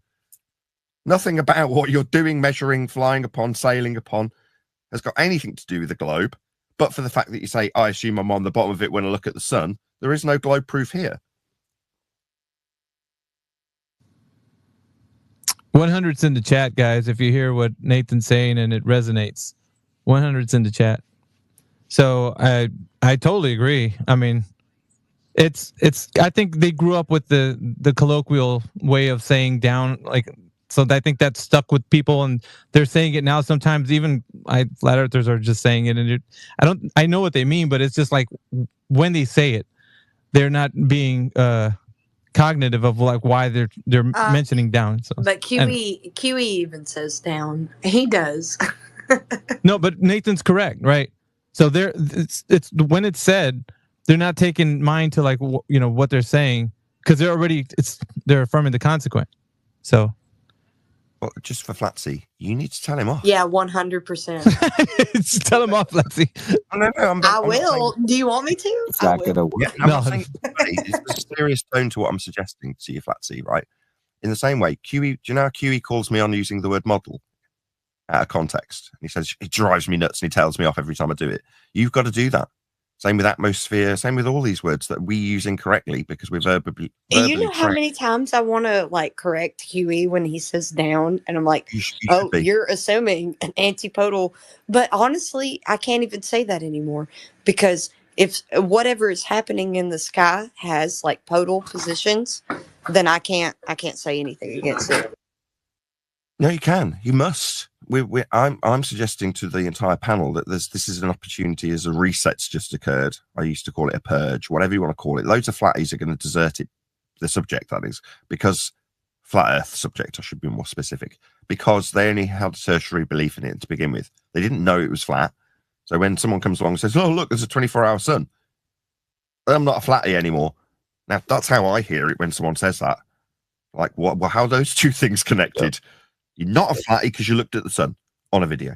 Nothing about what you're doing, measuring, flying upon, sailing upon, has got anything to do with the globe, but for the fact that you say, I assume I'm on the bottom of it when I look at the sun, there is no globe proof here. 100's in the chat, guys. If you hear what Nathan's saying and it resonates, 100's in the chat. So I totally agree. I mean, it's I think they grew up with the colloquial way of saying down, like, so I think that stuck with people, and they're saying it now. Sometimes even flat earthers are just saying it, and I know what they mean, but it's just like when they say it, they're not being cognitive of like why they're mentioning down. So, but QE even says down. He does. No, but Nathan's correct, right? So it's when it's said, they're not taking mind to like what they're saying, because they're affirming the consequent. So, well, just for Flatsy, you need to tell him off. Yeah, 100%. Tell him off, Flatsy. I will. Do you want me to? I'm not saying it's a serious tone to what I'm suggesting to you, Flatsy, right? In the same way, QE, do you know how QE calls me on using the word model out of context? And he says, it drives me nuts, and he tells me off every time I do it. You've got to do that. Same with atmosphere. Same with all these words that we use incorrectly because we're verbally You know how trained. many times I want to like correct Huey when he says down, and I'm like, You "Oh, should be. you're assuming an antipodal." But honestly, I can't even say that anymore because if whatever is happening in the sky has like podal positions, then I can't say anything against it. No, you can. You must. I'm suggesting to the entire panel that this is an opportunity as a reset's just occurred. I used to call it a purge, whatever you want to call it. Loads of flatties are going to desert it, the subject that is, because flat Earth subject. I should be more specific, because they only had a tertiary belief in it to begin with. They didn't know it was flat. So when someone comes along and says, "Oh, look, there's a 24-hour sun," I'm not a flatty anymore. Now that's how I hear it when someone says that. Like, what? Well, how are those two things connected? You're not a flatty because you looked at the sun on a video.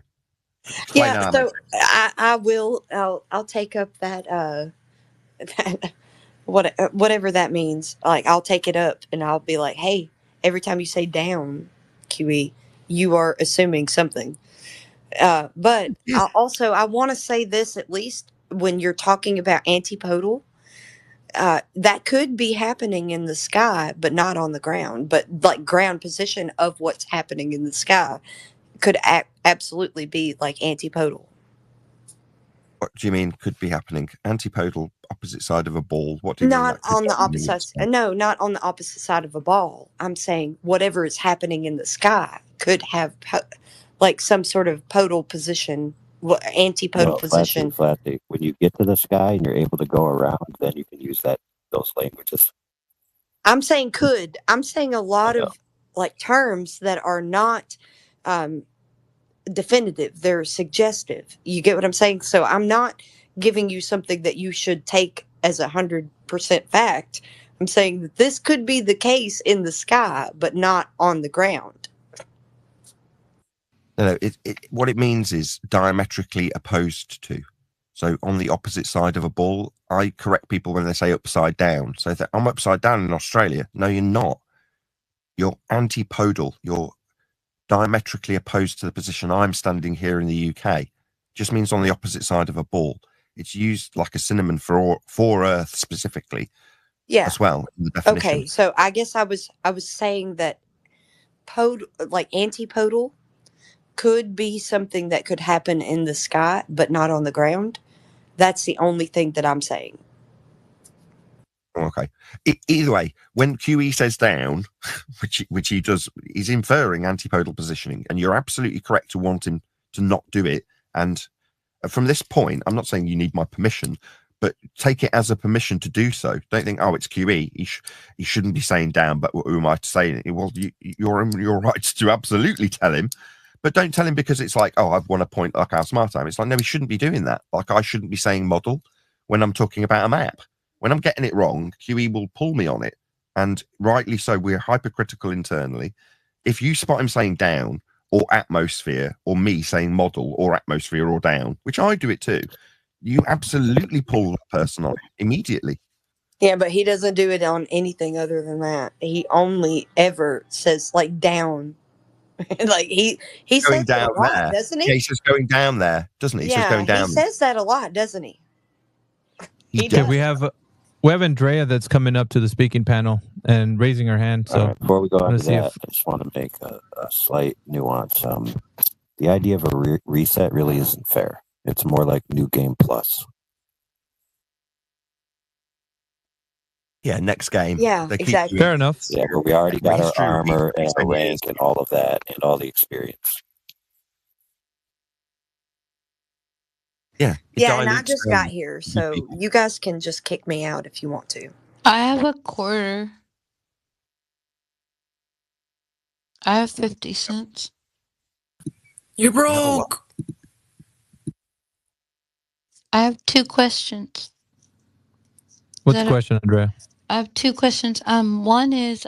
Yeah, so I will. I'll take up that that whatever that means. Like I'll take it up and I'll be like, hey, every time you say down, QE, you are assuming something. But I want to say this at least when you're talking about antipodal. That could be happening in the sky, but not on the ground. But like ground position of what's happening in the sky could absolutely be like antipodal. What do you mean could be happening? Antipodal, opposite side of a ball. What do you Not mean? on the opposite. No, not on the opposite side of a ball. I'm saying whatever is happening in the sky could have like some sort of podal position, antipodal position. Flatty. When you get to the sky and you're able to go around, then you can use those languages. I'm saying could. I'm saying a lot of like terms that are not definitive. They're suggestive. You get what I'm saying? So I'm not giving you something that you should take as 100% fact. I'm saying that this could be the case in the sky, but not on the ground. No, what it means is diametrically opposed to. So on the opposite side of a ball, I correct people when they say upside down. So that I'm upside down in Australia. No, you're not. You're antipodal. You're diametrically opposed to the position I'm standing here in the UK. Just means on the opposite side of a ball. It's used like a synonym for Earth specifically. Yeah. As well. In the definition. Okay, so I guess I was saying that like antipodal could be something that could happen in the sky, but not on the ground. That's the only thing that I'm saying. Okay. Either way, when QE says down, which he does, he's inferring antipodal positioning, and you're absolutely correct to want him to not do it. And from this point, I'm not saying you need my permission, but take it as a permission to do so. Don't think, oh, it's QE. He shouldn't be saying down, but who am I to say? Well, you're in your rights to absolutely tell him. But don't tell him because it's like, oh, I want to point like how smart I am. It's like, no, he shouldn't be doing that. Like, I shouldn't be saying model when I'm talking about a map. When I'm getting it wrong, QE will pull me on it. And rightly so, we're hypercritical internally. If you spot him saying down or atmosphere, or me saying model or atmosphere or down, which I do it too, you absolutely pull that person on it immediately. Yeah, but he doesn't do it on anything other than that. He only ever says like down. Like he says that a lot, doesn't he? Yeah, he says going down there, doesn't he? He says going down. He says that a lot, doesn't he? Okay, we have Andrea that's coming up to the speaking panel and raising her hand. So before we go on to that, I just want to make a slight nuance. The idea of a reset really isn't fair. It's more like New Game Plus. Yeah, next game. Yeah, exactly. Fair enough. Yeah, but we already got our armor and our rank and all of that and all the experience. Yeah. Yeah, and I just got here, so you guys can just kick me out if you want to. I have a quarter. I have 50 cents. You're broke. I have 2 questions. What's the question, Andrea? I have 2 questions. One is,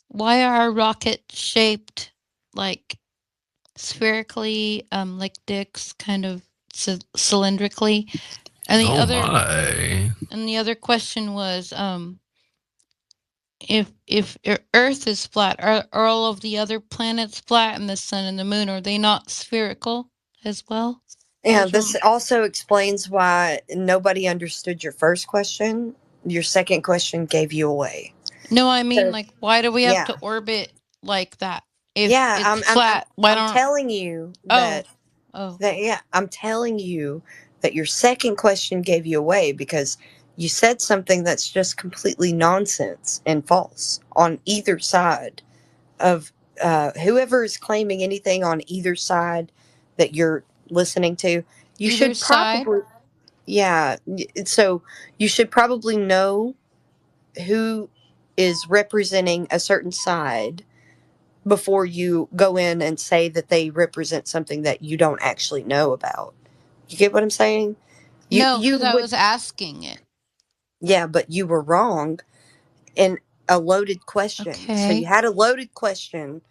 why are our rockets shaped like spherically, like dicks, kind of cylindrically? And the other question was, if Earth is flat, are all of the other planets flat, and the sun and the moon, are they not spherical as well? Yeah, Which this one? also explains why nobody understood your first question. Your second question gave you away. No, I mean, So, like, why do we have yeah. to orbit like that? If Yeah, it's flat, why I'm don't? telling you Oh, that oh. yeah, I'm telling you that your second question gave you away because you said something that's just completely nonsense and false on either side of whoever is claiming anything on either side that you're listening to. You Either should side. probably, yeah. So you should probably know who is representing a certain side before you go in and say that they represent something that you don't actually know about. You get what I'm saying? No, You because I would, was asking it. yeah, but you were wrong in a loaded question. So you Okay. had a loaded question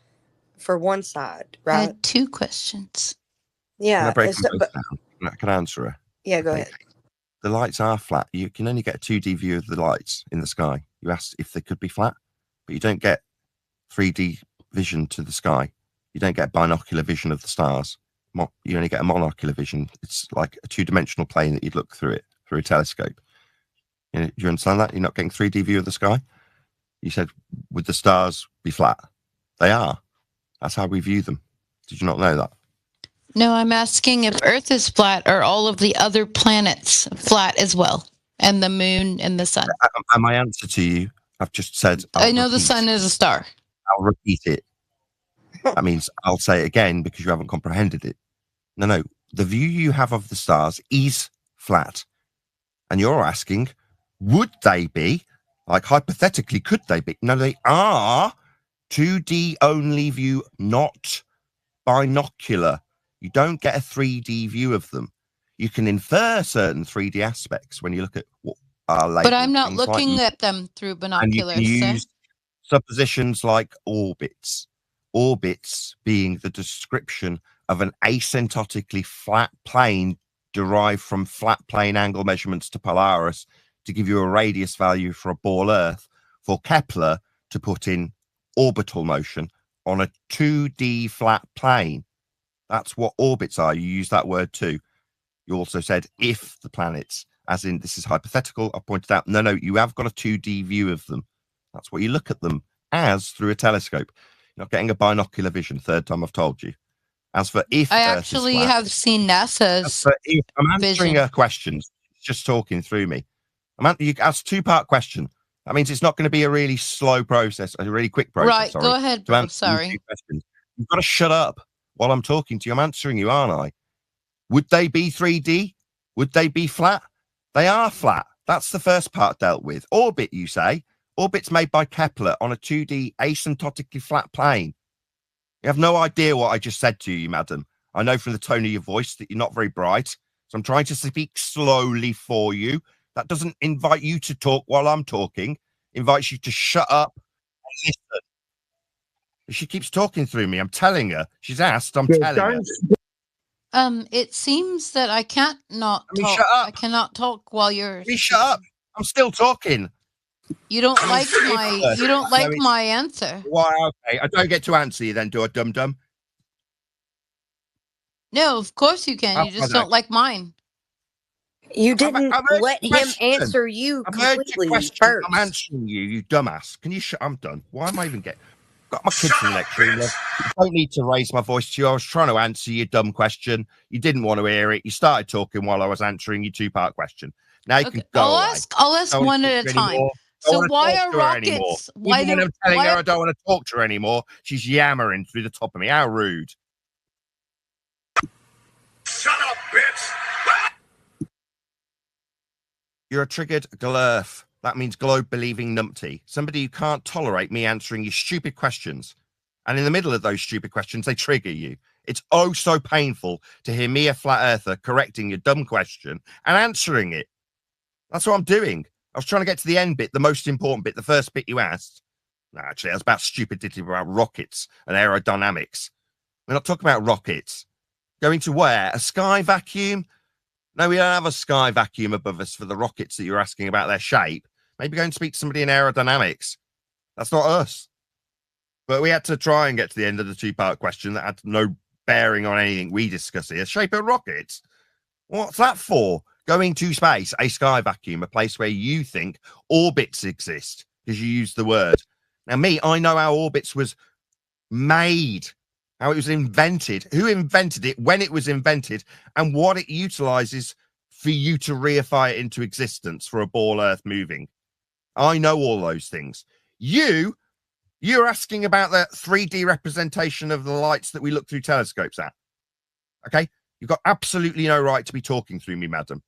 for one side, I right? had 2 questions. Can I Yeah, break them both but down? Can I answer her? yeah, go Okay. ahead. The lights are flat. You can only get a 2D view of the lights in the sky. You asked if they could be flat, but you don't get 3D vision to the sky. You don't get binocular vision of the stars. You only get a monocular vision. It's like a 2-dimensional plane that you'd look through it through a telescope. Do you understand that? You're not getting 3D view of the sky. You said, would the stars be flat? They are. That's how we view them. Did you not know that? No, I'm asking if Earth is flat, are all of the other planets flat as well? And the moon and the sun. And my answer to you, I've just said, I know the sun is a star. I'll repeat it. That means I'll say it again because you haven't comprehended it. No. The view you have of the stars is flat. And you're asking, would they be? Like, hypothetically, could they be? No, they are 2D only view, not binocular. You don't get a 3D view of them. You can infer certain 3D aspects when you look at what are labeled. But I'm not things looking like, at them through and binoculars. you can use suppositions like orbits. Orbits being the description of an asymptotically flat plane derived from flat plane angle measurements to Polaris to give you a radius value for a ball Earth, for Kepler to put in orbital motion on a 2D flat plane. That's what orbits are. You use that word too. You also said if the planets, as in this is hypothetical. I pointed out, no, you have got a 2D view of them. That's what you look at them as through a telescope. You're not getting a binocular vision. Third time I've told you. As for if I Earth actually is flat, have seen NASA's I'm answering vision. her questions. She's just talking through me. You asked 2-part question. That means it's not going to be a really slow process, a really quick process. Right, sorry, go ahead, to bro. answer your Sorry. 2 questions. You've got to shut up while I'm talking to you. I'm answering you, aren't I? Would they be 3D? Would they be flat? They are flat. That's the first part dealt with. Orbit, you say. Orbit's made by Kepler on a 2D asymptotically flat plane. You have no idea what I just said to you, madam. I know from the tone of your voice that you're not very bright, so I'm trying to speak slowly for you. That doesn't invite you to talk while I'm talking. It invites you to shut up and listen. She keeps talking through me. I'm telling her. She's asked. I'm telling her. It seems that I can't not I mean, talk. shut up. I cannot talk while you're. Shut up. I'm still talking. You don't like my. You don't like No, my answer. Why? Okay, I don't get to answer you then, do I, dum dum? No, of course you can. You just don't like mine. You didn't I've heard let your him question. answer you I've heard your completely question. first. I'm answering you, you dumbass. Can you shut? I'm done. Why am I even getting? Got my kids in the next room. I don't need to raise my voice to you. I was trying to answer your dumb question. You didn't want to hear it. You started talking while I was answering your 2-part question. Now you can go I'll away. ask Don't one wanna at talk a to her time. anymore. So Don't wanna why talk are to her anymore. rockets? Why Even when do? I'm telling Why her are- I don't want to talk to her anymore, she's yammering through the top of me. How rude. Shut up, bitch! You're a triggered glurf. That means globe-believing numpty. Somebody who can't tolerate me answering your stupid questions. And in the middle of those stupid questions, they trigger you. It's oh so painful to hear me, a flat earther, correcting your dumb question and answering it. That's what I'm doing. I was trying to get to the end bit, the most important bit, the first bit you asked. No, actually, that's about stupidity about rockets and aerodynamics. We're not talking about rockets. Going to where? A sky vacuum? No, we don't have a sky vacuum above us for the rockets that you're asking about their shape. Maybe go and speak to somebody in aerodynamics. That's not us. But we had to try and get to the end of the 2-part question that had no bearing on anything we discuss here. Shape of rockets. What's that for? Going to space, a sky vacuum, a place where you think orbits exist, because you used the word. Now, I know how orbits was made, how it was invented, who invented it, when it was invented, and what it utilizes for you to reify it into existence for a ball Earth moving. I know all those things. You're asking about the 3D representation of the lights that we look through telescopes at. Okay? You've got absolutely no right to be talking through me, madam.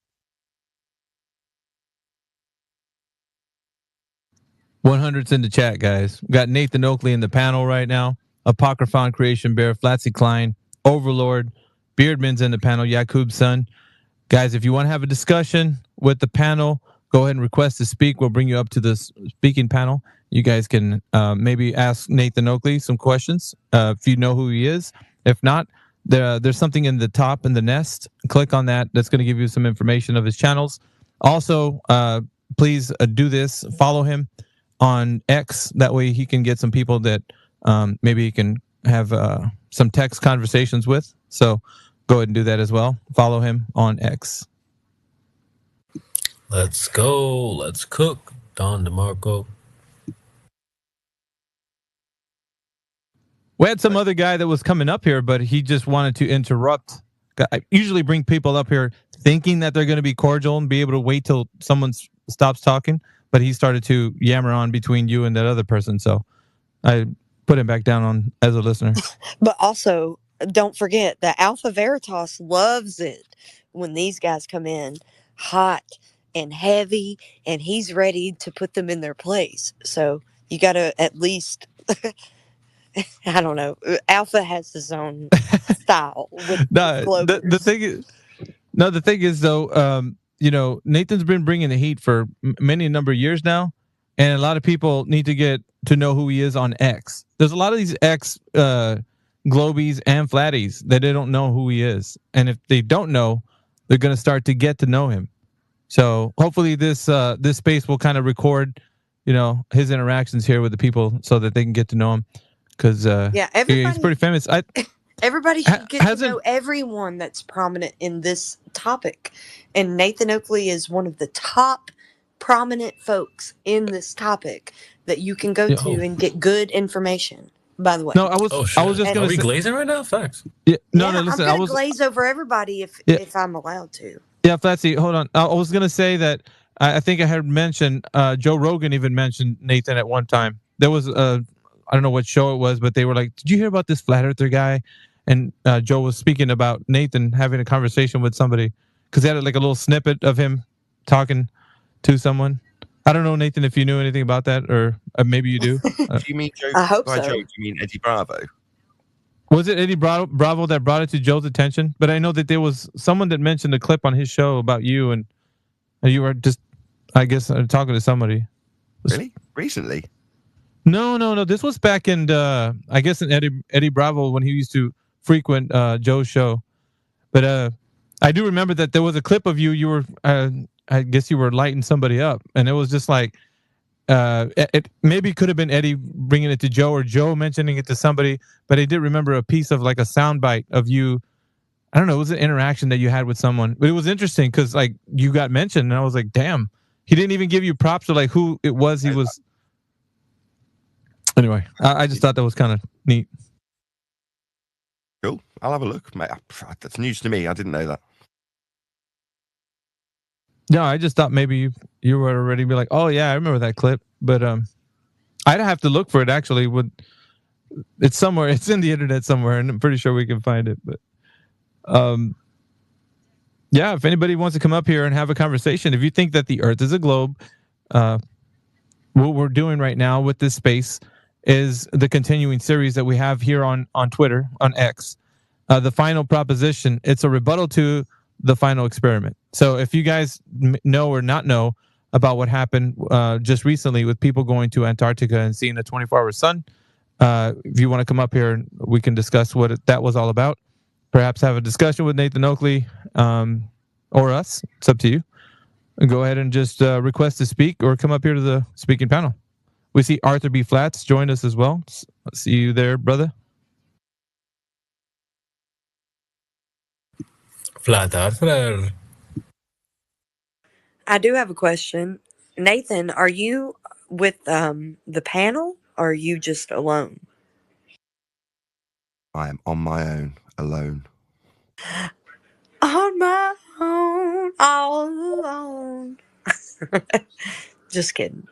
100's in the chat, guys. We got Nathan Oakley in the panel right now. Apocryphon, Creation Bear, Flatsy Klein, Overlord, Beardman's in the panel, Yakub's son. Guys, if you want to have a discussion with the panel, go ahead and request to speak. We'll bring you up to the speaking panel. You guys can maybe ask Nathan Oakley some questions if you know who he is. If not, there's something in the top in the nest. Click on that. That's going to give you some information of his channels. Also, please do this. Follow him on X. That way he can get some people that maybe he can have some text conversations with. So go ahead and do that as well. Follow him on X. Let's go. Let's cook. Don DeMarco. We had some other guy that was coming up here, but he just wanted to interrupt. I usually bring people up here thinking that they're going to be cordial and be able to wait till someone stops talking, but he started to yammer on between you and that other person. So I put him back down on as a listener. But also, don't forget that Alpha Veritas loves it when these guys come in hot and heavy, and he's ready to put them in their place. So you got to at least... I don't know. Alpha has his own style. The thing is though, Nathan's been bringing the heat for many number of years now, and a lot of people need to get to know who he is on X. There's a lot of these X globies and flatties that they don't know who he is, and if they don't know, they're going to start to get to know him. So hopefully this space will kind of record, his interactions here with the people so that they can get to know him. Because he's pretty famous. Everybody should get to know everyone that's prominent in this topic. And Nathan Oakley is one of the top prominent folks in this topic that you can go to and get good information, by the way. No, I was just going to say. Are we glazing right now? Facts. Yeah, no, listen. I'm going to glaze over everybody if I'm allowed to. Yeah, Flatsy, hold on. I was going to say that I think I had mentioned, Joe Rogan even mentioned Nathan at one time. There was I don't know what show it was, but they were like, did you hear about this flat earther guy? And Joe was speaking about Nathan having a conversation with somebody because they had like a little snippet of him talking to someone. I don't know, Nathan, if you knew anything about that, or maybe you do. Do you mean Joe? I hope so. Joe, do you mean Eddie Bravo? Was it Eddie Bravo that brought it to Joe's attention? But I know that there was someone that mentioned a clip on his show about you, and you were just, I guess, talking to somebody. Really? Recently? No. This was back in, I guess, in Eddie Bravo when he used to frequent Joe's show. But I do remember that there was a clip of you. You were, I guess, you were lighting somebody up, and it was just like, it maybe could have been Eddie bringing it to Joe or Joe mentioning it to somebody. But I did remember a piece of like a soundbite of you. I don't know. It was an interaction that you had with someone, but it was interesting because like you got mentioned, and I was like, damn, he didn't even give you props or like who it was. He was. Anyway, I just thought that was kind of neat. Cool. I'll have a look, mate. That's news to me. I didn't know that. No, I just thought maybe you would already be like, oh yeah, I remember that clip. But I'd have to look for it actually. It's somewhere. It's in the internet somewhere, and I'm pretty sure we can find it. But yeah, if anybody wants to come up here and have a conversation, if you think that the Earth is a globe, what we're doing right now with this space is the continuing series that we have here on Twitter, on X. The final proposition, it's a rebuttal to the final experiment. So if you guys know or not know about what happened just recently with people going to Antarctica and seeing a 24-hour sun, if you want to come up here, we can discuss what that was all about. Perhaps have a discussion with Nathan Oakley or us. It's up to you. Go ahead and just request to speak or come up here to the speaking panel. We see Arthur B. Flats joined us as well. See you there, brother. Flat earther. I do have a question. Nathan, are you with the panel or are you just alone? I am on my own, alone. On my own, all alone. Just kidding.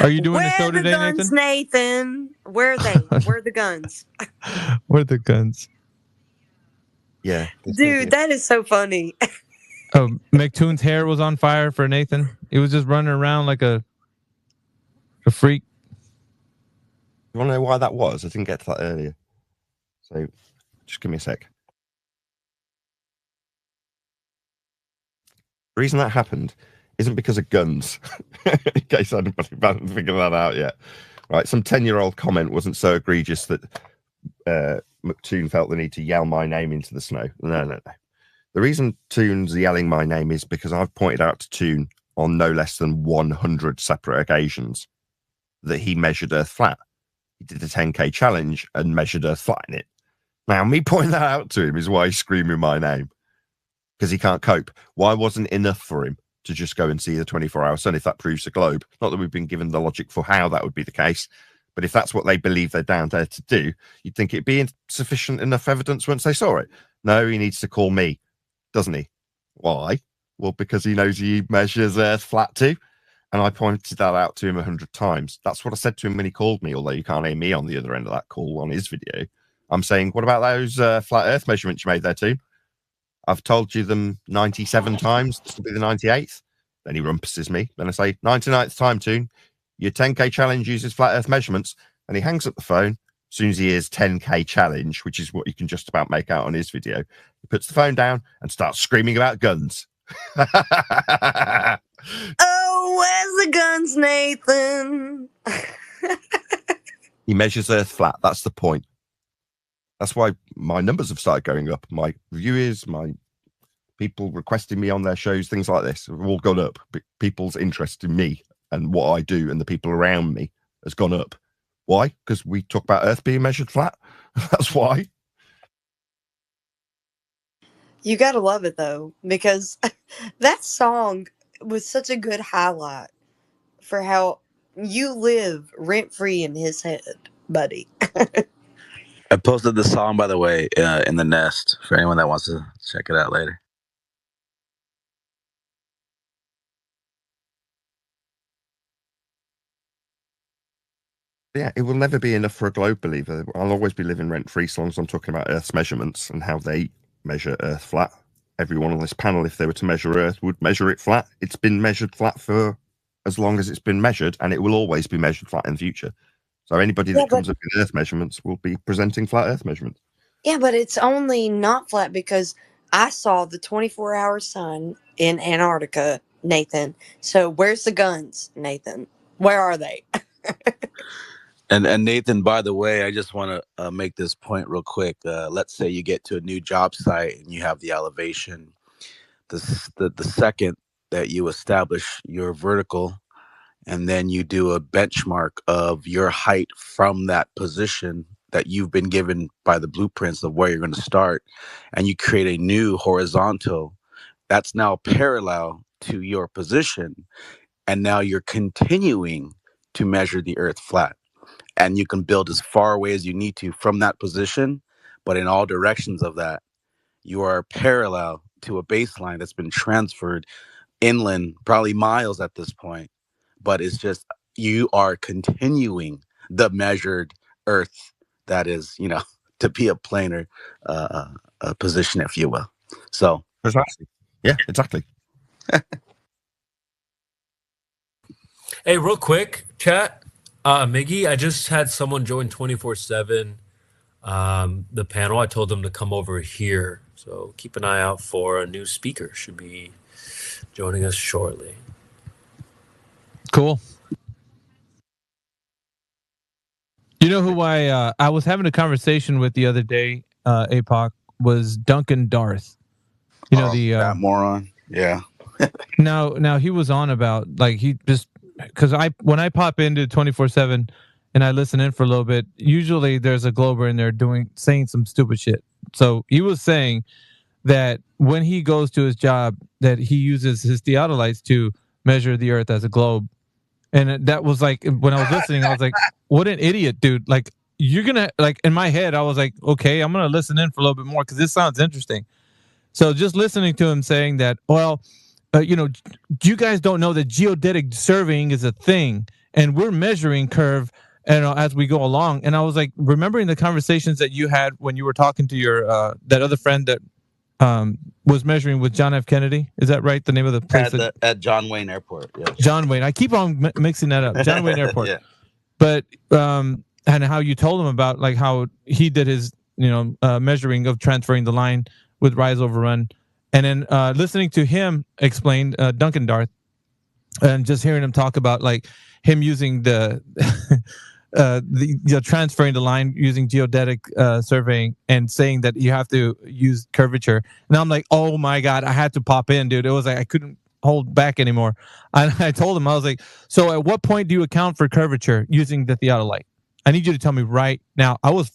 Are you doing the Where show are the today, guns, Nathan? Nathan? Where are they? Where are the guns? Where are the guns? Yeah. Dude, that is so funny. Oh, McToon's hair was on fire for Nathan. He was just running around like a freak. You want to know why that was? I didn't get to that earlier. So just give me a sec. The reason that happened isn't because of guns, in case anybody hadn't figured that out yet. Right, some 10-year-old comment wasn't so egregious that McToon felt the need to yell my name into the snow. No. The reason Toon's yelling my name is because I've pointed out to Toon on no less than 100 separate occasions that he measured Earth flat. He did a 10K challenge and measured Earth flat in it. Now, me pointing that out to him is why he's screaming my name. Because he can't cope. Why wasn't it enough for him to just go and see the 24-hour sun if that proves the globe? Not that we've been given the logic for how that would be the case, but if that's what they believe they're down there to do, you'd think it'd be sufficient enough evidence once they saw it. No, he needs to call me, doesn't he? Why? Well, because he knows he measures Earth flat too. And I pointed that out to him 100 times. That's what I said to him when he called me, although you can't hear me on the other end of that call on his video. I'm saying, what about those flat Earth measurements you made there too? I've told you them 97 times. This will be the 98th. Then he rumpuses me. Then I say, 99th time, Toon. Your 10K challenge uses flat Earth measurements. And he hangs up the phone. As soon as he hears 10K challenge, which is what you can just about make out on his video, he puts the phone down and starts screaming about guns. Oh, where's the guns, Nathan? He measures Earth flat. That's the point. That's why my numbers have started going up. My viewers, my people requesting me on their shows, things like this have all gone up. People's interest in me and what I do and the people around me has gone up. Why? Because we talk about Earth being measured flat. That's why. You gotta love it though, because that song was such a good highlight for how you live rent free in his head, buddy. I posted the song, by the way, in the Nest for anyone that wants to check it out later. Yeah, it will never be enough for a globe believer. I'll always be living rent-free so long as I'm talking about Earth's measurements and how they measure Earth flat. Everyone on this panel, if they were to measure Earth, would measure it flat. It's been measured flat for as long as it's been measured, and it will always be measured flat in the future. So anybody that comes up with Earth measurements will be presenting flat Earth measurements. Yeah, but it's only not flat because I saw the 24-hour sun in Antarctica, Nathan. So where's the guns, Nathan? Where are they? And Nathan, by the way, I just want to make this point real quick. Let's say you get to a new job site and you have the elevation. The second that you establish your vertical, and then you do a benchmark of your height from that position that you've been given by the blueprints of where you're going to start, and you create a new horizontal that's now parallel to your position, and now you're continuing to measure the Earth flat. And you can build as far away as you need to from that position, but in all directions of that, you are parallel to a baseline that's been transferred inland, probably miles at this point. But it's just, you are continuing the measured Earth that is, to be a planar position, if you will. So precisely. Yeah, exactly. Hey, real quick, chat. Miggy, I just had someone join 24/7 the panel. I told them to come over here. So keep an eye out for a new speaker. Should be joining us shortly. Cool. You know who I was having a conversation with the other day, APOC, was Duncan Darth. You know, that moron. Yeah. Now he was on about, like, he just because when I pop into 24/7 and I listen in for a little bit, usually there's a Glober in there saying some stupid shit. So he was saying that when he goes to his job, that he uses his theodolites to measure the Earth as a globe. And that was like, when I was listening, I was like, what an idiot, dude. Like, you're going to, like, in my head, I was like, okay, I'm going to listen in for a little bit more because this sounds interesting. So just listening to him saying that, well, you guys don't know that geodetic surveying is a thing, and we're measuring curve as we go along. And I was like, remembering the conversations that you had when you were talking to your that other friend that was measuring with John F. Kennedy. Is that right? The name of the place at John Wayne Airport. Yeah. John Wayne. I keep on mixing that up. John Wayne Airport. Yeah. But and how you told him about like how he did his measuring of transferring the line with rise over run, and then listening to him explain Duncan Darth, and just hearing him talk about like him using the transferring the line using geodetic surveying and saying that you have to use curvature. And I'm like, oh my God, I had to pop in, dude. It was like I couldn't hold back anymore. I told him, I was like, so at what point do you account for curvature using the theodolite? I need you to tell me right now. I was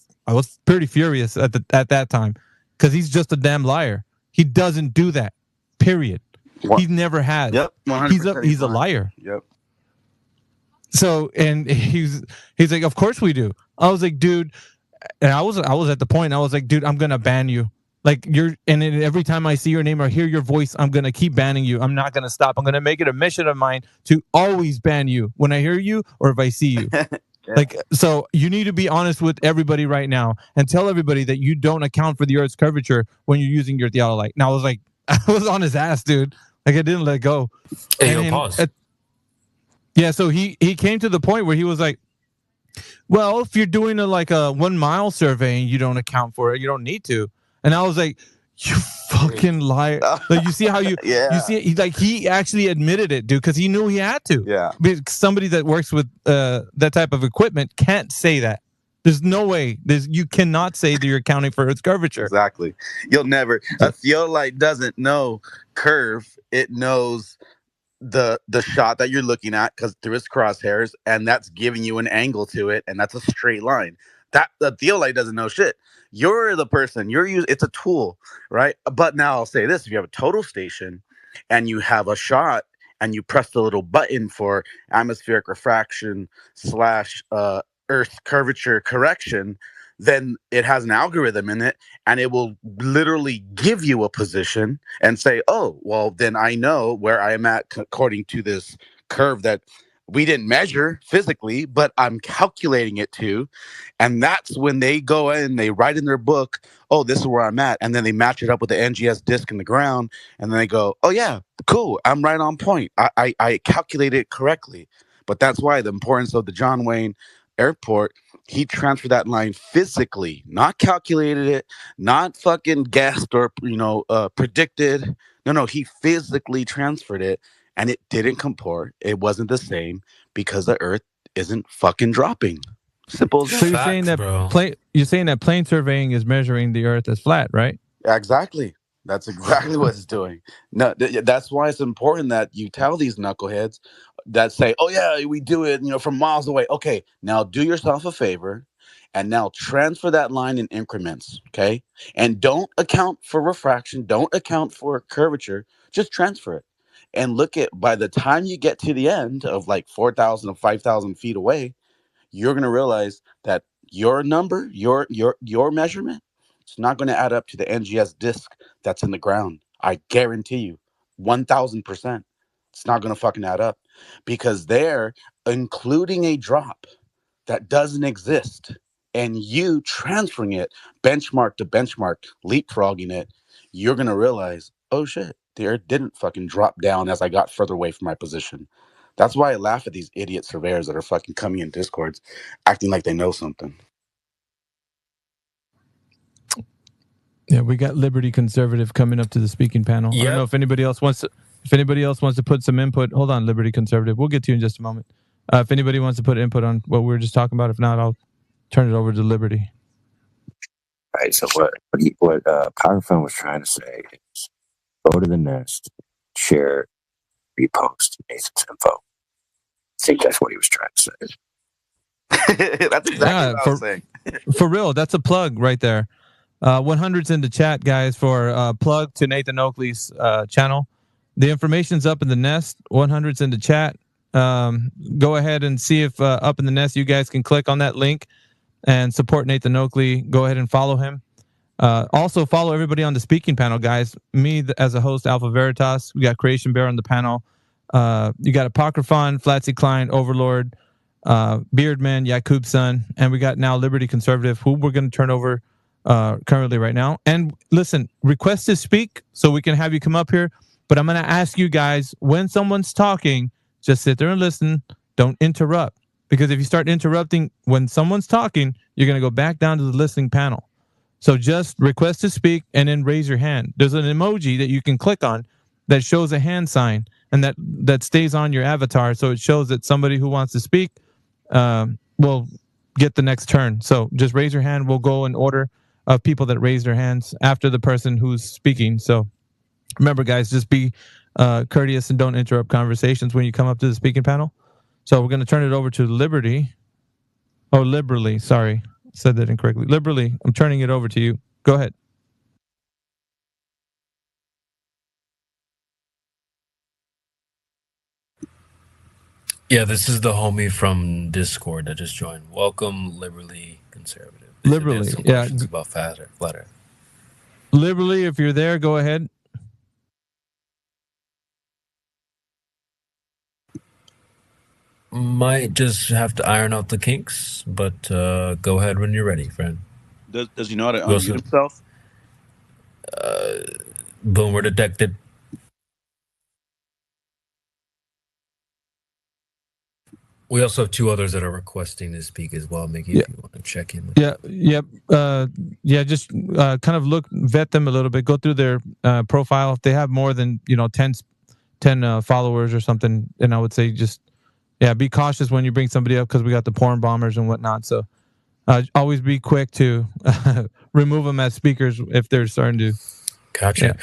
pretty furious at that time because he's just a damn liar. He doesn't do that. Period. He never has. Yep. 100% He's a liar. Yep. So, and he's like, of course we do. I was like, dude, and I was at the point, I was like, dude, I'm going to ban you. Like and every time I see your name or hear your voice, I'm going to keep banning you. I'm not going to stop. I'm going to make it a mission of mine to always ban you when I hear you or if I see you. Yeah. Like, so you need to be honest with everybody right now and tell everybody that you don't account for the Earth's curvature when you're using your theodolite. Now I was like, I was on his ass, dude. Like I didn't let go. Hey, pause. Yeah, so he came to the point where he was like, well, if you're doing a 1 mile survey and you don't account for it, you don't need to. And I was like, you fucking liar. Like, you see how you see he actually admitted it, dude, because he knew he had to. Yeah. Because somebody that works with that type of equipment can't say that. There's no way. You cannot say that you're accounting for its curvature. Exactly. You'll never. A theodolite doesn't know curve. It knows the shot that you're looking at because through its crosshairs, and that's giving you an angle to it, and that's a straight line. That the theodolite doesn't know shit. You're the person. You're using. It's a tool, right? But now I'll say this: if you have a total station, and you have a shot, and you press the little button for atmospheric refraction / Earth curvature correction, then it has an algorithm in it, and it will literally give you a position and say, oh, well, then I know where I am at according to this curve that we didn't measure physically, but I'm calculating it to. And that's when they go in, they write in their book, oh, this is where I'm at. And then they match it up with the NGS disk in the ground. And then they go, oh, yeah, cool. I'm right on point. I calculated it correctly. But that's why the importance of the John Wayne Airport, he transferred that line physically, not calculated it, not fucking guessed or predicted. No, he physically transferred it, and it didn't comport. It wasn't the same because the Earth isn't fucking dropping. Simple as that. So you're saying that plane surveying is measuring the Earth as flat, right? Exactly. That's exactly what it's doing. No, that's why it's important that you tell these knuckleheads that say, oh yeah, we do it, from miles away. Okay, now do yourself a favor and now transfer that line in increments, okay? And don't account for refraction, don't account for curvature, just transfer it. And look at, by the time you get to the end of like 4,000 or 5,000 feet away, you're going to realize that your number, your measurement, it's not going to add up to the NGS disk that's in the ground. I guarantee you, 1,000%. It's not going to fucking add up because they're including a drop that doesn't exist and you transferring it benchmark to benchmark, leapfrogging it. You're going to realize, oh shit, the Earth didn't fucking drop down as I got further away from my position. That's why I laugh at these idiot surveyors that are fucking coming in Discords acting like they know something. Yeah, we got Liberty Conservative coming up to the speaking panel. Yep. I don't know if anybody else wants to put some input. Hold on, Liberty Conservative. We'll get to you in just a moment. If anybody wants to put input on what we were just talking about, if not, I'll turn it over to Liberty. All right. So what PowerPhone was trying to say is go to the nest, share, repost Nathan's info. think that's what he was trying to say. That's exactly what I was saying. For real, that's a plug right there. 100's in the chat, guys, for plug to Nathan Oakley's channel. The information's up in the nest. 100's in the chat. Go ahead and see if up in the nest you guys can click on that link and support Nathan Oakley. Go ahead and follow him. Also follow everybody on the speaking panel, guys. Me as a host, Alpha Veritas. We got Creation Bear on the panel. You got Apocryphon, Flatsy Klein, Overlord, Beardman, Yakub Son, and we got now Liberty Conservative, who we're going to turn over currently right now. And listen, request to speak so we can have you come up here. But I'm going to ask you guys, when someone's talking, just sit there and listen. Don't interrupt. Because if you start interrupting when someone's talking, you're going to go back down to the listening panel. So just request to speak and then raise your hand. There's an emoji that you can click on that shows a hand sign, and that stays on your avatar. So it shows that somebody who wants to speak will get the next turn. So just raise your hand. We'll go in order of people that raise their hands after the person who's speaking. So remember, guys, just be courteous and don't interrupt conversations when you come up to the speaking panel. So we're going to turn it over to Liberty. Oh, Liberally. Sorry. Said that incorrectly. Liberally, I'm turning it over to you. Go ahead. Yeah, this is the homie from Discord that just joined. Welcome, Liberally Conservative. Liberally, yeah. It's about flat Earth. Liberally, if you're there, go ahead. Might just have to iron out the kinks, but go ahead when you're ready, friend. Does he know how to unmute himself? Boomer detected. We also have two others that are requesting to speak as well. Mickey, if you want to check in. Just kind of vet them a little bit. Go through their profile. If they have more than 10 followers or something, and I would say just be cautious when you bring somebody up, because we got the porn bombers and whatnot. So always be quick to remove them as speakers if they're starting to. Gotcha. Yeah.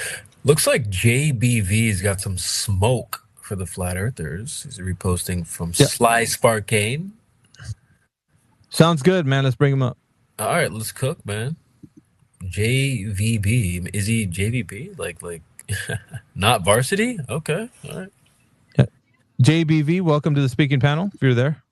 Looks like JBV's got some smoke for the Flat Earthers. He's reposting from Sly Sparkane. Sounds good, man. Let's bring him up. All right, let's cook, man. JVB. Is he JVB? Like not varsity? Okay. All right. JBV, welcome to the speaking panel, if you're there.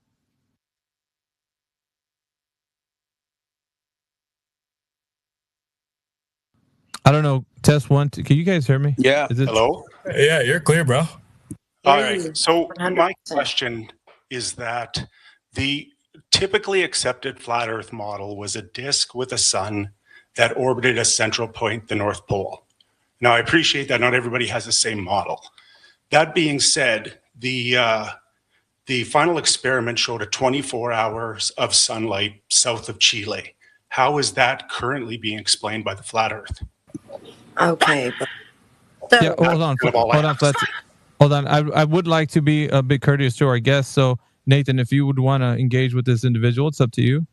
I don't know. Test 1, 2. Can you guys hear me? Yeah. Hello? Yeah, you're clear, bro. All right. So my question is that the typically accepted flat Earth model was a disk with a sun that orbited a central point, the North Pole. Now, I appreciate that not everybody has the same model. That being said, the final experiment showed a 24 hours of sunlight south of Chile. How is that currently being explained by the flat Earth? Okay. Hold on. Hold on. I would like to be a bit courteous to our guests. So, Nathan, if you would want to engage with this individual, it's up to you.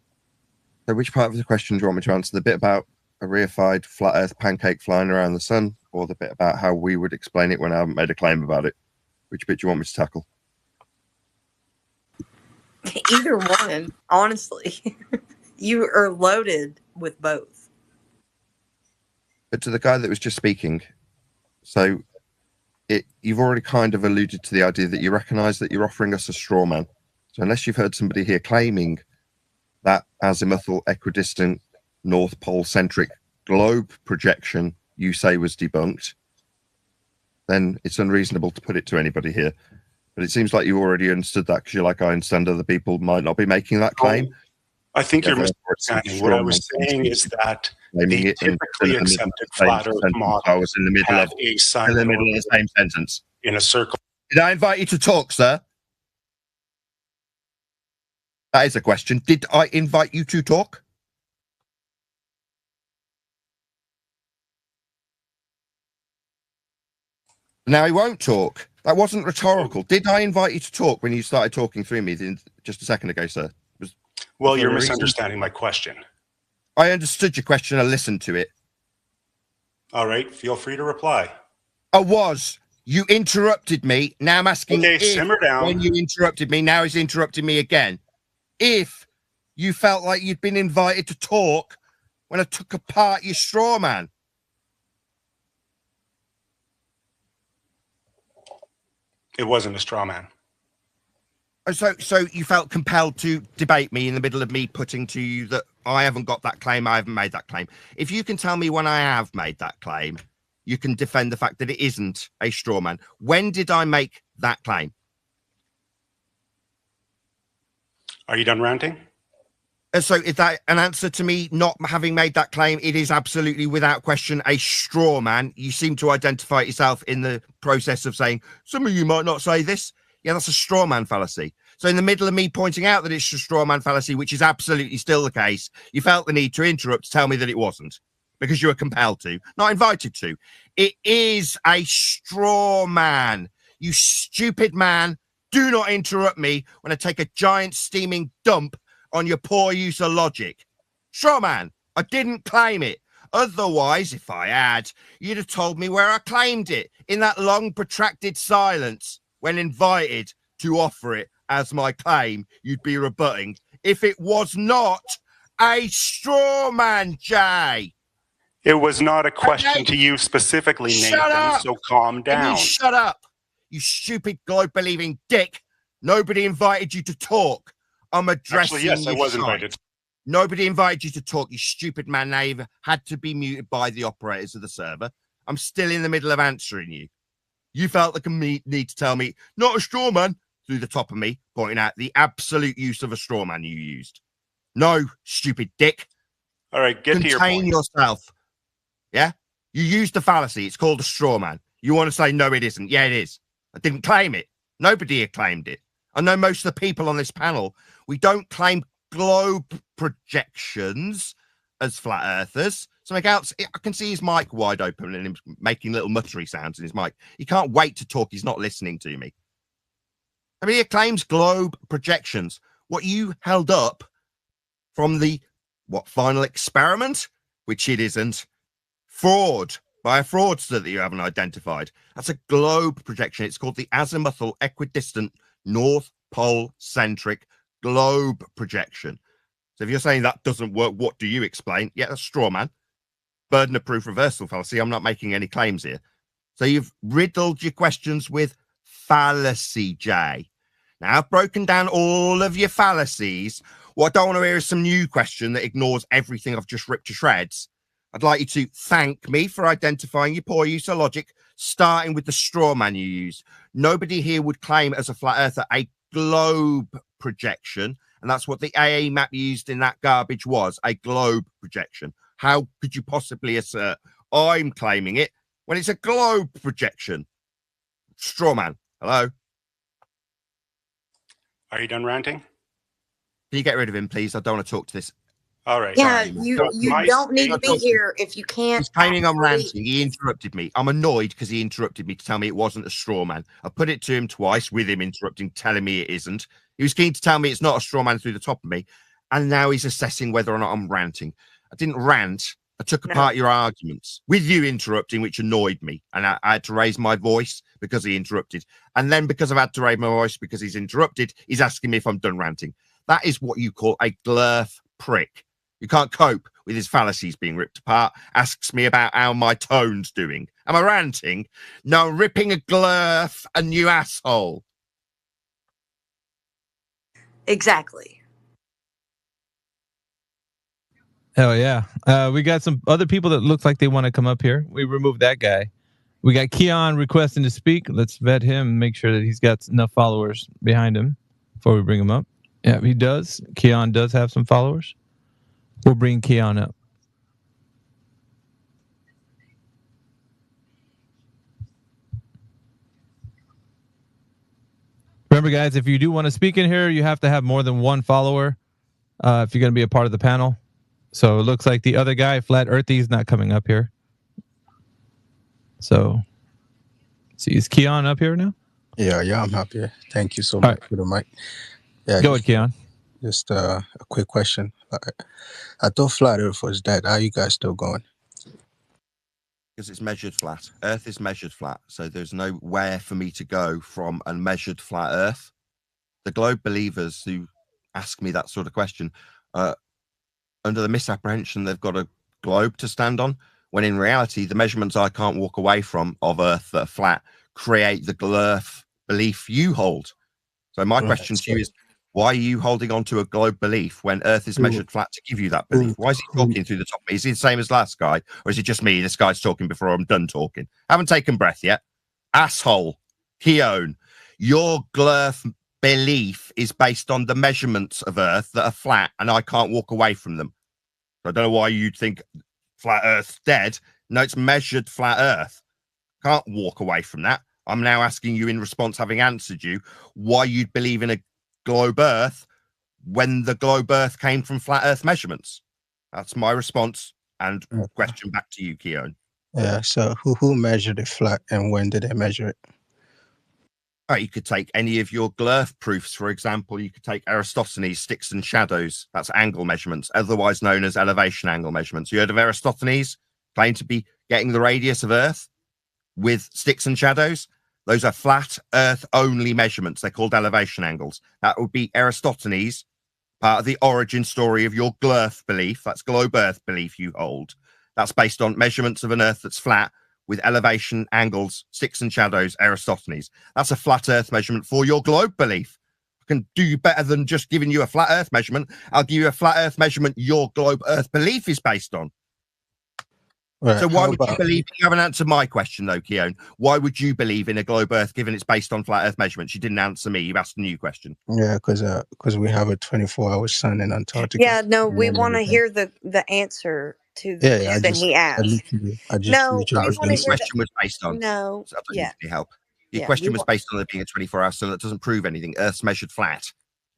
So which part of the question do you want me to answer? The bit about a reified flat Earth pancake flying around the sun, or the bit about how we would explain it when I haven't made a claim about it? Which bit do you want me to tackle? Either one, honestly. You are loaded with both. But to the guy that was just speaking, so you've already kind of alluded to the idea that you recognise that you're offering us a straw man. So unless you've heard somebody here claiming that azimuthal, equidistant, North Pole-centric globe projection you say was debunked, then it's unreasonable to put it to anybody here. But it seems like you already understood that, because you're like, I understand other people might not be making that claim. I think you're misunderstanding. What I was saying is that the typically accepted flat Earth model I was in the middle had of a sun in the middle of the same sentence. in a circle. Did I invite you to talk, sir? That is a question. Did I invite you to talk? Now he won't talk. That wasn't rhetorical. Did I invite you to talk when you started talking through me just a second ago, sir? Well, you're misunderstanding my question. I understood your question. I listened to it. All right. Feel free to reply. I was You interrupted me. Now I'm asking Okay, if, simmer down. when you interrupted me, now he's interrupting me again. If you felt like you'd been invited to talk when I took apart your straw man. It wasn't a straw man. So you felt compelled to debate me in the middle of me putting to you that I haven't got that claim, I haven't made that claim. If you can tell me when I have made that claim, you can defend the fact that it isn't a straw man. When did I make that claim? Are you done ranting? And so is that an answer to me not having made that claim? It is absolutely without question a straw man. You seem to identify it yourself in the process of saying, some of you might not say this. Yeah, that's a straw man fallacy. So in the middle of me pointing out that it's a straw man fallacy, which is absolutely still the case, you felt the need to interrupt to tell me that it wasn't, because you were compelled to, not invited to. It is a straw man. You stupid man. Do not interrupt me when I take a giant steaming dump on your poor use of logic. Straw man, I didn't claim it. Otherwise, if I had, you'd have told me where I claimed it in that long protracted silence when invited to offer it as my claim you'd be rebutting if it was not a straw man, Jay. It was not a question to you specifically, Nathan, so calm down. Shut up, you stupid globe-believing dick. Nobody invited you to talk. I'm addressing Actually, yes, I your was side. invited. Nobody invited you to talk, you stupid man. They've had to be muted by the operators of the server. I'm still in the middle of answering you. You felt the need to tell me, not a straw man, through the top of me, pointing out the absolute use of a straw man you used. No, stupid dick. All right, get to your Contain point. yourself. Yeah? You used the fallacy. It's called a straw man. You want to say, no, it isn't. Yeah, it is. I didn't claim it. Nobody had claimed it. I know most of the people on this panel, we don't claim globe projections as flat earthers. Something else, I can see his mic wide open and him making little muttery sounds in his mic. He can't wait to talk. He's not listening to me. I mean, he claims globe projections. What you held up from the, final experiment, which it isn't, fraud by a fraudster that you haven't identified. That's a globe projection. It's called the azimuthal equidistant North Pole centric globe projection. So if you're saying that doesn't work, what do you explain? Yeah, that's straw man. Burden of proof reversal fallacy. I'm not making any claims here. So you've riddled your questions with fallacy, Jay. Now I've broken down all of your fallacies. What I don't want to hear is some new question that ignores everything I've just ripped to shreds. I'd like you to thank me for identifying your poor use of logic, starting with the straw man you used. Nobody here would claim as a flat earther a globe projection, and that's what the AA map used in that garbage was, a globe projection. How could you possibly assert I'm claiming it when it's a globe projection? Straw man, hello? Are you done ranting? Can you get rid of him, please? I don't want to talk to this. All right. Yeah, you don't need to be here if you can't. He's claiming I'm actually- ranting. He interrupted me. I'm annoyed because he interrupted me to tell me it wasn't a straw man. I put it to him twice with him interrupting, telling me it isn't. He was keen to tell me it's not a straw man through the top of me. And now he's assessing whether or not I'm ranting. I didn't rant. I took apart your arguments with you interrupting, which annoyed me. And I had to raise my voice because he interrupted. And then because I've had to raise my voice because he's interrupted, he's asking me if I'm done ranting. That is what you call a glurf prick. You can't cope with his fallacies being ripped apart. Asks me about how my tone's doing. Am I ranting? No, ripping a glurf, a new asshole. Exactly. Hell yeah. We got some other people that look like they want to come up here. We removed that guy. We got Keon requesting to speak. Let's vet him, make sure that he's got enough followers behind him before we bring him up. Yeah, he does. Keon does have some followers. We'll bring Keon up. Remember, guys, if you do want to speak in here, you have to have more than one follower if you're going to be a part of the panel. So it looks like the other guy, Flat Earthy, is not coming up here. So, see, is Keon up here now? Yeah, I'm up here. Thank you so much for the mic. Yeah, Go ahead, Keon. Just a quick question. I thought Flat Earth was dead. How you guys still going? Because it's measured flat. Earth is measured flat. So there's nowhere for me to go from a measured flat Earth. The globe believers who ask me that sort of question, under the misapprehension they've got a globe to stand on, when in reality, the measurements I can't walk away from of Earth that are flat create the globe belief you hold. So my question to you is, why are you holding on to a globe belief when Earth is measured flat to give you that belief? Why is he talking through the top? Is he the same as last guy? Or is it just me? This guy's talking before I'm done talking. Haven't taken breath yet. Asshole. Keown. Your globe belief is based on the measurements of Earth that are flat and I can't walk away from them. I don't know why you'd think flat Earth's dead. No, it's measured flat Earth. Can't walk away from that. I'm now asking you in response, having answered you, why you'd believe in a globe Earth when the globe Earth came from flat Earth measurements. That's my response and question back to you, Keown. Yeah. So who measured it flat and when did they measure it? You could take any of your Glurf proofs, for example. You could take Eratosthenes, sticks and shadows. That's angle measurements, otherwise known as elevation angle measurements. You heard of Eratosthenes claimed to be getting the radius of Earth with sticks and shadows? Those are flat Earth only measurements. They're called elevation angles. That would be Eratosthenes, part of the origin story of your Glurf belief. That's globe Earth belief you hold. That's based on measurements of an Earth that's flat with elevation angles, sticks and shadows, Eratosthenes. That's a flat Earth measurement for your globe belief. I can do you better than just giving you a flat Earth measurement. I'll give you a flat Earth measurement your globe Earth belief is based on. Right. So why would you believe? You haven't answered my question though, Keown. Why would you believe in a globe Earth given it's based on flat Earth measurements? You didn't answer me. You've asked a new question. Yeah, because we have a 24-hour sun in Antarctica. Yeah, no, we want to hear the answer to the Yeah, question he asked. No, we Your want to hear question was based on. No, So I don't yeah. need any help. Your Yeah, question was based on there being a 24-hour sun that doesn't prove anything. Earth's measured flat.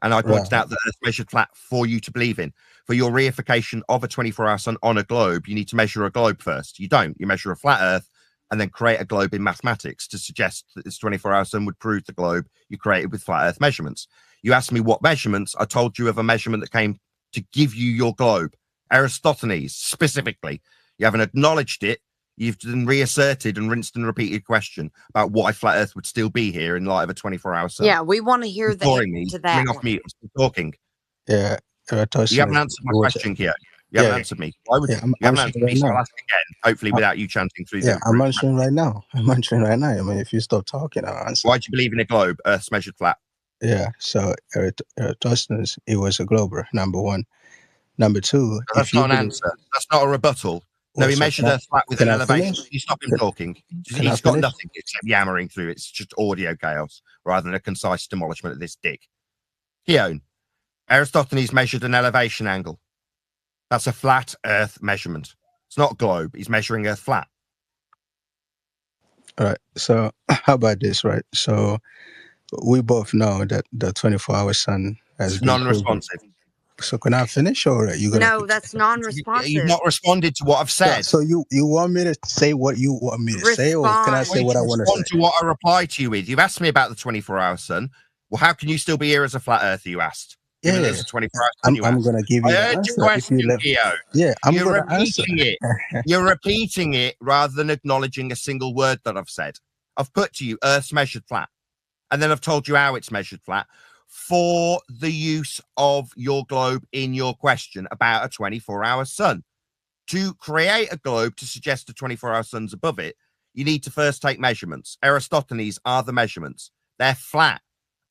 And I pointed out that Earth's measured flat for you to believe in. For your reification of a 24-hour sun on a globe, you need to measure a globe first. You don't. You measure a flat Earth and then create a globe in mathematics to suggest that this 24-hour sun would prove the globe you created with flat Earth measurements. You asked me what measurements. I told you of a measurement that came to give you your globe. Eratosthenes, specifically. You haven't acknowledged it. You've then reasserted and rinsed and repeated question about why flat Earth would still be here in light of a 24-hour sun. Yeah, we want to hear the answer to that. Bring off mute. I'm still talking. Yeah, Eratosthenes. You haven't answered my question here. You haven't answered me. Why would you haven't answered me? So I'll ask again, hopefully without you chanting through the. I'm answering right now. I mean, if you stop talking, I'll answer. Why do you believe in a globe? Earth's measured flat. Yeah. So Eratosthenes, he was a glober. Number one. Number two. That's not an answer. That's not a rebuttal. No, he measured Earth flat with an elevation. You stop him talking. He's got nothing except yammering through. It's just audio chaos rather than a concise demolishment of this dick. Keown, Eratosthenes measured an elevation angle. That's a flat Earth measurement. It's not a globe. He's measuring Earth flat. All right. So how about this, right? So we both know that the 24-hour sun has been non-responsive. So can I finish, or are you gonna? No, that's non-responsive. You've not responded to what I've said. Yeah, so you want me to say what you want me to say, or can I say what I want to say? Respond to what I reply to you with. You've asked me about the 24-hour sun. Well, how can you still be here as a flat earther? You asked. Yeah, there's a 24-hour sun. I'm going to give you the answer. I'm You're going to answer. repeating it. You're repeating it rather than acknowledging a single word that I've said. I've put to you Earth's measured flat, and then I've told you how it's measured flat for the use of your globe in your question about a 24-hour sun. To create a globe to suggest a 24-hour sun's above it, you need to first take measurements. Eratosthenes are the measurements. They're flat.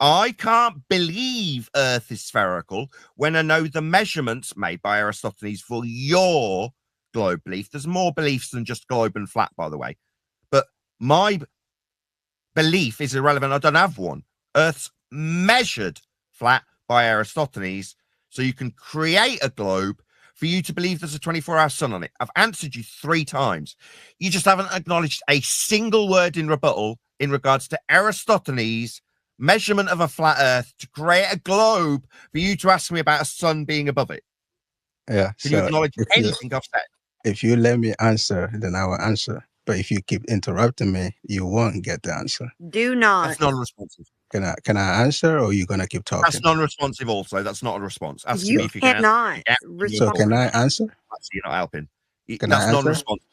I can't believe Earth is spherical when I know the measurements made by Eratosthenes for your globe belief. There's more beliefs than just globe and flat, by the way. But my belief is irrelevant. I don't have one. Earth's measured flat by Eratosthenes, so you can create a globe for you to believe there's a 24-hour sun on it. I've answered you 3 times. You just haven't acknowledged a single word in rebuttal in regards to Eratosthenes' measurement of a flat Earth to create a globe for you to ask me about a sun being above it. Yeah. Can you acknowledge anything I've said? If you let me answer, then I will answer. But if you keep interrupting me, you won't get the answer. Do not. That's non-responsive. Can I answer, or are you gonna keep talking? That's non-responsive. Also, that's not a response. Asking me if you cannot. can. So can I answer? You're not helping. Can I That's answer? non-responsive.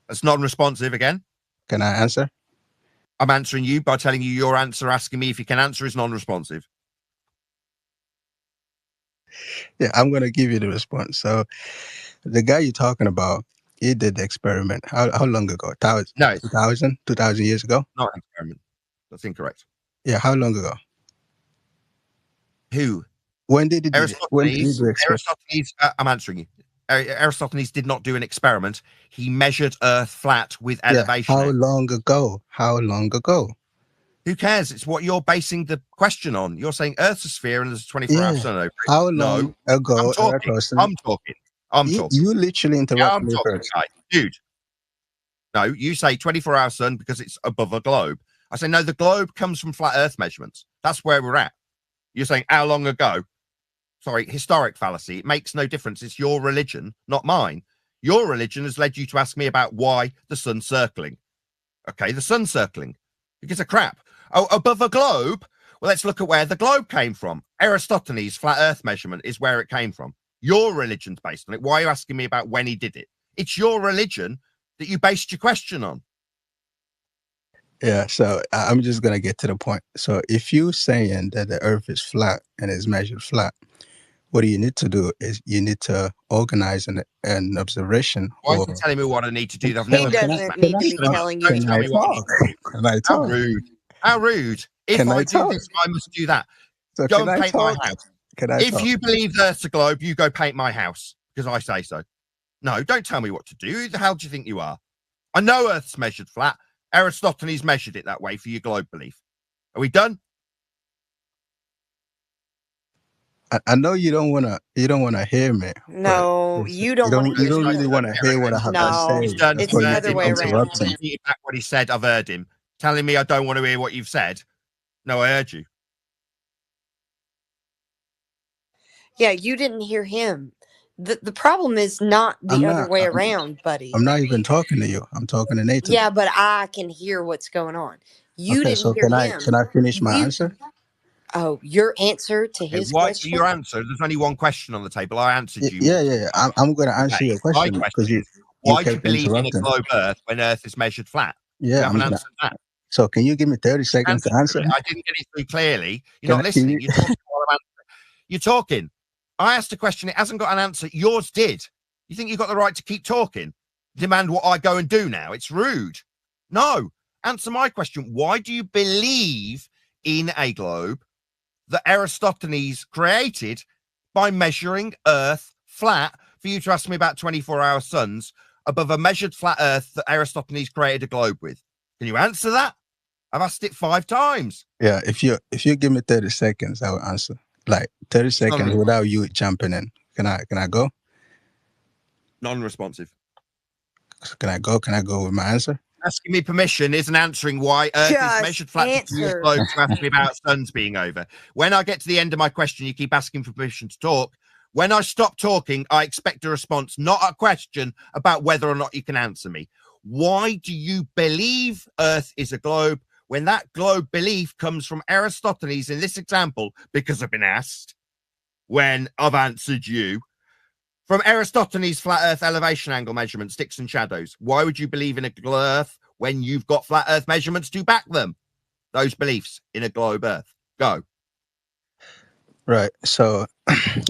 That's non-responsive again. Can I answer? I'm answering you by telling you your answer. Asking me if you can answer is non-responsive. Yeah, I'm gonna give you the response. So, the guy you're talking about, he did the experiment. How long ago? No, 2,000 years ago? Not an experiment. That's incorrect. Yeah, how long ago? Who? When did he do it? When did he do the experiment? Aristophanes. I'm answering you. Aristophanes did not do an experiment. He measured Earth flat with elevation. How long ago? How long ago? Who cares? It's what you're basing the question on. You're saying Earth's a sphere and there's a 24-hour sun over it. How long ago? I'm talking. You literally interrupted me talking, first. dude. No, you say 24-hour sun because it's above a globe. I say, no, the globe comes from flat Earth measurements. That's where we're at. You're saying, how long ago? Sorry, historic fallacy. It makes no difference. It's your religion, not mine. Your religion has led you to ask me about why the sun's circling. Okay, the sun's circling. Who gives a crap? Oh, above a globe? Well, let's look at where the globe came from. Aristophanes' flat Earth measurement is where it came from. Your religion's based on it. Why are you asking me about when he did it? It's your religion that you based your question on. Yeah, so I'm just gonna get to the point. So if you're saying that the Earth is flat and is measured flat, what you need to do is you need to organize an observation. Why is he telling me what I need to do? I've He never doesn't need to be telling you. Can I talk? Can I How talk? rude. How rude. If Can I I do talk? this, I must do that. So Go can and I paint my talk? house. Can I If talk? you believe the Earth's a globe, you go paint my house because I say so. No, don't tell me what to do. Who the hell do you think you are? I know Earth's measured flat. Aristophanes measured it that way for your globe belief. Are we done? I know you don't wanna hear me. No, you don't want to You hear don't me. really want to hear what I have to No, say. He's done. it's before the you other keep way around. interrupting. Repeating back what he said. I've heard him telling me I don't want to hear what you've said. No, I heard you. Yeah, you didn't hear him. The problem is not the other way around, buddy. I'm not even talking to you. I'm talking to Nathan. Yeah, but I can hear what's going on. You Okay, didn't so hear can him. I finish my You- answer? Oh, your answer to Okay, his why question? your answer? There's only one question on the table. I answered you. Yeah. I'm going to answer Okay, your question my because question you is, why do you kept believe in a interrupting. globe Earth when Earth is measured flat? Yeah, you haven't I'm gonna- answered that. So can you give me 30 seconds to answer? I didn't get it through clearly. You're Can not I- can listening. you- You're talking while I'm answering. You're talking. I asked a question. It hasn't got an answer. Yours did. You think you've got the right to keep talking? Demand what I go and do now? It's rude. No. Answer my question. Why do you believe in a globe that Aristophanes created by measuring Earth flat for you to ask me about 24-hour suns above a measured flat Earth that Aristophanes created a globe with? Can you answer that? I've asked it 5 times. Yeah, if you give me 30 seconds, I will answer. Like 30 seconds without you jumping in. Can I go? Non-responsive. Can I go? Can I go with my answer? Asking me permission isn't answering why Earth is Just measured flat to answer. your globe to ask me about suns being over. When I get to the end of my question, you keep asking for permission to talk. When I stop talking, I expect a response, not a question about whether or not you can answer me. Why do you believe Earth is a globe when that globe belief comes from Aristophanes in this example? Because I've been asked when I've answered you. From Aristophanes' flat Earth elevation angle measurement, sticks and shadows. Why would you believe in a globe Earth when you've got flat Earth measurements to back them? Those beliefs in a globe Earth. Go. Right. So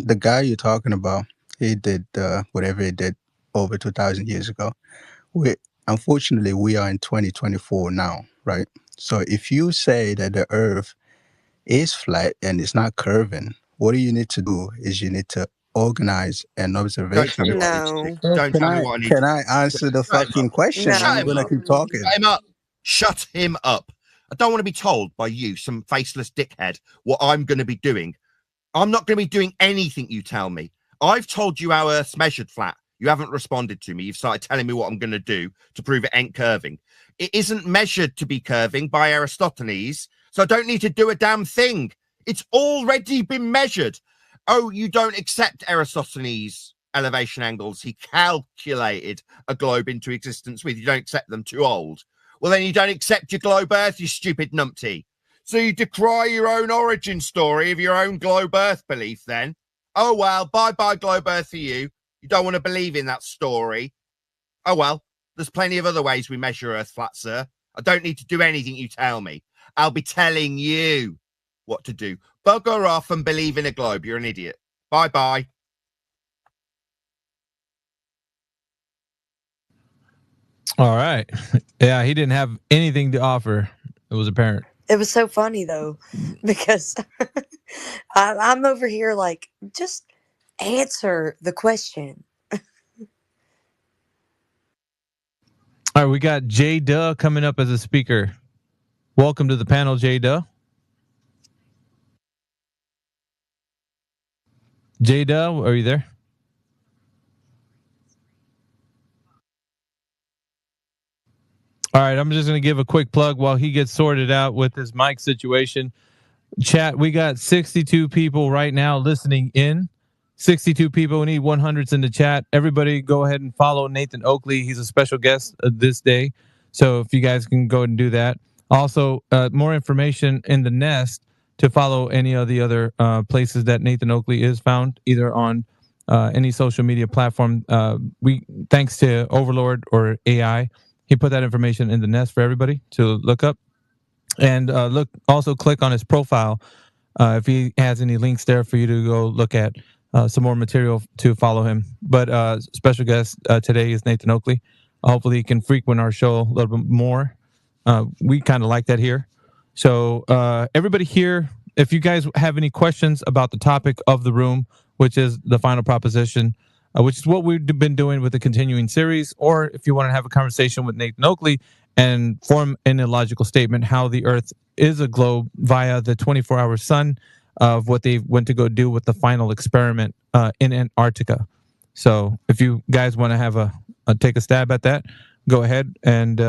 the guy you're talking about, he did whatever he did over 2,000 years ago. Unfortunately, we are in 2024 now, right? So if you say that the Earth is flat and it's not curving, what you need to do is you need to organize an observation. Don't tell me what I need to do. Can I answer the fucking question? I'm going to keep talking. Shut him up. Shut him up. I don't want to be told by you, some faceless dickhead, what I'm going to be doing. I'm not going to be doing anything you tell me. I've told you how Earth's measured flat. You haven't responded to me. You've started telling me what I'm going to do to prove it ain't curving. It isn't measured to be curving by Aristophanes, so I don't need to do a damn thing. It's already been measured. Oh, you don't accept Aristophanes' elevation angles. He calculated a globe into existence with. You don't accept them, too old. Well, then you don't accept your globe Earth, you stupid numpty. So you decry your own origin story of your own globe Earth belief then? Oh, well, bye-bye globe Earth for you. You don't want to believe in that story. Oh, well, There's plenty of other ways we measure Earth flat, sir. I don't need to do anything you tell me. I'll be telling you what to do. Bugger off and believe in a globe. You're an idiot. Bye-bye. All right. Yeah, he didn't have anything to offer. It was apparent. It was so funny though, because I'm over here like, just answer the question. All right, we got Jay Duh coming up as a speaker. Welcome to the panel, Jay Duh. Jay Duh, are you there? All right, I'm just going to give a quick plug while he gets sorted out with his mic situation. Chat, we got 62 people right now listening in. 62 people. We need 100s in the chat. Everybody go ahead and follow Nathan Oakley. He's a special guest this day. So if you guys can go ahead and do that. Also, more information in the Nest to follow any of the other places that Nathan Oakley is found, either on any social media platform. Thanks to Overlord or AI, he put that information in the Nest for everybody to look up. And also click on his profile if he has any links there for you to go look at some more material to follow him. But special guest today is Nathan Oakley. Hopefully he can frequent our show a little bit more. We kind of like that here. So everybody here, if you guys have any questions about the topic of the room, which is the final proposition, which is what we've been doing with the continuing series, or if you want to have a conversation with Nathan Oakley and form an illogical statement how the Earth is a globe via the 24-hour sun of what they went to go do with the final experiment in Antarctica. So if you guys want to have take a stab at that, go ahead and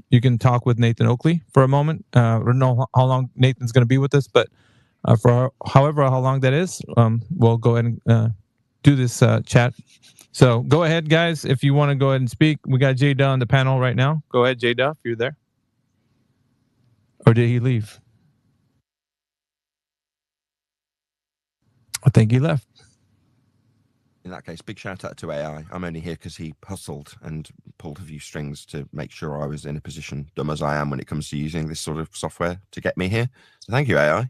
you can talk with Nathan Oakley for a moment. I don't know how long Nathan's going to be with us, but for however how long that is, we'll go ahead and do this chat. So go ahead, guys, if you want to go ahead and speak. We got Jay Duh on the panel right now. Go ahead, Jay Duh, if you're there. Or did he leave? I think he left. In that case, big shout out to AI. I'm only here because he hustled and pulled a few strings to make sure I was in a position, dumb as I am, when it comes to using this sort of software to get me here. So thank you, AI.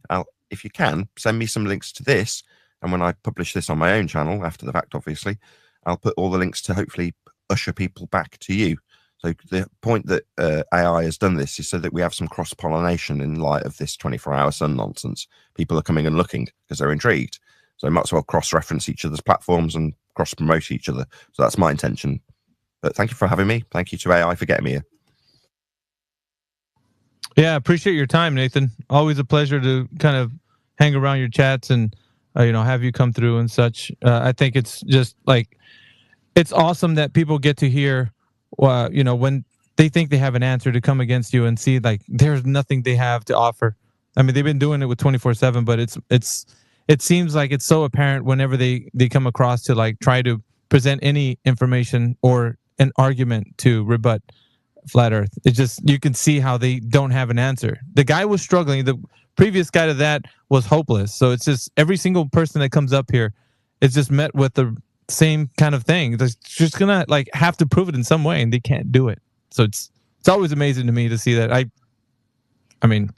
If you can, send me some links to this. And when I publish this on my own channel, after the fact, obviously, I'll put all the links to hopefully usher people back to you. So the point that AI has done this is so that we have some cross-pollination in light of this 24-hour sun nonsense. People are coming and looking because they're intrigued. So we might as well cross-reference each other's platforms and cross-promote each other. So that's my intention. But thank you for having me. Thank you to AI for getting me here. Yeah, appreciate your time, Nathan. Always a pleasure to kind of hang around your chats and have you come through and such. I think it's just like, it's awesome that people get to hear, when they think they have an answer, to come against you and see like there's nothing they have to offer. I mean, they've been doing it with 24/7, but it seems like it's so apparent whenever they come across to like try to present any information or an argument to rebut flat Earth. It's just, you can see how they don't have an answer. The guy was struggling. The previous guy to that was hopeless. So it's just every single person that comes up here is just met with the same kind of thing. They're just gonna like have to prove it in some way, and they can't do it. So it's always amazing to me to see that. I mean,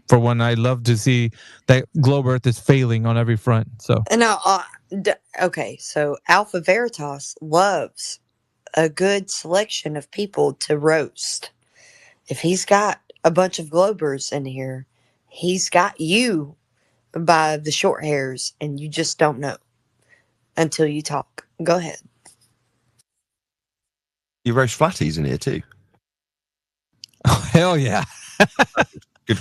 for one, I love to see that globe Earth is failing on every front. So Now, okay, so Alpha Veritas loves a good selection of people to roast. If he's got a bunch of globers in here, he's got you by the short hairs, and you just don't know until you talk. Go ahead. You roast flatties in here too. Oh, hell yeah. Good.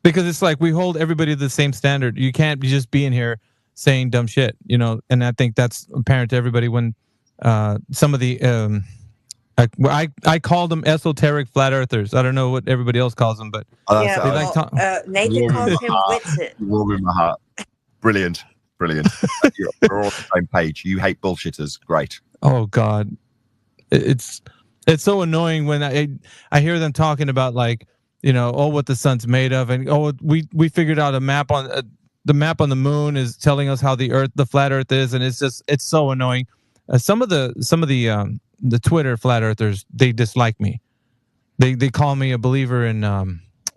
Because it's like we hold everybody to the same standard. You can't just be in here saying dumb shit, and I think that's apparent to everybody when some of the I called them esoteric flat earthers. I don't know what everybody else calls them, but Nathan calls him Whitsit. Warm in my heart. Brilliant. We're all on the same page. You hate bullshitters. Great. Oh God, it's so annoying when I hear them talking about like what the sun's made of, and we figured out a map on the map on the moon is telling us how the flat Earth is, and it's so annoying. Some of the the Twitter flat earthers, they dislike me. They call me a believer in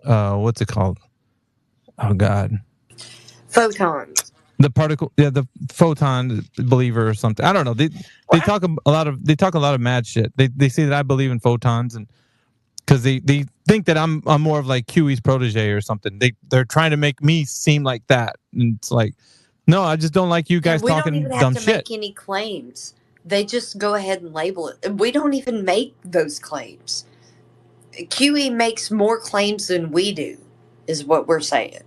what's it called? Oh God, Photons. the particle, the photon believer or something. I don't know. They talk a lot of mad shit. They say that I believe in photons, and because they think that I'm more of like QE's protege or something. They're trying to make me seem like that, and it's like, no, I just don't like you guys We don't talking even have dumb to shit. make any claims. They just go ahead and label it. We don't even make those claims. QE makes more claims than we do, is what we're saying.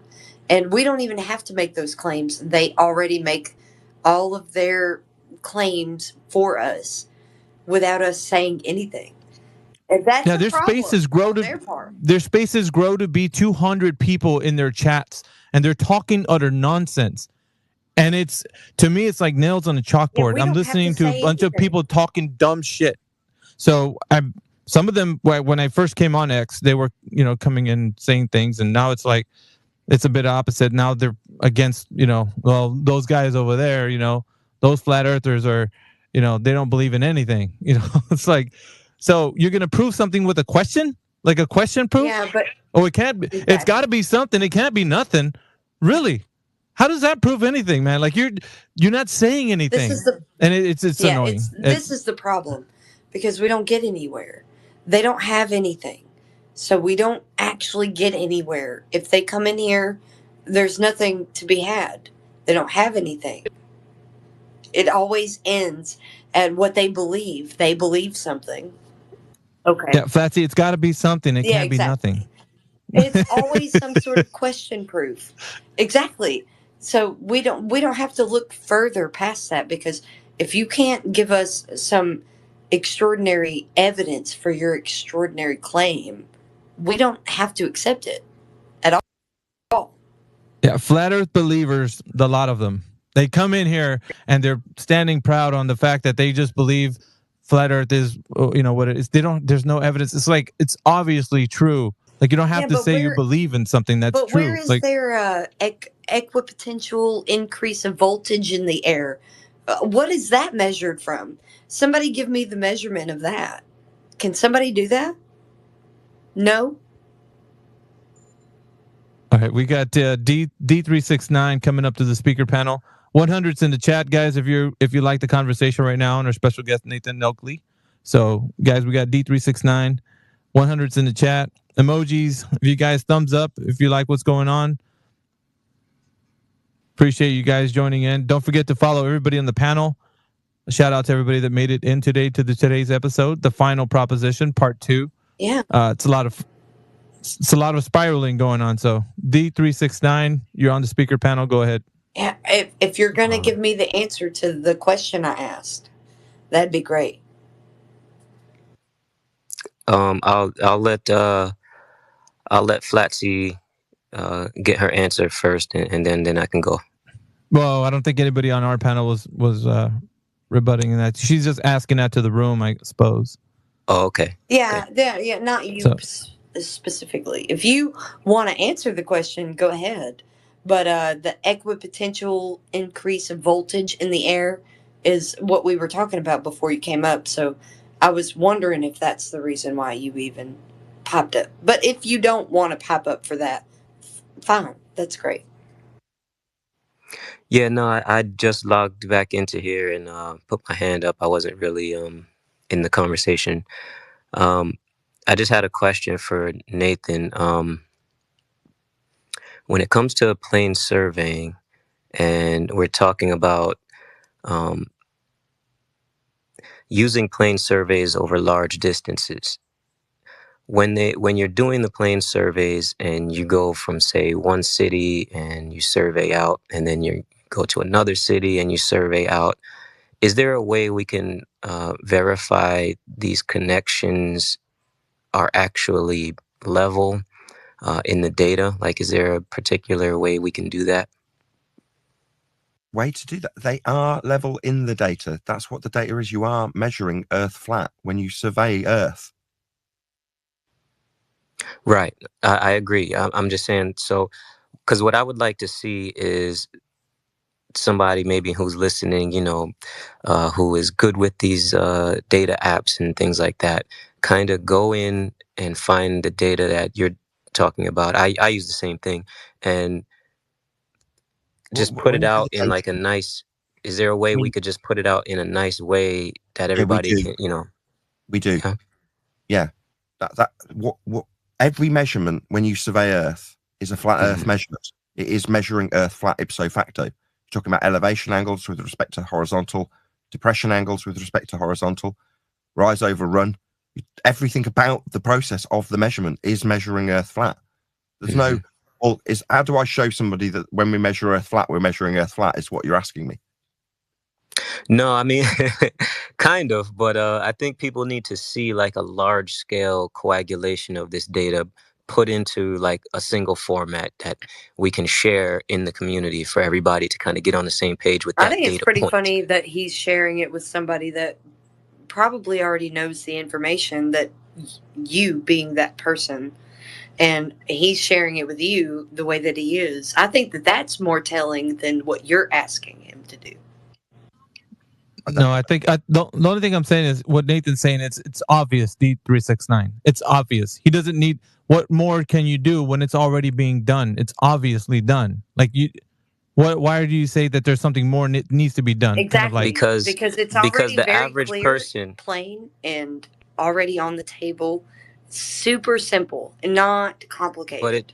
And we don't even have to make those claims. They already make all of their claims for us without us saying anything. And that's Yeah, a their problem spaces grow on to their part. their spaces grow to be 200 people in their chats, and they're talking utter nonsense. And it's, to me, it's like nails on a chalkboard. we I'm don't have to listening to a say bunch of anything. people talking dumb shit. So some of them, when I first came on X, they were, coming in saying things, and now it's like it's a bit opposite. Now they're against, well, those guys over there, those flat earthers are, they don't believe in anything. It's like, so you're gonna prove something with a question, like a question proof? Yeah, but Oh, it can't be. It's got to be something. It can't be nothing. Really? How does that prove anything, man? Like you're not saying this anything, is the and it's yeah, annoying. this is the problem because we don't get anywhere. They don't have anything. So we don't actually get anywhere. If they come in here, there's nothing to be had. They don't have anything. It always ends at what they believe. They believe something. Okay. Yeah, Flatsy, it's got to be something. It Yeah, can't be exactly. nothing. It's always some sort of question proof. Exactly. So we don't have to look further past that because if you can't give us some extraordinary evidence for your extraordinary claim, we don't have to accept it at all. Yeah, flat Earth believers, a lot of them, they come in here and they're standing proud on the fact that they just believe flat Earth is, what it is. There's no evidence. It's like, it's obviously true. Like you don't have Yeah, to but say you where believe in something that's but where true. is Like, there a equipotential increase of voltage in the air? What is that measured from? Somebody give me the measurement of that. Can somebody do that? No. all right, we got D369 coming up to the speaker panel. 100's in the chat, guys. If you like the conversation right now, and our special guest Nathan Nelkley. So, guys, we got D369. 100's in the chat. Emojis. If you guys thumbs up, if you like what's going on. Appreciate you guys joining in. Don't forget to follow everybody on the panel. A shout out to everybody that made it in today to today's episode, the final proposition, part 2. Yeah. It's a lot of spiraling going on. So D369, you're on the speaker panel. Go ahead. Yeah. If you're gonna give me the answer to the question I asked, that'd be great. I'll let Flatsy get her answer first, and then I can go. Well, I don't think anybody on our panel was rebutting that. She's just asking that to the room, I suppose. Oh, okay. Yeah. Yeah. Not you specifically. If you want to answer the question, go ahead. But the equipotential increase of voltage in the air is what we were talking about before you came up. So I was wondering if that's the reason why you even popped up. But if you don't want to pop up for that, fine. That's great. Yeah, no, I just logged back into here and put my hand up. I wasn't really in the conversation. I just had a question for Nathan. When it comes to plane surveying, and we're talking about using plane surveys over large distances, when you're doing the plane surveys and you go from, say, one city and you survey out, and then you go to another city and you survey out, is there a way we can verify these connections are actually level in the data? Like, is there a particular way we can do that? Way to do that. They are level in the data. That's what the data is. You are measuring Earth flat when you survey Earth. Right. I agree. I'm just saying, so, because what I would like to see is somebody maybe who's listening, who is good with these data apps and things like that, kind of go in and find the data that you're talking about. I use the same thing, and just put it out in like a nice. Is there a way we could just put it out in a nice way that everybody can, We do. Okay. Yeah. What every measurement when you survey Earth is a flat Earth measurement. It is measuring Earth flat ipso facto. You're talking about elevation angles with respect to horizontal, depression angles with respect to horizontal, rise over run. Everything about the process of the measurement is measuring Earth flat. There's no, well, how do I show somebody that when we measure Earth flat, we're measuring Earth flat, is what you're asking me. No, I mean, kind of, but I think people need to see like a large scale coagulation of this data put into like a single format that we can share in the community for everybody to kind of get on the same page with that I think it's data pretty point. funny that he's sharing it with somebody that probably already knows the information, that you being that person, and he's sharing it with you the way that he is. I think that that's more telling than what you're asking him to do. No, I think the only thing I'm saying is what Nathan's saying. It's obvious. D369. It's obvious. He doesn't need. What more can you do when it's already being done? It's obviously done. Like you, why do you say that there's something more needs to be done? Exactly, kind of like, because it's already the very average clear, person, plain, and already on the table. Super simple and not complicated.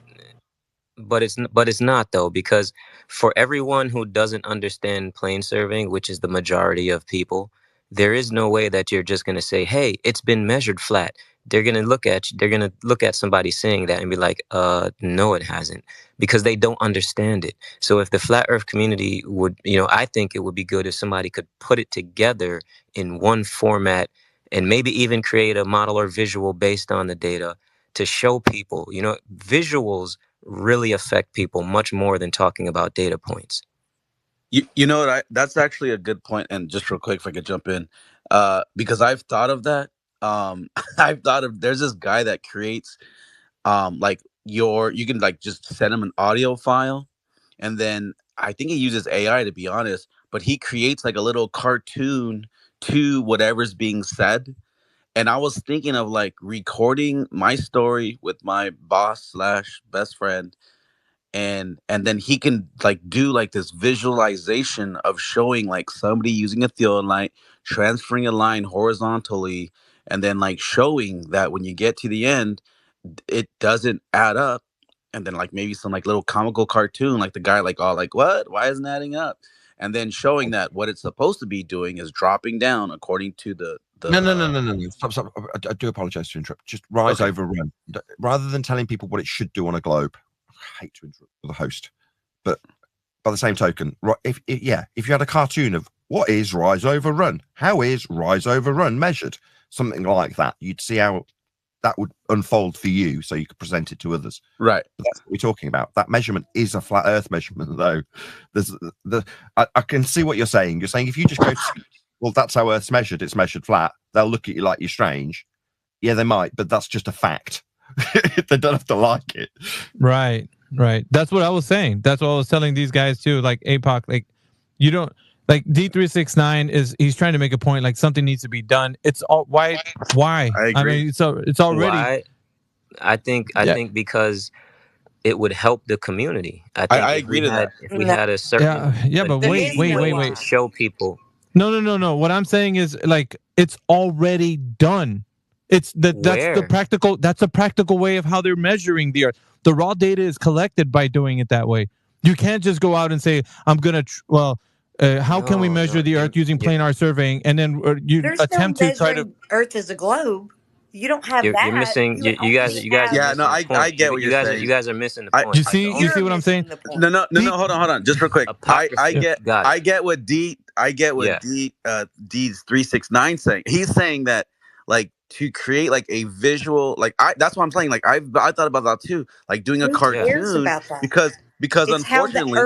but it's not though, because for everyone who doesn't understand plane surveying, which is the majority of people, there is no way that you're just going to say, hey, it's been measured flat. They're going to look at somebody saying that and be like, no, it hasn't, because they don't understand it. So if the flat earth community would, I think it would be good if somebody could put it together in one format and maybe even create a model or visual based on the data to show people, visuals really affect people much more than talking about data points. You know what? That's actually a good point. And just real quick, if I could jump in, because I've thought of that. I've thought of, there's this guy that creates, like you can like just send him an audio file, and then I think he uses AI, to be honest, but he creates like a little cartoon to whatever's being said. And I was thinking of like recording my story with my boss / best friend, and then he can like do like this visualization of showing like somebody using a theodolite, transferring a line horizontally, and then like showing that when you get to the end, it doesn't add up. And then like maybe some like little comical cartoon, like the guy like, oh, like what? Why isn't it adding up? And then showing that what it's supposed to be doing is dropping down according to the No. Stop. I do apologize to interrupt. Just rise over run. Rather than telling people what it should do on a globe, I hate to interrupt the host, but by the same token, if you had a cartoon of what is rise over run, how is rise over run measured, something like that, you'd see how that would unfold for you, so you could present it to others. Right. But that's what we're talking about. That measurement is a flat Earth measurement, though. I can see what you're saying. You're saying if you just go, well, that's how Earth's measured. It's measured flat. They'll look at you like you're strange. Yeah, they might, but that's just a fact. They don't have to like it. Right. That's what I was saying. That's what I was telling these guys too. Like APOC, like you don't like D369 he's trying to make a point. Like something needs to be done. It's all why? I agree. Mean, so it's already. Why? I think because it would help the community. I agree to that. If we had a certain but wait. Show people. No. What I'm saying is like it's already done. That's the practical way of how they're measuring the Earth. The raw data is collected by doing it that way. You can't just go out and say, I'm going to, how can we measure the Earth using planar surveying? And then There's attempt no to try to. Earth as a globe. You don't have that. You're missing. You guys. Yeah, no, I get what you're saying. You guys are missing the point. You see what I'm saying? No. Hold on. Just real quick. I get what D369 saying. He's saying that like to create like a visual, like that's what I'm saying. Like I thought about that too. Like doing a cartoon because it's unfortunately,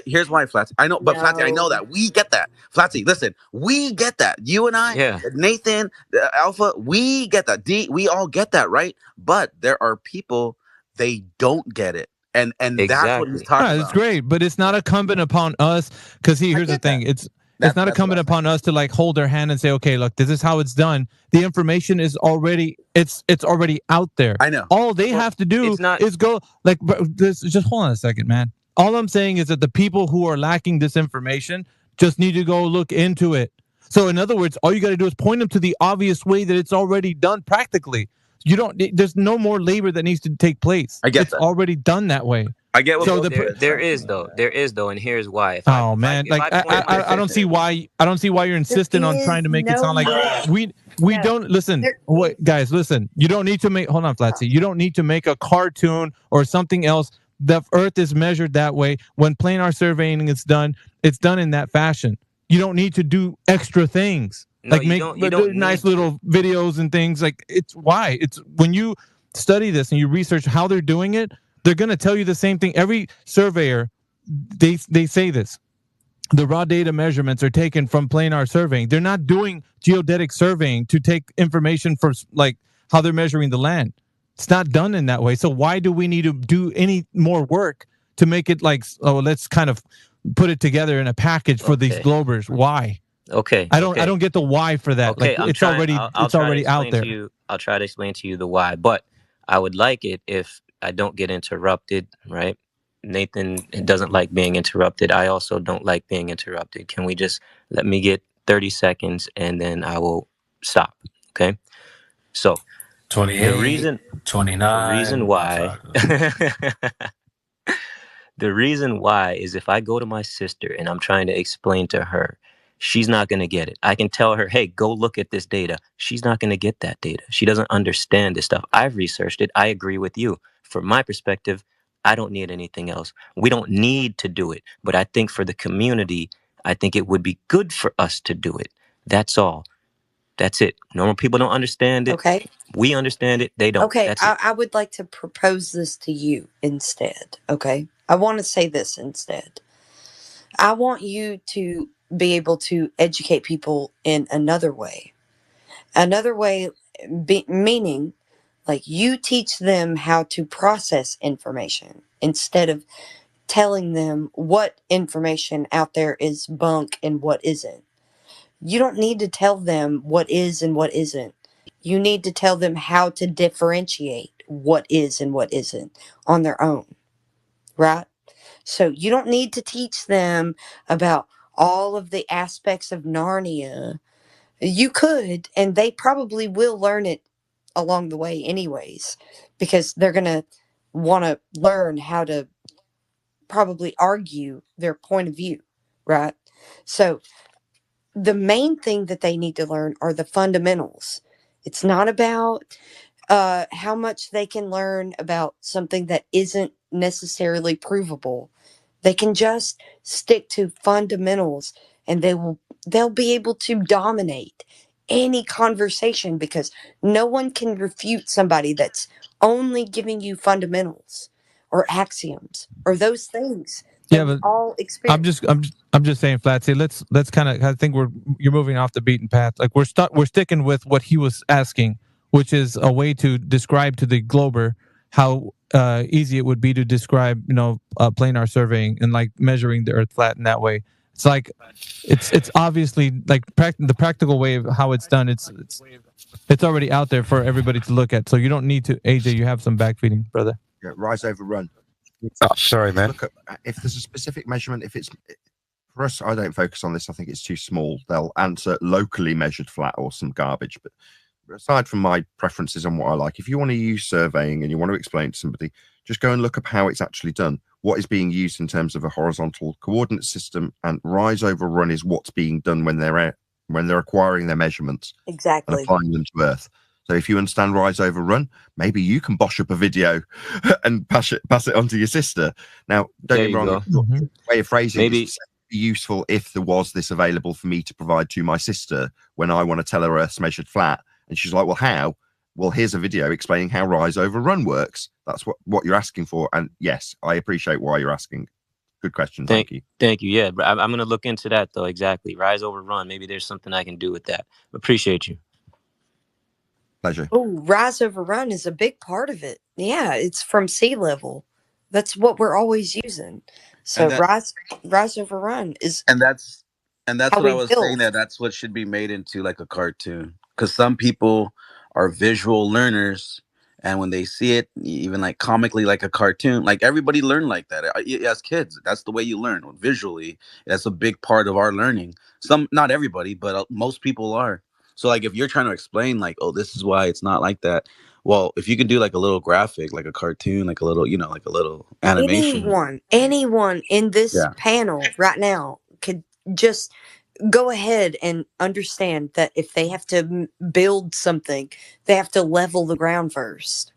here's why Flatsy. I know, but Flatsy, I know that we get that. Flatsy, listen, we get that. You and I, Nathan, Alpha, we get that. D, we all get that, right? But there are people, they don't get it. and that's what he's Exactly. talking No, it's about. great, but it's not incumbent upon us. Because here's the thing: it's not That's incumbent upon us to like hold their hand and say, okay, look, this is how it's done. The information is already it's already out there. I know. All they have to do is go like. Just hold on a second, man. All I'm saying is that the people who are lacking this information just need to go look into it. So, in other words, all you got to do is point them to the obvious way that it's already done practically. You don't. There's no more labor that needs to take place. I get it's already done that way. I get what so there is though, and here's why. Man, I don't see why you're insisting on trying to make it sound like we don't listen. Wait, guys, listen. You don't need to make. Hold on, Flatsy. You don't need to make a cartoon or something else. The Earth is measured that way. When planar surveying is done, it's done in that fashion. You don't need to do extra things like make nice little videos and things. Like it's when you study this and you research how they're doing it. They're going to tell you the same thing. Every surveyor, they say this. The raw data measurements are taken from planar surveying. They're not doing geodetic surveying to take information for like how they're measuring the land. It's not done in that way. So why do we need to do any more work to make it like, oh, let's kind of put it together in a package for these globers? Why? Okay. I don't get the why for that. Okay, like it's already out there. I'll try to explain to you the why, but I would like it if I don't get interrupted, right? Nathan doesn't like being interrupted. I also don't like being interrupted. Can we just let me get 30 seconds and then I will stop, okay? So 28, the reason 29. The reason why the reason why is if I go to my sister and I'm trying to explain to her, she's not going to get it. I can tell her, hey, go look at this data. She's not going to get that data. She doesn't understand this stuff. I've researched it. I agree with you. From my perspective, I don't need anything else. We don't need to do it. But I think for the community, I think it would be good for us to do it. That's all. That's it. Normal people don't understand it. Okay. We understand it. They don't. Okay, That's it. I would like to propose this to you instead. Okay. I want to say this instead. I want you to be able to educate people in another way. Another way, meaning like you teach them how to process information instead of telling them what information out there is bunk and what isn't. You don't need to tell them what is and what isn't. You need to tell them how to differentiate what is and what isn't on their own, right? So you don't need to teach them about all of the aspects of Narnia. You could, and they probably will learn it along the way anyways, because they're going to want to learn how to probably argue their point of view, right? So the main thing that they need to learn are the fundamentals. It's not about how much they can learn about something that isn't necessarily provable. They can just stick to fundamentals and they'll be able to dominate any conversation because no one can refute somebody that's only giving you fundamentals or axioms or those things. Yeah, but all experience. I'm just saying, Flatsy. Let's kind of. I think you're moving off the beaten path. Like we're sticking with what he was asking, which is a way to describe to the Glober how easy it would be to describe, planar surveying and like measuring the Earth flat in that way. It's like it's obviously like the practical way of how it's done. It's already out there for everybody to look at. So you don't need to. AJ, you have some backfeeding, brother. Yeah, rise over run. Oh, sorry, man. Look at, if there's a specific measurement, if it's for us, I don't focus on this. I think it's too small. They'll answer locally measured flat or some garbage. But aside from my preferences on what I like, if you want to use surveying and you want to explain to somebody, just go and look up how it's actually done. What is being used in terms of a horizontal coordinate system, and rise over run is what's being done when they're acquiring their measurements Exactly. and applying them to Earth. So if you understand rise over run, maybe you can bosh up a video and pass it on to your sister. Now, don't get me wrong, the way of phrasing is useful if there was this available for me to provide to my sister when I want to tell her Earth's measured flat. And she's like, well, how? Well, here's a video explaining how rise over run works. That's what you're asking for. And yes, I appreciate why you're asking. Good question. Thank you. Thank you. Yeah, I'm going to look into that, though. Exactly. Rise over run. Maybe there's something I can do with that. Appreciate you. Pleasure. Oh, rise over run is a big part of it. Yeah, it's from sea level. That's what we're always using. So And that rise over run is and that's how what I we was saying, build. that's what should be made into like a cartoon, because some people are visual learners, and when they see it even like comically like a cartoon, like everybody learn like that. As kids, that's the way you learn visually. That's a big part of our learning. Some, not everybody, but most people are. So like if you're trying to explain like, oh, this is why it's not like that, well, if you can do like a little graphic, like a cartoon, like a little, like a little animation. Anyone in this Yeah. panel right now could just go ahead and understand that if they have to build something, they have to level the ground first.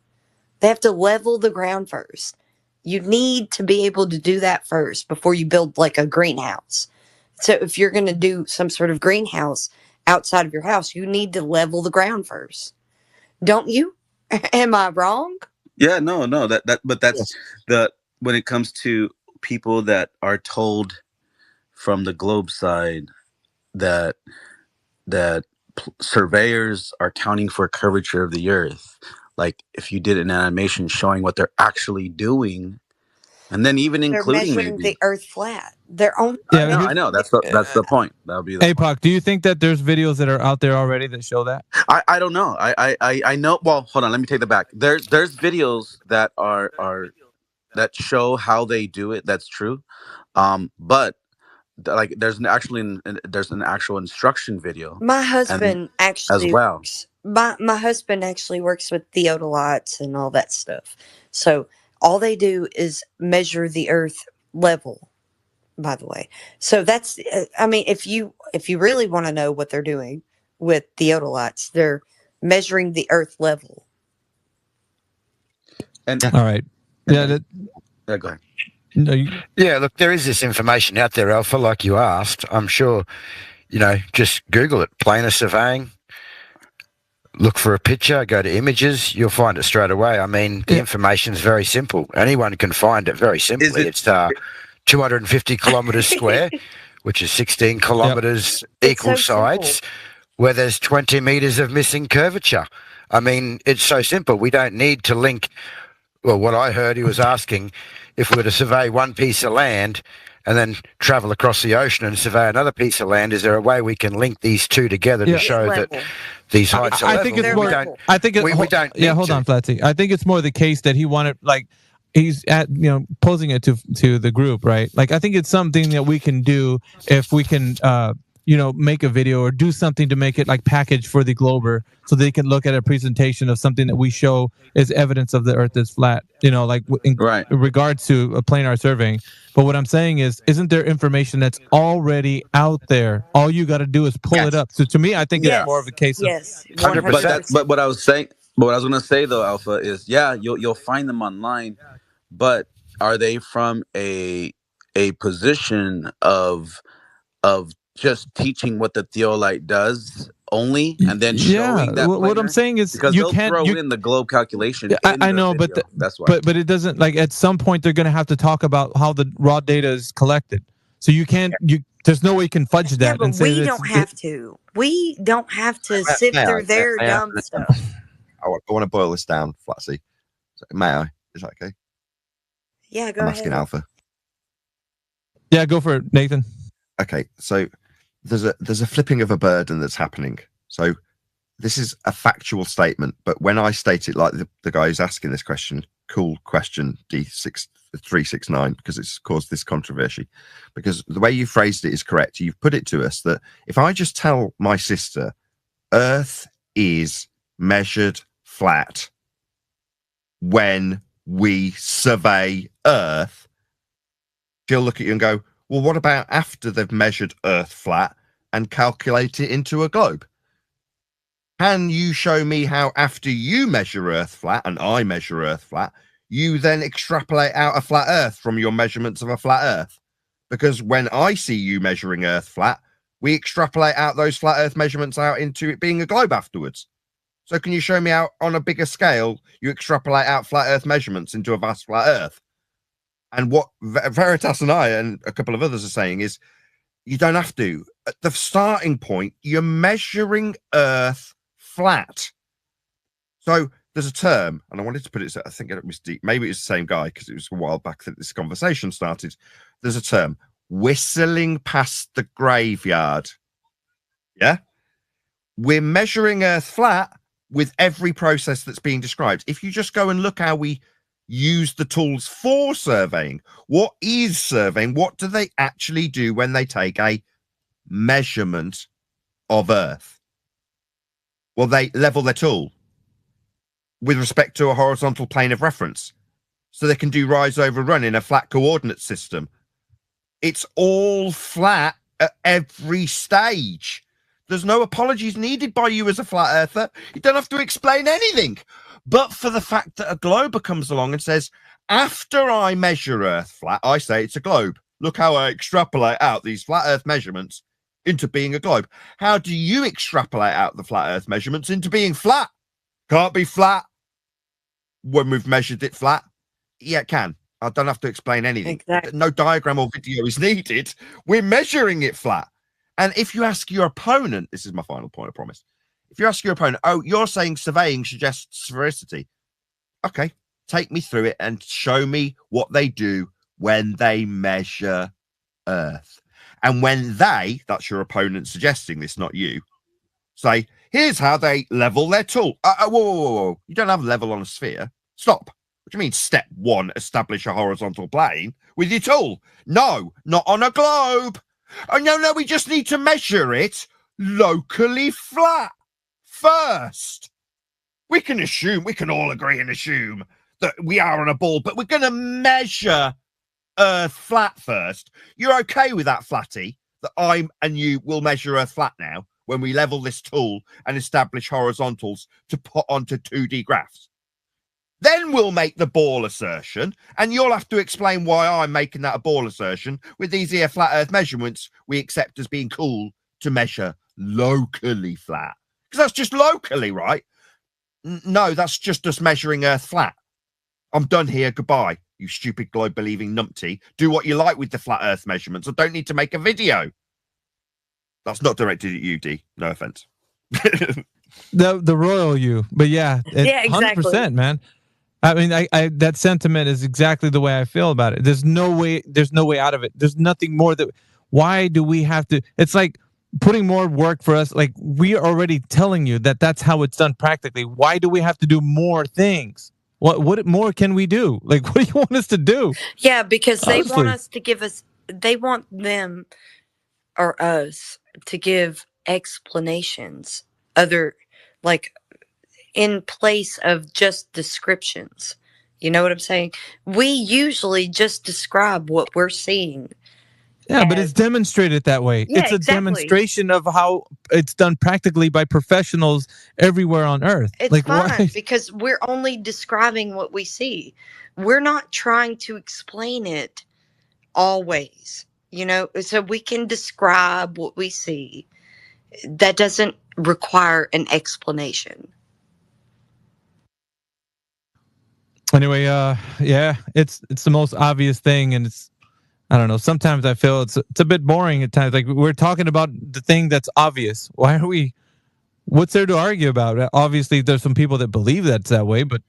They have to level the ground first. You need to be able to do that first before you build like a greenhouse. So if you're going to do some sort of greenhouse outside of your house, you need to level the ground first. Don't you? Am I wrong? Yeah, no, but that's when it comes to people that are told from the globe side that surveyors are counting for curvature of the earth. Like if you did an animation showing what they're actually doing, and then even They're including measuring maybe the earth flat. Their own. I know that's the point. That would be the APOC, do you think that there's videos that are out there already that show that? I don't know. I know. Well, hold on. Let me take that back. There's videos that are that show how they do it. That's true. But like there's an actual instruction video. My husband actually as well. works. My husband actually works with theodolites and all that stuff. So all they do is measure the earth level. By the way, so that's. I mean, if you really want to know what they're doing with theodolites, they're measuring the earth level. And all right, yeah, go ahead. No, yeah, look, there is this information out there, Alpha, like you asked. I'm sure, just Google it, planar surveying. Look for a picture, go to images, you'll find it straight away. I mean, the information is very simple. Anyone can find it very simply. It's 250 kilometers square, which is 16 kilometers equal sides, where there's 20 meters of missing curvature. I mean, it's so simple. We don't need to link. Well, what I heard he was asking, if we were to survey one piece of land and then travel across the ocean and survey another piece of land, is there a way we can link these two together to show that these heights are level? I think it's more. I think we don't. Yeah, hold on, Flatsy. I think it's more the case that he wanted, like, he's posing it to the group, right? Like, I think it's something that we can do if we can make a video or do something to make it like package for the Glober, so they can look at a presentation of something that we show is evidence of the earth is flat, like in regards to a planar surveying. But what I'm saying is, isn't there information that's already out there? All you got to do is pull it up. So to me, I think it's more of a case of 100%. But what I was saying, what I was going to say though, Alpha, is you'll find them online, but are they from a position of just teaching what the theolite does only, and then showing that? What I'm saying is, because you they'll can't throw in the globe calculation. I know, but that's why. But it doesn't, like, at some point they're going to have to talk about how the raw data is collected. So you can't. There's no way you can fudge that. But and say we don't have to. We don't have to sift through their dumb stuff. I want to boil this down, Flatsy. May I? Is that okay? Yeah, go I'm ahead. asking Alpha. Yeah, go for it, Nathan. Okay, so there's a flipping of a burden that's happening. So this is a factual statement, but when I state it like the guy who's asking this question, cool question D369, because it's caused this controversy, because the way you phrased it is correct. You've put it to us that if I just tell my sister Earth is measured flat when we survey Earth, she'll look at you and go, well, what about after they've measured Earth flat and calculate it into a globe? Can you show me how after you measure Earth flat and I measure Earth flat, you then extrapolate out a flat Earth from your measurements of a flat Earth? Because when I see you measuring Earth flat, we extrapolate out those flat Earth measurements out into it being a globe afterwards. So can you show me how on a bigger scale you extrapolate out flat Earth measurements into a vast flat Earth? And what Veritas and I and a couple of others are saying is, you don't have to. At the starting point, you're measuring Earth flat. So there's a term, and I wanted to put it. I think it was deep. Maybe it's the same guy because it was a while back that this conversation started. There's a term: whistling past the graveyard. Yeah, we're measuring Earth flat with every process that's being described. If you just go and look how we use the tools for surveying, what is surveying? What do they actually do when they take a measurement of Earth? Well, they level their tool with respect to a horizontal plane of reference, so they can do rise over run in a flat coordinate system. It's all flat at every stage. There's no apologies needed by you as a flat earther. You don't have to explain anything. But for the fact that a glober comes along and says, after I measure Earth flat, I say it's a globe. Look how I extrapolate out these flat Earth measurements into being a globe. How do you extrapolate out the flat Earth measurements into being flat? Can't be flat when we've measured it flat. Yeah, it can. I don't have to explain anything. Exactly. No diagram or video is needed. We're measuring it flat. And if you ask your opponent, this is my final point, I promise. If you ask your opponent, oh, you're saying surveying suggests sphericity. Okay, take me through it and show me what they do when they measure Earth. And when they, that's your opponent suggesting this, not you, say, here's how they level their tool. Whoa. You don't have level on a sphere. Stop. What do you mean, step one, establish a horizontal plane with your tool? No, not on a globe. Oh, no, we just need to measure it locally flat first. We can all agree and assume that we are on a ball, but we're going to measure Earth flat first. You're okay with that, Flatty, that I and you will measure Earth flat now when we level this tool and establish horizontals to put onto 2D graphs? Then we'll make the ball assertion, and you'll have to explain why I'm making that a ball assertion with these here flat Earth measurements we accept as being cool to measure locally flat. Because that's just locally, right? No, that's just us measuring Earth flat. I'm done here. Goodbye, you stupid globe-believing numpty. Do what you like with the flat Earth measurements. I don't need to make a video. That's not directed at you, D. No offense. the royal you, but yeah, exactly. 100%, man. I mean, I that sentiment is exactly the way I feel about it. There's no way out of it. There's nothing more that. Why do we have to? It's like putting more work for us. Like, we are already telling you that that's how it's done practically. Why do we have to do more things? What more can we do? Like, what do you want us to do? Yeah, because they Honestly. want us to give us. They want them or us to give explanations, in place of just descriptions. You know what I'm saying? We usually just describe what we're seeing. Yeah, but it's demonstrated that way. Yeah, it's a exactly. demonstration of how it's done practically by professionals everywhere on Earth. It's fine why? because we're only describing what we see. We're not trying to explain it always, so we can describe what we see. That doesn't require an explanation. Anyway, yeah, it's the most obvious thing, and I don't know. Sometimes I feel it's a bit boring at times. Like, we're talking about the thing that's obvious. Why are we? What's there to argue about? Obviously, there's some people that believe that's that way, but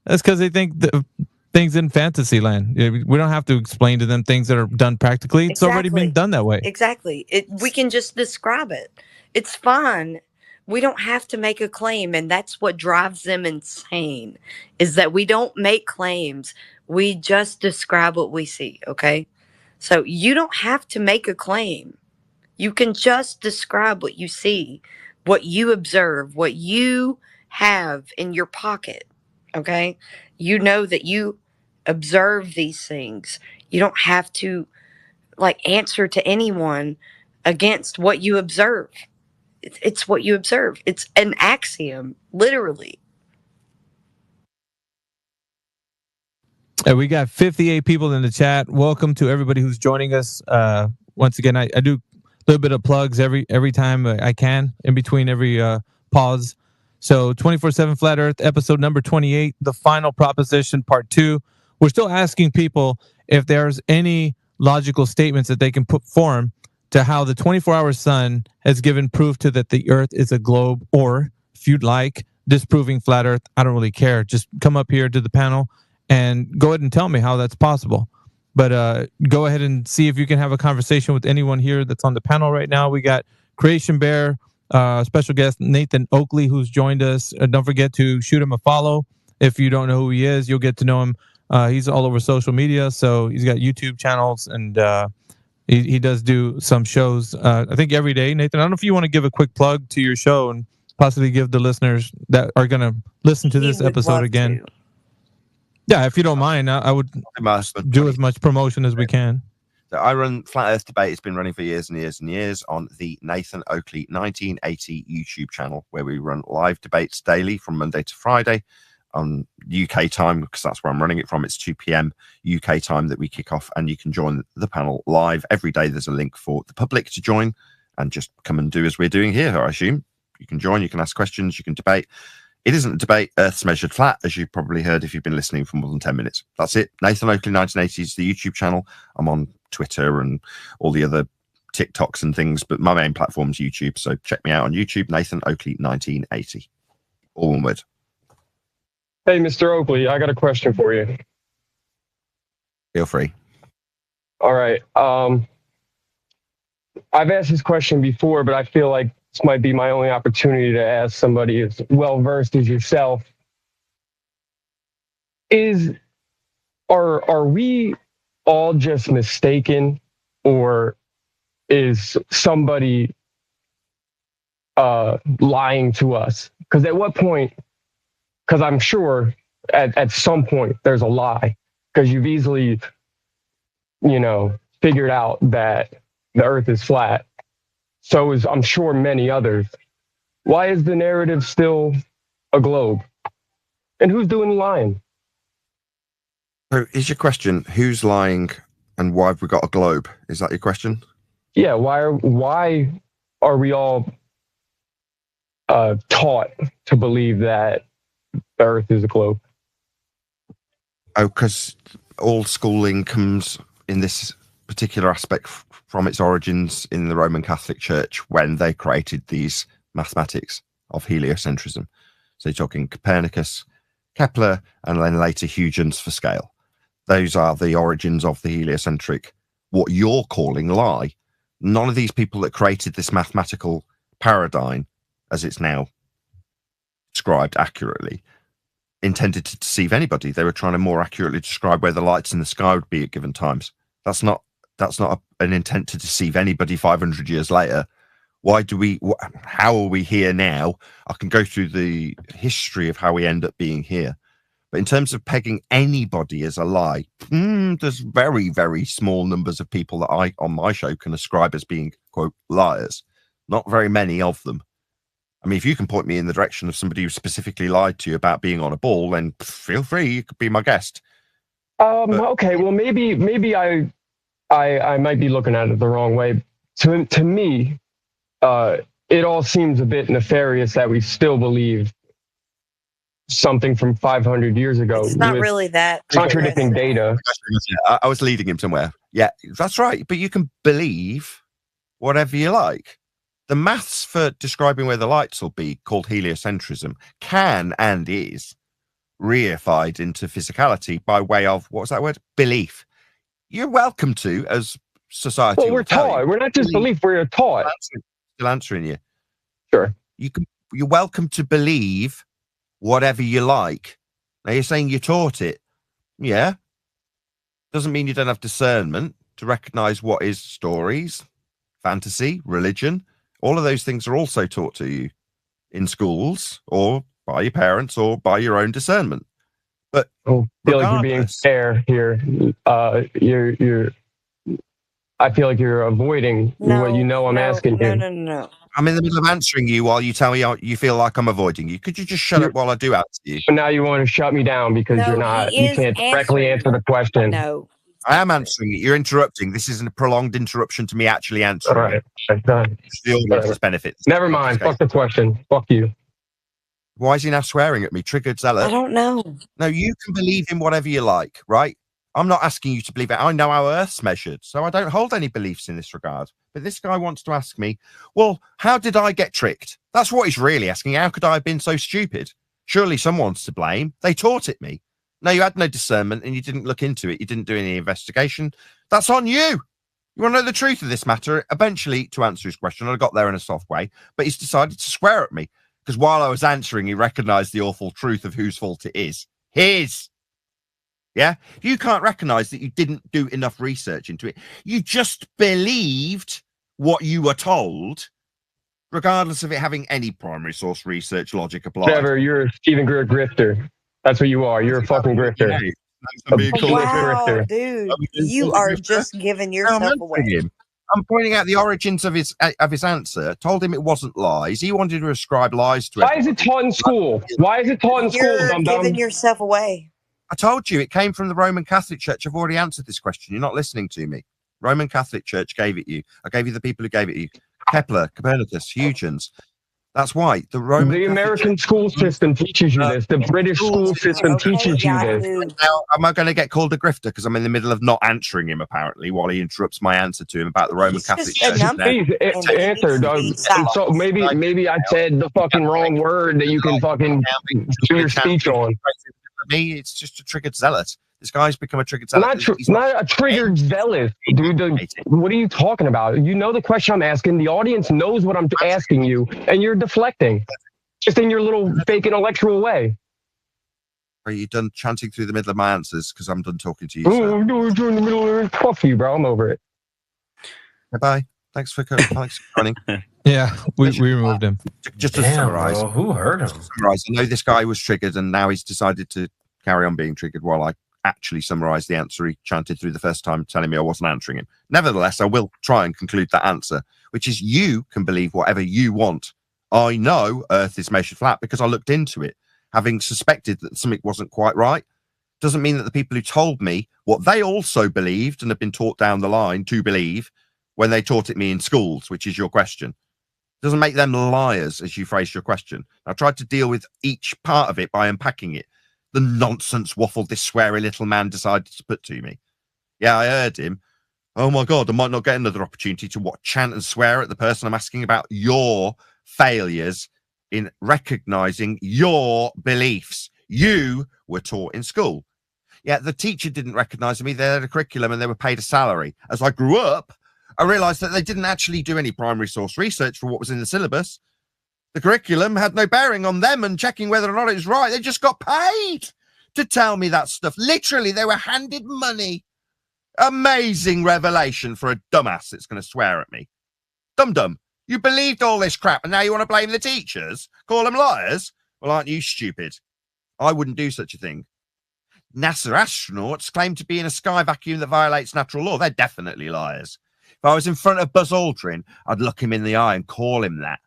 that's because they think things in fantasy land. We don't have to explain to them things that are done practically. It's already been done that way. Exactly. We can just describe it. It's fine. We don't have to make a claim, and that's what drives them insane, is that we don't make claims. We just describe what we see, okay? So you don't have to make a claim. You can just describe what you see, what you observe, what you have in your pocket, okay? You know that you observe these things. You don't have to, answer to anyone against what you observe. It's what you observe. It's an axiom, literally. We got 58 people in the chat. Welcome to everybody who's joining us. Once again, I do a little bit of plugs every time I can, in between every pause. So 24/7 Flat Earth, episode number 28, the final proposition, part 2. We're still asking people if there's any logical statements that they can put form to how the 24-hour sun has given proof to that the Earth is a globe, or, if you'd like, disproving flat Earth, I don't really care. Just come up here to the panel and go ahead and tell me how that's possible. But go ahead and see if you can have a conversation with anyone here that's on the panel right now. We got Creation Bear, special guest Nathan Oakley, who's joined us. Don't forget to shoot him a follow. If you don't know who he is, you'll get to know him. He's all over social media, so he's got YouTube channels, and he does do some shows, I think every day. Nathan, I don't know if you want to give a quick plug to your show and possibly give the listeners that are going to listen to this episode again. Yeah, if you don't mind, I would do as much promotion as we can. So I run Flat Earth Debate. It's been running for years and years and years on the Nathan Oakley 1980 YouTube channel, where we run live debates daily from Monday to Friday on UK time, because that's where I'm running it from. It's 2 p.m. UK time that we kick off, and you can join the panel live every day. There's a link for the public to join and just come and do as we're doing here, I assume. You can join, you can ask questions, you can debate. It isn't a debate. Earth's measured flat, as you've probably heard if you've been listening for more than 10 minutes. That's it. Nathan Oakley 1980 is the YouTube channel. I'm on Twitter and all the other TikToks and things, but my main platform is YouTube. So check me out on YouTube, Nathan Oakley 1980. All one word. Hey, Mr. Oakley, I got a question for you. Feel free. All right. I've asked this question before, but I feel like this might be my only opportunity to ask somebody as well-versed as yourself. Are we all just mistaken, or is somebody lying to us? Because at what point, because I'm sure at some point there's a lie, because you've easily, figured out that the Earth is flat. So is, I'm sure, many others. Why is the narrative still a globe? And who's doing the lying? So is your question, who's lying and why have we got a globe? Is that your question? Yeah, why are we all taught to believe that the Earth is a globe? Oh, because all schooling comes in this particular aspect from its origins in the Roman Catholic Church when they created these mathematics of heliocentrism. So you're talking Copernicus, Kepler, and then later Huygens for scale. Those are the origins of the heliocentric, what you're calling lie. None of these people that created this mathematical paradigm, as it's now described accurately, intended to deceive anybody. They were trying to more accurately describe where the lights in the sky would be at given times. That's not an intent to deceive anybody 500 years later. How are we here now? I can go through the history of how we end up being here. But in terms of pegging anybody as a lie, there's very, very small numbers of people that I, on my show, can ascribe as being, quote, liars. Not very many of them. I mean, if you can point me in the direction of somebody who specifically lied to you about being on a ball, then feel free, you could be my guest. Okay, well, maybe I might be looking at it the wrong way. To me, it all seems a bit nefarious that we still believe something from 500 years ago. It's not really that contradicting data. I was leading him somewhere. Yeah, that's right. But you can believe whatever you like. The maths for describing where the lights will be, called heliocentrism, can and is reified into physicality by way of, what was that word? Belief. You're welcome to, as society. Well, we're taught. We're not just belief, we're taught. Still answering you. Sure. You're welcome to believe whatever you like. Now you're saying you're taught it. Yeah. Doesn't mean you don't have discernment to recognize what is stories, fantasy, religion. All of those things are also taught to you in schools or by your parents or by your own discernment. But I feel like you're being fair here. I feel like you're avoiding what I'm asking here. No. I'm in the middle of answering you while you tell me you feel like I'm avoiding you. Could you just shut up while I do answer you? But now you want to shut me down because you can't directly answer the question. No. I am answering it. You're interrupting. This isn't a prolonged interruption to me actually answering. All right. It's the audience's benefit. Never mind. Fuck the question. Fuck you. Why is he now swearing at me? Triggered zealot. I don't know. No, you can believe in whatever you like, right? I'm not asking you to believe it. I know how Earth's measured, so I don't hold any beliefs in this regard. But this guy wants to ask me, well, how did I get tricked? That's what he's really asking. How could I have been so stupid? Surely someone's to blame. They taught it me. No, you had no discernment and you didn't look into it. You didn't do any investigation. That's on you. You want to know the truth of this matter? Eventually, to answer his question, I got there in a soft way, but he's decided to swear at me because while I was answering, he recognized the awful truth of whose fault it is. His. Yeah? You can't recognize that you didn't do enough research into it. You just believed what you were told, regardless of it having any primary source research logic applied. Trevor, you're a Stephen Greer grifter. That's what you are. You're a fucking grifter. Wow, dude, you are just giving yourself away. I'm pointing out the origins of his answer. Told him it wasn't lies. He wanted to ascribe lies to it. Why is it taught in school? Why is it taught in school? You're giving yourself away. I told you it came from the Roman Catholic Church. I've already answered this question. You're not listening to me. Roman Catholic Church gave it you. I gave you the people who gave it you. Kepler, Copernicus, Huygens. That's why the American school system teaches you this. The British school system teaches you this. Now, am I going to get called a grifter because I'm in the middle of not answering him apparently while he interrupts my answer to him about the Roman Catholic Church? Please answer. So maybe I said the fucking wrong word that you can fucking do your speech on. For me, it's just a triggered zealot. This guy's become a triggered zealot. Not a triggered zealot, dude. What are you talking about? You know the question I'm asking. The audience knows what I'm asking you, and you're deflecting, just in your little fake intellectual way. Are you done chanting through the middle of my answers? Because I'm done talking to you. Sir. In the middle. Fuck you, bro. I'm over it. Bye. Thanks for joining. Yeah, we removed him. Just to summarize, bro, who hurt him? Summarize. I know this guy was triggered, and now he's decided to carry on being triggered while I actually summarize the answer he chanted through the first time, telling me I wasn't answering him. Nevertheless, I will try and conclude that answer, which is you can believe whatever you want. I know Earth is measured flat because I looked into it, having suspected that something wasn't quite right. Doesn't mean that the people who told me what they also believed and have been taught down the line to believe when they taught it me in schools, which is your question, doesn't make them liars, as you phrased your question. I tried to deal with each part of it by unpacking it. The nonsense waffle this sweary little man decided to put to me. Yeah, I heard him. Oh my God, I might not get another opportunity to chant and swear at the person I'm asking about your failures in recognizing your beliefs. You were taught in school. Yeah, the teacher didn't recognize me. They had a curriculum and they were paid a salary. As I grew up, I realized that they didn't actually do any primary source research for what was in the syllabus. The curriculum had no bearing on them and checking whether or not it was right. They just got paid to tell me that stuff. Literally, they were handed money. Amazing revelation for a dumbass that's going to swear at me. Dum-dum, you believed all this crap and now you want to blame the teachers? Call them liars? Well, aren't you stupid? I wouldn't do such a thing. NASA astronauts claim to be in a sky vacuum that violates natural law. They're definitely liars. If I was in front of Buzz Aldrin, I'd look him in the eye and call him that.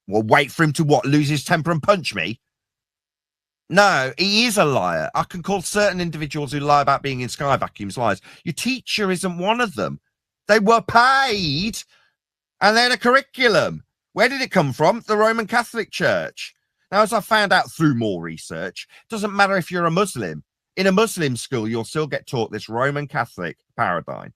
Well, wait for him to lose his temper and punch me? No, he is a liar. I can call certain individuals who lie about being in sky vacuums liars. Your teacher isn't one of them. They were paid and they had a curriculum. Where did it come from? The Roman Catholic Church. Now, as I found out through more research, it doesn't matter if you're a Muslim. In a Muslim school, you'll still get taught this Roman Catholic paradigm.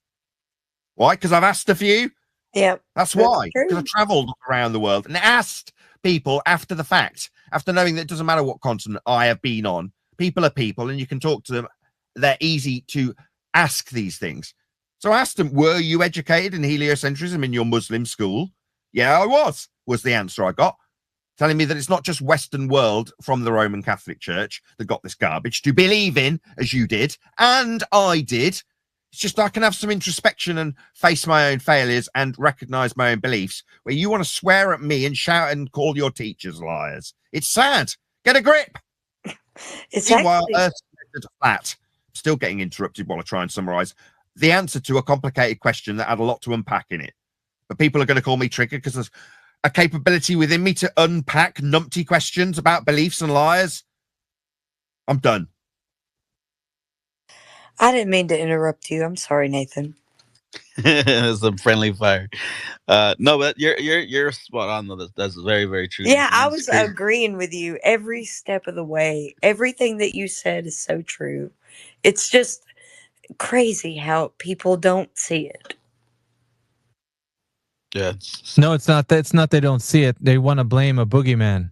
Why? Because I've asked a few. Yep. That's why. Because I traveled around the world and asked people after the fact, after knowing that it doesn't matter what continent I have been on. People are people and you can talk to them. They're easy to ask these things. So I asked them, were you educated in heliocentrism in your Muslim school? Yeah, I was the answer I got. Telling me that it's not just Western world from the Roman Catholic Church that got this garbage to believe in, as you did, and I did. It's just I can have some introspection and face my own failures and recognize my own beliefs, where you want to swear at me and shout and call your teachers liars. It's sad. Get a grip. Meanwhile, Earth's flat. Still getting interrupted while I try and summarize the answer to a complicated question that had a lot to unpack in it. But people are going to call me triggered because there's a capability within me to unpack numpty questions about beliefs and liars. I'm done. I didn't mean to interrupt you. I'm sorry, Nathan. It's a friendly fire. No, but you're spot on though. That's very, very true. Yeah, I was agreeing with you every step of the way. Everything that you said is so true. It's just crazy how people don't see it. Yeah. No, it's not that. It's not they don't see it. They want to blame a boogeyman.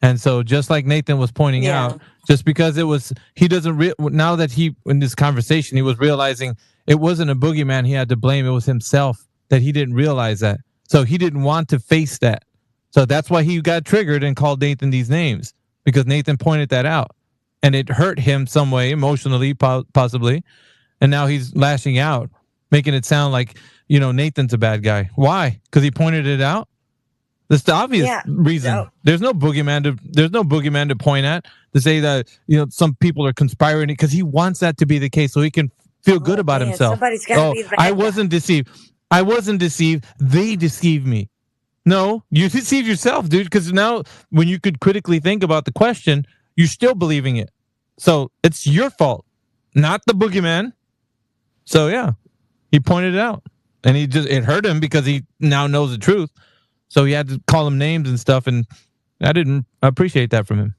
And so just like Nathan was pointing out, just because it was, he doesn't, now that he, in this conversation, he was realizing it wasn't a boogeyman he had to blame. It was himself that he didn't realize that. So he didn't want to face that. So that's why he got triggered and called Nathan these names, because Nathan pointed that out. And it hurt him some way, emotionally, possibly. And now he's lashing out, making it sound like, you know, Nathan's a bad guy. Why? Because he pointed it out? That's the obvious reason. No. There's no boogeyman to point at to say that, you know, some people are conspiring, because he wants that to be the case so he can feel good about himself. Somebody's gotta be the bad I wasn't deceived. I wasn't deceived. They deceived me. No, you deceive yourself, dude, because now when you could critically think about the question, you're still believing it. So it's your fault, not the boogeyman. So yeah, he pointed it out, and it hurt him because he now knows the truth. So he had to call him names and stuff, and I didn't appreciate that from him.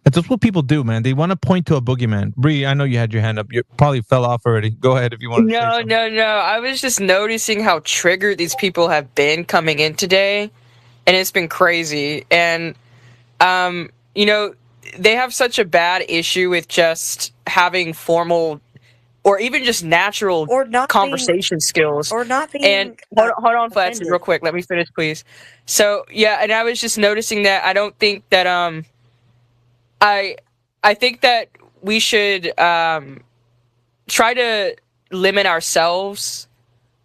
That's just what people do, man. They want to point to a boogeyman. Bree, I know you had your hand up. You probably fell off already. Go ahead if you want to say something. No. I was just noticing how triggered these people have been coming in today, and it's been crazy. And, you know, they have such a bad issue with just having formal or even just natural or conversation skills. Or not being... And hold on, Flats, real quick. Let me finish, please. So, yeah, and I was just noticing that I don't think that... I think that we should try to limit ourselves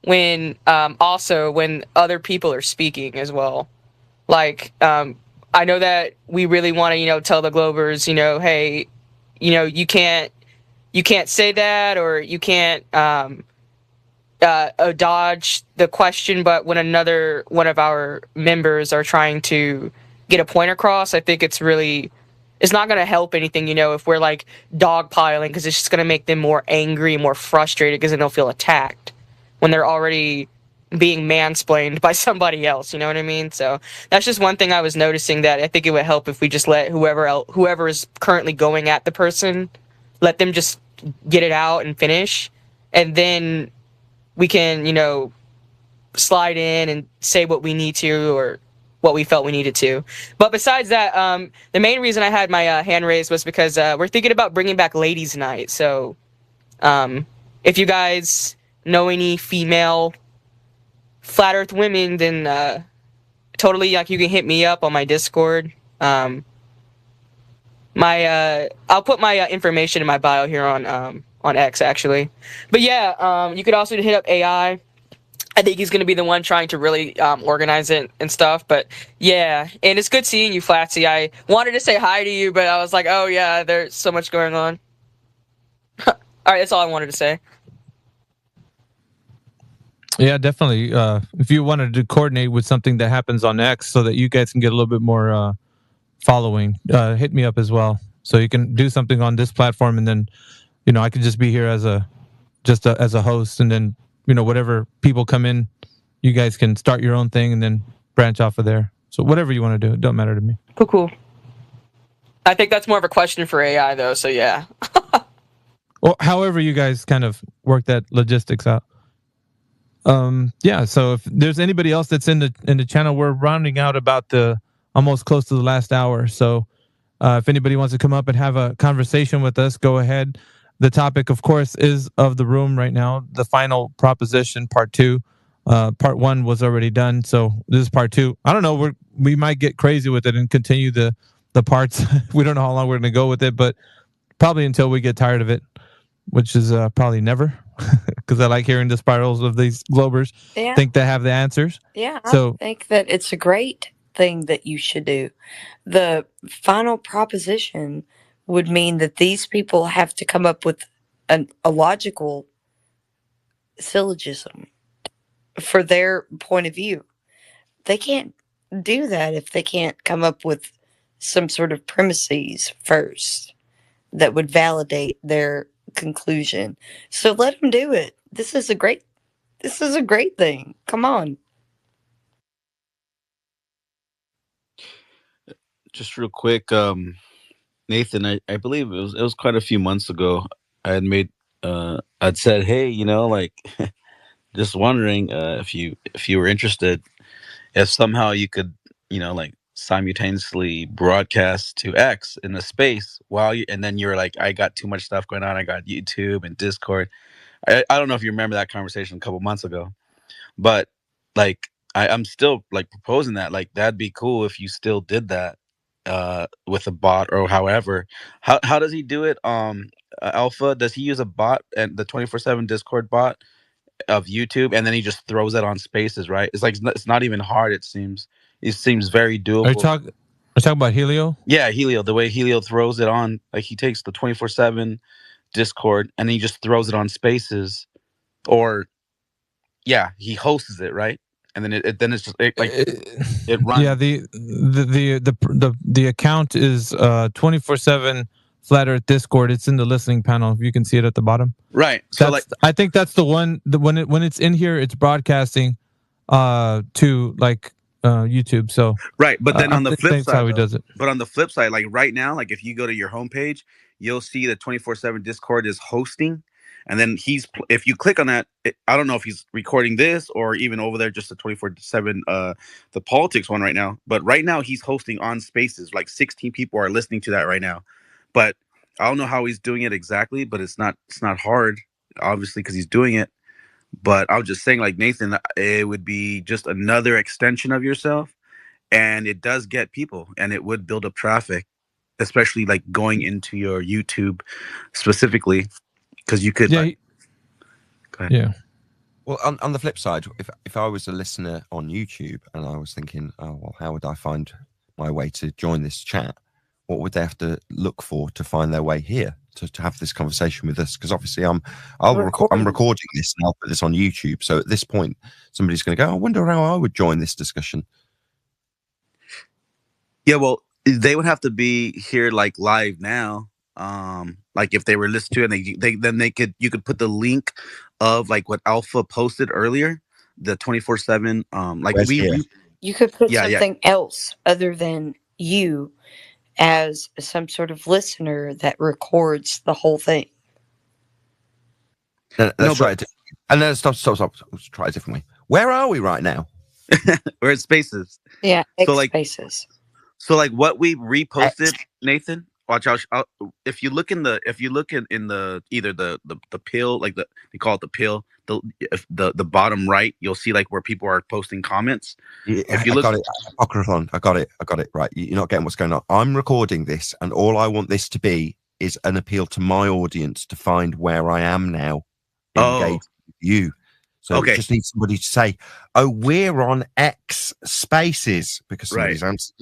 when also when other people are speaking as well. Like I know that we really want to, you know, tell the Globers, you know, hey, you know, you can't say that, or you can't dodge the question, but when another one of our members are trying to get a point across, I think it's not going to help anything, you know, if we're like dogpiling, because it's just going to make them more angry, more frustrated, because then they'll feel attacked when they're already being mansplained by somebody else, you know what I mean? So that's just one thing I was noticing, that I think it would help if we just let whoever is currently going at the person, let them just get it out and finish, and then we can, you know, slide in and say what we need to, or what we felt we needed to. But besides that, the main reason I had my hand raised was because we're thinking about bringing back Ladies' Night. So if you guys know any female flat earth women, then totally, like, you can hit me up on my Discord. I'll put my information in my bio here on X, actually. But yeah, you could also hit up AI. I think he's going to be the one trying to really organize it and stuff. But yeah, and it's good seeing you, Flatsy. I wanted to say hi to you, but I was like, oh yeah, there's so much going on. All right, that's all I wanted to say. Yeah, definitely. If you wanted to coordinate with something that happens on X so that you guys can get a little bit more following, hit me up as well. So you can do something on this platform, and then, you know, I could just be here as a host, and then, you know, whatever people come in, you guys can start your own thing and then branch off of there. So whatever you want to do, it don't matter to me. Cool. I think that's more of a question for AI though, so yeah. Well, however you guys kind of work that logistics out. Yeah, so if there's anybody else that's in the channel, we're rounding out about almost close to the last hour. So if anybody wants to come up and have a conversation with us, go ahead. The topic, of course, is of the room right now, the final proposition, part 2. Part 1 was already done, so this is part 2. I don't know, we might get crazy with it and continue the parts. We don't know how long we're going to go with it, but probably until we get tired of it, which is probably never, because I like hearing the spirals of these Globers think they have the answers. Yeah, so I think that it's a great thing that you should do. The final proposition would mean that these people have to come up with a logical syllogism for their point of view. They can't do that if they can't come up with some sort of premises first that would validate their conclusion. So let them do it. This is a great thing. Come on. Just real quick, Nathan, I believe it was quite a few months ago. I'd said, hey, you know, like Just wondering if you were interested, if somehow you could, like simultaneously broadcast to X in the space while you, and then you're like, I got too much stuff going on. I got YouTube and Discord. I don't know if you remember that conversation a couple months ago, but like I'm still like proposing that. Like that'd be cool if you still did that with a bot or however. How does he do it? Alpha, does he use a bot and the 24/7 Discord bot of YouTube, and then he just throws it on Spaces, right? It's like it's not even hard. It seems very Are you doable. talking about Helio? Yeah, Helio. The way Helio throws it on, like he takes the 24/7 Discord and he just throws it on Spaces, or yeah, he hosts it, right? And then it's just it runs. Yeah, the account is 24/7 Flat Earth Discord. It's in the listening panel. If you can see it at the bottom. Right. So I think that's the one. When it's in here, it's broadcasting to like YouTube. So right, but then on the flip that's side, how he does it. But on the flip side, like right now, like if you go to your homepage, you'll see the 24/7 Discord is hosting, and then if you click on that, I don't know if he's recording this or even over there just the 24/7 the politics one right now. But right now he's hosting on Spaces. Like 16 people are listening to that right now. But I don't know how he's doing it exactly, but it's not hard, obviously, because he's doing it. But I was just saying, like Nathan, it would be just another extension of yourself, and it does get people, and it would build up traffic, especially like going into your YouTube specifically, because you could. Yeah. Go ahead. Yeah. Well, on the flip side, if I was a listener on YouTube and I was thinking, oh well, how would I find my way to join this chat? What would they have to look for to find their way here to have this conversation with us? Because obviously I'm recording this and I'll put this on YouTube. So at this point, somebody's going to go, I wonder how I would join this discussion. Yeah, well, they would have to be here like live now. Like if they were listening to it, and you could put the link of like what Alpha posted earlier, the 24/7. Like you could put something else other than you as some sort of listener that records the whole thing. Let's try it. And then stop. Let's try a different way. Where are we right now? We're at Spaces. Yeah, Spaces. So like what we reposted, Nathan. Watch out! If you look in the either the pill, like they call it the pill, the bottom right, you'll see like where people are posting comments. Yeah, if you look, I got it. Right, you're not getting what's going on. I'm recording this, and all I want this to be is an appeal to my audience to find where I am now. Engage with you. So I just need somebody to say, "Oh, we're on X Spaces," because somebody's answered,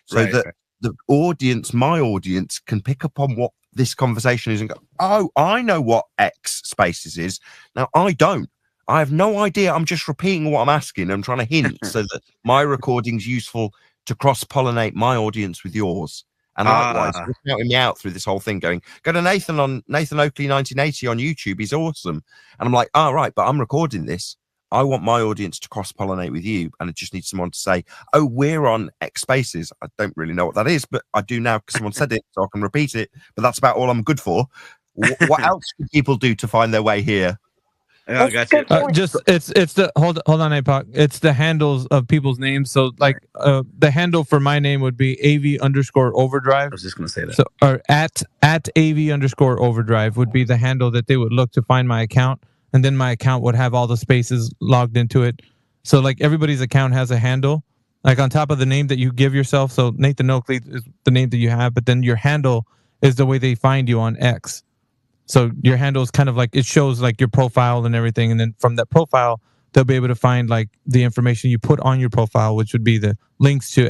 so that the audience, my audience, can pick up on what this conversation is and go, oh, I know what X Spaces is. Now, I don't. I have no idea. I'm just repeating what I'm asking. I'm trying to hint so that my recording's useful to cross-pollinate my audience with yours. And likewise, you're shouting me out through this whole thing going, go to Nathan Oakley 1980 on YouTube. He's awesome. And I'm like, right, but I'm recording this. I want my audience to cross-pollinate with you, and I just need someone to say, oh, we're on X Spaces. I don't really know what that is, but I do now because someone said it, so I can repeat it. But that's about all I'm good for. What else can people do to find their way here? Yeah, I got you. It's the hold on, APOC. It's the handles of people's names. So like the handle for my name would be AV_overdrive. I was just gonna say that. So or at AV_overdrive would be the handle that they would look to find my account. And then my account would have all the spaces logged into it. So like everybody's account has a handle, like on top of the name that you give yourself. So Nathan Oakley is the name that you have, but then your handle is the way they find you on X. So your handle is kind of like, it shows like your profile and everything. And then from that profile, they'll be able to find like the information you put on your profile, which would be the links to,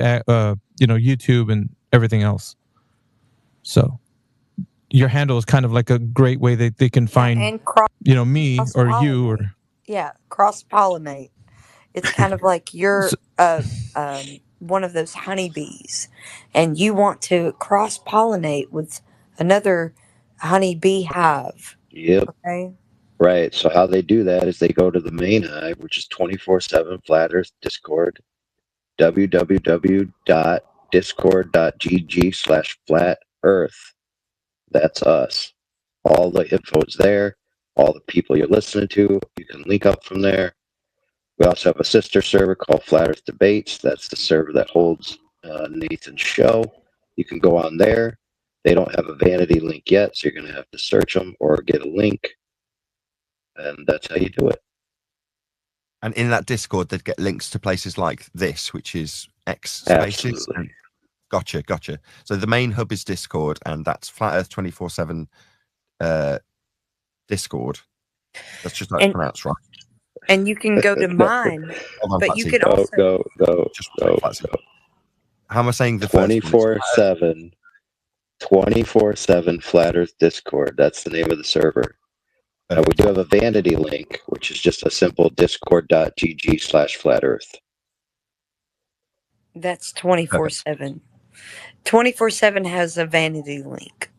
YouTube and everything else. So your handle is kind of like a great way that they can find, me or you or cross-pollinate. It's kind of like you're one of those honeybees, and you want to cross-pollinate with another honeybee hive. Yep. Okay. Right. So how they do that is they go to the main hive, which is 24/7 Flat Earth Discord, www.discord.gg/flatearth. That's us. All the info's there. all the people you're listening to. You can link up from there. We also have a sister server called Flat Earth Debates. That's the server that holds Nathan's show. You can go on there. They don't have a vanity link yet, so you're going to have to search them or get a link. And that's how you do it. And in that Discord, they'd get links to places like this, which is X Spaces. Absolutely. Gotcha. So the main hub is Discord, and that's Flat Earth 24/7 Discord. That's just like pronounced right. And you can go to mine, but you can also go. How am I saying the 24/7 Flat Earth Discord. That's the name of the server. We do have a vanity link, which is just a simple discord.gg/Flat Earth. That's 24/7. 24/7 has a vanity link.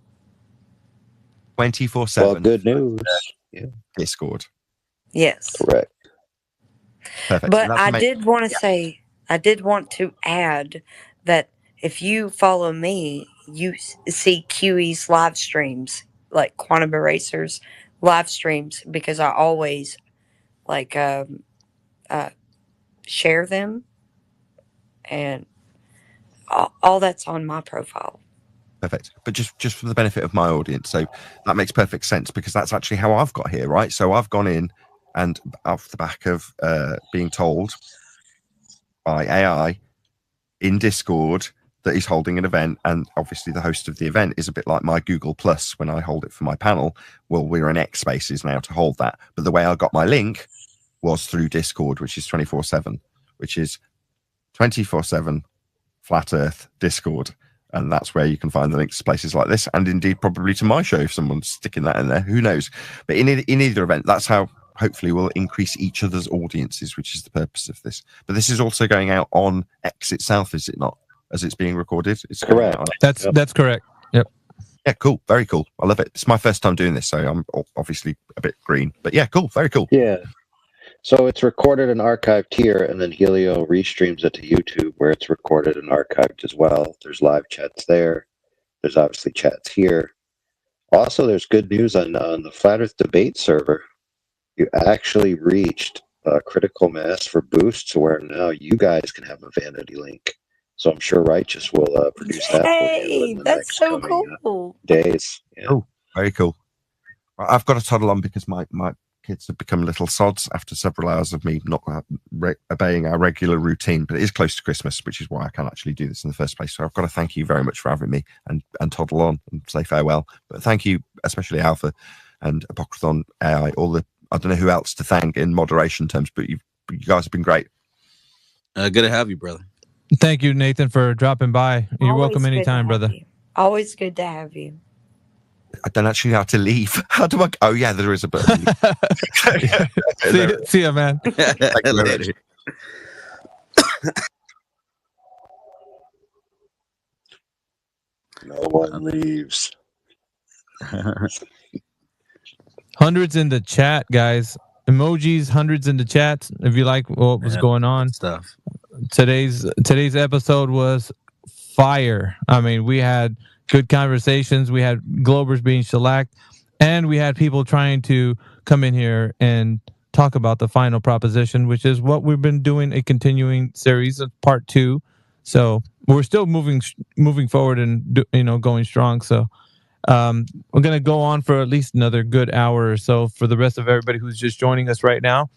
24/7. Well, good news. Yeah. Discord. Yes. Correct. Perfect. But I did want to add that if you follow me, you see QE's live streams, like Quantum Erasers live streams, because I always share them, and all that's on my profile. Perfect. But just for the benefit of my audience, so that makes perfect sense, because that's actually how I've got here, right? So I've gone in, and off the back of being told by AI in Discord that he's holding an event, and obviously the host of the event is a bit like my Google Plus when I hold it for my panel. Well, we're in X Spaces now to hold that. But the way I got my link was through Discord, which is 24/7, which is 24/7 Flat Earth Discord. And that's where you can find the links to places like this, and indeed probably to my show if someone's sticking that in there. Who knows? But in either event, that's how hopefully we'll increase each other's audiences, which is the purpose of this. But this is also going out on X itself, is it not? As it's being recorded, it's correct. That's correct. Yep. Yeah, cool. Very cool. I love it. It's my first time doing this, so I'm obviously a bit green. But yeah, cool. Very cool. Yeah. So it's recorded and archived here, and then Helio restreams it to YouTube, where it's recorded and archived as well. There's live chats there. There's obviously chats here. Also, there's good news on the Flat Earth Debate server. You actually reached critical mass for boosts, where now you guys can have a vanity link. So I'm sure Righteous will produce that for you in the That's next so coming cool. days. Yeah. Oh, very cool. I've got to toddle on because my kids have become little sods after several hours of me not obeying our regular routine. But it is close to Christmas, which is why I can actually do this in the first place. So I've got to thank you very much for having me and toddle on and say farewell. But thank you, especially Alpha and Apocryphon AI, I don't know who else to thank in moderation terms, but you guys have been great. Good to have you, brother. Thank you, Nathan, for dropping by. You're Always welcome good to anytime, have brother. you. Always good to have you. I don't actually know how to leave. How do I? Oh yeah, there is a button. See ya, man. Thank you very much. No one leaves. Hundreds in the chat, guys. Emojis, hundreds in the chat. If you like what was going on, stuff. Today's episode was fire. I mean, we had good conversations. We had Globers being shellacked, and we had people trying to come in here and talk about the final proposition, which is what we've been doing, a continuing series of part 2. So we're still moving forward and going strong. So we're going to go on for at least another good hour or so. For the rest of everybody who's just joining us right now,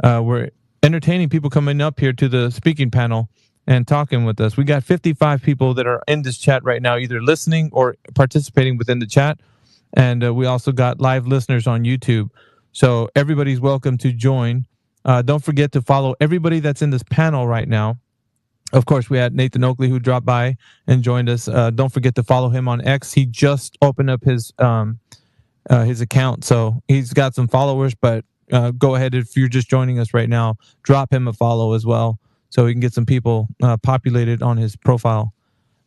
we're entertaining people coming up here to the speaking panel and talking with us. We got 55 people that are in this chat right now, either listening or participating within the chat. And we also got live listeners on YouTube. So everybody's welcome to join. Don't forget to follow everybody that's in this panel right now. Of course, we had Nathan Oakley who dropped by and joined us. Don't forget to follow him on X. He just opened up his account, so he's got some followers. But go ahead, if you're just joining us right now, drop him a follow as well, so we can get some people populated on his profile.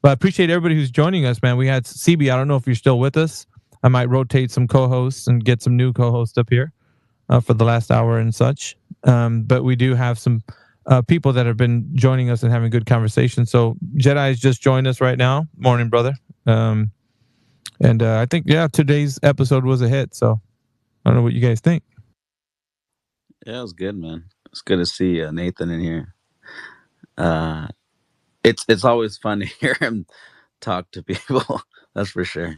But I appreciate everybody who's joining us, man. We had CB. I don't know if you're still with us. I might rotate some co-hosts and get some new co-hosts up here for the last hour and such. But we do have some people that have been joining us and having good conversations. So Jedi has just joined us right now. Morning, brother. And I think, today's episode was a hit. So don't know what you guys think. Yeah, it was good, man. It's good to see Nathan in here. It's always fun to hear him talk to people. That's for sure.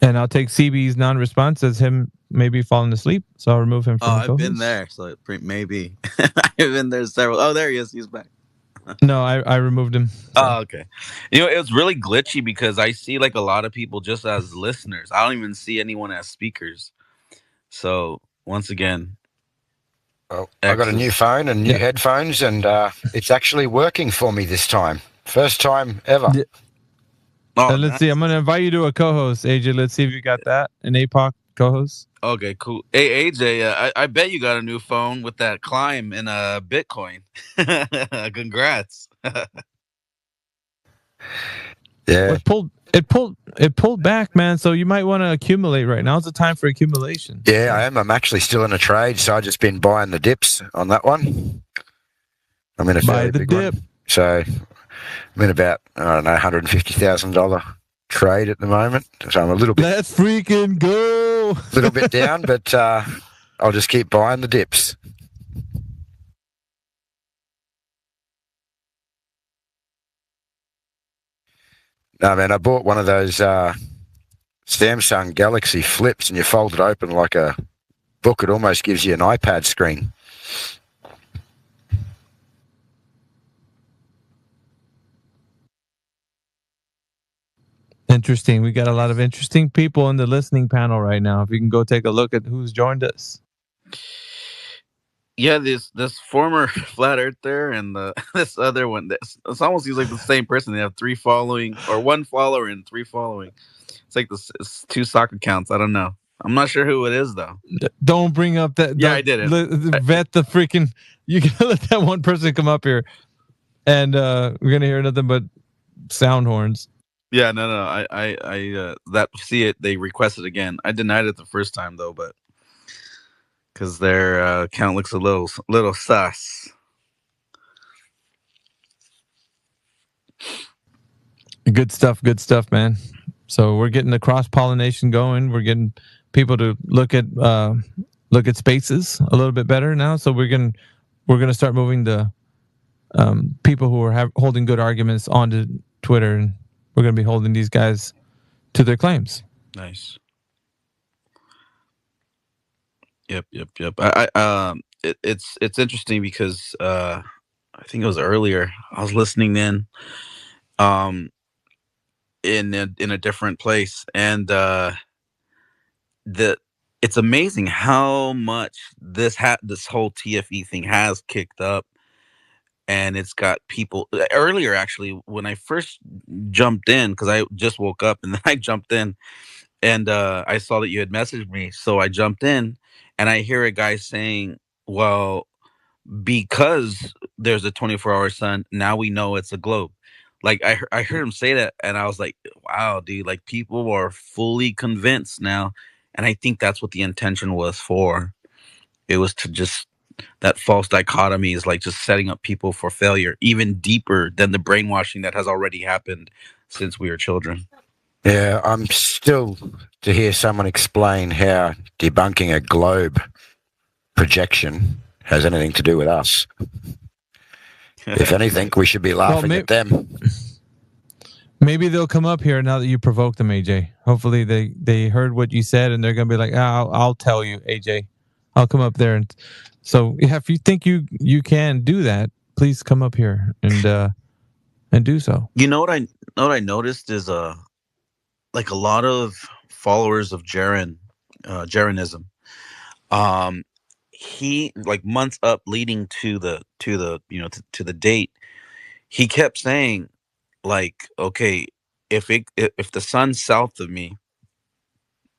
And I'll take CB's non-response as him maybe falling asleep, so I'll remove him from the I've co-host. been there, so maybe I've been there several. Oh, there he is. He's back. No, I removed him. Oh, okay. You know, it was really glitchy because I see like a lot of people just as listeners. I don't even see anyone as speakers. So once again, Well, I got a new phone and new headphones, and it's actually working for me this time. First time ever. Yeah. Let's see. I'm going to invite you to a co-host, AJ. Let's see if you got that. An APOC co-host. Okay, cool. Hey, AJ, I bet you got a new phone with that climb in Bitcoin. Congrats. Yeah. It pulled back, man. So you might want to accumulate right now. It's the time for accumulation. Yeah, I am. I'm actually still in a trade, so I've just been buying the dips on that one. I'm in a fairly big one. So I'm in about, I don't know, $150,000 trade at the moment. So I'm a little bit. Let's freaking go. A little bit down, but I'll just keep buying the dips. No, man, I bought one of those Samsung Galaxy flips, and you fold it open like a book. It almost gives you an iPad screen. Interesting. We got a lot of interesting people in the listening panel right now. If you can go take a look at who's joined us. Yeah, this former flat earther and this other one. This almost seems like the same person. They have 3 following, or 1 follower and 3 following. It's like it's 2 soccer accounts. I don't know. I'm not sure who it is though. Don't bring up that. Yeah, I did it. Vet the freaking. You gotta let that one person come up here, and we're gonna hear nothing but sound horns. Yeah, no. I that see it. They requested again. I denied it the first time though, but because their account looks a little sus. Good stuff, man. So we're getting the cross pollination going. We're getting people to look at spaces a little bit better now. So we're gonna start moving the people who are holding good arguments onto Twitter, and we're gonna be holding these guys to their claims. Nice. Yep. It's interesting because I think it was earlier. I was listening in a different place, and it's amazing how much this whole TFE thing has kicked up, and it's got people earlier actually when I first jumped in, because I just woke up and then I jumped in, and I saw that you had messaged me, so I jumped in, and I hear a guy saying, well, because there's a 24-hour sun, now we know it's a globe. Like I heard him say that, and I was like, wow, dude, like people are fully convinced now. And I think that's what the intention was for. It was to just, that false dichotomy is like just setting up people for failure, even deeper than the brainwashing that has already happened since we were children. Yeah, I'm still to hear someone explain how debunking a globe projection has anything to do with us. If anything, we should be laughing at them. Maybe they'll come up here now that you provoked them, AJ. Hopefully they heard what you said, and they're gonna be like, I'll tell you, AJ. I'll come up there. And so if you think you can do that, please come up here and do so. You know what I noticed is like a lot of followers of Jeranism. He, like months up leading to the date, he kept saying, like, okay, if the sun's south of me,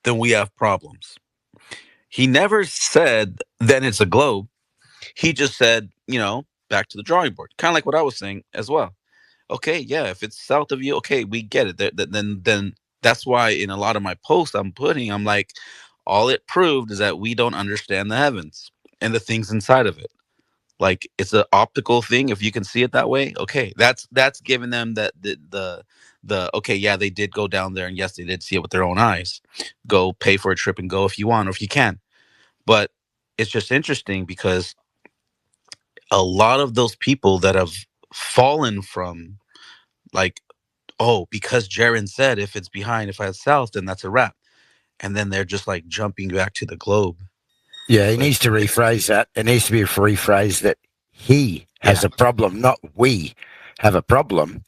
then we have problems. He never said then it's a globe. He just said, back to the drawing board, kind of like what I was saying as well. Okay, yeah, if it's south of you, okay, we get it. Then that's why in a lot of my posts I'm like, all it proved is that we don't understand the heavens and the things inside of it. Like it's an optical thing. If you can see it that way, okay, that's giving them that the okay, yeah, they did go down there, and yes, they did see it with their own eyes. Go pay for a trip and go if you want or if you can. But it's just interesting because a lot of those people that have fallen from, like, oh, because Jaren said if it's behind, if it's south, then that's a wrap. And then they're just like jumping back to the globe. Yeah, he needs to rephrase that. It needs to be rephrased that he has a problem, not we have a problem.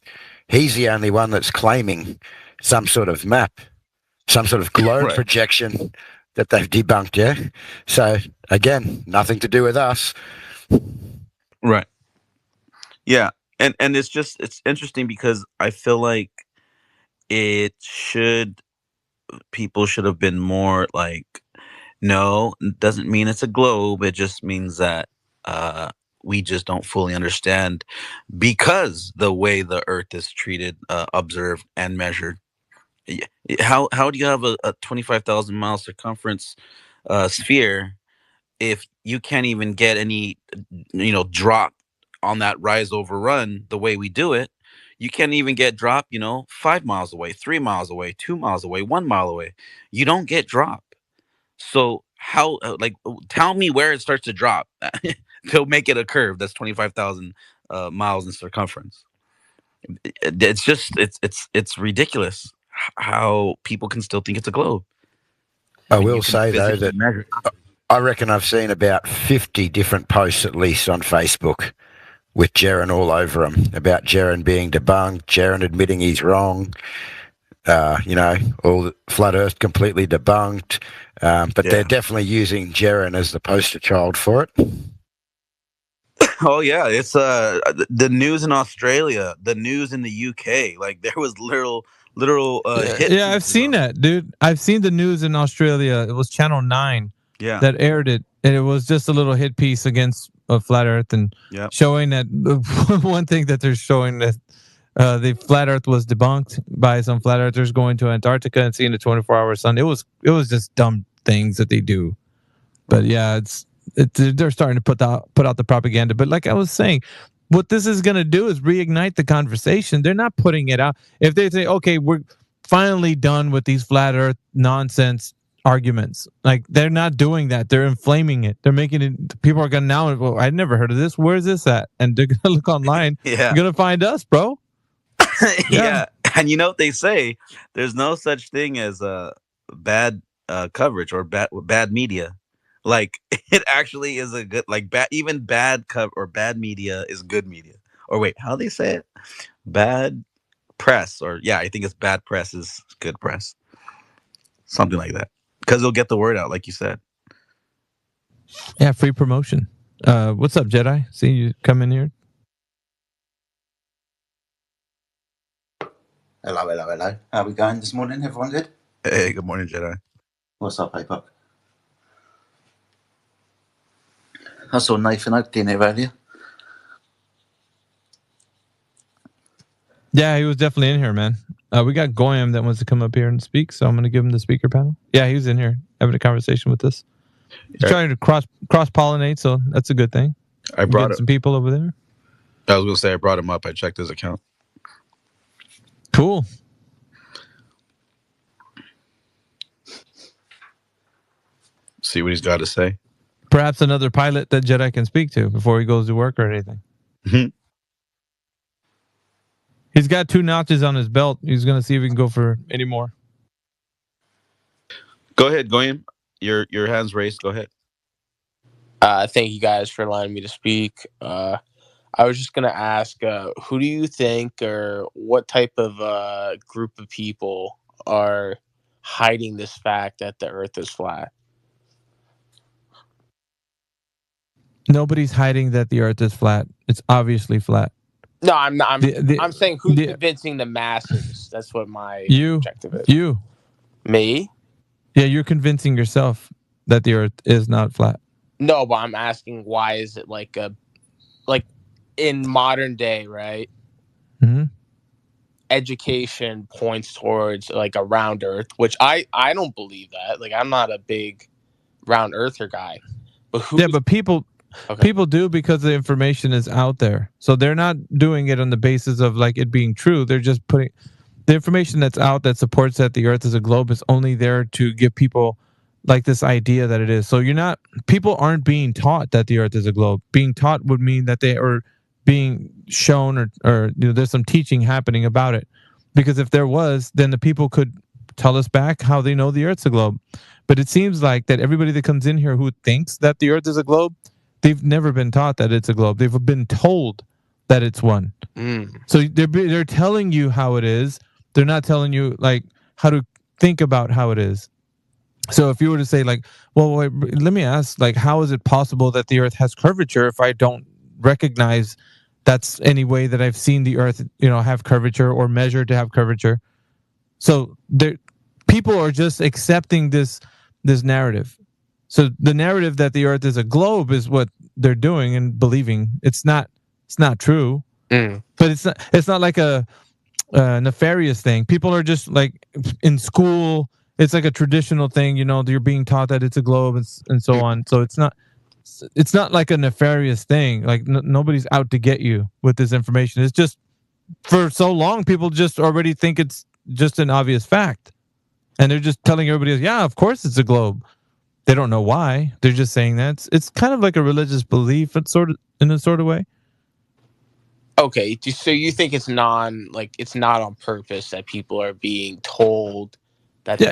He's the only one that's claiming some sort of map, some sort of globe projection that they've debunked, yeah? So, again, nothing to do with us. Right. Yeah. And it's interesting because I feel like people should have been more like, no, it doesn't mean it's a globe. It just means that we just don't fully understand because the way the Earth is treated, observed, and measured. How do you have a 25,000 mile circumference sphere if you can't even get any, drop on that rise over run the way we do it? You can't even get drop, 5 miles away, 3 miles away, 2 miles away, 1 mile away. You don't get drop. So how, tell me where it starts to drop to make it a curve that's 25,000 miles in circumference. It's just, it's ridiculous how people can still think it's a globe. I will say, though, that I reckon I've seen about 50 different posts, at least on Facebook, with Jaren all over them, about Jaren being debunked, Jaren admitting he's wrong, all the flat Earth completely debunked. But they're definitely using Jaren as the poster child for it. Oh yeah, it's the news in Australia, the news in the UK. Like there was literal hit. Yeah, I've seen that, dude. I've seen the news in Australia. It was Channel 9 that aired it, and it was just a little hit piece against flat Earth and showing that one thing that they're showing that the flat Earth was debunked by some flat earthers going to Antarctica and seeing the 24-hour sun. It was just dumb things that they do. But yeah, they're starting to put out the propaganda. But like I was saying, what this is going to do is reignite the conversation. They're not putting it out. If they say, okay, we're finally done with these flat Earth nonsense arguments, like they're not doing that. They're inflaming it. They're making it. People are going to now, well, I'd never heard of this. Where's this at? And they're going to look online. They're going to find us, bro. Yeah. And you know what they say? There's no such thing as bad coverage or bad media. Like it actually is a good, like even bad cover or bad media is good media. Or wait, how do they say it? Bad press, or I think it's bad press is good press. Something like that. Because they'll get the word out, like you said. Yeah, free promotion. What's up, Jedi? See you come in here. Hello. How are we going this morning? Everyone good? Hey, good morning, Jedi. What's up, APOC? I saw Nathan Oak in here earlier. Yeah, he was definitely in here, man. We got Goyam that wants to come up here and speak, so I'm going to give him the speaker panel. Yeah, he was in here having a conversation with us. He's trying to cross pollinate, so that's a good thing. I brought some people over there. I was going to say I brought him up. I checked his account. Cool. See what he's got to say. Perhaps another pilot that Jedi can speak to before he goes to work or anything. Mm-hmm. He's got 2 notches on his belt. He's going to see if he can go for any more. Go ahead, Goyam. Your hands raised. Go ahead. Thank you guys for allowing me to speak. I was just going to ask, who do you think or what type of group of people are hiding this fact that the Earth is flat? Nobody's hiding that the Earth is flat. It's obviously flat. No, I'm not. I'm saying who's convincing the masses. That's what my objective is. You. Me? Yeah, you're convincing yourself that the Earth is not flat. No, but I'm asking why is it like in modern day, right? Mm-hmm. Education points towards like a round Earth, which I don't believe that. Like I'm not a big round Earther guy. But but people Okay. People do because the information is out there. So they're not doing it on the basis of like it being true. They're just putting the information that's out that supports that the Earth is a globe is only there to give people like this idea that it is. So people aren't being taught that the Earth is a globe. Being taught would mean that they are being shown or there's some teaching happening about it. Because if there was, then the people could tell us back how they know the Earth's a globe. But it seems like that everybody that comes in here who thinks that the Earth is a globe, they've never been taught that it's a globe. They've been told that it's one. So they're telling you how it is. They're not telling you like how to think about how it is. So if you were to say like, well, wait, let me ask, like, how is it possible that the Earth has curvature if I don't recognize that's any way that I've seen the Earth, have curvature or measured to have curvature? So people are just accepting this narrative. So the narrative that the Earth is a globe is what they're doing and believing. It's not true. But it's not like a nefarious thing. People are just like in school. It's like a traditional thing, you're being taught that it's a globe and so on. So it's not like a nefarious thing. Like nobody's out to get you with this information. It's just for so long, people just already think it's just an obvious fact. And they're just telling everybody, yeah, of course it's a globe. They don't know why. They're just saying that. It's kind of like a religious belief in a sort of way. Okay, so you think it's not on purpose that people are being told that? Yeah,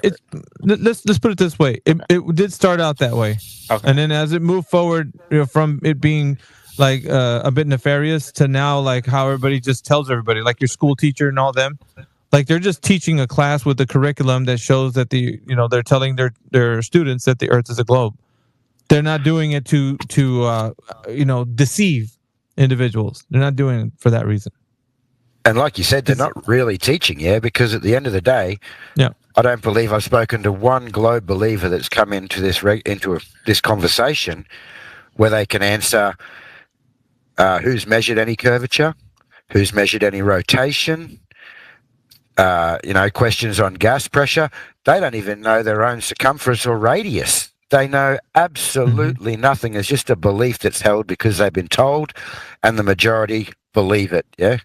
let's put it this way. It did start out that way, and then as it moved forward, from it being like a bit nefarious to now like how everybody just tells everybody, like your school teacher and all them, like they're just teaching a class with the curriculum that shows that they're telling their students that the Earth is a globe. They're not doing it to deceive individuals. They're not doing it for that reason. And like you said, they're not really teaching, because at the end of the day, I don't believe I've spoken to one globe believer that's come into this conversation where they can answer who's measured any curvature, who's measured any rotation, questions on gas pressure. They don't even know their own circumference or radius. They know absolutely nothing. It's just a belief that's held because they've been told, and the majority believe it. Yeah,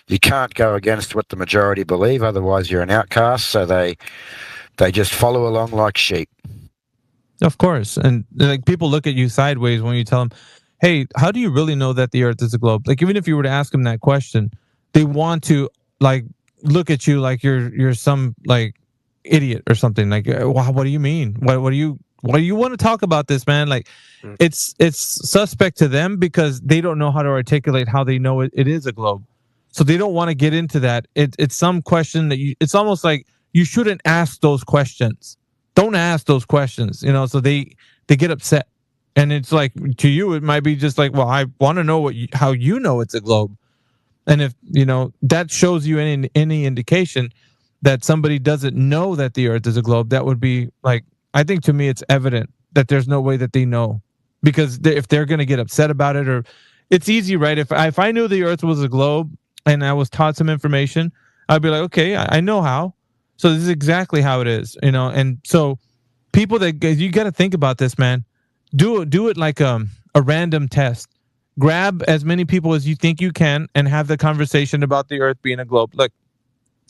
you can't go against what the majority believe, otherwise you're an outcast. So they just follow along like sheep. Of course, and like people look at you sideways when you tell them, "Hey, how do you really know that the Earth is a globe?" Like even if you were to ask them that question, they want to like look at you like you're some like idiot or something. Like, what do you mean? What do you want to talk about this, man? Like, it's suspect to them because they don't know how to articulate how they know it is a globe. So they don't want to get into that. It's some question that it's almost like you shouldn't ask those questions. Don't ask those questions, so they get upset. And it's like, to you, it might be just like, well, I want to know how you know it's a globe. And if, that shows you any indication that somebody doesn't know that the Earth is a globe, that would be like, I think to me it's evident that there's no way that they know, because if they're going to get upset about it, or it's easy, right? If I knew the Earth was a globe and I was taught some information, I'd be like, okay, I know how. So this is exactly how it is, And so people you got to think about this, man. Do it like a random test. Grab as many people as you think you can and have the conversation about the Earth being a globe. Like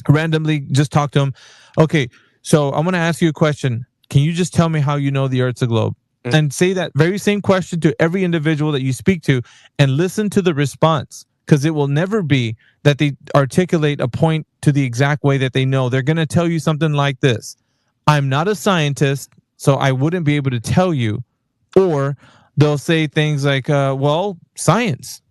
randomly, just talk to them. Okay, so I'm going to ask you a question. Can you just tell me how you know the Earth's a globe? And say that very same question to every individual that you speak to and listen to the response, because it will never be that they articulate a point to the exact way that they know. They're going to tell you something like this: I'm not a scientist, so I wouldn't be able to tell you. Or they'll say things like, well, science.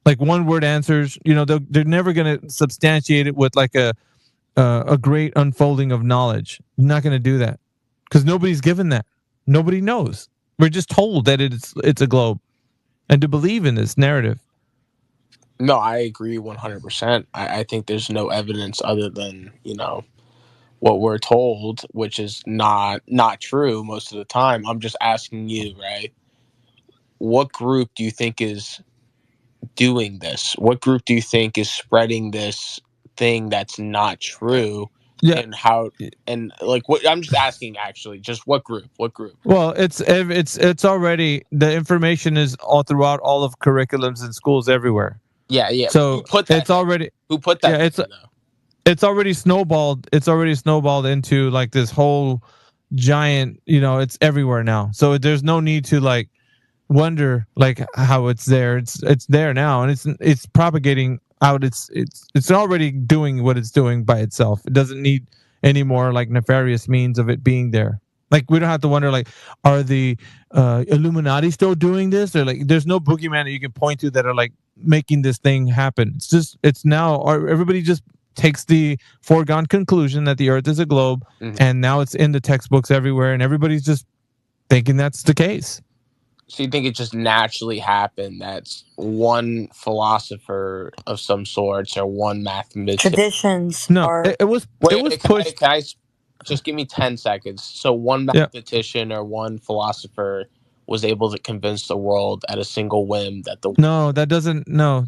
Like one word answers, they're never going to substantiate it with like a great unfolding of knowledge. You're not going to do that. Because nobody's given that. Nobody knows. We're just told that it's a globe, and to believe in this narrative. No, I agree 100%. I think there's no evidence other than what we're told, which is not true most of the time. I'm just asking you, right? What group do you think is doing this? What group do you think is spreading this thing that's not true Yeah. And how and like what I'm just asking actually, just what group? What group? Well, it's already, the information is all throughout all of curriculums in schools everywhere. Yeah, yeah. So Who put that it's already Who put that? yeah, it's already snowballed. It's already snowballed into like this whole giant, it's everywhere now. So there's no need to like wonder like how it's there. It's there now, and it's propagating out. It's already doing what it's doing by itself. It doesn't need any more like nefarious means of it being there. Like we don't have to wonder like, are the Illuminati still doing this? Or like there's no boogeyman that you can point to that are like making this thing happen. It's now everybody just takes the foregone conclusion that the earth is a globe, and now it's in the textbooks everywhere, and everybody's just thinking that's the case. So you think it just naturally happened? That's one philosopher of some sorts or one mathematician. Traditions. No, are it was pushed. Can I just give me 10 seconds? So one mathematician or one philosopher was able to convince the world at a single whim that the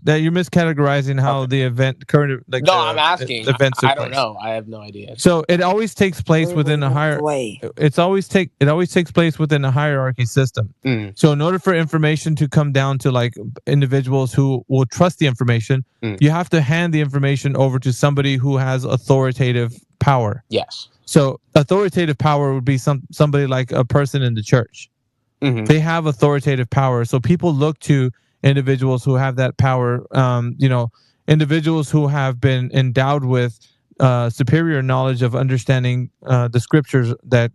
that you're miscategorizing how the event current like. No, I'm asking. Events I don't know. I have no idea. So it always takes place within a hierarchy. It always takes place within a hierarchy system. So in order for information to come down to like individuals who will trust the information, you have to hand the information over to somebody who has authoritative power. Yes. So authoritative power would be somebody like a person in the church. They have authoritative power. So people look to individuals who have that power, individuals who have been endowed with superior knowledge of understanding the scriptures that,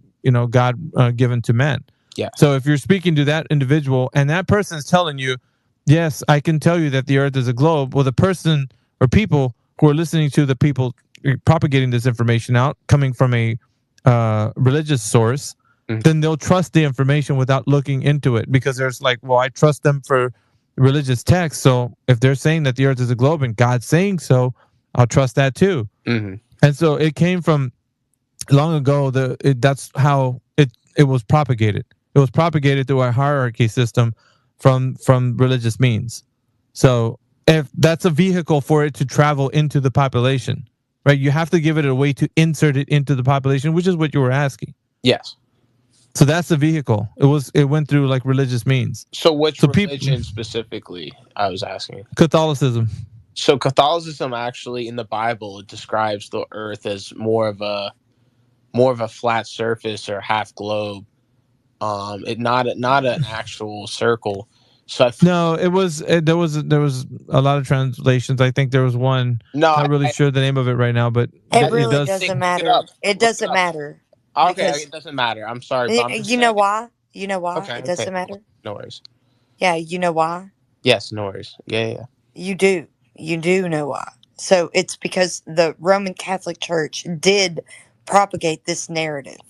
God given to men. Yeah. So if you're speaking to that individual and that person is telling you, yes, I can tell you that the earth is a globe. Well, the person or people who are listening to the people propagating this information out coming from a religious source, then they'll trust the information without looking into it, because there's like, well, I trust them for religious text. So if they're saying that the earth is a globe and God's saying so, I'll trust that too. And so it came from long ago. That's how it was propagated. It was propagated through a hierarchy system from religious means. So if that's a vehicle for it to travel into the population, right? You have to give it a way to insert it into the population, which is what you were asking. Yes. So that's the vehicle. It went through like religious means. So which religion specifically? I was asking. Catholicism. So Catholicism actually in the Bible, it describes the earth as more of a flat surface or half globe. Not an actual circle. So no, it was there was a lot of translations. I think there was one. No, not really sure the name of it right now, but it really doesn't matter. It doesn't matter. Okay, it doesn't matter. I'm sorry. But You know why? You know why Okay, it doesn't matter? No worries. Yeah, you know why? Yes, no worries. Yeah. You do. You do know why. So it's because the Roman Catholic Church did propagate this narrative.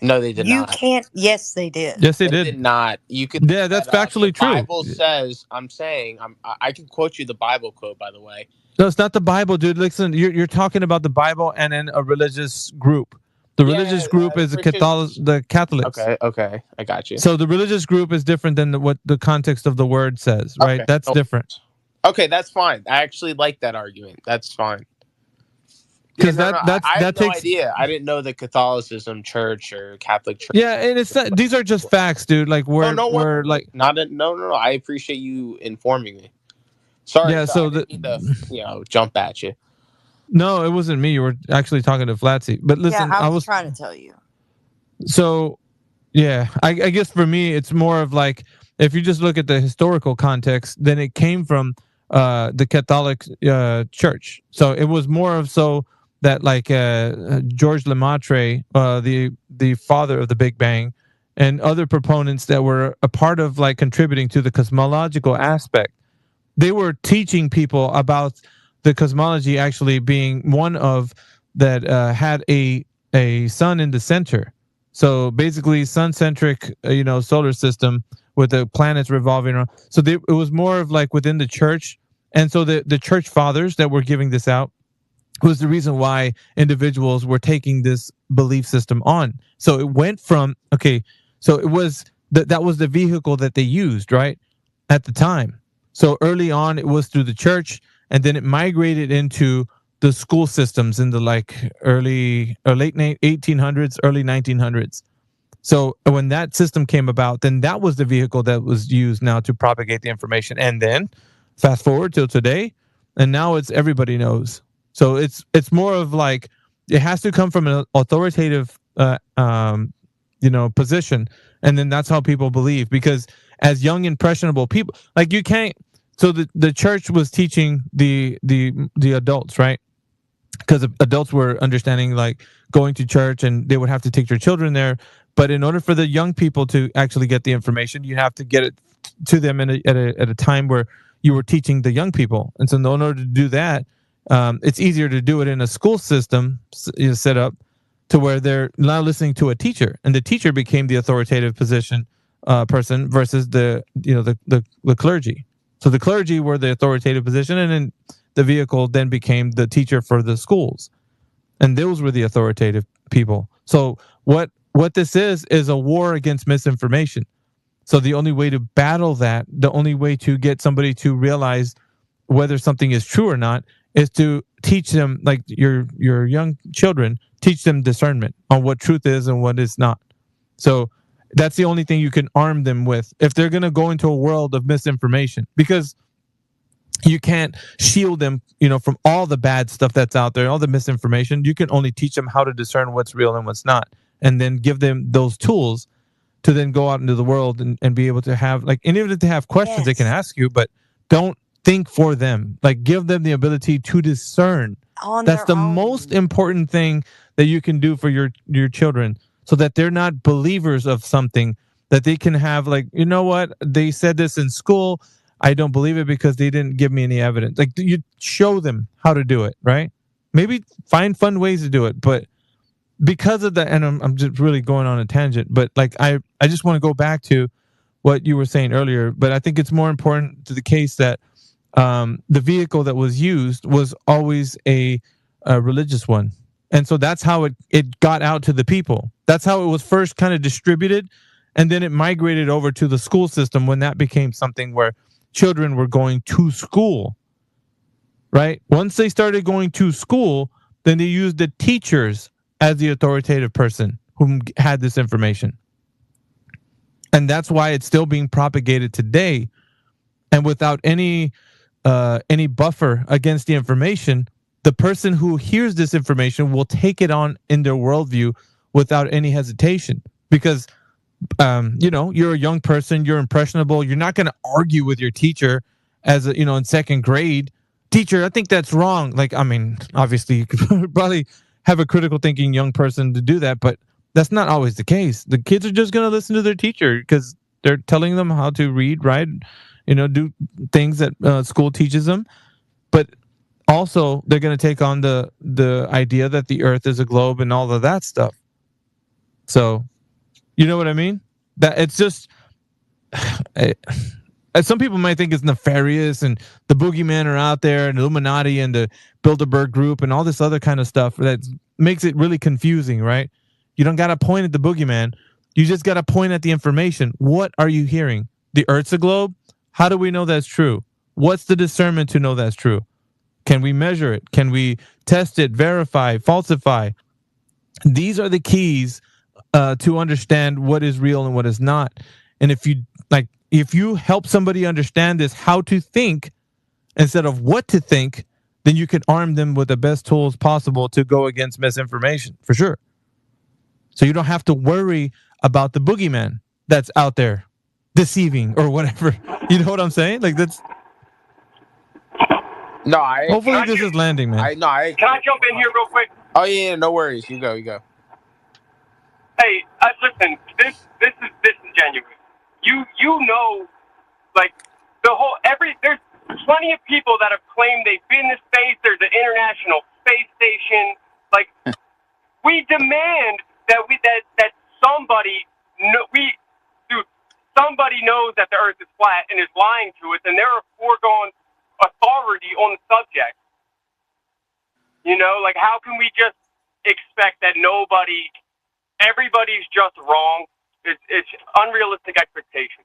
No, they did You not. can't. Yes, they did. Yes, they did. Did not. You could. Yeah, that's factually true. The Bible says. I'm saying. I can quote you the Bible quote, by the way. No, it's not the Bible, dude. Listen, you're talking about the Bible and then a religious group. The religious group is the Catholics. Okay, I got you. So the religious group is different than what the context of the word says, right? Okay. That's different. Okay, that's fine. I actually like that argument. That's fine. Because I had no takes idea. I didn't know that Catholicism church or Catholic church. Yeah, and it's not, these are just facts, dude. Like we're like no. I appreciate you informing me. Sorry. Yeah, so I didn't mean to, jump at you. No, it wasn't me. You were actually talking to Flatsy. But listen, I was trying to tell you. So, yeah, I guess for me, it's more of like, if you just look at the historical context, then it came from the Catholic Church. So it was more of so that like George Lemaitre, the father of the Big Bang, and other proponents that were a part of like contributing to the cosmological aspect, they were teaching people about the cosmology actually being one of that had a sun in the center. So basically sun-centric, solar system with the planets revolving around. So it was more of like within the church. And so the church fathers that were giving this out was the reason why individuals were taking this belief system on. So it went from, so it was, that was the vehicle that they used, right, at the time. So early on, it was through the church, and then it migrated into the school systems in the like early or late 1800s, early 1900s. So when that system came about, then that was the vehicle that was used now to propagate the information. And then fast forward till today, and now it's everybody knows. So it's more of like it has to come from an authoritative position, and then that's how people believe. Because as young impressionable people, like you can't. So the church was teaching the adults, right? Because adults were understanding like going to church, and they would have to take their children there. But in order for the young people to actually get the information, you have to get it to them at a time where you were teaching the young people. And so in order to do that, it's easier to do it in a school system set up to where they're not listening to a teacher, and the teacher became the authoritative person versus the clergy. So the clergy were the authoritative position, and then the vehicle then became the teacher for the schools, and those were the authoritative people. So what this is a war against misinformation. So the only way to battle that, the only way to get somebody to realize whether something is true or not, is to teach them, like your young children, teach them discernment on what truth is and what is not. So that's the only thing you can arm them with if they're going to go into a world of misinformation, because you can't shield them, from all the bad stuff that's out there, all the misinformation. You can only teach them how to discern what's real and what's not, and then give them those tools to then go out into the world and be able to have, like, and even if they have questions, they can ask you, but don't think for them. Like, give them the ability to discern. That's the most important thing that you can do for your children, so that they're not believers of something, that they can have, like, you know what, they said this in school, I don't believe it because they didn't give me any evidence. Like, you show them how to do it, right? Maybe find fun ways to do it, but because of that, and I'm just really going on a tangent, but like I just want to go back to what you were saying earlier, but I think it's more important to the case that the vehicle that was used was always a religious one. And so that's how it got out to the people. That's how it was first kind of distributed, and then it migrated over to the school system when that became something where children were going to school, right? Once they started going to school, then they used the teachers as the authoritative person who had this information. And that's why it's still being propagated today. And without any buffer against the information, the person who hears this information will take it on in their worldview without any hesitation. Because, you're a young person, you're impressionable, you're not going to argue with your teacher in second grade. Teacher, I think that's wrong. Like, I mean, obviously you could probably have a critical thinking young person to do that, but that's not always the case. The kids are just going to listen to their teacher because they're telling them how to read, write, do things that school teaches them. But also they're going to take on the idea that the earth is a globe and all of that stuff. So, you know what I mean? That it's just, some people might think it's nefarious and the boogeymen are out there and Illuminati and the Bilderberg group and all this other kind of stuff that makes it really confusing, right? You don't got to point at the boogeyman. You just got to point at the information. What are you hearing? The earth's a globe? How do we know that's true? What's the discernment to know that's true? Can we measure it? Can we test it, verify, falsify? These are the keys to understand what is real and what is not. And if you help somebody understand this, how to think instead of what to think, then you can arm them with the best tools possible to go against misinformation, for sure. So you don't have to worry about the boogeyman that's out there deceiving or whatever. You know what I'm saying? Like, that's... No, hopefully this is landing, man. Can I jump in here real quick? Oh yeah, no worries. You go. Hey, listen. This is genuine. You know, like there's plenty of people that have claimed they've been to space. There's an International Space Station. Like, we demand that somebody knows that the Earth is flat and is lying to us, and they're a foregone authority on the subject. Like, how can we just expect that everybody's just wrong? It's unrealistic expectation.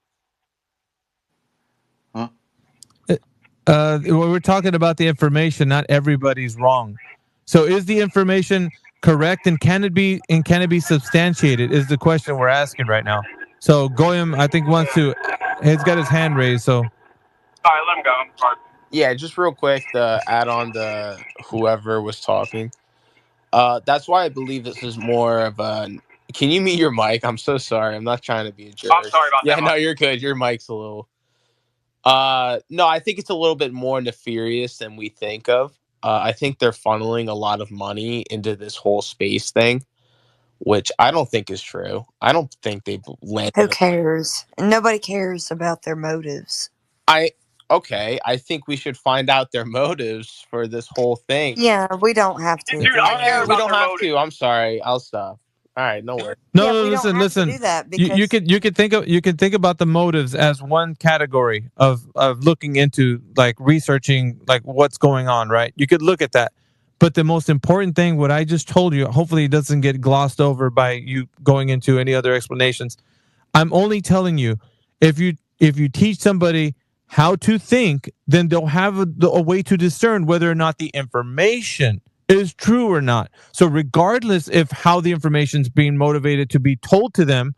We're talking about the information. Not everybody's wrong. So, is the information correct, and can it be substantiated? Is the question we're asking right now. So, Goyim, I think he's got his hand raised. So, All right, let him go. I'm sorry. Yeah, just real quick to add on to whoever was talking. That's why I believe this is more of a. Can you mute your mic? I'm so sorry. I'm not trying to be a jerk. I'm sorry about Yeah, that. no, you're good. Your mic's a little. No, I think it's a little bit more nefarious than we think of. I think they're funneling a lot of money into this whole space thing, which I don't think is true. I don't think they've landed. Who cares? Nobody cares about their motives. I think we should find out their motives for this whole thing. Yeah, we don't have to. Dude, I care We about don't their have motives. to. I'm sorry. I'll stop. All right, no worries. no, Yeah, no, we don't have to listen. do that You because could think about the motives as one category of looking into, like, researching, like, what's going on, right? You could look at that. But the most important thing, what I just told you, hopefully it doesn't get glossed over by you going into any other explanations. I'm only telling you, if you teach somebody how to think, then they'll have a way to discern whether or not the information is true or not. So regardless if how the information is being motivated to be told to them,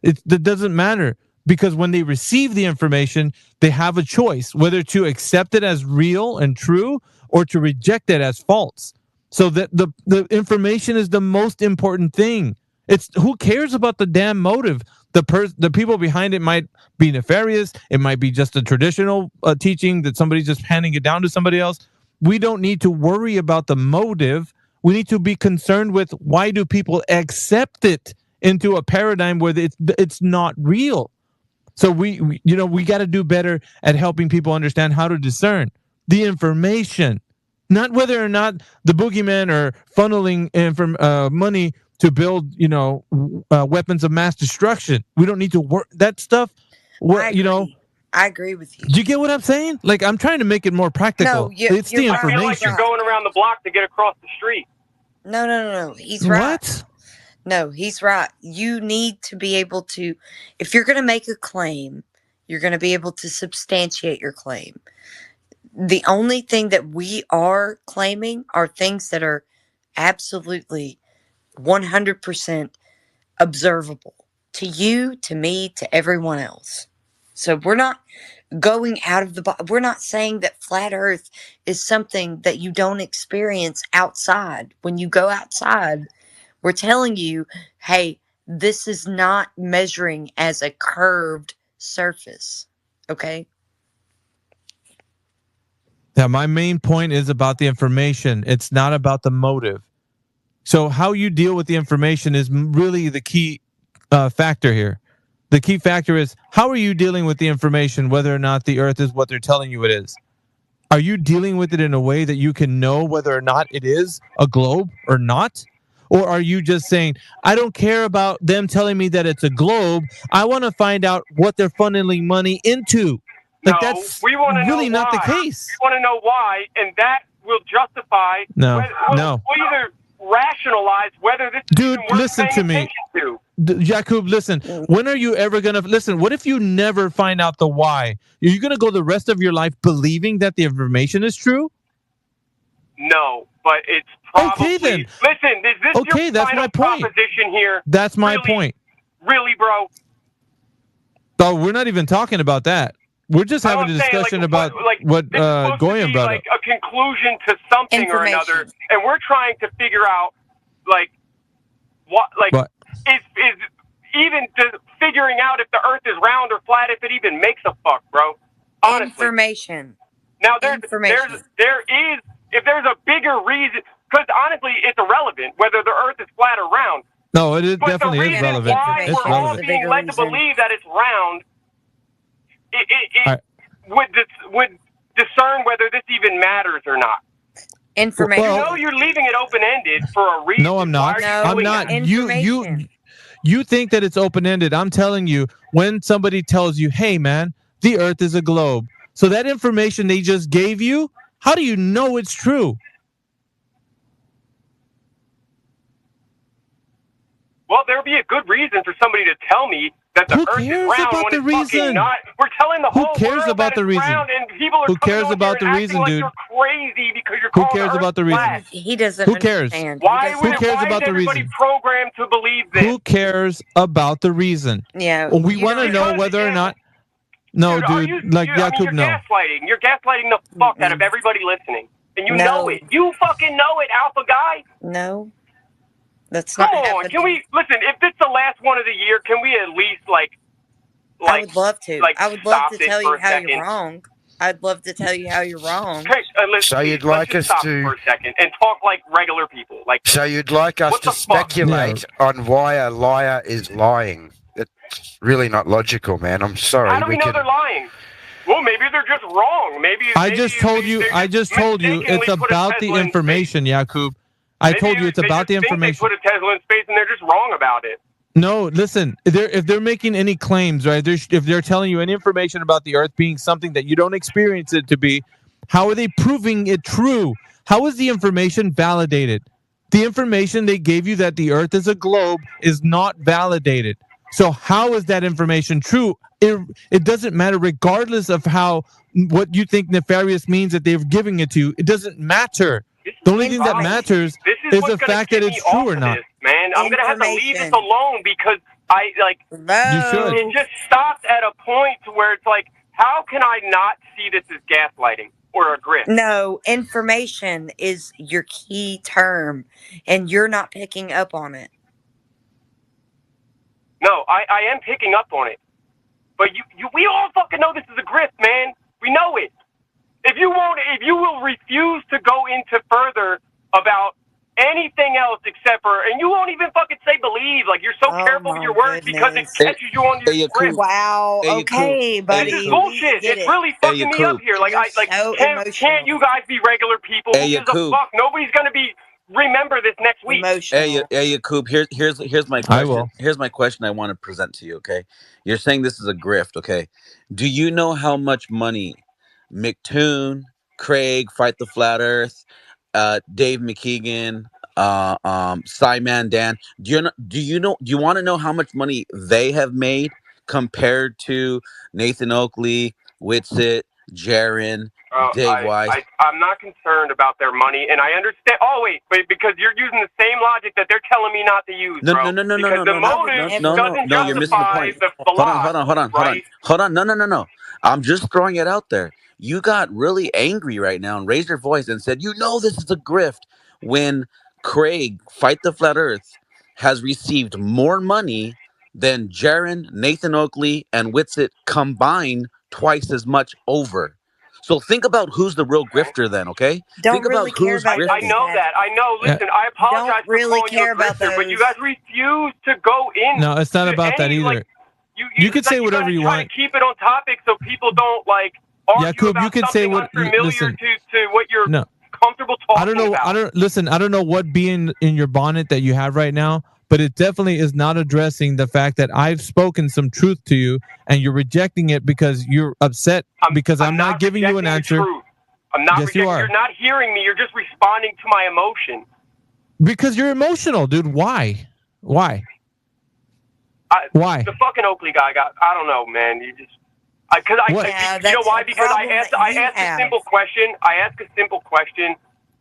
that doesn't matter, because when they receive the information, they have a choice whether to accept it as real and true or to reject it as false. So that the information is the most important thing. It's who cares about the damn motive? The people behind it might be nefarious. It might be just a traditional teaching that somebody's just handing it down to somebody else. We don't need to worry about the motive. We need to be concerned with why do people accept it into a paradigm where it's not real. So we got to do better at helping people understand how to discern the information, not whether or not the boogeymen are funneling money to build, weapons of mass destruction. We don't need to work that stuff. I agree with you. Do you get what I'm saying? Like, I'm trying to make it more practical. No, It's the you're I right. feel like information. you're going around the block to get across the street. No. He's right. What? No, he's right. You need to be able to, if you're going to make a claim, you're going to be able to substantiate your claim. The only thing that we are claiming are things that are absolutely 100% observable to you, to me, to everyone else. So we're not going out of the box. We're not saying that flat earth is something that you don't experience outside. When you go outside, we're telling you, hey, this is not measuring as a curved surface. Okay? Yeah, my main point is about the information. It's not about the motive. So how you deal with the information is really the key factor here. The key factor is, how are you dealing with the information, whether or not the earth is what they're telling you it is? Are you dealing with it in a way that you can know whether or not it is a globe or not? Or are you just saying, I don't care about them telling me that it's a globe. I want to find out what they're funneling money into. Like, No, that's we want to really know not why. the case. We want to know why, and that will justify. No, We'll no. either rationalize whether this Dude, is even worth listen paying to me. attention to. Jakub, listen, when are you ever going to listen? What if you never find out the why? Are you going to go the rest of your life believing that the information is true? No, but it's probably. Okay, then. Listen, is this Okay, your that's final my point. proposition here? That's my Really? point. Really, bro? Oh, we're not even talking about that. We're just having a I'm saying, discussion like, about what this is supposed Goyim to be brought like up. a conclusion to something or another, and we're trying to figure out, like, what, like, What? is even figuring out if the Earth is round or flat, if it even makes a fuck, bro. Honestly. Information. Now there is if there's a bigger reason, because honestly, it's irrelevant whether the Earth is flat or round. No, it is But definitely the is reason relevant. why It's we're all relevant. being led to believe that it's round, it would discern whether this even matters or not. Information. You know you're leaving it open ended for a reason. No, I'm not. Why are you I'm doing not. that? You think that it's open ended. I'm telling you, when somebody tells you, "Hey, man, the Earth is a globe," so that information they just gave you, how do you know it's true? Well, there would be a good reason for somebody to tell me that the Who Earth is cares round about when the it's fucking reason? not. We're telling the Who whole cares world about that the it's reason? round, and people are Who coming cares over about here the and acting reason, like dude? you're crazy because you're Who calling the cares Earth about the reason? flat. He doesn't Who cares? understand. Why Who cares why about is the everybody reason? programmed to believe this? Who cares about the reason? Yeah, Well, we you want to don't. know whether or not. No, Dude, are dude. you? Like I mean, Yakub, you're no. gaslighting. You're gaslighting the fuck out of everybody listening, and you know No. it. You fucking know it, alpha guy. No, that's Come not on, happening. can we listen? If it's the last one of the year, can we at least I would love to. like I would love stop to this tell for you a how second? you're wrong. I'd love to tell you how you're wrong. Okay, So you'd let's like just us stop to- for a second and talk like regular people. Like, So you'd like us what to the fuck? speculate on why a liar is lying? It's really not logical, man. I'm sorry. How do we know they're lying? Well, maybe they're just wrong. Maybe I just told you. I just told you. It's about the information, Yakub. I told you it's about the information. They put a Tesla in space and they're just wrong about it. No, listen. If they're making any claims, right? If they're telling you any information about the Earth being something that you don't experience it to be, how are they proving it true? How is the information validated? The information they gave you that the Earth is a globe is not validated. So how is that information true? It doesn't matter, regardless of what you think nefarious means that they're giving it to you. It doesn't matter. The only thing that matters is the fact that it's true or not. Man, I'm gonna have to leave this alone because I You should. It just stops at a point to where it's like, how can I not see this as gaslighting or a grift? No, information is your key term, and you're not picking up on it. No, I am picking up on it, but we all fucking know this is a grift, man. We know it. If you will refuse to go into further about anything else except for, and you won't even fucking say believe, like you're so careful with your words because it catches you on your script. Wow. Okay, buddy. This is bullshit. It's really fucking me up here. Like can't you guys be regular people? Who gives a fuck? Nobody's gonna remember this next week. Hey, Yakub, here's my question. I will. Here's my question I want to present to you, okay? You're saying this is a grift, okay? Do you know how much money McToon, Craig, Fight the Flat Earth, Dave McKeegan, Simon Dan, do you want to know how much money they have made compared to Nathan Oakley, Whitsitt, Jaron, Dave Wise? I'm not concerned about their money, and I understand. Oh wait, because you're using the same logic that they're telling me not to use, No, bro. no, no, no, because no, the no, motive no, doesn't you're missing the justify point. the Hold on. No. I'm just throwing it out there. You got really angry right now and raised your voice and said, this is a grift when Craig, Fight the Flat Earth, has received more money than Jaron, Nathan Oakley, and Whitsitt combined twice as much over. So think about who's the real grifter then, okay? Don't think really about care who's about grifting. I know that. I know. Listen, I apologize Don't really for calling care you a about grifter, but you those. guys refuse to go in. No, it's not to about that any, either. You could say whatever you try want. to keep it on topic so people don't argue Yakub, about you could say something what. unfamiliar Listen, to what you're no. comfortable talking I don't know. about. I don't know what being in your bonnet that you have right now, but it definitely is not addressing the fact that I've spoken some truth to you and you're rejecting it because you're upset because I'm not giving you an answer. I'm not Yes, rejecting. you are. You're not hearing me. You're just responding to my emotion. Because you're emotional, dude. Why? Why? The fucking Oakley guy I don't know, man. You just. You know why? Because I asked a simple question. I ask a simple question,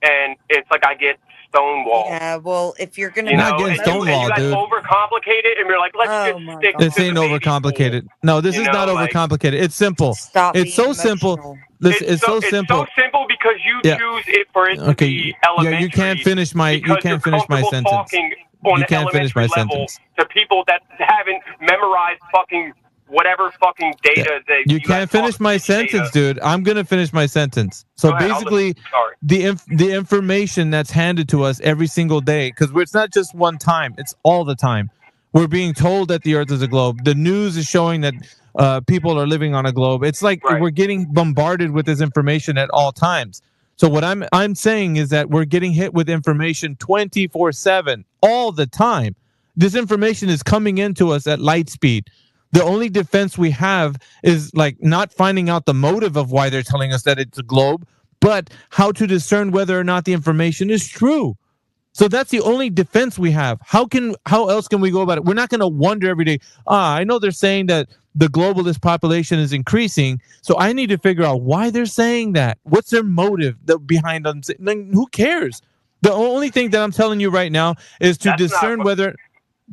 and it's like I get stonewalled. Yeah, well, if you're gonna You're not getting and you stonewalled, guys dude. overcomplicate it, and you're like, let's just stick This to ain't the overcomplicated. No, this You is know, not like- overcomplicated. It's simple. Stop It's being so simple. emotional. Listen, it's so It's simple. so simple because you Yeah. choose it for it to Okay. be Yeah, elementary. you can't finish my. You because can't you're finish my comfortable sentence. talking on You an can't finish my elementary level sentence. to people that haven't memorized fucking whatever fucking data they. You can't finish my sentence, dude. I'm gonna finish my sentence. So Go ahead, I'll basically, listen. Sorry. the information that's handed to us every single day, because it's not just one time; it's all the time. We're being told that the Earth is a globe. The news is showing that people are living on a globe. It's like we're getting bombarded with this information at all times. So what I'm saying is that we're getting hit with information 24/7 all the time. This information is coming into us at light speed. The only defense we have is like not finding out the motive of why they're telling us that it's a globe, but how to discern whether or not the information is true. So that's the only defense we have. How else can we go about it? We're not going to wonder every day, I know they're saying that the globalist population is increasing, so I need to figure out why they're saying that. What's their motive behind them? Who cares? The only thing that I'm telling you right now is to discern whether...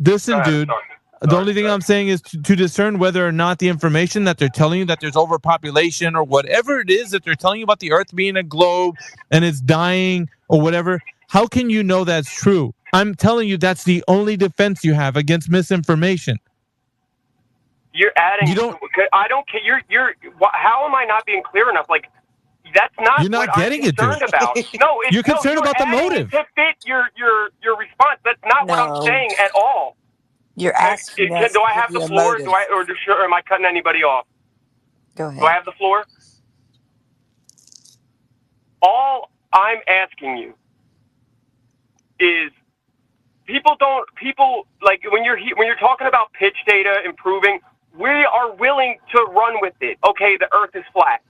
Listen, dude. The only thing I'm saying is to discern whether or not the information that they're telling you, that there's overpopulation or whatever it is that they're telling you about the Earth being a globe and it's dying or whatever, how can you know that's true? I'm telling you that's the only defense you have against misinformation. You're adding. You don't. I don't care. How am I not being clear enough? Like, that's not. You're not what getting I'm it, dude. concerned about. No, You're concerned about the motive. To fit your response. That's not what I'm saying at all. You're asking us. Do I have the floor? Or am I cutting anybody off? Go ahead. Do I have the floor? All I'm asking you is people like when you're talking about pitch data improving, we are willing to run with it. Okay, the Earth is flat,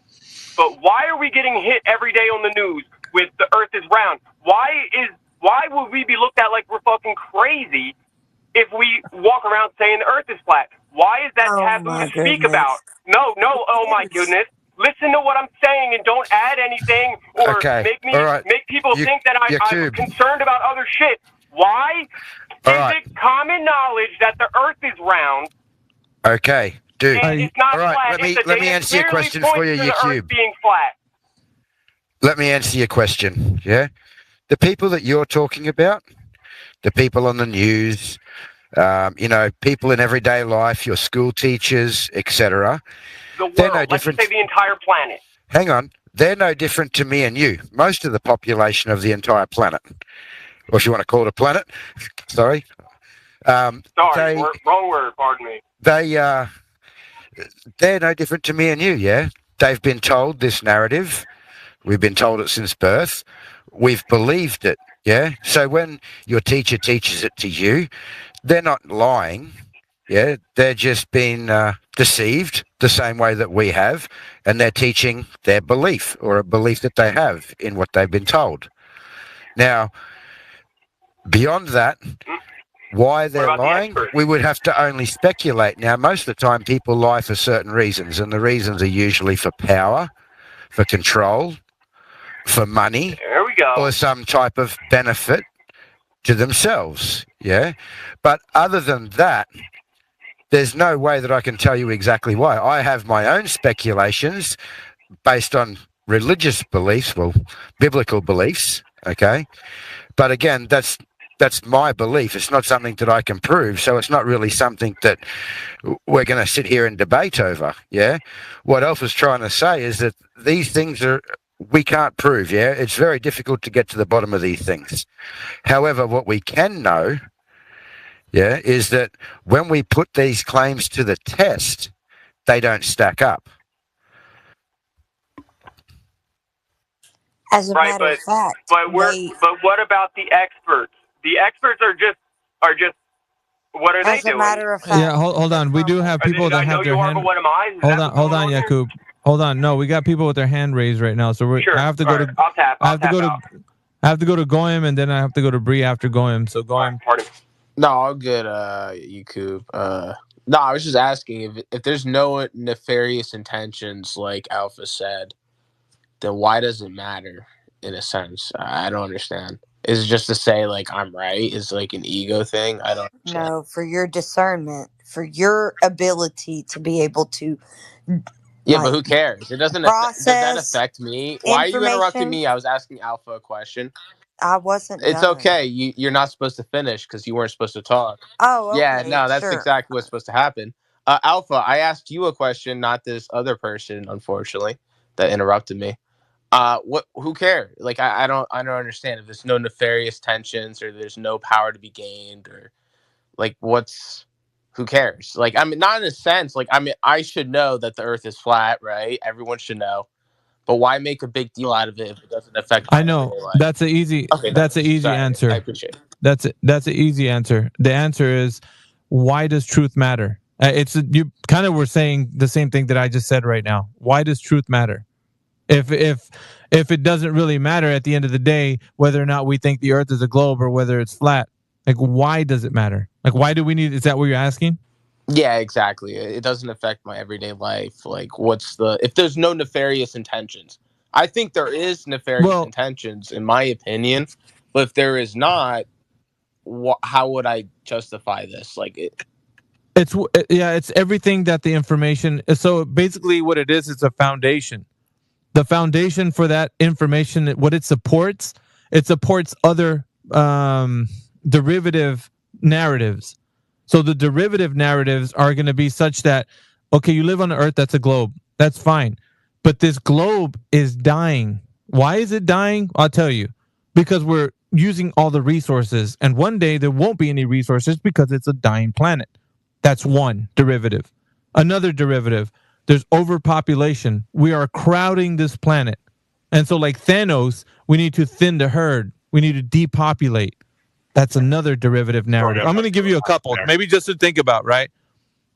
but why are we getting hit every day on the news with the Earth is round? Why would we be looked at like we're fucking crazy if we walk around saying the Earth is flat? Why is that taboo to speak about? No, oh my goodness. Listen to what I'm saying and don't add anything or make people think that I'm concerned about other shit. Why is it common knowledge that the Earth is round? Okay, dude. And it's not all right, flat. let me answer your question for you, Earth being flat. Let me answer your question, yeah? The people that you're talking about, the people on the news, people in everyday life, your school teachers, etc. They're no different. Let's say the entire planet. Hang on. They're no different to me and you. Most of the population of the entire planet, or if you want to call it a planet, sorry. Wrong word, pardon me. They're no different to me and you, yeah? They've been told this narrative. We've been told it since birth. We've believed it, yeah? So when your teacher teaches it to you, they're not lying, yeah? They're just being deceived the same way that we have, and they're teaching their belief or a belief that they have in what they've been told. Now, beyond that, why they're lying, we would have to only speculate. Now, most of the time, people lie for certain reasons, and the reasons are usually for power, for control, for money, there we go, or some type of benefit to themselves, yeah? But other than that, there's no way that I can tell you exactly why. I have my own speculations based on religious beliefs, well, biblical beliefs, okay? But again, that's my belief. It's not something that I can prove, so it's not really something that we're going to sit here and debate over, yeah? What Alpha's trying to say is that these things we can't prove, yeah? It's very difficult to get to the bottom of these things. However, what we can know, yeah, is that when we put these claims to the test, they don't stack up. As a matter of fact, but what about the experts? The experts are just what are they doing? As a matter of fact, yeah, hold on. We do have people that have their hand. What am I? Hold on, Yakub. Hold on. No, we got people with their hand raised right now. So I have to go to. I have to go to Goyim, and then I have to go to Bree after Goyim. So Goyim. No, I'll get Yakub. No, I was just asking if there's no nefarious intentions, like Alpha said, then why does it matter? In a sense, I don't understand. Is it just to say like I'm right? Is it like an ego thing? I don't understand. No, for your discernment, for your ability to be able to. Yeah, but who cares? It doesn't. Does that affect me? Why are you interrupting me? I was asking Alpha a question. I wasn't. It's okay. You're not supposed to finish because you weren't supposed to talk. Oh, okay, yeah. No, that's sure. exactly what's supposed to happen. Alpha, I asked you a question, not this other person, unfortunately, that interrupted me. Who cares? Like, I don't understand if there's no nefarious tensions or there's no power to be gained or like who cares? Like, I mean, not in a sense, like, I mean, I should know that the Earth is flat, right? Everyone should know. But why make a big deal out of it if it doesn't affect my everyday life? That's an easy answer. I appreciate it. That's an easy answer. The answer is, why does truth matter? You kind of were saying the same thing that I just said right now. Why does truth matter? If if it doesn't really matter at the end of the day whether or not we think the Earth is a globe or whether it's flat? Like, why does it matter? Like, why do we need? Is that what you're asking? Yeah, exactly. It doesn't affect my everyday life. Like, if there's no nefarious intentions? I think there is nefarious intentions, in my opinion. But if there is not, how would I justify this? Like, it's everything that the information. So basically, what it is, it's a foundation. The foundation for that information, what it supports other derivative narratives. So the derivative narratives are going to be such that, okay, you live on the Earth, that's a globe. That's fine. But this globe is dying. Why is it dying? I'll tell you. Because we're using all the resources. And one day there won't be any resources because it's a dying planet. That's one derivative. Another derivative, there's overpopulation. We are crowding this planet. And so like Thanos, we need to thin the herd. We need to depopulate. That's another derivative narrative. I'm going to give you a couple, maybe just to think about, right?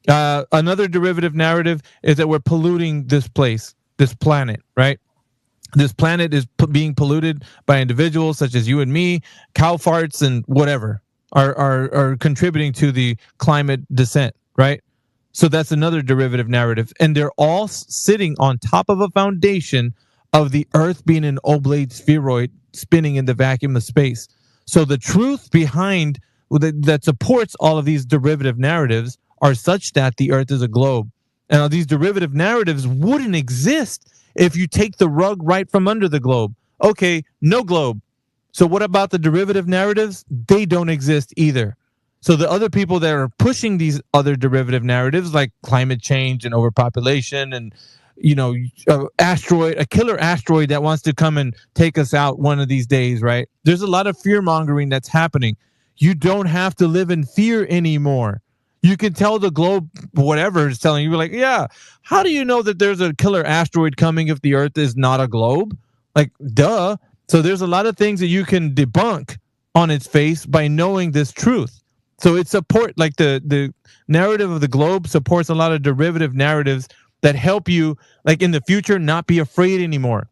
Another derivative narrative is that we're polluting this place, this planet, right? This planet is being polluted by individuals such as you and me, cow farts and whatever are contributing to the climate descent, right? So that's another derivative narrative. And they're all sitting on top of a foundation of the Earth being an oblate spheroid spinning in the vacuum of space. So the truth behind that supports all of these derivative narratives are such that the Earth is a globe. And these derivative narratives wouldn't exist if you take the rug right from under the globe. Okay, no globe. So what about the derivative narratives? They don't exist either. So the other people that are pushing these other derivative narratives like climate change and overpopulation and a killer asteroid that wants to come and take us out one of these days, right? There's a lot of fear mongering that's happening. You don't have to live in fear anymore. You can tell the globe whatever is telling you, like, yeah, how do you know that there's a killer asteroid coming if the Earth is not a globe? Like, duh. So there's a lot of things that you can debunk on its face by knowing this truth. So it like the narrative of the globe supports a lot of derivative narratives that help you, like in the future, not be afraid anymore.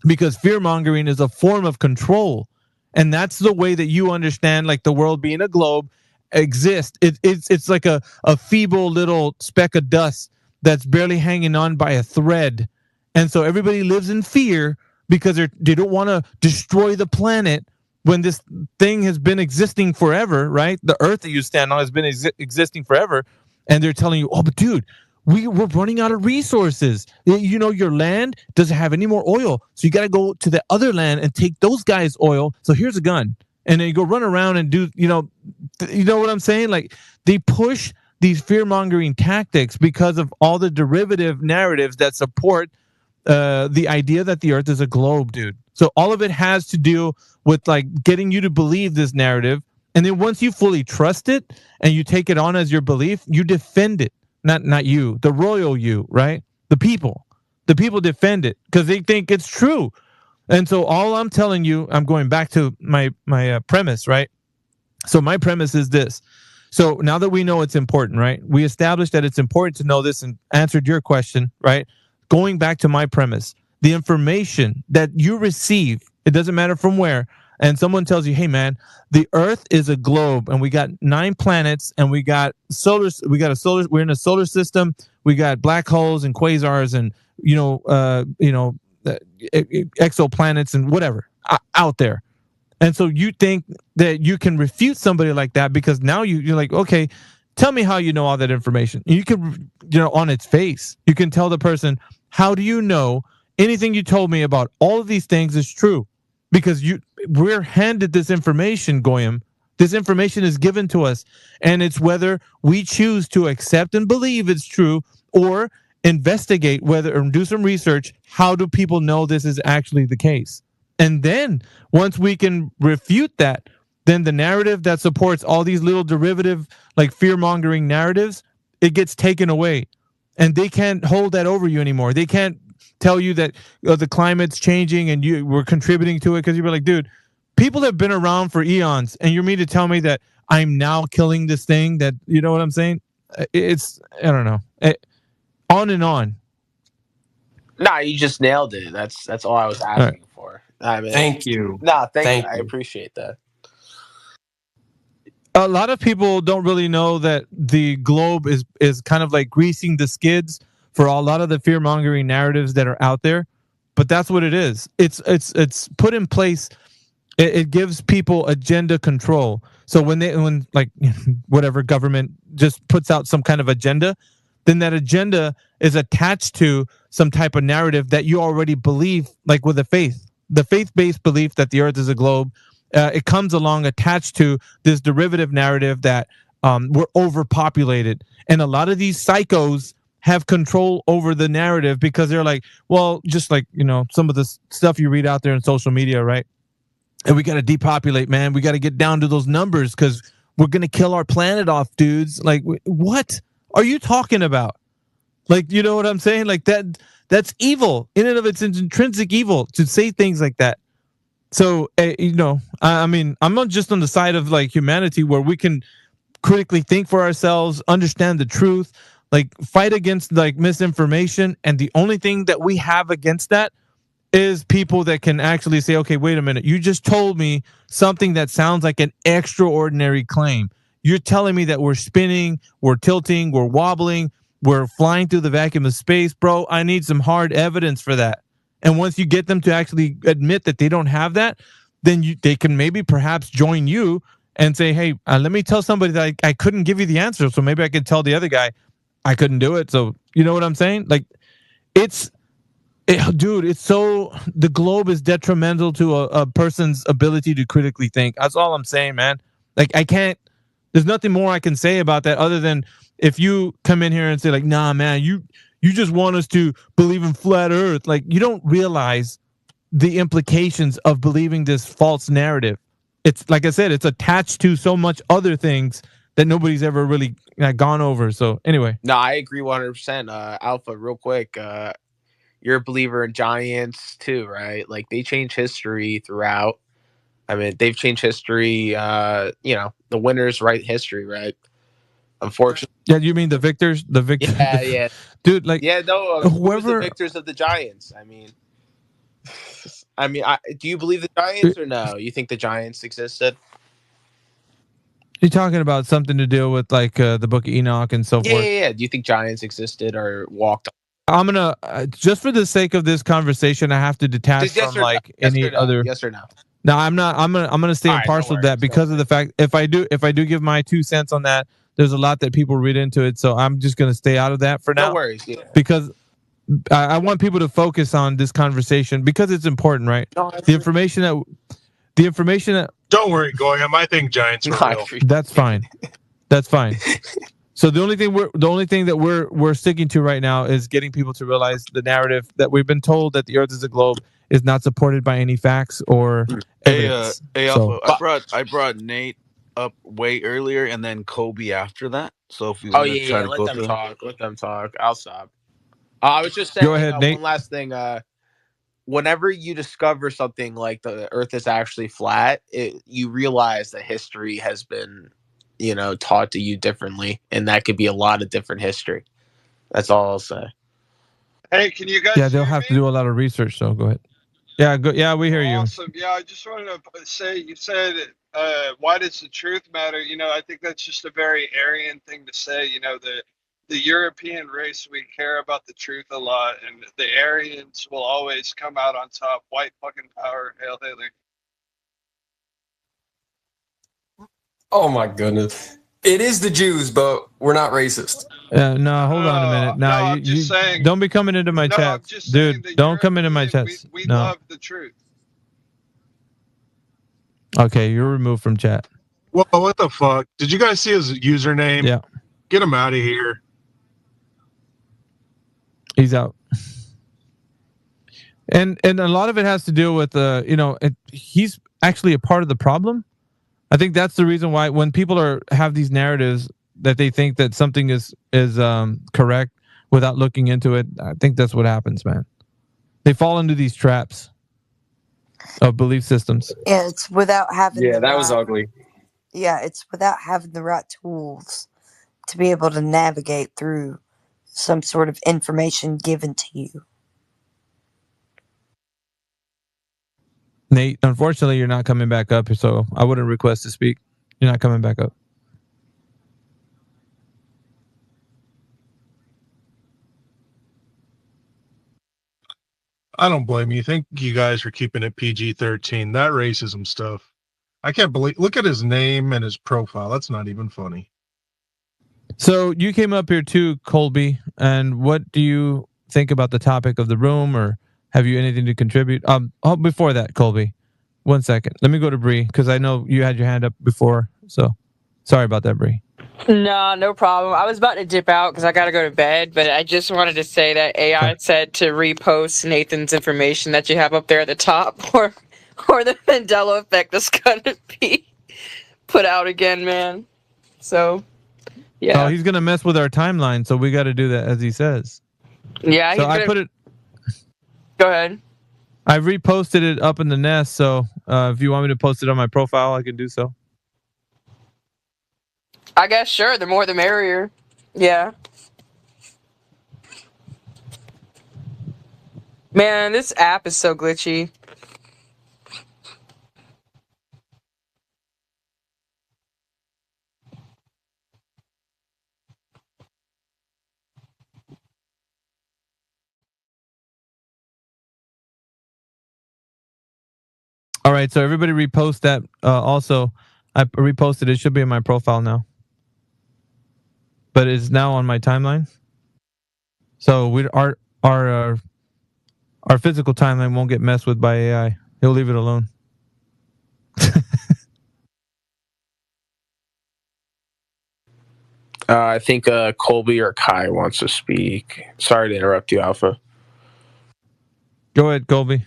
Because fear-mongering is a form of control. And that's the way that you understand, like, the world being a globe exists. It's like a feeble little speck of dust that's barely hanging on by a thread. And so everybody lives in fear because they don't want to destroy the planet when this thing has been existing forever, right? The Earth that you stand on has been existing forever. And they're telling you, oh, but dude, we're running out of resources. Your land doesn't have any more oil. So you got to go to the other land and take those guys' oil. So here's a gun. And then you go run around and do, you know what I'm saying? Like, they push these fear-mongering tactics because of all the derivative narratives that support the idea that the Earth is a globe, dude. So all of it has to do with, like, getting you to believe this narrative. And then once you fully trust it and you take it on as your belief, you defend it. Not you, the royal you, right? The people defend it because they think it's true. And so all I'm telling you, I'm going back to my premise, right? So my premise is this. So now that we know it's important, right? We established that it's important to know this and answered your question, right? Going back to my premise, the information that you receive, it doesn't matter from where, and someone tells you, hey man, the Earth is a globe and we got 9 planets and we're in a solar system, we got black holes and quasars and exoplanets and whatever out there. And so you think that you can refute somebody like that because now you're like, okay, tell me how you know all that information. You can, on its face, you can tell the person, how do you know anything you told me about all of these things is true? Because we're handed this information, Goyim. This information is given to us, and it's whether we choose to accept and believe it's true or investigate or do some research. How do people know this is actually the case? And then once we can refute that, then the narrative that supports all these little derivative, like fear-mongering narratives, it gets taken away. And they can't hold that over you anymore. They can't tell you that the climate's changing and you were contributing to it because you were like, dude, people have been around for eons and you're mean to tell me that I'm now killing this thing that, you know what I'm saying? I don't know. On and on. Nah, you just nailed it. That's all I was asking for. I mean, Thank you. Nah, thank Thank you. I you. appreciate that. A lot of people don't really know that the globe is kind of like greasing the skids for a lot of the fear mongering narratives that are out there, but that's what it is. It's put in place. It gives people agenda control. So when like whatever government just puts out some kind of agenda, then that agenda is attached to some type of narrative that you already believe, like with the faith-based belief that the earth is a globe. It comes along attached to this derivative narrative that we're overpopulated. And a lot of these psychos have control over the narrative because they're like, well, just like, some of the stuff you read out there in social media, right? And we got to depopulate, man. We got to get down to those numbers because we're going to kill our planet off, dudes. Like, what are you talking about? Like, you know what I'm saying? Like that's evil in and of its intrinsic evil to say things like that. So, I mean, I'm not just on the side of like humanity where we can critically think for ourselves, understand the truth, like fight against like misinformation. And the only thing that we have against that is people that can actually say, okay, wait a minute. You just told me something that sounds like an extraordinary claim. You're telling me that we're spinning, we're tilting, we're wobbling, we're flying through the vacuum of space, bro. I need some hard evidence for that. And once you get them to actually admit that they don't have that, then they can maybe perhaps join you and say, hey, let me tell somebody that I couldn't give you the answer. So maybe I could tell the other guy I couldn't do it. So you know what I'm saying? Like dude, it's so the globe is detrimental to a person's ability to critically think. That's all I'm saying, man. Like there's nothing more I can say about that other than if you come in here and say like, nah, man, you just want us to believe in flat earth. Like you don't realize the implications of believing this false narrative. It's like I said, it's attached to so much other things that nobody's ever really gone over. So anyway. No, I agree 100%. Alpha, real quick. You're a believer in giants too, right? Like they change history throughout. I mean, they've changed history. The winners write history, right? Unfortunately. Yeah, you mean the victors? The victors. Yeah. Dude, like whoever the victors of the giants. I mean, do you believe the giants or no? You think the giants existed? You're talking about something to do with like the Book of Enoch and so forth. Yeah. Do you think giants existed or walked? I'm gonna just for the sake of this conversation, I have to detach from like any other. Yes or no? No, I'm not. I'm gonna stay impartial to that because of the fact if I do give my 2 cents on that, there's a lot that people read into it. So I'm just gonna stay out of that for now. No worries. Yeah. Because I want people to focus on this conversation because it's important, right? The information that. Don't worry, Goyam. I think giants are real. That's fine. That's fine. So the only thing that we're sticking to right now is getting people to realize the narrative that we've been told that the Earth is a globe is not supported by any facts or evidence. Alpha, I brought Nate up way earlier and then Kobe after that. So if we want to try to let go them through. talk. Let them talk. I'll stop. I was just saying. Go ahead, Nate. One last thing. Whenever you discover something like the Earth is actually flat, you realize that history has been, taught to you differently, and that could be a lot of different history. That's all I'll say. Hey, can you guys? Yeah, they'll have to do a lot of research. So go ahead. Yeah, Yeah, we hear you. Awesome. Yeah, I just wanted to say, you said, why does the truth matter? I think that's just a very Aryan thing to say. The European race, we care about the truth a lot, and the Aryans will always come out on top. White fucking power. Hail Hitler. Oh my goodness. It is the Jews, but we're not racist. No, hold on a minute. No, you saying, don't be coming into my chats, dude. Don't come into my chats. We no. love the truth. Okay, you're removed from chat. Well, what the fuck? Did you guys see his username? Yeah. Get him out of here. He's out. And a lot of it has to do with he's actually a part of the problem. I think that's the reason why when people have these narratives that they think that something is correct without looking into it, I think that's what happens, man. They fall into these traps of belief systems. Yeah, it's without having. Yeah, that was ugly. Yeah, it's without having the right tools to be able to navigate through some sort of information given to you. Nate, unfortunately, you're not coming back up, so I wouldn't request to speak. You're not coming back up. I don't blame you. Think you guys are keeping it PG-13. That racism stuff. I can't believe. Look at his name and his profile. That's not even funny. So you came up here too, Colby, and what do you think about the topic of the room, or have you anything to contribute? Before that, Colby, 1 second. Let me go to Bree because I know you had your hand up before. So sorry about that, Bree. No, no problem. I was about to dip out because I got to go to bed, but I just wanted to say that AI said to repost Nathan's information that you have up there at the top, or the Mandela effect is gonna be put out again, man. So, yeah. Oh, he's gonna mess with our timeline, so we got to do that as he says. Yeah, So I put it. Go ahead. I reposted it up in the nest, so if you want me to post it on my profile, I can do so. I guess sure. The more the merrier. Yeah. Man, this app is so glitchy. All right, so everybody repost that. Also, I reposted it. It should be in my profile now, but it's now on my timeline. So our physical timeline won't get messed with by AI. He'll leave it alone. I think Colby or Kai wants to speak. Sorry to interrupt you, Alpha. Go ahead, Colby.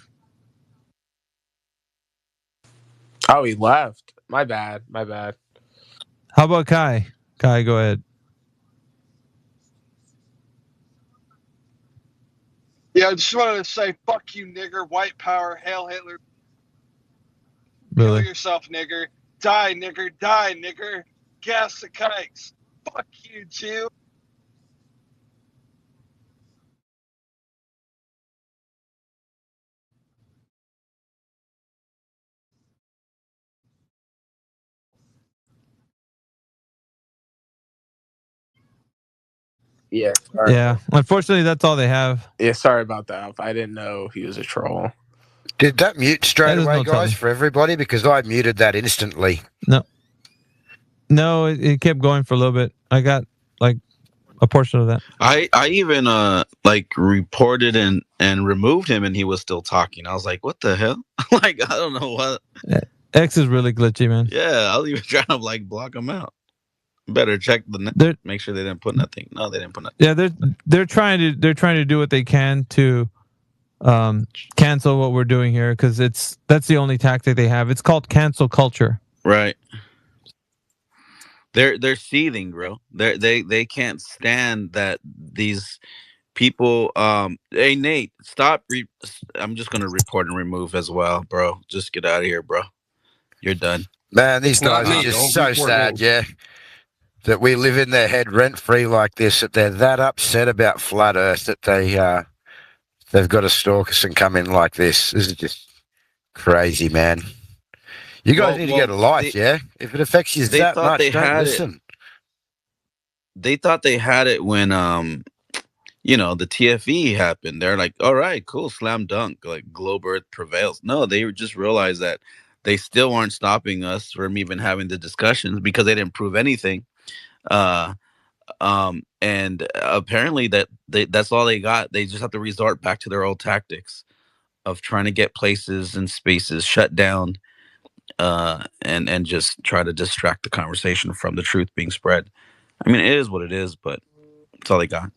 Oh, he left. My bad. My bad. How about Kai? Kai, go ahead. Yeah, I just wanted to say, fuck you, nigger. White power, hail Hitler. Really? Kill yourself, nigger. Die, nigger. Die, nigger. Gas the kikes. Fuck you, Jew. Yeah. Sorry. Yeah. Unfortunately, that's all they have. Yeah, sorry about that. I didn't know he was a troll. Did that mute straight That is away, no guys, trouble. for everybody? Because I muted that instantly. No, it kept going for a little bit. I got like a portion of that. I even like reported and removed him, and he was still talking. I was like, what the hell? Like, I don't know what. X is really glitchy, man. Yeah, I was even trying to like block him out. Better check the net. Make sure they didn't put nothing. No, they didn't put nothing. Yeah, they're trying to do what they can to cancel what we're doing here because that's the only tactic they have. It's called cancel culture. Right. They're seething, bro. They can't stand that these people. Hey Nate, stop. I'm just gonna report and remove as well, bro. Just get out of here, bro. You're done. Man, these guys are just so sad, yeah. That we live in their head rent-free like this, that they're that upset about flat Earth that they've got to stalk us and come in like this. This is just crazy, man. You guys need to get a life, yeah? If it affects you that much, don't listen. They thought they had it when the TFE happened. They're like, all right, cool, slam dunk, like globe Earth prevails. No, they just realized that they still aren't stopping us from even having the discussions because they didn't prove anything. And apparently that's all they got. They just have to resort back to their old tactics of trying to get places and spaces shut down, and just try to distract the conversation from the truth being spread. I mean, it is what it is, but that's all they got.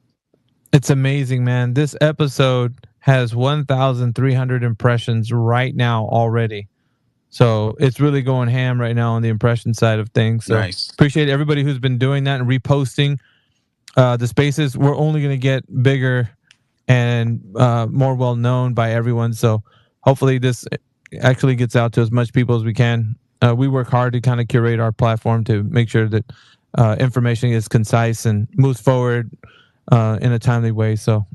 It's amazing, man. This episode has 1,300 impressions right now already. So it's really going ham right now on the impression side of things. So nice. Appreciate everybody who's been doing that and reposting the spaces. We're only going to get bigger and more well known by everyone. So hopefully this actually gets out to as much people as we can. We work hard to kind of curate our platform to make sure that information is concise and moves forward in a timely way. So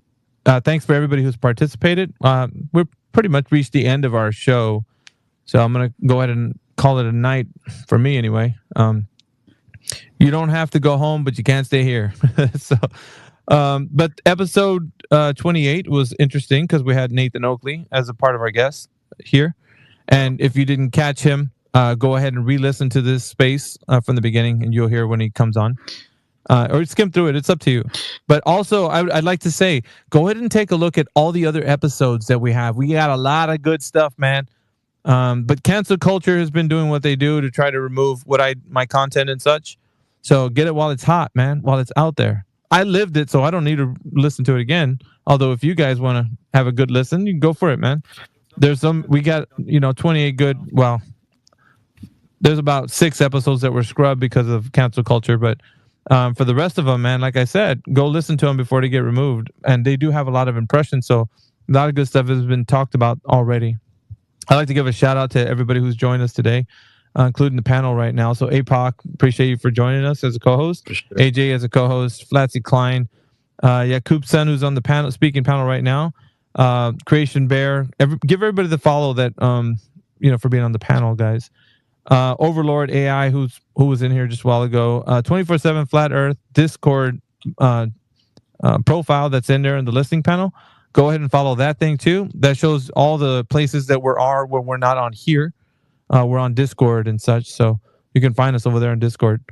thanks for everybody who's participated. We're pretty much reached the end of our show. So I'm gonna go ahead and call it a night for me anyway. You don't have to go home, but you can't stay here. So, but episode 28 was interesting because we had Nathan Oakley as a part of our guest here. And if you didn't catch him, go ahead and re-listen to this space from the beginning, and you'll hear when he comes on. Or skim through it. It's up to you. But also, I'd like to say, go ahead and take a look at all the other episodes that we have. We got a lot of good stuff, man. But cancel culture has been doing what they do to try to remove my content and such. So get it while it's hot, man, while it's out there. I lived it, so I don't need to listen to it again. Although if you guys want to have a good listen, you can go for it, man. We got 28 good. Well, there's about 6 episodes that were scrubbed because of cancel culture, but for the rest of them, man, like I said, go listen to them before they get removed. And they do have a lot of impressions, so a lot of good stuff has been talked about already. I'd like to give a shout out to everybody who's joined us today, including the panel right now. So APOC, appreciate you for joining us as a co-host. Sure. AJ as a co-host. Flatsy Klein. Yakub Sen, who's on the speaking panel right now. Creation Bear. Give everybody the follow that, for being on the panel, guys. Overlord AI, who was in here just a while ago. 24/7 Flat Earth Discord profile that's in there in the listening panel. Go ahead and follow that thing too. That shows all the places that where we're not on here. We're on Discord and such, so you can find us over there on Discord.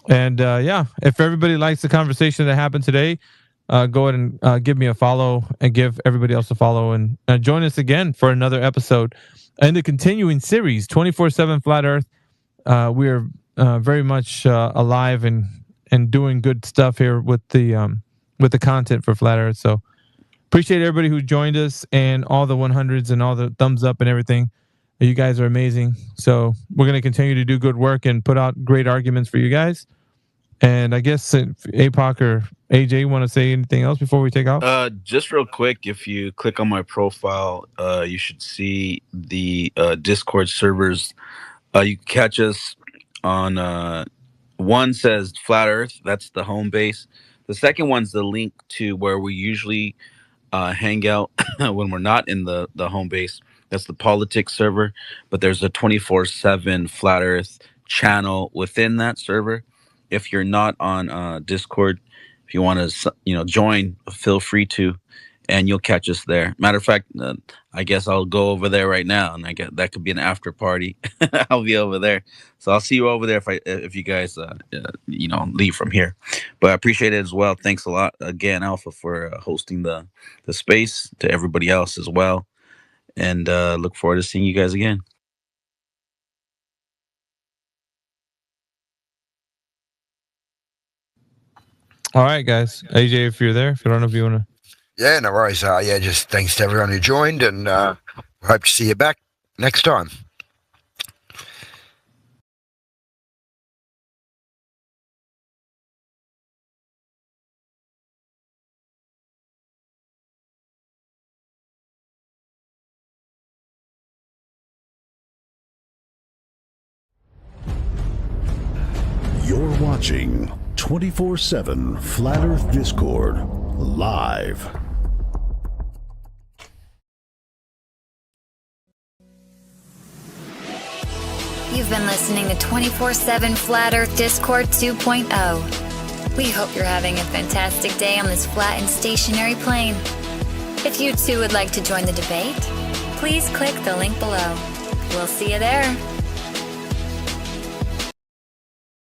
And if everybody likes the conversation that happened today, go ahead and give me a follow and give everybody else a follow, and join us again for another episode in the continuing series 24/7 Flat Earth. We are very much alive and doing good stuff here with the content for Flat Earth. So appreciate everybody who joined us and all the 100s and all the thumbs up and everything. You guys are amazing. So we're going to continue to do good work and put out great arguments for you guys. And I guess APOC or AJ want to say anything else before we take off? Just real quick, if you click on my profile, you should see the Discord servers. You can catch us on one says Flat Earth. That's the home base. The second one's the link to where we usually hang out when we're not in the home base. That's the politics server. But there's a 24/7 Flat Earth channel within that server. If you're not on Discord, if you want to join, feel free to, and you'll catch us there. Matter of fact, I guess I'll go over there right now, and that could be an after party. I'll be over there, so I'll see you over there if you guys leave from here. But I appreciate it as well. Thanks a lot again, Alpha, for hosting the space, to everybody else as well, and look forward to seeing you guys again. All right, guys. AJ, if you're there, if you don't know if you want to. Yeah, no worries. Just thanks to everyone who joined, and hope to see you back next time. You're watching 24/7 Flat Earth Discord live. You've been listening to 24/7 Flat Earth Discord 2.0. We hope you're having a fantastic day on this flat and stationary plane. If you too would like to join the debate, please click the link below. We'll see you there.